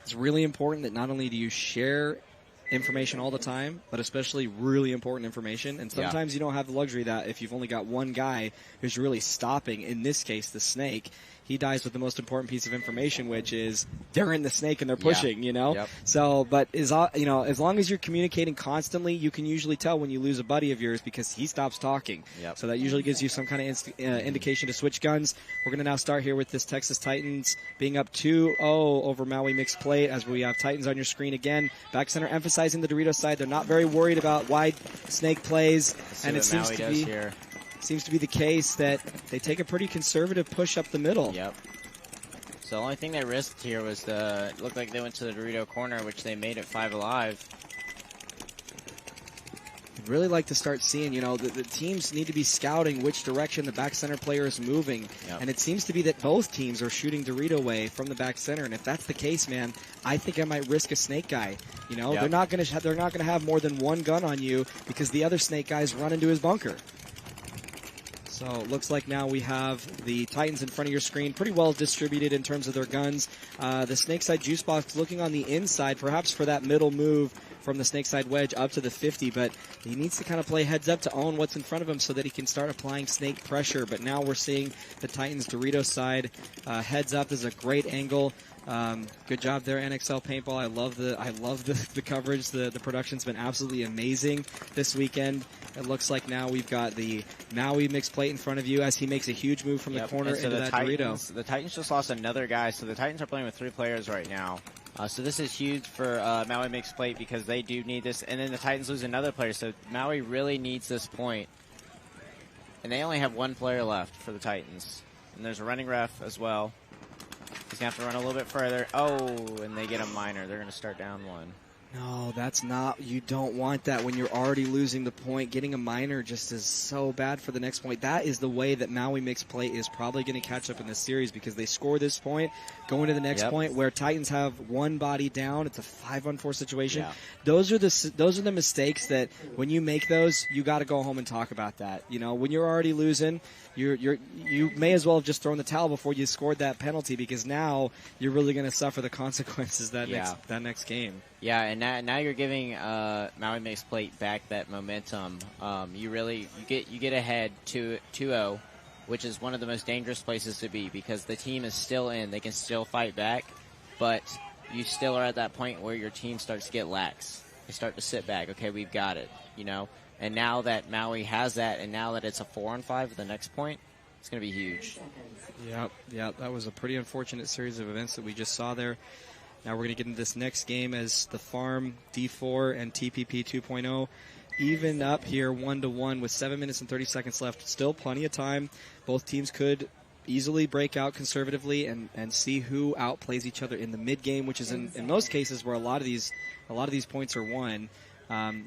it's really important that not only do you share information all the time, but especially really important information. And sometimes you don't have the luxury that if you've only got one guy who's really stopping, in this case, the snake, he dies with the most important piece of information, which is they're in the snake and they're pushing, you know? Yep. So, but as long as you're communicating constantly, you can usually tell when you lose a buddy of yours because he stops talking. Yep. So that usually gives you some kind of indication to switch guns. We're going to now start here with this Texas Titans being up 2-0 over Maui Mixed Plate as we have Titans on your screen again. Back center emphasizing the Doritos side. They're not very worried about wide snake plays, and it seems to be the case that they take a pretty conservative push up the middle. Yep. So the only thing they risked here was it looked like they went to the Dorito corner, which they made it 5 alive. I'd really like to start seeing, the teams need to be scouting which direction the back center player is moving. Yep. And it seems to be that both teams are shooting Dorito way from the back center. And if that's the case, man, I think I might risk a snake guy. Yep. They're not going to have more than one gun on you because the other snake guys run into his bunker. So it looks like now we have the Titans in front of your screen, pretty well distributed in terms of their guns. The Snakeside Juice Box looking on the inside, perhaps for that middle move from the Snakeside Wedge up to the 50, but he needs to kind of play heads up to own what's in front of him so that he can start applying snake pressure. But now we're seeing the Titans Dorito side heads up. This is a great angle. Good job there, NXL Paintball. I love the coverage. The production's been absolutely amazing this weekend. It looks like now we've got the Maui Mixed Plate in front of you as he makes a huge move from the corner into that Dorito. The Titans just lost another guy, so the Titans are playing with 3 players right now. So this is huge for Maui Mixed Plate because they do need this. And then the Titans lose another player, so Maui really needs this point. And they only have 1 player left for the Titans. And there's a running ref as well. He's going to have to run a little bit further. Oh, and they get a minor. They're going to start down 1. No, that's not. You don't want that when you're already losing the point. Getting a minor just is so bad for the next point. That is the way that Maui Mixed Plate is probably going to catch up in this series because they score this point, going to the next point where Titans have 1 body down. It's a 5-on-4 situation. Yeah. Those are the mistakes that when you make those, you got to go home and talk about that. When you're already losing, you may as well have just thrown the towel before you scored that penalty because now you're really going to suffer the consequences that next game. Yeah, and now you're giving Maui Mixed Plate back that momentum. You get ahead 2-0, which is one of the most dangerous places to be because the team is still in. They can still fight back, but you still are at that point where your team starts to get lax. They start to sit back. Okay, we've got it, And now that Maui has that, and now that it's a 4-on-5 at the next point, it's going to be huge. Yep. That was a pretty unfortunate series of events that we just saw there. Now we're going to get into this next game as the Farm D4 and TPP 2.0 even up here 1-1 with 7 minutes and 30 seconds left. Still plenty of time. Both teams could easily break out conservatively and see who outplays each other in the mid game, which is in most cases where a lot of these points are won.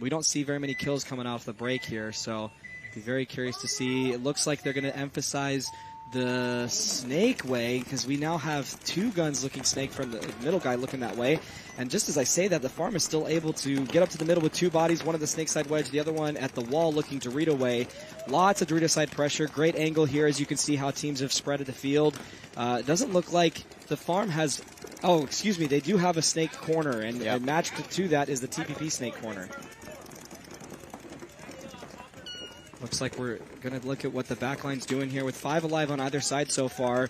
We don't see very many kills coming off the break here, so be very curious to see. It looks like they're going to emphasize the snake way because we now have 2 guns looking snake from the middle guy looking that way. And just as I say that, the Farm is still able to get up to the middle with 2 bodies, one of the snake side wedge, the other one at the wall looking Dorito way. Lots of Dorito side pressure. Great angle here as you can see how teams have spread at the field. It doesn't look like the Farm has... Oh, excuse me, they do have a snake corner, and matched to that is the TPP snake corner. Looks like we're going to look at what the backline's doing here with 5 alive on either side so far.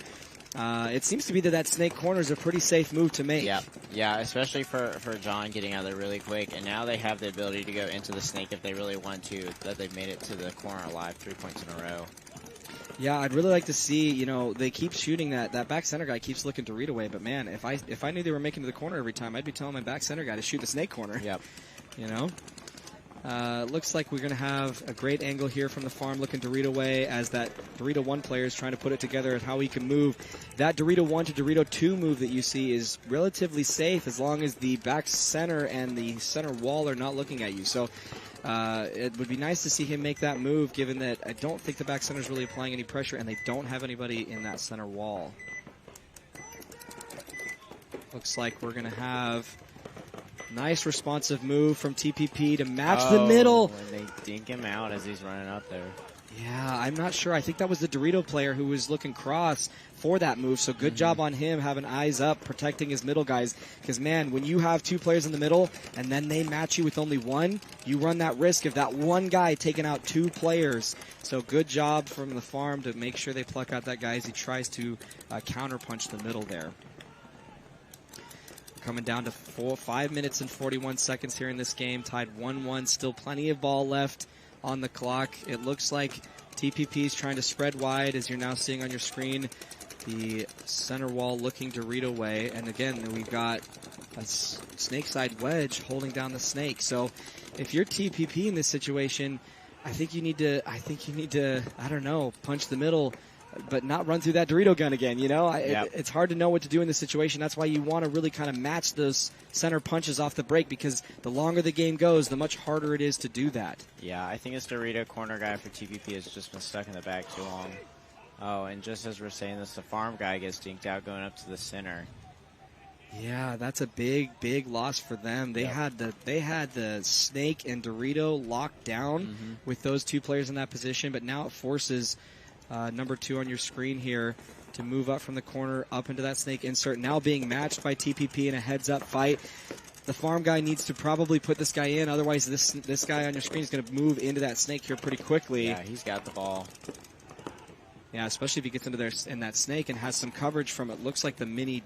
It seems to be that snake corner is a pretty safe move to make. Yeah, especially for John getting out of there really quick. And now they have the ability to go into the snake if they really want to, that they've made it to the corner alive 3 points in a row. Yeah, I'd really like to see, they keep shooting that back center guy keeps looking Dorito way. But, man, if I knew they were making to the corner every time, I'd be telling my back center guy to shoot the snake corner. Yep. Looks like we're going to have a great angle here from the Farm looking Dorito way as that Dorito 1 player is trying to put it together and how he can move. That Dorito 1 to Dorito 2 move that you see is relatively safe as long as the back center and the center wall are not looking at you. So it would be nice to see him make that move given that I don't think the back center is really applying any pressure and they don't have anybody in that center wall. Looks like we're going to have... Nice responsive move from TPP to match the middle. And they dink him out as he's running up there. Yeah, I'm not sure. I think that was the Dorito player who was looking cross for that move. So good job on him having eyes up, protecting his middle guys. Because, man, when you have 2 players in the middle and then they match you with only 1, you run that risk of that one guy taking out 2 players. So good job from the farm to make sure they pluck out that guy as he tries to counterpunch the middle there. Coming down to 5 minutes and 41 seconds here in this game. Tied 1-1. Still plenty of ball left on the clock. It looks like TPP is trying to spread wide, as you're now seeing on your screen. The center wall looking Dorito way. And again, we've got a snake side wedge holding down the snake. So if you're TPP in this situation, I think you need to, I don't know, punch the middle, but not run through that Dorito gun again, you know? It's hard to know what to do in this situation. That's why you want to really kind of match those center punches off the break, because the longer the game goes, the much harder it is to do that. Yeah, I think this Dorito corner guy for TPP has just been stuck in the back too long. Oh, and just as we're saying this, the farm guy gets dinked out going up to the center. Yeah, that's a big loss for them. They had the snake and Dorito locked down with those 2 players in that position, but now it forces number 2 on your screen here to move up from the corner up into that snake insert, now being matched by TPP in a heads-up fight. The farm guy needs to probably put this guy in, otherwise this guy on your screen is going to move into that snake here pretty quickly. Yeah, he's got the ball. Yeah, especially if he gets into there in that snake and has some coverage from, it looks like the mini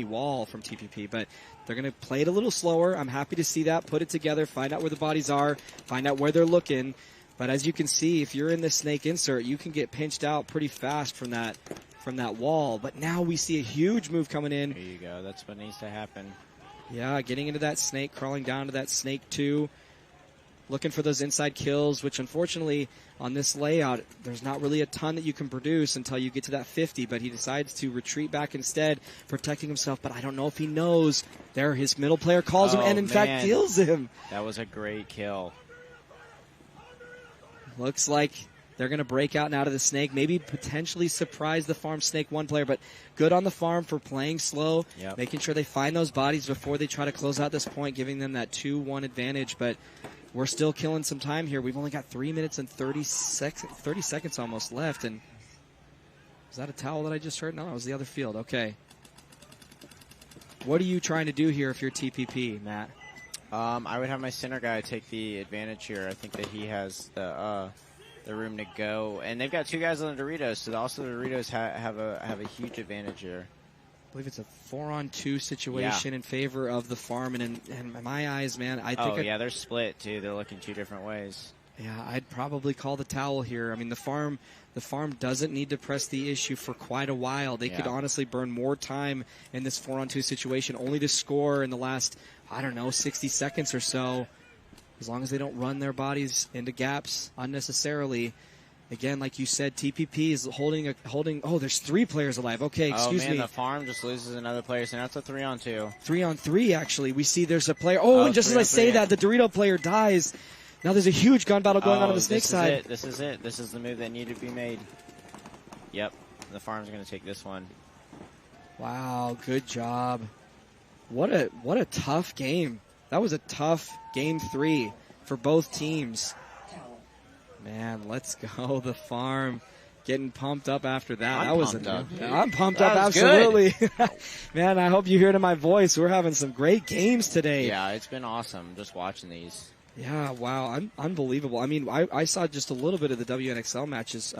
wall from TPP, but they're going to play it a little slower. I'm happy to see that. Put it together, find out where the bodies are, find out where they're looking. But as you can see, if you're in the snake insert, you can get pinched out pretty fast from that wall. But now we see a huge move coming in. There you go. That's what needs to happen. Yeah, getting into that snake, crawling down to that snake 2. Looking for those inside kills, which unfortunately on this layout, there's not really a ton that you can produce until you get to that 50, but he decides to retreat back instead, protecting himself, but I don't know if he knows. There, his middle player calls him and in fact kills him. That was a great kill. Looks like they're going to break out now to the snake, maybe potentially surprise the farm snake 1 player, but good on the farm for playing slow, making sure they find those bodies before they try to close out this point, giving them that 2-1 advantage, but we're still killing some time here. We've only got 3 minutes and 30 seconds almost left. And is that a towel that I just heard? No, it was the other field. Okay. What are you trying to do here if you're TPP, Matt? I would have my center guy take the advantage here. I think that he has the room to go. And they've got 2 guys on the Doritos, so also the Doritos have a huge advantage here. I believe it's a 4-on-2 situation in favor of the farm, and in my eyes, man, I think. They're split too. They're looking 2 different ways. Yeah, I'd probably call the towel here. I mean, the farm doesn't need to press the issue for quite a while. They could honestly burn more time in this 4-on-2 situation, only to score in the last, 60 seconds or so. As long as they don't run their bodies into gaps unnecessarily. Again, like you said, TPP is holding. Oh, there's 3 players alive. Okay, excuse me. The farm just loses another player, so now it's a 3-on-2. 3-on-3, actually. We see there's a player. Oh, and just as I say that, the Dorito player dies. Now there's a huge gun battle going on the snake side. This is it. This is the move that needed to be made. Yep, the farm's going to take this one. Wow, good job. What a tough game. That was a tough game 3 for both teams. Man, let's go. The farm getting pumped up after that. I'm pumped up, absolutely. Man, I hope you hear it in my voice. We're having some great games today. Yeah, it's been awesome just watching these. Yeah, wow, unbelievable. I mean, I saw just a little bit of the WNXL matches,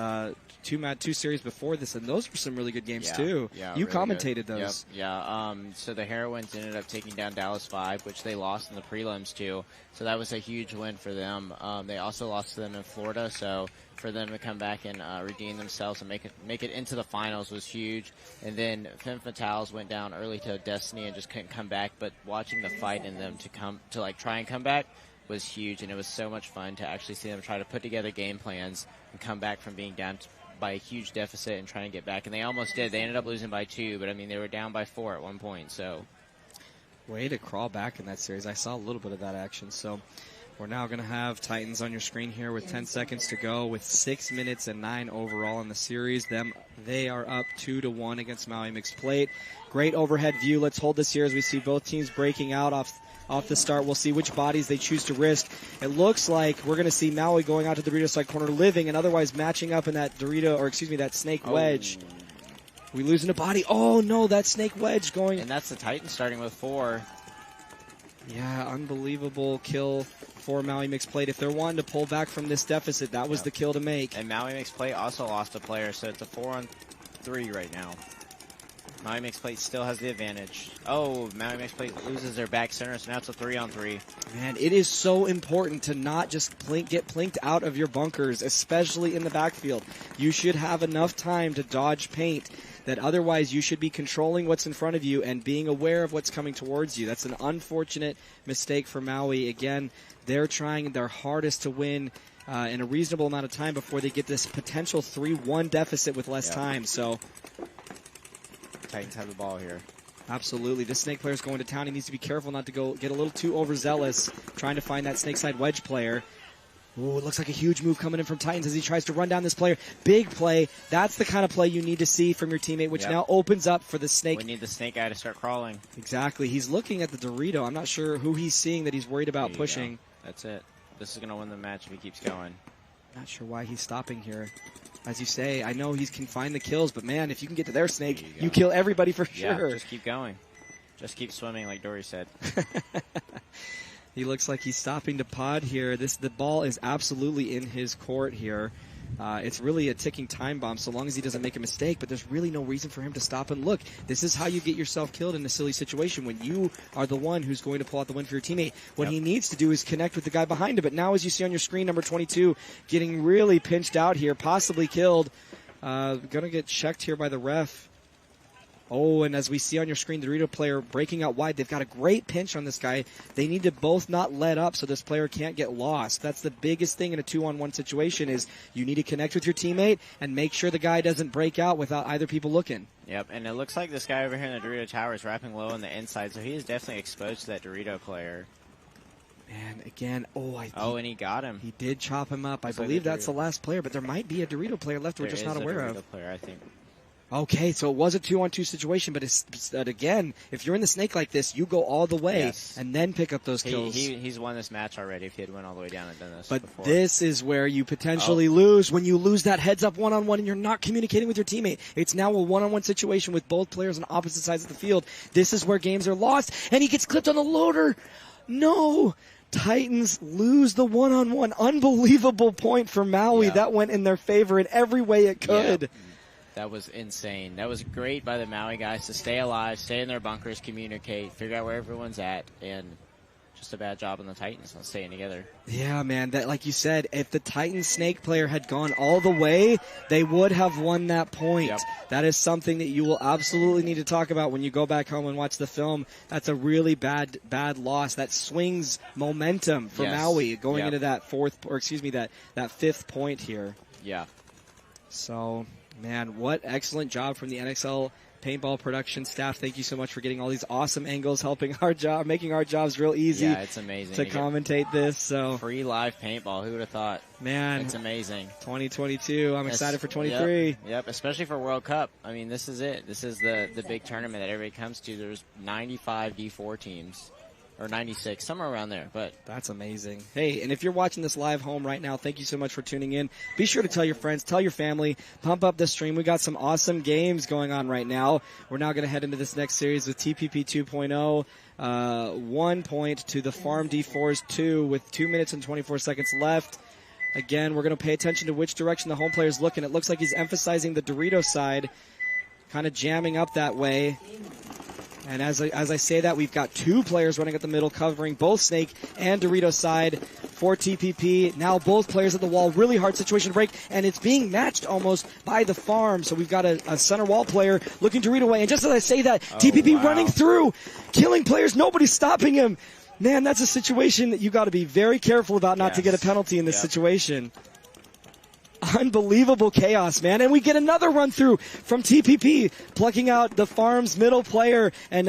2 series before this, and those were some really good games too. Yeah, you really commentated good. those. Yep, yeah. So the Heroines ended up taking down Dallas 5, which they lost in the prelims too. So that was a huge win for them. They also lost to them in Florida, so for them to come back and redeem themselves and make it into the finals was huge. And then Femmes Fatales went down early to Destiny and just couldn't come back. But watching the fight in them to try and come back was huge, and it was so much fun to actually see them try to put together game plans and come back from being down by a huge deficit and try and get back. And they almost did. They ended up losing by 2, but I mean they were down by 4 at one point. So way to crawl back in that series. I saw a little bit of that action. So we're now going to have Titans on your screen here with 10 seconds to go, with 6 minutes and 9 overall in the series. They are up 2-1 against Maui Mixed Plate. Great overhead view. Let's hold this here as we see both teams breaking out off off the start. We'll see which bodies they choose to risk. It looks like we're going to see Maui going out to the Dorito side corner, living, and otherwise matching up in that that snake wedge. We losing a body. Oh, no, that snake wedge going. And that's the Titans starting with 4. Yeah, unbelievable kill for Maui Mixed Plate. If they're wanting to pull back from this deficit, that was the kill to make. And Maui Mixed Plate also lost a player, so it's a 4-on-3 right now. Maui Mixed Plate still has the advantage. Oh, Maui Mixed Plate loses their back center, so now it's a 3-on-3. Man, it is so important to not just get plinked out of your bunkers, especially in the backfield. You should have enough time to dodge paint that otherwise you should be controlling what's in front of you and being aware of what's coming towards you. That's an unfortunate mistake for Maui. Again, they're trying their hardest to win in a reasonable amount of time before they get this potential 3-1 deficit with less time. So Titans have the ball here. Absolutely. This snake player is going to town. He needs to be careful not to get a little too overzealous trying to find that snake side wedge player. Ooh, it looks like a huge move coming in from Titans as he tries to run down this player. Big play. That's the kind of play you need to see from your teammate, which now opens up for the snake. We need the snake guy to start crawling. Exactly. He's looking at the Dorito. I'm not sure who he's seeing that he's worried about pushing. Go. That's it. This is going to win the match if he keeps going. Not sure why he's stopping here. As you say, I know he can find the kills, but man, if you can get to their snake, you kill everybody for sure. Just keep going. Just keep swimming, like Dory said. He looks like he's stopping to pod here. The ball is absolutely in his court here. It's really a ticking time bomb so long as he doesn't make a mistake, but there's really no reason for him to stop and look. This is how you get yourself killed in a silly situation when you are the one who's going to pull out the win for your teammate. What he needs to do is connect with the guy behind him. But now, as you see on your screen, number 22 getting really pinched out here, possibly killed. Going to get checked here by the ref. Oh, and as we see on your screen, the Dorito player breaking out wide. They've got a great pinch on this guy. They need to both not let up so this player can't get lost. That's the biggest thing in a 2-on-1 situation is you need to connect with your teammate and make sure the guy doesn't break out without either people looking. Yep, and it looks like this guy over here in the Dorito tower is wrapping low on the inside, so he is definitely exposed to that Dorito player. And again, and he got him. He did chop him up. I believe that's the last player, but there might be a Dorito player left we're just not aware of. Dorito player, I think. Okay, so it was a 2-on-2 situation, but again, if you're in the snake like this, you go all the way and then pick up those kills. He's won this match already if he had went all the way down and done this before. This is where you potentially lose when you lose that heads-up one-on-one and you're not communicating with your teammate. It's now a one-on-one situation with both players on opposite sides of the field. This is where games are lost, and he gets clipped on the loader. No! Titans lose the one-on-one. Unbelievable point for Maui. Yeah. That went in their favor in every way it could. Yeah. That was insane. That was great by the Maui guys to stay alive, stay in their bunkers, communicate, figure out where everyone's at, and just a bad job on the Titans on staying together. Yeah, man. That, like you said, if the Titans snake player had gone all the way, they would have won that point. Yep. That is something that you will absolutely need to talk about when you go back home and watch the film. That's a really bad loss. That swings momentum for Maui going into that that fifth point here. Yeah. So, man, what excellent job from the NXL Paintball production staff. Thank you so much for getting all these awesome angles, helping our job, making our jobs real easy. Yeah, it's amazing to commentate this. So free live paintball. Who would have thought? Man, it's amazing. 2022. I'm excited for 23. Yep, especially for World Cup. I mean, this is it. This is the big tournament that everybody comes to. There's 95 D4 teams. Or 96, somewhere around there. But that's amazing. Hey, and if you're watching this live home right now, thank you so much for tuning in. Be sure to tell your friends, tell your family, pump up the stream. We got some awesome games going on right now. We're now going to head into this next series with TPP 2.0. 1 point to the Farm D4s 2 with 2 minutes and 24 seconds left. Again, we're going to pay attention to which direction the home player is looking. It looks like he's emphasizing the Dorito side, kind of jamming up that way. And as I say that, we've got two players running at the middle, covering both Snake and Dorito side for TPP. Now both players at the wall, really hard situation to break, and it's being matched almost by the Farm. So we've got a center wall player looking Dorito away. And just as I say that, TPP running through, killing players, nobody's stopping him. Man, that's a situation that you got to be very careful about not to get a penalty in this situation. Unbelievable chaos, man. And we get another run through from TPP, plucking out the Farm's middle player. And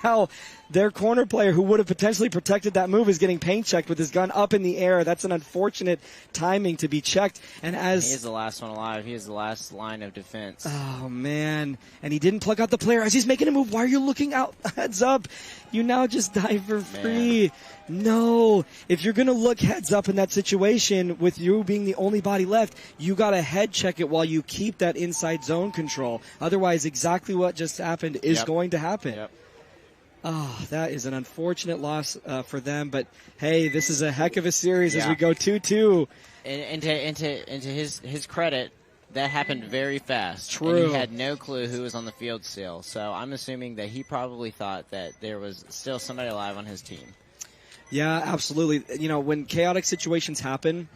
now their corner player who would have potentially protected that move is getting paint checked with his gun up in the air. That's an unfortunate timing to be checked. And as he is the last one alive, he is the last line of defense. Oh, man. And he didn't plug out the player as he's making a move. Why are you looking out? Heads up. You now just die for free. No. If you're going to look heads up in that situation with you being the only body left, you got to head check it while you keep that inside zone control. Otherwise, exactly what just happened is going to happen. Yep. Oh, that is an unfortunate loss for them. But, hey, this is a heck of a series as we go 2-2. And to his credit, that happened very fast. True. And he had no clue who was on the field still. So I'm assuming that he probably thought that there was still somebody alive on his team. Yeah, absolutely. You know, when chaotic situations happen,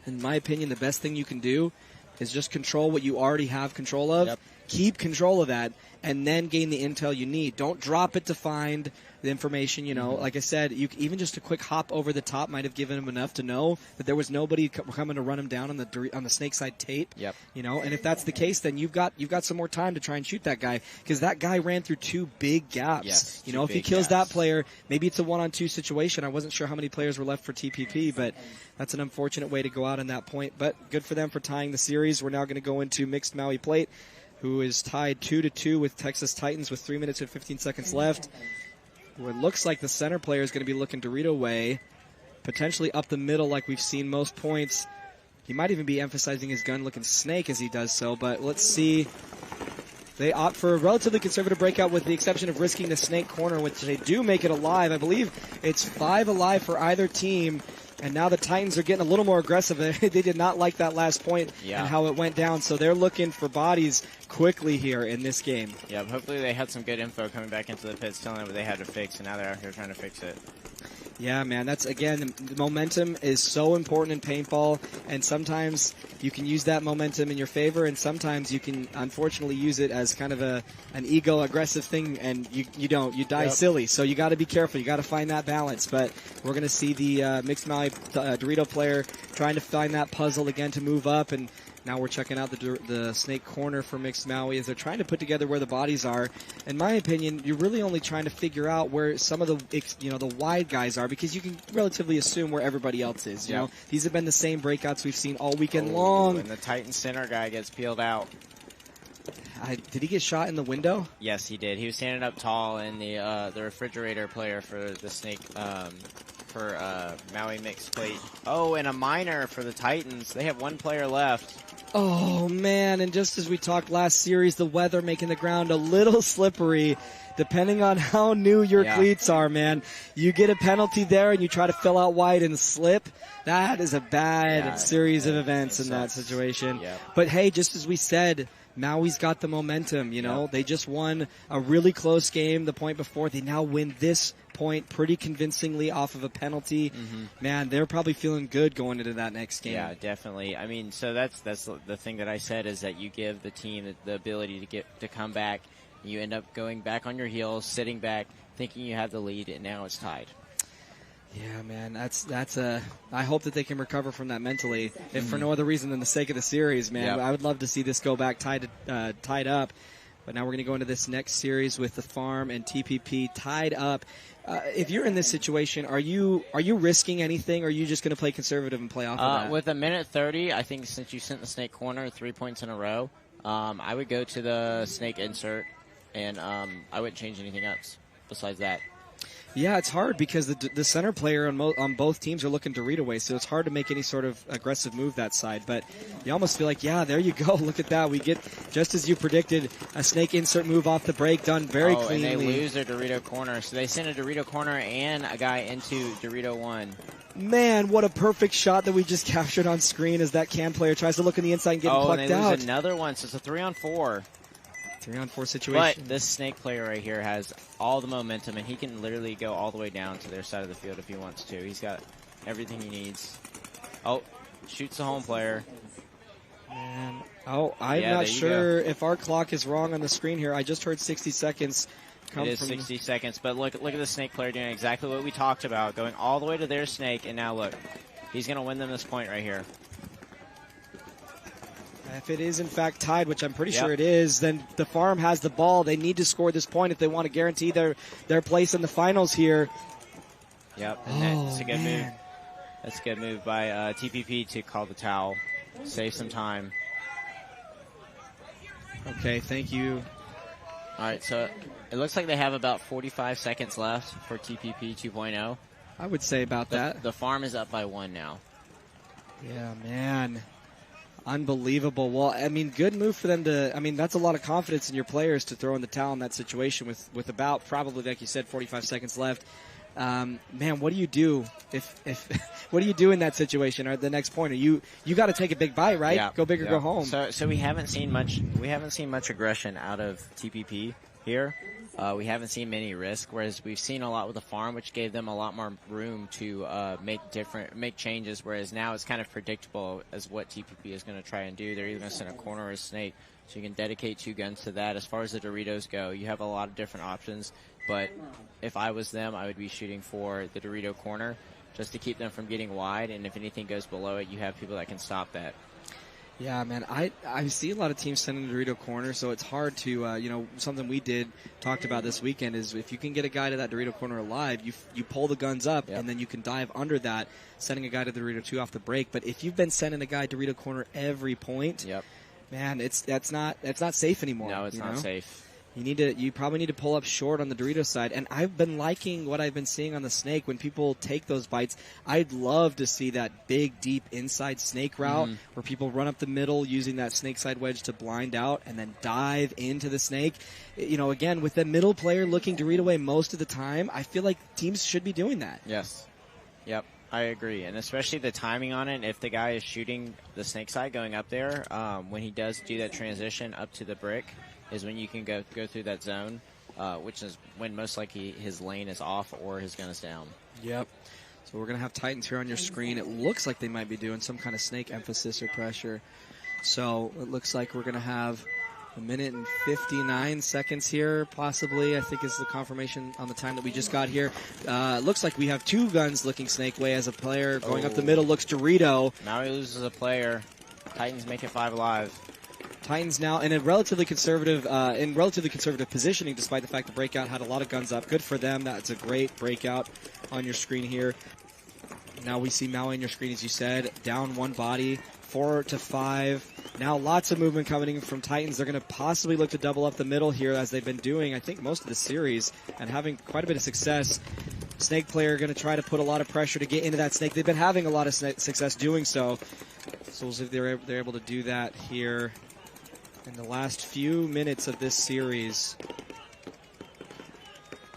in my opinion, the best thing you can do is just control what you already have control of. Yep. Keep control of that, and then gain the intel you need. Don't drop it to find the information. You know, like I said, even just a quick hop over the top might have given him enough to know that there was nobody coming to run him down on the snake side tape. Yep. You know, and if that's the case, then you've got some more time to try and shoot that guy, because that guy ran through 2 big gaps. Yes, you know, if he kills that player, maybe it's a 1-on-2 situation. I wasn't sure how many players were left for TPP, but that's an unfortunate way to go out on that point. But good for them for tying the series. We're now going to go into mixed Maui plate, who is tied 2-2 with Texas Titans with 3 minutes and 15 seconds left. It looks like the center player is going to be looking Dorito way, potentially up the middle like we've seen most points. He might even be emphasizing his gun looking snake as he does so, but let's see. They opt for a relatively conservative breakout with the exception of risking the snake corner, which they do make it alive. I believe it's 5 alive for either team. And now the Titans are getting a little more aggressive. They did not like that last point and how it went down, so they're looking for bodies quickly here in this game. Yeah, hopefully they had some good info coming back into the pits telling them what they had to fix, and now they're out here trying to fix it. Yeah, man, that's, again, the momentum is so important in paintball, and sometimes you can use that momentum in your favor, and sometimes you can, unfortunately, use it as kind of an ego aggressive thing, and you don't. You die silly, so you got to be careful. You got to find that balance, but we're going to see the mixed Maui Dorito player trying to find that puzzle again to move up, and now we're checking out the snake corner for mixed Maui as they're trying to put together where the bodies are. In my opinion, you're really only trying to figure out where some of the wide guys are, because you can relatively assume where everybody else is. You know, these have been the same breakouts we've seen all weekend long. And the Titan center guy gets peeled out. Did he get shot in the window? Yes, he did. He was standing up tall, and the refrigerator player for the snake for Maui mixed plate. Oh, and a minor for the Titans. They have 1 player left. Oh, man, and just as we talked last series, the weather making the ground a little slippery. Depending on how new your cleats are, man, you get a penalty there and you try to fill out wide and slip. That is a bad series of events in that situation. Yep. But, hey, just as we said, Maui's got the momentum, you know. They just won a really close game the point before. They now win this point pretty convincingly off of a penalty. Man, they're probably feeling good going into that next game. Yeah, definitely. I mean, so that's the thing that I said, is that you give the team the ability to come back. You end up going back on your heels, sitting back, thinking you have the lead, and now it's tied. Yeah, man, that's I hope that they can recover from that mentally, if for no other reason than the sake of the series, man. I would love to see this go back tied up. But now we're going to go into this next series with the Farm and TPP tied up. If you're in this situation, are you risking anything, or are you just going to play conservative and play off of that? With 1:30, I think since you sent the snake corner 3 points in a row, I would go to the snake insert, and I wouldn't change anything else besides that. Yeah, it's hard because the center player on both teams are looking Dorito way, so it's hard to make any sort of aggressive move that side. But you almost feel like, yeah, there you go. Look at that. We get, just as you predicted, a snake insert move off the break done very cleanly. And they lose their Dorito corner. So they send a Dorito corner and a guy into Dorito 1. Man, what a perfect shot that we just captured on screen as that can player tries to look on the inside and get plucked and they out. Lose another one, so it's a 3-on-4. 3-on-4 situation. But this snake player right here has all the momentum, and he can literally go all the way down to their side of the field if he wants to. He's got everything he needs. Oh, shoots the home player. Man. Oh, I'm not sure if our clock is wrong on the screen here. I just heard 60 seconds come It is from 60 seconds, but look at the snake player doing exactly what we talked about, going all the way to their snake, and now look. He's going to win them this point right here. If it is in fact tied, which I'm pretty sure it is, then the Farm has the ball. They need to score this point if they want to guarantee their place in the finals here. Yep, and that's a good move. That's a good move by TPP to call the towel, save some time. Okay, thank you. All right, so it looks like they have about 45 seconds left for TPP 2.0. I would say about that. The Farm is up by 1 now. Yeah, man. Unbelievable. Well, I mean, good move for them to, I mean, that's a lot of confidence in your players to throw in the towel in that situation with about probably, like you said, 45 seconds left. Man, what do you do if what do you do in that situation? Or the next point, you got to take a big bite, right? Yeah, go big or go home. So we haven't seen much aggression out of TPP here. We haven't seen many risk, whereas we've seen a lot with the Farm, which gave them a lot more room to make changes. Whereas now it's kind of predictable as what TPP is going to try and do. They're either going to send a corner or a snake, so you can dedicate 2 guns to that. As far as the Doritos go, you have a lot of different options. But if I was them, I would be shooting for the Dorito corner just to keep them from getting wide. And if anything goes below it, you have people that can stop that. Yeah, man, I see a lot of teams sending the Dorito corner, so it's hard to, something we talked about this weekend is if you can get a guy to that Dorito corner alive, you pull the guns up, and then you can dive under that, sending a guy to the Dorito 2 off the break. But if you've been sending a guy Dorito corner every point, man, that's not safe anymore. No, it's not safe. You probably need to pull up short on the Dorito side. And I've been liking what I've been seeing on the snake when people take those bites. I'd love to see that big, deep inside snake route where people run up the middle using that snake side wedge to blind out and then dive into the snake. Again, with the middle player looking Dorito away most of the time, I feel like teams should be doing that. Yes. Yep. I agree, and especially the timing on it. If the guy is shooting the snake side going up there, when he does do that transition up to the brick, is when you can go through that zone, which is when most likely his lane is off or his gun is down. Yep. So we're going to have Titans here on your screen. It looks like they might be doing some kind of snake emphasis or pressure. So it looks like we're going to have 1 minute and 59 seconds here, possibly, I think is the confirmation on the time that we just got here. Looks like we have 2 guns looking snake way as a player. Going up the middle looks Dorito. Maui loses a player. Titans make it 5 alive. Titans now in a relatively conservative positioning, despite the fact the breakout had a lot of guns up. Good for them. That's a great breakout on your screen here. Now we see Maui on your screen, as you said, down 1 body, 4 to 5. Now lots of movement coming in from Titans. They're going to possibly look to double up the middle here, as they've been doing, I think, most of the series, and having quite a bit of success. Snake player going to try to put a lot of pressure to get into that snake. They've been having a lot of success doing so. So we'll see if they're able to do that here in the last few minutes of this series.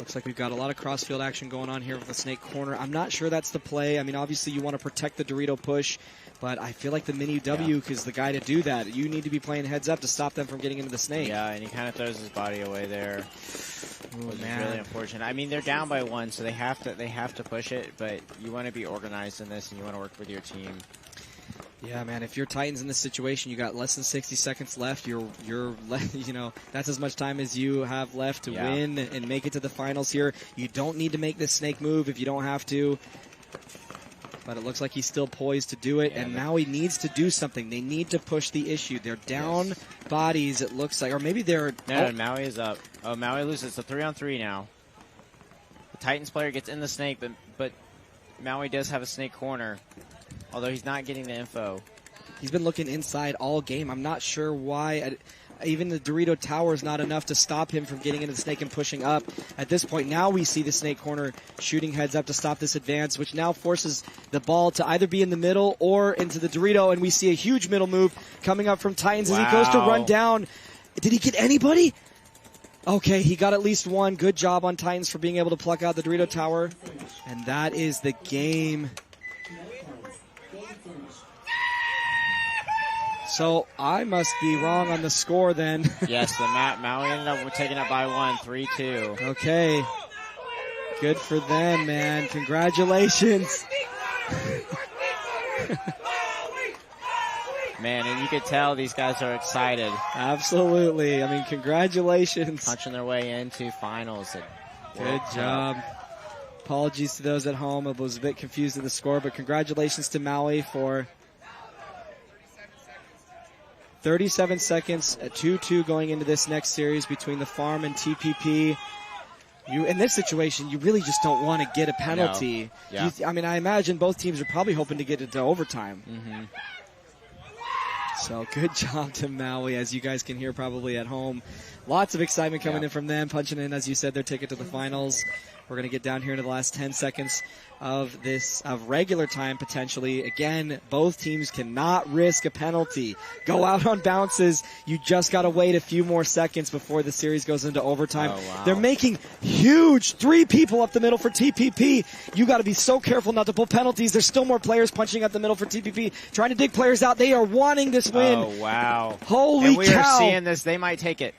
Looks like we've got a lot of crossfield action going on here with the snake corner. I'm not sure that's the play. I mean, obviously you want to protect the Dorito push, but I feel like the Mini W is the guy to do that. You need to be playing heads up to stop them from getting into the snake. Yeah, and he kind of throws his body away there. Which is really unfortunate. I mean, they're down by 1, so they have to push it, but you want to be organized in this and you want to work with your team. Yeah, man, if you're Titans in this situation, you got less than 60 seconds left. That's as much time as you have left to win and make it to the finals here. You don't need to make this snake move if you don't have to. But it looks like he's still poised to do it, and Maui needs to do something. They need to push the issue. They're down bodies, it looks like. Or maybe they're... No, Maui is up. Oh, Maui loses. It's a 3-on-3 now. The Titans player gets in the snake, but Maui does have a snake corner. Although he's not getting the info. He's been looking inside all game. I'm not sure why. Even the Dorito tower is not enough to stop him from getting into the snake and pushing up. At this point, now we see the snake corner shooting heads up to stop this advance, which now forces the ball to either be in the middle or into the Dorito. And we see a huge middle move coming up from Titans as he goes to run down. Did he get anybody? Okay, he got at least 1. Good job on Titans for being able to pluck out the Dorito tower. And that is the game. So I must be wrong on the score then. Yes, Maui ended up taking it by 1, 3-2. Okay. Good for them, man. Congratulations. Man, and you could tell these guys are excited. Absolutely. I mean, congratulations. Punching their way into finals. Good job. Apologies to those at home. I was a bit confused in the score, but congratulations to Maui for 37 seconds, 2-2 going into this next series between the Farm and TPP. In this situation, you really just don't want to get a penalty. No. Yeah. I imagine both teams are probably hoping to get it to overtime. Mm-hmm. So good job to Maui, as you guys can hear probably at home. Lots of excitement coming in from them, punching in, as you said, their ticket to the finals. We're going to get down here into the last 10 seconds of regular time, potentially. Again, both teams cannot risk a penalty. Go out on bounces. You just got to wait a few more seconds before the series goes into overtime. Oh, wow. They're making huge 3 people up the middle for TPP. You got to be so careful not to pull penalties. There's still more players punching up the middle for TPP, trying to dig players out. They are wanting this win. Oh, wow. Holy and we cow. are seeing this. They might take it.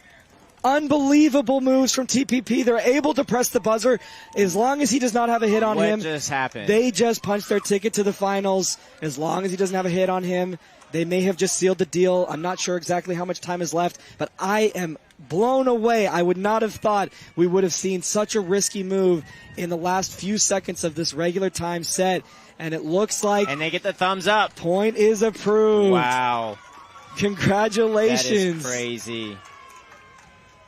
Unbelievable moves from TPP. They're able to press the buzzer as long as he does not have a hit on him. What just happened? They just punched their ticket to the finals. As long as he doesn't have a hit on him, they may have just sealed the deal. I'm not sure exactly how much time is left, but I am blown away. I would not have thought we would have seen such a risky move in the last few seconds of this regular time set, and it looks like... And they get the thumbs up. Point is approved. Wow. Congratulations. That is crazy.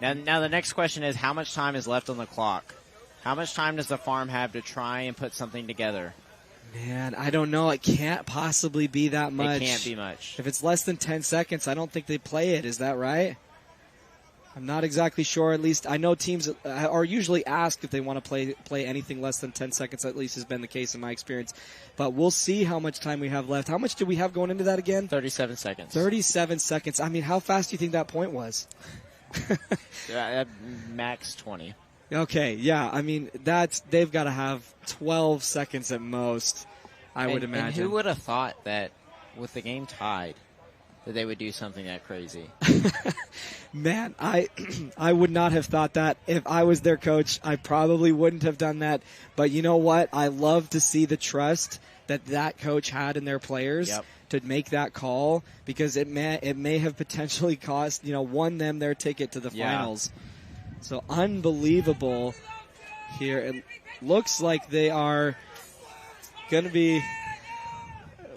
Now the next question is, how much time is left on the clock? How much time does the Farm have to try and put something together? Man, I don't know. It can't possibly be that much. It can't be much. If it's less than 10 seconds, I don't think they play it. Is that right? I'm not exactly sure. At least I know teams are usually asked if they want to play anything less than 10 seconds, at least has been the case in my experience. But we'll see how much time we have left. How much do we have going into that again? 37 seconds. 37 seconds. I mean, how fast do you think that point was? Max 20. Okay, yeah. I mean, they've got to have 12 seconds at most, I would imagine. And who would have thought that with the game tied, that they would do something that crazy? Man, I would not have thought that. If I was their coach, I probably wouldn't have done that. But you know what? I love to see the trust that coach had in their players. Yep. To make that call, because it may have potentially cost, won them their ticket to the finals. So unbelievable here. It looks like they are going to be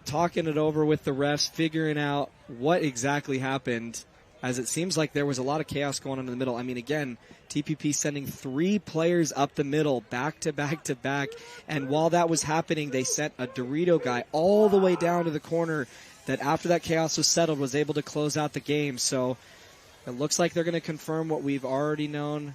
talking it over with the refs, figuring out what exactly happened, as it seems like there was a lot of chaos going on in the middle. I mean, again, TPP sending 3 players up the middle, back to back to back. And while that was happening, they sent a Dorito guy all the way down to the corner that after that chaos was settled was able to close out the game. So it looks like they're going to confirm what we've already known.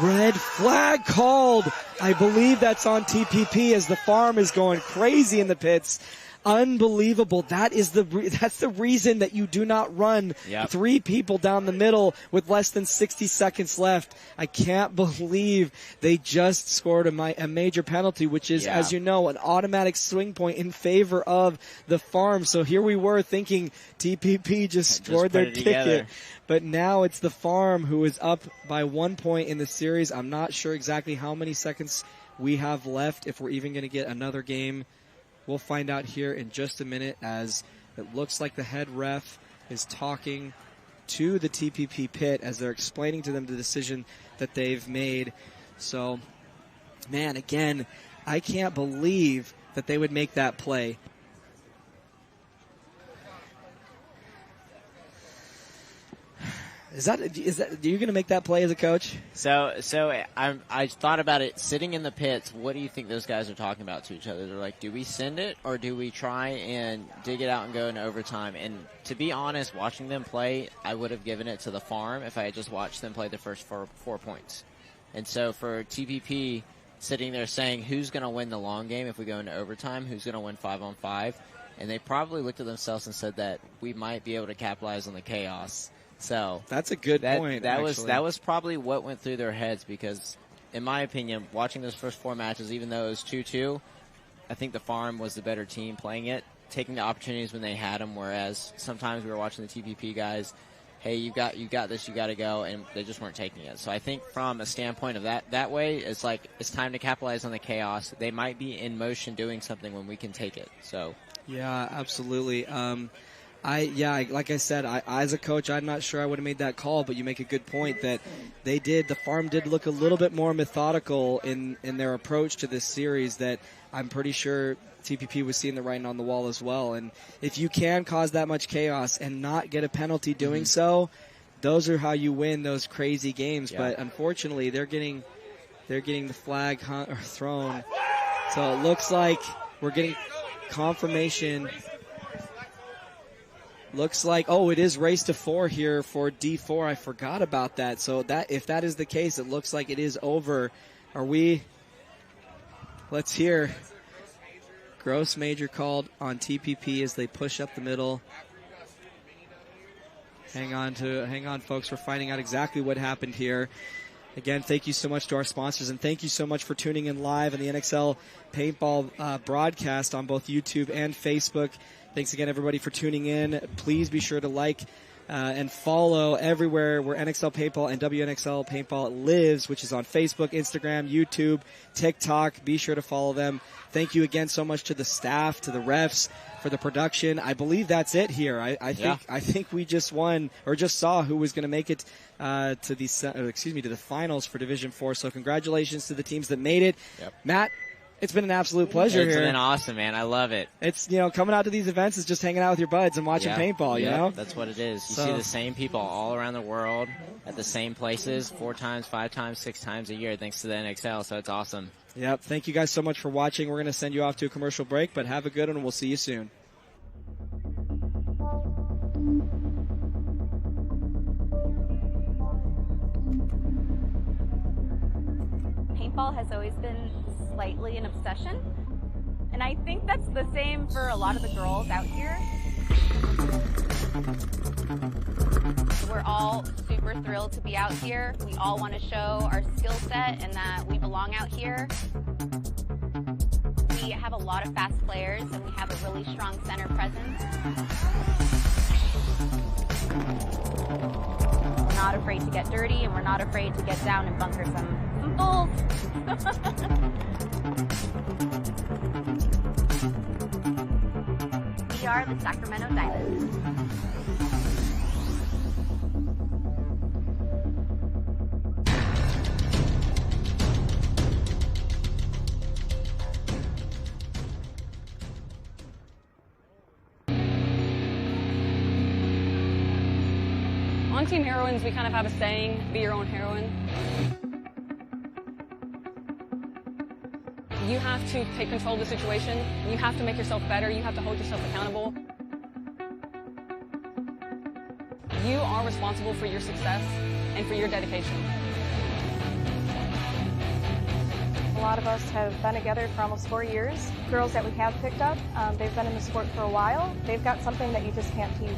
Red flag called. I believe that's on TPP as the Farm is going crazy in the pits. Unbelievable. That's the reason that you do not run 3 people down the middle with less than 60 seconds left. I can't believe they just scored a major penalty, which is, as you know, an automatic swing point in favor of the Farm. So here we were thinking TPP just scored their ticket. But now it's the Farm who is up by 1 point in the series. I'm not sure exactly how many seconds we have left, if we're even going to get another game. We'll find out here in just a minute, as it looks like the head ref is talking to the TPP pit as they're explaining to them the decision that they've made. So, man, again, I can't believe that they would make that play. Is that are you going to make that play as a coach? So I thought about it sitting in the pits. What do you think those guys are talking about to each other? They're like, do we send it or do we try and dig it out and go into overtime? And to be honest, watching them play, I would have given it to the Farm if I had just watched them play the first 4 points. And so for TPP sitting there saying, who's going to win the long game if we go into overtime? Who's going to win 5-on-5? And they probably looked at themselves and said that we might be able to capitalize on the chaos. So that's a good point. That was probably what went through their heads, because, in my opinion, watching those first 4 matches, even though it was 2-2, I think the Farm was the better team playing it, taking the opportunities when they had them. Whereas sometimes we were watching the TPP guys, hey, you got this, you got to go, and they just weren't taking it. So I think from a standpoint of that way, it's like it's time to capitalize on the chaos. They might be in motion doing something when we can take it. So yeah, absolutely. Like I said, as a coach, I'm not sure I would have made that call, but you make a good point that the farm did look a little bit more methodical in their approach to this series, that I'm pretty sure TPP was seeing the writing on the wall as well. And if you can cause that much chaos and not get a penalty doing so, those are how you win those crazy games. Yeah. But unfortunately, they're getting the flag thrown. So it looks like we're getting confirmation. Looks like, it is race to 4 here for D4. I forgot about that. So if that is the case, it looks like it is over. Let's hear. Gross major called on TPP as they push up the middle. Hang on, folks. We're finding out exactly what happened here. Again, thank you so much to our sponsors, and thank you so much for tuning in live on the NXL Paintball broadcast on both YouTube and Facebook. Thanks again, everybody, for tuning in. Please be sure to like and follow everywhere where NXL Paintball and WNXL Paintball lives, which is on Facebook, Instagram, YouTube, TikTok. Be sure to follow them. Thank you again so much to the staff, to the refs, for the production. I believe that's it here. I think we just won, or just saw who was going to make it to the finals for Division 4. So congratulations to the teams that made it. Yep. Matt, it's been an absolute pleasure here. It's been awesome, man. I love it. It's, coming out to these events is just hanging out with your buds and watching paintball, you know? That's what it is. You see the same people all around the world at the same places 4 times, 5 times, 6 times a year thanks to the NXL, so it's awesome. Yep. Thank you guys so much for watching. We're going to send you off to a commercial break, but have a good one, and we'll see you soon. Paintball has always been slightly an obsession, and I think that's the same for a lot of the girls out here. We're all super thrilled to be out here. We all want to show our skill set and that we belong out here. We have a lot of fast players, and we have a really strong center presence. We're not afraid to get dirty, and we're not afraid to get down and bunker some bulls. We are the Sacramento Diamonds. On Team Heroines, we kind of have a saying, be your own heroine. You have to take control of the situation. You have to make yourself better. You have to hold yourself accountable. You are responsible for your success and for your dedication. A lot of us have been together for almost 4 years. Girls that we have picked up, they've been in the sport for a while. They've got something that you just can't teach.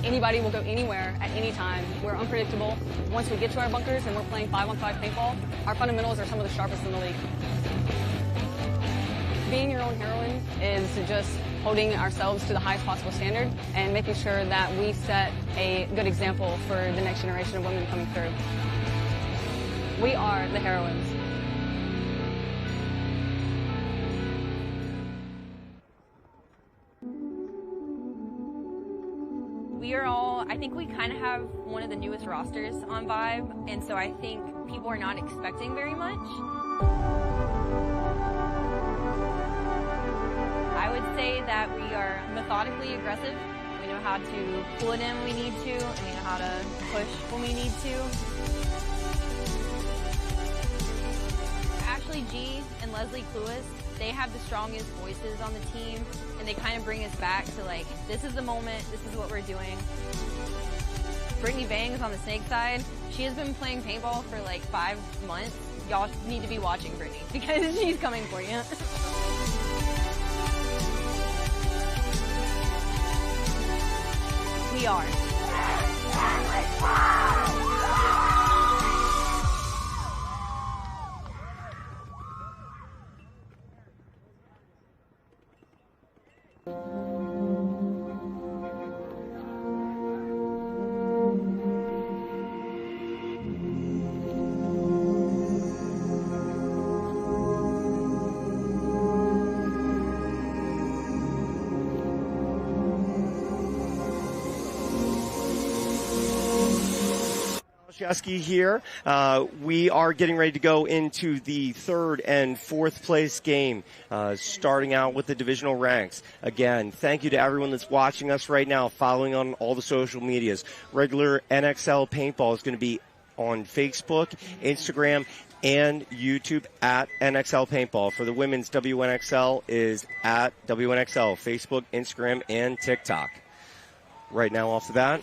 Anybody will go anywhere at any time. We're unpredictable. Once we get to our bunkers and we're playing 5-on-5 paintball, our fundamentals are some of the sharpest in the league. Being your own heroine is just holding ourselves to the highest possible standard and making sure that we set a good example for the next generation of women coming through. We are the heroines. We are all, I think we kind of have one of the newest rosters on Vibe, and so I think people are not expecting very much. I would say that we are methodically aggressive. We know how to pull it in when we need to, and we know how to push when we need to. Ashley G and Leslie Cluis, they have the strongest voices on the team, and they kind of bring us back to like, this is the moment, this is what we're doing. Brittany Bangs on the snake side, she has been playing paintball for like 5 months. Y'all need to be watching Brittany because she's coming for you. We are. Jeske here. We are getting ready to go into the 3rd and 4th place game, starting out with the divisional ranks. Again, thank you to everyone that's watching us right now, following on all the social medias. Regular NXL Paintball is going to be on Facebook, Instagram, and YouTube at NXL Paintball. For the women's, WNXL is at WNXL, Facebook, Instagram, and TikTok. Right now off the bat,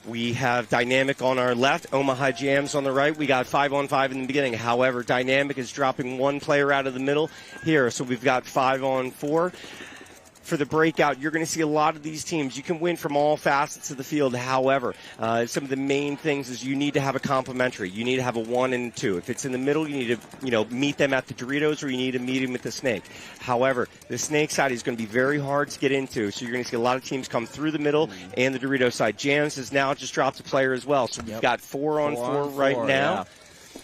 we have Dynamic on our left, Omaha Jams on the right. We got 5-on-5 in the beginning. However, Dynamic is dropping one player out of the middle here, so we've got 5-on-4. For the breakout, you're going to see a lot of these teams. You can win from all facets of the field. However, some of the main things is you need to have a complementary. You need to have a 1 and 2. If it's in the middle, you need to meet them at the Doritos, or you need to meet them at the Snake. However, the Snake side is going to be very hard to get into, so you're going to see a lot of teams come through the middle and the Dorito side. Jams has now just dropped a player as well, so we've got 4-on-4 right now. Yeah.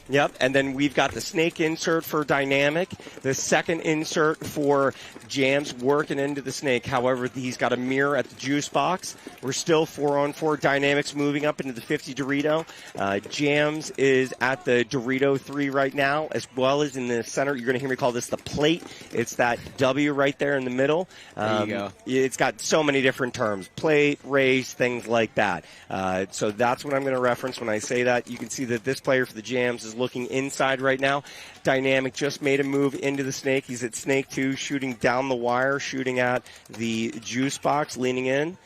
Yep, and then we've got the Snake insert for Dynamic, the second insert for Jams working into the Snake. However, he's got a mirror at the juice box. We're still 4-on-4. Dynamics moving up into the 50 Dorito. Jams is at the Dorito 3 right now, as well as in the center. You're going to hear me call this the plate. It's that W right there in the middle. There you go. It's got so many different terms. Plate, race, things like that. So that's what I'm going to reference when I say that. You can see that this player for the Jams is looking inside right now. Dynamic just made a move into the Snake. He's at Snake 2, shooting down the wire, shooting at the juice box, leaning in.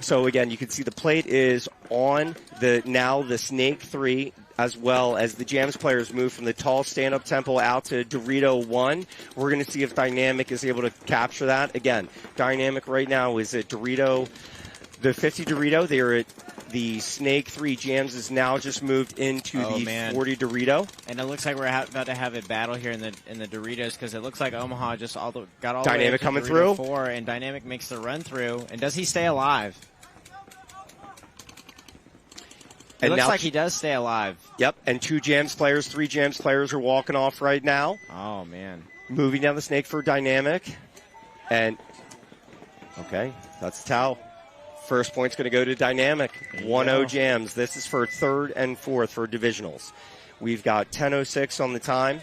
So again, you can see the plate is on the Snake 3, as well as the Jams players move from the tall stand-up tempo out to Dorito 1. We're going to see if Dynamic is able to capture that. Again, Dynamic right now is at Dorito, the 50 Dorito. They're at the Snake 3. Jams is now just moved into the 40 Dorito. And it looks like we're about to have a battle here in the Doritos, because it looks like Omaha just got all the way Dynamic up to coming Dorito through. 4, and Dynamic makes the run through. And does he stay alive? It looks like he does stay alive. Yep, and 3 Jams players are walking off right now. Oh, man. Moving down the Snake for Dynamic. And, okay, that's the towel. First point's going to go to Dynamic. 1-0 Jams. This is for 3rd and 4th for divisionals. We've got 10:06 on the time.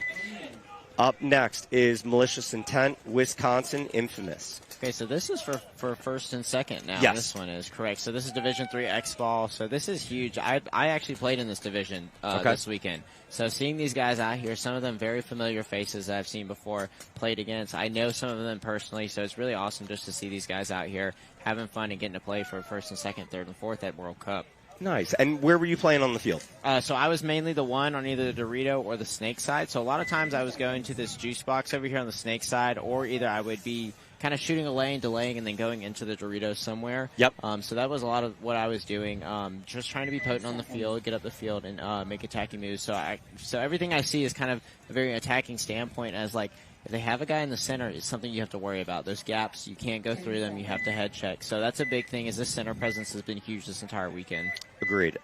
Up next is Malicious Intent, Wisconsin, Infamous. Okay, so this is for 1st and 2nd now. Yes. This one is correct. So this is Division 3 X-Ball. So this is huge. I actually played in this division this weekend. So seeing these guys out here, some of them very familiar faces that I've seen before, played against. I know some of them personally, so it's really awesome just to see these guys out here having fun and getting to play for 1st and 2nd, 3rd and 4th at World Cup. Nice. And where were you playing on the field? So I was mainly the one on either the Dorito or the Snake side. So a lot of times I was going to this juice box over here on the Snake side, or either I would be kind of shooting a lane, delaying, and then going into the Doritos somewhere. Yep. So that was a lot of what I was doing. Just trying to be potent on the field, get up the field, and make attacking moves. So everything I see is kind of a very attacking standpoint, as like, if they have a guy in the center, it's something you have to worry about. Those gaps, you can't go through them. You have to head check. So that's a big thing, is this center presence has been huge this entire weekend. Agreed.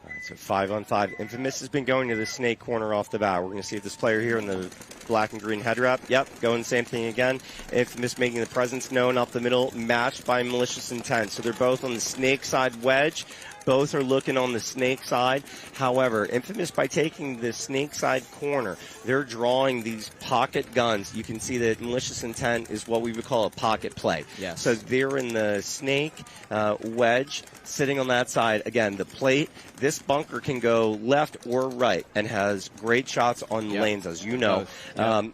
All right, so 5-on-5. Infamous has been going to the Snake corner off the bat. We're going to see if this player here in the black and green head wrap. Yep, going the same thing again. Infamous making the presence known up the middle, matched by Malicious Intent. So they're both on the Snake side wedge. Both are looking on the Snake side. However, Infamous, by taking the Snake side corner, they're drawing these pocket guns. You can see that Malicious Intent is what we would call a pocket play. Yes. So they're in the Snake wedge, sitting on that side. Again, the plate, this bunker can go left or right and has great shots on lanes, as you know.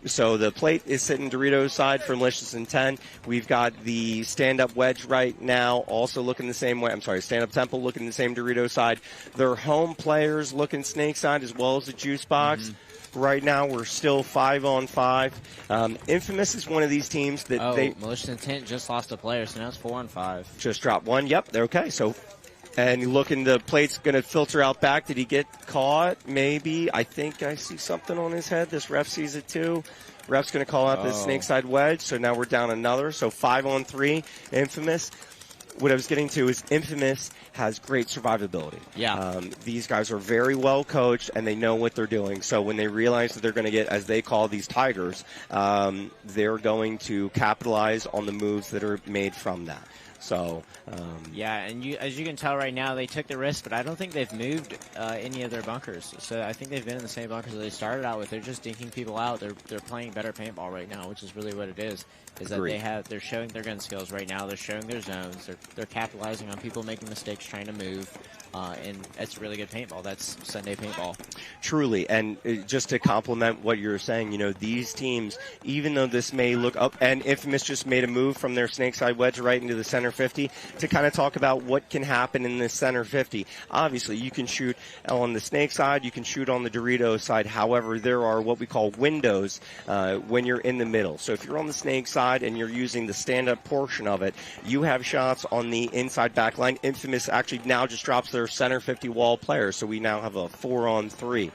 So the plate is sitting Doritos side for Malicious Intent. We've got the stand-up wedge right now, also looking the same way. I'm sorry, stand-up temple looking the same Dorito side. Their home players looking Snake side, as well as the juice box. Right now, we're still 5-on-5. Infamous is one of these teams that Malicious Intent just lost a player, so now it's 4-on-5. Just dropped one. Yep, they're okay. So, and you look, the plate's going to filter out back. Did he get caught? Maybe. I think I see something on his head. This ref sees it too. Ref's going to call out the Snake side wedge. So now we're down another. So 5-on-3. Infamous. What I was getting to is Infamous has great survivability. Yeah. These guys are very well coached, and they know what they're doing. So when they realize that they're going to get, as they call these tigers, they're going to capitalize on the moves that are made from that. So yeah, and as you can tell right now, they took the risk, but I don't think they've moved any of their bunkers. So I think they've been in the same bunkers that they started out with. They're just dinking people out. They're playing better paintball right now, which is really what it is. Is that they're showing their gun skills right now. They're showing their zones. They're capitalizing on people making mistakes, trying to move, and it's really good paintball. That's Sunday paintball. Truly, and just to complement what you're saying, you know, these teams, even though this may look up, and Infamous just made a move from their snake side wedge right into the center 50 to kind of talk about what can happen in this center 50. Obviously, you can shoot on the snake side, you can shoot on the Dorito side. However, there are what we call windows when you're in the middle. So if you're on the snake side and you're using the stand-up portion of it, you have shots on the inside back line. Infamous actually now just drops their center 50 wall player, so we now have a 4-on-3.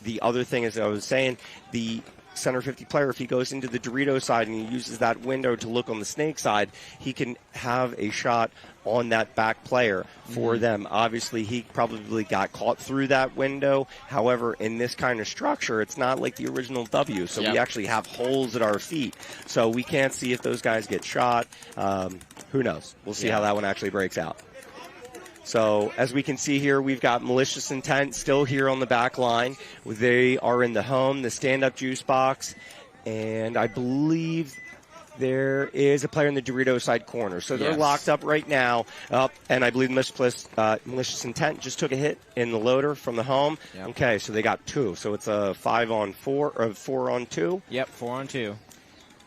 The other thing, as I was saying, the center 50 player, if he goes into the Dorito side and he uses that window to look on the snake side, he can have a shot on that back player for them. Obviously, he probably got caught through that window. However, in this kind of structure, it's not like the original W, so we actually have holes at our feet. So we can't see if those guys get shot. Who knows? We'll see how that one actually breaks out. So as we can see here, we've got Malicious Intent still here on the back line. They are in the home, the stand-up juice box, and I believe there is a player in the Dorito side corner. So they're locked up right now, and I believe Malicious Intent just took a hit in the loader from the home. Okay, so they got 2. So it's a 5-on-4 or 4-on-2. Yep, 4-on-2.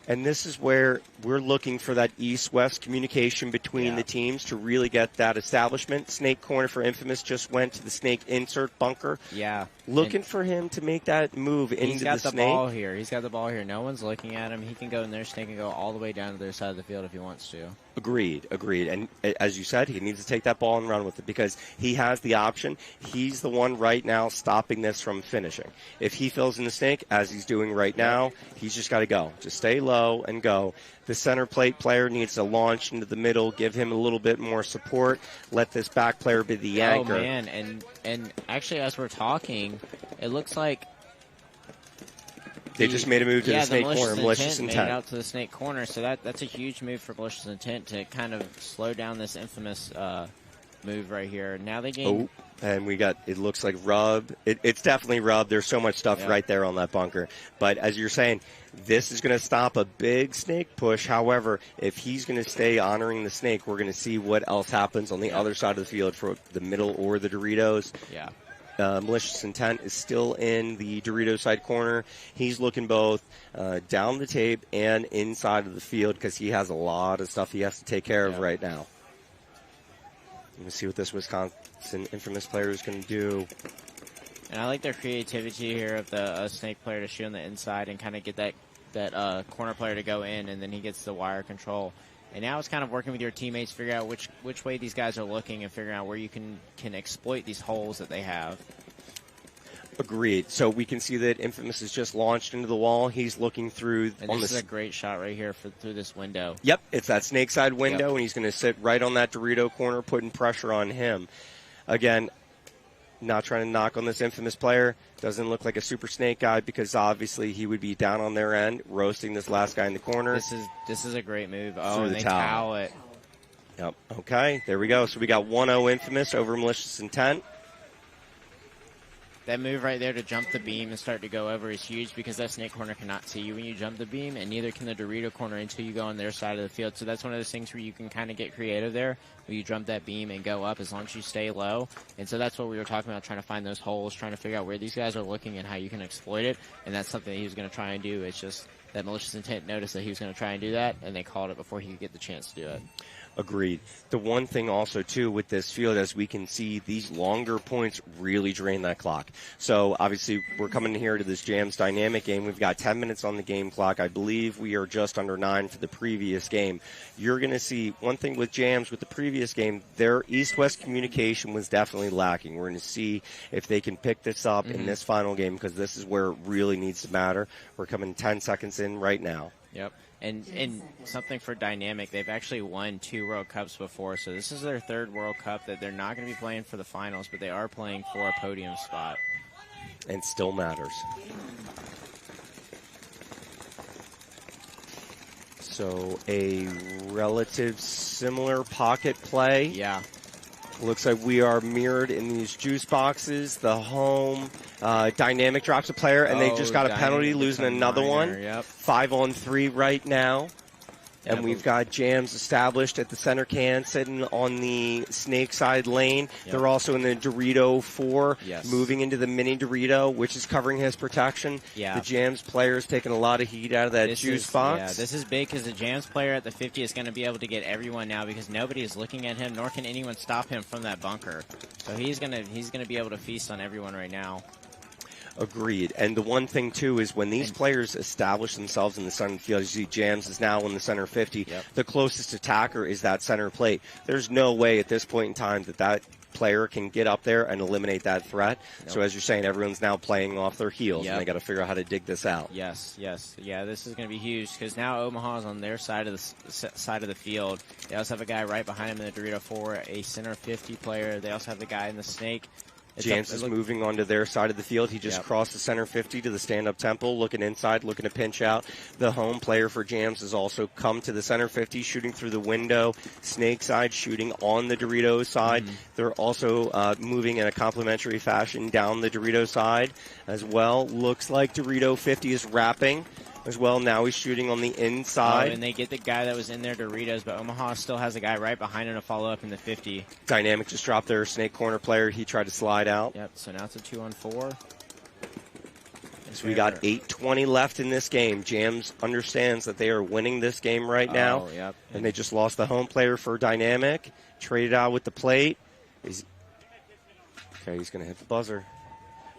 And this is where we're looking for that east-west communication between the teams to really get that establishment. Snake corner for Infamous just went to the snake insert bunker. Yeah. Looking for him to make that move into the snake. He's got the ball here. He's got the ball here. No one's looking at him. He can go in their snake and go all the way down to their side of the field if he wants to. Agreed. And as you said, he needs to take that ball and run with it because he has the option. He's the one right now stopping this from finishing. If he fills in the snake, as he's doing right now, he's just got to go. Just stay low and go. The center plate player needs to launch into the middle, give him a little bit more support, let this back player be the anchor. Oh, man, and actually as we're talking, it looks like they just made a move to the snake corner. Malicious Intent made it out to the snake corner, so that's a huge move for Malicious Intent to kind of slow down this Infamous move right here. Now they gain. Oh, and we got, it looks like Rub. It's definitely Rub. There's so much stuff right there on that bunker. But as you're saying, this is going to stop a big snake push. However, if he's going to stay honoring the snake, we're going to see what else happens on the other side of the field for the middle or the Doritos. Yeah. Malicious Intent is still in the Dorito side corner. He's looking both down the tape and inside of the field because he has a lot of stuff he has to take care of right now. Let me see what this Wisconsin Infamous player is going to do. And I like their creativity here of the snake player to shoot on the inside and kind of get that corner player to go in, and then he gets the wire control. And now it's kind of working with your teammates, figure out which way these guys are looking and figuring out where you can exploit these holes that they have. Agreed. So we can see that Infamous is just launched into the wall. He's looking through. And this is a great shot right here through this window. Yep, it's that snake side window, and he's going to sit right on that Dorito corner, putting pressure on him. Again, not trying to knock on this Infamous player. Doesn't look like a super snake guy because obviously he would be down on their end, roasting this last guy in the corner. This is a great move. Oh, and they towel it. Yep. Okay, there we go. So we got 1-0 Infamous over Malicious Intent. That move right there to jump the beam and start to go over is huge because that snake corner cannot see you when you jump the beam, and neither can the Dorito corner until you go on their side of the field. So that's one of those things where you can kind of get creative there, where you jump that beam and go up as long as you stay low. And so that's what we were talking about, trying to find those holes, trying to figure out where these guys are looking and how you can exploit it. And that's something that he was going to try and do. It's just that Malicious Intent noticed that he was going to try and do that, and they called it before he could get the chance to do it. Agreed. The one thing also, too, with this field, as we can see, these longer points really drain that clock. So, obviously, we're coming here to this Jams Dynamic game. We've got 10 minutes on the game clock. I believe we are just under 9 for the previous game. You're going to see one thing with Jams with the previous game, their east-west communication was definitely lacking. We're going to see if they can pick this up in this final game because this is where it really needs to matter. We're coming 10 seconds in right now. Yep. And something for Dynamic, they've actually won 2 World Cups before, so this is their 3rd World Cup that they're not going to be playing for the finals, but they are playing for a podium spot. And still matters. So a relative similar pocket play. Yeah. Looks like we are mirrored in these juice boxes. The home dynamic drops a player, and they just got a penalty, losing another one. Yep. 5-on-3 right now. And we've got Jams established at the center can, sitting on the snake side lane. Yep. They're also in the Dorito 4, Yes. moving into the mini Dorito, which is covering his protection. Yeah. The Jams player is taking a lot of heat out of that juice box. Yeah, this is big because the Jams player at the 50 is going to be able to get everyone now because nobody is looking at him, nor can anyone stop him from that bunker. So he's gonna be able to feast on everyone right now. Agreed. And the one thing, too, is when these players establish themselves in the center field, you see Jams is now in the center 50, the closest attacker is that center plate. There's no way at this point in time that player can get up there and eliminate that threat. Nope. So as you're saying, everyone's now playing off their heels, and they got to figure out how to dig this out. Yes. Yeah, this is going to be huge because now Omaha's on their side of the field. They also have a guy right behind him in the Dorito 4, a center 50 player. They also have the guy in the snake. Jams is moving onto their side of the field. He just crossed the center 50 to the stand-up temple, looking inside, looking to pinch out. The home player for Jams has also come to the center 50, shooting through the window. Snake side shooting on the Dorito side. They're also moving in a complementary fashion down the Dorito side as well. Looks like Dorito 50 is wrapping as well. Now he's shooting on the inside. And they get the guy that was in their Doritos, but Omaha still has a guy right behind him to follow up in the 50. Dynamic just dropped their snake corner player. He tried to slide out. Yep, so now it's a 2-on-4. So we got 8:20 left in this game. Jams understands that they are winning this game right now. Yep. And they just lost the home player for Dynamic. Traded out with the plate. He's going to hit the buzzer.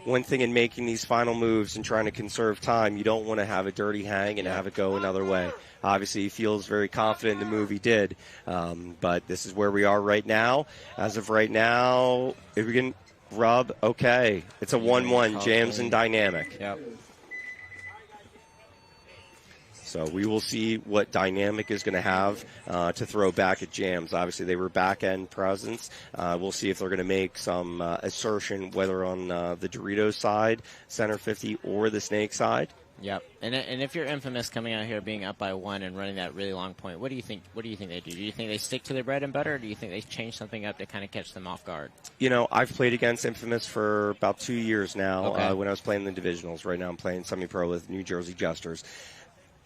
One thing in making these final moves and trying to conserve time, you don't want to have a dirty hang and have it go another way. Obviously, he feels very confident in the move he did, but this is where we are right now. As of right now, if we can rub, okay. It's a 1-1, Jams and Dynamic. Yep. So we will see what Dynamic is going to have to throw back at Jams. Obviously, they were back-end presence. We'll see if they're going to make some assertion, whether on the Doritos side, center 50, or the Snake side. Yep. And if you're Infamous coming out here being up by 1 and running that really long point, what do you think? What do you think they do? Do you think they stick to their bread and butter, or do you think they change something up to kind of catch them off guard? You know, I've played against Infamous for about 2 years now. Okay. When I was playing the Divisionals, right now I'm playing semi-pro with New Jersey Jesters.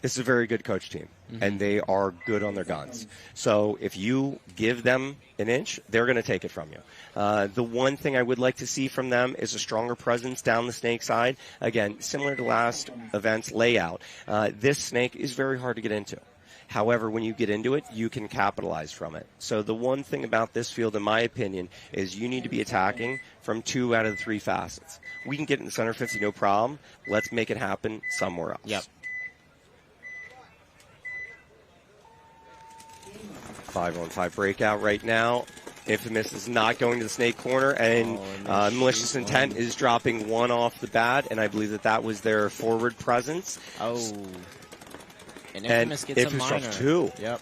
This is a very good coach team, and they are good on their guns. So if you give them an inch, they're going to take it from you. The one thing I would like to see from them is a stronger presence down the snake side. Again, similar to last event's layout, this snake is very hard to get into. However, when you get into it, you can capitalize from it. So the one thing about this field, in my opinion, is you need to be attacking from 2 out of the 3 facets. We can get in the center 50, no problem. Let's make it happen somewhere else. Yep. 5-on-5 breakout right now. Infamous is not going to the snake corner, and Malicious Intent is dropping 1 off the bat, and I believe that was their forward presence. Oh. And Infamous gets a minor. Drops 2. Yep.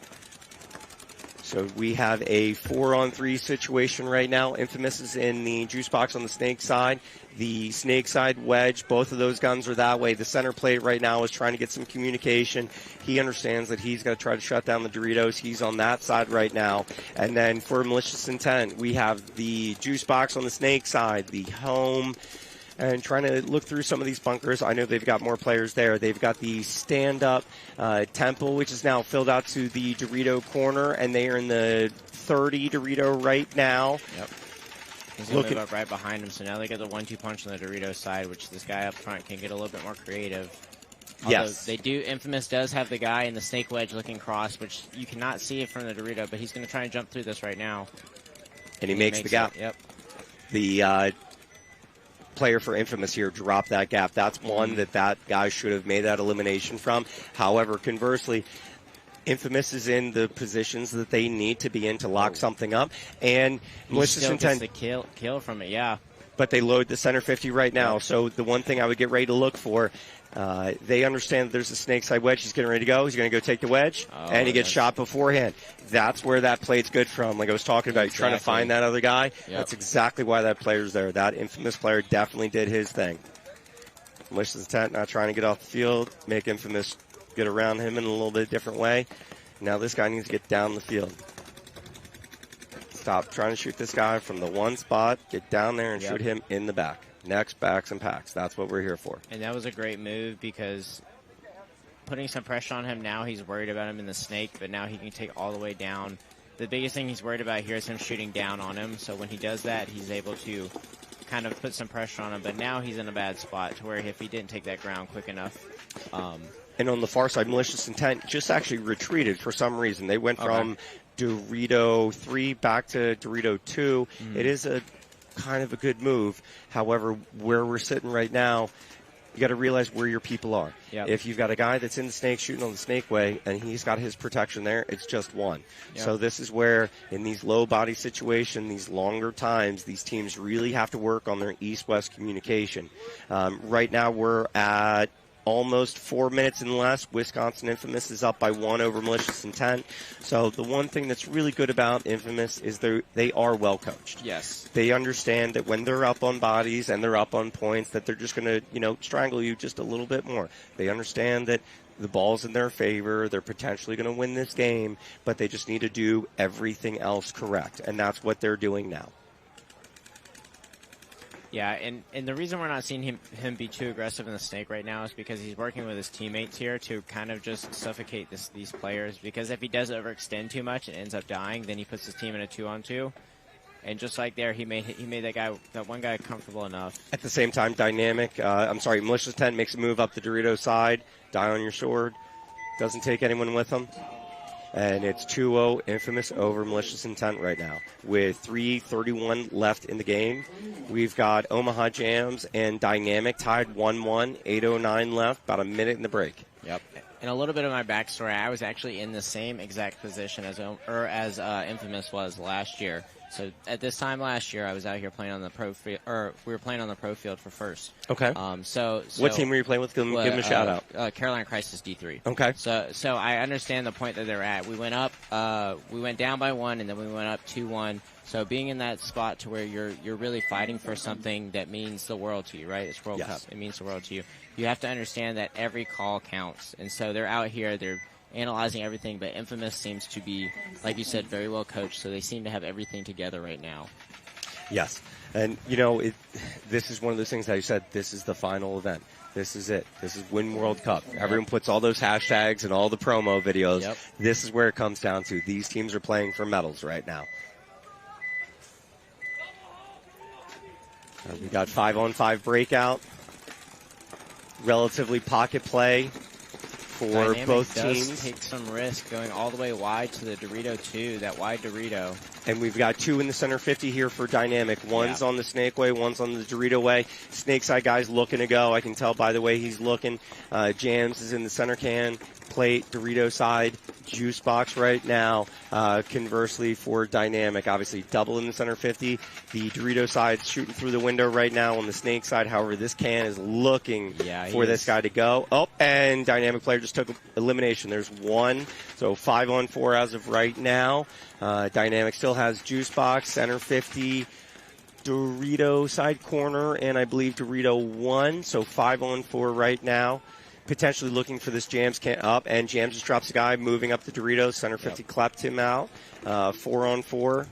So we have a 4-on-3 situation right now. Infamous is in the juice box on the snake side. The snake side wedge, both of those guns are that way. The center plate right now is trying to get some communication. He understands that he's got to try to shut down the Doritos. He's on that side right now. And then for Malicious Intent, we have the juice box on the snake side, the home, and trying to look through some of these bunkers. I know they've got more players there. They've got the stand-up temple, which is now filled out to the Dorito corner, and they are in the 30 Dorito right now. Yep. He's going to move up right behind him, so now they get the 1-2 punch on the Dorito side, which this guy up front can get a little bit more creative. Although yes. They do. Infamous does have the guy in the snake wedge looking cross, which you cannot see it from the Dorito, but he's going to try and jump through this right now. And he makes the gap. Yep. The player for Infamous here dropped that gap. That's one that guy should have made that elimination from. However, conversely, Infamous is in the positions that they need to be in to lock something up. And Malicious Intent gets the kill from it, yeah. But they load the center 50 right now. So the one thing I would get ready to look for, they understand that there's a snake side wedge. He's getting ready to go. He's going to go take the wedge, and he gets shot beforehand. That's where that plate's good from. Like I was talking about, you're trying to find that other guy. Yep. That's exactly why that player's there. That Infamous player definitely did his thing. Malicious Intent not trying to get off the field, make Infamous get around him in a little bit different way. Now this guy needs to get down the field. Stop trying to shoot this guy from the one spot. Get down there and shoot him in the back. Next, backs and packs. That's what we're here for. And that was a great move because putting some pressure on him now, he's worried about him in the snake, but now he can take all the way down. The biggest thing he's worried about here is him shooting down on him. So when he does that, he's able to kind of put some pressure on him. But now he's in a bad spot to where if he didn't take that ground quick enough. And on the far side, Malicious Intent just actually retreated for some reason. They went from Dorito 3 back to Dorito 2. It is a kind of a good move. However, where we're sitting right now, you got to realize where your people are. If you've got a guy that's in the snake shooting on the snake way and he's got his protection there, it's just one. So this is where in these low body situations, these longer times, these teams really have to work on their east-west communication. Right now we're at almost 4 minutes and less. Wisconsin Infamous is up by 1 over Malicious Intent. So the one thing that's really good about Infamous is they are well coached. Yes. They understand that when they're up on bodies and they're up on points that they're just going to, strangle you just a little bit more. They understand that the ball's in their favor. They're potentially going to win this game, but they just need to do everything else correct. And that's what they're doing now. Yeah, and the reason we're not seeing him be too aggressive in the snake right now is because he's working with his teammates here to kind of just suffocate these players. Because if he does overextend too much and ends up dying, then he puts his team in a 2-on-2. And just like there, he made that one guy comfortable enough. At the same time, Malicious Intent makes a move up the Dorito side. Die on your sword. Doesn't take anyone with him. And it's 2-0 Infamous over Malicious Intent right now. With 3:31 left in the game, we've got Omaha Jams and Dynamic tied 1-1, 8:09 left, about a minute in the break. Yep. And a little bit of my backstory, I was actually in the same exact position as Infamous was last year. So at this time last year, I was out here playing on the pro field, or we were playing on the pro field for first. Okay. So what team were you playing with? Give them a shout out. Carolina Crisis D3. Okay. So I understand the point that they're at. We went up, we went down by 1, and then we went up 2-1. So being in that spot to where you're really fighting for something that means the world to you, right? It's World Cup. It means the world to you. You have to understand that every call counts. And so they're out here, they're analyzing everything, but Infamous seems to be, like you said, very well coached, so they seem to have everything together right now. Yes. And, this is one of those things that you said, this is the final event. This is it. This is Win World Cup. Everyone puts all those hashtags and all the promo videos. This is where it comes down to. These teams are playing for medals right now. We got 5-on-5 breakout. Relatively pocket play for Dynamic both does teams. Take some risk going all the way wide to the Dorito 2, that wide Dorito. And we've got 2 in the center 50 here for Dynamic. One's on the Snake way, one's on the Dorito way. Snake side guy's looking to go. I can tell by the way he's looking. Jams is in the center can. Plate, Dorito side, juice box right now. Conversely for Dynamic, obviously double in the center 50. The Dorito side shooting through the window right now on the Snake side. However, this can is looking for this guy to go. Oh, and Dynamic player just took elimination. There's 1. So 5-on-4 as of right now. Dynamic still has juice box, center 50, Dorito side corner, and I believe Dorito 1. So 5-on-4 right now. Potentially looking for this Jams can up, and Jams just drops a guy moving up the Dorito. Center 50 clapped him out. 4-on-4.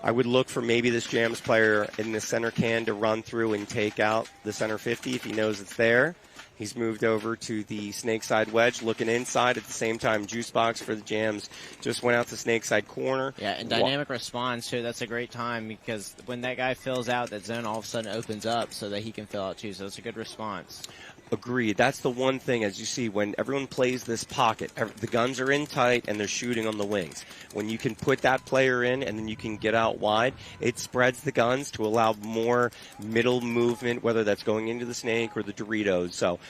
I would look for maybe this Jams player in the center can to run through and take out the center 50 if he knows it's there. He's moved over to the Snake side wedge, looking inside at the same time. Juice box for the Jams just went out to Snake side corner. Yeah, and Dynamic responds too. That's a great time because when that guy fills out, that zone all of a sudden opens up so that he can fill out too. So it's a good response. Agreed. That's the one thing, as you see, when everyone plays this pocket, the guns are in tight and they're shooting on the wings. When you can put that player in and then you can get out wide, it spreads the guns to allow more middle movement, whether that's going into the Snake or the Doritos. So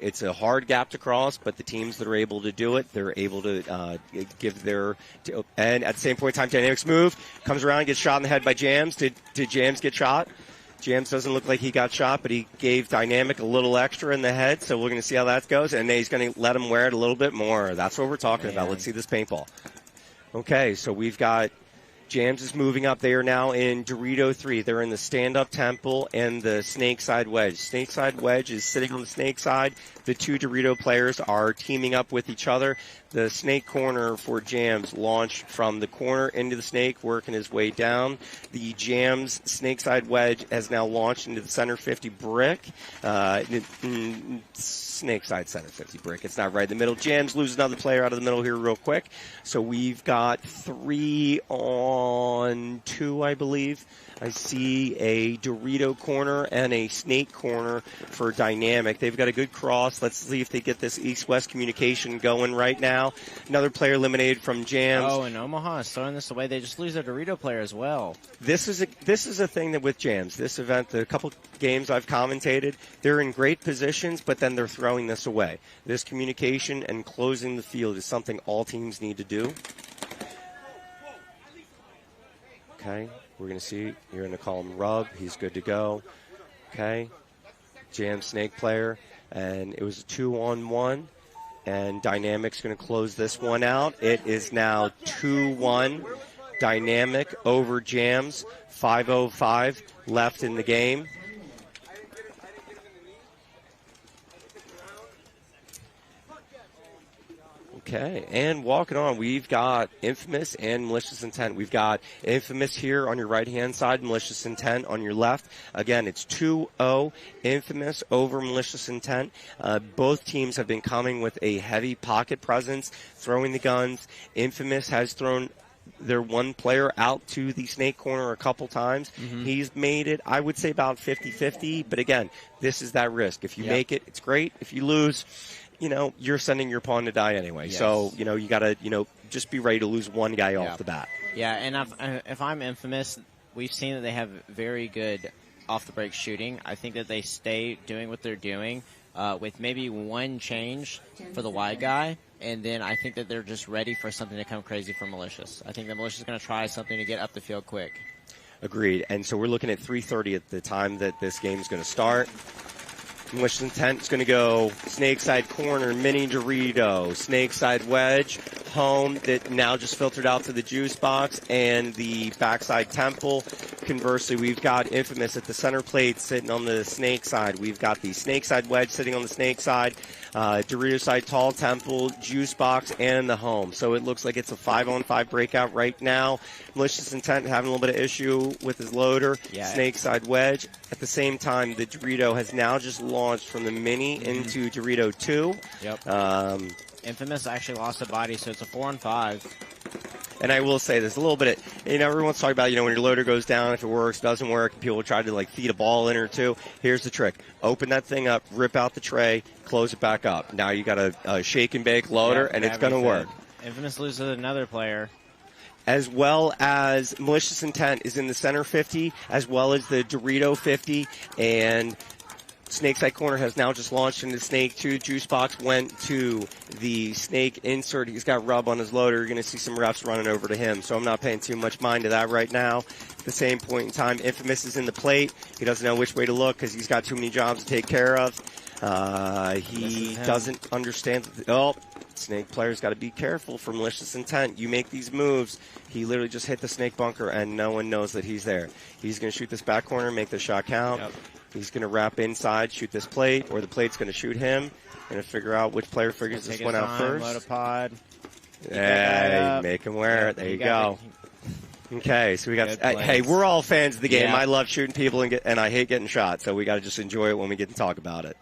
it's a hard gap to cross, but the teams that are able to do it, they're able to give their... And at the same point in time, Dynamics move, comes around, gets shot in the head by Jams. Did Jams get shot? Jams doesn't look like he got shot, but he gave Dynamic a little extra in the head, so we're going to see how that goes, and he's going to let him wear it a little bit more. That's what we're talking about. Let's see this paintball. Okay, so we've got Jams is moving up. They are now in Dorito 3. They're in the stand-up temple and the snake side wedge. Snake side wedge is sitting on the snake side. The two Dorito players are teaming up with each other. The snake corner for Jams launched from the corner into the snake, working his way down. The Jams snake side wedge has now launched into the center 50 brick. Snake side center 50 brick. It's not right in the middle. Jams lose another player out of the middle here real quick. So we've got 3 on 2, I believe. I see a Dorito corner and a snake corner for Dynamic. They've got a good cross. Let's see if they get this east-west communication going right now. Another player eliminated from Jams. Oh, and Omaha is throwing this away. They just lose their Dorito player as well. This is a thing that with Jams, this event, the couple games I've commentated, they're in great positions, but then they're throwing this away. This communication and closing the field is something all teams need to do. Okay, we're going to see. You're going to call him Rub. He's good to go. Okay, Jam snake player. And it was a 2-on-1. And Dynamic's going to close this one out. It is now 2-1. Dynamic over Jams. 5:05 left in the game. Okay, and walking on, we've got Infamous and Malicious Intent. We've got Infamous here on your right-hand side, Malicious Intent on your left. Again, it's 2-0, Infamous over Malicious Intent. Both teams have been coming with a heavy pocket presence, throwing the guns. Infamous has thrown their one player out to the snake corner a couple times. Mm-hmm. He's made it, I would say, about 50-50. But again, this is that risk. If you make it, it's great. If you lose, you're sending your pawn to die anyway. Yes. So, you got to, just be ready to lose one guy off the bat. Yeah, and if I'm Infamous, we've seen that they have very good off-the-break shooting. I think that they stay doing what they're doing with maybe one change for the wide guy, and then I think that they're just ready for something to come crazy from Malicious. I think that Malicious is going to try something to get up the field quick. Agreed. And so we're looking at 3:30 at the time that this game is going to start. Malicious Intent is going to go snake side corner, mini Dorito, snake side wedge, home that now just filtered out to the juice box, and the backside temple. Conversely, we've got Infamous at the center plate sitting on the snake side. We've got the snake side wedge sitting on the snake side, Dorito side tall temple, juice box, and the home. So it looks like it's a 5-on-5 breakout right now. Malicious Intent having a little bit of issue with his loader, snake side wedge. At the same time, the Dorito has now just launched from the mini into Dorito 2. Yep. Infamous actually lost a body, so it's a 4-on-5. And I will say this, a little bit, everyone's talking about, when your loader goes down, if it works, doesn't work, and people try to, feed a ball in or two. Here's the trick. Open that thing up, rip out the tray, close it back up. Now you got a shake and bake loader, and it's going to work. Infamous loses another player. As well as Malicious Intent is in the center 50, as well as the Dorito 50, and snake side corner has now just launched into snake 2. Juice box went to the snake insert. He's got Rub on his loader. You're going to see some refs running over to him, so I'm not paying too much mind to that right now. At the same point in time, Infamous is in the plate. He doesn't know which way to look because he's got too many jobs to take care of. He doesn't understand. Snake player's got to be careful for Malicious Intent. You make these moves. He literally just hit the snake bunker, and no one knows that he's there. He's going to shoot this back corner, make the shot count. Yep. He's going to wrap inside, shoot this plate, or the plate's going to shoot him. Going to figure out which player figures this one out first. Load a pod. Hey, make him wear it. There you go. Okay, so we got. Hey, we're all fans of the game. Yeah. I love shooting people and I hate getting shot. So we got to just enjoy it when we get to talk about it.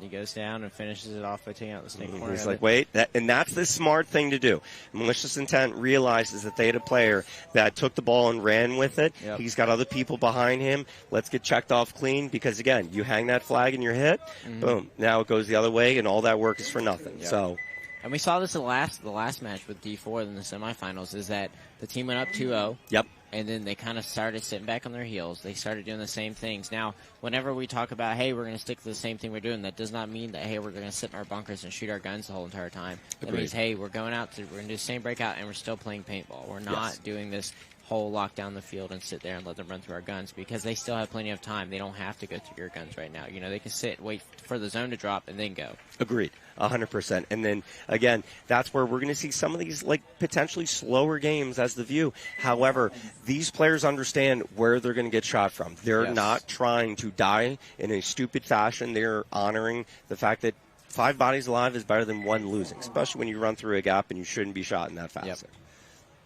He goes down and finishes it off by taking out the snake corner. He's like, wait, and that's the smart thing to do. Malicious Intent realizes that they had a player that took the ball and ran with it. Yep. He's got other people behind him. Let's get checked off clean because, again, you hang that flag and you're hit, boom. Now it goes the other way, and all that work is for nothing. Yep. So. And we saw this in the last match with D4 in the semifinals, is that the team went up 2-0. Yep. And then they kind of started sitting back on their heels. They started doing the same things. Now, whenever we talk about, hey, we're going to stick to the same thing we're doing, that does not mean that, hey, we're going to sit in our bunkers and shoot our guns the whole entire time. That means, hey, we're going to do the same breakout and we're still playing paintball. We're not doing this whole lock down the field and sit there and let them run through our guns because they still have plenty of time. They don't have to go through your guns right now. You know, they can sit, wait for the zone to drop, and then go. Agreed, 100%. And then, again, that's where we're going to see some of these, like, potentially slower games as the view. However, these players understand where they're going to get shot from. They're not trying to die in a stupid fashion. They're honoring the fact that 5 bodies alive is better than 1 losing, especially when you run through a gap and you shouldn't be shot in that fashion.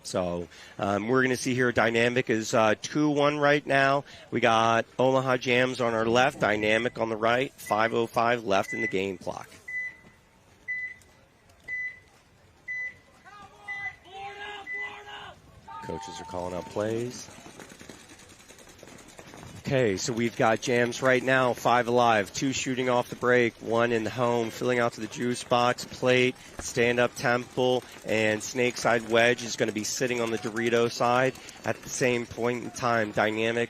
So we're going to see here Dynamic is 2-1 right now. We got Omaha Jams on our left, Dynamic on the right, 5:05 left in the game clock. Coaches are calling out plays. Okay, so we've got Jams right now, 5 alive, 2 shooting off the break, 1 in the home, filling out to the juice box, plate, stand-up temple, and snake side wedge is going to be sitting on the Dorito side. At the same point in time, Dynamic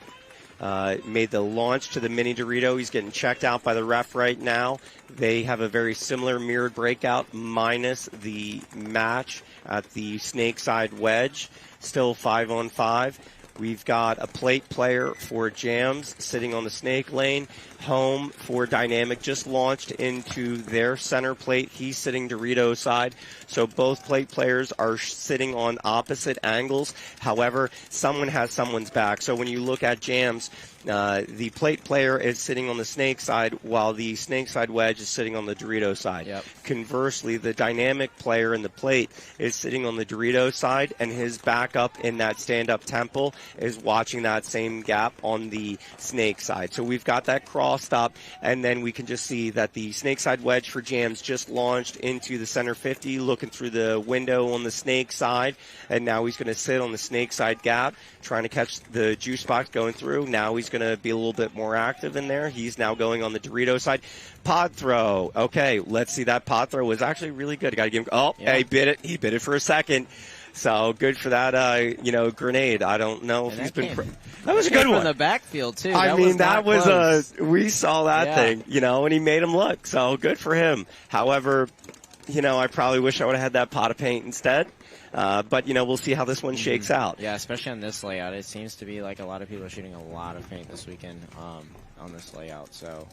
made the launch to the mini Dorito. He's getting checked out by the ref right now. They have a very similar mirrored breakout minus the match at the snake side wedge. Still 5-on-5. We've got a plate player for Jams sitting on the snake lane. Home for Dynamic just launched into their center plate. He's sitting Dorito side. So both plate players are sitting on opposite angles. However, someone has someone's back. So when you look at Jams, the plate player is sitting on the snake side while the snake side wedge is sitting on the Dorito side. Conversely, the Dynamic player in the plate is sitting on the Dorito side, and his backup in that stand-up temple is watching that same gap on the snake side. So we've got that crossed up, and then we can just see that the snake side wedge for Jams just launched into the center 50, looking through the window on the snake side, and now he's going to sit on the snake side gap, trying to catch the juice box going through. Now he's going to be a little bit more active in there. He's now going on the Dorito side. Pod throw. Okay, let's see. That pod throw was actually really good. Got to give him. Oh, he bit it. He bit it for a second. So good for that, grenade. I don't know if he's been. That was a good one from the backfield too. I mean, that was we saw that thing, and he made him look. So good for him. However, I probably wish I would have had that pot of paint instead. But we'll see how this one shakes out. Yeah, especially on this layout. It seems to be like a lot of people are shooting a lot of paint this weekend on this layout. So.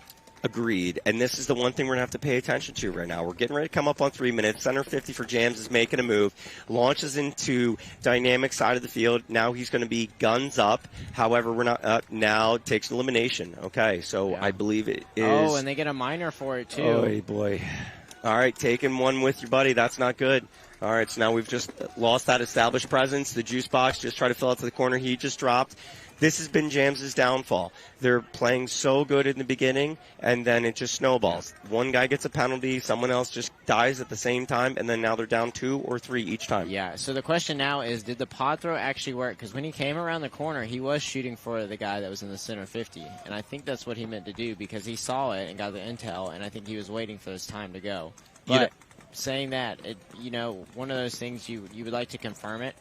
Agreed. And this is the one thing we're going to have to pay attention to right now. We're getting ready to come up on 3 minutes. Center 50 for Jams is making a move. Launches into Dynamic side of the field. Now he's going to be guns up. However, we're not now takes elimination. Okay, so I believe it is. Oh, and they get a minor for it, too. Oh, boy. All right, taking one with your buddy. That's not good. All right, so now we've just lost that established presence. The juice box just tried to fill out to the corner. He just dropped. This has been Jams' downfall. They're playing so good in the beginning, and then it just snowballs. One guy gets a penalty, someone else just dies at the same time, and then now they're down 2 or 3 each time. Yeah, so the question now is, did the pod throw actually work? Because when he came around the corner, he was shooting for the guy that was in the center 50, and I think that's what he meant to do because he saw it and got the intel, and I think he was waiting for his time to go. But saying that, one of those things you would like to confirm it,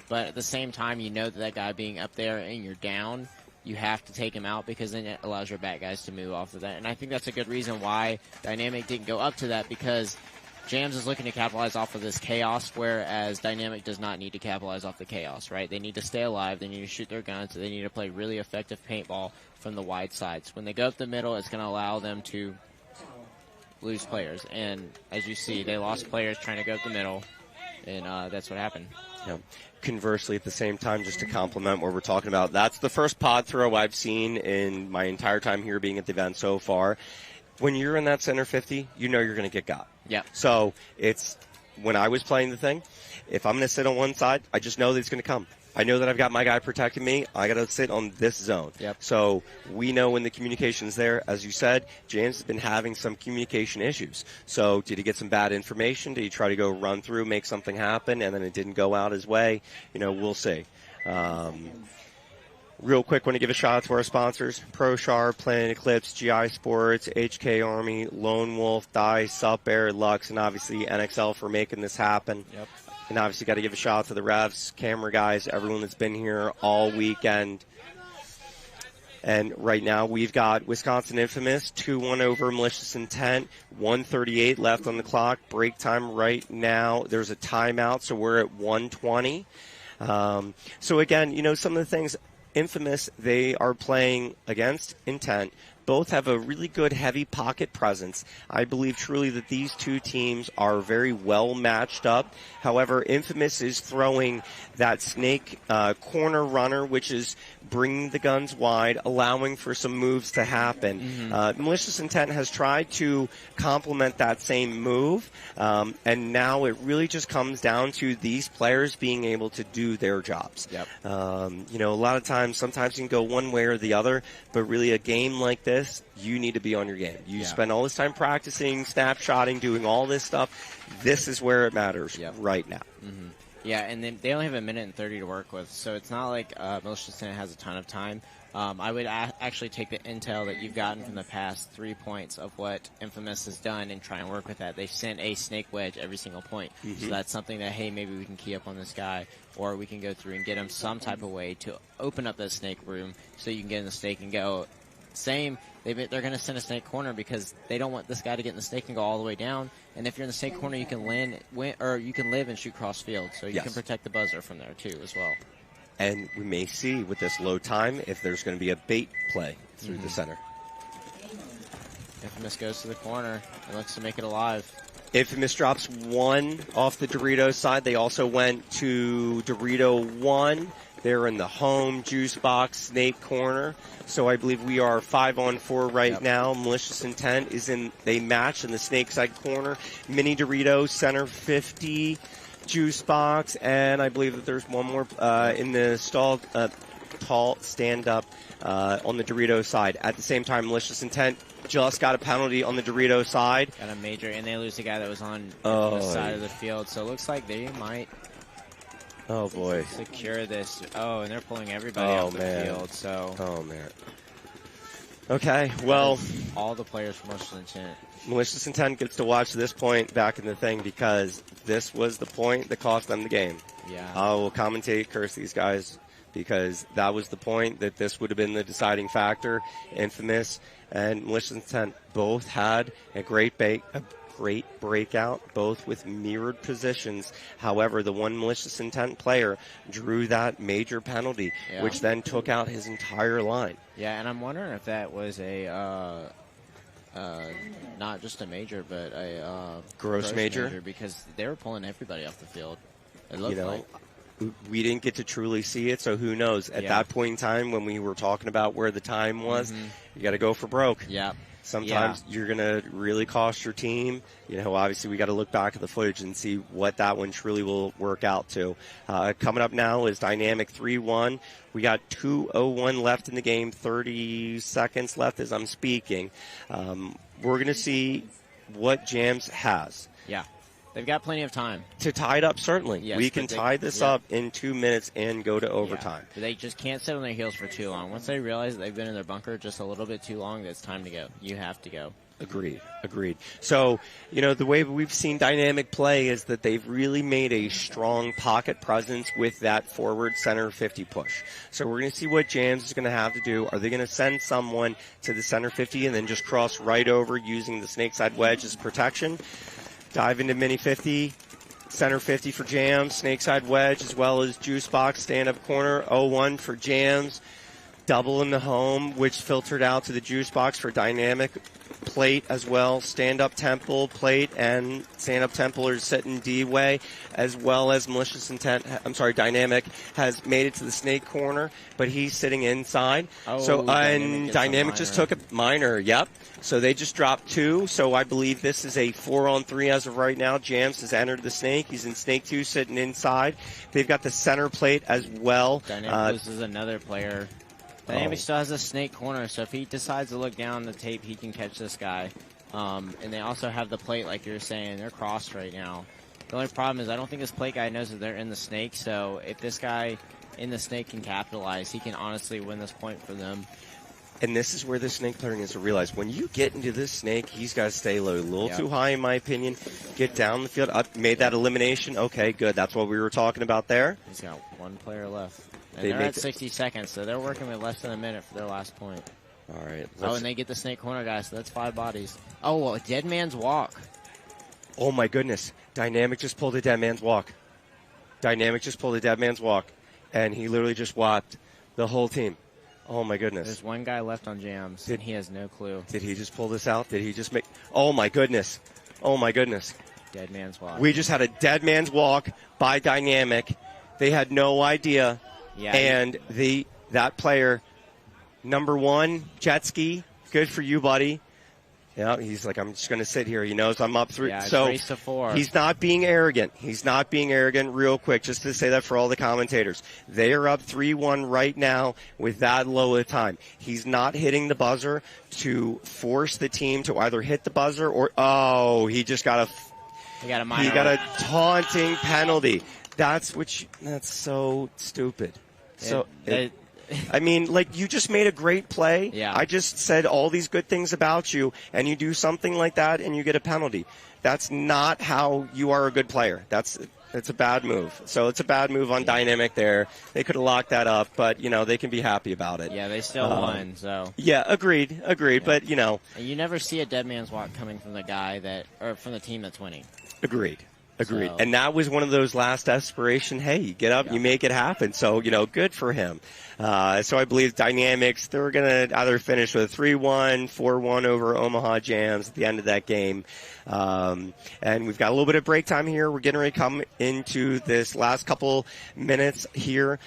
but at the same time, that guy being up there and you're down, you have to take him out because then it allows your back guys to move off of that. And I think that's a good reason why Dynamic didn't go up to that because Jams is looking to capitalize off of this chaos, whereas Dynamic does not need to capitalize off the chaos, right? They need to stay alive. They need to shoot their guns. They need to play really effective paintball from the wide sides. When they go up the middle, it's going to allow them to lose players. And as you see, they lost players trying to go up the middle, and that's what happened. Yeah. Conversely, at the same time, just to complement what we're talking about, that's the first pod throw I've seen in my entire time here being at the event so far. When you're in that center 50, you're going to get got. Yeah. So it's when I was playing the thing, if I'm going to sit on one side, I just know that it's going to come. I know that I've got my guy protecting me. I got to sit on this zone. Yep. So we know when the communication's there. As you said, James has been having some communication issues. So did he get some bad information? Did he try to go run through, make something happen, and then it didn't go out his way? We'll see. Real quick, want to give a shout out to our sponsors: ProSharp, Planet Eclipse, GI Sports, HK Army, Lone Wolf, Dice, Sup Air, Lux, and obviously NXL for making this happen. Yep. And obviously got to give a shout out to the refs, camera guys, everyone that's been here all weekend. And right now we've got Wisconsin Infamous, 2-1 over Malicious Intent, 1:38 left on the clock. Break time right now. There's a timeout, so we're at 1:20. So again, some of the things, Infamous, they are playing against Intent. Both have a really good heavy pocket presence. I believe truly that these two teams are very well matched up. However, Infamous is throwing that snake corner runner, which is bringing the guns wide, allowing for some moves to happen. Malicious Intent has tried to complement that same move, and now it really just comes down to these players being able to do their jobs. A lot of times, sometimes you can go one way or the other, but really a game like this, you need to be on your game. You spend all this time practicing, snapshotting, doing all this stuff. This is where it matters right now. Yeah, and they only have a minute and 30 to work with, so it's not like Malicious Intent has a ton of time. I would actually take the intel that you've gotten from the past 3 points of what Infamous has done and try and work with that. They've sent a snake wedge every single point. So that's something that, hey, maybe we can key up on this guy, or we can go through and get him some type of way to open up that snake room so you can get in the snake and go. Same, they're going to send a snake corner because they don't want this guy to get in the snake and go all the way down. And if you're in the snake corner, you can you can live and shoot cross field, so you can protect the buzzer from there too as well. And we may see with this low time if there's going to be a bait play through the center. Infamous goes to the corner and looks to make it alive. Infamous drops one off the Dorito side. They also went to Dorito 1. They're in the home juice box snake corner. So I believe we are 5-on-4 right now. Malicious Intent is they match in the snake side corner. Mini Dorito, center 50, juice box, and I believe that there's one more in the stall, tall stand-up on the Dorito side. At the same time, Malicious Intent just got a penalty on the Dorito side. Got a major, and they lose the guy that was on the side of the field. So it looks like they might secure this. Oh, and they're pulling everybody off the field. So. Oh, man. Okay, well. All the players from Malicious Intent. Malicious Intent gets to watch this point back in the thing because this was the point that cost them the game. Yeah. I will commentate, curse these guys, because that was the point that this would have been the deciding factor. Infamous and Malicious Intent both had a great breakout, both with mirrored positions. However, the one Malicious Intent player drew that major penalty, which then took out his entire line. Yeah, and I'm wondering if that was a not just a major, but a gross major, because they were pulling everybody off the field. It looked like. We didn't get to truly see it, so who knows? At that point in time, when we were talking about where the time was, you got to go for broke. Yeah. Sometimes you're going to really cost your team. Obviously we got to look back at the footage and see what that one truly will work out to. Coming up now is Dynamic 3-1. We got 2:01 left in the game, 30 seconds left as I'm speaking. We're going to see what Jams has. Yeah. They've got plenty of time. To tie it up, certainly. Yes, we can tie this up in 2 minutes and go to overtime. But they just can't sit on their heels for too long. Once they realize that they've been in their bunker just a little bit too long, it's time to go. You have to go. Agreed. So, the way we've seen Dynamic play is that they've really made a strong pocket presence with that forward center 50 push. So we're going to see what Jams is going to have to do. Are they going to send someone to the center 50 and then just cross right over using the snake side wedge as protection? Dive into mini 50, center 50 for Jams, snake side wedge, as well as juice box, stand-up corner, 0-1 for Jams, double in the home, which filtered out to the juice box for Dynamic, plate as well, stand-up temple, plate, and stand-up temple are sitting D-way, as well as Malicious Intent, Dynamic has made it to the snake corner, but he's sitting inside. And Dynamic just took a minor, yep. So they just dropped 2, so I believe this is a 4-on-3 as of right now. Jams has entered the snake. He's in snake 2, sitting inside. They've got the center plate as well. Dynamic loses another player. Dynamic still has a snake corner, so if he decides to look down the tape, he can catch this guy. And they also have the plate, like you're saying. They're crossed right now. The only problem is I don't think this plate guy knows that they're in the snake, so if this guy in the snake can capitalize, he can honestly win this point for them. And this is where the snake player needs to realize, when you get into this snake, he's got to stay low. A little too high, in my opinion. Get down the field. Made that elimination. Okay, good. That's what we were talking about there. He's got one player left. And they're at 60 seconds, so they're working with less than a minute for their last point. All right. And they get the snake corner guy, so that's 5 bodies. Oh, a dead man's walk. Oh, my goodness. Dynamic just pulled a dead man's walk. Dynamic just pulled a dead man's walk, and he literally just whopped the whole team. Oh, my goodness. There's one guy left on jams, and he has no clue. Did he just pull this out? Did he just make... Oh, my goodness. Oh, my goodness. Dead man's walk. We just had a dead man's walk by Dynamic. They had no idea. Yeah. And that player, number 1, jet ski, good for you, buddy. Yeah, he's like, I'm just going to sit here. He knows I'm up 3. Yeah, so race to 4. He's not being arrogant. He's not being arrogant. Real quick, just to say that for all the commentators. They are up 3-1 right now with that low a time. He's not hitting the buzzer to force the team to either hit the buzzer or, he just got a taunting penalty. That's so stupid. I mean, like, you just made a great play. Yeah. I just said all these good things about you, and you do something like that, and you get a penalty. That's not how you are a good player. It's a bad move. So it's a bad move on Dynamic there. They could have locked that up, but, they can be happy about it. Yeah, they still won, so. Yeah, agreed. Yeah. But, And you never see a dead man's walk coming from from the team that's winning. Agreed. So. And that was one of those last desperation, hey, you get up, you make it happen. So, good for him. So I believe Dynamics, they're going to either finish with 3-1, 4-1 over Omaha Jams at the end of that game. And we've got a little bit of break time here. We're getting ready to come into this last couple minutes here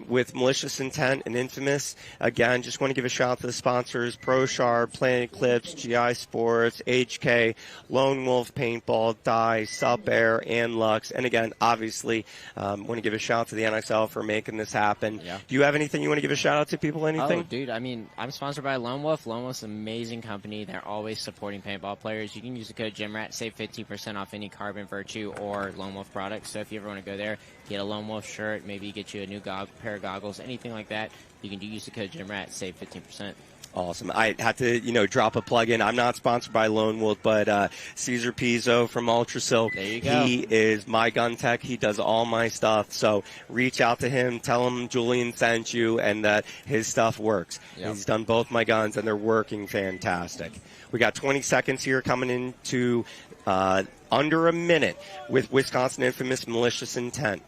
with Malicious Intent and Infamous. Again, just want to give a shout out to the sponsors, ProSharp, Planet Eclipse, GI Sports, HK, Lone Wolf Paintball, Dye, Sub Air, and Lux. And again, obviously, want to give a shout out to the NXL for making this happen. Yeah. Do you have anything you want to give a shout out to people? Anything? Oh, dude, I mean, I'm sponsored by Lone Wolf. Lone Wolf's an amazing company. They're always supporting paintball players. You can use the code GYMRAT, save 15% off any Carbon Virtue or Lone Wolf products. So if you ever want to go there, get a Lone Wolf shirt, maybe get you a new pair of goggles, anything like that, you can use the code GYMRAT, save 15%. Awesome. I had to, drop a plug-in. I'm not sponsored by Lone Wolf, but Cesar Pizzo from Ultra Silk. There you go. He is my gun tech. He does all my stuff. So reach out to him. Tell him Julian sent you and that his stuff works. Yep. He's done both my guns, and they're working fantastic. We got 20 seconds here coming into under a minute with Wisconsin Infamous Malicious Intent.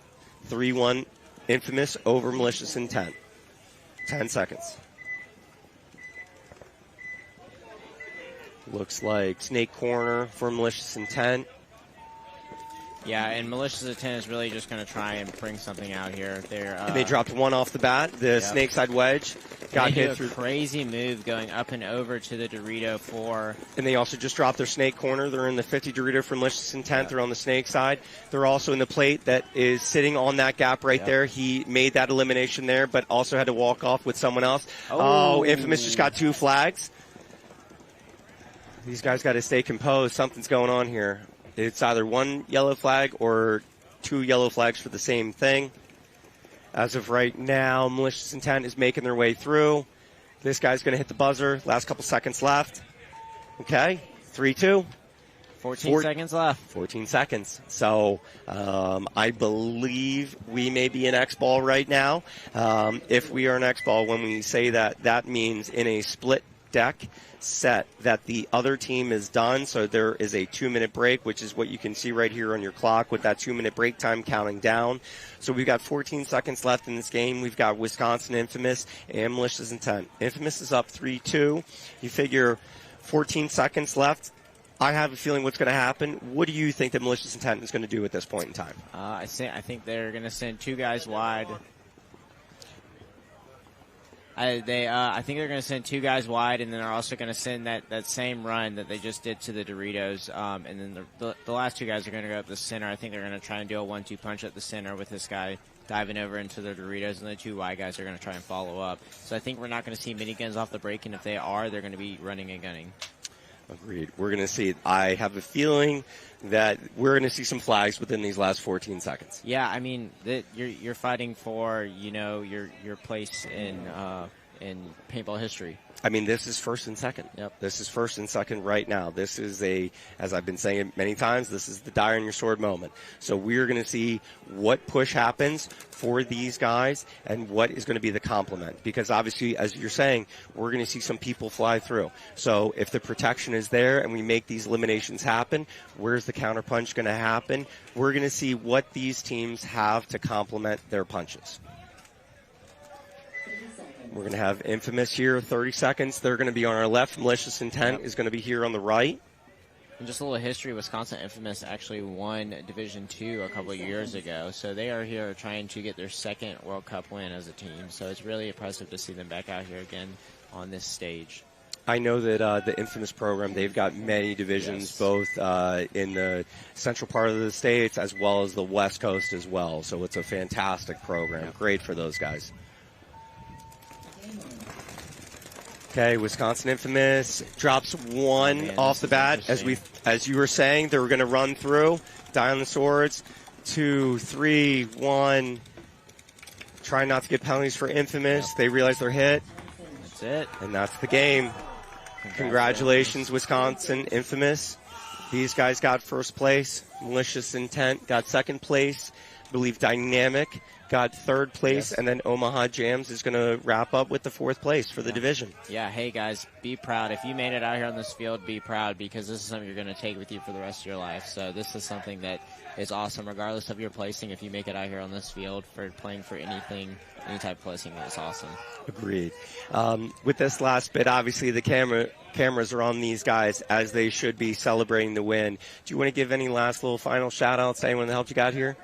3-1 Infamous over Malicious Intent. 10 seconds. Looks like Snake Corner for Malicious Intent. Yeah, and Malicious Intent is really just going to try and bring something out here. They dropped one off the bat. The snake side wedge got hit through. Crazy move going up and over to the Dorito 4. And they also just dropped their Snake Corner. They're in the 50 Dorito for Malicious Intent. Yep. They're on the snake side. They're also in the plate that is sitting on that gap right there. He made that elimination there, but also had to walk off with someone else. Oh, Infamous just got 2 flags. These guys got to stay composed. Something's going on here. It's either 1 yellow flag or 2 yellow flags for the same thing. As of right now, Malicious Intent is making their way through. This guy's going to hit the buzzer. Last couple seconds left. Okay, 3-2. 14 seconds left. 14 seconds. So I believe we may be in X-Ball right now. If we are in X-Ball, when we say that, that means in a split deck set that the other team is done. So there is a 2-minute break, which is what you can see right here on your clock with that 2-minute break time counting down. So we've got 14 seconds left in this game. We've got Wisconsin Infamous and Malicious Intent. Infamous is up 3-2. You figure 14 seconds left. I have a feeling what's going to happen. What do you think that Malicious Intent is going to do at this point in time? I think they're going to send 2 guys wide. I think they're going to send 2 guys wide, and then they're also going to send that same run that they just did to the Doritos. And then the last 2 guys are going to go up the center. I think they're going to try and do a 1-2 punch at the center with this guy diving over into the Doritos, and the 2 wide guys are going to try and follow up. So I think we're not going to see miniguns off the break, and if they are, they're going to be running and gunning. Agreed. We're going to see it. I have a feeling that we're going to see some flags within these last 14 seconds. Yeah, I mean, you're fighting for your place in paintball history. I mean, this is first and second. Yep. This is first and second right now. This is as I've been saying many times, this is the die on your sword moment. So we're going to see what push happens for these guys and what is going to be the complement. Because obviously, as you're saying, we're going to see some people fly through. So if the protection is there and we make these eliminations happen, where's the counterpunch going to happen? We're going to see what these teams have to complement their punches. We're going to have Infamous here, 30 seconds. They're going to be on our left. Malicious Intent is going to be here on the right. And just a little history, Wisconsin Infamous actually won Division II a couple of years ago. So they are here trying to get their second World Cup win as a team. So it's really impressive to see them back out here again on this stage. I know that the Infamous program, they've got many divisions, both in the central part of the states as well as the West Coast as well. So it's a fantastic program. Great for those guys. Okay, Wisconsin Infamous drops one off the bat. As you were saying, they were going to run through, die on the swords. 2, 3, 1. Try not to get penalties for Infamous. They realize they're hit. That's it. And that's the game. Congratulations, Wisconsin Infamous. These guys got first place. Malicious Intent got second place. I believe Dynamic got third place, and then Omaha Jams is going to wrap up with the fourth place for the division. Yeah, hey guys, be proud. If you made it out here on this field, be proud, because this is something you're going to take with you for the rest of your life. So this is something that is awesome, regardless of your placing. If you make it out here on this field for playing for anything, any type of placing, it's awesome. Agreed. With this last bit, obviously the cameras are on these guys as they should be celebrating the win. Do you want to give any last little final shout-outs to anyone that helped you got here?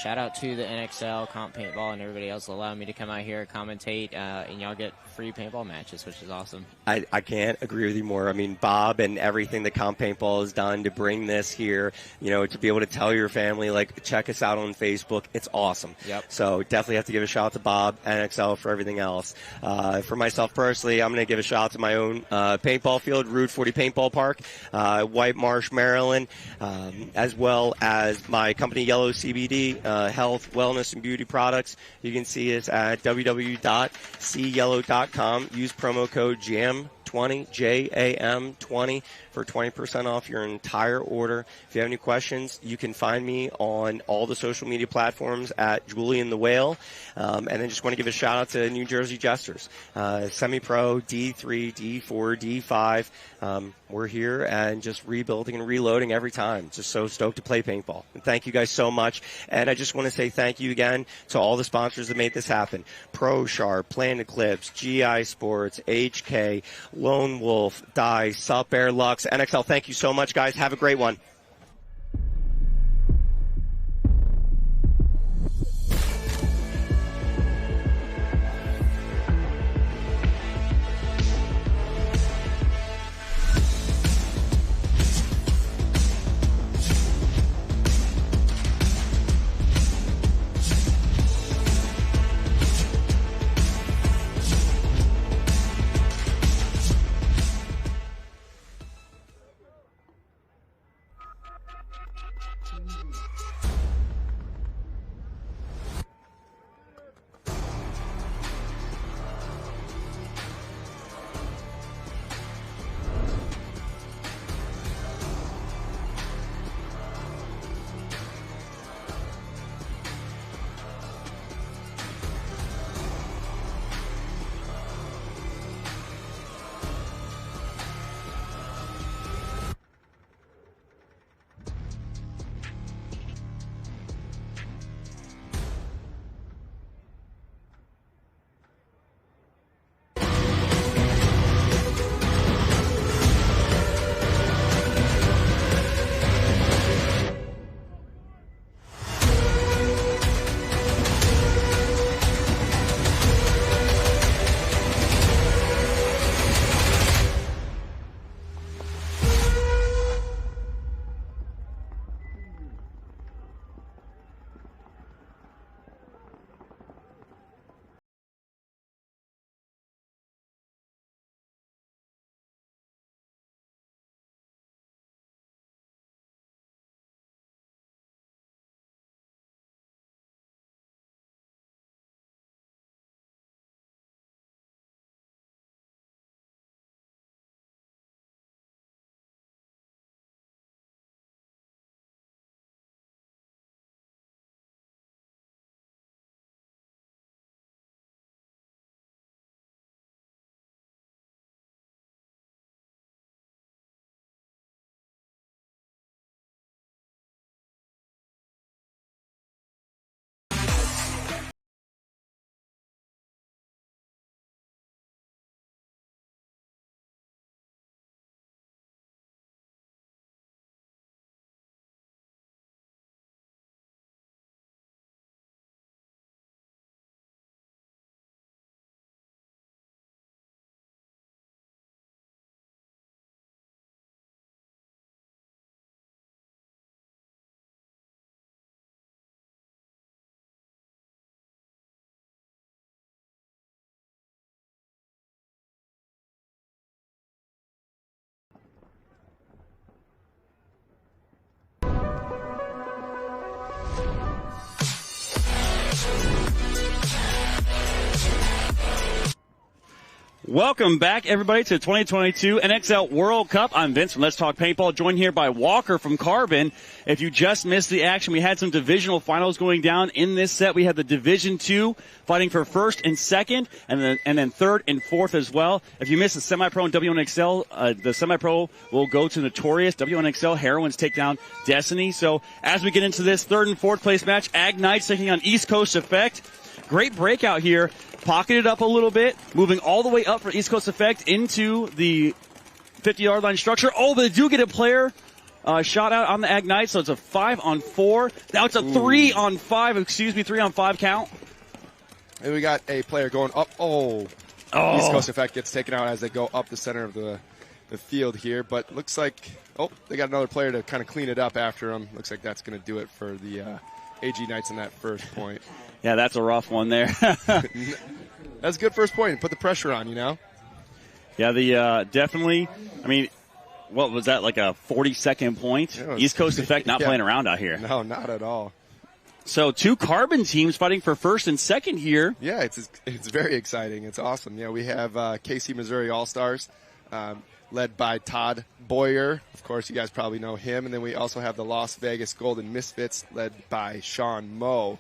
Shout out to the NXL Comp Paintball and everybody else that allowed me to come out here, commentate, and y'all get free paintball matches, which is awesome. I can't agree with you more. I mean, Bob and everything that Comp Paintball has done to bring this here, you know, to be able to tell your family, like, check us out on Facebook. It's awesome. Yep. So definitely have to give a shout out to Bob, NXL, for everything else. For myself personally, I'm going to give a shout out to my own paintball field, Route 40 Paintball Park, White Marsh, Maryland, as well as my company, Yellow CBD, health, wellness, and beauty products. You can see us at www.cyellow.com. Use promo code JAM20, JAM20, for 20% off your entire order. If you have any questions, you can find me on all the social media platforms at Julian the Whale. And then just want to give a shout out to New Jersey Jesters, semi-pro, D3, D4, D5. We're here and just rebuilding and reloading every time. Just so stoked to play paintball. And thank you guys so much. And I just want to say thank you again to all the sponsors that made this happen. Pro Sharp, Planet Eclipse, GI Sports, HK, Lone Wolf, Dice, Sup Air Lux, NXL. Thank you so much, guys. Have a great one. Welcome back, everybody, to 2022 NXL World Cup. I'm Vince from Let's Talk Paintball, joined here by Walker from Carbon. If you just missed the action, we had some divisional finals going down in this set. We had the Division 2 fighting for first and second, and then third and fourth as well. If you missed the semi-pro and WNXL, the semi-pro will go to Notorious. WNXL Heroines take down Destiny. So as we get into this third and fourth place match, Ag Knights taking on East Coast Effect. Great breakout here. Pocketed up a little bit, moving all the way up for East Coast Effect into the 50-yard line structure. Oh, but they do get a player shot out on the Ag Knights, so it's a 5-on-4. Now it's a 3-on-5, 3-on-5 count. And we got a player going up. East Coast Effect gets taken out as they go up the center of the field here. But looks like, they got another player to kind of clean it up after them. Looks like that's going to do it for the AG Knights in that first point. Yeah, that's a rough one there. That's a good first point. Put the pressure on, you know? Yeah, definitely. I mean, what was that, like a 40-second point? East Coast Effect not playing around out here. No, not at all. So 2 Carbon teams fighting for first and second here. Yeah, it's very exciting. It's awesome. Yeah, we have KC Missouri Allstars, led by Todd Boyer. Of course, you guys probably know him. And then we also have the Las Vegas Golden Misfits, led by Sean Moe.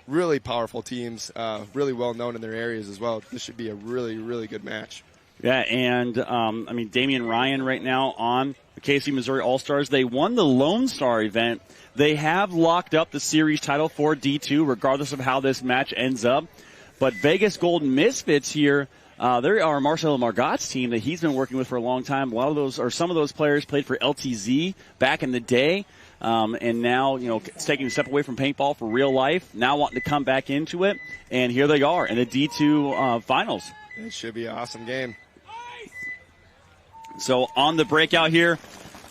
Really powerful teams, really well known in their areas as well. This should be a really, really good match. Yeah, and Damian Ryan right now on the KC Missouri All-Stars. They won the Lone Star event. They have locked up the series title for D2, regardless of how this match ends up. But Vegas Golden Misfits here, there are Marcelo Margot's team that he's been working with for a long time. A lot of those, or some of those players played for LTZ back in the day. And now, it's taking a step away from paintball for real life, now wanting to come back into it. And here they are in the D2 finals. It should be an awesome game. So on the breakout here,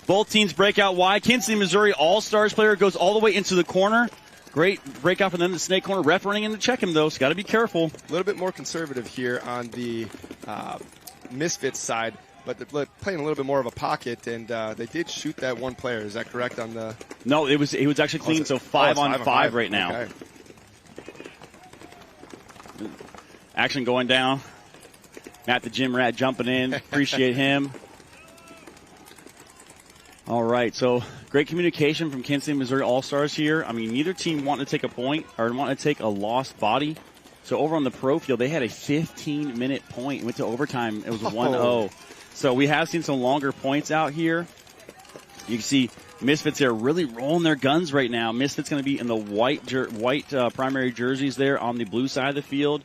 both teams break out wide. Kissimmee, Missouri All-Stars player goes all the way into the corner. Great breakout for them, the snake corner. Ref running in to check him, though, so got to be careful. A little bit more conservative here on the Misfits side. But they're playing a little bit more of a pocket, and they did shoot that one player. Is that correct on the? No, he was actually clean. So 5-on-5 right now. Okay. Action going down. Matt the Gym Rat jumping in. Appreciate him. All right, so great communication from Kansas City, Missouri All-Stars here. I mean, neither team wanted to take a point or wanted to take a lost body. So over on the pro field, they had a 15-minute point. It went to overtime. It was a 1-0. So we have seen some longer points out here. You can see Misfits are really rolling their guns right now. Misfits going to be in the white primary jerseys there on the blue side of the field.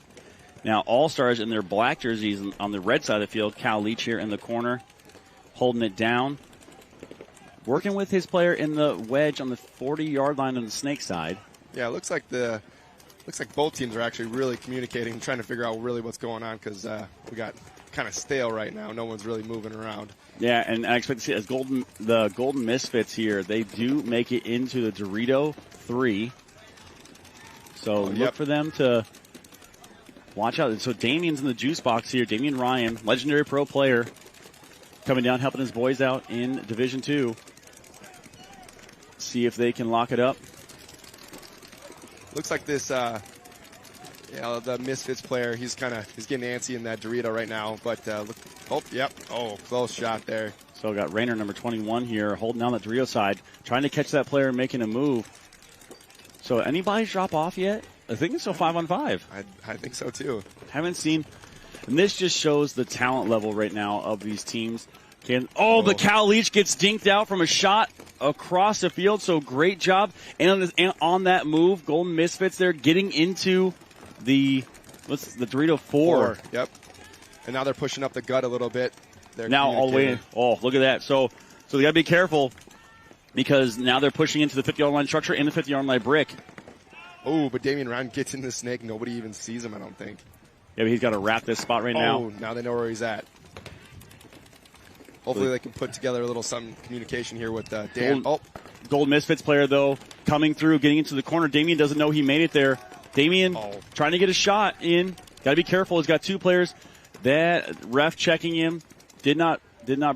Now All-Stars in their black jerseys on the red side of the field. Cal Leach here in the corner holding it down. Working with his player in the wedge on the 40-yard line on the snake side. Yeah, it looks like both teams are actually really communicating, trying to figure out really what's going on because we got kind of stale right now. No one's really moving around. Yeah, and I expect to see as the Golden Misfits here, they do make it into the Dorito 3. So look for them to watch out. So Damian's in the juice box here. Damian Ryan, legendary pro player, coming down, helping his boys out in Division 2. See if they can lock it up. Looks like this, the Misfits player, he's getting antsy in that Dorito right now. But close shot there. So got Rayner, number 21 here, holding down the Dorito side, trying to catch that player making a move. So anybody drop off yet? I think it's still 5-on-5. I think so too. Haven't seen, and this just shows the talent level right now of these teams. The Cal Leach gets dinked out from a shot across the field, so great job. And on that move, Golden Misfits there getting into the Dorito 4. Yep. And now they're pushing up the gut a little bit. They're now all the way in. Oh, look at that. So they got to be careful because now they're pushing into the 50-yard line structure and the 50-yard line brick. Oh, but Damian Ryan gets in the snake. Nobody even sees him, I don't think. Yeah, but he's got to wrap this spot right now. Oh, now they know where he's at. Hopefully they can put together a little some communication here with Dan. Gold Misfits player, though, coming through, getting into the corner. Damien doesn't know he made it there. Damien trying to get a shot in. Got to be careful. He's got two players. That ref checking him. Did not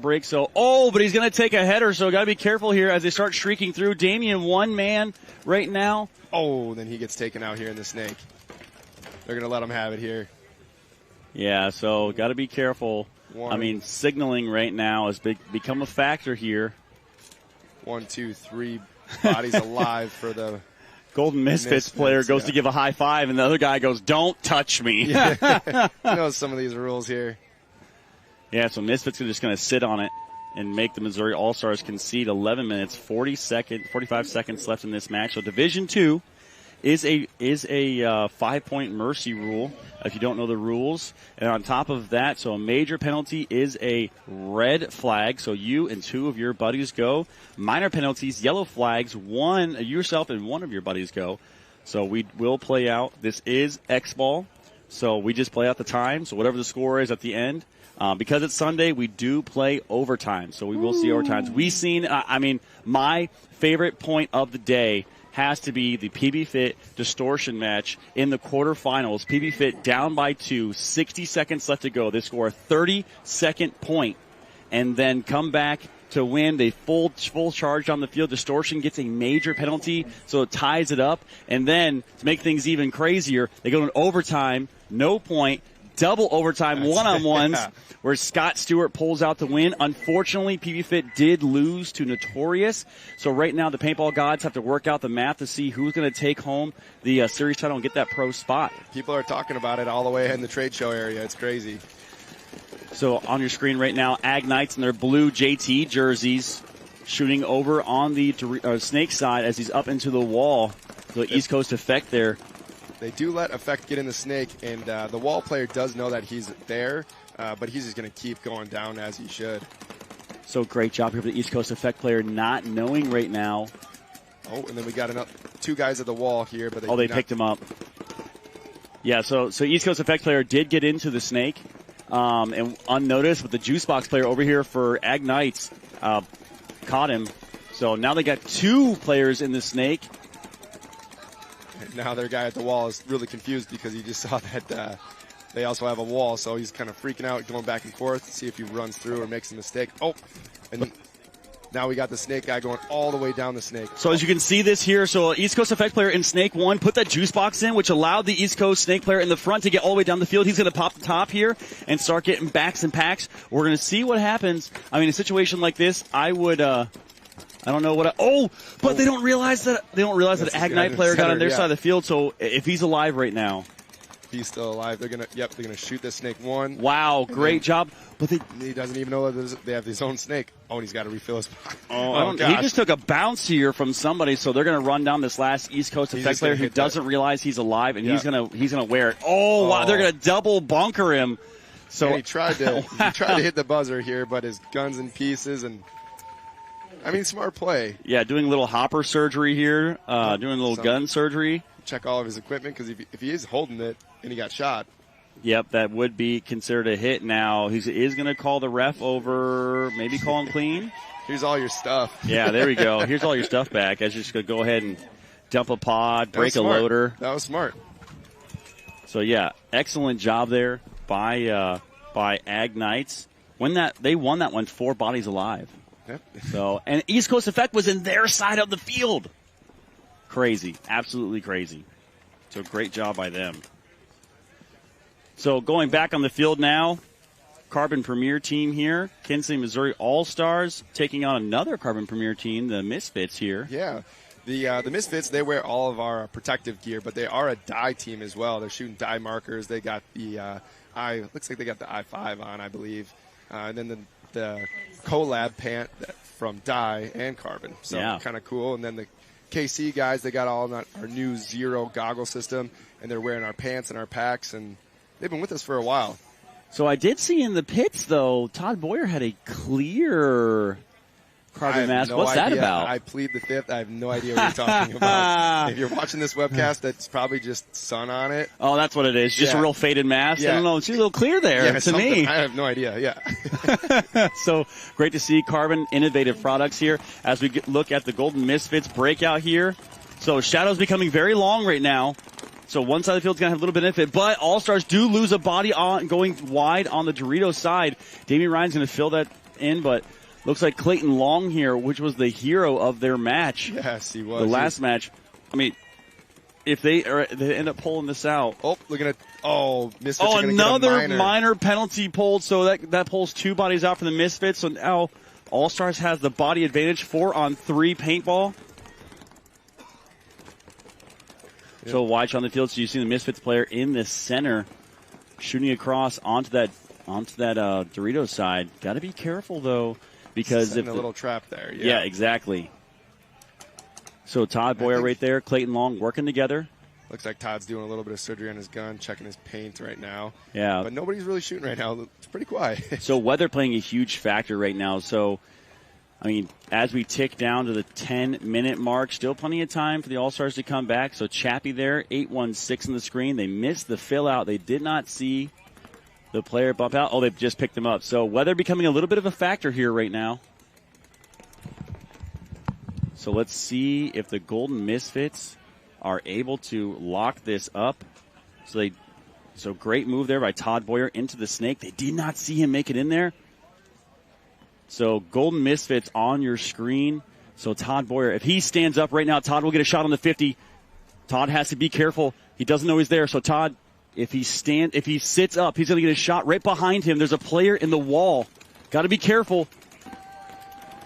break. So, but he's going to take a header. So got to be careful here as they start shrieking through. Damien, one man right now. Oh, then he gets taken out here in the snake. They're going to let him have it here. Yeah, so got to be careful. I mean, signaling right now has become a factor here. 1, 2, 3 bodies alive for the Golden Misfits player goes to give a high five, and the other guy goes, "Don't touch me." Yeah. He knows some of these rules here. Yeah, so Misfits are just going to sit on it and make the Missouri All-Stars concede 11 minutes, 45 seconds left in this match. So Division II is a 5-point mercy rule, if you don't know the rules. And on top of that, so a major penalty is a red flag, so you and 2 of your buddies go. Minor penalties, yellow flags, yourself and 1 of your buddies go. So we will play out. This is X-Ball, so we just play out the time. So whatever the score is at the end. Because it's Sunday, we do play overtime, so we will see overtimes. We've seen, my favorite point of the day has to be the PB Fit Distortion match in the quarterfinals. PB Fit down by 2, 60 seconds left to go. They score a 30-second point and then come back to win. They full charge on the field. Distortion gets a major penalty, so it ties it up. And then to make things even crazier, they go to overtime, no point, double overtime one-on-ones where Scott Stewart pulls out the win. Unfortunately, PB Fit did lose to Notorious. So right now the paintball gods have to work out the math to see who's going to take home the series title and get that pro spot. People are talking about it all the way in the trade show area. It's crazy. So on your screen right now, Ag Knights in their blue JT jerseys shooting over on the Snake side as he's up into the wall. The East Coast effect there. They do let Effect get in the snake, and the wall player does know that he's there, but he's just going to keep going down as he should. So great job here for the East Coast Effect player not knowing right now. Oh, and then we got 2 guys at the wall here. But they picked him up. Yeah, so East Coast Effect player did get into the snake and unnoticed, but the Juice Box player over here for Ag Knights caught him. So now they got 2 players in the snake. Now their guy at the wall is really confused because he just saw that they also have a wall, so he's kind of freaking out, going back and forth to see if he runs through or makes a mistake. Oh, and now we got the snake guy going all the way down the snake. So as you can see this here, so East Coast Effect player in snake 1 put that juice box in, which allowed the East Coast snake player in the front to get all the way down the field. He's going to pop the top here and start getting backs and packs. We're going to see what happens. I mean, a situation like this, I would... I don't know what. But they don't realize that that Ag Knight player got on their side of the field. So if he's alive right now, he's still alive. They're gonna shoot this snake 1. Wow, great job. But he doesn't even know that they have his own snake. Oh, and he's got to refill his pocket. He just took a bounce here from somebody. So they're gonna run down this last East Coast Effect player who doesn't realize he's alive, and he's gonna wear it. Oh, wow! They're gonna double bunker him. So and he tried to hit the buzzer here, but his gun's in pieces and. I mean, smart play. Yeah, doing a little hopper surgery here, doing a little gun surgery. Check all of his equipment because if he is holding it and he got shot. Yep, that would be considered a hit now. He is going to call the ref over, maybe call him clean. Here's all your stuff. Yeah, there we go. Here's all your stuff back. I was just going to go ahead and dump a pod, break a loader. That was smart. So, yeah, excellent job there by Ag Knights. They won that one 4 bodies alive. Yep. So, and East Coast Effect was in their side of the field. Crazy. Absolutely crazy. So great job by them. So going back on the field now, Carbon Premier team here. Kinsey, Missouri All-Stars taking on another Carbon Premier team, the Misfits here. Yeah. The Misfits, they wear all of our protective gear, but they are a dye team as well. They're shooting dye markers. They got the looks like they got the I-5 on, I believe. And then the collab pant from Dye and Carbon. So kind of cool. And then the KC guys, they got all our new Zero goggle system, and they're wearing our pants and our packs, and they've been with us for a while. So I did see in the pits, though, Todd Boyer had a clear Carbon mask. What's that about? I plead the fifth. I have no idea what you're talking about. If you're watching this webcast, that's probably just sun on it. Oh, that's what it is. Just a real faded mask. Yeah. I don't know. It's a little clear there to me. I have no idea. Yeah. So great to see Carbon innovative products here as we look at the Golden Misfits breakout here. So Shadow's becoming very long right now. So one side of the field's going to have a little bit of benefit, but All-Stars do lose a body on going wide on the Doritos side. Damian Ryan's going to fill that in, but looks like Clayton Long here, which was the hero of their match. Yes, he was. The last match. I mean, if they end up pulling this out. Oh, looking at Misfits. Are gonna another get a minor penalty pulled, so that pulls 2 bodies out for the Misfits. So now All-Stars has the body advantage, 4-on-3 paintball. Yep. So watch on the field, so you see the Misfits player in the center shooting across onto that Doritos side. Got to be careful though, because if a little trap there. Yeah, exactly. So Todd Boyer right there, Clayton Long working together. Looks like Todd's doing a little bit of surgery on his gun, checking his paint right now. Yeah. But nobody's really shooting right now. It's pretty quiet. So weather playing a huge factor right now. So, I mean, as we tick down to the 10-minute mark, still plenty of time for the All-Stars to come back. So Chappie there, 8-1-6 on the screen. They missed the fill out. They did not see the player bump out. Oh, they've just picked him up. So weather becoming a little bit of a factor here right now. So let's see if the Golden Misfits are able to lock this up. So great move there by Todd Boyer into the snake. They did not see him make it in there. So Golden Misfits on your screen. So Todd Boyer, if he stands up right now, Todd will get a shot on the 50. Todd has to be careful. He doesn't know he's there. So Todd, if he sits up, he's going to get a shot right behind him. There's a player in the wall. Got to be careful.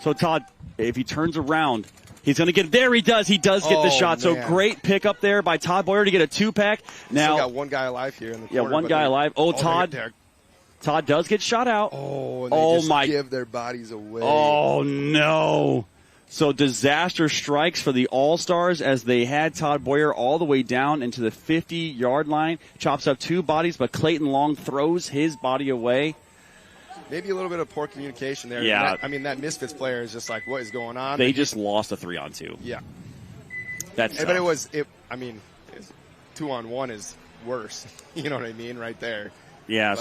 So Todd, if he turns around, he's going to get there. He does get the shot. Man. So great pick up there by Todd Boyer to get a 2-pack. Now still got one guy alive here in the corner. Yeah, one guy alive. Todd does get shot out. And they just give their bodies away. Oh no. So disaster strikes for the All-Stars as they had Todd Boyer all the way down into the 50-yard line. Chops up 2 bodies, but Clayton Long throws his body away. Maybe a little bit of poor communication there. Yeah. That Misfits player is just like, what is going on? They just lost a 3-on-2. Yeah. But 2-on-1 is worse. You know what I mean? Right there. Yeah,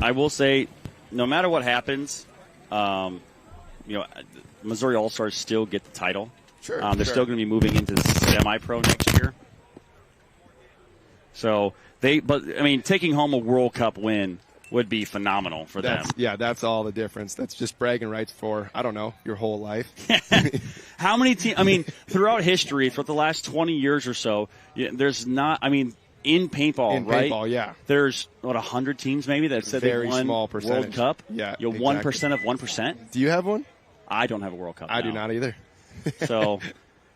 I will say, no matter what happens, Missouri All-Stars still get the title. Sure. They're still going to be moving into semi-pro next year. So taking home a World Cup win would be phenomenal for them. Yeah, that's all the difference. That's just bragging rights for, I don't know, your whole life. How many teams, throughout history, for the last 20 years or so, there's not, in paintball, right? Paintball, yeah. There's, 100 teams maybe that said they won small percentage. World Cup? Yeah, exactly. 1% of 1%? Do you have one? I don't have a World Cup. I do not either. So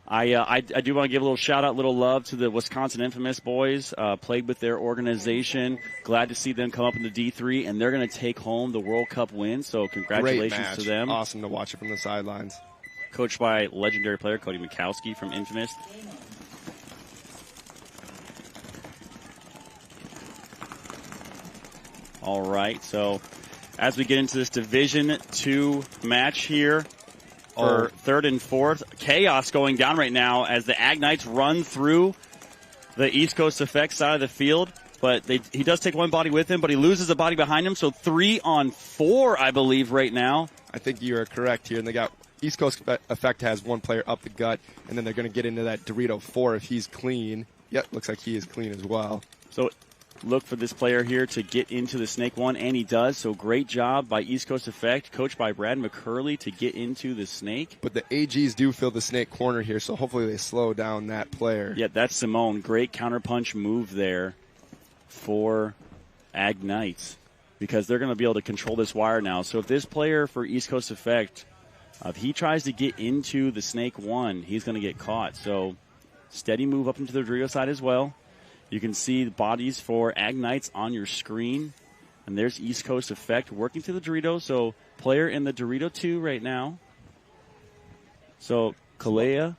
I do want to give a little shout-out, little love to the Wisconsin Infamous boys. Played with their organization. Glad to see them come up into D3, and they're going to take home the World Cup win. So congratulations to them. Awesome to watch it from the sidelines. Coached by legendary player Cody Mikowski from Infamous. All right, so as we get into this Division 2 match here for 3rd and 4th, chaos going down right now as the Ag Knights run through the East Coast Effect side of the field. But he does take one body with him, but he loses a body behind him. So 3-on-4, I believe, right now. I think you are correct here. And they got East Coast Effect has one player up the gut, and then they're going to get into that Dorito 4 if he's clean. Yep, looks like he is clean as well. So look for this player here to get into the Snake 1, and he does. So great job by East Coast Effect, coached by Brad McCurley, to get into the Snake. But the AGs do fill the Snake corner here, so hopefully they slow down that player. Yeah, that's Simone. Great counterpunch move there for Ag Knights, because they're going to be able to control this wire now. So if this player for East Coast Effect, if he tries to get into the Snake 1, he's going to get caught. So steady move up into the Dorito side as well. You can see the bodies for Ag Knights on your screen. And there's East Coast Effect working through the Dorito. So player in the Dorito 2 right now. So Kalea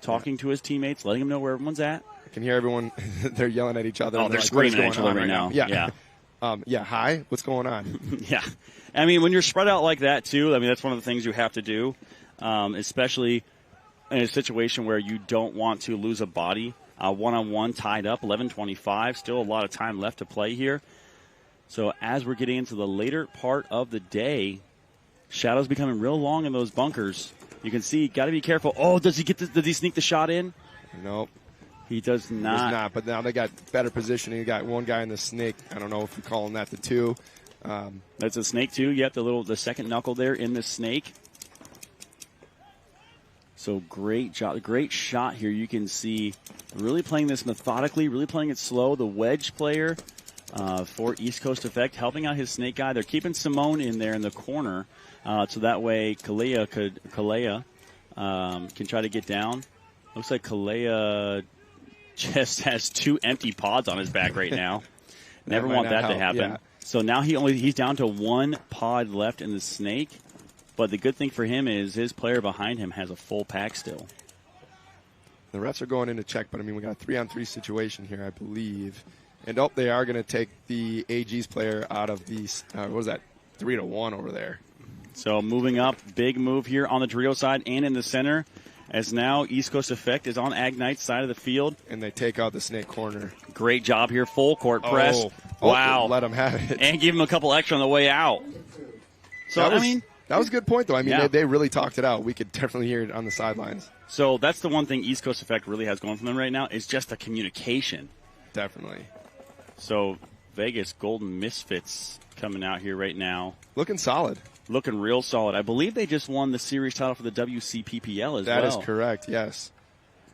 talking to his teammates, letting them know where everyone's at. I can hear everyone. They're yelling at each other. Oh, they're screaming at each other right now. Yeah. Hi, what's going on? Yeah. When you're spread out like that, too, that's one of the things you have to do, especially in a situation where you don't want to lose a body. One-on-one tied up, 11:25. Still a lot of time left to play here. So as we're getting into the later part of the day, Shadow's becoming real long in those bunkers. You can see, got to be careful. Oh, does he sneak the shot in? Nope. He does not. He does not, but now they got better positioning. You got one guy in the Snake. I don't know if you're calling that the 2. That's a Snake 2. Yep, the second knuckle there in the Snake. So great job, great shot here. You can see really playing this methodically, really playing it slow. The wedge player for East Coast Effect helping out his snake guy. They're keeping Simone in there in the corner, so that way Kalea can try to get down. Looks like Kalea just has 2 empty pods on his back right now. Never want that to happen. Yeah. So now he's down to 1 pod left in the snake. But the good thing for him is his player behind him has a full pack still. The refs are going in to check, but I mean, we got a 3-on-3 situation here, I believe. And they are going to take the AG's player out of the, what was that, 3-1 over there. So moving up, big move here on the Dorito side and in the center. As now East Coast Effect is on Agnite's side of the field. And they take out the snake corner. Great job here, full court press. Wow. Let them have it. And give him a couple extra on the way out. So, that was a good point, though. I mean, yeah. they really talked it out. We could definitely hear it on the sidelines. So that's the one thing East Coast Effect really has going for them right now is just the communication. Definitely. So Vegas Golden Misfits coming out here right now. Looking solid. Looking real solid. I believe they just won the series title for the WCPPL as well. That is correct, yes.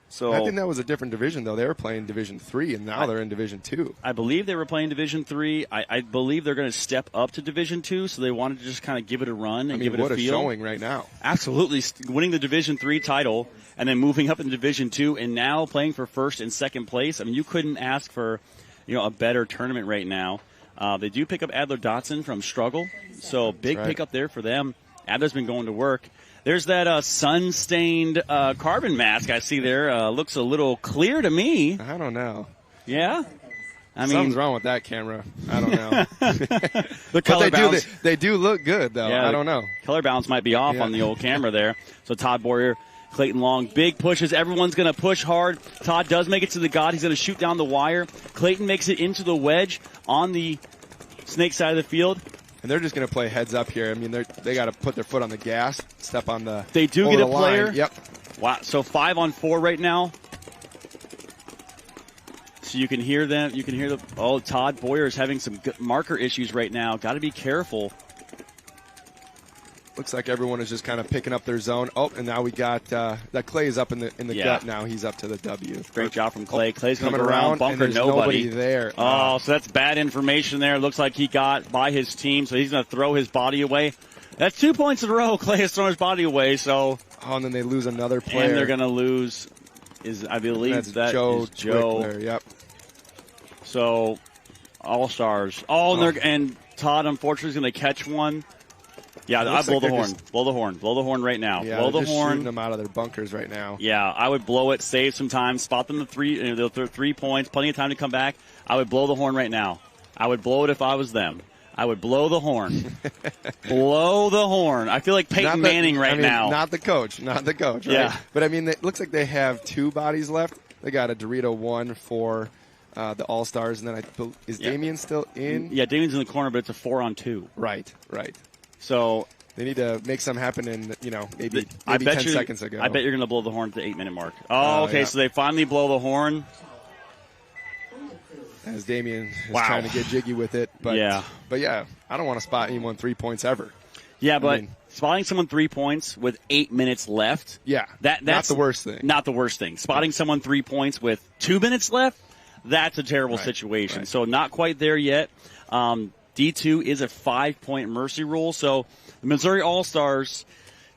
So I think that was a different division, though. They were playing Division 3, and now they're in Division 2. I believe they were playing Division 3. I believe they're going to step up to Division 2, so they wanted to just kind of give it a run and give it a feel. What a showing right now. Absolutely. Winning the Division 3 title and then moving up in Division 2 and now playing for first and second place. I mean, you couldn't ask for a better tournament right now. They do pick up Adler Dotson from Struggle, so big pickup there for them. Adler's been going to work. There's that sun-stained carbon mask I see there. Looks a little clear to me. I don't know. Yeah? I mean, something's wrong with that camera. I don't know. The color balance. They do look good, though. Yeah, I don't know. Color balance might be off on the old camera there. So Todd Boyer, Clayton Long, big pushes. Everyone's going to push hard. Todd does make it to the God. He's going to shoot down the wire. Clayton makes it into the wedge on the snake side of the field. And they're just going to play heads up here. I mean, they got to put their foot on the gas, step on the. They do get a player. Line. Yep. Wow. So 5-on-4 right now. So you can hear them. You can hear Todd Boyer is having some good marker issues right now. Got to be careful. Looks like everyone is just kind of picking up their zone. Oh, and now we got that Clay is up in the gut now. He's up to the W. Great job from Clay. Clay's coming around, bunker and there's nobody there. Oh, so that's bad information there. Looks like he got by his team, so he's going to throw his body away. That's 2 points in a row. Clay has thrown his body away. So. Oh, and then they lose another player. And they're going to lose. I believe that's Joe. Twickler, yep. So, Allstars. And Todd unfortunately is going to catch one. Yeah, I blow the horn. Blow the horn. Blow the horn right now. Yeah, blow the just horn. Shooting them out of their bunkers right now. Yeah, I would blow it, save some time, spot them they'll throw 3 points, plenty of time to come back. I would blow the horn right now. I would blow it if I was them. I would blow the horn. Blow the horn. I feel like Peyton Manning now. Not the coach. Right? Yeah. But, I mean, it looks like they have 2 bodies left. They got a Dorito 1 for the All-Stars. And then is Damien still in? Yeah, Damien's in the corner, but it's a 4-on-2. Right. So they need to make something happen in, maybe 10 seconds ago. I bet you're going to blow the horn at the 8-minute mark. Oh, okay, yeah. So they finally blow the horn. As Damien is trying to get jiggy with it. But yeah, I don't want to spot anyone 3 points ever. Yeah, but spotting someone 3 points with 8 minutes left. Yeah, that's not the worst thing. Not the worst thing. Spotting someone 3 points with 2 minutes left, that's a terrible situation. Right. So not quite there yet. D2 is a 5-point mercy rule. So the Missouri All-Stars,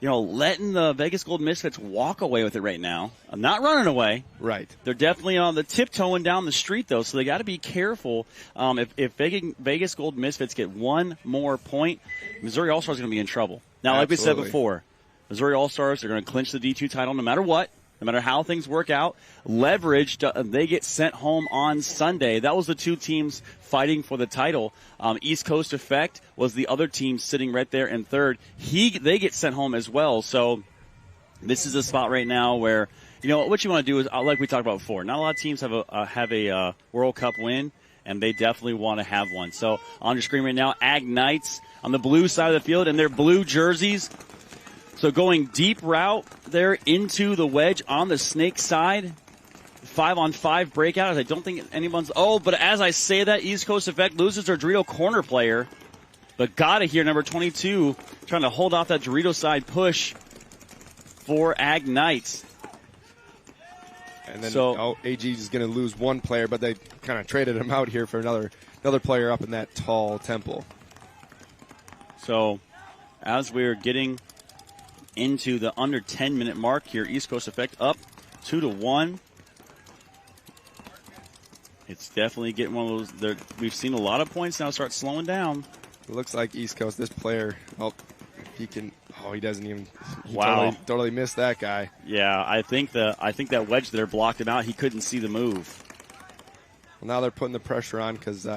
letting the Vegas Gold Misfits walk away with it right now. I'm not running away. Right. They're definitely on the tiptoeing down the street, though, so they got to be careful. If Vegas Gold Misfits get 1 more point, Missouri All-Stars are going to be in trouble. Now, like we said before, Missouri All-Stars are going to clinch the D2 title no matter what. No matter how things work out, leveraged, they get sent home on Sunday. That was the 2 teams fighting for the title. East Coast Effect was the other team sitting right there in third. They get sent home as well. So this is a spot right now where, what you want to do is, like we talked about before, not a lot of teams have a World Cup win, and they definitely want to have one. So on your screen right now, Ag Knights on the blue side of the field in their blue jerseys. So going deep route there into the wedge on the snake side. 5-on-5 breakout. I don't think anyone's. But as I say that, East Coast Effect loses their Dorito corner player. But got it here, number 22, trying to hold off that Dorito side push. for Ag Knights. And then AG is going to lose one player, but they kind of traded him out here for another player up in that tall temple. So as we're getting into the under 10-minute mark here, East Coast Effect up 2-1. It's definitely getting one of those. We've seen a lot of points now start slowing down. It looks like East Coast, this player, he can. Oh, he doesn't even. Wow! Totally missed that guy. Yeah, I think that wedge there blocked him out. He couldn't see the move. Well, now they're putting the pressure on because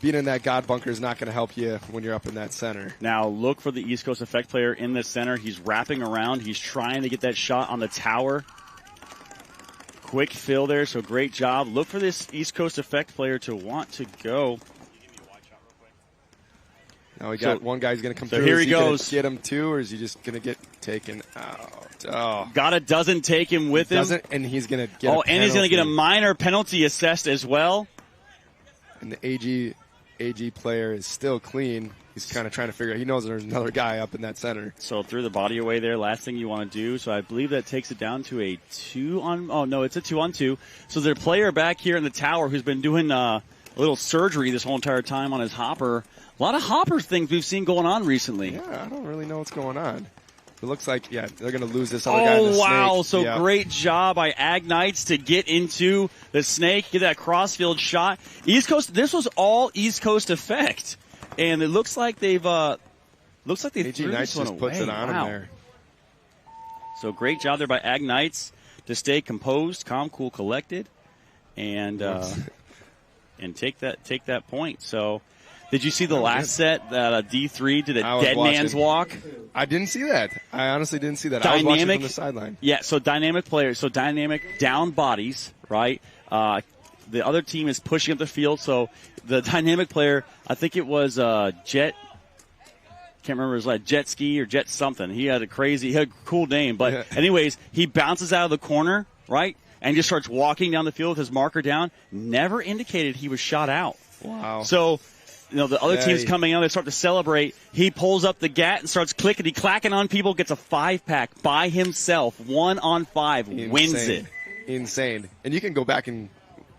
being in that God bunker is not going to help you when you're up in that center. Now look for the East Coast Effect player in the center. He's wrapping around. He's trying to get that shot on the tower. Quick fill there, so great job. Look for this East Coast Effect player to want to go. Now we got one guy's going to come so through. Here is he goes. Get him too, or is he just going to get taken out? Oh. Gata doesn't take him with him. Doesn't, and he's going to get a and he's going to get a minor penalty assessed as well. And the AG player is still clean. He's kind of trying to figure out. He knows there's another guy up in that center. So threw the body away there. Last thing you want to do. So I believe that takes it down to a 2-on. Oh, no, it's a 2-on-2. So there's a player back here in the tower who's been doing a little surgery this whole entire time on his hopper. A lot of hopper things we've seen going on recently. Yeah, I don't really know what's going on. It looks like, they're going to lose this other guy in the snake. Oh, wow. So yeah. Great job by Ag Knights to get into the snake, get that crossfield shot. East Coast, this was all East Coast Effect. And it looks like they've AG threw Knights this one just away. puts it on him there. So great job there by Ag Knights to stay composed, calm, cool, collected, and take that point. So, did you see the last set that D3 did a dead man's walk? I didn't see that. I honestly didn't see that. I was watching from the sideline. Yeah. So dynamic players. So dynamic down bodies, right? The other team is pushing up the field. So the dynamic player, I think it was Jet. Can't remember his Jet Ski or Jet something. He had a cool name. But anyways, he bounces out of the corner, right? And just starts walking down the field with his marker down. Never indicated he was shot out. Wow. So, the other team's coming out. They start to celebrate. He pulls up the gat and starts clacking on people. Gets a 5-pack by himself. 1-on-5. Wins it. Insane. And you can go back and,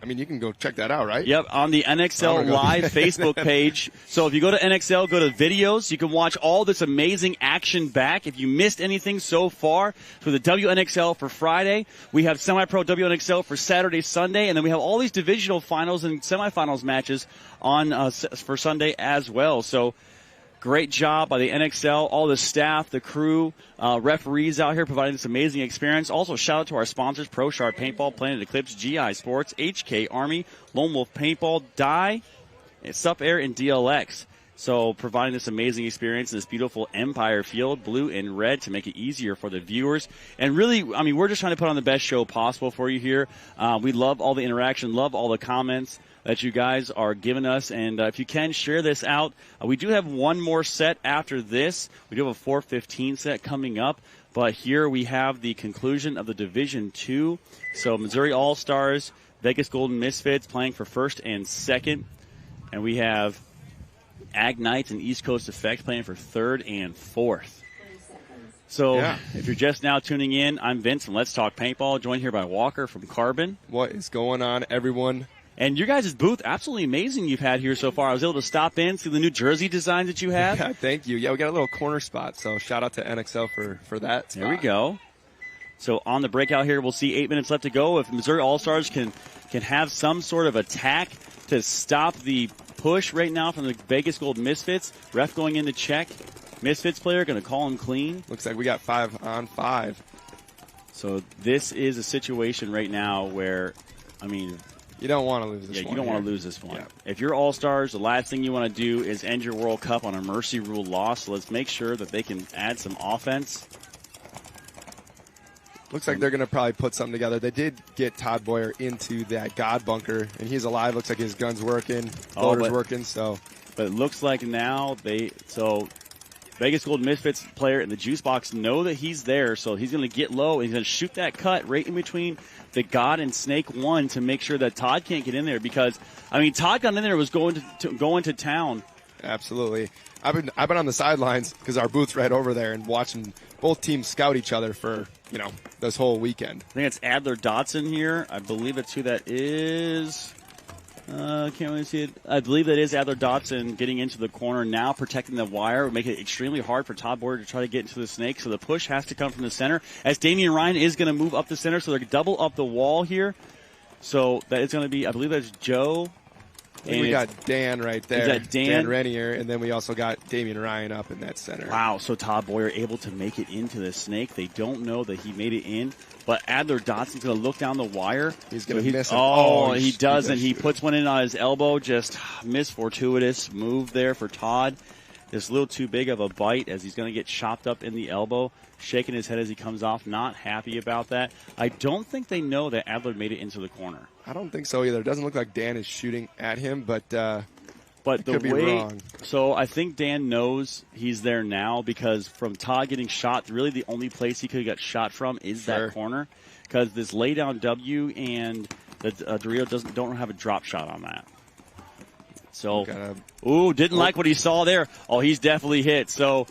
you can go check that out, right? Yep, on the NXL Live Facebook page. So if you go to NXL, go to videos. You can watch all this amazing action back. If you missed anything so far for the WNXL for Friday, we have semi-pro WNXL for Saturday, Sunday, and then we have all these divisional finals and semifinals matches on for Sunday as well. So great job by the NXL, all the staff, the crew, referees out here providing this amazing experience. Also, shout out to our sponsors, Pro Sharp Paintball, Planet Eclipse, GI Sports, HK Army, Lone Wolf Paintball, Dye, Sup Air, and DLX. So providing this amazing experience in this beautiful Empire field, blue and red, to make it easier for the viewers. And really, we're just trying to put on the best show possible for you here. We love all the interaction, love all the comments that you guys are giving us. And if you can, share this out. We do have one more set after this. We do have a 4:15 set coming up. But here we have the conclusion of the Division 2. So Missouri All-Stars, Vegas Golden Misfits playing for first and second. And we have Ag Knights and East Coast Effect playing for third and fourth. So if you're just now tuning in, I'm Vince from Let's Talk Paintball, joined here by Walker from Carbon. What is going on, everyone? And your guys' booth, absolutely amazing you've had here so far. I was able to stop in, see the new jersey designs that you have. Yeah, thank you. Yeah, we got a little corner spot, so shout out to NXL for that spot. There we go. So on the breakout here, we'll see 8 minutes left to go. If Missouri All-Stars can have some sort of attack to stop the push right now from the Vegas Gold Misfits, ref going in to check. Misfits player going to call him clean. Looks like we got 5-on-5. So this is a situation right now where, you don't want to lose this one. Yeah, you don't want to lose this one. Yeah. If you're All-Stars, the last thing you want to do is end your World Cup on a mercy rule loss. So let's make sure that they can add some offense. Looks like they're going to probably put something together. They did get Todd Boyer into that God bunker, and he's alive. Looks like his gun's working, loader's working. So, but it looks like now Vegas Gold Misfits player in the juice box know that he's there, so he's going to get low and he's going to shoot that cut right in between the God and Snake 1 to make sure that Todd can't get in there because, Todd got in there and was going to town. Absolutely. I've been on the sidelines because our booth's right over there and watching both teams scout each other for, this whole weekend. I think it's Adler Dotson here. I believe it's who that is. Can't really see it. I believe that is Adler Dotson getting into the corner now, protecting the wire. Would make it extremely hard for Todd Boyer to try to get into the snake. So the push has to come from the center. As Damian Ryan is going to move up the center, so they're going to double up the wall here. So that is going to be, I believe that's Joe. And we got Dan right there. Is that Dan? Renier, and then we also got Damian Ryan up in that center. Wow, so Todd Boyer able to make it into the snake. They don't know that he made it in, but Adler Dotson's going to look down the wire. He's going to miss it. Oh, he doesn't. He puts one in on his elbow. Just misfortuitous move there for Todd. Just a little too big of a bite as he's going to get chopped up in the elbow, shaking his head as he comes off. Not happy about that. I don't think they know that Adler made it into the corner. I don't think so either. It doesn't look like Dan is shooting at him, but the could be wrong. So I think Dan knows he's there now because from Todd getting shot, really the only place he could have got shot from is that corner because this lay down W and the Dorito don't have a drop shot on that. So, didn't like what he saw there. Oh, he's definitely hit. So,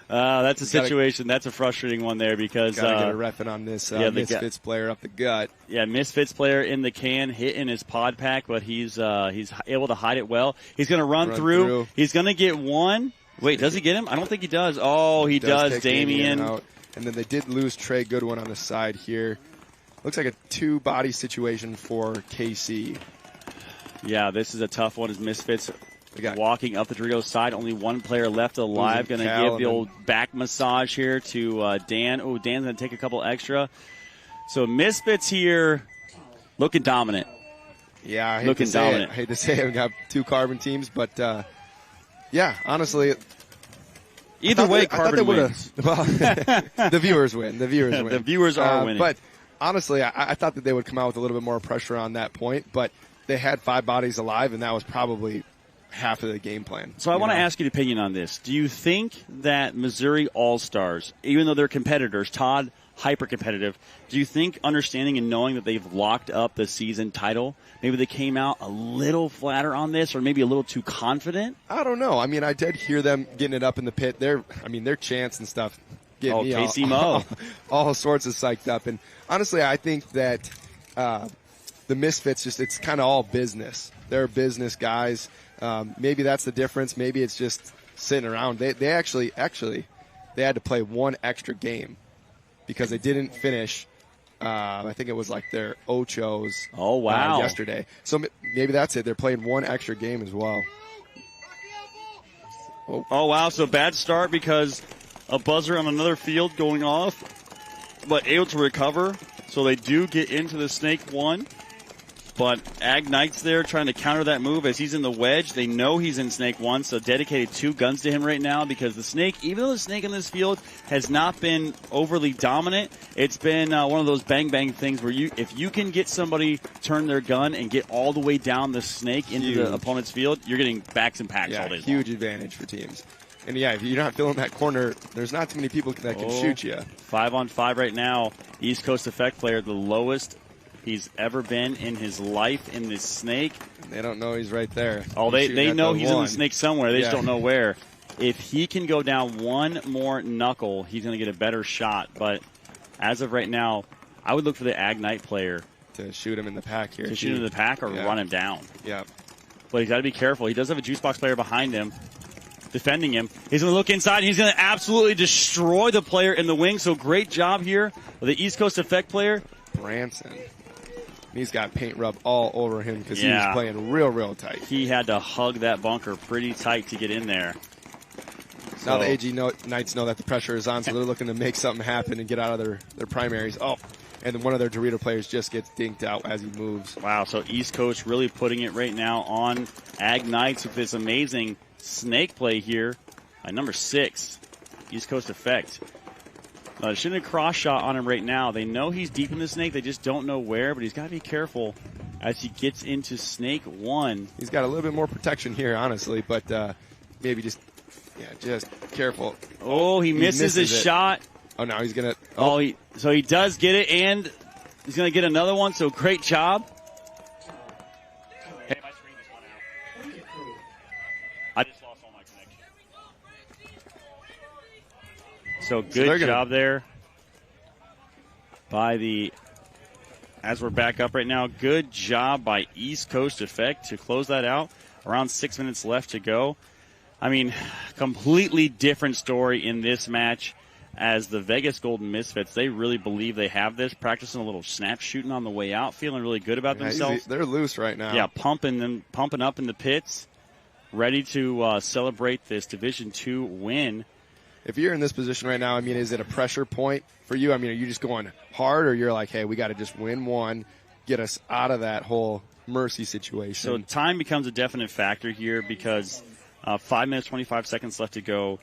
that's a situation. That's a frustrating one there because gotta get a reffing on this Misfits player up the gut. Yeah, Misfits player in the can, hitting his pod pack, but he's able to hide it well. He's going to run through. He's going to get one. Wait, does he get him? I don't think he does. Oh, he does. Damian out. And then they did lose Trey Goodwin on the side here. Looks like a two-body situation for KC. Yeah, this is a tough one as Misfits walking up the Doritos side. Only one player left alive. Going to give the old back massage here to Dan. Oh, Dan's going to take a couple extra. So Misfits here looking dominant. Yeah, I hate to say it. I've got two Carbon teams, but honestly. Either way, Carbon wins. Well, the viewers win. The viewers win. The viewers are winning. But honestly, I thought that they would come out with a little bit more pressure on that point, but they had 5 bodies alive, and that was probably half of the game plan. So I want to ask your opinion on this. Do you think that Missouri All-Stars, even though they're competitors, Todd, hyper-competitive, do you think understanding and knowing that they've locked up the season title, maybe they came out a little flatter on this or maybe a little too confident? I don't know. I mean, I did hear them getting it up in the pit. Their chants and stuff get me all sorts of psyched up. And honestly, I think that the Misfits, it's kind of all business. They're business guys. Maybe that's the difference. Maybe it's just sitting around. They actually they had to play one extra game because they didn't finish. I think it was like their ochos. Oh wow! Yesterday, so maybe that's it. They're playing one extra game as well. Oh wow! So bad start because a buzzer on another field going off, but able to recover. So they do get into the snake one. But Ag Knight's there trying to counter that move as he's in the wedge. They know he's in snake one, so dedicated 2 guns to him right now because the snake, even though the snake in this field has not been overly dominant, it's been one of those bang-bang things where if you can get somebody turn their gun and get all the way down the snake into the opponent's field, you're getting backs and packs all day long. Huge advantage for teams. And if you're not filling that corner, there's not too many people that can shoot you. 5-on-5 right now. East Coast Effect player, the lowest he's ever been in his life in this snake. They don't know he's right there. Oh, they know he's in the snake somewhere. They just don't know where. If he can go down one more knuckle, he's going to get a better shot. But as of right now, I would look for the Ag Knight player. To shoot him in the pack here. To shoot him in the pack or run him down. Yeah. But he's got to be careful. He does have a juice box player behind him, defending him. He's going to look inside, and he's going to absolutely destroy the player in the wing. So great job here with the East Coast Effect player. Branson. He's got paint rub all over him because he was playing real tight. He had to hug that bunker pretty tight to get in there. Now the AG Knights know that the pressure is on, so they're looking to make something happen and get out of their primaries. Oh, and then one of their Dorito players just gets dinked out as he moves. Wow, so East Coast really putting it right now on Ag Knights with this amazing snake play here by number 6, East Coast Effect. Shooting a cross shot on him right now. They know he's deep in the snake. They just don't know where, but he's got to be careful as he gets into snake one. He's got a little bit more protection here, honestly, but maybe just careful. Oh, he misses his shot. Oh, now he's going to. So he does get it, and he's going to get another one, so great job. So good job there by the, as we're back up right now, good job by East Coast Effect to close that out. Around 6 minutes left to go. I mean, completely different story in this match as the Vegas Golden Misfits. They really believe they have this, practicing a little snap shooting on the way out, feeling really good about themselves. They're loose right now. Yeah, pumping up in the pits, ready to celebrate this Division II win. If you're in this position right now, I mean, is it a pressure point for you? I mean, are you just going hard, or you're like, hey, we got to just win one, get us out of that whole mercy situation? So time becomes a definite factor here because 5 minutes, 25 seconds left to go.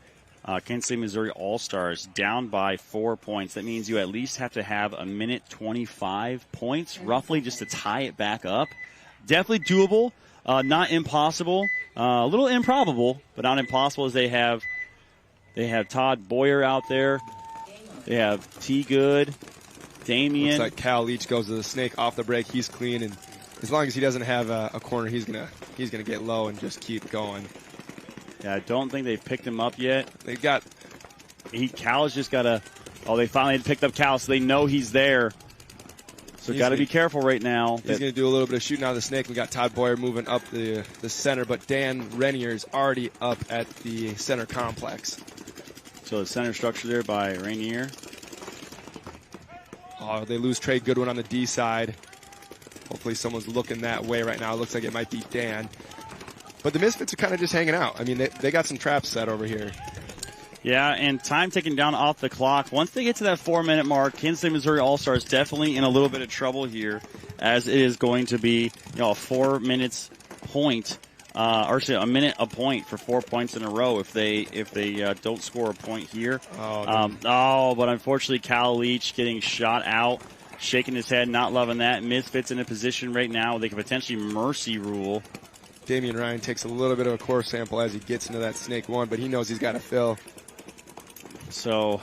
Kansas City, Missouri Allstars down by 4 points. That means you at least have to have a minute 25 points, roughly, just to tie it back up. Definitely doable, not impossible. A little improbable, but not impossible, as they have Todd Boyer out there. They have T. Good, Damian. Looks like Cal Leach goes to the snake off the break. He's clean, and as long as he doesn't have a corner, he's gonna get low and just keep going. Yeah, I don't think they've picked him up yet. Cal's just got to. Oh, they finally picked up Cal, so they know he's there. So got to be careful right now. He's going to do a little bit of shooting out of the snake. We got Todd Boyer moving up the center, but Dan Renier is already up at the center complex. So the center structure there by Rainier. Oh, they lose Trey Goodwin on the D side. Hopefully someone's looking that way right now. It looks like it might be Dan. But the Misfits are kind of just hanging out. I mean, they got some traps set over here. Yeah, and time ticking down off the clock. Once they get to that 4-minute mark, Kansas City, Missouri All-Stars definitely in a little bit of trouble here, as it is going to be, a 4 minutes point, or a minute a point for 4 points in a row if they don't score a point here. But unfortunately, Cal Leach getting shot out, shaking his head, not loving that. Misfits in a position right now where they could potentially mercy rule. Damian Ryan takes a little bit of a core sample as he gets into that snake one, but he knows he's got to fill. So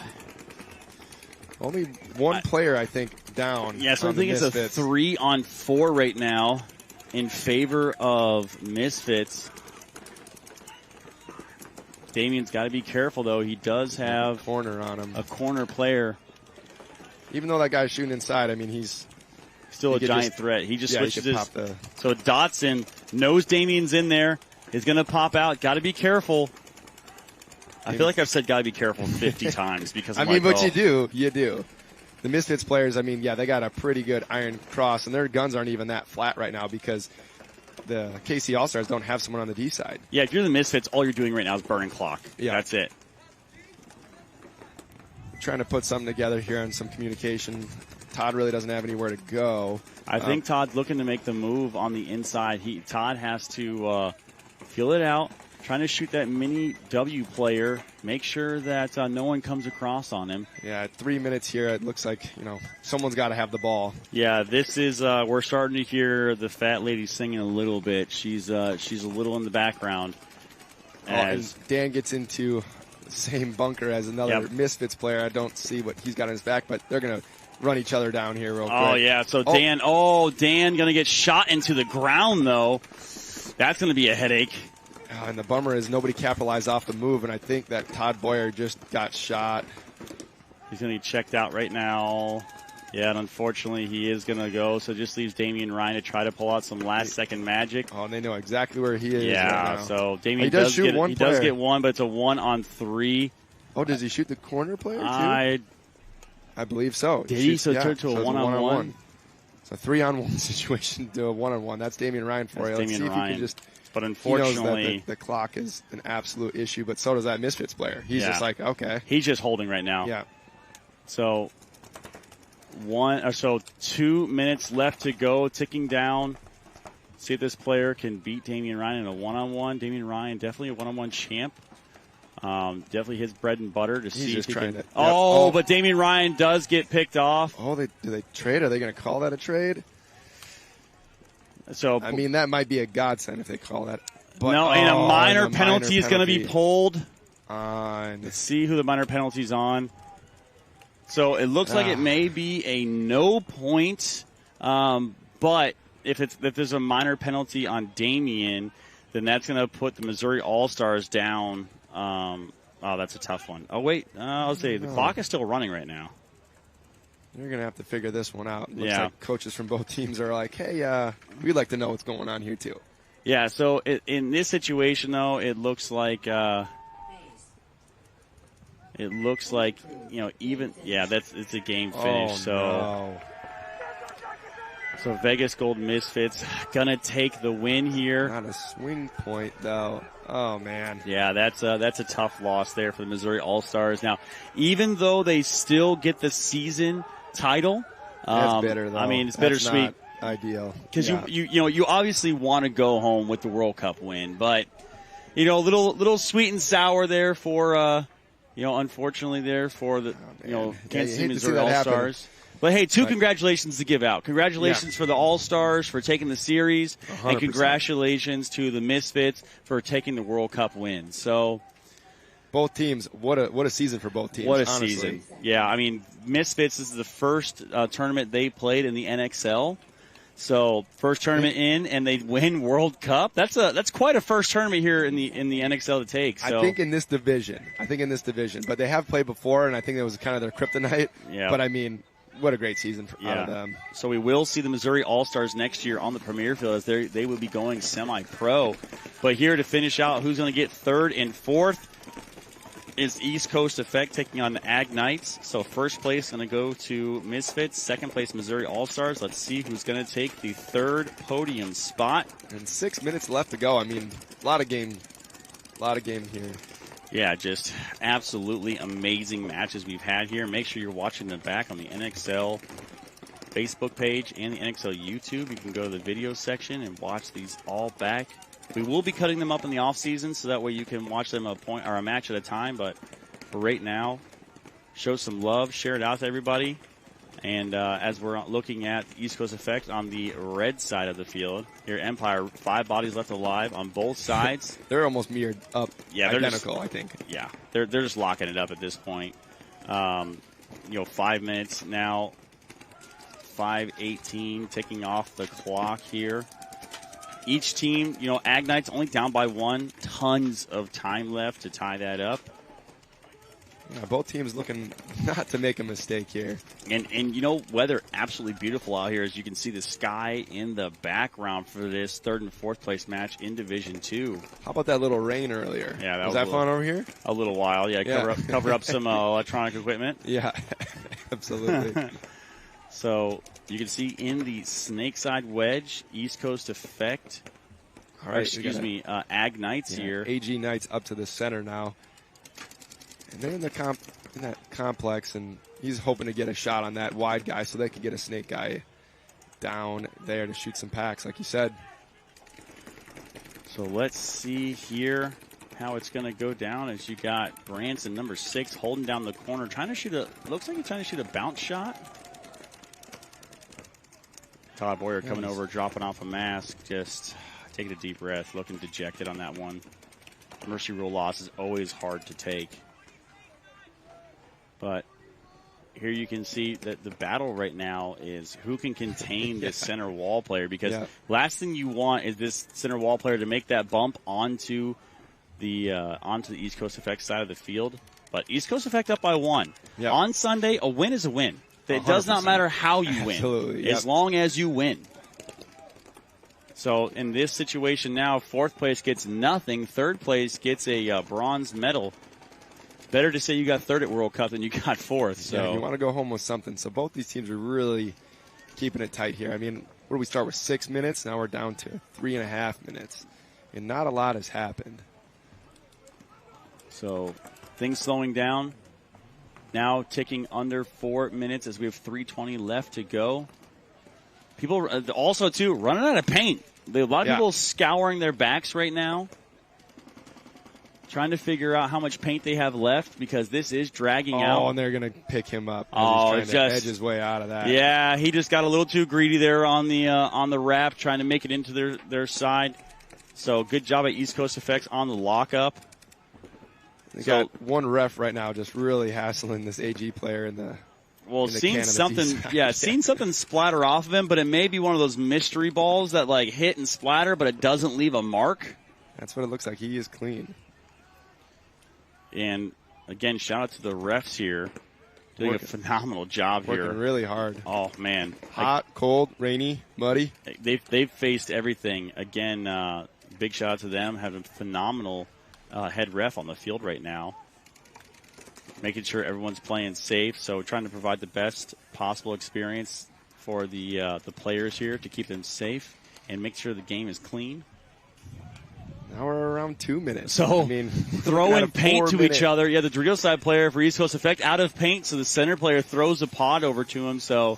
only one player, I think, down. Yeah, so I think it's a 3-on-4 right now in favor of Misfits. Damian's got to be careful, though. He does have a corner on him. A corner player. Even though that guy's shooting inside, I mean, he's still a giant threat. He just switches his. So Dotson knows Damian's in there. Is going to pop out. Got to be careful. I feel like I've said got to be careful 50 times because of but you do. The Misfits players, I mean, yeah, they got a pretty good iron cross, and their guns aren't even that flat right now because the KC All-Stars don't have someone on the D side. Yeah, if you're the Misfits, all you're doing right now is burning clock. Yeah. That's it. Trying to put something together here on some communication. Todd really doesn't have anywhere to go. I think Todd's looking to make the move on the inside. Todd has to feel it out, trying to shoot that mini W player, make sure that no one comes across on him. Yeah, at 3 minutes here, it looks like, someone's got to have the ball. Yeah, this is, we're starting to hear the fat lady singing a little bit. She's a little in the background. As Dan gets into the same bunker as another Misfits player. I don't see what he's got on his back, but they're going to run each other down here real quick. Oh, yeah, so Dan going to get shot into the ground, though. That's going to be a headache. And the bummer is nobody capitalized off the move, and I think that Todd Boyer just got shot. He's going to be checked out right now. Yeah, and unfortunately he is going to go, so just leaves Damian Ryan to try to pull out some last-second magic. Oh, and they know exactly where he is right now. So Damian does get one, but it's a 1-on-3. Oh, does he shoot the corner player, too? I believe so. Did he? So it turned to a 1-on-1? It's a 3-on-1 situation to a 1-on-1. That's Damian Ryan for you. Let's see if he can just... But unfortunately, he knows that the clock is an absolute issue, but so does that Misfits player. He's just like, okay. He's just holding right now. Yeah. So 2 minutes left to go, ticking down. See if this player can beat Damian Ryan in a 1-on-1. Damian Ryan, definitely a 1-on-1 champ. Definitely his bread and butter to see if he can. But Damian Ryan does get picked off. Oh, do they trade? Are they going to call that a trade? So I mean, that might be a godsend if they call that. But, and a minor penalty is going to be pulled. On. Let's see who the minor penalty's on. So it looks like it may be a no point, but if there's a minor penalty on Damian, then that's going to put the Missouri All-Stars down Oh, that's a tough one. Oh, wait. I'll say the clock is still running right now. They're going to have to figure this one out. Looks Yeah. like coaches from both teams are like, hey, we'd like to know what's going on here, too. Yeah, so in this situation, though, it looks like even it's a game finish. So Vegas Gold Misfits gonna take the win here. Not a swing point though. Oh man. Yeah, that's a tough loss there for the Missouri All-Stars. Now, even though they still get the season title, that's bitter though. I mean, it's that's bittersweet. Not ideal. Because you obviously want to go home with the World Cup win, but a little sweet and sour there for unfortunately there for the Kansas City Missouri All-Stars. But hey, congratulations to give out. Congratulations for the All-Stars for taking the series, 100%. and congratulations to the Misfits for taking the World Cup win. So both teams, what a season for both teams. What a honestly. season. Yeah, I mean, Misfits, this is the first tournament they played in the NXL. So first tournament in, and they win World Cup. That's quite a first tournament here in the NXL to take. So. I think in this division, but they have played before, and I think that was kind of their kryptonite. Yeah. But I mean, what a great season out of them. So we will see the Missouri All-Stars next year on the Premier Field as they will be going semi-pro. But here to finish out, who's going to get third and fourth is East Coast Effect taking on the Ag Knights. So first place going to go to Misfits. Second place, Missouri All-Stars. Let's see who's going to take the third podium spot. And 6 minutes left to go. I mean, a lot of game here. Yeah, just absolutely amazing matches we've had here. Make sure you're watching them back on the NXL Facebook page and the NXL YouTube. You can go to the video section and watch these all back. We will be cutting them up in the off season, so that way you can watch them a match at a time. But for right now, show some love, share it out to everybody. And as we're looking at East Coast Effect on the red side of the field, here Empire, 5 bodies left alive on both sides. They're almost mirrored up, identical, I think. Yeah, they're just locking it up at this point. 5 minutes now, 5:18, ticking off the clock here. Each team, Ag Knights only down by 1. Tons of time left to tie that up. Yeah, both teams looking not to make a mistake here. And weather absolutely beautiful out here, as you can see the sky in the background for this third and fourth place match in Division 2. How about that little rain earlier? Yeah, was that fun over here? A little while, yeah. Cover up some electronic equipment. Yeah, absolutely. So you can see in the Snakeside Wedge, East Coast Effect. All right, Ag Knights here. AG Knights up to the center now. And they're in that complex, and he's hoping to get a shot on that wide guy so they can get a snake guy down there to shoot some packs, like you said. So let's see here how it's going to go down as you got Branson, number 6, holding down the corner, looks like he's trying to shoot a bounce shot. Todd Boyer coming over, dropping off a mask, just taking a deep breath, looking dejected on that one. Mercy rule loss is always hard to take. But here you can see that the battle right now is who can contain this center wall player, because last thing you want is this center wall player to make that bump onto the East Coast Effect side of the field. But East Coast Effect up by 1. Yep. On Sunday, a win is a win. It 100%. Does not matter how you win, Absolutely, as long as you win. So in this situation now, 4th place gets nothing. 3rd place gets a bronze medal. Better to say you got 3rd at World Cup than you got 4th. So yeah, you want to go home with something. So both these teams are really keeping it tight here. I mean, where do we start with 6 minutes? Now we're down to 3.5 minutes. And not a lot has happened. So things slowing down. Now ticking under 4 minutes as we have 3:20 left to go. People also, too, running out of paint. A lot of people scouring their backs right now, trying to figure out how much paint they have left, because this is dragging out. Oh, and they're going to pick him up. He's trying to edge his way out of that. Yeah, he just got a little too greedy there on the wrap, trying to make it into their side. So good job at East Coast Effects on the lockup. They got one ref right now just really hassling this AG player in the. Well, seeing something splatter off of him, but it may be one of those mystery balls that hit and splatter, but it doesn't leave a mark. That's what it looks like. He is clean. And, again, shout out to the refs here. Doing a phenomenal job here. Working really hard. Oh, man. Hot, cold, rainy, muddy. They've faced everything. Again, big shout out to them. Having a phenomenal head ref on the field right now. Making sure everyone's playing safe. So trying to provide the best possible experience for the players here to keep them safe and make sure the game is clean. Now we're around 2 minutes. So, I mean, throwing paint to each other. Yeah, the Dorito side player for East Coast Effect out of paint, so the center player throws the pod over to him. So,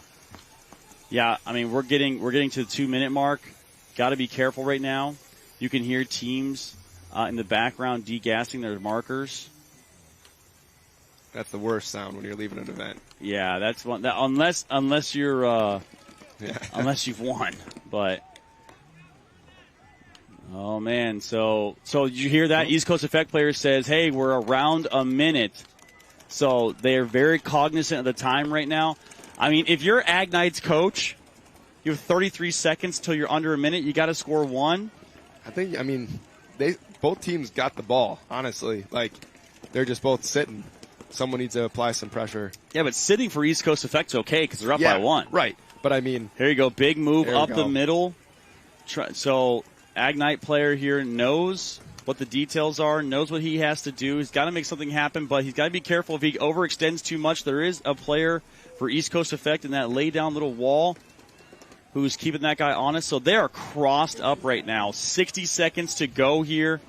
yeah, I mean, we're getting to the 2 minute mark. Got to be careful right now. You can hear teams in the background degassing their markers. That's the worst sound when you're leaving an event. Yeah, that's one. Unless you're unless you've won, but. Oh, man. So did you hear that? East Coast Effect player says, hey, we're around a minute. So they are very cognizant of the time right now. I mean, if you're Ag Knight's coach, you have 33 seconds till you're under a minute. You got to score one. I mean, both teams got the ball, honestly. Like, they're just both sitting. Someone needs to apply some pressure. Yeah, but sitting for East Coast Effect's okay because they're up by one. Right. But, I mean. Here you go. Big move up the middle. So Ag Knight player here knows what the details are, knows what he has to do. He's got to make something happen, but he's got to be careful if he overextends too much. There is a player for East Coast Effect in that lay-down little wall who's keeping that guy honest. So they are crossed up right now. 60 seconds to go here.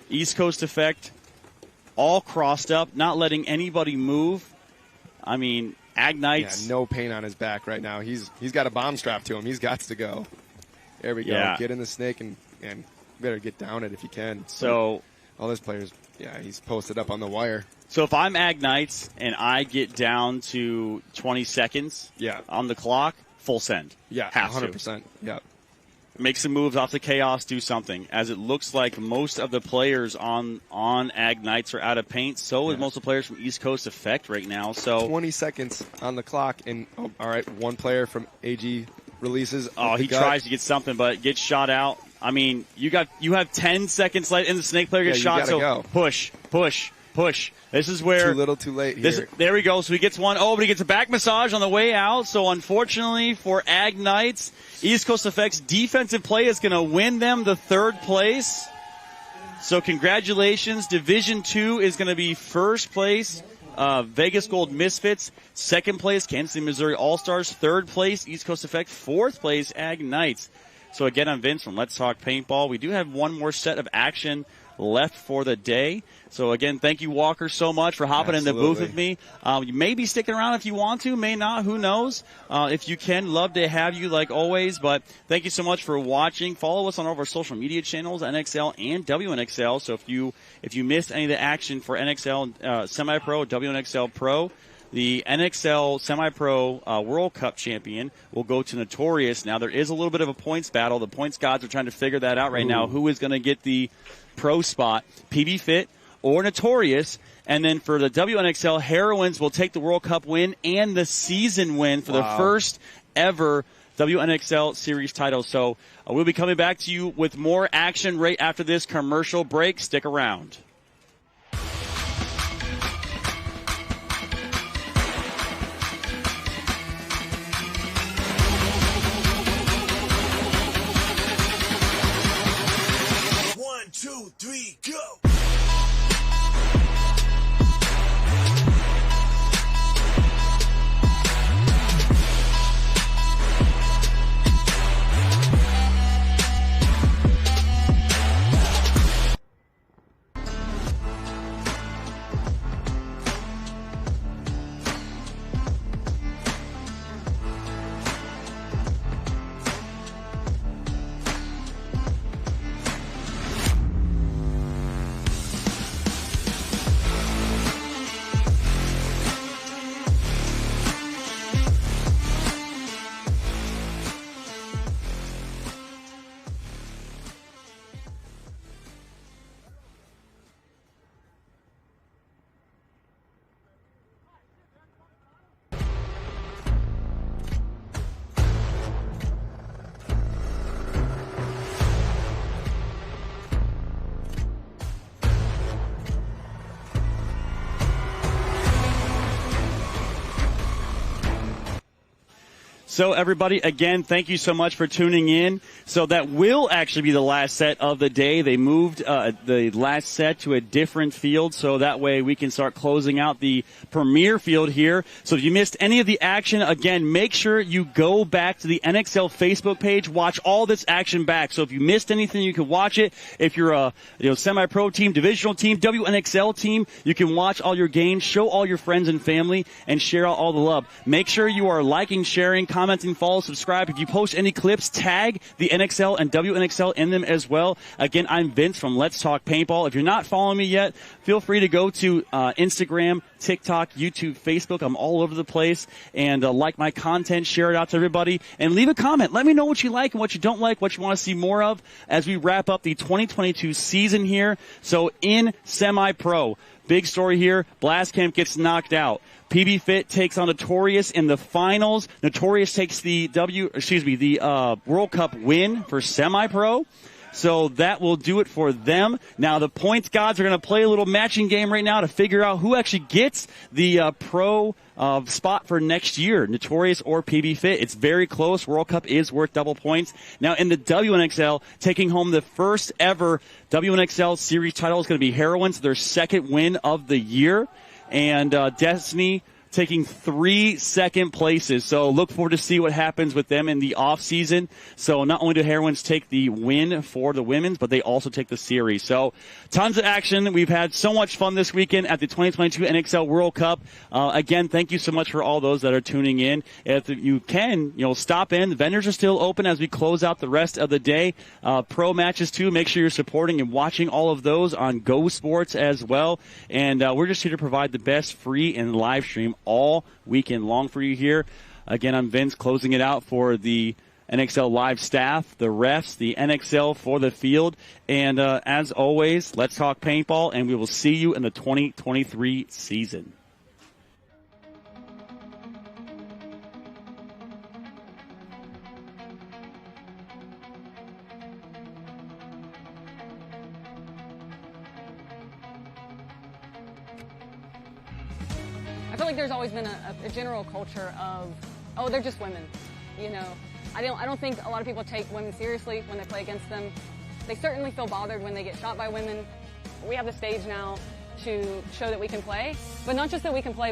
East Coast Effect all crossed up, not letting anybody move. I mean, Ag Knight's... Yeah, no paint on his back right now. He's got a bomb strapped to him. He's got to go. There we go. Yeah. Get in the snake and better get down it if you can. So all those players, he's posted up on the wire. So if I'm Ag Knights and I get down to 20 seconds on the clock, full send. Yeah, have 100%. Yeah. Make some moves off the chaos, do something. As it looks like most of the players on Ag Knights are out of paint. So is most of the players from East Coast Effect right now. So 20 seconds on the clock, and all right, one player from AG releases. Oh, he tries to get something, but gets shot out. I mean, you have 10 seconds left, and the snake player gets shot. So go. Push. This is where too little, too late. Here. There we go. So he gets one. Oh, but he gets a back massage on the way out. So unfortunately for Ag Knights, East Coast Effect's defensive play is going to win them the third place. So congratulations. Division 2 is going to be first place. Vegas Gold Misfits, second place, Kansas City, Missouri Allstars, third place, East Coast Effect, fourth place, Ag Knights. So again, I'm Vince from Let's Talk Paintball. We do have one more set of action left for the day. So again, thank you, Walker, so much for hopping in the booth with me. You may be sticking around if you want to, may not, who knows. If you can, love to have you like always. But thank you so much for watching. Follow us on all of our social media channels, NXL and WNXL. So if you missed any of the action for NXL Semi-Pro, WNXL Pro, the NXL Semi-Pro World Cup champion will go to Notorious. Now, there is a little bit of a points battle. The points gods are trying to figure that out right now. Who is going to get the pro spot, PB Fit or Notorious? And then for the WNXL, Heroines will take the World Cup win and the season win for the first ever WNXL series title. So we'll be coming back to you with more action right after this commercial break. Stick around. So everybody, again, thank you so much for tuning in. So that will actually be the last set of the day. They moved the last set to a different field, so that way we can start closing out the premier field here. So if you missed any of the action, again, make sure you go back to the NXL Facebook page, watch all this action back. So if you missed anything, you can watch it. If you're a semi-pro team, divisional team, WNXL team, you can watch all your games, show all your friends and family, and share out all the love. Make sure you are liking, sharing, commenting, follow, subscribe. If you post any clips, tag the NXL and WNXL in them as well. Again, I'm Vince from Let's Talk Paintball. If you're not following me yet, feel free to go to Instagram, TikTok, YouTube, Facebook. I'm all over the place. And like my content, share it out to everybody, and leave a comment. Let me know what you like and what you don't like, what you want to see more of as we wrap up the 2022 season here. So in semi-pro, big story here, Blastcamp gets knocked out. PB Fit takes on Notorious in the finals. Notorious takes the World Cup win for semi-pro. So that will do it for them. Now the points gods are going to play a little matching game right now to figure out who actually gets the pro spot for next year, Notorious or PB Fit. It's very close. World Cup is worth double points. Now in the WNXL, taking home the first ever WNXL series title is going to be Heroines, their second win of the year. And Destiny taking 3 second places. So look forward to see what happens with them in the off season. So not only do Heroines take the win for the women's, but they also take the series. So tons of action. We've had so much fun this weekend at the 2022 NXL World Cup. Again, thank you so much for all those that are tuning in. If you can, stop in. The vendors are still open as we close out the rest of the day. Pro matches too. Make sure you're supporting and watching all of those on Go Sports as well. And we're just here to provide the best free and live stream all weekend long for you here. Again, I'm Vince, closing it out for the NXL live staff, the refs, the NXL for the field. And as always, let's talk paintball, and we will see you in the 2023 season. I feel like there's always been a general culture of, oh, they're just women, I don't think a lot of people take women seriously when they play against them. They certainly feel bothered when they get shot by women. We have the stage now to show that we can play, but not just that we can play,